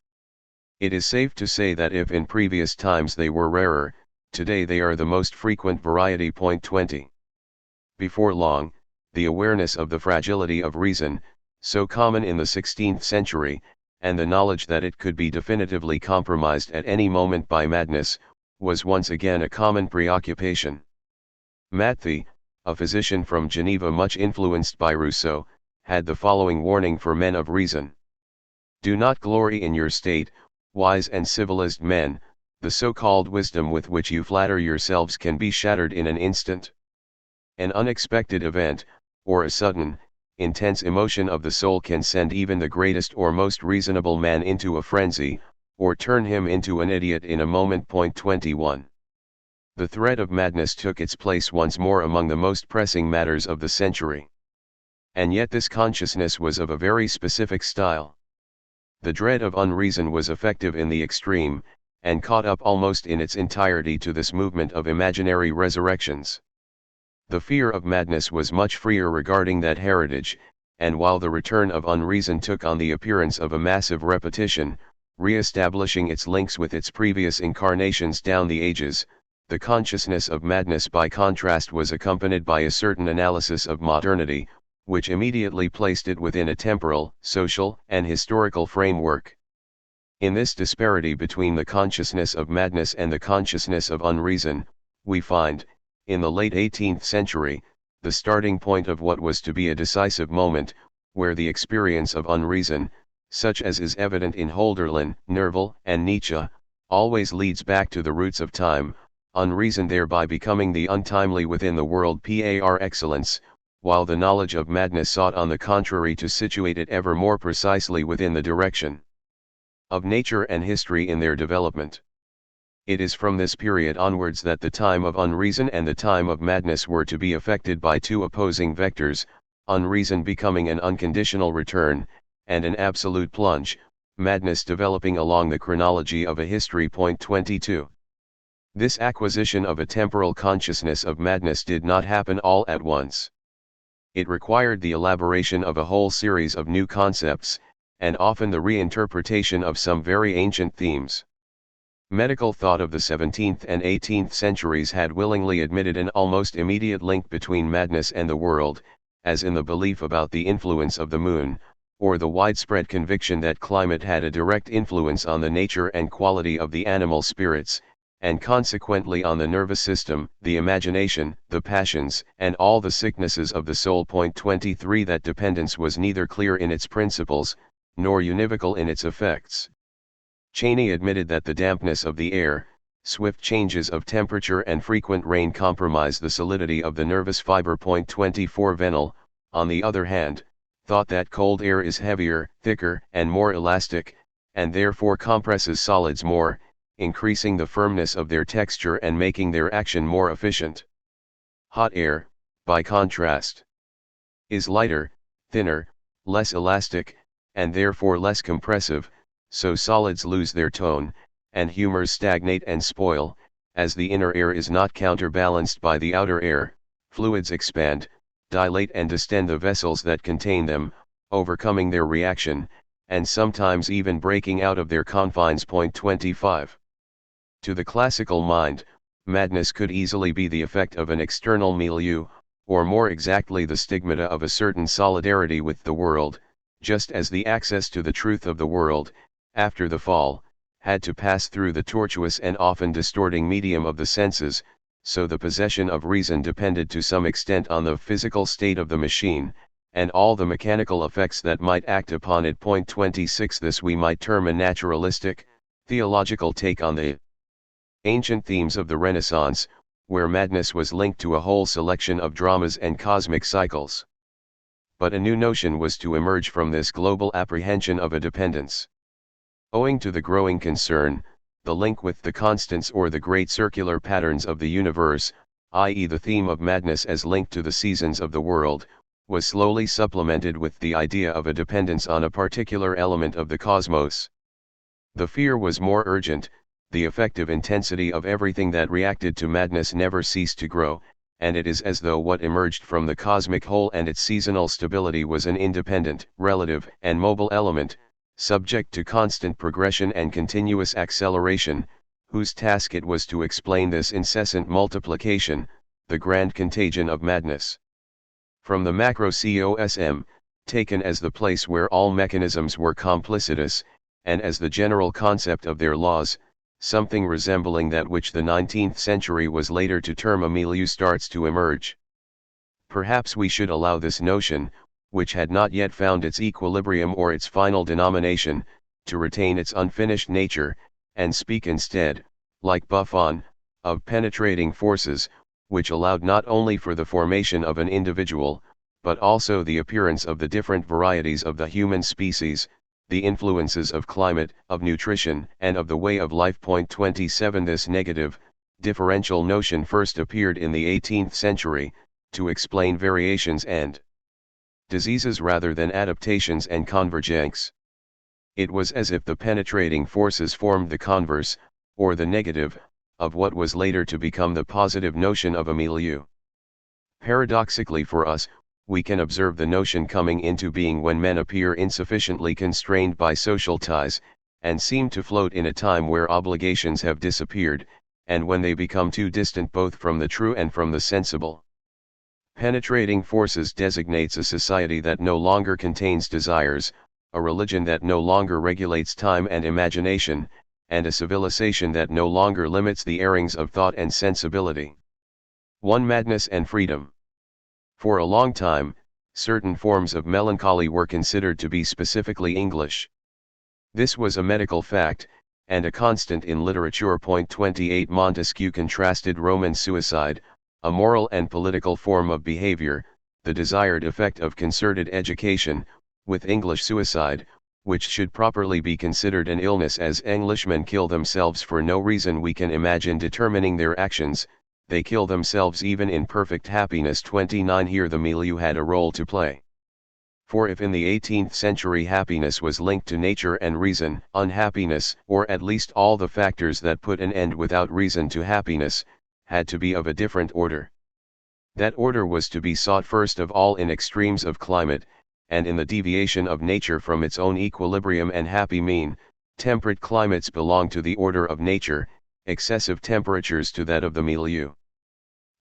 Speaker 1: It is safe to say that if in previous times they were rarer, today they are the most frequent variety. 20. Before long, the awareness of the fragility of reason, so common in the 16th century, and the knowledge that it could be definitively compromised at any moment by madness, was once again a common preoccupation. Matthy, a physician from Geneva much influenced by Rousseau, had the following warning for men of reason. Do not glory in your state, wise and civilized men, the so-called wisdom with which you flatter yourselves can be shattered in an instant. An unexpected event, or a sudden, intense emotion of the soul can send even the greatest or most reasonable man into a frenzy, or turn him into an idiot in a moment. 21. The threat of madness took its place once more among the most pressing matters of the century. And yet this consciousness was of a very specific style. The dread of unreason was effective in the extreme, and caught up almost in its entirety to this movement of imaginary resurrections. The fear of madness was much freer regarding that heritage, and while the return of unreason took on the appearance of a massive repetition, re-establishing its links with its previous incarnations down the ages, the consciousness of madness by contrast was accompanied by a certain analysis of modernity, which immediately placed it within a temporal, social, and historical framework. In this disparity between the consciousness of madness and the consciousness of unreason, we find, in the late 18th century, the starting point of what was to be a decisive moment, where the experience of unreason, such as is evident in Hölderlin, Nerval, and Nietzsche, always leads back to the roots of time, unreason thereby becoming the untimely within the world par excellence, while the knowledge of madness sought on the contrary to situate it ever more precisely within the direction of nature and history in their development. It is from this period onwards that the time of unreason and the time of madness were to be affected by two opposing vectors, unreason becoming an unconditional return, and an absolute plunge, madness developing along the chronology of a history. 22. This acquisition of a temporal consciousness of madness did not happen all at once. It required the elaboration of a whole series of new concepts, and often the reinterpretation of some very ancient themes. Medical thought of the 17th and 18th centuries had willingly admitted an almost immediate link between madness and the world, as in the belief about the influence of the moon, or the widespread conviction that climate had a direct influence on the nature and quality of the animal spirits, and consequently on the nervous system, the imagination, the passions, and all the sicknesses of the soul. 23. That dependence was neither clear in its principles, nor univocal in its effects. Cheney admitted that the dampness of the air, swift changes of temperature and frequent rain compromise the solidity of the nervous fiber. 24. Venel, on the other hand, thought that cold air is heavier, thicker, and more elastic, and therefore compresses solids more, increasing the firmness of their texture and making their action more efficient. Hot air, by contrast, is lighter, thinner, less elastic, and therefore less compressive, so solids lose their tone, and humors stagnate and spoil. As the inner air is not counterbalanced by the outer air, fluids expand, dilate and distend the vessels that contain them, overcoming their reaction, and sometimes even breaking out of their confines. 25. To the classical mind, madness could easily be the effect of an external milieu, or more exactly the stigmata of a certain solidarity with the world, just as the access to the truth of the world, after the fall, had to pass through the tortuous and often distorting medium of the senses, so the possession of reason depended to some extent on the physical state of the machine, and all the mechanical effects that might act upon it. 26. This we might term a naturalistic, theological take on the ancient themes of the Renaissance, where madness was linked to a whole selection of dramas and cosmic cycles. But a new notion was to emerge from this global apprehension of a dependence. Owing to the growing concern, the link with the constants or the great circular patterns of the universe, i.e. the theme of madness as linked to the seasons of the world, was slowly supplemented with the idea of a dependence on a particular element of the cosmos. The fear was more urgent, the effective intensity of everything that reacted to madness never ceased to grow, and it is as though what emerged from the cosmic whole and its seasonal stability was an independent, relative, and mobile element, subject to constant progression and continuous acceleration, whose task it was to explain this incessant multiplication, the grand contagion of madness. From the macrocosm, taken as the place where all mechanisms were complicitous, and as the general concept of their laws, something resembling that which the 19th century was later to term a milieu starts to emerge. Perhaps we should allow this notion, which had not yet found its equilibrium or its final denomination, to retain its unfinished nature, and speak instead, like Buffon, of penetrating forces, which allowed not only for the formation of an individual, but also the appearance of the different varieties of the human species, the influences of climate, of nutrition, and of the way of life. 27 This negative, differential notion first appeared in the 18th century, to explain variations and diseases rather than adaptations and convergence. It was as if the penetrating forces formed the converse, or the negative, of what was later to become the positive notion of a milieu. Paradoxically for us, we can observe the notion coming into being when men appear insufficiently constrained by social ties, and seem to float in a time where obligations have disappeared, and when they become too distant both from the true and from the sensible. Penetrating forces designates a society that no longer contains desires, a religion that no longer regulates time and imagination, and a civilization that no longer limits the airings of thought and sensibility. 1. Madness and freedom. For a long time, certain forms of melancholy were considered to be specifically English. This was a medical fact, and a constant in literature. 28 Montesquieu contrasted Roman suicide, a moral and political form of behavior, the desired effect of concerted education, with English suicide, which should properly be considered an illness as Englishmen kill themselves for no reason we can imagine determining their actions, they kill themselves even in perfect happiness. 29 Here the milieu had a role to play. For if in the 18th century happiness was linked to nature and reason, unhappiness, or at least all the factors that put an end without reason to happiness, had to be of a different order. That order was to be sought first of all in extremes of climate, and in the deviation of nature from its own equilibrium and happy mean. Temperate climates belong to the order of nature, excessive temperatures to that of the milieu.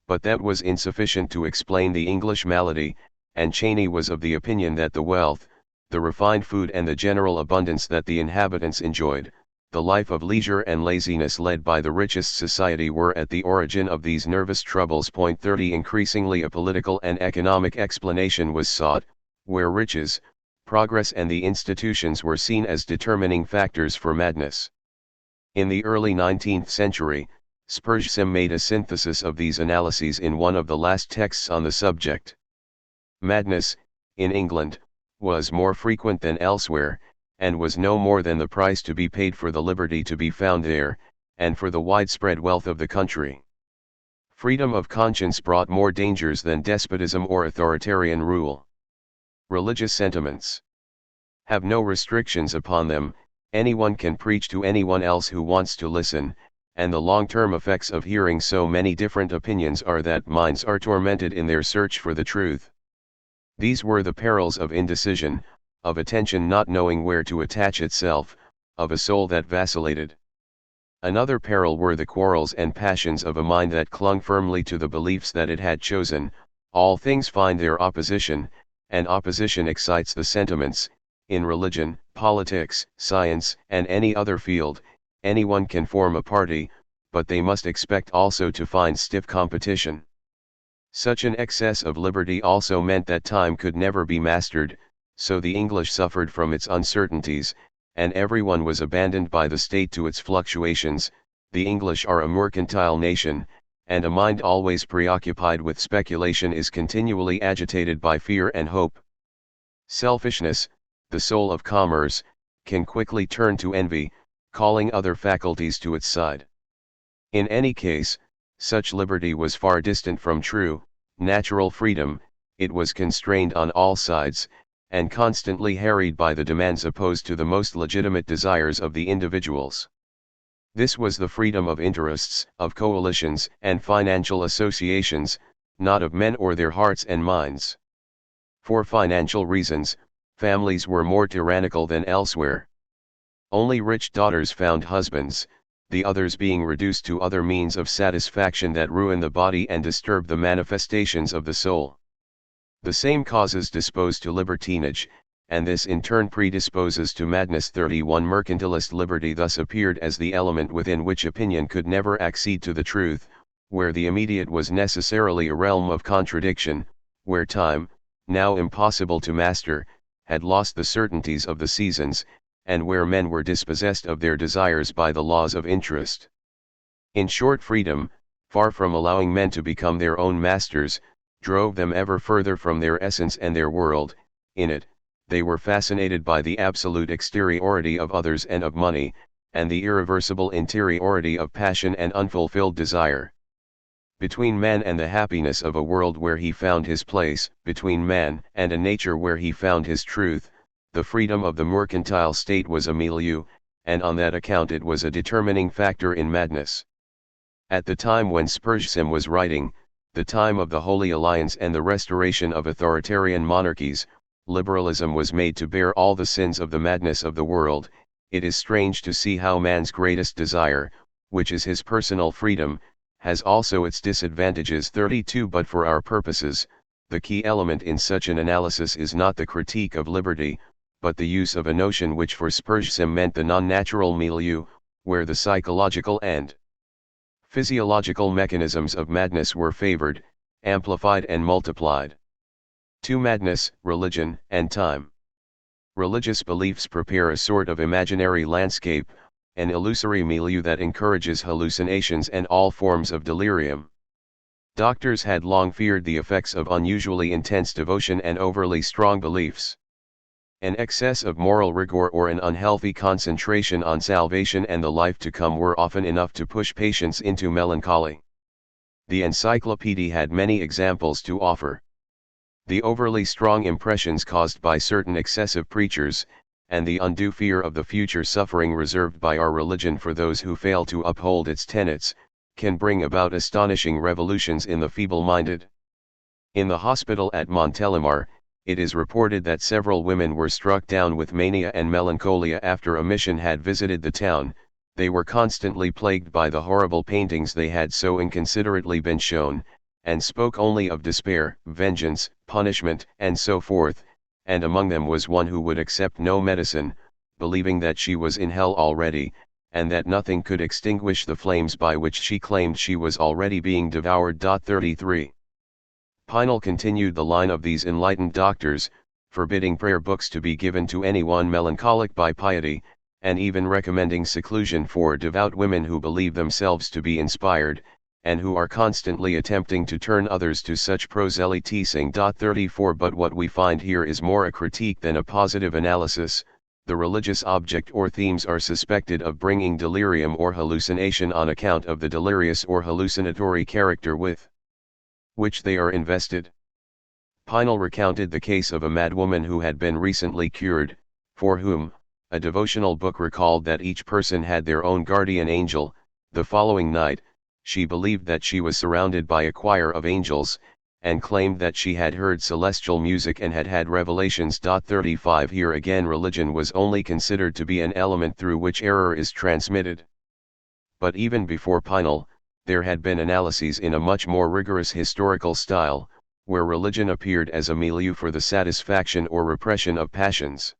Speaker 1: But that was insufficient to explain the English malady, and Cheney was of the opinion that the wealth, the refined food and the general abundance that the inhabitants enjoyed, the life of leisure and laziness led by the richest society were at the origin of these nervous troubles. 30 Increasingly a political and economic explanation was sought, where riches, progress and the institutions were seen as determining factors for madness. In the early 19th century, Spurzheim made a synthesis of these analyses in one of the last texts on the subject. Madness, in England, was more frequent than elsewhere, and was no more than the price to be paid for the liberty to be found there, and for the widespread wealth of the country. Freedom of conscience brought more dangers than despotism or authoritarian rule. Religious sentiments have no restrictions upon them, anyone can preach to anyone else who wants to listen, and the long-term effects of hearing so many different opinions are that minds are tormented in their search for the truth. These were the perils of indecision, of attention not knowing where to attach itself, of a soul that vacillated. Another peril were the quarrels and passions of a mind that clung firmly to the beliefs that it had chosen. All things find their opposition, and opposition excites the sentiments. In religion, politics, science, and any other field, anyone can form a party, but they must expect also to find stiff competition. Such an excess of liberty also meant that time could never be mastered, so the English suffered from its uncertainties, and everyone was abandoned by the state to its fluctuations. The English are a mercantile nation, and a mind always preoccupied with speculation is continually agitated by fear and hope. Selfishness, the soul of commerce, can quickly turn to envy, calling other faculties to its side. In any case, such liberty was far distant from true, natural freedom. It was constrained on all sides, and constantly harried by the demands opposed to the most legitimate desires of the individuals. This was the freedom of interests, of coalitions and financial associations, not of men or their hearts and minds. For financial reasons, families were more tyrannical than elsewhere. Only rich daughters found husbands, the others being reduced to other means of satisfaction that ruin the body and disturb the manifestations of the soul. The same causes dispose to libertinage, and this in turn predisposes to madness. 31 Mercantilist liberty thus appeared as the element within which opinion could never accede to the truth, where the immediate was necessarily a realm of contradiction, where time, now impossible to master, had lost the certainties of the seasons, and where men were dispossessed of their desires by the laws of interest. In short, freedom, far from allowing men to become their own masters, drove them ever further from their essence and their world. In it, they were fascinated by the absolute exteriority of others and of money, and the irreversible interiority of passion and unfulfilled desire. Between man and the happiness of a world where he found his place, between man and a nature where he found his truth, the freedom of the mercantile state was a milieu, and on that account it was a determining factor in madness. At the time when Spurzheim was writing, the time of the Holy Alliance and the restoration of authoritarian monarchies, liberalism was made to bear all the sins of the madness of the world. It is strange to see how man's greatest desire, which is his personal freedom, has also its disadvantages. 32 But for our purposes, the key element in such an analysis is not the critique of liberty, but the use of a notion which for Spurzheim meant the non-natural milieu, where the psychological and physiological mechanisms of madness were favored, amplified and multiplied. 2. Madness, religion, and time. Religious beliefs prepare a sort of imaginary landscape, an illusory milieu that encourages hallucinations and all forms of delirium. Doctors had long feared the effects of unusually intense devotion and overly strong beliefs. An excess of moral rigor or an unhealthy concentration on salvation and the life to come were often enough to push patients into melancholy. The encyclopedia had many examples to offer. The overly strong impressions caused by certain excessive preachers, and the undue fear of the future suffering reserved by our religion for those who fail to uphold its tenets, can bring about astonishing revolutions in the feeble-minded. In the hospital at Montélimar, it is reported that several women were struck down with mania and melancholia after a mission had visited the town. They were constantly plagued by the horrible paintings they had so inconsiderately been shown, and spoke only of despair, vengeance, punishment, and so forth, and among them was one who would accept no medicine, believing that she was in hell already, and that nothing could extinguish the flames by which she claimed she was already being devoured. 33. Pinel continued the line of these enlightened doctors, forbidding prayer books to be given to anyone melancholic by piety, and even recommending seclusion for devout women who believe themselves to be inspired, and who are constantly attempting to turn others to such proselytizing. 34 But what we find here is more a critique than a positive analysis. The religious object or themes are suspected of bringing delirium or hallucination on account of the delirious or hallucinatory character with which they are invested. Pinel recounted the case of a madwoman who had been recently cured, for whom a devotional book recalled that each person had their own guardian angel. The following night, she believed that she was surrounded by a choir of angels, and claimed that she had heard celestial music and had had revelations. 35 Here again religion was only considered to be an element through which error is transmitted. But even before Pinel, there had been analyses in a much more rigorous historical style, where religion appeared as a milieu for the satisfaction or repression of passions.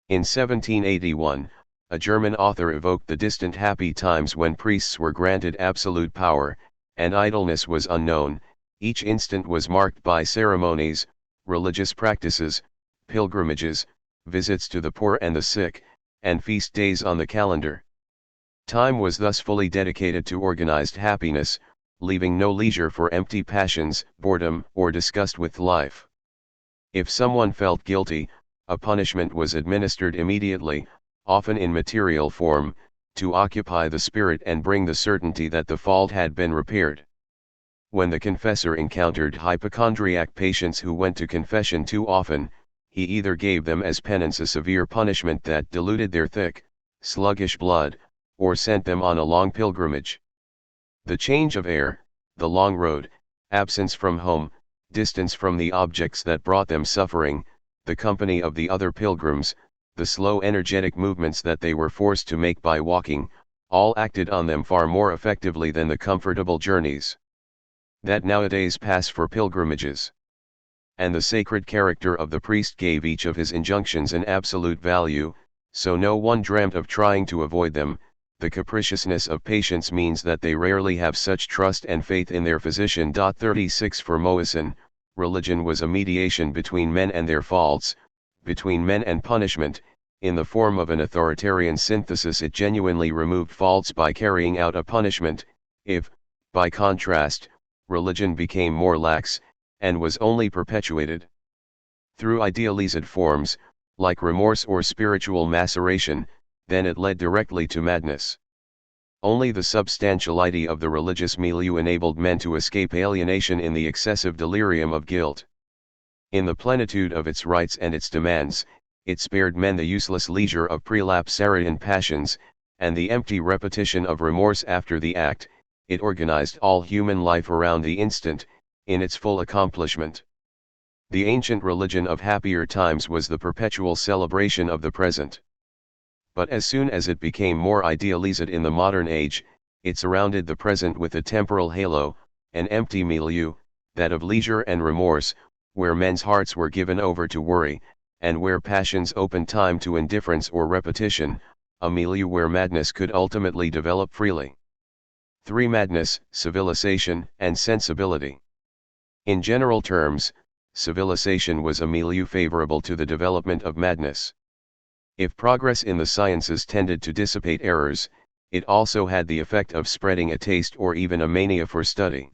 Speaker 1: In 1781, a German author evoked the distant happy times when priests were granted absolute power, and idleness was unknown. Each instant was marked by ceremonies, religious practices, pilgrimages, visits to the poor and the sick, and feast days on the calendar. Time was thus fully dedicated to organized happiness, leaving no leisure for empty passions, boredom, or disgust with life. If someone felt guilty, a punishment was administered immediately, often in material form, to occupy the spirit and bring the certainty that the fault had been repaired. When the confessor encountered hypochondriac patients who went to confession too often, he either gave them as penance a severe punishment that diluted their thick, sluggish blood, or sent them on a long pilgrimage. The change of air, the long road, absence from home, distance from the objects that brought them suffering, the company of the other pilgrims, the slow energetic movements that they were forced to make by walking, all acted on them far more effectively than the comfortable journeys that nowadays pass for pilgrimages. And the sacred character of the priest gave each of his injunctions an absolute value, so no one dreamt of trying to avoid them. The capriciousness of patients means that they rarely have such trust and faith in their physician. 36 For Moissan, religion was a mediation between men and their faults, between men and punishment. In the form of an authoritarian synthesis, it genuinely removed faults by carrying out a punishment. If, by contrast, religion became more lax, and was only perpetuated through idealized forms, like remorse or spiritual maceration. Then it led directly to madness. Only the substantiality of the religious milieu enabled men to escape alienation in the excessive delirium of guilt. In the plenitude of its rights and its demands, it spared men the useless leisure of prelapsarian passions, and the empty repetition of remorse after the act. It organized all human life around the instant, in its full accomplishment. The ancient religion of happier times was the perpetual celebration of the present. But as soon as it became more idealized in the modern age, it surrounded the present with a temporal halo, an empty milieu, that of leisure and remorse, where men's hearts were given over to worry, and where passions opened time to indifference or repetition, a milieu where madness could ultimately develop freely. 3. Madness, civilization, and sensibility. In general terms, civilization was a milieu favorable to the development of madness. If progress in the sciences tended to dissipate errors, it also had the effect of spreading a taste or even a mania for study.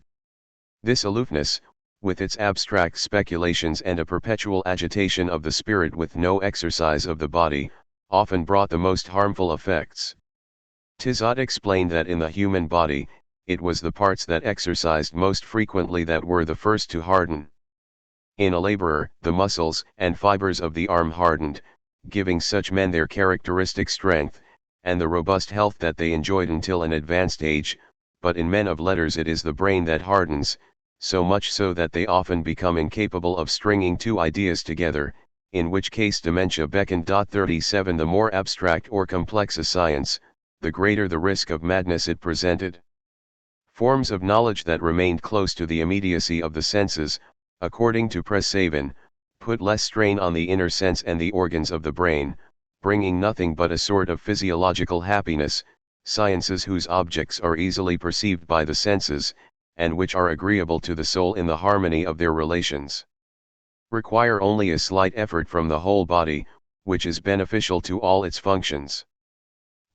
Speaker 1: This aloofness, with its abstract speculations and a perpetual agitation of the spirit with no exercise of the body, often brought the most harmful effects. Tizot explained that in the human body, it was the parts that exercised most frequently that were the first to harden. In a laborer, the muscles and fibers of the arm hardened, giving such men their characteristic strength, and the robust health that they enjoyed until an advanced age. But in men of letters it is the brain that hardens, so much so that they often become incapable of stringing two ideas together, in which case dementia beckoned. 37 The more abstract or complex a science, the greater the risk of madness it presented. Forms of knowledge that remained close to the immediacy of the senses, according to Pressavin, put less strain on the inner sense and the organs of the brain, bringing nothing but a sort of physiological happiness. Sciences whose objects are easily perceived by the senses, and which are agreeable to the soul in the harmony of their relations, require only a slight effort from the whole body, which is beneficial to all its functions.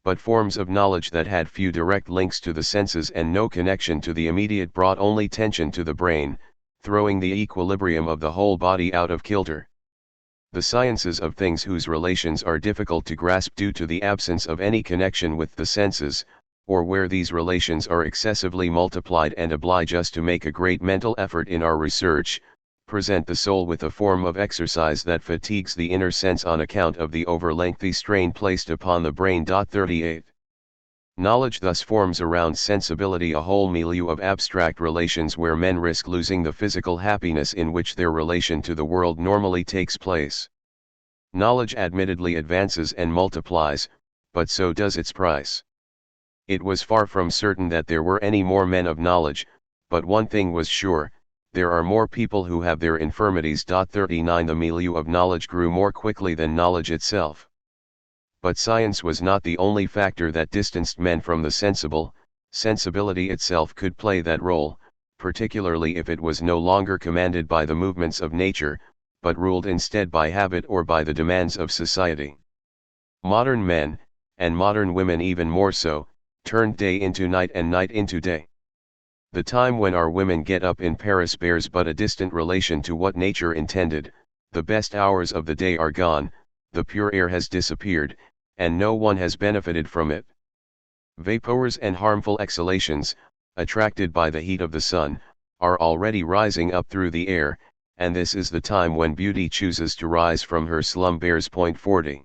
Speaker 1: But forms of knowledge that had few direct links to the senses and no connection to the immediate brought only tension to the brain, throwing the equilibrium of the whole body out of kilter. The sciences of things whose relations are difficult to grasp due to the absence of any connection with the senses, or where these relations are excessively multiplied and oblige us to make a great mental effort in our research, present the soul with a form of exercise that fatigues the inner sense on account of the over-lengthy strain placed upon the brain. 38. Knowledge thus forms around sensibility a whole milieu of abstract relations where men risk losing the physical happiness in which their relation to the world normally takes place. Knowledge admittedly advances and multiplies, but so does its price. It was far from certain that there were any more men of knowledge, but one thing was sure: there are more people who have their infirmities. 39 The milieu of knowledge grew more quickly than knowledge itself. But science was not the only factor that distanced men from the sensible. Sensibility itself could play that role, particularly if it was no longer commanded by the movements of nature, but ruled instead by habit or by the demands of society. Modern men, and modern women even more so, turned day into night and night into day. The time when our women get up in Paris bears but a distant relation to what nature intended. The best hours of the day are gone, the pure air has disappeared, and no one has benefited from it. Vapors and harmful exhalations, attracted by the heat of the sun, are already rising up through the air, and this is the time when beauty chooses to rise from her slumbers. 40.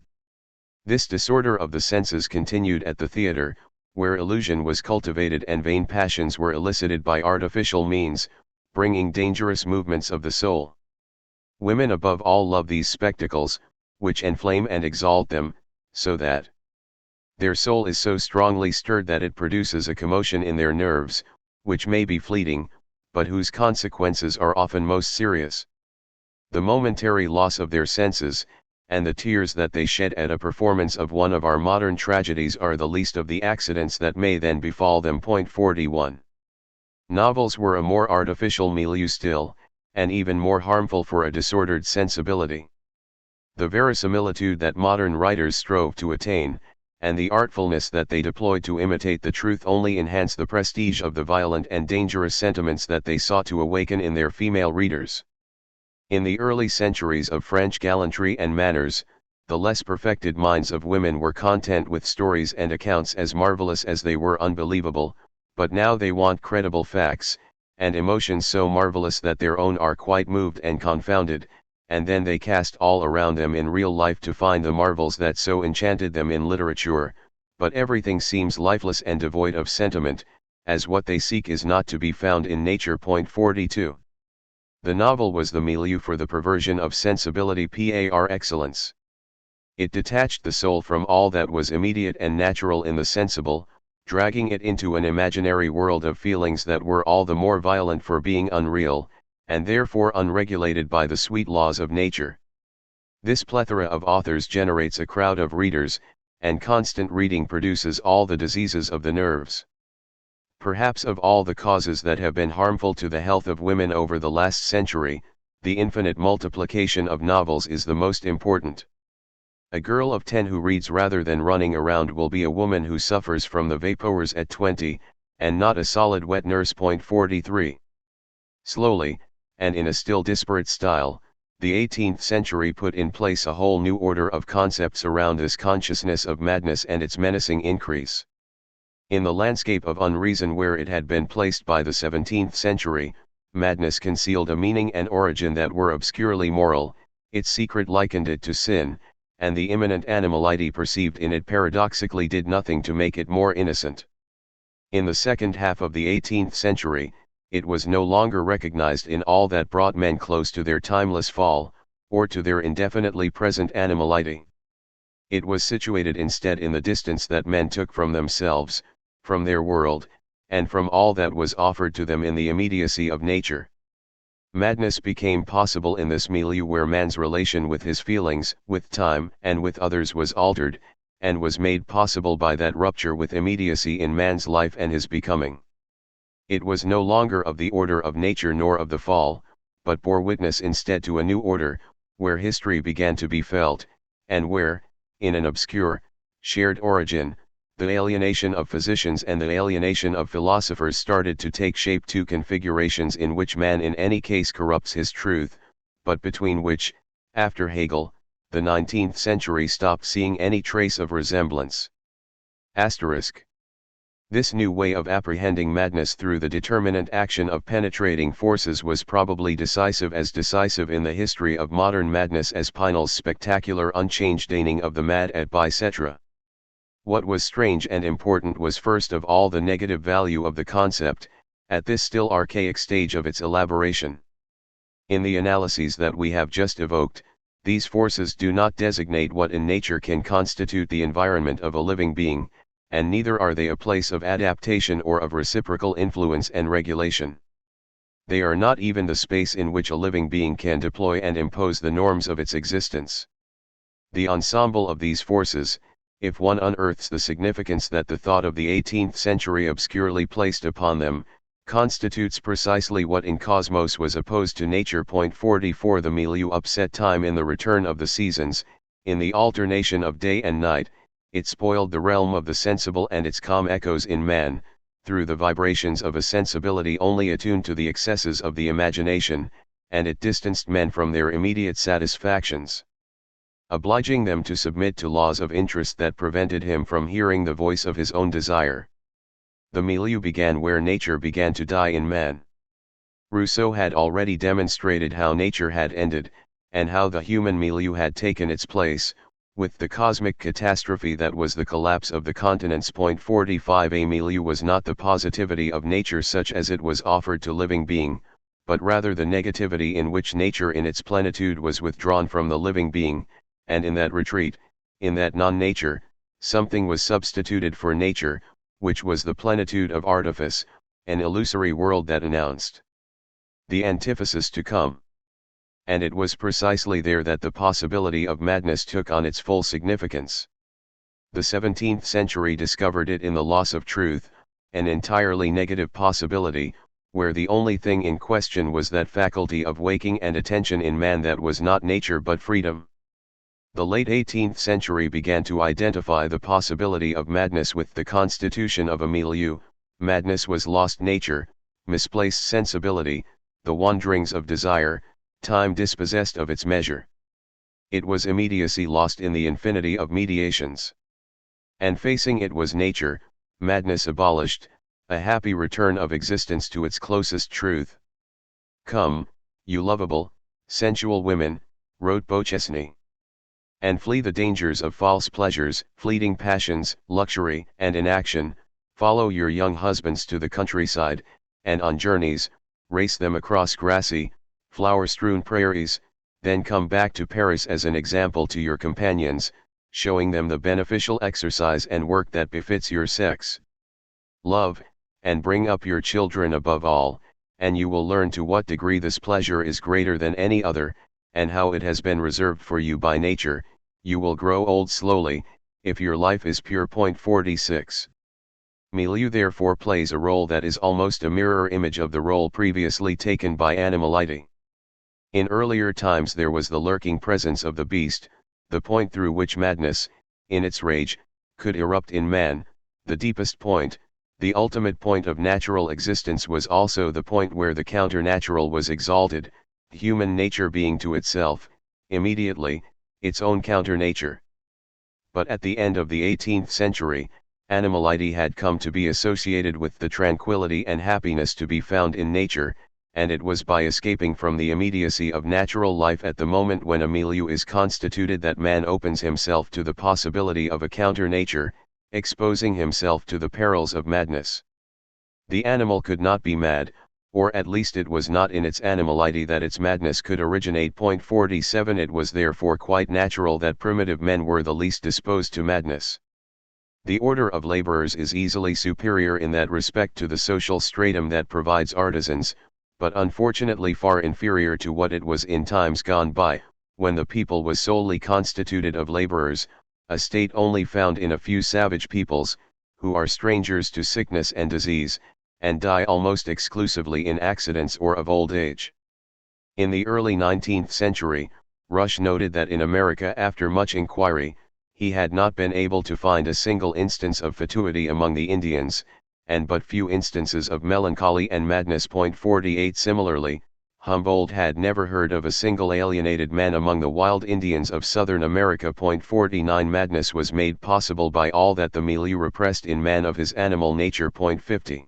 Speaker 1: This disorder of the senses continued at the theatre, where illusion was cultivated and vain passions were elicited by artificial means, bringing dangerous movements of the soul. Women above all love these spectacles, which enflame and exalt them, so that their soul is so strongly stirred that it produces a commotion in their nerves, which may be fleeting, but whose consequences are often most serious. The momentary loss of their senses, and the tears that they shed at a performance of one of our modern tragedies are the least of the accidents that may then befall them. 41. Novels were a more artificial milieu still, and even more harmful for a disordered sensibility. The verisimilitude that modern writers strove to attain, and the artfulness that they deployed to imitate the truth only enhanced the prestige of the violent and dangerous sentiments that they sought to awaken in their female readers. In the early centuries of French gallantry and manners, the less perfected minds of women were content with stories and accounts as marvelous as they were unbelievable, but now they want credible facts, and emotions so marvelous that their own are quite moved and confounded, and then they cast all around them in real life to find the marvels that so enchanted them in literature, but everything seems lifeless and devoid of sentiment, as what they seek is not to be found in nature. 42. The novel was the milieu for the perversion of sensibility par excellence. It detached the soul from all that was immediate and natural in the sensible, dragging it into an imaginary world of feelings that were all the more violent for being unreal, and therefore unregulated by the sweet laws of nature. This plethora of authors generates a crowd of readers, and constant reading produces all the diseases of the nerves. Perhaps of all the causes that have been harmful to the health of women over the last century, the infinite multiplication of novels is the most important. A girl of 10 who reads rather than running around will be a woman who suffers from the vapors at 20, and not a solid wet nurse. 43. Slowly, and in a still disparate style, the 18th century put in place a whole new order of concepts around this consciousness of madness and its menacing increase. In the landscape of unreason where it had been placed by the 17th century, madness concealed a meaning and origin that were obscurely moral, its secret likened it to sin, and the immanent animality perceived in it paradoxically did nothing to make it more innocent. In the second half of the 18th century, it was no longer recognized in all that brought men close to their timeless fall, or to their indefinitely present animality. It was situated instead in the distance that men took from themselves, from their world, and from all that was offered to them in the immediacy of nature. Madness became possible in this milieu where man's relation with his feelings, with time, and with others was altered, and was made possible by that rupture with immediacy in man's life and his becoming. It was no longer of the order of nature nor of the fall, but bore witness instead to a new order, where history began to be felt, and where, in an obscure, shared origin, the alienation of physicians and the alienation of philosophers started to take shape, two configurations in which man in any case corrupts his truth, but between which, after Hegel, the 19th century stopped seeing any trace of resemblance. Asterisk. This new way of apprehending madness through the determinate action of penetrating forces was probably decisive in the history of modern madness as Pinel's spectacular unchanged deigning of the mad at Bicetra. What was strange and important was first of all the negative value of the concept, at this still archaic stage of its elaboration. In the analyses that we have just evoked, these forces do not designate what in nature can constitute the environment of a living being, and neither are they a place of adaptation or of reciprocal influence and regulation. They are not even the space in which a living being can deploy and impose the norms of its existence. The ensemble of these forces, if one unearths the significance that the thought of the 18th century obscurely placed upon them, constitutes precisely what in Cosmos was opposed to nature. 44 The milieu upset time in the return of the seasons, in the alternation of day and night, it spoiled the realm of the sensible and its calm echoes in man, through the vibrations of a sensibility only attuned to the excesses of the imagination, and it distanced men from their immediate satisfactions, obliging them to submit to laws of interest that prevented him from hearing the voice of his own desire. The milieu began where nature began to die in man. Rousseau had already demonstrated how nature had ended, and how the human milieu had taken its place, with the cosmic catastrophe that was the collapse of the continents. 45 A milieu was not the positivity of nature such as it was offered to living being, but rather the negativity in which nature in its plenitude was withdrawn from the living being, and in that retreat, in that non-nature, something was substituted for nature, which was the plenitude of artifice, an illusory world that announced the antithesis to come. And it was precisely there that the possibility of madness took on its full significance. The 17th century discovered it in the loss of truth, an entirely negative possibility, where the only thing in question was that faculty of waking and attention in man that was not nature but freedom. The late 18th century began to identify the possibility of madness with the constitution of a milieu. Madness was lost nature, misplaced sensibility, the wanderings of desire, time dispossessed of its measure. It was immediacy lost in the infinity of mediations. And facing it was nature, madness abolished, a happy return of existence to its closest truth. "Come, you lovable, sensual women," wrote Beauchesne, "and flee the dangers of false pleasures, fleeting passions, luxury, and inaction. Follow your young husbands to the countryside, and on journeys, race them across grassy, flower-strewn prairies, then come back to Paris as an example to your companions, showing them the beneficial exercise and work that befits your sex. Love, and bring up your children above all, and you will learn to what degree this pleasure is greater than any other, and how it has been reserved for you by nature. You will grow old slowly, if your life is pure." 46. Milieu therefore plays a role that is almost a mirror image of the role previously taken by animality. In earlier times there was the lurking presence of the beast, the point through which madness, in its rage, could erupt in man. The deepest point, the ultimate point of natural existence, was also the point where the counter-natural was exalted, human nature being to itself, immediately, its own counter-nature. But at the end of the 18th century, animality had come to be associated with the tranquility and happiness to be found in nature, and it was by escaping from the immediacy of natural life at the moment when a milieu is constituted that man opens himself to the possibility of a counter-nature, exposing himself to the perils of madness. The animal could not be mad, or at least it was not in its animality that its madness could originate. 47. It was therefore quite natural that primitive men were the least disposed to madness. The order of laborers is easily superior in that respect to the social stratum that provides artisans, but unfortunately far inferior to what it was in times gone by, when the people was solely constituted of laborers, a state only found in a few savage peoples, who are strangers to sickness and disease, and die almost exclusively in accidents or of old age. In the early 19th century, Rush noted that in America, after much inquiry, he had not been able to find a single instance of fatuity among the Indians, and but few instances of melancholy and madness. 48. Similarly, Humboldt had never heard of a single alienated man among the wild Indians of Southern America. 49. Madness was made possible by all that the milieu repressed in man of his animal nature. 50.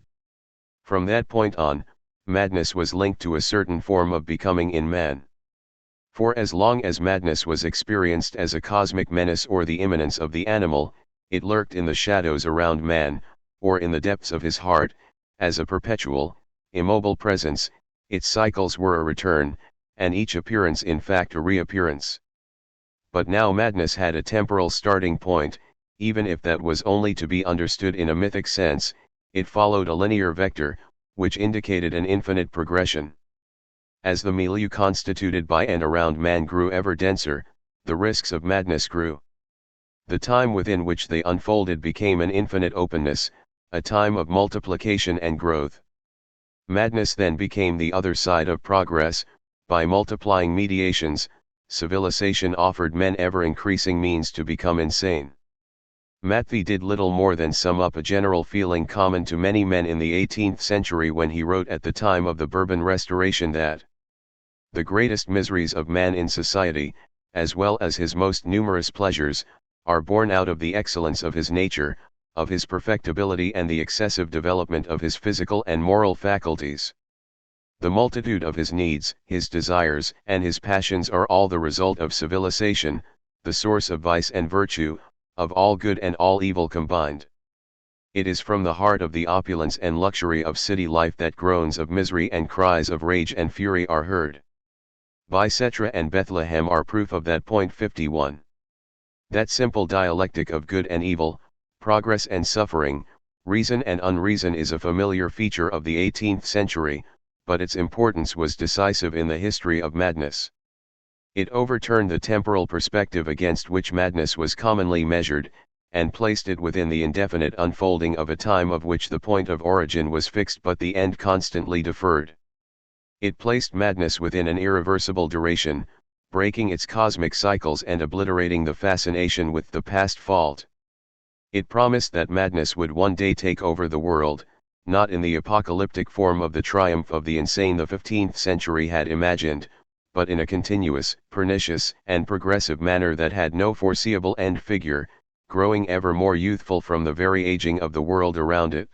Speaker 1: From that point on, madness was linked to a certain form of becoming in man. For as long as madness was experienced as a cosmic menace or the immanence of the animal, it lurked in the shadows around man, or in the depths of his heart, as a perpetual, immobile presence. Its cycles were a return, and each appearance in fact a reappearance. But now madness had a temporal starting point, even if that was only to be understood in a mythic sense. It followed a linear vector, which indicated an infinite progression. As the milieu constituted by and around man grew ever denser, the risks of madness grew. The time within which they unfolded became an infinite openness, a time of multiplication and growth. Madness then became the other side of progress. By multiplying mediations, civilization offered men ever-increasing means to become insane. Matthieu did little more than sum up a general feeling common to many men in the 18th century when he wrote at the time of the Bourbon Restoration that the greatest miseries of man in society, as well as his most numerous pleasures, are born out of the excellence of his nature, of his perfectibility and the excessive development of his physical and moral faculties. The multitude of his needs, his desires, and his passions are all the result of civilization, the source of vice and virtue, of all good and all evil combined. It is from the heart of the opulence and luxury of city life that groans of misery and cries of rage and fury are heard. Bicêtre and Bethlehem are proof of that. 51. That simple dialectic of good and evil, progress and suffering, reason and unreason is a familiar feature of the 18th century, but its importance was decisive in the history of madness. It overturned the temporal perspective against which madness was commonly measured, and placed it within the indefinite unfolding of a time of which the point of origin was fixed but the end constantly deferred. It placed madness within an irreversible duration, breaking its cosmic cycles and obliterating the fascination with the past fault. It promised that madness would one day take over the world, not in the apocalyptic form of the triumph of the insane the 15th century had imagined, but in a continuous, pernicious, and progressive manner that had no foreseeable end figure, growing ever more youthful from the very aging of the world around it.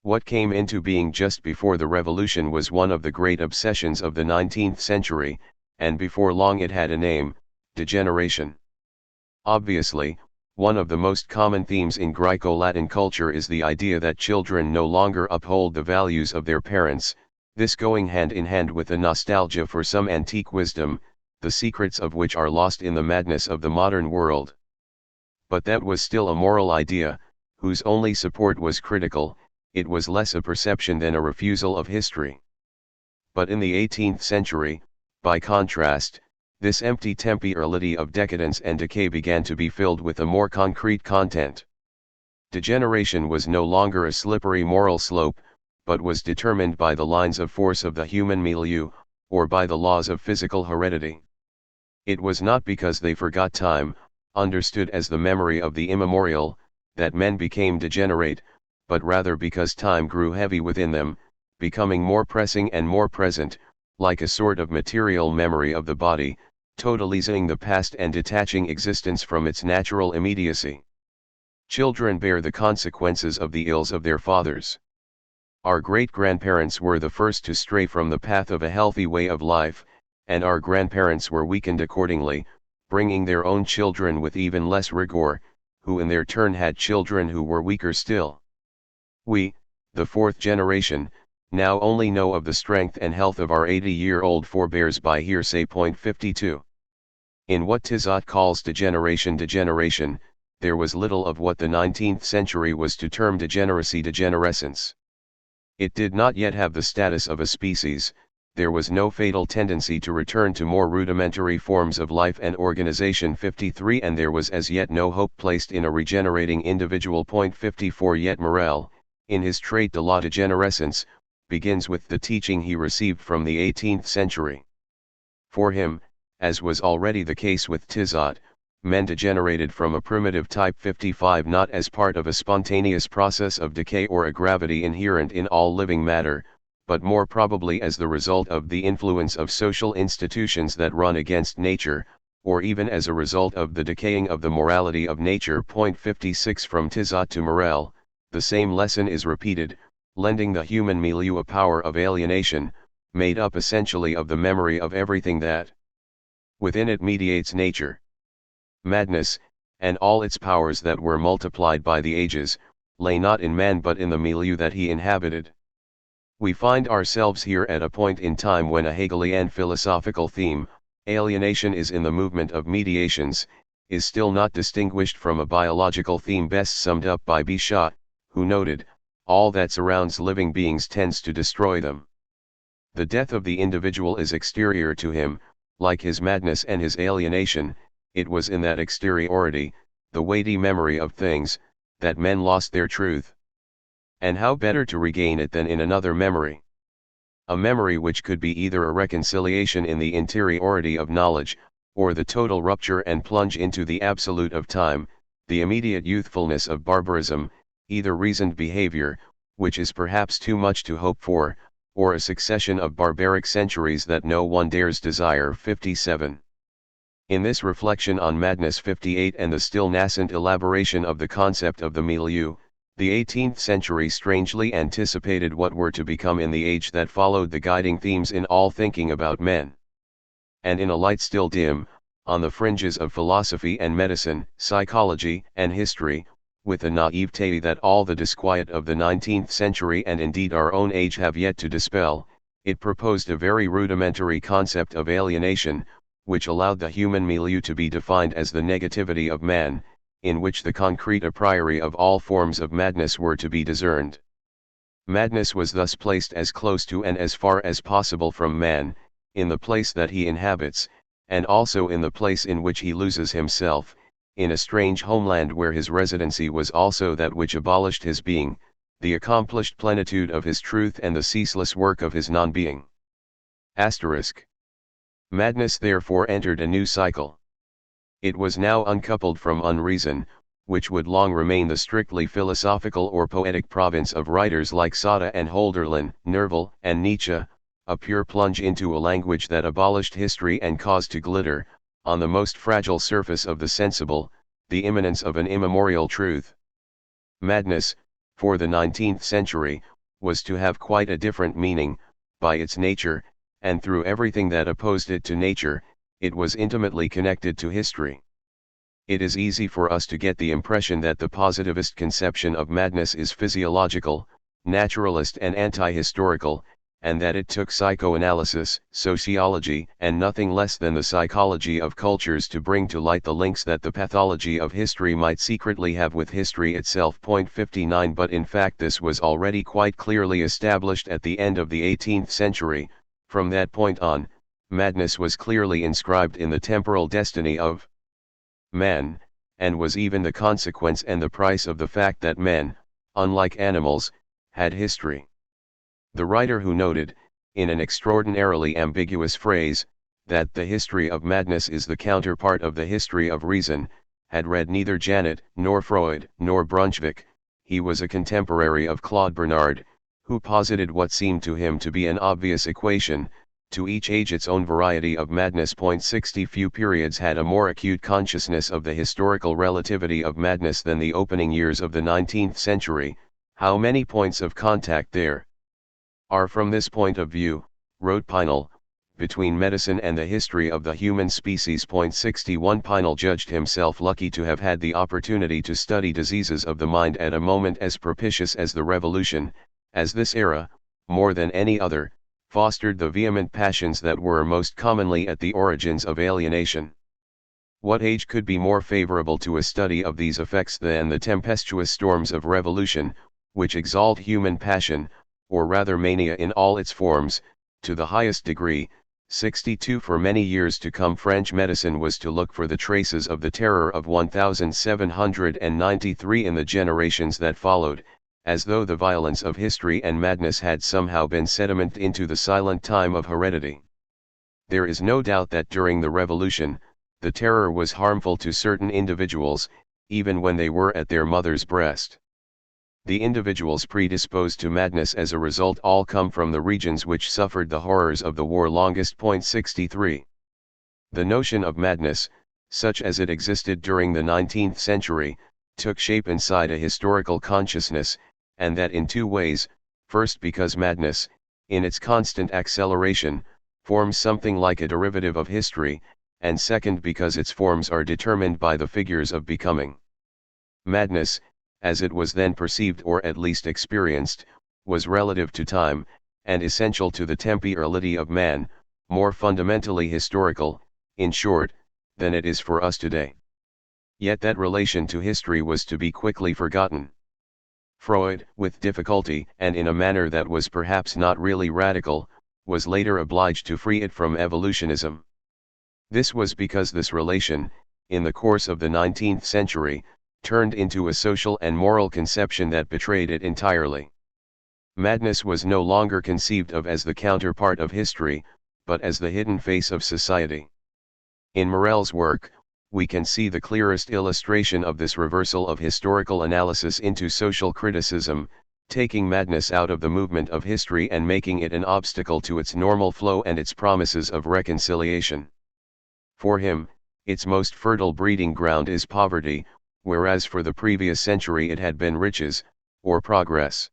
Speaker 1: What came into being just before the revolution was one of the great obsessions of the 19th century, and before long it had a name: degeneration. Obviously, one of the most common themes in Greco-Latin culture is the idea that children no longer uphold the values of their parents, this going hand in hand with a nostalgia for some antique wisdom, the secrets of which are lost in the madness of the modern world. But that was still a moral idea, whose only support was critical. It was less a perception than a refusal of history. But in the 18th century, by contrast, this empty temporality of decadence and decay began to be filled with a more concrete content. Degeneration was no longer a slippery moral slope, but was determined by the lines of force of the human milieu, or by the laws of physical heredity. It was not because they forgot time, understood as the memory of the immemorial, that men became degenerate, but rather because time grew heavy within them, becoming more pressing and more present, like a sort of material memory of the body, totalizing the past and detaching existence from its natural immediacy. Children bear the consequences of the ills of their fathers. Our great-grandparents were the first to stray from the path of a healthy way of life, and our grandparents were weakened accordingly, bringing their own children with even less rigor, who in their turn had children who were weaker still. We, the fourth generation, now only know of the strength and health of our 80-year-old forebears by hearsay. 52. In what Tizot calls degeneration, there was little of what the 19th century was to term degeneracy, degenerescence. It did not yet have the status of a species, there was no fatal tendency to return to more rudimentary forms of life and organization. 53. And there was as yet no hope placed in a regenerating individual. 54. Yet Morel, in his Trait de la Dégénérescence, begins with the teaching he received from the 18th century. For him, as was already the case with Tizot, men degenerated from a primitive type. 55. Not as part of a spontaneous process of decay or a gravity inherent in all living matter, but more probably as the result of the influence of social institutions that run against nature, or even as a result of the decaying of the morality of nature. 56. From Tizot to Morel, the same lesson is repeated, lending the human milieu a power of alienation, made up essentially of the memory of everything that within it mediates nature. Madness, and all its powers that were multiplied by the ages, lay not in man but in the milieu that he inhabited. We find ourselves here at a point in time when a Hegelian philosophical theme, alienation is in the movement of mediations, is still not distinguished from a biological theme best summed up by Bichat, who noted, all that surrounds living beings tends to destroy them. The death of the individual is exterior to him, like his madness and his alienation. It was in that exteriority, the weighty memory of things, that men lost their truth. And how better to regain it than in another memory? A memory which could be either a reconciliation in the interiority of knowledge, or the total rupture and plunge into the absolute of time, the immediate youthfulness of barbarism, either reasoned behavior, which is perhaps too much to hope for, or a succession of barbaric centuries that no one dares desire. 57. In this reflection on madness. 58. And the still nascent elaboration of the concept of the milieu, the 18th century strangely anticipated what were to become in the age that followed the guiding themes in all thinking about men. And in a light still dim, on the fringes of philosophy and medicine, psychology and history, with the naivete that all the disquiet of the 19th century and indeed our own age have yet to dispel, it proposed a very rudimentary concept of alienation, which allowed the human milieu to be defined as the negativity of man, in which the concrete a priori of all forms of madness were to be discerned. Madness was thus placed as close to and as far as possible from man, in the place that he inhabits, and also in the place in which he loses himself, in a strange homeland where his residency was also that which abolished his being, the accomplished plenitude of his truth and the ceaseless work of his non-being. Asterisk. Madness therefore entered a new cycle. It was now uncoupled from unreason, which would long remain the strictly philosophical or poetic province of writers like Soda and Holderlin, Nerval, and Nietzsche, a pure plunge into a language that abolished history and caused to glitter, on the most fragile surface of the sensible, the immanence of an immemorial truth. Madness, for the 19th century, was to have quite a different meaning, by its nature, and through everything that opposed it to nature, it was intimately connected to history. It is easy for us to get the impression that the positivist conception of madness is physiological, naturalist and anti-historical, and that it took psychoanalysis, sociology, and nothing less than the psychology of cultures to bring to light the links that the pathology of history might secretly have with history itself. 59 But in fact this was already quite clearly established at the end of the 18th century. From that point on, madness was clearly inscribed in the temporal destiny of man, and was even the consequence and the price of the fact that men, unlike animals, had history. The writer who noted, in an extraordinarily ambiguous phrase, that the history of madness is the counterpart of the history of reason, had read neither Janet, nor Freud, nor Brunswick. He was a contemporary of Claude Bernard, who posited what seemed to him to be an obvious equation: to each age its own variety of madness. 60 Few periods had a more acute consciousness of the historical relativity of madness than the opening years of the 19th century. How many points of contact there are from this point of view, wrote Pinel, between medicine and the history of the human species. 61 Pinel judged himself lucky to have had the opportunity to study diseases of the mind at a moment as propitious as the Revolution, as this era, more than any other, fostered the vehement passions that were most commonly at the origins of alienation. What age could be more favorable to a study of these effects than the tempestuous storms of revolution, which exalt human passion, or rather mania in all its forms, to the highest degree? 62 For many years to come French medicine was to look for the traces of the terror of 1793 in the generations that followed, as though the violence of history and madness had somehow been sedimented into the silent time of heredity. There is no doubt that during the Revolution, the terror was harmful to certain individuals, even when they were at their mother's breast. The individuals predisposed to madness as a result all come from the regions which suffered the horrors of the war longest. 63 The notion of madness, such as it existed during the 19th century, took shape inside a historical consciousness, and that in two ways: first because madness, in its constant acceleration, forms something like a derivative of history, and second because its forms are determined by the figures of becoming. Madness, as it was then perceived or at least experienced, was relative to time, and essential to the temporality of man, more fundamentally historical, in short, than it is for us today. Yet that relation to history was to be quickly forgotten. Freud, with difficulty and in a manner that was perhaps not really radical, was later obliged to free it from evolutionism. This was because this relation, in the course of the 19th century, turned into a social and moral conception that betrayed it entirely. Madness was no longer conceived of as the counterpart of history, but as the hidden face of society. In Morel's work, we can see the clearest illustration of this reversal of historical analysis into social criticism, taking madness out of the movement of history and making it an obstacle to its normal flow and its promises of reconciliation. For him, its most fertile breeding ground is poverty, whereas for the previous century it had been riches, or progress.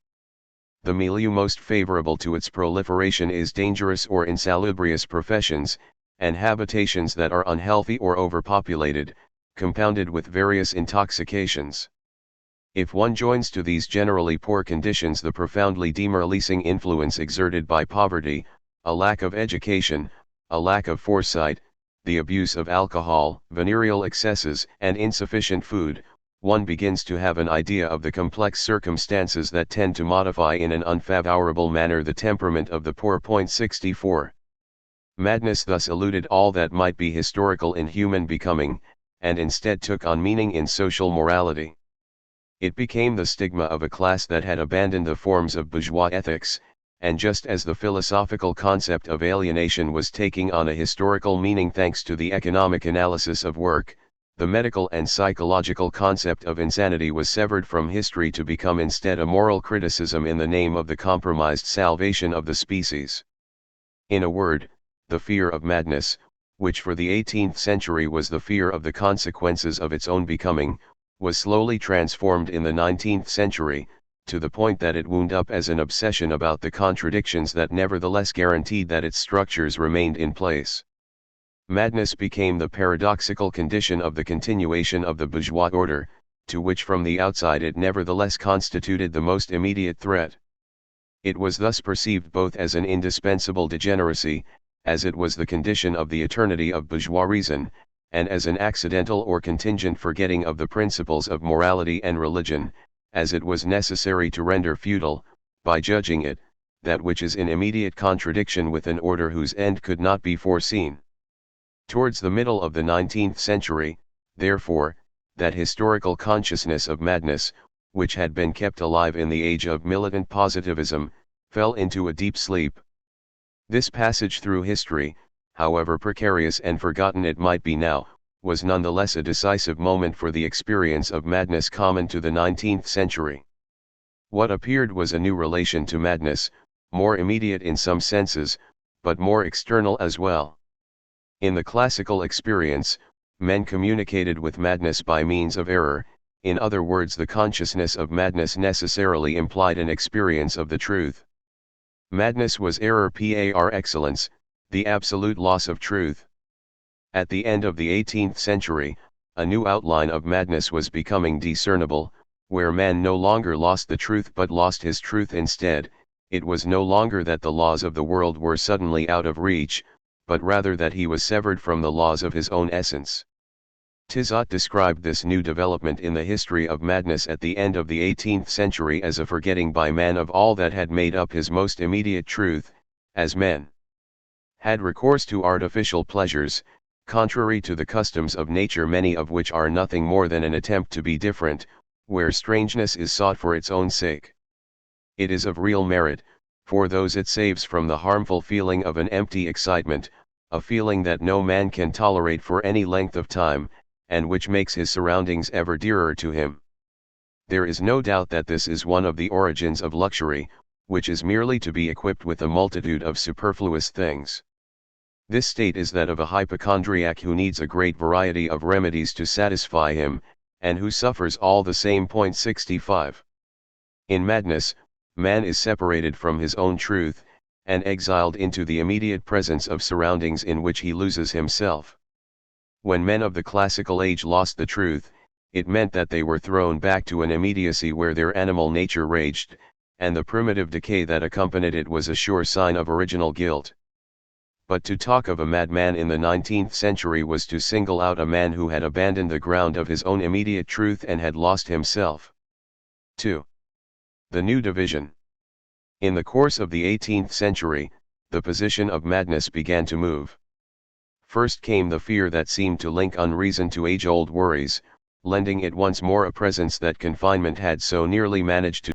Speaker 1: The milieu most favorable to its proliferation is dangerous or insalubrious professions, and habitations that are unhealthy or overpopulated, compounded with various intoxications. If one joins to these generally poor conditions the profoundly demoralizing influence exerted by poverty, a lack of education, a lack of foresight, the abuse of alcohol, venereal excesses, and insufficient food, one begins to have an idea of the complex circumstances that tend to modify in an unfavorable manner the temperament of the poor. 64 Madness thus eluded all that might be historical in human becoming, and instead took on meaning in social morality. It became the stigma of a class that had abandoned the forms of bourgeois ethics, and just as the philosophical concept of alienation was taking on a historical meaning thanks to the economic analysis of work, the medical and psychological concept of insanity was severed from history to become instead a moral criticism in the name of the compromised salvation of the species. In a word, the fear of madness, which for the 18th century was the fear of the consequences of its own becoming, was slowly transformed in the 19th century, to the point that it wound up as an obsession about the contradictions that nevertheless guaranteed that its structures remained in place. Madness became the paradoxical condition of the continuation of the bourgeois order, to which from the outside it nevertheless constituted the most immediate threat. It was thus perceived both as an indispensable degeneracy, as it was the condition of the eternity of bourgeois reason, and as an accidental or contingent forgetting of the principles of morality and religion, as it was necessary to render futile, by judging it, that which is in immediate contradiction with an order whose end could not be foreseen. Towards the middle of the 19th century, therefore, that historical consciousness of madness, which had been kept alive in the age of militant positivism, fell into a deep sleep. This passage through history, however precarious and forgotten it might be now, was nonetheless a decisive moment for the experience of madness common to the 19th century. What appeared was a new relation to madness, more immediate in some senses, but more external as well. In the classical experience, men communicated with madness by means of error, in other words, the consciousness of madness necessarily implied an experience of the truth. Madness was error par excellence, the absolute loss of truth. At the end of the 18th century, a new outline of madness was becoming discernible, where man no longer lost the truth but lost his truth instead. It was no longer that the laws of the world were suddenly out of reach, but rather that he was severed from the laws of his own essence. Tizot described this new development in the history of madness at the end of the 18th century as a forgetting by man of all that had made up his most immediate truth, as men had recourse to artificial pleasures, contrary to the customs of nature, many of which are nothing more than an attempt to be different, where strangeness is sought for its own sake. It is of real merit, for those it saves from the harmful feeling of an empty excitement, a feeling that no man can tolerate for any length of time, and which makes his surroundings ever dearer to him. There is no doubt that this is one of the origins of luxury, which is merely to be equipped with a multitude of superfluous things. This state is that of a hypochondriac who needs a great variety of remedies to satisfy him, and who suffers all the same. 65. In madness, man is separated from his own truth, and exiled into the immediate presence of surroundings in which he loses himself. When men of the classical age lost the truth, it meant that they were thrown back to an immediacy where their animal nature raged, and the primitive decay that accompanied it was a sure sign of original guilt. But to talk of a madman in the 19th century was to single out a man who had abandoned the ground of his own immediate truth and had lost himself. 2. The new division. In the course of the 18th century, the position of madness began to move. First came the fear that seemed to link unreason to age-old worries, lending it once more a presence that confinement had so nearly managed to